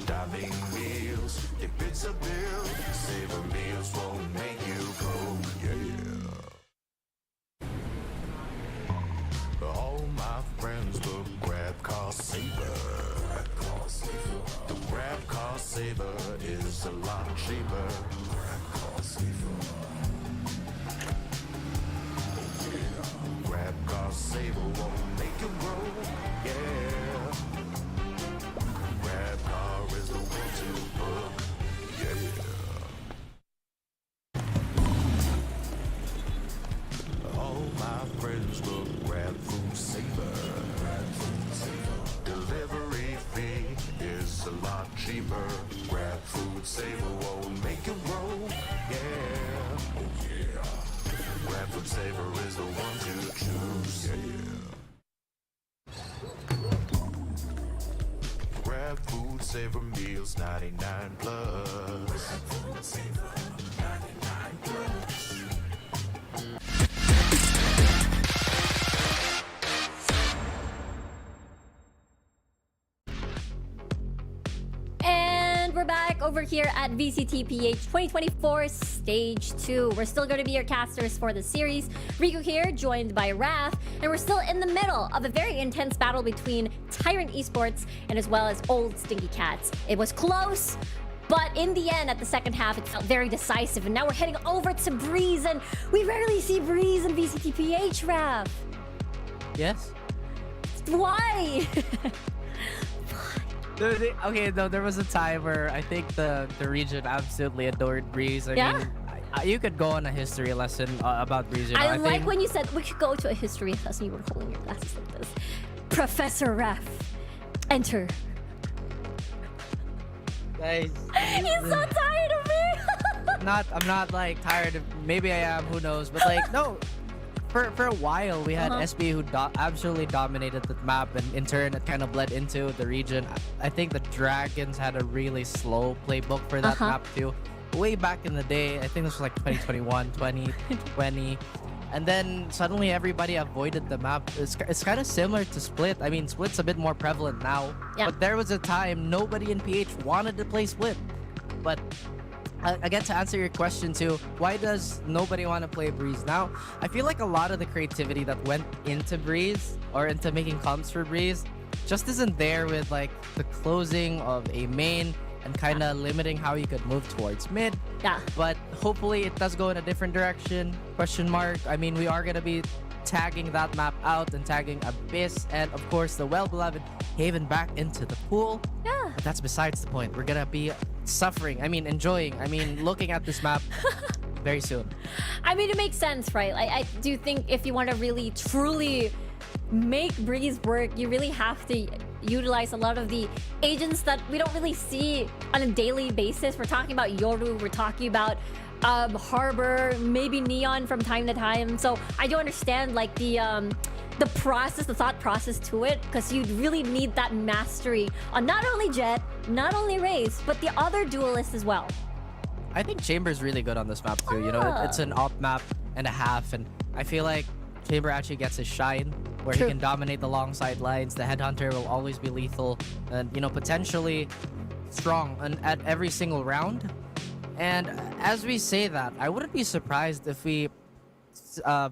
[SPEAKER 1] Diving meals, if it's a bill, Saver meals won't make you go. All my friends will grab Car Saver. The grab Car Saver is a lot cheaper. Grab Car Saver won't make you grow. Yeah. Grab Car is the one to book. All my friends will grab Food Saver. Delivery fee is a lot cheaper. Grab Food Saver won't make you grow. Yeah. Grab Food Saver is the one to choose. Grab Food Saver meals 99 plus.
[SPEAKER 5] And we're back over here at VCT PH 2024 Stage 2. We're still going to be your casters for the series. Riku here, joined by Raph, and we're still in the middle of a very intense battle between Tyrant Esports and as well as Old Stinky Cats. It was close, but in the end, at the second half, it felt very decisive. And now we're heading over to Breeze, and we rarely see Breeze in VCT PH, Raph.
[SPEAKER 4] Yes?
[SPEAKER 5] Why?
[SPEAKER 4] Okay, no, there was a time where I think the region absolutely adored Breeze. I mean, you could go on a history lesson about Breeze. You know,
[SPEAKER 5] I like think when you said we should go to a history lesson, you were holding your glasses like this. Professor Raph, enter.
[SPEAKER 4] Guys,
[SPEAKER 5] he's so tired of me.
[SPEAKER 4] I'm not like tired of. Maybe I am. Who knows? But like, no. For a while, we had SB who absolutely dominated the map, and in turn, it kind of bled into the region. I think the Dragons had a really slow playbook for that map too. Way back in the day, I think this was like 2021, 2020. And then suddenly everybody avoided the map. It's kind of similar to Split. I mean, Split's a bit more prevalent now. Yeah. But there was a time nobody in PH wanted to play Split. But again, to answer your question too, why does nobody want to play Breeze now? I feel like a lot of the creativity that went into Breeze or into making comps for Breeze just isn't there with like the closing of a main and kind of limiting how you could move towards mid.
[SPEAKER 5] Yeah.
[SPEAKER 4] But hopefully it does go in a different direction. Question mark. I mean, we are going to be tagging that map out and tagging Abyss and of course the well-beloved Haven back into the pool.
[SPEAKER 5] Yeah.
[SPEAKER 4] But that's besides the point. We're gonna be suffering. I mean, enjoying. I mean, looking at this map very soon.
[SPEAKER 5] I mean, it makes sense, right? I do think if you want to really, truly make Breeze work, you really have to utilize a lot of the agents that we don't really see on a daily basis. We're talking about Yoru. We're talking about Harbor, maybe Neon from time to time. So I do understand like the process, the thought process to it, because you really need that mastery on not only Jet, not only Raze, but the other duelists as well.
[SPEAKER 4] I think Chamber's really good on this map too. You know, it's an op map and a half, and I feel like Chamber actually gets his shine, where he can dominate the long sidelines. The Headhunter will always be lethal and, you know, potentially strong at every single round. And as we say that, I wouldn't be surprised if we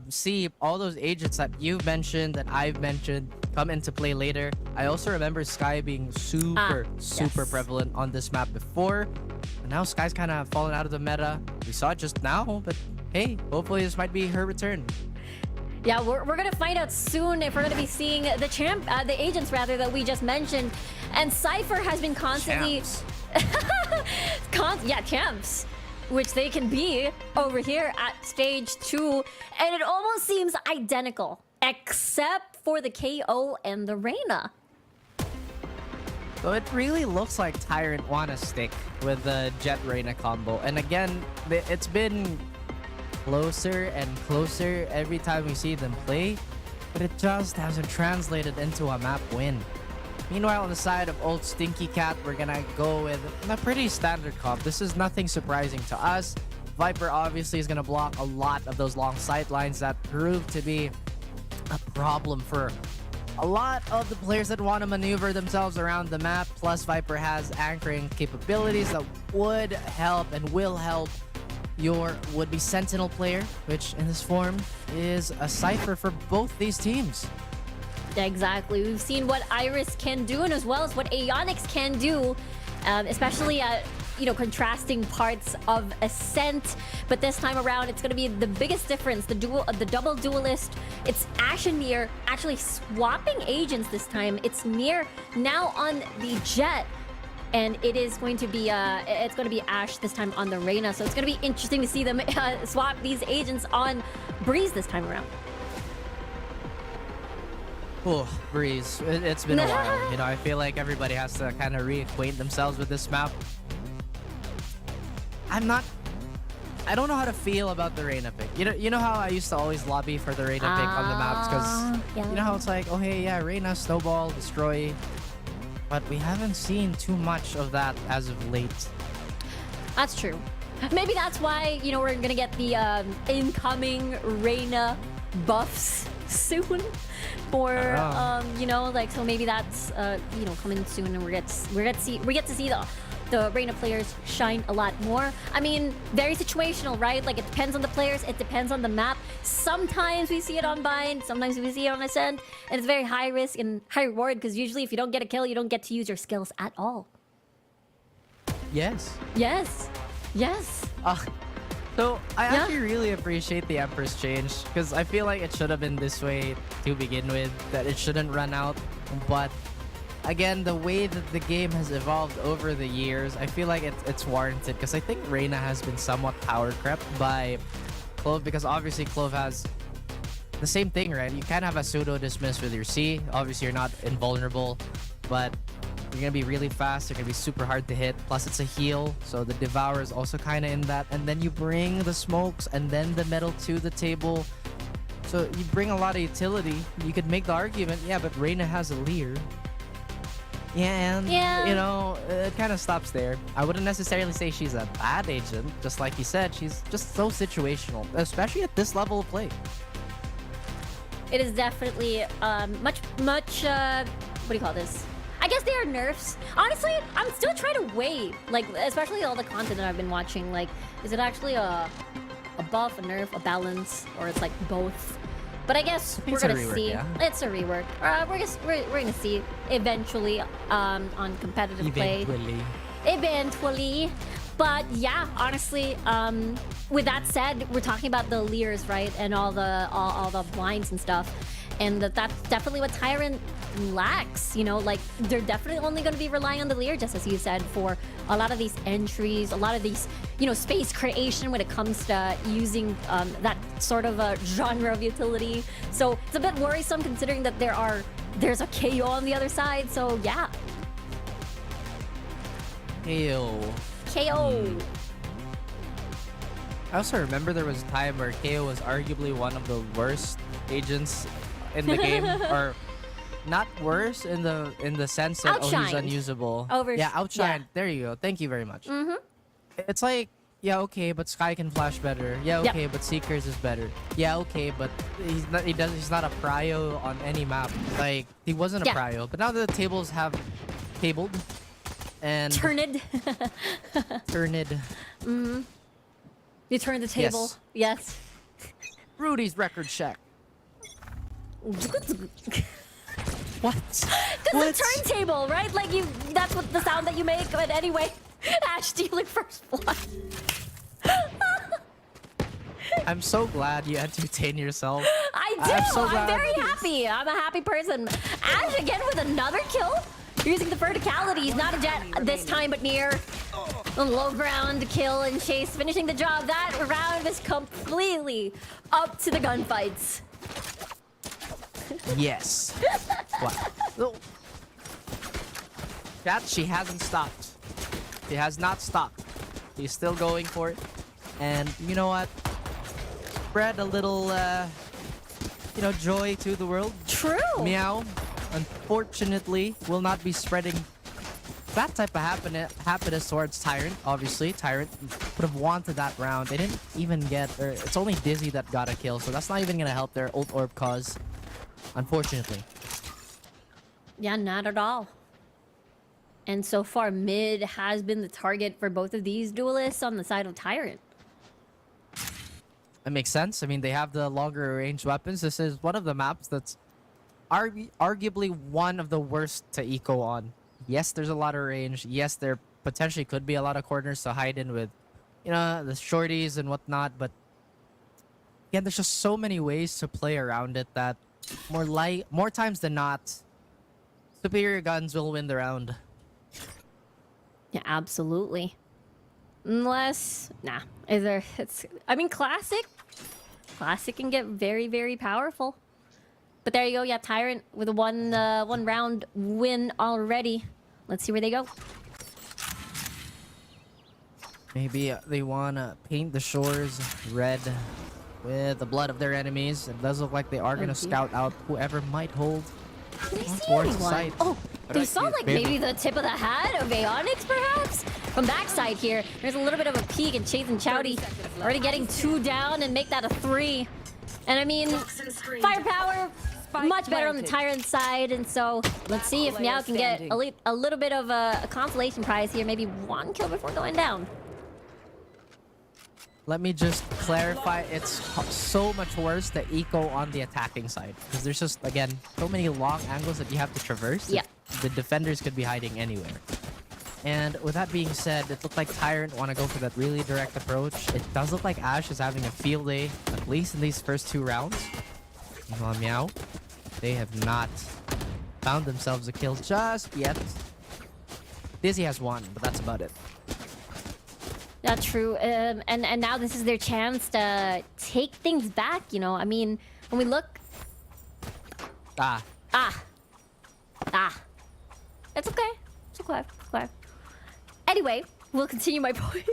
[SPEAKER 4] see all those agents that you've mentioned, that I've mentioned, come into play later. I also remember Skye being super prevalent on this map before. And now Skye's kind of fallen out of the meta. We saw it just now, but hey, hopefully this might be her return.
[SPEAKER 5] Yeah, we're gonna find out soon if we're gonna be seeing the agents rather that we just mentioned. And Cypher has been constantly champs, which they can be over here at stage 2, and it almost seems identical except for the KO and the Reyna.
[SPEAKER 4] So it really looks like Tyrant wanna stick with the Jet Reyna combo, and again, it's been closer and closer every time we see them play, but it just hasn't translated into a map win. Meanwhile, on the side of old Stinky Cat, we're gonna go with a pretty standard comp. This is nothing surprising to us. Viper obviously is gonna block a lot of those long sidelines that prove to be a problem for a lot of the players that want to maneuver themselves around the map. Plus, Viper has anchoring capabilities that would help and will help your would-be Sentinel player, which in this form is a Cypher for both these teams.
[SPEAKER 5] Exactly. We've seen what Iris can do, and as well as what Aeonix can do, especially at, you know, contrasting parts of Ascent. But this time around, it's going to be the biggest difference. The double duelist. It's Ashe and Mir actually swapping agents this time. It's Mir now on the Jet, and it is going to be Ashe this time on the Reyna. So it's going to be interesting to see them swap these agents on Breeze this time around.
[SPEAKER 4] Oh, Breeze. It's been a while. You know, I feel like everybody has to kind of reacquaint themselves with this map. I don't know how to feel about the Reyna pick. You know how I used to always lobby for the Reyna pick on the maps, because you know how it's like, oh hey, yeah, Reyna, snowball, destroy. But we haven't seen too much of that as of late.
[SPEAKER 5] That's true. Maybe that's why, you know, we're gonna get the incoming Reyna buffs soon. For you know, like, so maybe that's you know, coming soon, and we get to see the Reyna players shine a lot more. I mean, very situational, right? Like, it depends on the players, it depends on the map. Sometimes we see it on Bind, sometimes we see it on Ascent, and it's very high risk and high reward, because usually if you don't get a kill, you don't get to use your skills at all.
[SPEAKER 4] Yes.
[SPEAKER 5] Yes. Yes.
[SPEAKER 4] So I actually really appreciate the Empress change, because I feel like it should have been this way to begin with, that it shouldn't run out. But again, the way that the game has evolved over the years, I feel like it's warranted, because I think Reyna has been somewhat power crept by Clove, because obviously Clove has the same thing, right? You kind of have a pseudo dismiss with your C. Obviously you're not invulnerable, but you're gonna be really fast, you're gonna be super hard to hit, plus it's a heal, so the Devour is also kind of in that, and then you bring the smokes and then the metal to the table, so you bring a lot of utility. You could make the argument, yeah, but Reyna has a Leer. Yeah, and you know, it kind of stops there. I wouldn't necessarily say she's a bad agent, just like you said, she's just so situational, especially at this level of play.
[SPEAKER 5] It is definitely much what do you call this? I guess they are nerfs. Honestly, I'm still trying to weigh, like, especially all the content that I've been watching. Like, is it actually a buff, a nerf, a balance, or it's like both? But I guess we're gonna see. Yeah. It's a rework. We're gonna see eventually on competitive play. Eventually. But yeah, honestly, with that said, we're talking about the Leers, right, and all the blinds and stuff, and that's definitely what Tyrant lacks. You know, like, they're definitely only going to be relying on the Leer, just as you said, for a lot of these entries, a lot of these, you know, space creation when it comes to using that sort of a genre of utility. So it's a bit worrisome considering that there's a KO on the other side. So yeah. KO.
[SPEAKER 4] I also remember there was a time where KO was arguably one of the worst agents in the game, or not worse in the sense that he's unusable.
[SPEAKER 5] Yeah,
[SPEAKER 4] outshined. Yeah. There you go. Thank you very much.
[SPEAKER 5] Mm-hmm.
[SPEAKER 4] It's like Yeah, okay, but Sky can flash better. Yeah,
[SPEAKER 5] Yep.
[SPEAKER 4] okay, but Seekers is better. Yeah, okay, but he's not a prio on any map. Like, he wasn't a
[SPEAKER 5] Yeah.
[SPEAKER 4] prio. But now the tables have tabled and
[SPEAKER 5] Turned.
[SPEAKER 4] turned.
[SPEAKER 5] You turn the table. Yes.
[SPEAKER 4] Rudy's record check. What?
[SPEAKER 5] Because the turntable, right? Like that's what the sound that you make. But anyway, Ash stealing first blood.
[SPEAKER 4] I'm so glad you entertain yourself.
[SPEAKER 5] I do.
[SPEAKER 4] I'm so
[SPEAKER 5] I'm
[SPEAKER 4] glad.
[SPEAKER 5] very happy. I'm a happy person. Ash again with another kill. Using the verticalities, not a jet this time, but near. A low ground kill and chase, finishing the job. That round is completely up to the gunfights.
[SPEAKER 4] Yes. What? Oh. That she hasn't stopped. She has not stopped. She's still going for it. And you know what? Spread a little, joy to the world.
[SPEAKER 5] True.
[SPEAKER 4] Meow, unfortunately, will not be spreading that type of happiness towards Tyrant. Obviously, Tyrant would have wanted that round. They didn't even get, or it's only Dizzy that got a kill, so that's not even gonna help their ult orb cause. Unfortunately.
[SPEAKER 5] Yeah, not at all. And so far, mid has been the target for both of these duelists on the side of Tyrant.
[SPEAKER 4] It makes sense. I mean, they have the longer range weapons. This is one of the maps that's arguably one of the worst to eco on. Yes, there's a lot of range. Yes, there potentially could be a lot of corners to hide in with, the shorties and whatnot. But again, there's just so many ways to play around it that more times than not, superior guns will win the round.
[SPEAKER 5] Yeah, absolutely. Unless, Classic can get very, very powerful. But there you go. Yeah, Tyrant with a one round win already. Let's see where they go.
[SPEAKER 4] Maybe they want to paint the shores red with the blood of their enemies. It does look like they are going to scout out whoever might hold
[SPEAKER 5] Did they see
[SPEAKER 4] towards the
[SPEAKER 5] anyone?
[SPEAKER 4] site.
[SPEAKER 5] Oh, they saw like
[SPEAKER 4] Maybe.
[SPEAKER 5] maybe the tip of the hat of Aeonix, perhaps? From backside here, there's a little bit of a peek and Chase and Chowdy already getting 2 down and make that a 3. And I mean, firepower much better on the Tyrant side, and so let's see if Meow can get a little bit of a consolation prize here, maybe 1 kill before going down.
[SPEAKER 4] Let me just clarify, it's so much worse to eco on the attacking side. Because there's just, again, so many long angles that you have to traverse.
[SPEAKER 5] Yeah.
[SPEAKER 4] The defenders could be hiding anywhere. And with that being said, it looked like Tyrant want to go for that really direct approach. It does look like Ash is having a field day, at least in these first 2 rounds. Meanwhile, Meow, they have not found themselves a kill just yet. Dizzy has 1, but that's about it.
[SPEAKER 5] Not true. And now this is their chance to take things back, I mean, when we look... It's okay. It's okay. Anyway, we'll continue my point.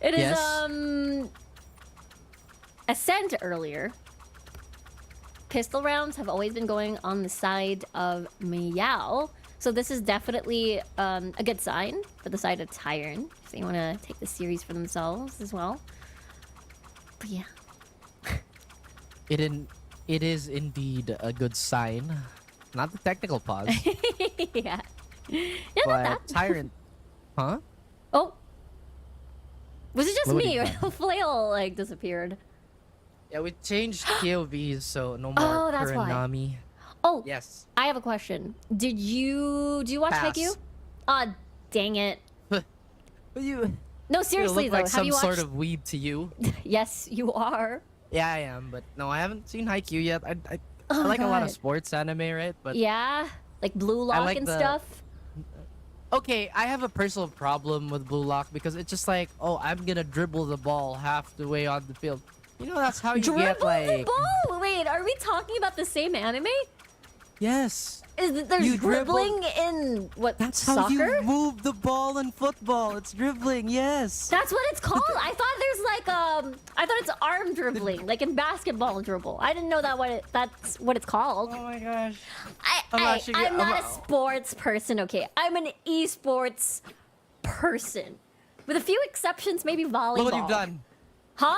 [SPEAKER 5] It is,
[SPEAKER 4] Yes.
[SPEAKER 5] Ascent earlier. Pistol rounds have always been going on the side of Meow. So this is definitely a good sign for the side of Tyrant. If they want to take the series for themselves as well. But yeah.
[SPEAKER 4] It is indeed a good sign. Not the technical pause,
[SPEAKER 5] Yeah, not
[SPEAKER 4] but
[SPEAKER 5] that.
[SPEAKER 4] Tyrant... Huh?
[SPEAKER 5] Oh. Was it just me?
[SPEAKER 4] Loading
[SPEAKER 5] Or
[SPEAKER 4] time.
[SPEAKER 5] the flail, disappeared?
[SPEAKER 4] Yeah, we changed POVs, so no more
[SPEAKER 5] Oh, that's why.
[SPEAKER 4] Kuranami.
[SPEAKER 5] Oh,
[SPEAKER 4] Yes.
[SPEAKER 5] I have a question. Do you watch
[SPEAKER 4] Pass.
[SPEAKER 5] Haikyuu? Aw, dang it.
[SPEAKER 4] You
[SPEAKER 5] No,
[SPEAKER 4] look
[SPEAKER 5] seriously though.
[SPEAKER 4] like
[SPEAKER 5] Have
[SPEAKER 4] some
[SPEAKER 5] you watched?
[SPEAKER 4] sort of weeb to you.
[SPEAKER 5] Yes, you are.
[SPEAKER 4] Yeah, I am, but no, I haven't seen Haikyuu yet. I
[SPEAKER 5] Oh my
[SPEAKER 4] like a lot of
[SPEAKER 5] God.
[SPEAKER 4] sports anime, right? But
[SPEAKER 5] Yeah, like Blue Lock
[SPEAKER 4] like
[SPEAKER 5] and
[SPEAKER 4] the-
[SPEAKER 5] stuff.
[SPEAKER 4] okay, I have a personal problem with Blue Lock because it's just like, oh, I'm gonna dribble the ball half the way on the field. That's how you
[SPEAKER 5] Dribble
[SPEAKER 4] get like.
[SPEAKER 5] the ball. Wait, are we talking about the same anime?
[SPEAKER 4] Yes.
[SPEAKER 5] There's
[SPEAKER 4] You dribble-
[SPEAKER 5] dribbling in what?
[SPEAKER 4] That's
[SPEAKER 5] soccer?
[SPEAKER 4] how you move the ball in football. It's dribbling, yes.
[SPEAKER 5] That's what it's called. I thought I thought it's arm dribbling, like in basketball dribble. I didn't know that's what it's called.
[SPEAKER 4] Oh my gosh.
[SPEAKER 5] I'm not a sports person, okay? I'm an esports person. With a few exceptions, maybe volleyball.
[SPEAKER 4] Look what you've done.
[SPEAKER 5] Huh?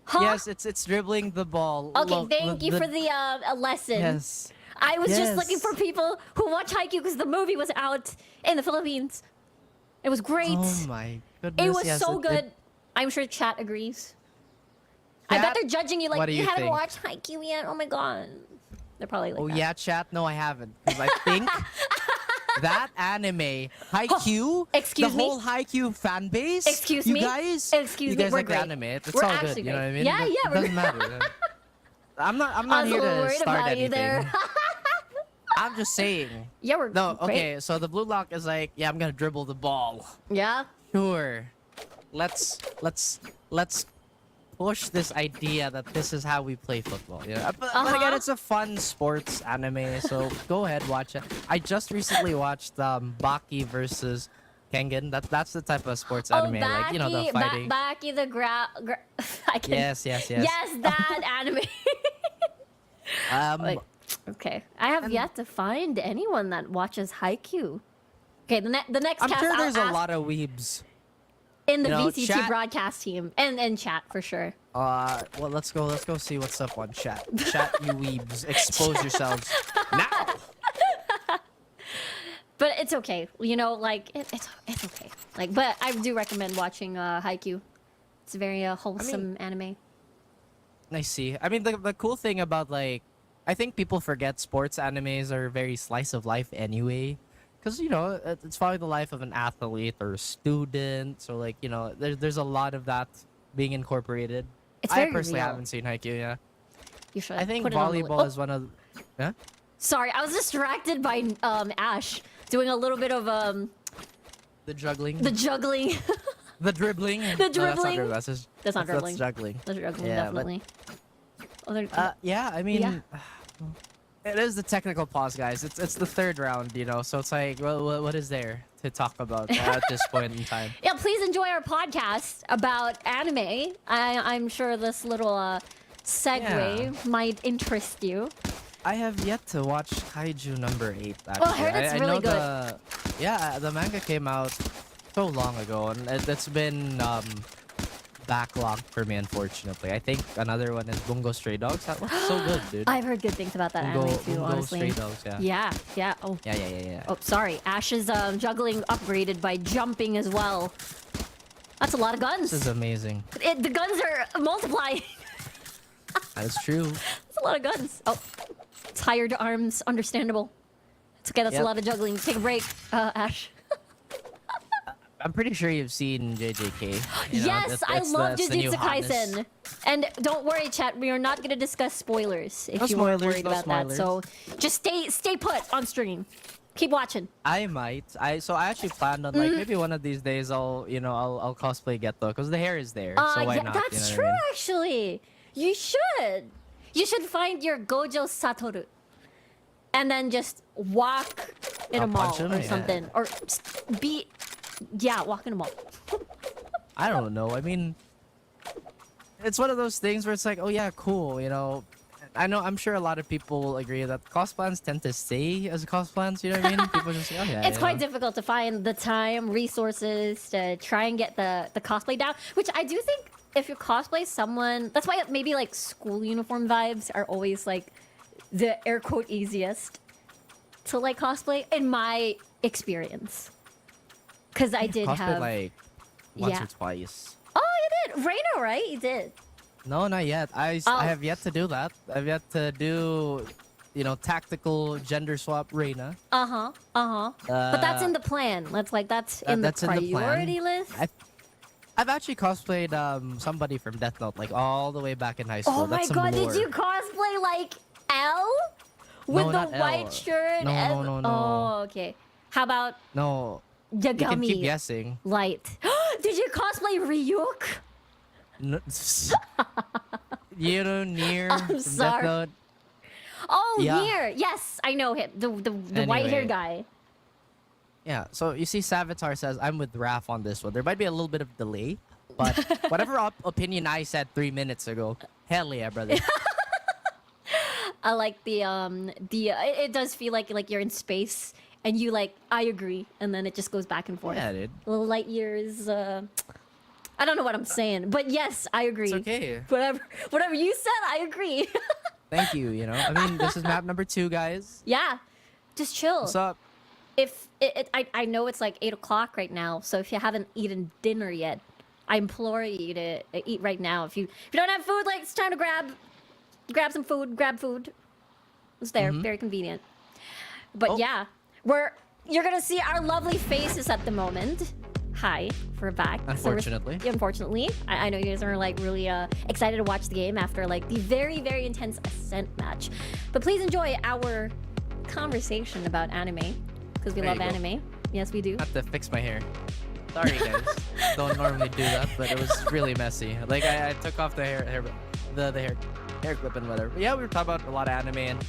[SPEAKER 5] Huh?
[SPEAKER 4] Yes, it's dribbling the ball.
[SPEAKER 5] Okay,
[SPEAKER 4] Look,
[SPEAKER 5] thank you for the lesson.
[SPEAKER 4] Yes.
[SPEAKER 5] I was just looking
[SPEAKER 4] Yes.
[SPEAKER 5] for people who watch Haikyuu because the movie was out in the Philippines. It was great.
[SPEAKER 4] Oh my goodness.
[SPEAKER 5] It was
[SPEAKER 4] yes,
[SPEAKER 5] so good. I'm sure chat agrees. I bet
[SPEAKER 4] Chat?
[SPEAKER 5] they're judging you like,
[SPEAKER 4] What do
[SPEAKER 5] you
[SPEAKER 4] you
[SPEAKER 5] haven't
[SPEAKER 4] think?
[SPEAKER 5] watched Haikyuu yet? Oh my god. They're probably like
[SPEAKER 4] Oh
[SPEAKER 5] that.
[SPEAKER 4] yeah, chat. No, I haven't. Because I think that anime, Haikyuu,
[SPEAKER 5] Excuse
[SPEAKER 4] the
[SPEAKER 5] me?
[SPEAKER 4] whole Haikyuu fan base.
[SPEAKER 5] Excuse
[SPEAKER 4] you
[SPEAKER 5] me?
[SPEAKER 4] Guys,
[SPEAKER 5] Excuse
[SPEAKER 4] you
[SPEAKER 5] me,
[SPEAKER 4] guys
[SPEAKER 5] we're
[SPEAKER 4] like
[SPEAKER 5] great.
[SPEAKER 4] anime. It's
[SPEAKER 5] We're
[SPEAKER 4] all
[SPEAKER 5] actually
[SPEAKER 4] good. You know
[SPEAKER 5] great.
[SPEAKER 4] what I mean?
[SPEAKER 5] Yeah,
[SPEAKER 4] It
[SPEAKER 5] yeah, we're
[SPEAKER 4] doesn't matter. I'm not
[SPEAKER 5] I was
[SPEAKER 4] here
[SPEAKER 5] a little
[SPEAKER 4] to
[SPEAKER 5] worried
[SPEAKER 4] start
[SPEAKER 5] about you
[SPEAKER 4] anything.
[SPEAKER 5] there.
[SPEAKER 4] I'm just saying.
[SPEAKER 5] Yeah, we're
[SPEAKER 4] No,
[SPEAKER 5] great.
[SPEAKER 4] okay. So the blue lock is like, yeah, I'm gonna dribble the ball.
[SPEAKER 5] Yeah.
[SPEAKER 4] Sure. Let's push this idea that this is how we play football. Yeah. But again, it's a fun sports anime, so go ahead, watch it. I just recently watched Baki versus Kengan. That's the type of sports anime, like you know the fighting.
[SPEAKER 5] Baki the I can.
[SPEAKER 4] Yes.
[SPEAKER 5] Yes, that anime. Like, okay, I have yet to find anyone that watches Haikyuu. Okay, the next
[SPEAKER 4] I'm
[SPEAKER 5] cast
[SPEAKER 4] sure
[SPEAKER 5] I'll
[SPEAKER 4] there's a
[SPEAKER 5] ask
[SPEAKER 4] lot of weebs.
[SPEAKER 5] in the
[SPEAKER 4] you know,
[SPEAKER 5] VCT
[SPEAKER 4] chat-
[SPEAKER 5] broadcast team and chat for sure.
[SPEAKER 4] Well, let's go see what's up on chat. Chat, you weebs, expose yourselves now.
[SPEAKER 5] But it's okay, you know, like it's okay. Like, but I do recommend watching Haikyuu. It's a very wholesome anime.
[SPEAKER 4] I see. I mean, the cool thing about like, I think people forget sports animes are very slice of life anyway, because you know it's following the life of an athlete or a student. So like you know, there's a lot of that being incorporated.
[SPEAKER 5] It's
[SPEAKER 4] I
[SPEAKER 5] very
[SPEAKER 4] personally
[SPEAKER 5] real.
[SPEAKER 4] haven't seen Haikyuu. Yeah,
[SPEAKER 5] You should.
[SPEAKER 4] I think
[SPEAKER 5] put it on the
[SPEAKER 4] volleyball
[SPEAKER 5] li-
[SPEAKER 4] is one of. Yeah.
[SPEAKER 5] Sorry, I was distracted by Ash doing a little bit of
[SPEAKER 4] The juggling.
[SPEAKER 5] the juggling.
[SPEAKER 4] The dribbling.
[SPEAKER 5] The
[SPEAKER 4] No, that's not
[SPEAKER 5] dribbling.
[SPEAKER 4] dribbling. That's just.
[SPEAKER 5] That's not dribbling.
[SPEAKER 4] That's juggling.
[SPEAKER 5] That's juggling,
[SPEAKER 4] Yeah, but-
[SPEAKER 5] definitely. Other
[SPEAKER 4] Yeah, I mean,
[SPEAKER 5] Yeah.
[SPEAKER 4] it is the technical pause, guys. It's the third round, you know. So it's like, well, what is there to talk about at this point in time?
[SPEAKER 5] Yeah, please enjoy our podcast about anime. I'm sure this little segue might interest you.
[SPEAKER 4] I have yet to watch Kaiju number 8. Actually,
[SPEAKER 5] Oh, I heard it's really
[SPEAKER 4] know
[SPEAKER 5] good.
[SPEAKER 4] The manga came out so long ago, and it's been backlogged for me, unfortunately. I think another one is Bungo Stray Dogs. That looks so good, dude.
[SPEAKER 5] I've heard good things about that anime too,
[SPEAKER 4] Bungo
[SPEAKER 5] honestly.
[SPEAKER 4] Stray Dogs, yeah.
[SPEAKER 5] Yeah. Oh.
[SPEAKER 4] Yeah.
[SPEAKER 5] Oh, sorry. Ash's juggling upgraded by jumping as well. That's a lot of guns.
[SPEAKER 4] This is amazing.
[SPEAKER 5] The guns are multiplying.
[SPEAKER 4] That's true.
[SPEAKER 5] That's a lot of guns. Oh, tired arms. Understandable. It's okay. That's a
[SPEAKER 4] Yep.
[SPEAKER 5] lot of juggling. Take a break, Ash.
[SPEAKER 4] I'm pretty sure you've seen JJK. You know,
[SPEAKER 5] Yes, I love
[SPEAKER 4] that's the new
[SPEAKER 5] Jujutsu
[SPEAKER 4] hotness.
[SPEAKER 5] Kaisen. And don't worry, chat. We are not going to discuss spoilers if
[SPEAKER 4] No
[SPEAKER 5] you weren't
[SPEAKER 4] spoilers,
[SPEAKER 5] worried
[SPEAKER 4] no
[SPEAKER 5] about that. So just stay put on stream. Keep watching.
[SPEAKER 4] I might. I actually planned on like maybe one of these days I'll cosplay Geto because the hair is there. So why
[SPEAKER 5] yeah,
[SPEAKER 4] not?
[SPEAKER 5] that's
[SPEAKER 4] you know
[SPEAKER 5] true.
[SPEAKER 4] what I mean?
[SPEAKER 5] Actually, you should. You should find your Gojo Satoru, and then just walk in a
[SPEAKER 4] I'll
[SPEAKER 5] mall
[SPEAKER 4] punch him?
[SPEAKER 5] or
[SPEAKER 4] Yeah.
[SPEAKER 5] something, or walk in a mall.
[SPEAKER 4] I don't know. I mean, it's one of those things where it's like, oh yeah, cool. You know, I'm sure a lot of people will agree that cosplans tend to stay as cosplans. You know what I mean? People just say, oh yeah.
[SPEAKER 5] It's quite difficult to find the time, resources to try and get the cosplay down. Which I do think if you cosplay someone, that's why maybe like school uniform vibes are always like the air quote easiest to like cosplay in my experience. Because I did
[SPEAKER 4] cosplay
[SPEAKER 5] have
[SPEAKER 4] like once
[SPEAKER 5] yeah.
[SPEAKER 4] or twice.
[SPEAKER 5] Oh, you did. Reina, right? You did.
[SPEAKER 4] No, not yet. I
[SPEAKER 5] Oh.
[SPEAKER 4] have yet to do that. I've yet to do, tactical gender swap Reina.
[SPEAKER 5] But that's in the plan. That's in
[SPEAKER 4] that's
[SPEAKER 5] the
[SPEAKER 4] in the plan.
[SPEAKER 5] priority list.
[SPEAKER 4] I've actually cosplayed somebody from Death Note like all the way back in high school.
[SPEAKER 5] Oh my
[SPEAKER 4] That's some
[SPEAKER 5] god,
[SPEAKER 4] lore.
[SPEAKER 5] did you cosplay like L? With
[SPEAKER 4] No,
[SPEAKER 5] the
[SPEAKER 4] not L.
[SPEAKER 5] white shirt?
[SPEAKER 4] No,
[SPEAKER 5] and...
[SPEAKER 4] no, no.
[SPEAKER 5] Oh, okay. How about
[SPEAKER 4] No, you can keep
[SPEAKER 5] Yagami
[SPEAKER 4] guessing.
[SPEAKER 5] Light? Did you cosplay Ryuk?
[SPEAKER 4] No, Near
[SPEAKER 5] I'm
[SPEAKER 4] from Death
[SPEAKER 5] sorry.
[SPEAKER 4] Note.
[SPEAKER 5] Oh,
[SPEAKER 4] Yeah.
[SPEAKER 5] here. Yes, I know him. The white hair
[SPEAKER 4] Anyway.
[SPEAKER 5] guy.
[SPEAKER 4] Yeah, so you see Savitar says, I'm with Raph on this one. There might be a little bit of delay, but whatever opinion I said 3 minutes ago, hell yeah, brother.
[SPEAKER 5] I like it does feel like you're in space and you like, I agree, and then it just goes back and forth.
[SPEAKER 4] Yeah, dude.
[SPEAKER 5] Little light years. I don't know what I'm saying, but yes, I agree.
[SPEAKER 4] It's okay.
[SPEAKER 5] Whatever you said, I agree.
[SPEAKER 4] Thank you, you know. I mean, this is map number 2, guys.
[SPEAKER 5] Yeah, just chill.
[SPEAKER 4] What's up?
[SPEAKER 5] If I know it's like 8 o'clock right now, so if you haven't eaten dinner yet, I implore you to eat right now. If you don't have food, like, it's time to grab some food, grab food. It's there, very convenient. But yeah, you're gonna see our lovely faces at the moment. Hi, we're back.
[SPEAKER 4] Unfortunately.
[SPEAKER 5] Unfortunately. I know you guys are like really excited to watch the game after like the very, very intense Ascent match. But please enjoy our conversation about anime. Because we love anime. Yes, we do.
[SPEAKER 4] I have to fix my hair. Sorry, guys. Don't normally do that, but it was really messy. Like, I took off the hair clip and whatever. But yeah, we were talking about a lot of anime, and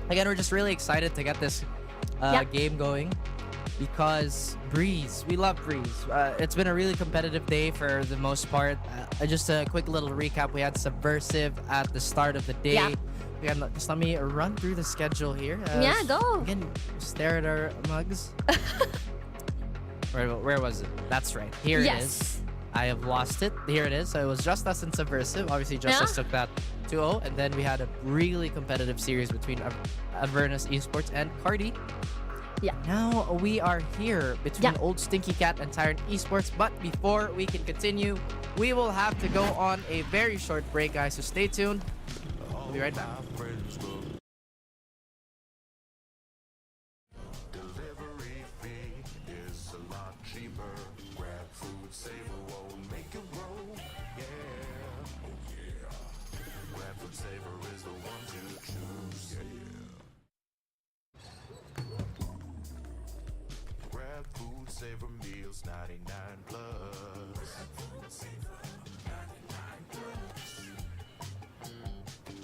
[SPEAKER 4] again, we're just really excited to get this game going because Breeze. We love Breeze. It's been a really competitive day for the most part. Just a quick little recap. We had Subversive at the start of the day.
[SPEAKER 5] Yeah.
[SPEAKER 4] Just let me run through the schedule here.
[SPEAKER 5] Yeah, go.
[SPEAKER 4] Again, stare at our mugs. Where was it? That's right. Here it is. I have lost it. Here it is. So it was just us and Subversive. Obviously, JustUs took that 2-0. And then we had a really competitive series between Avernus Esports and Carti.
[SPEAKER 5] Yeah.
[SPEAKER 4] Now we are here between Old Stinky Cat and Tyrant Esports. But before we can continue, we will have to go on a very short break, guys. So stay tuned. We'll be right back.
[SPEAKER 1] Delivery fee is a lot cheaper. Grab food, saver won't make it roll. Yeah, oh yeah. Grab food saver is the one to choose. Yeah. Grab food saver meals 99 plus. Grab food saver 99 plus.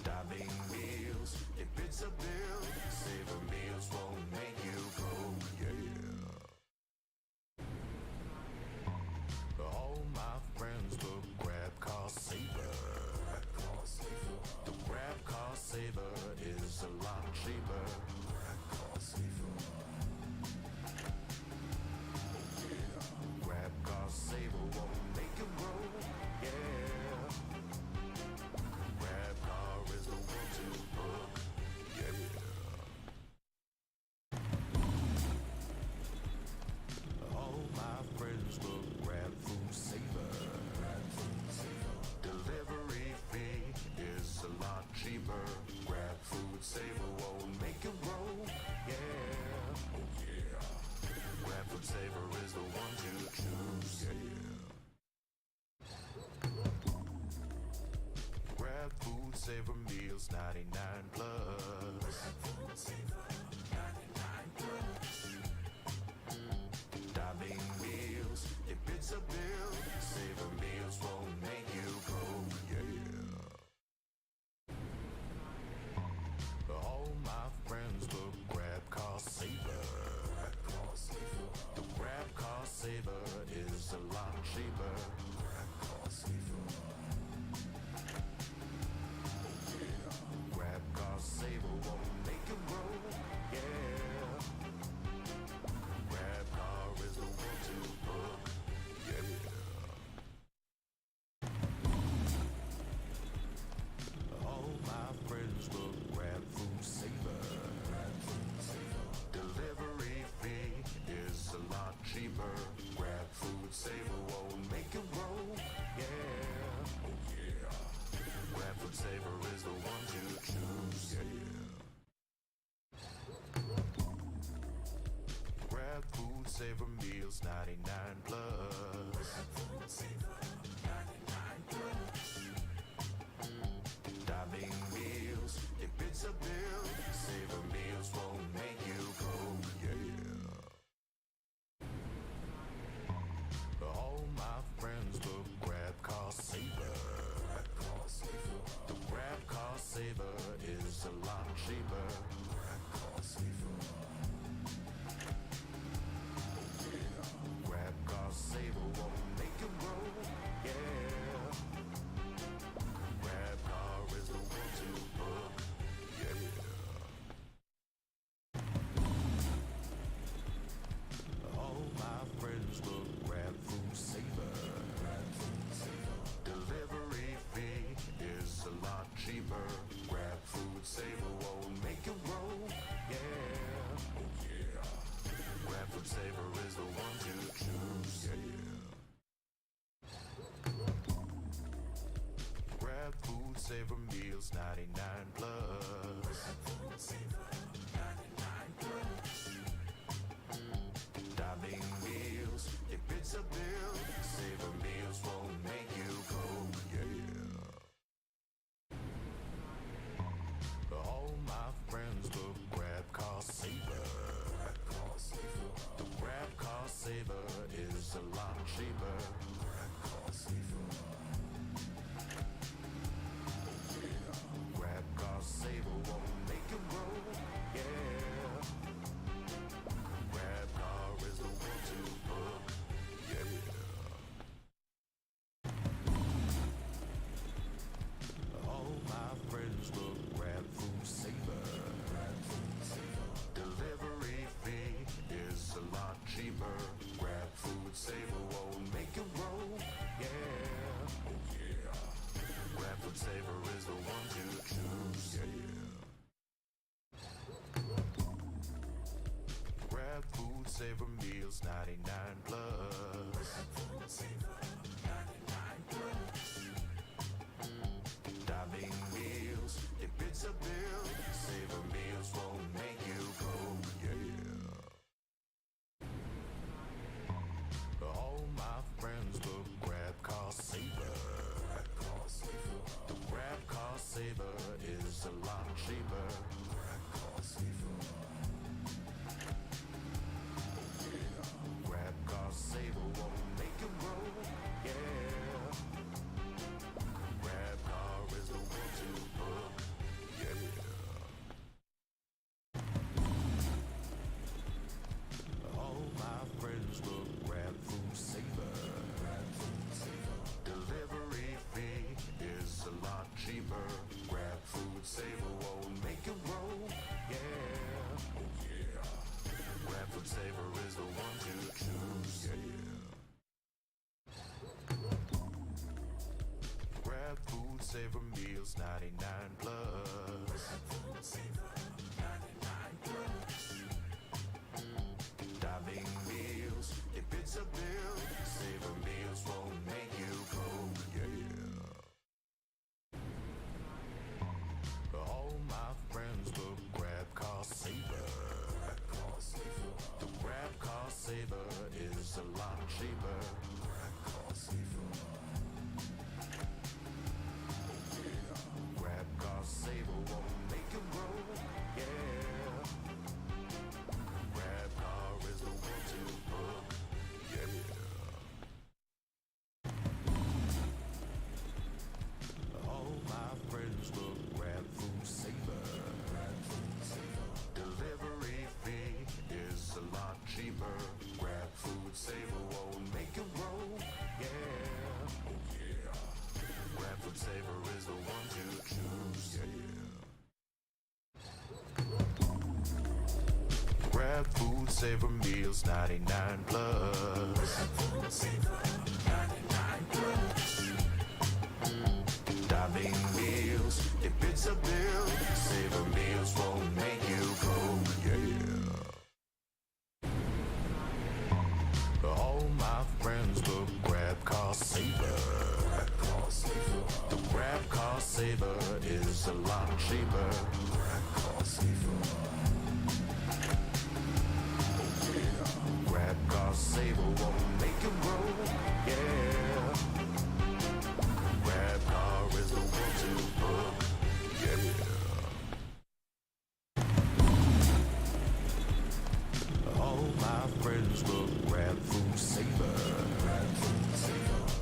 [SPEAKER 1] Dining meals, if it's a bill, saver meals won't make you go, yeah. All my friends look grab cost saver. The grab cost saver is a lot cheaper. Grab cost saver. Grab cost saver won't make you grow, yeah. Grab car is the one to book, yeah. All my friends look grab food saver. Delivery fee is a lot cheaper. Grab food saver won't make you roll, yeah. Oh yeah. Grab food saver is the one to choose, yeah. Grab food saver meals 99 plus. Food saver 99 plus. Dining meals, if it's a bill, saver meals won't make you go, yeah. All my friends look grab cost saver. The grab cost saver is a lot cheaper. Grab cost saver. Grab cost saver won't make you grow, yeah. Grab car is the one to book, yeah. All my friends look grab food saver. Delivery fee is a lot cheaper. Grab food saver won't make you roll, yeah. Oh yeah. Grab food saver is the one to choose, yeah. Grab food saver meals 99 plus. Food saver 99 plus. Dining meals, if it's a bill, saver meals won't make you go, yeah. All my friends look grab cost saver. The grab cost saver is a lot cheaper. Grab cost saver. Grab cost saver won't make you grow, Saver meals 99 plus. Dining meals, if it's a bill, Saver meals won't make you go, yeah. All my friends will grab car saver. Grab car saver is a lot cheaper. Grab car saver won't make you roll, yeah. Grab car is the one to book, yeah. All my friends will grab food saver. Delivery fee is a lot cheaper. Grab food saver won't make you roll, yeah. Oh yeah. Grab food saver is the one to choose, yeah. Grab food saver meals 99 plus. Dining meals, if it's a bill, saver meals won't make you go, yeah. All my friends will grab car saver. Grab car saver is a lot cheaper. Grab car saver won't make you roll, yeah. Grab car is the one to book, yeah. All my friends will grab food saver. Delivery fee is a lot cheaper. Grab food saver won't make you roll, yeah. Oh yeah. Grab food saver is the one to choose, yeah. Grab food saver meals 99 plus. Dining meals, if it's a bill, saver meals won't make you go, yeah. All my friends will grab car saver. Grab car saver is a lot cheaper. Grab car saver won't make you roll, yeah. Grab car is the one to book, yeah. All my friends will grab food saver. Delivery fee is a lot cheaper. Grab food saver won't make you roll, yeah. Oh yeah. Grab food saver is the one to choose, yeah. Grab food saver meals 99 plus. Dining meals, if it's a bill, saver meals won't make you go, yeah. All my friends will grab car saver. Grab car saver is a lot cheaper. Grab car saver won't make you roll, yeah. Grab car is the one to book, yeah. All my friends will grab food saver.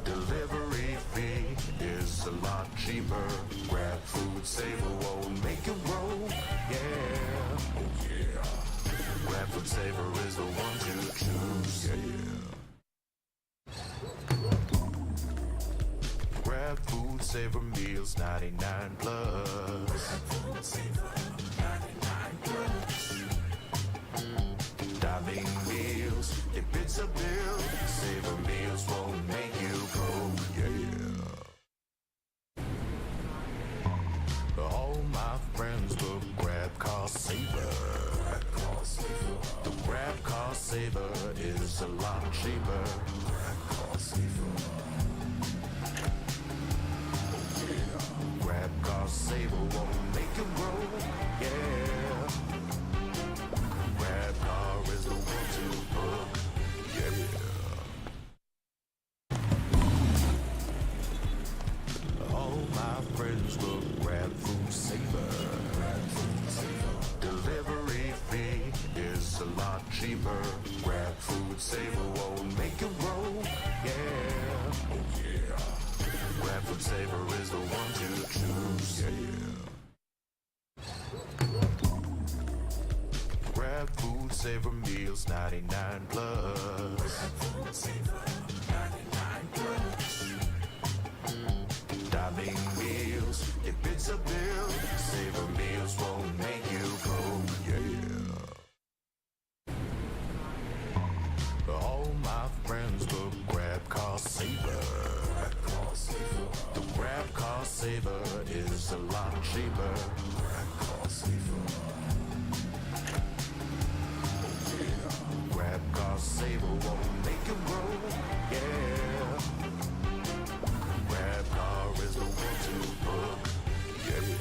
[SPEAKER 1] Delivery fee is a lot cheaper. Grab food saver won't make you roll, yeah. Oh yeah. Grab food saver is the one to choose, yeah. Grab food saver meals 99 plus. Dining meals, if it's a bill, saver meals won't make you go, yeah. All my friends will grab car saver. Grab car saver is a lot cheaper. Grab Grab food, savor meals, 99 plus. Dining meals, if it's a bill, savor meals won't make you go, yeah. All my friends will grab car saver. The grab car saver is a lot cheaper. Grab car saver. Grab car saver won't make you grow, yeah. Grab car is the one to book, yeah.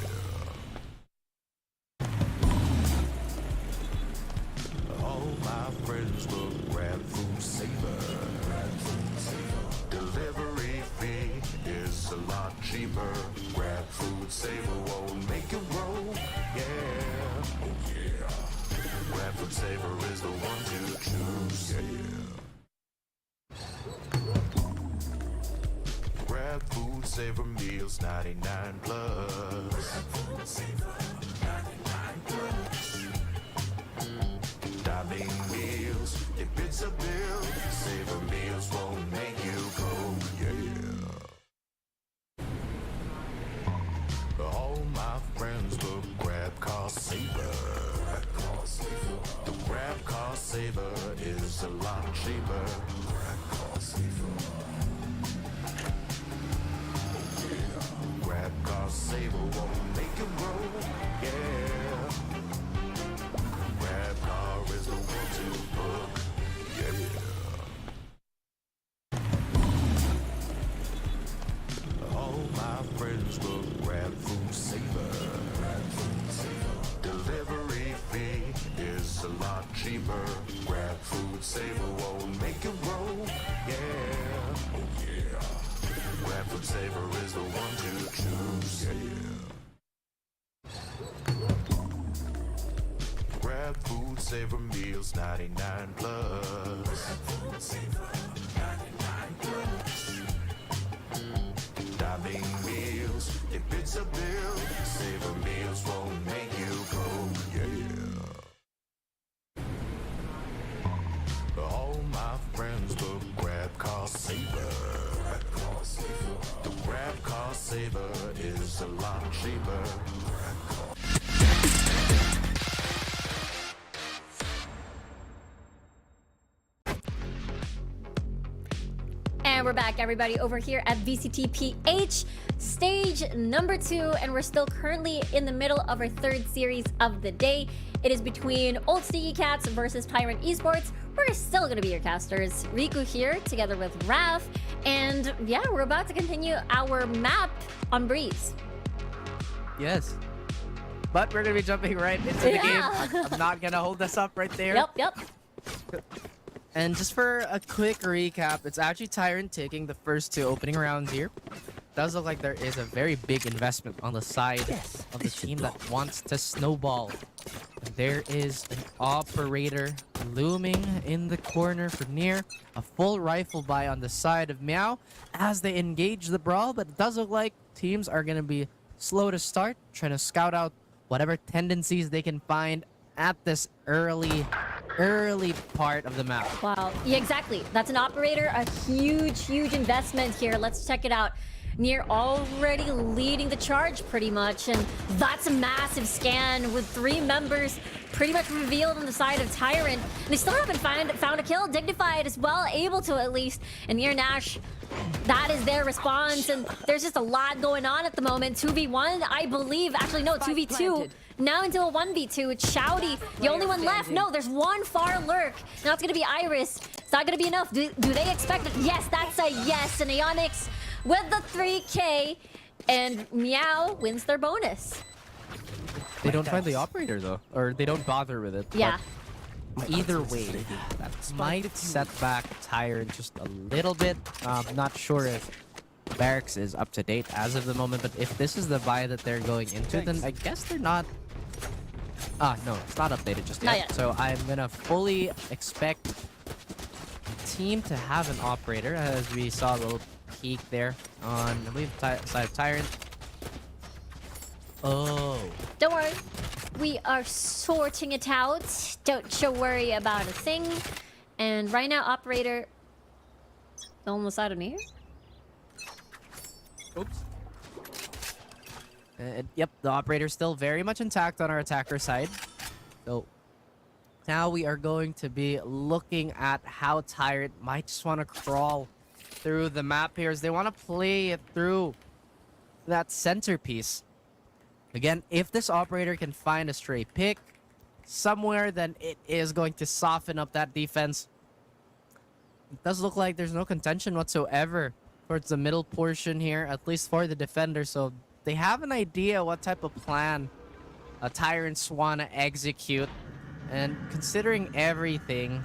[SPEAKER 1] All my friends will grab food saver. Delivery fee is a lot cheaper. Grab food saver won't make you grow, yeah. Oh yeah. Grab food saver is the one to choose, yeah. Grab food saver meals, 99 plus. Grab food saver, 99 plus. Dining meals, if it's a bill, savor meals won't make you go, yeah. All my friends will grab car saver. The grab car saver is a lot cheaper. Grab car saver. Grab car saver won't make you grow, yeah. Grab car is the one to book, yeah. All my friends will grab food saver. Delivery fee is a lot cheaper. Grab food saver won't make you grow, yeah. Oh yeah. Grab food saver is the one to choose, yeah. Grab food saver meals, 99 plus. Grab food saver, 99 plus. Dining meals, if it's a bill, saver meals won't make you go, yeah. All my friends will grab car saver. The grab car saver is a lot cheaper.
[SPEAKER 5] And we're back, everybody, over here at VCT PH, stage number 2, and we're still currently in the middle of our third series of the day. It is between Old Stinky Cats versus Tyrant Esports. We're still gonna be your casters. Riku here, together with Raph, and yeah, we're about to continue our map on Breeze.
[SPEAKER 4] Yes. But we're gonna be jumping right into the game. I'm not gonna hold us up right there.
[SPEAKER 5] Yep.
[SPEAKER 4] And just for a quick recap, it's actually Tyrant taking the first 2 opening rounds here. Does look like there is a very big investment on the side of the team that wants to snowball. And there is an operator looming in the corner for near. A full rifle buy on the side of Meow as they engage the brawl, but it does look like teams are going to be slow to start, trying to scout out whatever tendencies they can find at this early part of the map.
[SPEAKER 5] Wow. Yeah, exactly. That's an operator, a huge investment here. Let's check it out. Near already leading the charge pretty much, and that's a massive scan with 3 members pretty much revealed on the side of Tyrant. And they still haven't found a kill. Dignified as well, able to at least. And near Nash, that is their response, and there's just a lot going on at the moment. 2v1, I believe. Actually, no, 2v2. Now into a 1v2. It's Shouty, the only one left. No, there's one far lurk. Now it's going to be Iris. It's not going to be enough. Do they expect it? Yes, that's a yes. And Aeonix with the 3K, and Meow wins their bonus.
[SPEAKER 4] They don't find the operator, though. Or they don't bother with it.
[SPEAKER 5] Yeah.
[SPEAKER 4] Either way, that might set back Tyrant just a little bit. Not sure if Barracks is up to date as of the moment, but if this is the buy that they're going into, then I guess they're not... no, it's not updated just yet.
[SPEAKER 5] Not yet.
[SPEAKER 4] So I'm gonna fully expect the team to have an operator, as we saw a little peek there on, I believe, side of Tyrant. Oh.
[SPEAKER 5] Don't worry. We are sorting it out. Don't you worry about a thing. And right now, operator almost out of here.
[SPEAKER 4] Oops. Yep, the operator's still very much intact on our attacker side. So now we are going to be looking at how Tyrant might just want to crawl through the map here as they want to play it through that centerpiece. Again, if this operator can find a stray pick somewhere, then it is going to soften up that defense. It does look like there's no contention whatsoever towards the middle portion here, at least for the defender. So they have an idea what type of plan Tyrants want to execute. And considering everything,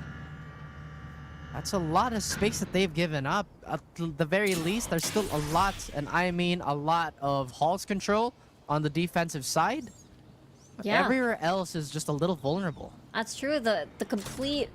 [SPEAKER 4] that's a lot of space that they've given up. At the very least, there's still a lot, and I mean a lot, of Hall's control on the defensive side.
[SPEAKER 5] Yeah.
[SPEAKER 4] Everywhere else is just a little vulnerable.
[SPEAKER 5] That's true. The complete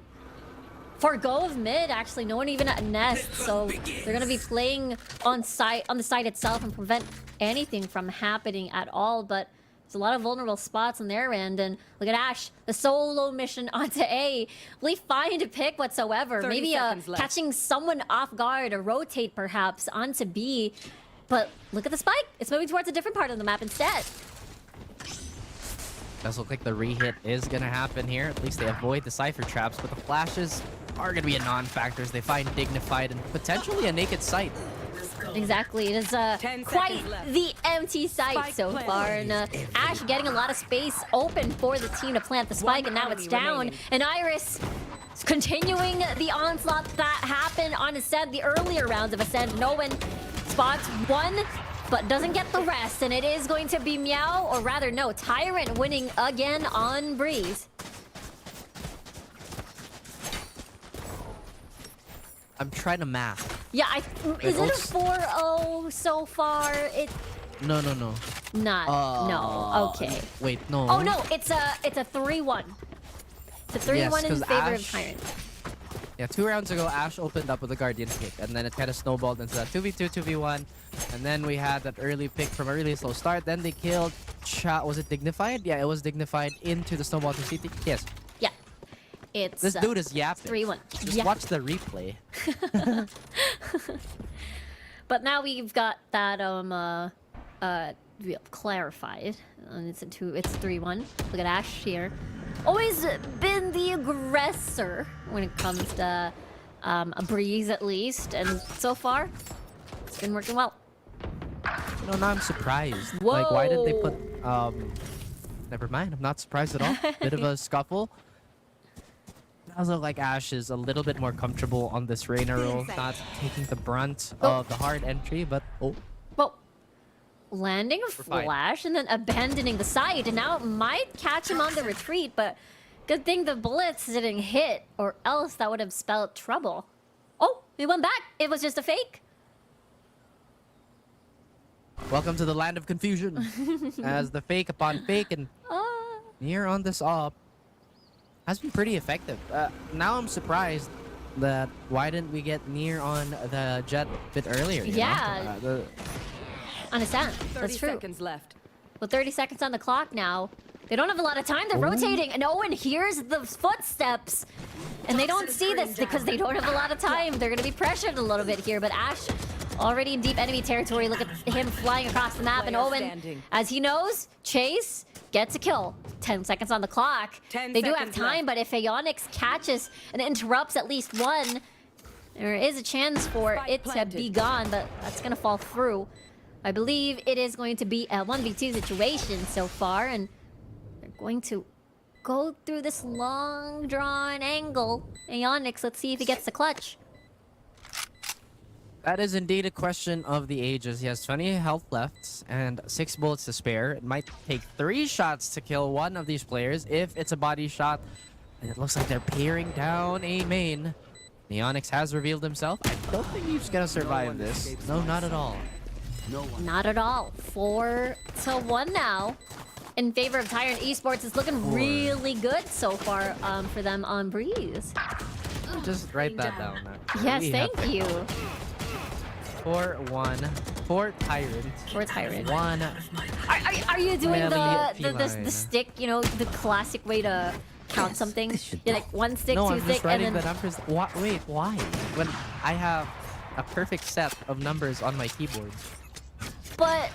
[SPEAKER 5] forgo of mid, actually. No one even at nest, so they're gonna be playing on the site itself and prevent anything from happening at all. But there's a lot of vulnerable spots on their end, and look at Ash, the solo mission onto A. Will he find a pick whatsoever?
[SPEAKER 13] 30
[SPEAKER 5] Maybe
[SPEAKER 13] seconds left.
[SPEAKER 5] catching someone off guard, or rotate perhaps onto B. But look at the spike. It's moving towards a different part of the map instead.
[SPEAKER 4] Does look like the re-hit is going to happen here. At least they avoid the Cypher traps, but the flashes are going to be a non-factor as they find Dignified and potentially a naked site.
[SPEAKER 5] Exactly. It is quite the empty site
[SPEAKER 13] Spike
[SPEAKER 5] so
[SPEAKER 13] planted.
[SPEAKER 5] far. And Ash getting a lot of space open for the team to plant the spike, and now it's down. And Iris is continuing the onslaught that happened on Ascend the earlier rounds of Ascend. No one spots one, but doesn't get the rest. And it is going to be Meow, or rather, no, Tyrant winning again on Breeze.
[SPEAKER 4] I'm trying to math.
[SPEAKER 5] Yeah, is it a 4-0 so far?
[SPEAKER 4] No.
[SPEAKER 5] Not. No. Okay.
[SPEAKER 4] Wait, no.
[SPEAKER 5] Oh no, it's a 3-1. It's a 3-1 in
[SPEAKER 4] 'cause
[SPEAKER 5] favor of
[SPEAKER 4] Ash-
[SPEAKER 5] Tyrant.
[SPEAKER 4] Yeah, 2 rounds ago, Ash opened up with a Guardian pick, and then it kind of snowballed into that 2v2, 2v1, and then we had that early pick from a really slow start. Then they killed was it Dignified? Yeah, it was Dignified into the snowball to CT. Yes.
[SPEAKER 5] Yeah. It's
[SPEAKER 4] This dude is yapping.
[SPEAKER 5] 3-1.
[SPEAKER 4] Just
[SPEAKER 5] Yeah.
[SPEAKER 4] watch the replay.
[SPEAKER 5] But now we've got that clarified. And it's 3-1. Look at Ash here. Always been the aggressor when it comes to a Breeze, at least, and so far it's been working well.
[SPEAKER 4] You know, now I'm surprised.
[SPEAKER 5] Whoa.
[SPEAKER 4] Like, why did they put never mind, I'm not surprised at all. Bit of a scuffle. It does look like Ash is a little bit more comfortable on this Reyna role, not taking the brunt of the hard entry, but
[SPEAKER 5] well, landing a
[SPEAKER 4] fine.
[SPEAKER 5] flash and then abandoning the site, and now it might catch him on the retreat, but good thing the bullets didn't hit, or else that would have spelled trouble. Oh, he went back. It was just a fake.
[SPEAKER 4] welcome to the land of confusion. As the fake upon fake and near on this op has been pretty effective. Now I'm surprised that why didn't we get near on the jet a bit earlier? you
[SPEAKER 5] Yeah.
[SPEAKER 4] know?
[SPEAKER 5] Understand.
[SPEAKER 13] 30
[SPEAKER 5] That's true.
[SPEAKER 13] seconds left.
[SPEAKER 5] With 30 seconds on the clock now, they don't have a lot of time. They're rotating, and Owen hears the footsteps. And they don't see this because they don't have a lot of time. They're going to be pressured a little bit here, but Ash already in deep enemy territory. Look at him flying across the map, and
[SPEAKER 13] Player
[SPEAKER 5] Owen,
[SPEAKER 13] standing.
[SPEAKER 5] as he knows, Chase gets a kill. 10 seconds on the clock.
[SPEAKER 13] 10
[SPEAKER 5] They do have
[SPEAKER 13] seconds
[SPEAKER 5] time, but if Aeonix catches and interrupts at least one, there is a chance for
[SPEAKER 13] Spike
[SPEAKER 5] it
[SPEAKER 13] planted.
[SPEAKER 5] to be gone, but that's going to fall through. I believe it is going to be a 1v2 situation so far, and they're going to go through this long drawn angle. Aeonix, let's see if he gets the clutch.
[SPEAKER 4] That is indeed a question of the ages. He has 20 health left and 6 bullets to spare. It might take 3 shots to kill one of these players if it's a body shot. And it looks like they're peering down a main. Neonix has revealed himself. I don't think he's gonna survive this. No, not at all.
[SPEAKER 5] Not at all. 4-1 now in favor of Tyrant Esports. It's looking really good so far for them on Breeze.
[SPEAKER 4] Just write that down.
[SPEAKER 5] Yes,
[SPEAKER 4] We
[SPEAKER 5] thank
[SPEAKER 4] have
[SPEAKER 5] you.
[SPEAKER 4] 4-1 for Tyrant.
[SPEAKER 5] For Tyrant.
[SPEAKER 4] 1.
[SPEAKER 5] I Are you doing
[SPEAKER 4] Melly
[SPEAKER 5] the stick? You know, the classic way to count something. You're like 1 stick,
[SPEAKER 4] No,
[SPEAKER 5] 2
[SPEAKER 4] I'm
[SPEAKER 5] stick,
[SPEAKER 4] just writing
[SPEAKER 5] and
[SPEAKER 4] the
[SPEAKER 5] then.
[SPEAKER 4] numbers. Wait, why? When I have a perfect set of numbers on my keyboard.
[SPEAKER 5] But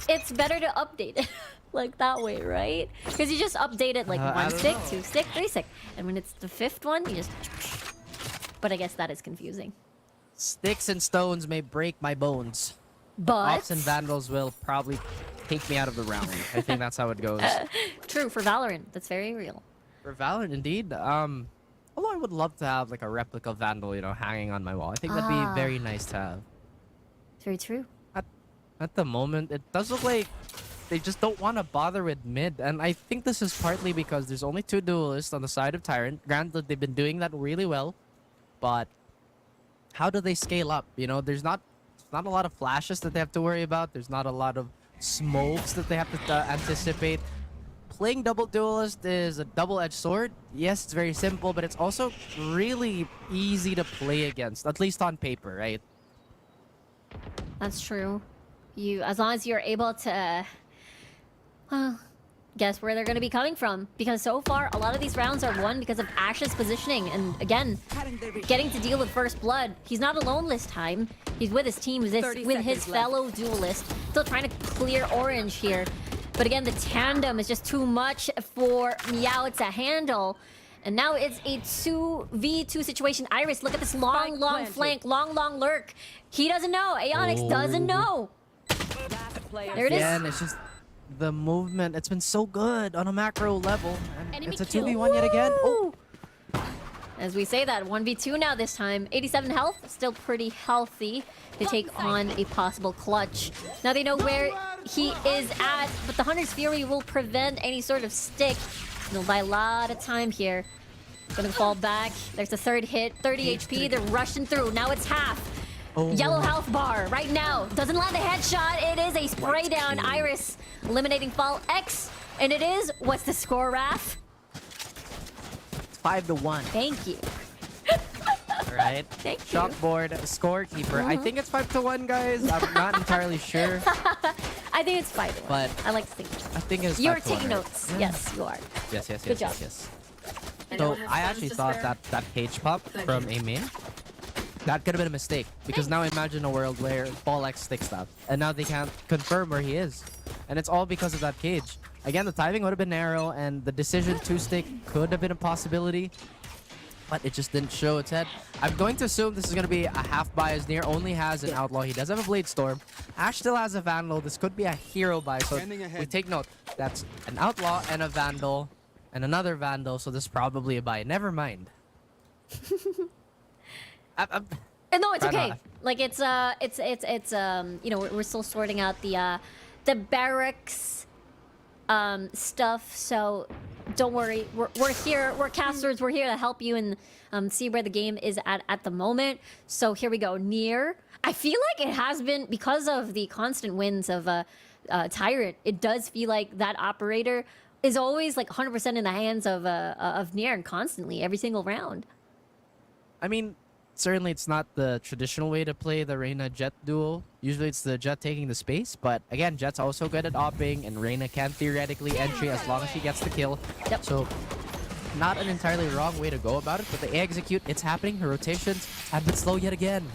[SPEAKER 5] it's better to update it like that way, right? Because you just update it like
[SPEAKER 4] I
[SPEAKER 5] 1
[SPEAKER 4] don't
[SPEAKER 5] stick,
[SPEAKER 4] know.
[SPEAKER 5] 2 stick, 3 stick, and when it's the 5th one, you just. But I guess that is confusing.
[SPEAKER 4] Sticks and stones may break my bones.
[SPEAKER 5] But
[SPEAKER 4] Ops and vandals will probably take me out of the round. I think that's how it goes.
[SPEAKER 5] true for Valorant. That's very real.
[SPEAKER 4] For Valorant, indeed. Although I would love to have like a replica vandal, you know, hanging on my wall. I think that'd be very nice to have.
[SPEAKER 5] It's very true.
[SPEAKER 4] At the moment, it does look like they just don't want to bother with mid, and I think this is partly because there's only 2 duelists on the side of Tyrant. Granted, they've been doing that really well, but how do they scale up? You know, there's not a lot of flashes that they have to worry about. There's not a lot of smokes that they have to anticipate. Playing double duelist is a double-edged sword. Yes, it's very simple, but it's also really easy to play against, at least on paper, right?
[SPEAKER 5] That's true. As long as you're able to, guess where they're going to be coming from. Because so far, a lot of these rounds are won because of Ash's positioning. And again, getting to deal with first blood. He's not alone this time. He's with his team, with his fellow duelist. Still trying to clear orange here. But again, the tandem is just too much for Meow to handle. And now it's a 2v2 situation. Iris, look at this long flank, long lurk. He doesn't know. Aeonix doesn't know. There it is.
[SPEAKER 4] Yeah, and it's just the movement. It's been so good on a macro level. And
[SPEAKER 5] Enemy
[SPEAKER 4] it's a
[SPEAKER 5] kill.
[SPEAKER 4] 2v1 yet again. Oh,
[SPEAKER 5] As we say that, 1v2 now this time. 87 health, still pretty healthy to take on a possible clutch. Now they know where he is at, but the Hunter's Fury will prevent any sort of stick. They'll buy a lot of time here. Gonna fall back. There's the 3rd hit, 30 HP. They're rushing through. Now it's half. Yellow health bar right now. Doesn't land a headshot. It is a spray down. Iris eliminating Fall X. And it is, what's the score, Raph?
[SPEAKER 4] 5-1.
[SPEAKER 5] Thank you.
[SPEAKER 4] Right?
[SPEAKER 5] Thank you.
[SPEAKER 4] Chalkboard, scorekeeper. I think it's 5-1, guys. I'm not entirely sure.
[SPEAKER 5] I think it's 5-1.
[SPEAKER 4] But
[SPEAKER 5] I like to think.
[SPEAKER 4] I think it's
[SPEAKER 5] You're
[SPEAKER 4] 5-1,
[SPEAKER 5] taking
[SPEAKER 4] right?
[SPEAKER 5] notes. Yes, you are.
[SPEAKER 4] Yes.
[SPEAKER 5] Good job.
[SPEAKER 4] So I actually thought that cage pop from a main, that could have been a mistake. Because now imagine a world where Ball X sticks that. And now they can't confirm where he is. And it's all because of that cage. Again, the timing would have been narrow and the decision to stick could have been a possibility. But it just didn't show its head. I'm going to assume this is going to be a half buy as Nier only has an Outlaw. He does have a Blade Storm. Ash still has a Vandal. This could be a hero buy. So we take note. That's an Outlaw and a Vandal and another Vandal. So this is probably a buy. Never mind.
[SPEAKER 5] No, it's okay. Like it's you know, we're still sorting out the barracks stuff, so don't worry. We're here. We're casters. We're here to help you and see where the game is at the moment. So here we go. Nier. I feel like it has been, because of the constant wins of Tyrant, it does feel like that operator is always like 100% in the hands of Nier, and constantly every single round.
[SPEAKER 4] I mean, certainly it's not the traditional way to play the Reyna-Jet duo. Usually it's the Jet taking the space, but again, Jet's also good at opping, and Reyna can theoretically entry as long as she gets the kill.
[SPEAKER 5] Yep.
[SPEAKER 4] So, not an entirely wrong way to go about it, but they execute. It's happening. The rotations have been slow yet again.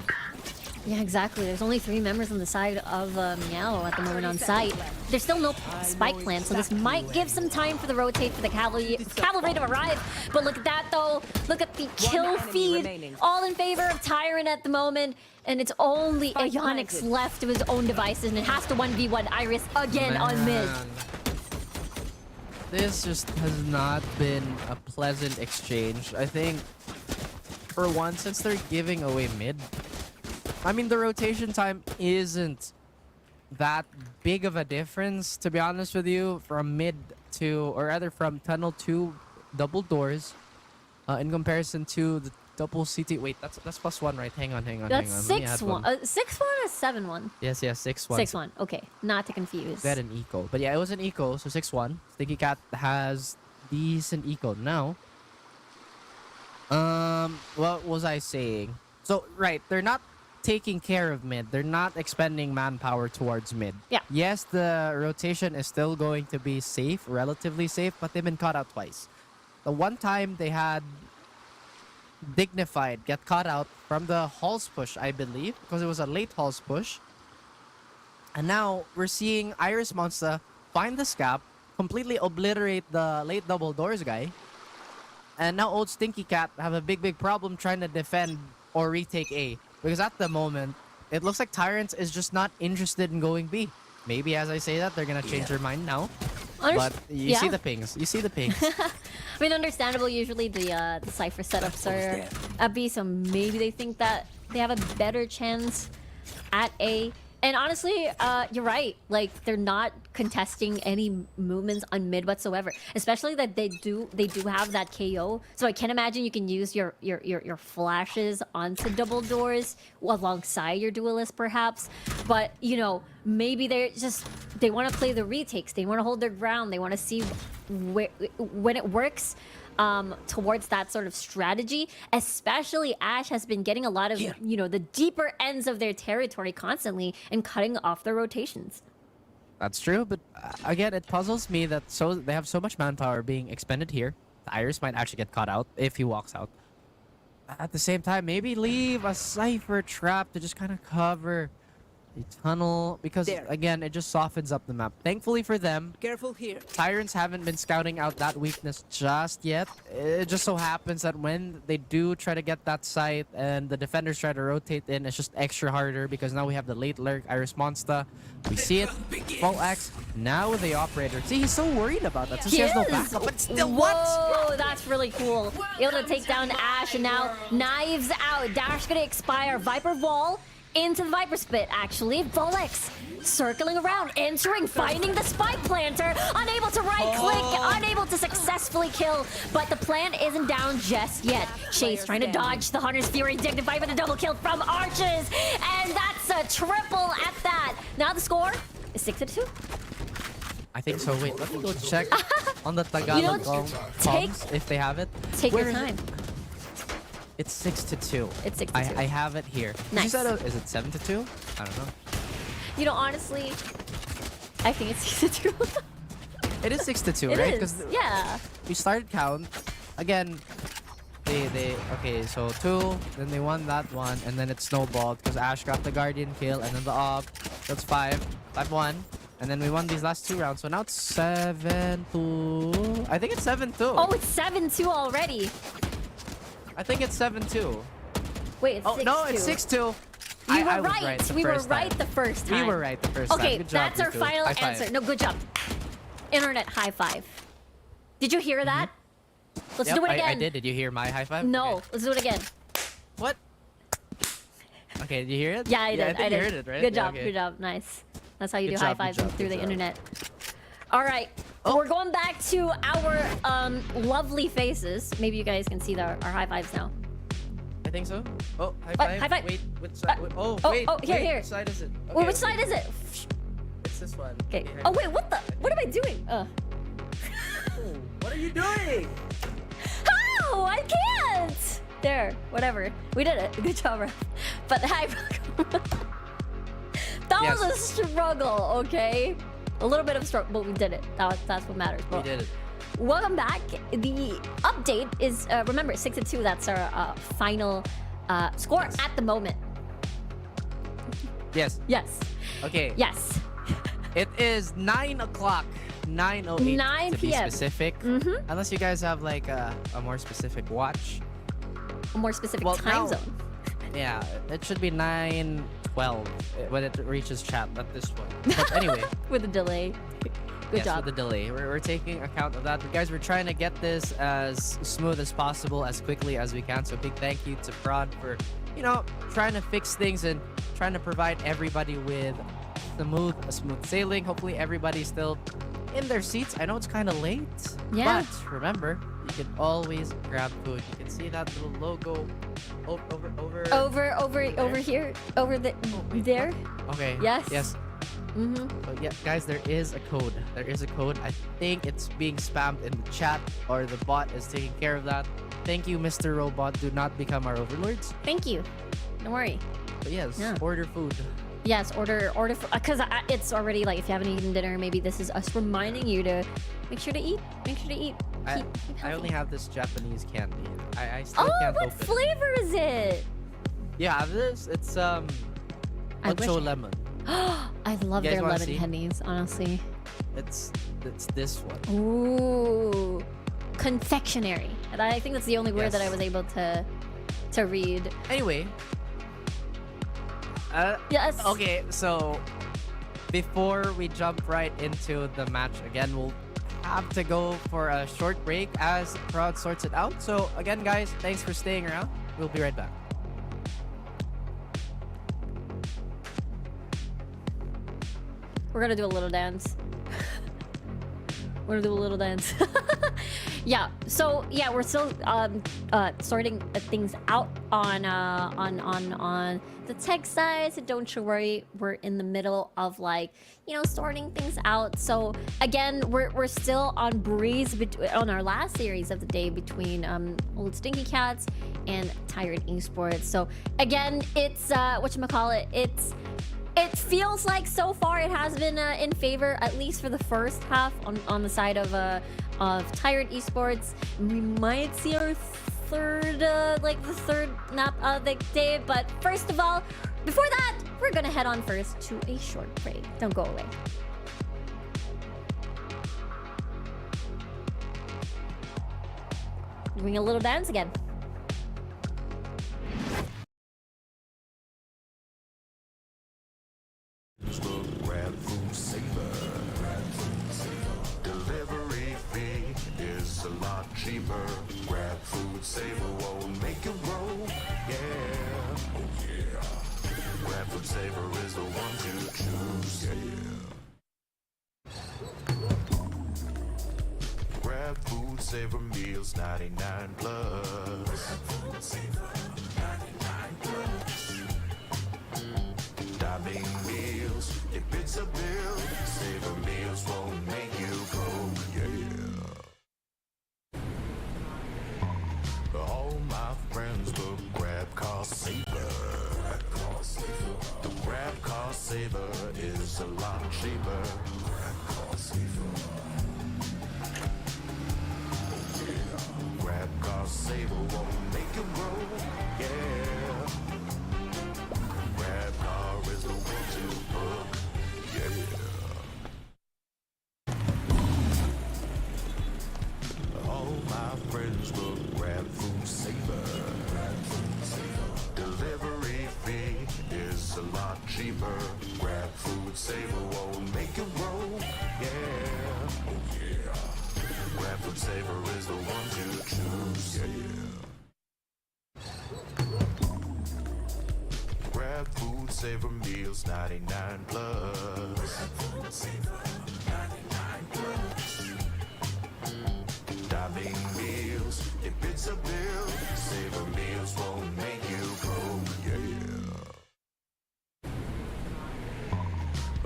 [SPEAKER 5] Yeah, exactly. There's only 3 members on the side of Meow at the moment on site. There's still no spike plan, so this might give some time for the rotate for the cavalry to arrive. But look at that, though. Look at the kill feed. All in favor of Tyrant at the moment. And it's only Aeonix left to his own devices, and it has to 1v1 Iris again on mid.
[SPEAKER 4] This just has not been a pleasant exchange. I think, for one, since they're giving away mid, I mean, the rotation time isn't that big of a difference, to be honest with you, from mid to, or rather from tunnel to double doors, in comparison to the double CT. Wait, that's +1, right? Hang on.
[SPEAKER 5] That's 6-1. 6-1 or 7-1?
[SPEAKER 4] Yes, 6-1.
[SPEAKER 5] 6-1. Okay, not to confuse.
[SPEAKER 4] They had an eco, but yeah, it was an eco, so 6-1. Stinky Cat has decent eco now. What was I saying? So right, they're not taking care of mid. They're not expending manpower towards mid.
[SPEAKER 5] Yeah.
[SPEAKER 4] Yes, the rotation is still going to be safe, relatively safe, but they've been caught out twice. The one time they had Dignified get caught out from the Halls push, I believe, because it was a late Halls push. And now we're seeing Iris Monster find the scap, completely obliterate the late double doors guy. And now old Stinky Cat have a big problem trying to defend or retake A. Because at the moment, it looks like Tyrant is just not interested in going B. Maybe as I say that, they're gonna change their mind now. But you see the pings. You see the pings.
[SPEAKER 5] I mean, understandable. Usually the Cypher setups are at B, so maybe they think that they have a better chance at A. And honestly, you're right. Like, they're not contesting any movements on mid whatsoever. Especially that they do have that KO. So I can imagine you can use your flashes onto double doors alongside your duelist, perhaps. But you know, maybe they want to play the retakes. They want to hold their ground. They want to see when it works. Towards that sort of strategy, especially Ashe has been getting a lot of, you know, the deeper ends of their territory constantly and cutting off their rotations.
[SPEAKER 4] That's true, but again, it puzzles me that they have so much manpower being expended here. The Iris might actually get caught out if he walks out. At the same time, maybe leave a Cypher trap to just kind of cover the tunnel, because again, it just softens up the map. Thankfully for them,
[SPEAKER 11] Careful here.
[SPEAKER 4] Tyrants haven't been scouting out that weakness just yet. It just so happens that when they do try to get that site and the defenders try to rotate in, it's just extra harder because now we have the late lurk, Iris Monster. We see it, full X, now with the operator. See, he's so worried about that since he has no backup, but still
[SPEAKER 5] Whoa, that's really cool. Able to take down Ashe, and now knives out. Dash gonna expire. Viper wall into the Viper Spit, actually. Volex circling around, entering, finding the spike planter, unable to right-click, unable to successfully kill, but the plant isn't down just yet. Chase trying to dodge the Hunter's Fury, dignified with a double kill from Arches, and that's a triple at that. Now the score is 6-2.
[SPEAKER 4] I think so. Wait, let me go check on the Tagalog comms if they have it.
[SPEAKER 5] Take your time.
[SPEAKER 4] It's 6-2.
[SPEAKER 5] It's 6-2.
[SPEAKER 4] I have it here.
[SPEAKER 5] Nice.
[SPEAKER 4] Is it 7-2? I don't know.
[SPEAKER 5] You know, honestly, I think it's 6-2.
[SPEAKER 4] It is 6-2,
[SPEAKER 5] It
[SPEAKER 4] right?
[SPEAKER 5] is, yeah.
[SPEAKER 4] We started count. Again, okay, so 2, then they won that one, and then it snowballed because Ashe got the Guardian kill, and then the op. That's 5-1. And then we won these last 2 rounds. So now it's 7-2. I think it's 7-2.
[SPEAKER 5] Oh, it's 7-2 already.
[SPEAKER 4] I think it's 7-2.
[SPEAKER 5] Wait, it's 6-2.
[SPEAKER 4] Oh, no, it's 6-2.
[SPEAKER 5] You were
[SPEAKER 4] I was
[SPEAKER 5] right.
[SPEAKER 4] the
[SPEAKER 5] We were
[SPEAKER 4] first
[SPEAKER 5] right
[SPEAKER 4] time.
[SPEAKER 5] the first time.
[SPEAKER 4] We were right the first time.
[SPEAKER 5] Okay,
[SPEAKER 4] Good job,
[SPEAKER 5] that's our
[SPEAKER 4] you two.
[SPEAKER 5] final
[SPEAKER 4] High five.
[SPEAKER 5] answer. No, good job. Internet high five. Did you hear that? Let's
[SPEAKER 4] Yep,
[SPEAKER 5] do it again.
[SPEAKER 4] I did. Did you hear my high five?
[SPEAKER 5] No,
[SPEAKER 4] Okay.
[SPEAKER 5] let's do it again.
[SPEAKER 4] What? Okay, did you hear it?
[SPEAKER 5] Yeah, I did.
[SPEAKER 4] I think you
[SPEAKER 5] did.
[SPEAKER 4] heard it, right?
[SPEAKER 5] Good
[SPEAKER 4] Yeah,
[SPEAKER 5] job.
[SPEAKER 4] okay.
[SPEAKER 5] Good job. Nice. That's how you
[SPEAKER 4] Good
[SPEAKER 5] do high
[SPEAKER 4] job, good
[SPEAKER 5] fives
[SPEAKER 4] job,
[SPEAKER 5] through
[SPEAKER 4] good
[SPEAKER 5] the
[SPEAKER 4] job.
[SPEAKER 5] internet. All right. We're going back to our lovely faces. Maybe you guys can see our high fives now.
[SPEAKER 4] I think so. Oh, high
[SPEAKER 5] What?
[SPEAKER 4] five.
[SPEAKER 5] High five.
[SPEAKER 4] Wait, which side?
[SPEAKER 5] Oh,
[SPEAKER 4] wait.
[SPEAKER 5] here,
[SPEAKER 4] wait,
[SPEAKER 5] here.
[SPEAKER 4] Which side is it?
[SPEAKER 5] Wait, which side is it?
[SPEAKER 4] It's this one.
[SPEAKER 5] Okay.
[SPEAKER 4] high
[SPEAKER 5] Oh
[SPEAKER 4] five.
[SPEAKER 5] wait, what the? What am I doing?
[SPEAKER 4] What are you doing?
[SPEAKER 5] How? I can't. There. Whatever. We did it. Good job, Ref. But hi. That was a struggle. Okay. A little bit of struggle, but we did it. That's what matters.
[SPEAKER 4] We did it.
[SPEAKER 5] Welcome back. The update is remember 6-2. That's our final score at the moment.
[SPEAKER 4] Yes.
[SPEAKER 5] Yes.
[SPEAKER 4] Okay.
[SPEAKER 5] Yes.
[SPEAKER 4] It is 9 o'clock. 9:08
[SPEAKER 5] 9
[SPEAKER 4] to be
[SPEAKER 5] p.m.
[SPEAKER 4] specific.
[SPEAKER 5] Mhm.
[SPEAKER 4] Unless you guys have like a more specific watch.
[SPEAKER 5] A more specific
[SPEAKER 4] Well,
[SPEAKER 5] time
[SPEAKER 4] now-
[SPEAKER 5] zone.
[SPEAKER 4] Yeah, it should be 9:12 when it reaches chat, not this one. But anyway.
[SPEAKER 5] With a delay. Good
[SPEAKER 4] Yes,
[SPEAKER 5] job.
[SPEAKER 4] with the delay. We're taking account of that. But guys, we're trying to get this as smooth as possible, as quickly as we can. So big thank you to Prod for, trying to fix things and trying to provide everybody with smooth sailing. Hopefully everybody's still in their seats. I know it's kind of late,
[SPEAKER 5] Yeah.
[SPEAKER 4] but remember, you can always grab food. You can see that little logo
[SPEAKER 5] Over here. Over there.
[SPEAKER 4] Okay.
[SPEAKER 5] Yes.
[SPEAKER 4] Yes.
[SPEAKER 5] Mm-hmm.
[SPEAKER 4] But yeah, guys, there is a code. There is a code. I think it's being spammed in the chat, or the bot is taking care of that. Thank you, Mr. Robot. Do not become our overlords.
[SPEAKER 5] Thank you. Don't worry.
[SPEAKER 4] But yes,
[SPEAKER 5] Yeah.
[SPEAKER 4] order food.
[SPEAKER 5] Yes, order because it's already like if you haven't eaten dinner, maybe this is us reminding you to make sure to eat. Make sure to eat.
[SPEAKER 4] I
[SPEAKER 5] healthy.
[SPEAKER 4] only have this Japanese candy. I still
[SPEAKER 5] Oh,
[SPEAKER 4] can't
[SPEAKER 5] what
[SPEAKER 4] open it.
[SPEAKER 5] flavor is it?
[SPEAKER 4] Yeah, this it's Ocho lemon.
[SPEAKER 5] I love
[SPEAKER 4] You guys
[SPEAKER 5] their
[SPEAKER 4] wanna
[SPEAKER 5] lemon
[SPEAKER 4] see?
[SPEAKER 5] candies, honestly.
[SPEAKER 4] It's this one.
[SPEAKER 5] Ooh, confectionery. And I think that's the only word that I
[SPEAKER 4] Yes.
[SPEAKER 5] was able to read.
[SPEAKER 4] Anyway.
[SPEAKER 5] Yes.
[SPEAKER 4] Okay, so before we jump right into the match again, we'll have to go for a short break as the crowd sorts it out. So again, guys, thanks for staying around. We'll be right back.
[SPEAKER 5] We're gonna do a little dance. We're gonna do a little dance. Yeah. So yeah, we're still sorting things out on the tech side. So don't you worry, we're in the middle of sorting things out. So again, we're still on breeze on our last series of the day between Old Stinky Cats and Tyrant Esports. So again, it's it feels like so far it has been in favor, at least for the first half, on the side of Tyrant Esports. We might see our third map of the day, but first of all, before that, we're gonna head on first to a short break. Don't go away. Doing a little dance again.
[SPEAKER 1] Grab food saver. Delivery fee is a lot cheaper. Grab food saver won't make it roll. Yeah. Oh yeah. Grab food saver is the one to choose. Yeah. Grab food saver meals 99 plus. Grab food saver 99 plus. Diving meals, if it's a bill, Saver meals won't make you broke, yeah. All my friends will grab car saver. The grab car saver is a lot cheaper. Grab car saver. Grab car saver won't make you broke, yeah. Grab car is the one to book, yeah. All my friends will grab food saver. Delivery fee is a lot cheaper. Grab food saver won't make it roll, yeah. Oh yeah. Grab food saver is the one to choose, yeah. Grab food saver meals 99 plus. Grab food saver 99 plus. Diving meals, if it's a bill, Saver meals won't make you broke, yeah.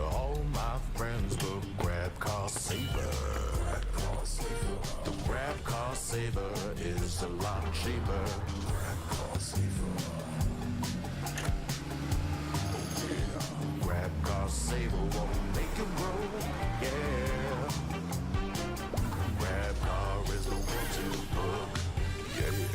[SPEAKER 1] All my friends will grab car saver. The grab car saver is a lot cheaper. Grab car saver. Grab car saver won't make it roll, yeah. Grab car is the one to book, yeah.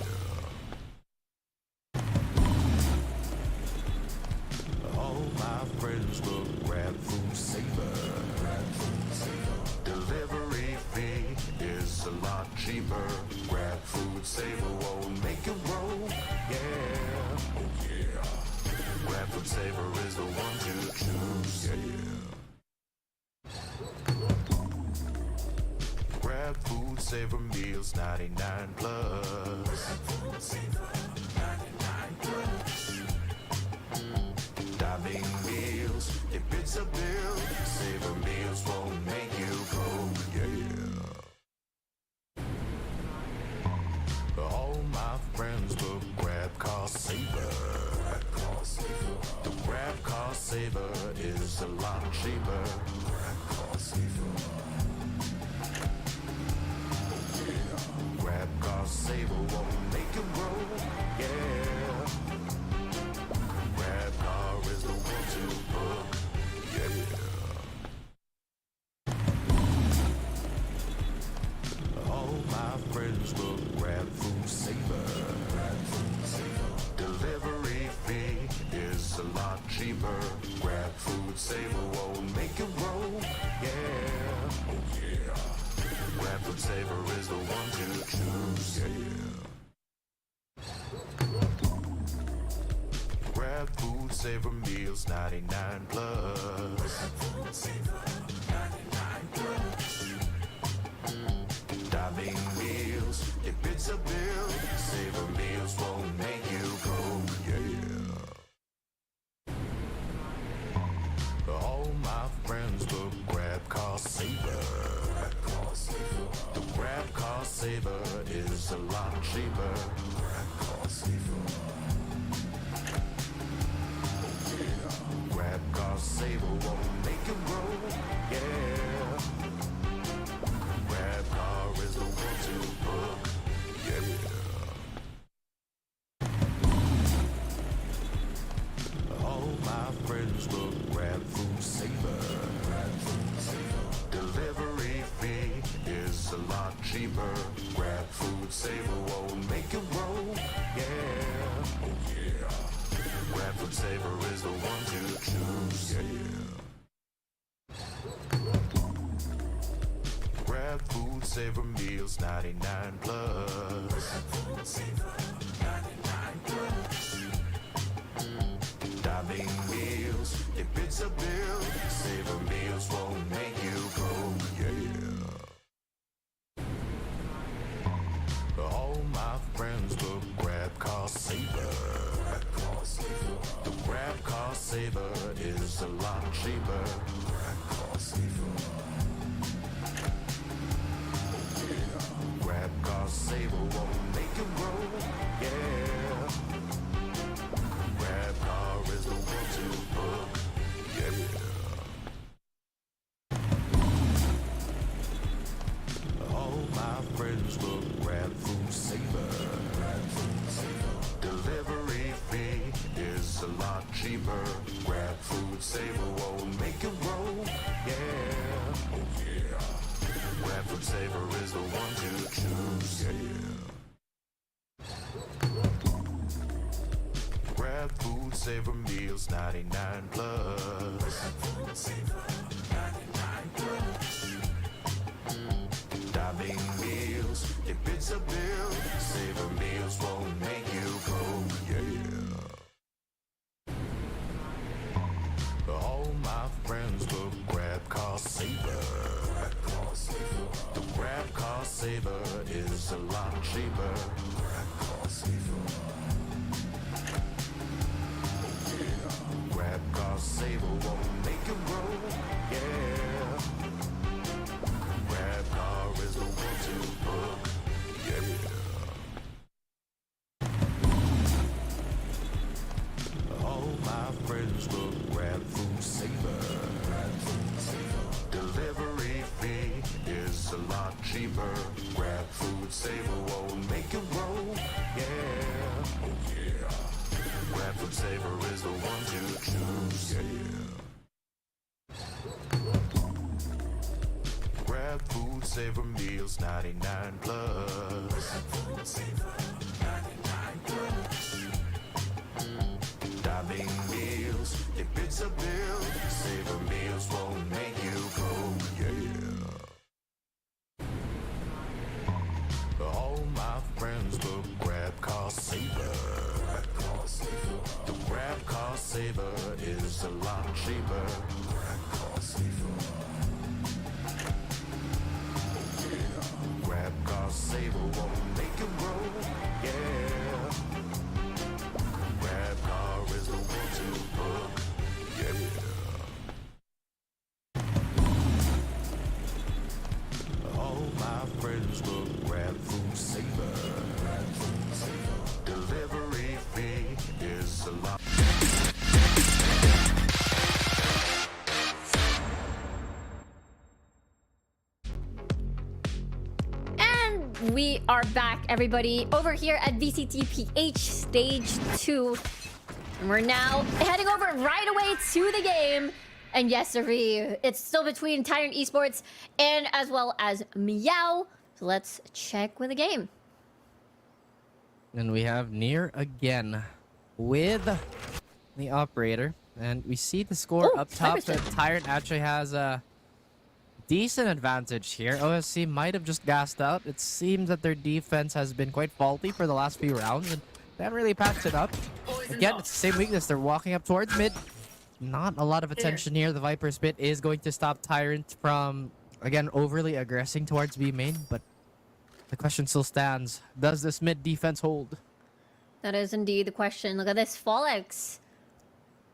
[SPEAKER 1] All my friends will grab food saver. Delivery fee is a lot cheaper. Grab food saver won't make it roll, yeah. Oh yeah. Grab food saver is the one to choose, yeah. Grab food saver meals 99 plus. Grab food saver 99 plus. Diving meals, if it's a bill, Saver meals won't make you broke, yeah. All my friends will grab car saver. The grab car saver is a lot cheaper. Grab car saver. Grab car saver won't make it roll, yeah. Grab car friends will grab food saver. Delivery fee is a lot cheaper. Grab food saver won't make it roll. Yeah, oh yeah. Grab food saver is the one to choose. Yeah. Grab food saver meals 99 plus. Diving meals, if it's a bill, saver meals won't make you go, yeah. All my friends will grab cost saver. The grab cost saver is a lot cheaper. Grab cost saver. Grab cost saver won't make it roll, yeah. Grab car is the one to book, yeah. All my friends will grab food saver. Delivery fee is a lot cheaper. Grab food saver won't make it roll, yeah. Oh yeah. Grab food saver is the one to choose, yeah. Grab food saver meals 99 plus. Diving meals, if it's a bill, saver meals won't make you go, yeah. All my friends will grab cost saver. The grab cost saver is a lot cheaper. Grab cost saver. Grab cost saver won't make it roll, yeah. Grab car is the one to book, yeah. All my friends will grab food saver. Delivery fee is a lot cheaper. Grab food saver won't make it roll, yeah. Oh yeah. Grab food saver is the one to choose, yeah. Grab food saver meals 99 plus. Diving meals, if it's a bill, saver meals won't make you go, yeah. All my friends will grab cost saver. The grab cost saver is a lot cheaper. Grab cost saver. Grab cost saver won't make it roll, yeah. Grab car is the one to book, yeah. All my friends will grab food saver. Delivery fee is a lot cheaper. Grab food saver won't make it roll, yeah. Oh yeah. Grab food saver is the one to choose, yeah. Grab food saver meals 99 plus. Diving meals, if it's a bill, saver meals won't make you go, yeah. All my friends will grab cost saver. The grab cost saver is a lot cheaper. Grab cost saver. Grab cost saver won't make it roll, yeah. Grab car is the one to book, yeah. All my friends will grab food saver. Delivery fee is a lot.
[SPEAKER 5] We are back, everybody, over here at VCT PH Stage 2. And we're now heading over right away to the game. And yes, sirree, it's still between Tyrant Esports and as well as Meow. So let's check with the game.
[SPEAKER 4] And we have Near again with the operator. And we see the score up top. So Tyrant actually has a decent advantage here. OSC might have just gassed out. It seems that their defense has been quite faulty for the last few rounds. And they haven't really patched it up. Again, it's the same weakness. They're walking up towards mid. Not a lot of attention here. The Viper's Pit is going to stop Tyrant from, again, overly aggressing towards B main. But the question still stands. Does this mid defense hold?
[SPEAKER 5] That is indeed the question. Look at this. Fallex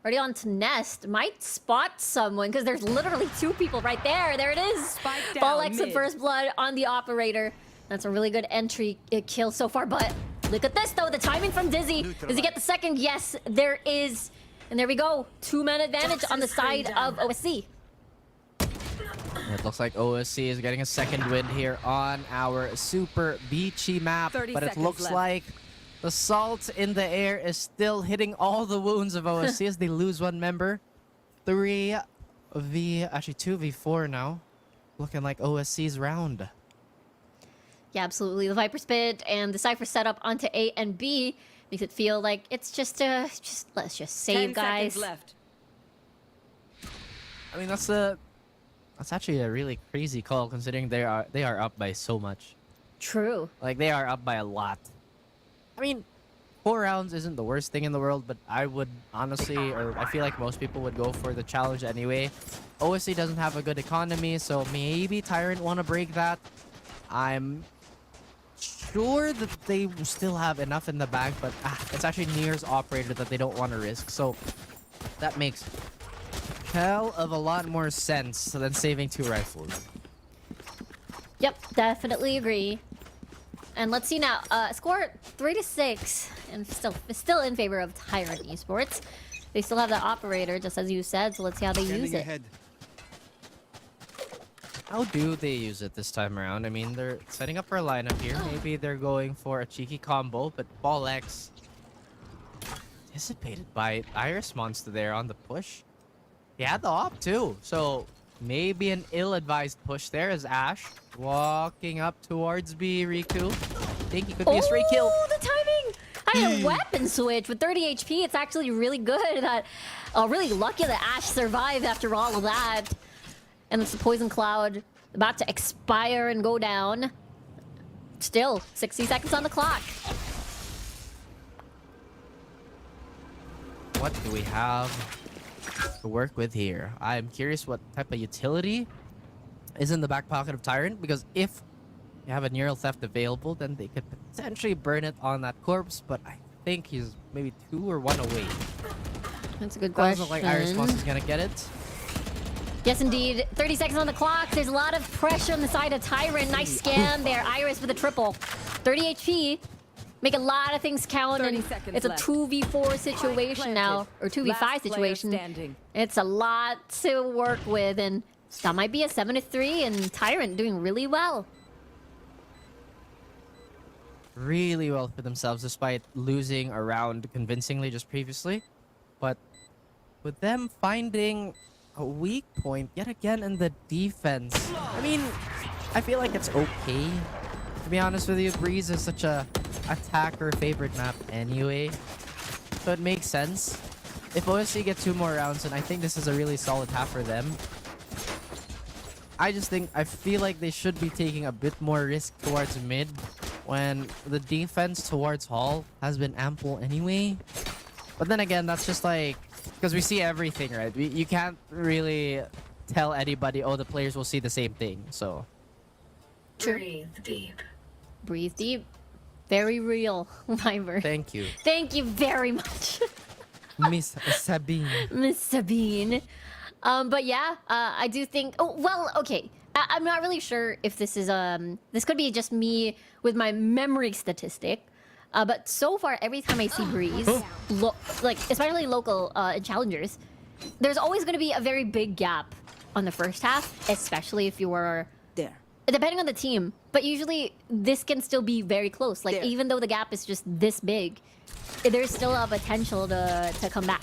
[SPEAKER 5] already on to Nest. Might spot someone because there's literally two people right there. There it is. Fallex with first blood on the operator. That's a really good entry kill so far. But look at this, though. The timing from Dizzy. Does he get the second? Yes, there is. And there we go. 2-man advantage on the side of OSC.
[SPEAKER 4] It looks like OSC is getting a second win here on our super beachy map. But it looks like the salt in the air is still hitting all the wounds of OSC as they lose one member. 2v4 now. Looking like OSC's round.
[SPEAKER 5] Yeah, absolutely. The Viper's Pit and the Cypher setup onto A and B makes it feel like it's just let's just save, guys.
[SPEAKER 13] Left.
[SPEAKER 4] I mean, that's actually a really crazy call considering they are up by so much.
[SPEAKER 5] True.
[SPEAKER 4] Like, they are up by a lot. I mean, 4 rounds isn't the worst thing in the world, but I would honestly, or I feel like most people would go for the challenge anyway. OSC doesn't have a good economy, so maybe Tyrant want to break that. I'm sure that they still have enough in the bag, but it's actually Near's operator that they don't want to risk. So that makes hell of a lot more sense than saving 2 rifles.
[SPEAKER 5] Yep, definitely agree. And let's see now. Score 3-6, and still in favor of Tyrant Esports. They still have the operator, just as you said. So let's see how they use it.
[SPEAKER 4] How do they use it this time around? I mean, they're setting up for a lineup here. Maybe they're going for a cheeky combo, but Fallex anticipated by Iris Monster there on the push. He had the op too, so maybe an ill-advised push there as Ash walking up towards B. Riku. Think he could be a stray kill.
[SPEAKER 5] Oh, the timing! I had a weapon switch with 30 HP. It's actually really good. Really lucky that Ash survived after all of that. And it's the Poison Cloud about to expire and go down. Still, 60 seconds on the clock.
[SPEAKER 4] What do we have to work with here? I'm curious what type of utility is in the back pocket of Tyrant, because if you have a neural theft available, then they could potentially burn it on that corpse, but I think he's maybe 2 or 1 away.
[SPEAKER 5] That's a good question.
[SPEAKER 4] Doesn't look like Iris Moss is gonna get it.
[SPEAKER 5] Yes, indeed. 30 seconds on the clock. There's a lot of pressure on the side of Tyrant. Nice scan there. Iris with a triple. 30 HP. Make a lot of things count, and it's a 2v4 situation now, or 2v5 situation. It's a lot to work with, and that might be a 7-3, and Tyrant doing really well.
[SPEAKER 4] Really well for themselves, despite losing a round convincingly just previously. But with them finding a weak point yet again in the defense, I mean, I feel like it's okay. To be honest with you, Breeze is such a attacker favorite map anyway, so it makes sense. If OSC get 2 more rounds, and I think this is a really solid half for them. I feel like they should be taking a bit more risk towards mid when the defense towards Hall has been ample anyway. But then again, that's just like, because we see everything, right? You can't really tell anybody, oh, the players will see the same thing, so.
[SPEAKER 5] Breathe deep. Breathe deep. Very real, Viper.
[SPEAKER 4] Thank you.
[SPEAKER 5] Thank you very much.
[SPEAKER 4] Miss Sabine.
[SPEAKER 5] Miss Sabine. But yeah, I do think, oh, well, okay. I'm not really sure if this is, this could be just me with my memory statistic. But so far, every time I see Breeze, like, especially local challengers, there's always going to be a very big gap on the first half, especially if you were there. Depending on the team. But usually, this can still be very close. Like, even though the gap is just this big, there's still a potential to come back.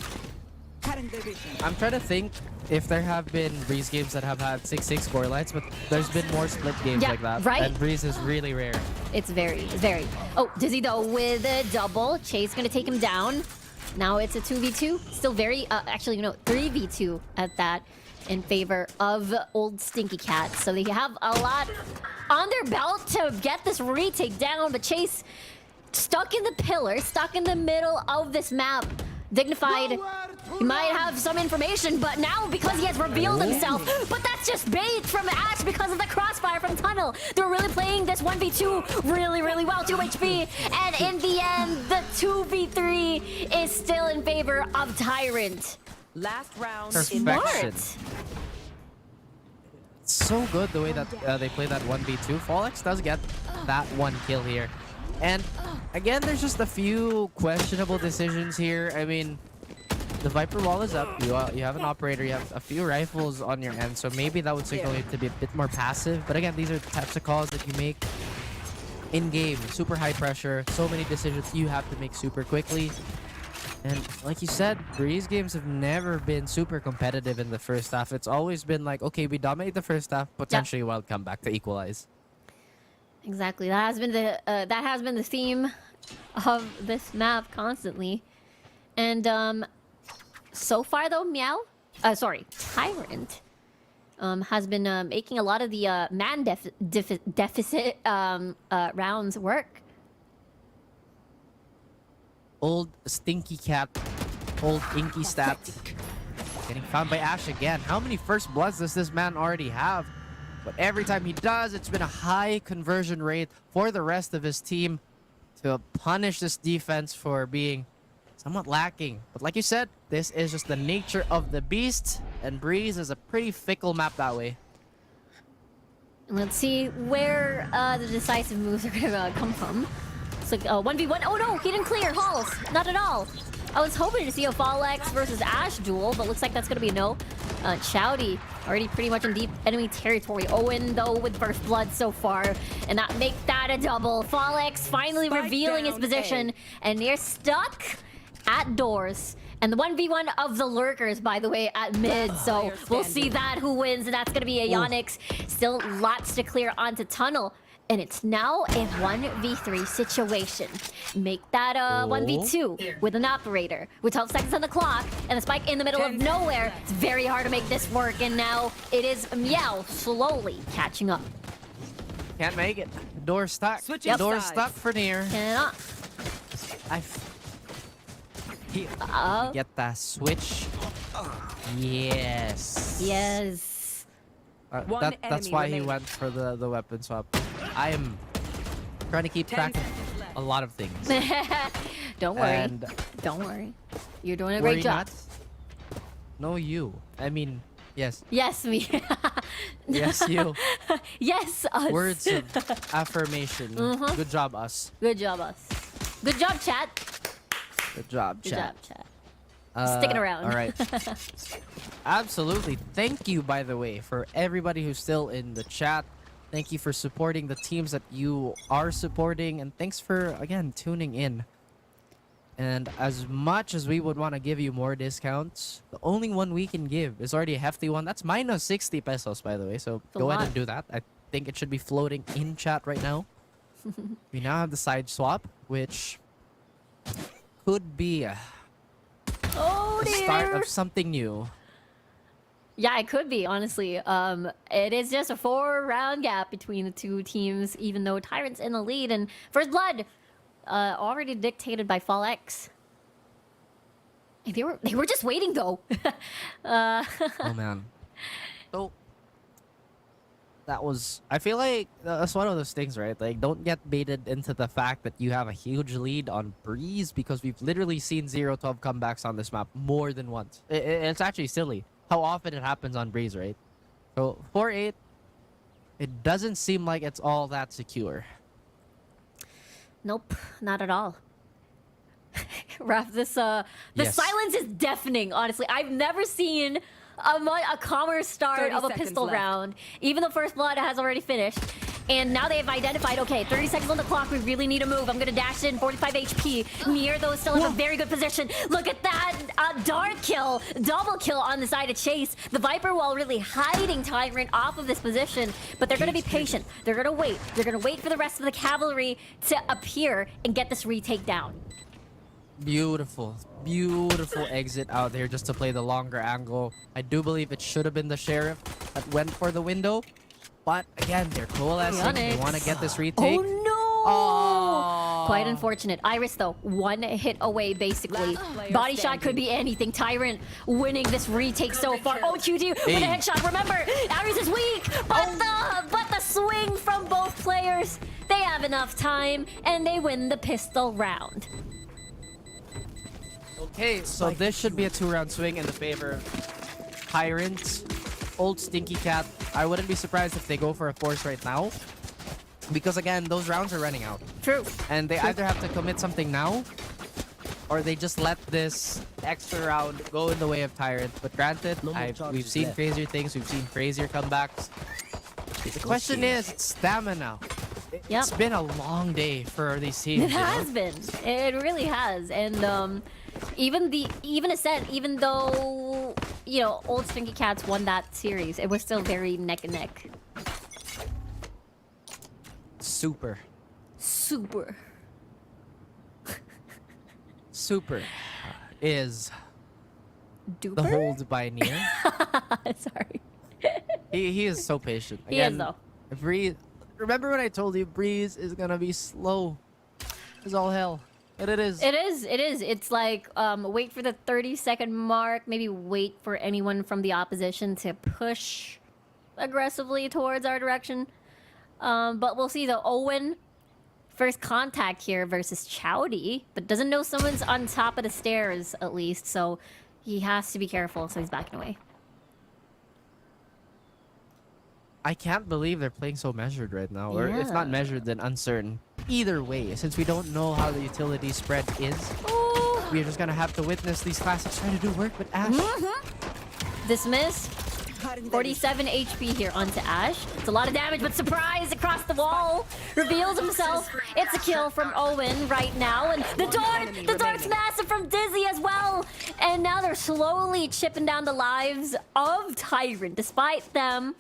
[SPEAKER 4] I'm trying to think if there have been Breeze games that have had 6-6 score lines, but there's been more split games like that.
[SPEAKER 5] Right?
[SPEAKER 4] And Breeze is really rare.
[SPEAKER 5] It's very. Oh, Dizzy though with a double. Chase gonna take him down. Now it's a 2v2. Still very, actually, 3v2 at that in favor of old Stinky Cat. So they have a lot on their belt to get this retake down, but Chase stuck in the pillar, stuck in the middle of this map. Dignified, he might have some information, but now because he has revealed himself, but that's just bait from Ash because of the crossfire from Tunnel. They're really playing this 1v2 really, really well, 2 HP, and in the end, the 2v3 is still in favor of Tyrant.
[SPEAKER 13] Last round.
[SPEAKER 4] Perfection. It's so good the way that they play that 1v2. Fallex does get that one kill here. And again, there's just a few questionable decisions here. I mean, the Viper wall is up. You have an operator. You have a few rifles on your end. So maybe that would signal you to be a bit more passive. But again, these are the types of calls that you make in-game. Super high pressure. So many decisions you have to make super quickly. And like you said, Breeze games have never been super competitive in the first half. It's always been like, okay, we dominate the first half, potentially a wild comeback to equalize.
[SPEAKER 5] Exactly. That has been the theme of this map constantly. And so far though, Tyrant has been making a lot of the man deficit rounds work.
[SPEAKER 4] Old Stinky Cat, old Inky Stat, getting found by Ash again. How many first bloods does this man already have? But every time he does, it's been a high conversion rate for the rest of his team to punish this defense for being somewhat lacking. But like you said, this is just the nature of the beast, and Breeze is a pretty fickle map that way.
[SPEAKER 5] Let's see where the decisive moves are gonna come from. It's like 1v1. Oh no, he didn't clear halls. Not at all. I was hoping to see a Fallex versus Ash duel, but looks like that's gonna be a no. Chowdy already pretty much in deep enemy territory. Owen though with first blood so far, and that make that a double. Fallex finally revealing his position, and they're stuck at doors. And the 1v1 of the lurkers, by the way, at mid. So we'll see that who wins, and that's gonna be a Yonix. Still lots to clear onto Tunnel. And it's now a 1v3 situation. Make that a 1v2 with an operator. With 12 seconds on the clock and a spike in the middle of nowhere. It's very hard to make this work. And now it is Meow slowly catching up.
[SPEAKER 4] Can't make it. Door stuck. Door stuck for near.
[SPEAKER 5] Cannot.
[SPEAKER 4] Get that switch. Yes.
[SPEAKER 5] Yes.
[SPEAKER 4] That's why he went for the weapon swap. I am trying to keep track of a lot of things.
[SPEAKER 5] Don't worry. Don't worry. You're doing a great job.
[SPEAKER 4] No, you. I mean, yes.
[SPEAKER 5] Yes, me.
[SPEAKER 4] Yes, you.
[SPEAKER 5] Yes, us.
[SPEAKER 4] Words of affirmation. Good job, us.
[SPEAKER 5] Good job, us. Good job, chat.
[SPEAKER 4] Good job, chat.
[SPEAKER 5] Good job, chat. Sticking around.
[SPEAKER 4] All right. Absolutely. Thank you, by the way, for everybody who's still in the chat. Thank you for supporting the teams that you are supporting. And thanks for, again, tuning in. And as much as we would want to give you more discounts, the only one we can give is already a hefty one. That's minus 60 pesos, by the way. So go ahead and do that. I think it should be floating in chat right now. We now have the side swap, which could be the start of something new.
[SPEAKER 5] Yeah, it could be, honestly. It is just a 4-round gap between the two teams, even though Tyrant's in the lead. And First Blood, already dictated by Fallex. They were just waiting, though.
[SPEAKER 4] Oh, man. So, that was... I feel like that's one of those things, right? Like, don't get baited into the fact that you have a huge lead on Breeze, because we've literally seen 0-12 comebacks on this map more than once. It's actually silly how often it happens on Breeze, right? So 4-8, it doesn't seem like it's all that secure.
[SPEAKER 5] Nope, not at all. Raph, the silence is deafening, honestly. I've never seen a calmer start of a pistol round, even though First Blood has already finished. And now they have identified, okay, 30 seconds on the clock. We really need to move. I'm going to dash in 45 HP. Near, though, is still in a very good position. Look at that. Dart kill. Double kill on the side of Chase. The Viper wall really hiding Tyrant off of this position. But they're going to be patient. They're going to wait. They're going to wait for the rest of the cavalry to appear and get this retake down.
[SPEAKER 4] Beautiful exit out there just to play the longer angle. I do believe it should have been the Sheriff that went for the window. But again, they're coalescing. They want to get this retake.
[SPEAKER 5] Oh no!
[SPEAKER 4] Oh.
[SPEAKER 5] Quite unfortunate. Iris, though, one hit away, basically. Body shot could be anything. Tyrant winning this retake so far. Oh, QT with a headshot. Remember, Iris is weak, but the swing from both players. They have enough time, and they win the pistol round.
[SPEAKER 4] Okay, so this should be a 2-round swing in the favor of Tyrant. Old Stinky Cat. I wouldn't be surprised if they go for a force right now. Because again, those rounds are running out.
[SPEAKER 5] True.
[SPEAKER 4] And they either have to commit something now, or they just let this extra round go in the way of Tyrant. But granted, we've seen crazier things. We've seen crazier comebacks. The question is stamina. It's been a long day for these teams.
[SPEAKER 5] It has been. It really has. And even though, you know, Old Stinky Cats won that series, it was still very neck and neck.
[SPEAKER 4] Super is
[SPEAKER 5] Duper?
[SPEAKER 4] the hold by Nier.
[SPEAKER 5] Sorry.
[SPEAKER 4] He is so patient.
[SPEAKER 5] He is, though.
[SPEAKER 4] Breeze. Remember when I told you Breeze is gonna be slow? It's all hell. And it is.
[SPEAKER 5] It is. It's like, wait for the 30-second mark. Maybe wait for anyone from the opposition to push aggressively towards our direction. But we'll see, though. Owen, first contact here versus Chowdy, but doesn't know someone's on top of the stairs, at least. So he has to be careful, so he's backing away.
[SPEAKER 4] I can't believe they're playing so measured right now. Or if not measured, then uncertain. Either way, since we don't know how the utility spread is, we're just gonna have to witness these classics try to do work with Ash.
[SPEAKER 5] Dismiss. 47 HP here onto Ash. It's a lot of damage, but surprise across the wall. Reveals himself. It's a kill from Owen right now. And the dart's massive from Dizzy as well. And now they're slowly chipping down the lives of Tyrant, despite them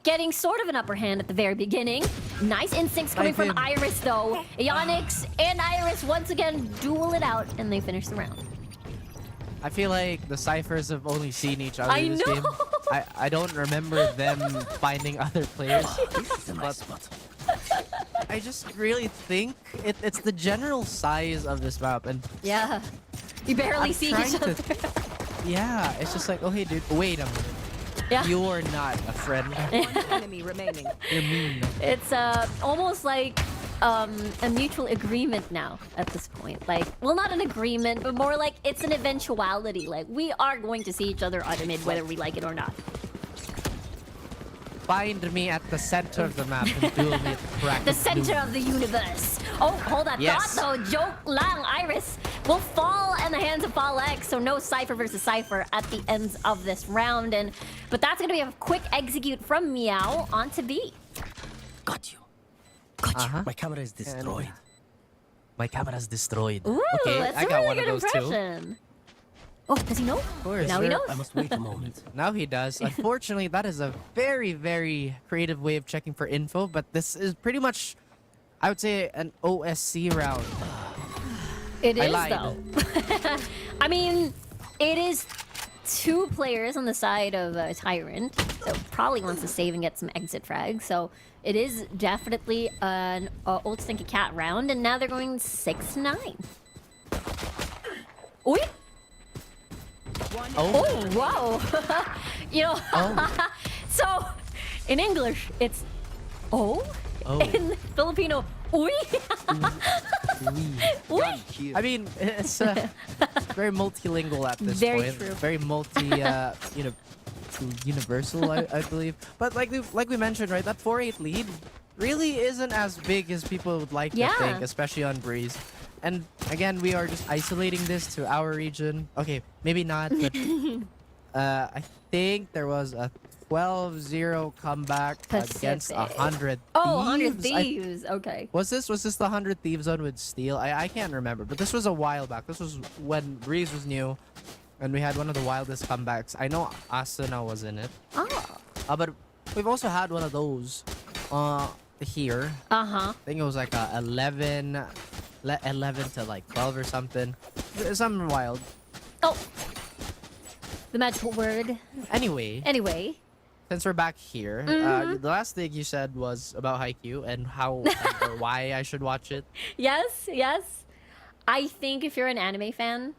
[SPEAKER 5] getting sort of an upper hand at the very beginning. Nice instincts coming from Iris, though. Ionix and Iris once again duel it out, and they finish the round.
[SPEAKER 4] I feel like the Cyphers have only seen each other in this
[SPEAKER 5] know.
[SPEAKER 4] game. I don't remember them finding other players. But I just really think it's the general size of this map. And
[SPEAKER 5] yeah, you barely see each other.
[SPEAKER 4] Yeah, it's just like, oh hey dude, wait a minute.
[SPEAKER 5] Yeah.
[SPEAKER 4] You're not a friend.
[SPEAKER 13] One enemy remaining.
[SPEAKER 4] You're mean.
[SPEAKER 5] It's almost like a mutual agreement now at this point. Like, well, not an agreement, but more like it's an eventuality. Like, we are going to see each other on mid, whether we like it or not.
[SPEAKER 4] Find me at the center of the map and duel me at the crack.
[SPEAKER 5] The center of the universe. Oh, hold that thought though. Joke lang. Iris will fall in the hands of Fall X, so no Cypher versus Cypher at the ends of this round. But that's gonna be a quick execute from Meow onto B.
[SPEAKER 11] Got you. My camera is destroyed.
[SPEAKER 4] My camera's destroyed.
[SPEAKER 5] Ooh,
[SPEAKER 4] okay,
[SPEAKER 5] that's
[SPEAKER 4] I
[SPEAKER 5] a
[SPEAKER 4] got
[SPEAKER 5] really
[SPEAKER 4] one of
[SPEAKER 5] good
[SPEAKER 4] those
[SPEAKER 5] impression.
[SPEAKER 4] too.
[SPEAKER 5] Oh, does he know?
[SPEAKER 4] Of course.
[SPEAKER 5] Now he knows.
[SPEAKER 11] I must wait a moment.
[SPEAKER 4] Now he does. Unfortunately, that is a very, very creative way of checking for info, but this is pretty much, I would say, an OSC round.
[SPEAKER 5] It is,
[SPEAKER 4] lied.
[SPEAKER 5] though. I mean, it is two players on the side of Tyrant, so probably wants to save and get some exit frags. So it is definitely an Old Stinky Cat round, and now they're going 6-9. Oi! Oh, wow. You know, so in English, it's in Filipino, uy. Uy.
[SPEAKER 4] I mean, it's very multilingual at this
[SPEAKER 5] Very
[SPEAKER 4] point.
[SPEAKER 5] true.
[SPEAKER 4] Very universal, I believe. But like we mentioned, right, that 4-8 lead really isn't as big as people would like to think, especially on Breeze. And again, we are just isolating this to our region. Okay, maybe not, but I think there was a 12-0 comeback against
[SPEAKER 5] Pacific.
[SPEAKER 4] 100
[SPEAKER 5] Oh, 100
[SPEAKER 4] Thieves.
[SPEAKER 5] Thieves. Okay.
[SPEAKER 4] Was this the 100 Thieves one with Steel? I can't remember, but this was a while back. This was when Breeze was new, and we had one of the wildest comebacks. I know Asuna was in it.
[SPEAKER 5] Oh.
[SPEAKER 4] But we've also had one of those here.
[SPEAKER 5] Uh-huh.
[SPEAKER 4] I think it was like 11 to like 12 or something. Something wild.
[SPEAKER 5] Oh. The magical word.
[SPEAKER 4] Anyway, since we're back here, the last thing you said was about Haikyuu and how or why I should watch it.
[SPEAKER 5] Yes. I think if you're an anime fan,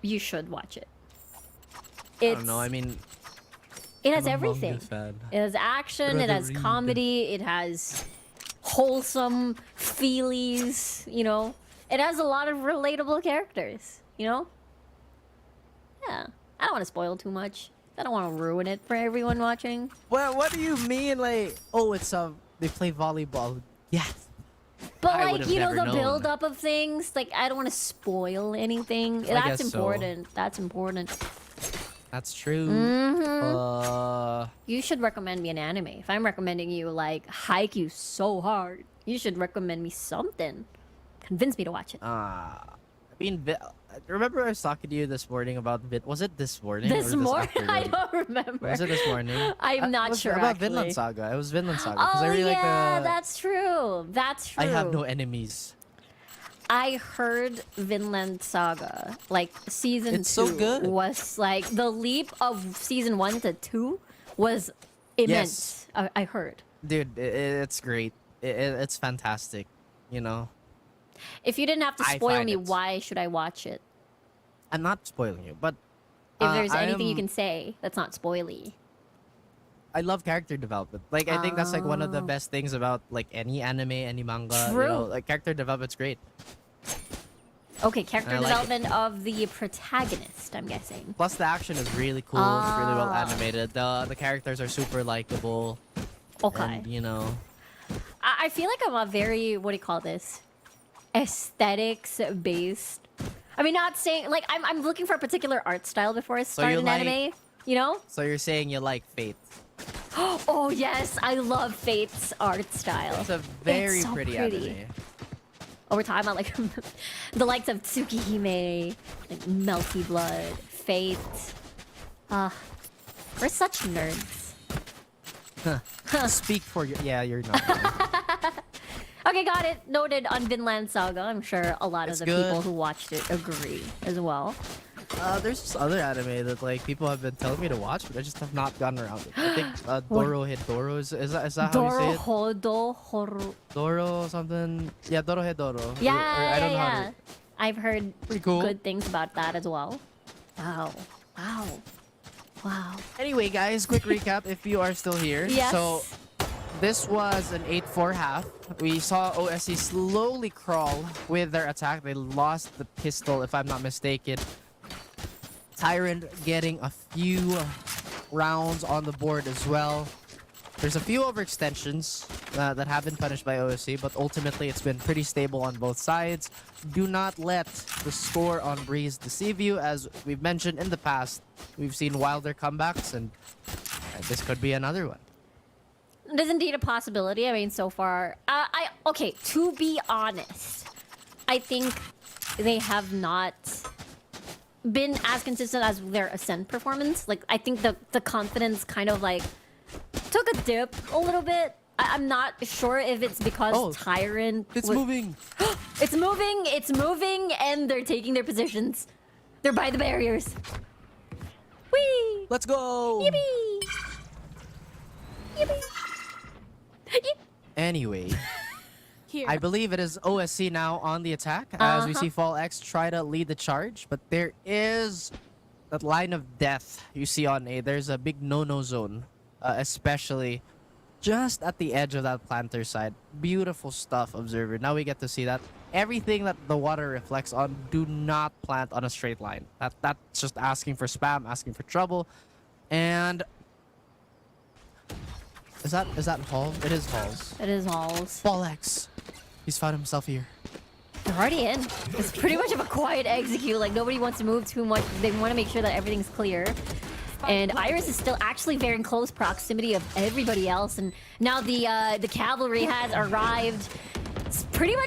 [SPEAKER 5] you should watch it.
[SPEAKER 4] I don't know. I mean,
[SPEAKER 5] it has
[SPEAKER 4] I'm a
[SPEAKER 5] everything.
[SPEAKER 4] manga fan.
[SPEAKER 5] It has action, it
[SPEAKER 4] Rather
[SPEAKER 5] has
[SPEAKER 4] read.
[SPEAKER 5] comedy, it has wholesome feelies, you know? It has a lot of relatable characters, you know? Yeah. I don't want to spoil too much. I don't want to ruin it for everyone watching.
[SPEAKER 4] Well, what do you mean? Like, oh, it's they play volleyball. Yes.
[SPEAKER 5] But
[SPEAKER 4] I
[SPEAKER 5] like,
[SPEAKER 4] would've
[SPEAKER 5] you know,
[SPEAKER 4] never
[SPEAKER 5] the
[SPEAKER 4] known.
[SPEAKER 5] build up of things, like I don't want to spoil anything.
[SPEAKER 4] I
[SPEAKER 5] That's
[SPEAKER 4] guess so.
[SPEAKER 5] important. That's important.
[SPEAKER 4] That's true.
[SPEAKER 5] You should recommend me an anime. If I'm recommending you like Haikyuu so hard, you should recommend me something. Convince me to watch it.
[SPEAKER 4] I mean, remember I was talking to you this morning about was it this morning?
[SPEAKER 5] This
[SPEAKER 4] or
[SPEAKER 5] morning? I
[SPEAKER 4] afternoon?
[SPEAKER 5] don't remember.
[SPEAKER 4] Was it this morning?
[SPEAKER 5] I'm not
[SPEAKER 4] It was
[SPEAKER 5] sure,
[SPEAKER 4] About
[SPEAKER 5] actually.
[SPEAKER 4] Vinland Saga. It was Vinland Saga. 'cause
[SPEAKER 5] Oh
[SPEAKER 4] I really
[SPEAKER 5] yeah,
[SPEAKER 4] like the...
[SPEAKER 5] that's true. That's true.
[SPEAKER 4] I have no enemies.
[SPEAKER 5] I heard Vinland Saga, like season
[SPEAKER 4] It's
[SPEAKER 5] 2
[SPEAKER 4] so good.
[SPEAKER 5] was like the leap of season 1 to 2 was immense. I heard.
[SPEAKER 4] Dude, it's great. It's fantastic. You know,
[SPEAKER 5] If you didn't have to
[SPEAKER 4] I
[SPEAKER 5] spoil
[SPEAKER 4] find
[SPEAKER 5] me,
[SPEAKER 4] it-
[SPEAKER 5] why should I watch it?
[SPEAKER 4] I'm not spoiling you, but
[SPEAKER 5] If there's
[SPEAKER 4] I
[SPEAKER 5] anything you
[SPEAKER 4] am-
[SPEAKER 5] can say that's not spoily.
[SPEAKER 4] I love character development. Like, I think that's like one of the
[SPEAKER 5] Oh.
[SPEAKER 4] best things about like any anime, any manga. You
[SPEAKER 5] True.
[SPEAKER 4] know, like character development's great.
[SPEAKER 5] Okay, character
[SPEAKER 4] I like it.
[SPEAKER 5] development of the protagonist, I'm guessing.
[SPEAKER 4] Plus, the action is really cool. It's really well
[SPEAKER 5] Ah.
[SPEAKER 4] animated. The characters are super likable.
[SPEAKER 5] Okay.
[SPEAKER 4] And, you know,
[SPEAKER 5] I feel like I'm a very, what do you call this? Aesthetics based. I mean, not saying, like, I'm looking for a particular art style before I start
[SPEAKER 4] you
[SPEAKER 5] an
[SPEAKER 4] like-
[SPEAKER 5] anime, you know?
[SPEAKER 4] so you're saying you like Fate.
[SPEAKER 5] Oh, yes, I love Fate's art style.
[SPEAKER 4] It's a very
[SPEAKER 5] so
[SPEAKER 4] pretty anime.
[SPEAKER 5] Oh, we're talking about, like, the likes of Tsukihime, like, Melty Blood, Fate. We're such nerds.
[SPEAKER 4] Speak for your... Yeah, you're not. wrong.
[SPEAKER 5] Okay, got it. Noted on Vinland Saga. I'm sure a lot
[SPEAKER 4] It's
[SPEAKER 5] of the
[SPEAKER 4] good.
[SPEAKER 5] people who watched it agree as well.
[SPEAKER 4] There's this other anime that like people have been telling me to watch, but I just have not gotten around it. I think Dorohedoro is that how you say it?
[SPEAKER 5] Dorohedoro.
[SPEAKER 4] Doro something. Yeah, Dorohedoro.
[SPEAKER 5] Yeah,
[SPEAKER 4] I don't know how
[SPEAKER 5] yeah. I've heard
[SPEAKER 4] Pretty cool.
[SPEAKER 5] good things about that as well. Wow.
[SPEAKER 4] Anyway, guys, quick recap if you are still here.
[SPEAKER 5] Yes.
[SPEAKER 4] So this was an 8-4 half. We saw OSC slowly crawl with their attack. They lost the pistol, if I'm not mistaken. Tyrant getting a few rounds on the board as well. There's a few overextensions that have been punished by OSC, but ultimately it's been pretty stable on both sides. Do not let the score on Breeze deceive you. As we've mentioned in the past, we've seen wilder comebacks, and this could be another one.
[SPEAKER 5] It is indeed a possibility. I mean, so far, okay. To be honest, I think they have not been as consistent as their Ascent performance. Like, I think the confidence kind of like took a dip a little bit. I'm not sure if it's because Tyrant.
[SPEAKER 4] It's moving.
[SPEAKER 5] It's moving. It's moving, and they're taking their positions. They're by the barriers. Whee!
[SPEAKER 4] Let's go.
[SPEAKER 5] Yippee! Yippee!
[SPEAKER 4] Anyway, I believe it is OSC now on the attack as we see Fall X try to lead the charge, but there is that line of death you see on A. There's a big no-no zone, especially just at the edge of that planter side. Beautiful stuff, Observer. Now we get to see that. Everything that the water reflects on, do not plant on a straight line. That's just asking for spam, asking for trouble. And is that Hall? It is Halls.
[SPEAKER 5] It is Halls.
[SPEAKER 4] Fall X. He's found himself here.
[SPEAKER 5] They're already in. It's pretty much of a quiet execute. Like, nobody wants to move too much. They want to make sure that everything's clear. And Iris is still actually very in close proximity of everybody else. And now the cavalry has arrived.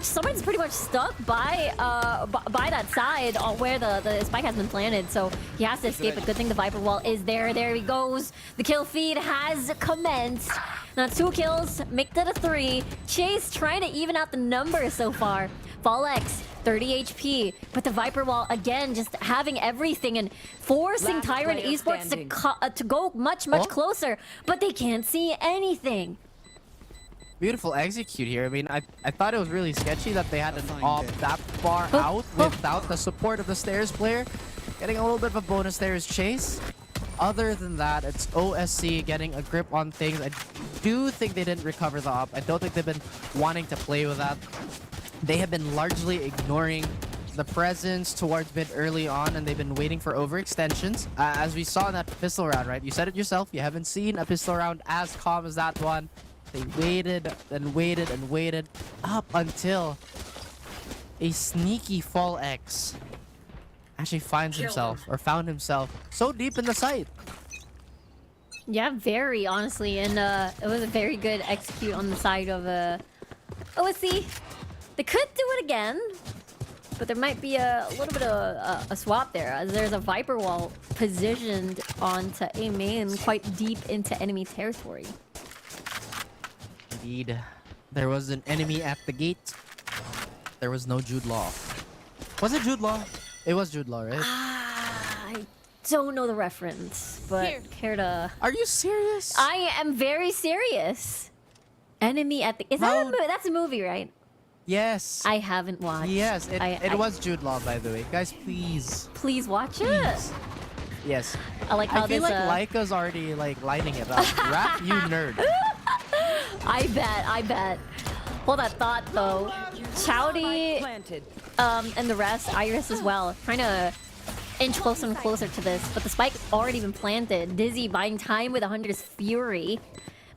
[SPEAKER 5] Someone's pretty much stuck by that side where the spike has been planted, so he has to escape. But good thing the Viper Wall is there. There he goes. The kill feed has commenced. Now 2 kills, make that a 3. Chase trying to even out the numbers so far. Fallex, 30 HP, but the Viper Wall again just having everything and forcing Tyrant Esports to go much closer, but they can't see anything.
[SPEAKER 4] Beautiful execute here. I mean, I thought it was really sketchy that they had an off that far out without the support of the stairs player. Getting a little bit of a bonus there is Chase. Other than that, it's OSC getting a grip on things. I do think they didn't recover the op. I don't think they've been wanting to play with that. They have been largely ignoring the presence towards mid early on, and they've been waiting for overextensions. As we saw in that pistol round, right? You said it yourself. You haven't seen a pistol round as calm as that one. They waited and waited and waited up until a sneaky Fallex actually found himself so deep in the site.
[SPEAKER 5] Yeah, very honestly, and it was a very good execute on the side of OSC. They could do it again, but there might be a little bit of a swap there, as there's a Viper Wall positioned onto A main quite deep into enemy territory.
[SPEAKER 4] Indeed, there was an enemy at the gate. There was no Jude Law. Was it Jude Law? It was Jude Law, right?
[SPEAKER 5] I don't know the reference, but care to...
[SPEAKER 4] Are you serious?
[SPEAKER 5] I am very serious. Enemy at the... Is that a movie? That's a movie, right?
[SPEAKER 4] Yes.
[SPEAKER 5] I haven't watched.
[SPEAKER 4] Yes, it was Jude Law, by the way. Guys, please.
[SPEAKER 5] Please watch
[SPEAKER 4] Please.
[SPEAKER 5] it.
[SPEAKER 4] Yes.
[SPEAKER 5] I like how
[SPEAKER 4] I feel
[SPEAKER 5] this,
[SPEAKER 4] like Laika's already like lining it up. Rap, you nerd.
[SPEAKER 5] I bet. Hold that thought though. Chowdy, and the rest, Iris as well, trying to inch closer and closer to this, but the spike's already been planted. Dizzy buying time with 100's Fury,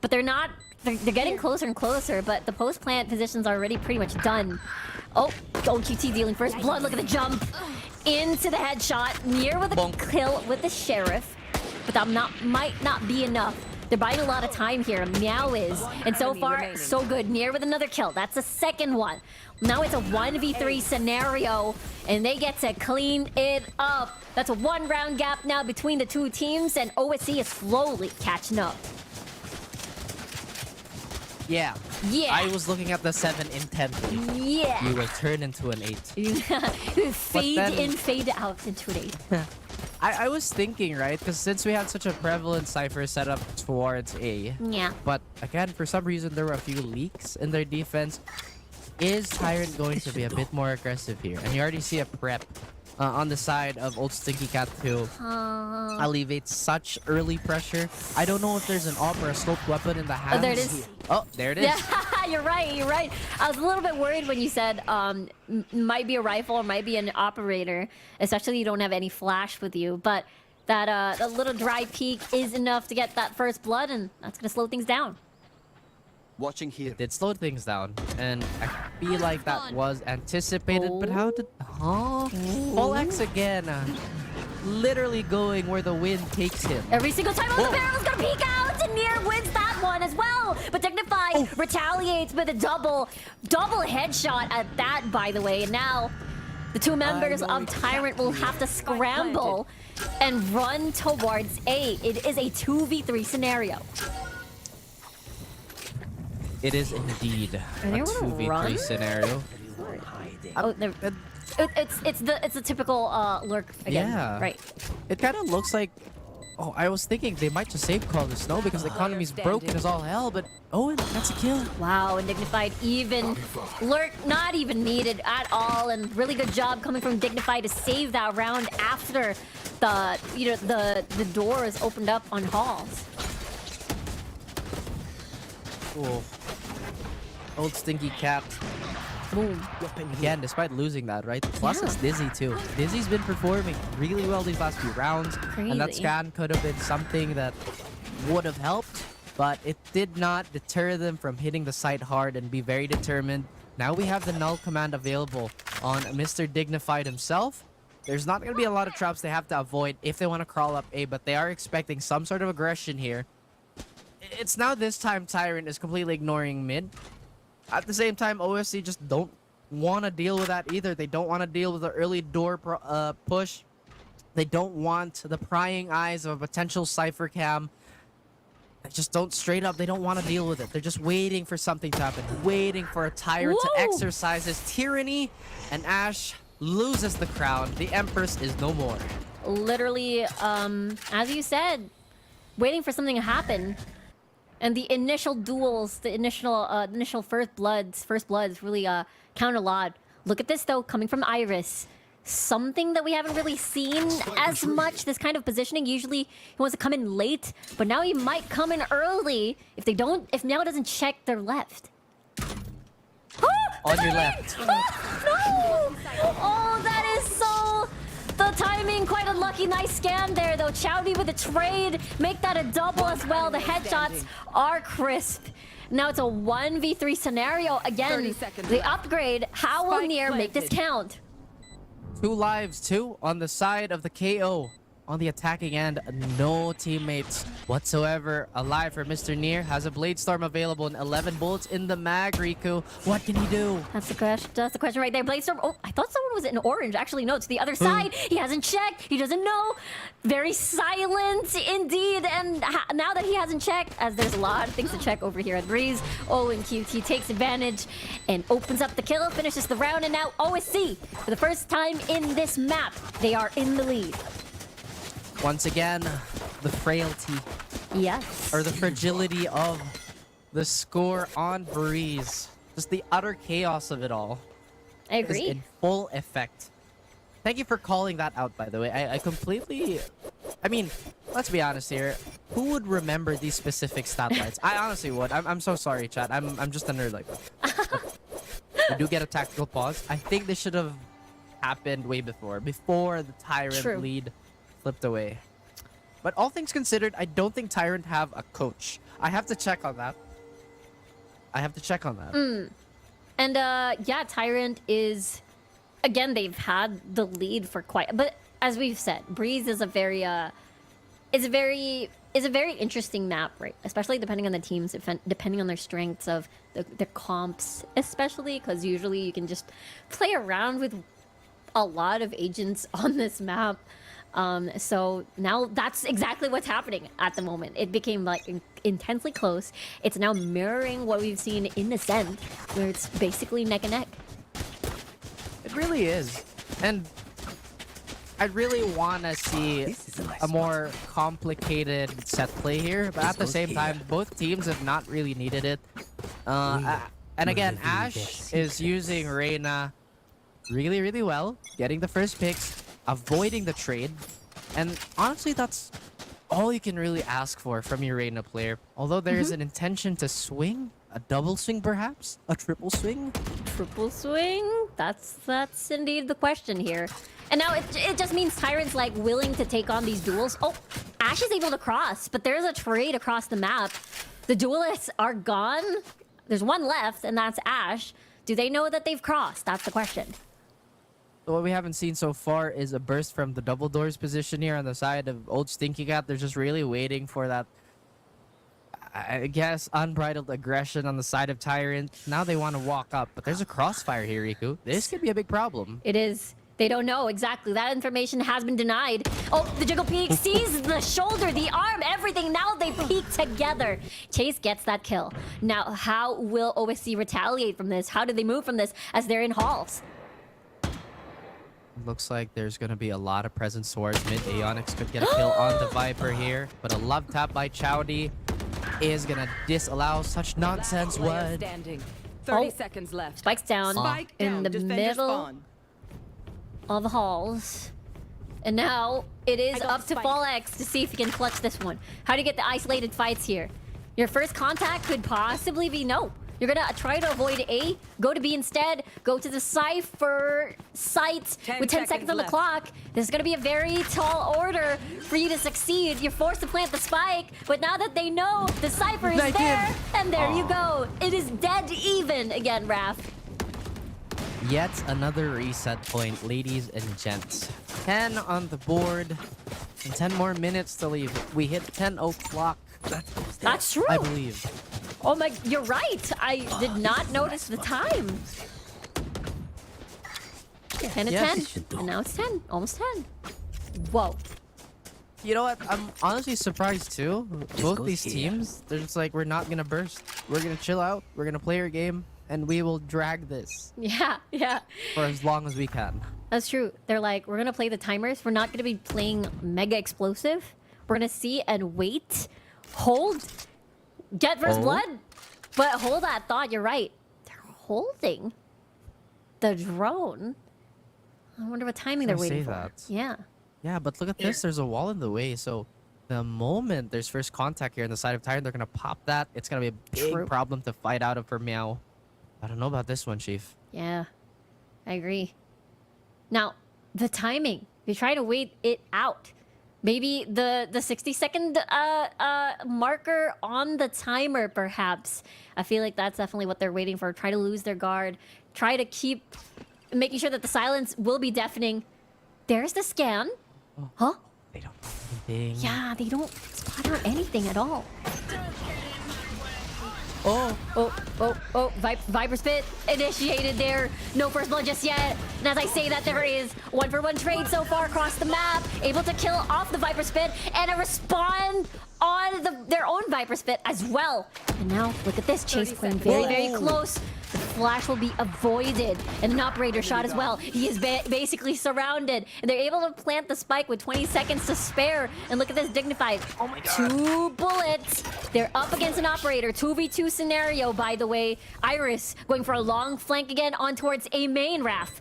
[SPEAKER 5] but they're not. They're getting closer and closer, but the post-plant position's already pretty much done. Oh, OQT dealing first blood. Look at the jump into the headshot, near with a kill with the sheriff, but that might not be enough. They're buying a lot of time here. Meow is, and so far so good. Near with another kill. That's the second one. Now it's a 1v3 scenario, and they get to clean it up. That's a 1-round gap now between the two teams, and OSC is slowly catching up.
[SPEAKER 4] Yeah. I was looking at the 7 intently.
[SPEAKER 5] Yeah.
[SPEAKER 4] You will turn into an 8.
[SPEAKER 5] Fade in, fade out into an 8.
[SPEAKER 4] I was thinking, right? Because since we had such a prevalent Cypher setup towards A.
[SPEAKER 5] Yeah.
[SPEAKER 4] But again, for some reason, there were a few leaks in their defense. Is Tyrant going to be a bit more aggressive here? And you already see a prep on the side of old Stinky Cat to alleviate such early pressure. I don't know if there's an AWP or a scoped weapon in the hands.
[SPEAKER 5] Oh, there it is.
[SPEAKER 4] Oh, there it is.
[SPEAKER 5] Yeah, you're right. I was a little bit worried when you said might be a rifle or might be an operator, especially you don't have any flash with you. But that the little dry peek is enough to get that first blood, and that's gonna slow things down.
[SPEAKER 11] Watching here.
[SPEAKER 4] It did slow things down, and I feel like that was anticipated. But how did... Fallex again. Literally going where the wind takes him.
[SPEAKER 5] Every single time the barrel's gonna peek out, and Nier wins that one as well. But Dignified retaliates with a double headshot at that, by the way. And now the two members of Tyrant will have to scramble and run towards A. It is a 2v3 scenario.
[SPEAKER 4] It is indeed a 2v3 scenario.
[SPEAKER 5] It's the typical lurk again.
[SPEAKER 4] Yeah.
[SPEAKER 5] Right.
[SPEAKER 4] It kind of looks like... Oh, I was thinking they might just save call the snow because the economy's broken as all hell, but Owen, that's a kill.
[SPEAKER 5] Wow, and Dignified even lurk not even needed at all, and really good job coming from Dignified to save that round after the doors opened up on halls.
[SPEAKER 4] Cool. Old Stinky Cat.
[SPEAKER 5] Boom.
[SPEAKER 4] Again, despite losing that, right? Plus it's Dizzy too. Dizzy's been performing really well these last few rounds.
[SPEAKER 5] Crazy.
[SPEAKER 4] And that scan could have been something that would have helped, but it did not deter them from hitting the site hard and be very determined. Now we have the null command available on Mr. Dignified himself. There's not going to be a lot of traps they have to avoid if they want to crawl up A, but they are expecting some sort of aggression here. It's now this time Tyrant is completely ignoring mid. At the same time, OSC just don't want to deal with that either. They don't want to deal with the early door push. They don't want the prying eyes of a potential Cypher cam. They just don't straight up, they don't want to deal with it. They're just waiting for something to happen, waiting for a Tyrant to exercise his tyranny, and Ash loses the crown. The Empress is no more.
[SPEAKER 5] Literally, as you said, waiting for something to happen. And the initial duels, the initial first bloods really count a lot. Look at this though, coming from Iris. Something that we haven't really seen as much, this kind of positioning. Usually he wants to come in late, but now he might come in early if Meow doesn't check their left.
[SPEAKER 4] On your left.
[SPEAKER 5] No! Oh, that is so... The timing, quite unlucky. Nice scan there, though. Chowdy with the trade. Make that a double as well. The headshots are crisp. Now it's a 1v3 scenario. Again, the upgrade. How will Nier make this count?
[SPEAKER 4] 2 lives, 2 on the side of the KO. On the attacking end, no teammates whatsoever alive for Mr. Nier. Has a Blade Storm available and 11 bullets in the mag, Riku. What can he do?
[SPEAKER 5] That's the question right there. Blade Storm. Oh, I thought someone was in orange. Actually, no, it's the other side. He hasn't checked. He doesn't know. Very silent indeed. And now that he hasn't checked, as there's a lot of things to check over here at Breeze, and QT takes advantage and opens up the kill, finishes the round, and now OSC, for the first time in this map, they are in the lead.
[SPEAKER 4] Once again, the frailty.
[SPEAKER 5] Yes.
[SPEAKER 4] Or the fragility of the score on Breeze. Just the utter chaos of it all.
[SPEAKER 5] I agree.
[SPEAKER 4] Is in full effect. Thank you for calling that out, by the way. I completely... I mean, let's be honest here. Who would remember these specific stat lines? I honestly would. I'm so sorry, chat. I'm just a nerd like that. We do get a tactical pause. I think this should have happened way before the Tyrant lead flipped away. But all things considered, I don't think Tyrant have a coach. I have to check on that.
[SPEAKER 5] And yeah, Tyrant is, again, they've had the lead for quite, but as we've said, Breeze is a very interesting map, right? Especially depending on the teams, depending on their strengths of the comps, especially because usually you can just play around with a lot of agents on this map. So now that's exactly what's happening at the moment. It became like intensely close. It's now mirroring what we've seen in Ascent, where it's basically neck and neck.
[SPEAKER 4] It really is. And I really want to see a more complicated set play here, but at the same time, both teams have not really needed it. And again, Ash is using Reyna really, really well, getting the first picks, avoiding the trade, and honestly, that's all you can really ask for from your Reyna player. Although there is an intention to swing, a double swing perhaps, a triple swing.
[SPEAKER 5] Triple swing? That's indeed the question here. And now it just means Tyrant's like willing to take on these duels. Oh, Ash is able to cross, but there's a trade across the map. The duelists are gone. There's one left, and that's Ash. Do they know that they've crossed? That's the question.
[SPEAKER 4] What we haven't seen so far is a burst from the double doors position here on the side of old Stinky Cat. They're just really waiting for that, I guess, unbridled aggression on the side of Tyrant. Now they want to walk up, but there's a crossfire here, Riku. This could be a big problem.
[SPEAKER 5] It is. They don't know exactly. That information has been denied. Oh, the Jiggle Peak sees the shoulder, the arm, everything. Now they peek together. Chase gets that kill. Now, how will OSC retaliate from this? How do they move from this as they're in halls?
[SPEAKER 4] Looks like there's going to be a lot of presence towards mid. Aeonix could get a kill on the Viper here, but a love tap by Chowdy is going to disallow such nonsense. What?
[SPEAKER 13] 30 seconds left.
[SPEAKER 5] Spike's down in the middle
[SPEAKER 13] spawn.
[SPEAKER 5] of the halls. And now it is up to FallX to see if he can clutch this one. How do you get the isolated fights here? Your first contact could possibly be no. You're gonna try to avoid A, go to B instead, go to the Cypher site with 10 seconds on the clock. This is gonna be a very tall order for you to succeed. You're forced to plant the spike, but now that they know the Cypher is there, and there you go. It is dead even again, Raph.
[SPEAKER 4] Yet another reset point, ladies and gents. 10 on the board, and 10 more minutes to leave. We hit 10 o'clock.
[SPEAKER 5] That's true.
[SPEAKER 4] I believe.
[SPEAKER 5] Oh my, you're right. I did not notice the time. 10 to 10, and now it's 10. Almost 10. Whoa.
[SPEAKER 4] You know what? I'm honestly surprised too. Both these teams, they're just like, we're not gonna burst. We're gonna chill out. We're gonna play our game, and we will drag this.
[SPEAKER 5] Yeah, yeah.
[SPEAKER 4] For as long as we can.
[SPEAKER 5] That's true. They're like, we're gonna play the timers. We're not gonna be playing mega explosive. We're gonna see and wait, hold, get first blood. But hold that thought. You're right. They're holding the drone. I wonder what timing they're waiting for. Yeah.
[SPEAKER 4] Yeah, but look at this. There's a wall in the way. So the moment there's first contact here on the side of Tyrant, they're going to pop that. It's going to be a big problem to fight out of for Meow. I don't know about this one, Chief.
[SPEAKER 5] Yeah, I agree. Now, the timing. They try to wait it out. Maybe the 60-second marker on the timer, perhaps. I feel like that's definitely what they're waiting for. Try to lose their guard. Try to keep making sure that the silence will be deafening. There's the scan. Huh?
[SPEAKER 4] They don't do anything.
[SPEAKER 5] Yeah, they don't spot out anything at all. Viper Spit initiated there. No first blood just yet. And as I say that, there is 1-for-1 trade so far across the map. Able to kill off the Viper Spit and a respawn on their own Viper Spit as well. And now, look at this. Chase Queen very, very close. The flash will be avoided. And an operator shot as well. He is basically surrounded. And they're able to plant the spike with 20 seconds to spare. And look at this Dignified. Oh my God. 2 bullets. They're up against an operator. 2v2 scenario, by the way. Iris going for a long flank again on towards a main, Raph.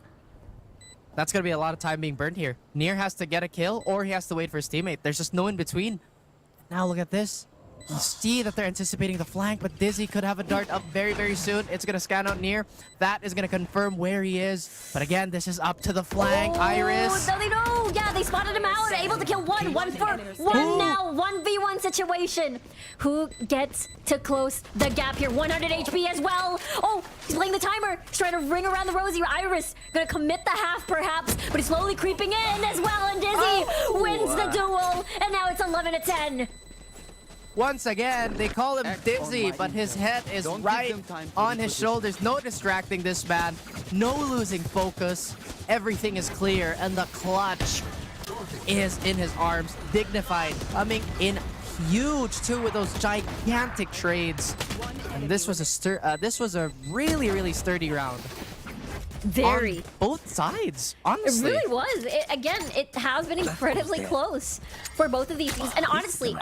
[SPEAKER 4] That's going to be a lot of time being burned here. Nier has to get a kill or he has to wait for his teammate. There's just no in between. Now look at this. You see that they're anticipating the flank, but Dizzy could have a dart up very, very soon. It's going to scan out Nier. That is going to confirm where he is. But again, this is up to the flank. Iris.
[SPEAKER 5] No, they know. Yeah, they spotted him out. Able to kill one. 1 for 1 now. 1v1 situation. Who gets to close the gap here? 100 HP as well. Oh, he's playing the timer. He's trying to ring around the rosy. Iris going to commit the half perhaps, but he's slowly creeping in as well. And Dizzy wins the duel. And now it's 11 to 10.
[SPEAKER 4] Once again, they call him Dizzy, but his head is right on his shoulders. No distracting this man. No losing focus. Everything is clear, and the clutch is in his arms. Dignified, coming in huge too with those gigantic trades. And this was a really, really sturdy round.
[SPEAKER 5] Very.
[SPEAKER 4] On both sides, honestly.
[SPEAKER 5] It really was. It has been incredibly close for both of these teams. And honestly,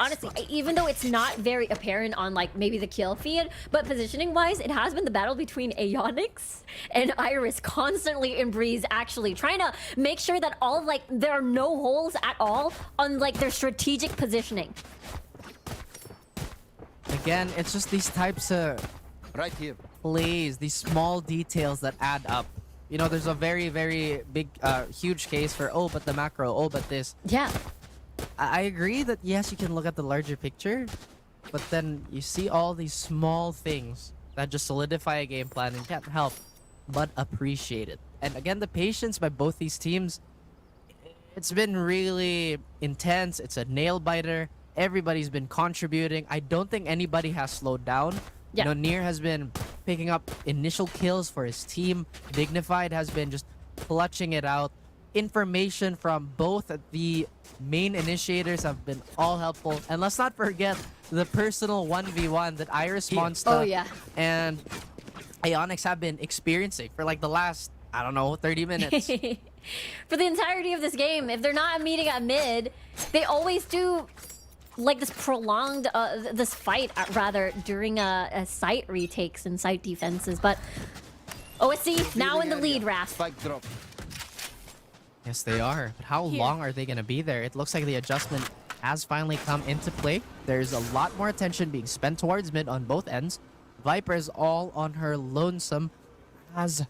[SPEAKER 5] even though it's not very apparent on like maybe the kill feed, but positioning-wise, it has been the battle between Aeonix and Iris constantly in Breeze, actually trying to make sure that all of like there are no holes at all on like their strategic positioning.
[SPEAKER 4] Again, it's just these types of plays, these small details that add up. You know, there's a very, very big, huge case for, oh, but the macro, oh, but this.
[SPEAKER 5] Yeah.
[SPEAKER 4] I agree that, yes, you can look at the larger picture, but then you see all these small things that just solidify a game plan and can't help but appreciate it. And again, the patience by both these teams, it's been really intense. It's a nail-biter. Everybody's been contributing. I don't think anybody has slowed down.
[SPEAKER 5] Yeah.
[SPEAKER 4] You know, Nier has been picking up initial kills for his team. Dignified has been just clutching it out. Information from both the main initiators have been all helpful. And let's not forget the personal 1v1 that Iris Monster and Aeonix have been experiencing for like the last, I don't know, 30 minutes.
[SPEAKER 5] For the entirety of this game, if they're not meeting at mid, they always do like this prolonged this fight rather during a site retakes and site defenses. But OSC now in the lead, Raph.
[SPEAKER 4] Yes, they are. But how long are they going to be there? It looks like the adjustment has finally come into play. There's a lot more attention being spent towards mid on both ends. Viper is all on her lonesome as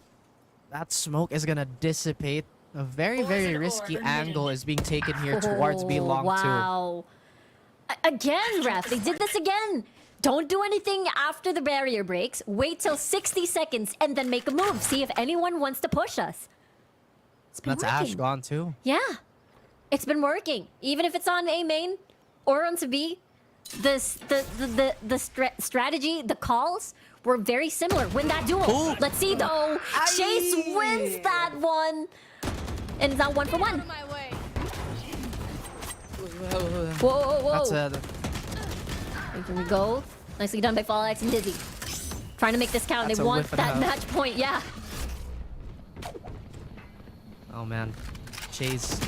[SPEAKER 4] that smoke is going to dissipate. A very, very risky angle is being taken here towards B long 2.
[SPEAKER 5] Wow. Again, Ref, they did this again. Don't do anything after the barrier breaks. Wait till 60 seconds and then make a move. See if anyone wants to push us. It's been
[SPEAKER 4] That's
[SPEAKER 5] working.
[SPEAKER 4] Ash gone too.
[SPEAKER 5] Yeah. It's been working. Even if it's on A main or on to B, the strategy, the calls were very similar. Win that duel.
[SPEAKER 4] Ooh.
[SPEAKER 5] Let's see though. Chase wins that one. And it's now 1 for 1. Whoa.
[SPEAKER 4] That's
[SPEAKER 5] Here we go. Nicely done by FallX and Dizzy. Trying to make this count.
[SPEAKER 4] That's
[SPEAKER 5] They
[SPEAKER 4] a
[SPEAKER 5] want
[SPEAKER 4] whiff and a
[SPEAKER 5] that
[SPEAKER 4] half.
[SPEAKER 5] match point. Yeah.
[SPEAKER 4] Oh man, Chase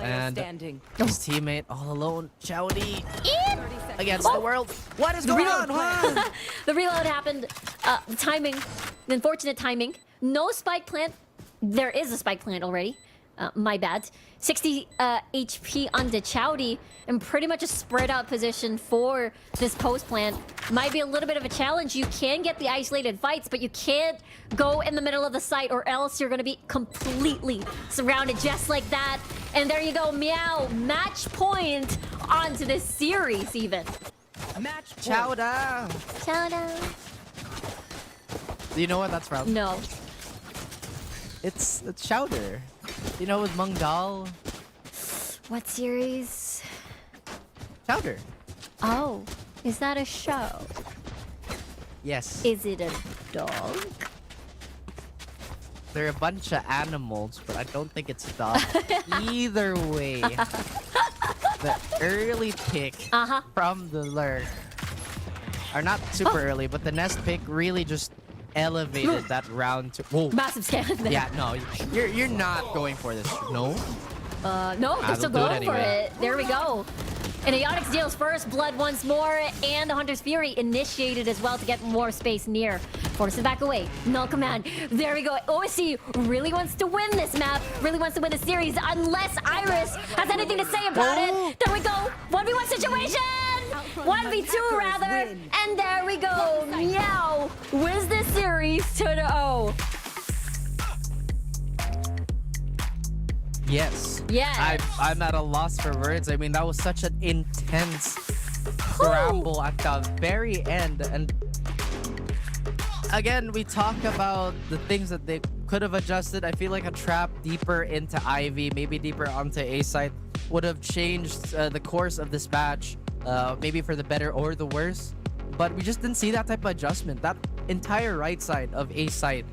[SPEAKER 4] and
[SPEAKER 13] Standing.
[SPEAKER 4] his teammate all alone. Chowdy against
[SPEAKER 5] Oh.
[SPEAKER 4] the world. What is
[SPEAKER 5] The
[SPEAKER 4] going
[SPEAKER 5] reload.
[SPEAKER 4] on? Huh?
[SPEAKER 5] The reload happened. The timing, the unfortunate timing. No spike plant. There is a spike plant already. My bad. 60 HP on the Chowdy, and pretty much a spread out position for this post plant. Might be a little bit of a challenge. You can get the isolated fights, but you can't go in the middle of the site or else you're gonna be completely surrounded just like that. And there you go, Meow. Match point onto this series even.
[SPEAKER 13] Match point.
[SPEAKER 4] Chowda.
[SPEAKER 5] Chowda.
[SPEAKER 4] Do you know what that's from?
[SPEAKER 5] No.
[SPEAKER 4] It's Chowder. You know, with Mangdal.
[SPEAKER 5] What series?
[SPEAKER 4] Chowder.
[SPEAKER 5] Oh, is that a show?
[SPEAKER 4] Yes.
[SPEAKER 5] Is it a dog?
[SPEAKER 4] They're a bunch of animals, but I don't think it's dog. Either way, the early pick from the lurk, or not super early, but the nest pick really just elevated that round to. Whoa.
[SPEAKER 5] Massive scan.
[SPEAKER 4] Yeah, no, you're not going for this. No.
[SPEAKER 5] No, they're still
[SPEAKER 4] they'll do it
[SPEAKER 5] going for
[SPEAKER 4] anyway.
[SPEAKER 5] it. There we go. And Aeonix deals first blood once more, and the Hunter's Fury initiated as well to get more space near. Forces back away. Null command. There we go. OSC really wants to win this map, really wants to win the series, unless Iris has anything to say about it. There we go. 1v1 situation! 1v2 rather. And there we go. Meow wins this series 2-0.
[SPEAKER 4] Yes.
[SPEAKER 5] Yes.
[SPEAKER 4] I'm at a loss for words. I mean, that was such an intense scramble at the very end. And again, we talk about the things that they could have adjusted. I feel like a trap deeper into Ivy, maybe deeper onto A side, would have changed the course of this match, maybe for the better or the worse. But we just didn't see that type of adjustment. That entire right side of A side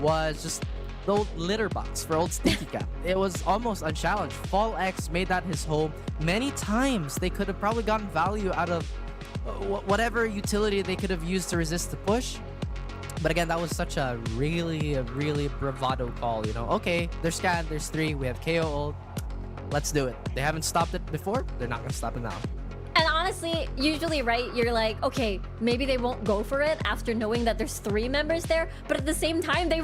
[SPEAKER 4] was just the old litter box for old Stinky Cat. It was almost unchallenged. Fall X made that his home. Many times they could have probably gotten value out of whatever utility they could have used to resist the push. But again, that was such a really bravado call, you know. Okay, they're scanned, there's 3, we have KO ult. Let's do it. They haven't stopped it before, they're not gonna stop it now.
[SPEAKER 5] And honestly, usually, right, you're like, okay, maybe they won't go for it after knowing that there's 3 members there. But at the same time, they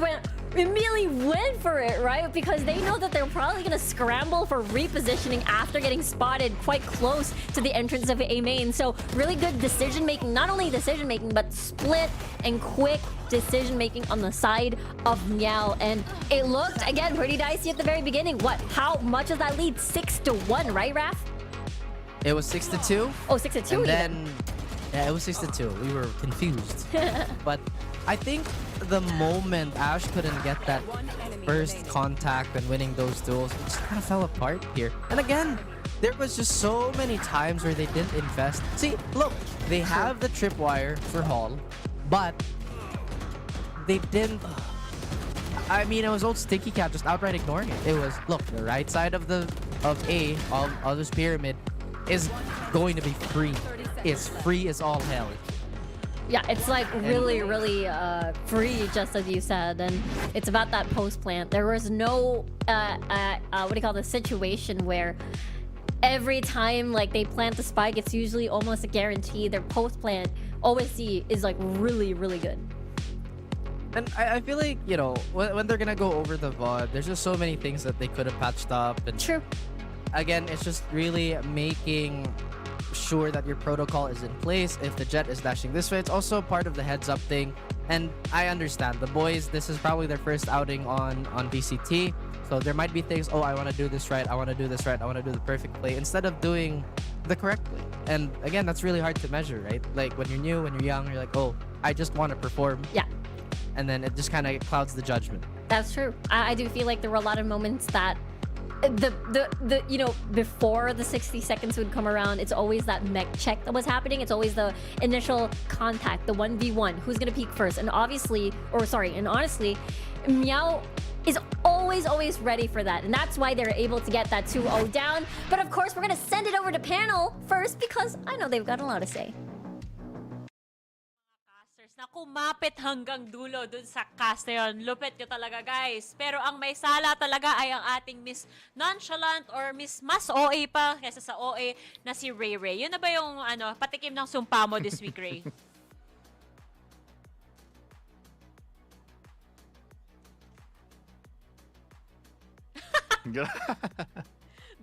[SPEAKER 5] immediately went for it, right? Because they know that they're probably going to scramble for repositioning after getting spotted quite close to the entrance of A main. So really good decision-making, not only decision-making, but split and quick decision-making on the side of Meow. And it looked, again, pretty dicey at the very beginning. What? How much is that lead? 6-1, right, Raph?
[SPEAKER 4] It was 6-2.
[SPEAKER 5] Oh, 6-2
[SPEAKER 4] and
[SPEAKER 5] even.
[SPEAKER 4] then, yeah, it was 6-2. We were confused. But I think the moment Ash couldn't get that first contact and winning those duels, it just kind of fell apart here. And again, there was just so many times where they didn't invest. See, look, they have the tripwire for Hall, but they didn't. I mean, it was old Stinky Cat just outright ignoring it. It was, look, the right side of A of this pyramid is going to be free. It's free as all hell.
[SPEAKER 5] Yeah, it's like really free, just as you said, and it's about that post plant. There was no what do you call the situation where every time like they plant the spike, it's usually almost a guarantee. Their post plant OSC is like really good.
[SPEAKER 4] And I feel like, you know, when they're gonna go over the VOD, there's just so many things that they could have patched up. And
[SPEAKER 5] true.
[SPEAKER 4] Again, it's just really making sure that your protocol is in place. If the jet is dashing this way, it's also part of the heads up thing. And I understand the boys, this is probably their first outing on VCT, so there might be things, oh, I want to do this right, I want to do this right, I want to do the perfect play, instead of doing the correct way. And again, that's really hard to measure, right? Like when you're new, when you're young, you're like, oh, I just want to perform.
[SPEAKER 5] Yeah.
[SPEAKER 4] And then it just kind of clouds the judgment.
[SPEAKER 5] That's true. I do feel like there were a lot of moments that the you know, before the 60 seconds would come around, it's always that mech check that was happening. It's always the initial contact, the 1v1, who's gonna peek first. And honestly, Meow is always ready for that. And that's why they're able to get that 2-0 down. But of course, we're gonna send it over to panel first because I know they've got a lot to say.
[SPEAKER 2] Na kumapit hanggang dulo dun sa cast na yun. Lupit ka talaga, guys. Pero ang may sala talaga ay ang ating Miss Nonchalant or Miss Mas OA pa kaysa sa OA na si Ray Ray. Yun na ba yung patikim ng sumpa mo this week, Ray?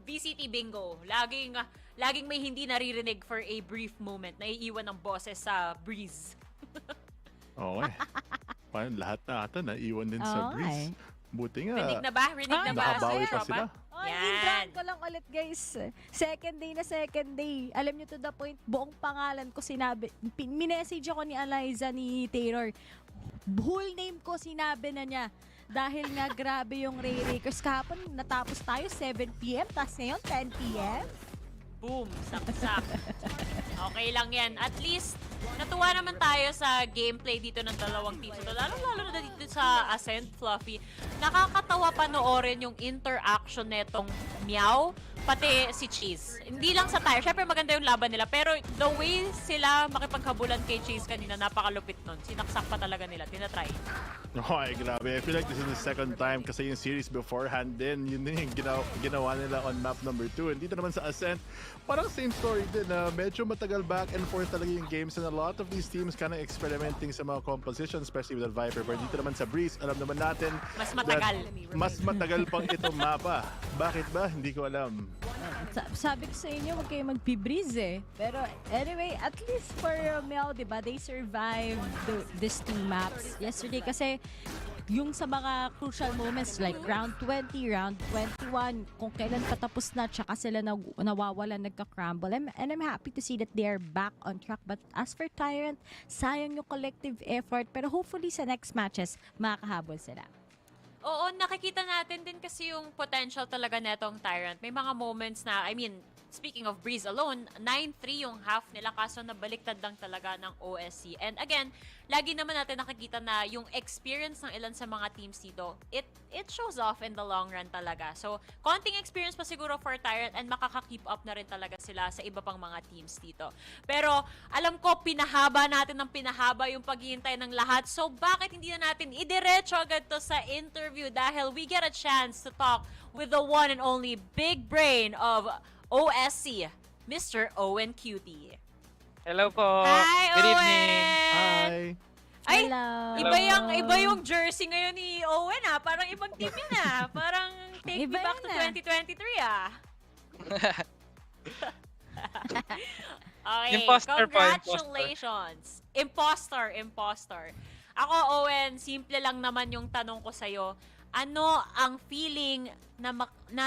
[SPEAKER 2] VCT bingo. Laging may hindi naririnig for a brief moment. Naiiwan ng boses sa breeze.
[SPEAKER 8] Okay. Parang lahat na ata naiwan din sa breeze. Buti nga.
[SPEAKER 2] Rinig na ba?
[SPEAKER 8] Nakabawi pa sila.
[SPEAKER 10] Yan. Ko lang ulit, guys. Second day. Alam nyo, to the point, buong pangalan ko sinabi. Minessage ako ni Eliza ni Taylor. Whole name ko sinabi na niya. Dahil nga grabe yung Ray Rakers. Kahapon natapos tayo 7 p.m. Tapos ngayon 10 p.m.
[SPEAKER 2] Boom! Saksak. Okay lang yan. At least, natuwa naman tayo sa gameplay dito ng dalawang teams. Lalo na dito sa Ascent, Fluffy. Nakakatawa panoorin yung interaction netong Meow, pati si Cheese. Hindi lang sa Tyrant. Syempre maganda yung laban nila. Pero the way sila makipaghabulan kay Cheese kanina, napakalupit nun. Sinaksak pa talaga nila. Tinatry.
[SPEAKER 8] Okay, grabe. I feel like this is the second time kasi yung series beforehand din, yun din yung ginawa nila on map number 2. And dito naman sa Ascent, parang same story din na medyo matagal back and forth talaga yung games and a lot of these teams kind of experimenting sa mga compositions, especially with the Viper. Pero dito naman sa Breeze, alam naman natin mas matagal pang itong mapa. Bakit ba? Hindi ko alam.
[SPEAKER 10] Sabi ko sa inyo, huwag kayo mag-breeze eh. Pero anyway, at least for Meow, diba, they survived these 2 maps yesterday kasi yung sa mga crucial moments like round 20, round 21, kung kailan patapos na, tsaka sila nawawalan, nagka-crumble. And I'm happy to see that they are back on track. But as for Tyrant, sayang yung collective effort. Pero hopefully sa next matches, makakahabol sila.
[SPEAKER 2] Oo, nakikita natin din kasi yung potential talaga netong Tyrant. May mga moments na, speaking of Breeze alone, 9-3 yung half nila kaso nabaliktad lang talaga ng OSC. And again, lagi naman natin nakikita na yung experience ng ilan sa mga teams dito, it shows off in the long run talaga. So, konting experience pa siguro for Tyrant and makaka-keep up na rin talaga sila sa iba pang mga teams dito. Pero, alam ko, pinahaba natin ng pinahaba yung paghihintay ng lahat. So, bakit hindi na natin idiretso agad to sa interview dahil we get a chance to talk with the one and only big brain of OSC, Mr. Owen Cutie.
[SPEAKER 14] Hello po.
[SPEAKER 2] Hi,
[SPEAKER 14] Good
[SPEAKER 2] Owen!
[SPEAKER 14] evening.
[SPEAKER 8] Hi!
[SPEAKER 2] Ay,
[SPEAKER 10] Hello.
[SPEAKER 2] iba yung jersey ngayon ni Owen ah. Parang ibang team yun ah. Parang take me back to 2023 ah. Okay,
[SPEAKER 14] Imposter po,
[SPEAKER 2] congratulations. Imposter. Ako, Owen, simple lang naman yung tanong ko sa'yo. Ano ang feeling na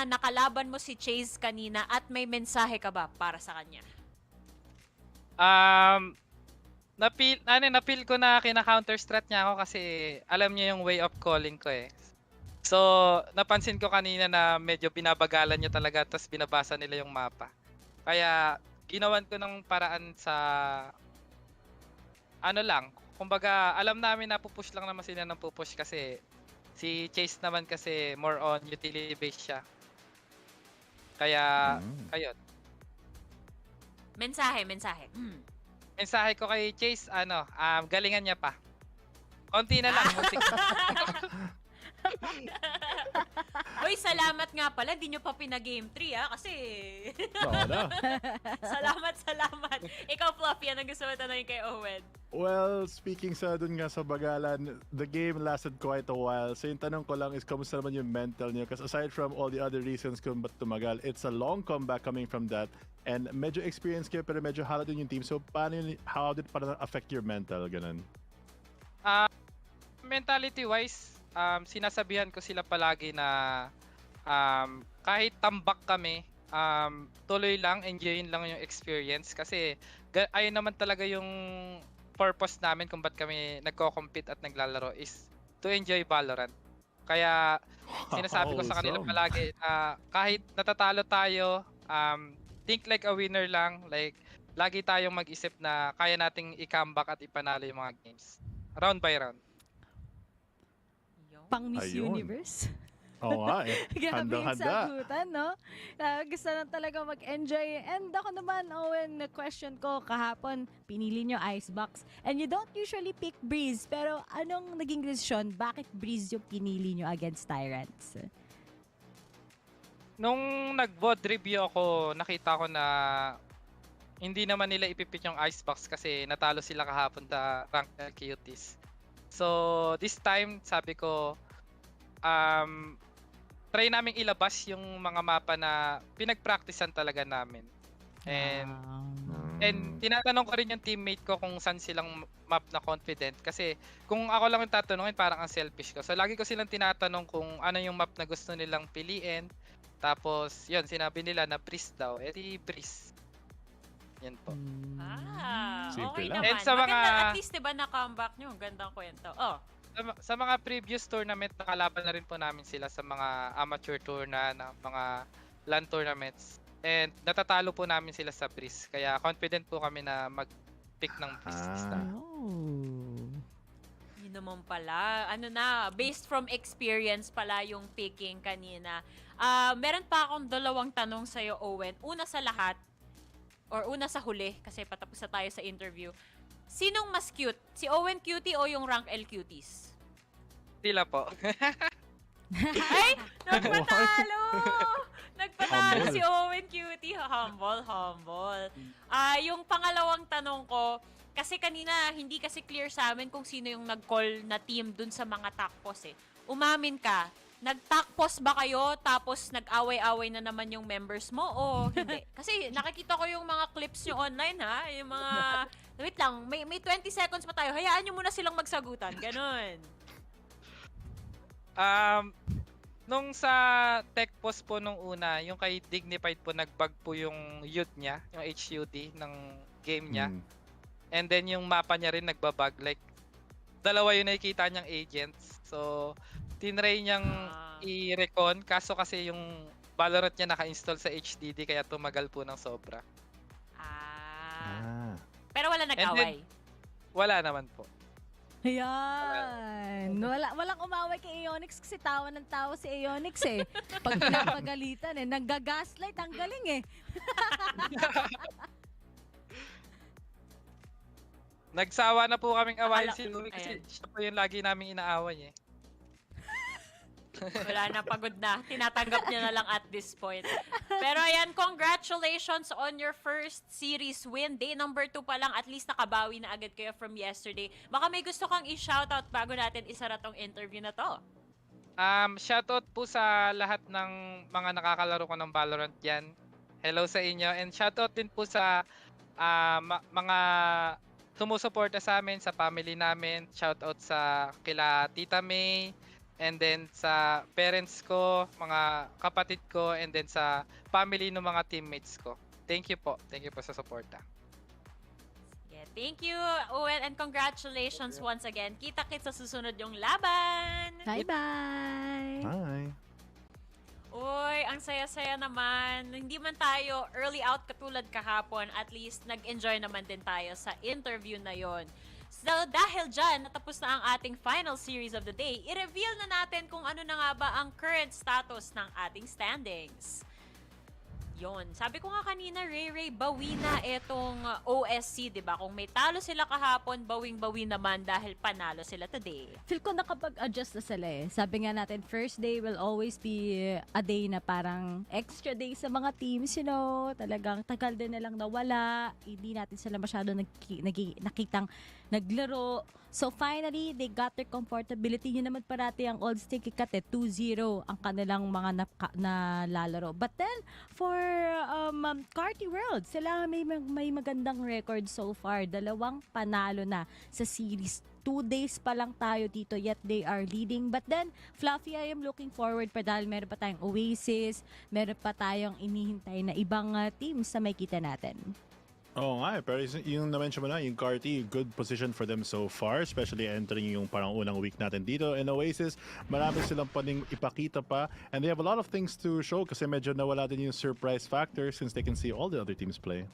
[SPEAKER 2] nakalaban mo si Chase kanina at may mensahe ka ba para sa kanya?
[SPEAKER 14] Napil ko na kina-counter strat niya ako kasi alam niya yung way of calling ko eh. So, napansin ko kanina na medyo binabagalan niya talaga tapos binabasa nila yung mapa. Kaya, ginawan ko ng paraan sa kumbaga, alam namin na pupush lang naman sila ng pupush kasi si Chase naman kasi more on utility based siya. Kaya, ayun.
[SPEAKER 2] Mensahe.
[SPEAKER 14] Mensahe ko kay Chase, galingan niya pa. Konti na lang.
[SPEAKER 2] Uy, salamat nga pala. Di nyo pa pinag-game 3 kasi... Salamat. Ikaw, Fluffy, anong gusto mo tanongin kay Owen?
[SPEAKER 8] Well, speaking sa dun nga sa bagalan, the game lasted quite a while. So yung tanong ko lang is, kamusta naman yung mental niyo? Because aside from all the other reasons kung ba't tumagal, it's a long comeback coming from that. And medyo experience kayo pero medyo halad din yung team. So how did it affect your mental? Ganun?
[SPEAKER 14] Mentality-wise, sinasabihan ko sila palagi na kahit tambak kami, tuloy lang, enjoyin lang yung experience kasi ayun naman talaga yung purpose namin kung ba't kami nagko-compete at naglalaro is to enjoy Valorant. Kaya sinasabi ko sa kanila palagi na kahit natatalo tayo, think like a winner lang. Like, lagi tayong mag-isip na kaya nating i-comeback at ipanalo yung mga games. Round by round.
[SPEAKER 10] Pang Miss
[SPEAKER 7] Ayun.
[SPEAKER 10] Universe.
[SPEAKER 7] Oo nga eh.
[SPEAKER 10] Grabe yung
[SPEAKER 7] Handang-handa.
[SPEAKER 10] sagutan, no? Gusto na talaga mag-enjoy. And ako naman, Owen, na question ko kahapon, pinili nyo Icebox. And you don't usually pick Breeze. Pero anong naging desisyon? Bakit Breeze yung pinili nyo against Tyrants?
[SPEAKER 14] Nung nag-VOD review ako, nakita ko na hindi naman nila ipipit yung Icebox kasi natalo sila kahapon sa Ranked LQTs. So, this time, sabi ko, try naming ilabas yung mga mapa na pinag-practicean talaga namin. And tinatanong ko rin yung teammate ko kung saan silang map na confident. Kasi kung ako lang yung tatanungin, parang ang selfish ko. So lagi ko silang tinatanong kung ano yung map na gusto nilang piliin. Tapos, yun, sinabi nila na Breeze daw. Eh di Breeze. Yan po.
[SPEAKER 2] Okay
[SPEAKER 7] lang.
[SPEAKER 2] naman.
[SPEAKER 14] And sa mga-
[SPEAKER 2] Maganda, at least diba na-comeback nyo. Gandang kwento. Oh.
[SPEAKER 14] Sa mga previous tournament, nakalaban na rin po namin sila sa mga amateur tour na mga LAN tournaments. And natatalo po namin sila sa Breeze. Kaya confident po kami na mag-pick ng Breeze this time.
[SPEAKER 2] Yun naman pala. Ano na, based from experience pala yung picking kanina. Meron pa akong dalawang tanong sa'yo, Owen. Una sa lahat, or una sa huli, kasi patapos na tayo sa interview. Sinong mas cute? Si Owen Cutie o yung Rank L Cuties?
[SPEAKER 14] Sila po.
[SPEAKER 2] Ay! Nagpatalo! Nagpatalo
[SPEAKER 7] Humble.
[SPEAKER 2] si Owen Cutie. Humble. Yung pangalawang tanong ko, kasi kanina hindi kasi clear sa amin kung sino yung nag-call na team dun sa mga takpos eh. Umamin ka, nagtakpos ba kayo tapos nag-away-away na naman yung members mo o hindi? Kasi nakikita ko yung mga clips nyo online ha, yung mga... Wait lang, may 20 seconds pa tayo. Hayaan nyo muna silang magsagutan. Ganon.
[SPEAKER 14] Nung sa tech post po nung una, yung kay Dignified po nagbug po yung HUD niya, yung HUD ng game niya. And then yung mapa niya rin nagbabug. Like, dalawa yung nakikita niyang agents. So, tinry niyang i-recon. Kaso kasi yung Valorant niya naka-install sa HDD kaya tumagal po ng sobra.
[SPEAKER 2] Pero wala nag-away.
[SPEAKER 14] Wala naman po.
[SPEAKER 10] Ayan. Walang umaway kay Aeonix kasi tawa ng tawa si Aeonix eh. Pag pinapagalitan eh. Nanggagaslight. Ang galing eh.
[SPEAKER 14] Nagsawa na po kaming awayin
[SPEAKER 2] Akala-
[SPEAKER 14] si Louie kasi
[SPEAKER 2] Ayan.
[SPEAKER 14] siya po yung lagi naming inaaway eh.
[SPEAKER 2] Wala na, pagod na. Tinatanggap niya na lang at this point. Pero ayan, congratulations on your first series win. Day number 2 pa lang, at least nakabawi na agad kayo from yesterday. Baka may gusto kang i-shoutout bago natin isara tong interview na to.
[SPEAKER 14] Shoutout po sa lahat ng mga nakakalaro ko ng Valorant yan. Hello sa inyo. And shoutout din po sa mga sumusuporta sa amin, sa family namin. Shoutout sa kila Tita May, and then sa parents ko, mga kapatid ko, and then sa family ng mga teammates ko. Thank you po. Thank you po sa suporta.
[SPEAKER 2] Yeah, thank you, Owen, and congratulations once again. Kita-kits sa susunod yung laban!
[SPEAKER 10] Bye-bye!
[SPEAKER 7] Hi.
[SPEAKER 2] Uy, ang saya-saya naman. Hindi man tayo early out katulad kahapon, at least nag-enjoy naman din tayo sa interview na yon. So, dahil dyan, natapos na ang ating final series of the day, i-reveal na natin kung ano na nga ba ang current status ng ating standings. Yon. Sabi ko nga kanina, Ray, bawi na itong OSC, di ba? Kung may talo sila kahapon, bawing-bawi naman dahil panalo sila today.
[SPEAKER 10] Feel ko nakapag-adjust na sila eh. Sabi nga natin, first day will always be a day na parang extra day sa mga teams, you know. Talagang tagal din na lang nawala. Hindi natin sila masyado nakitang naglaro. So finally, they got their comfortability. Yun naman parati ang Old Stinky Cat 2-0 ang kanilang mga nalalaro. But then, for Carti World, sila may magandang record so far. 2 panalo na sa series. 2 days pa lang tayo dito, yet they are leading. But then, Fluffy, I am looking forward pa dahil meron pa tayong Oasis, meron pa tayong inihintay na ibang teams na may kita natin.
[SPEAKER 8] Oo nga, pero yung na-mention mo na, yung Carti, good position for them so far, especially entering yung parang unang week natin dito. And Oasis, marami silang pwedeng ipakita pa. And they have a lot of things to show kasi medyo nawala din yung surprise factor since they can see all the other teams play.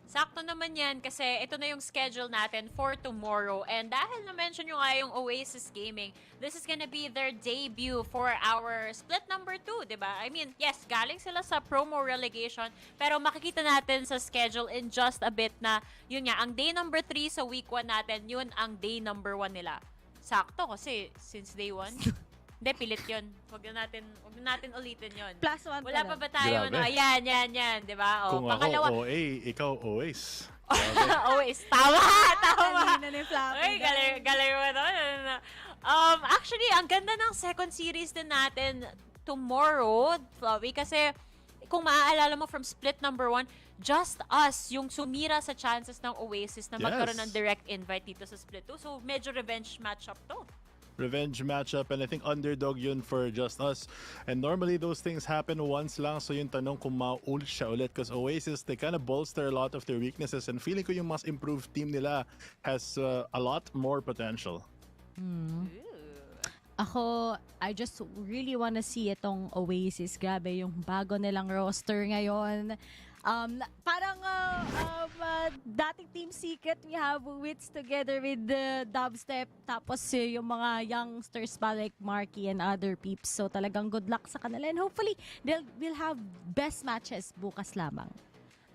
[SPEAKER 2] Sakto naman yan kasi ito na yung schedule natin for tomorrow. And dahil na-mention nyo nga yung Oasis Gaming, this is gonna be their debut for our split number 2, diba? I mean, yes, galing sila sa promo relegation, pero makikita natin sa schedule in just a bit na, yun nga, ang day number 3 sa week 1 natin, yun ang day number 1 nila. Sakto kasi since day 1. Hindi, pilit yun. Huwag na natin ulitin yun.
[SPEAKER 10] +1
[SPEAKER 2] Wala pa ba tayo?
[SPEAKER 8] Grabe.
[SPEAKER 2] Yan. Diba?
[SPEAKER 8] Kung
[SPEAKER 2] pangalawa,
[SPEAKER 8] ako OA, ikaw OAS.
[SPEAKER 2] Always. Tama.
[SPEAKER 10] Kanina ni Fluffy.
[SPEAKER 2] Uy, galing mo to. Actually, ang ganda ng second series din natin tomorrow, Fluffy, kasi kung maaalala mo from split number 1, JustUs yung sumira sa chances ng Oasis na magkaroon ng direct invite dito sa split 2. So, medyo revenge matchup to.
[SPEAKER 8] Revenge matchup, and I think underdog yun for JustUs. And normally those things happen once lang, so yung tanong kung ma-ult siya ulit because Oasis, they kind of bolster a lot of their weaknesses and feeling ko yung mas improved team nila has a lot more potential.
[SPEAKER 10] Ako, I just really wanna see itong Oasis. Grabe, yung bago nilang roster ngayon. Parang dating Team Secret, we have Wits together with the Dubstep. Tapos yung mga youngsters pa like Marky and other peeps. So talagang good luck sa kanila. And hopefully, we'll have best matches bukas lamang.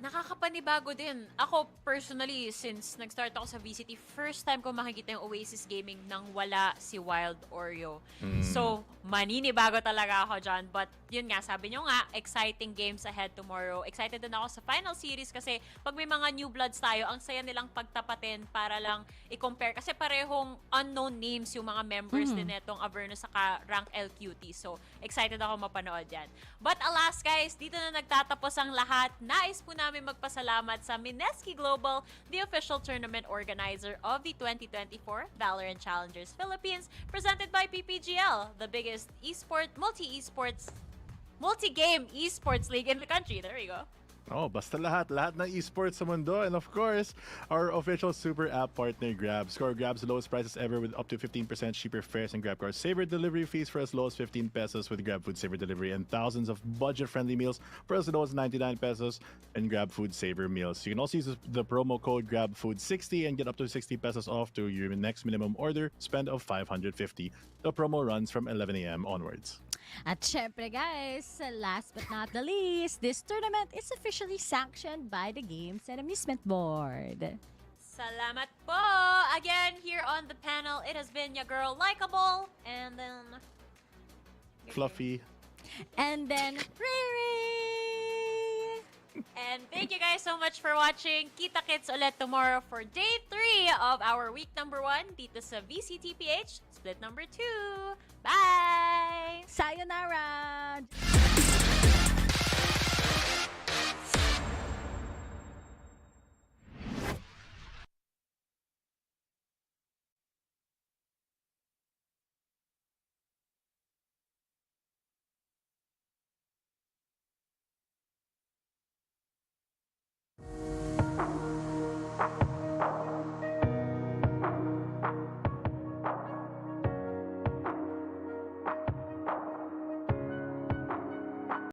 [SPEAKER 2] Nakakapanibago din. Ako, personally, since nag-start ako sa VCT, first time ko makikita yung Oasis Gaming nang wala si Wild Oreo. So, maninibago talaga ako dyan. But, yun nga, sabi nyo nga, exciting games ahead tomorrow. Excited din ako sa final series kasi pag may mga new bloods tayo, ang saya nilang pagtapatin para lang i-compare. Kasi parehong unknown names yung mga members din netong Avernus saka rank LQT. So, excited ako mapanood yan. But alas guys, dito na nagtatapos ang lahat. Nais po namin magpasalamat sa Mineski Global, the official tournament organizer of the 2024 VALORANT Challengers Philippines, presented by PPGL, the biggest multi-game esports league in the country. There we go.
[SPEAKER 8] Oh, basta lahat ng esports sa mundo. And of course, our official super app partner, Grab. Score Grab's lowest prices ever with up to 15% cheaper fares and GrabCar Saver delivery fees for as low as 15 pesos with Grab Food Saver delivery and thousands of budget-friendly meals for as low as 99 pesos and Grab Food Saver meals. You can also use the promo code GrabFood60 and get up to 60 pesos off to your next minimum order spend of 550. The promo runs from 11 a.m. onwards.
[SPEAKER 10] At syempre guys, last but not the least, this tournament is officially sanctioned by the Games and Amusement Board.
[SPEAKER 2] Salamat po! Again, here on the panel, it has been your girl, Likeable, and then...
[SPEAKER 8] Fluffy.
[SPEAKER 10] And then, Riri!
[SPEAKER 2] And thank you guys so much for watching. Kita-kits ulit tomorrow for day 3 of our week number 1 dito sa VCT PH Split number 2. Bye!
[SPEAKER 10] Sayonara!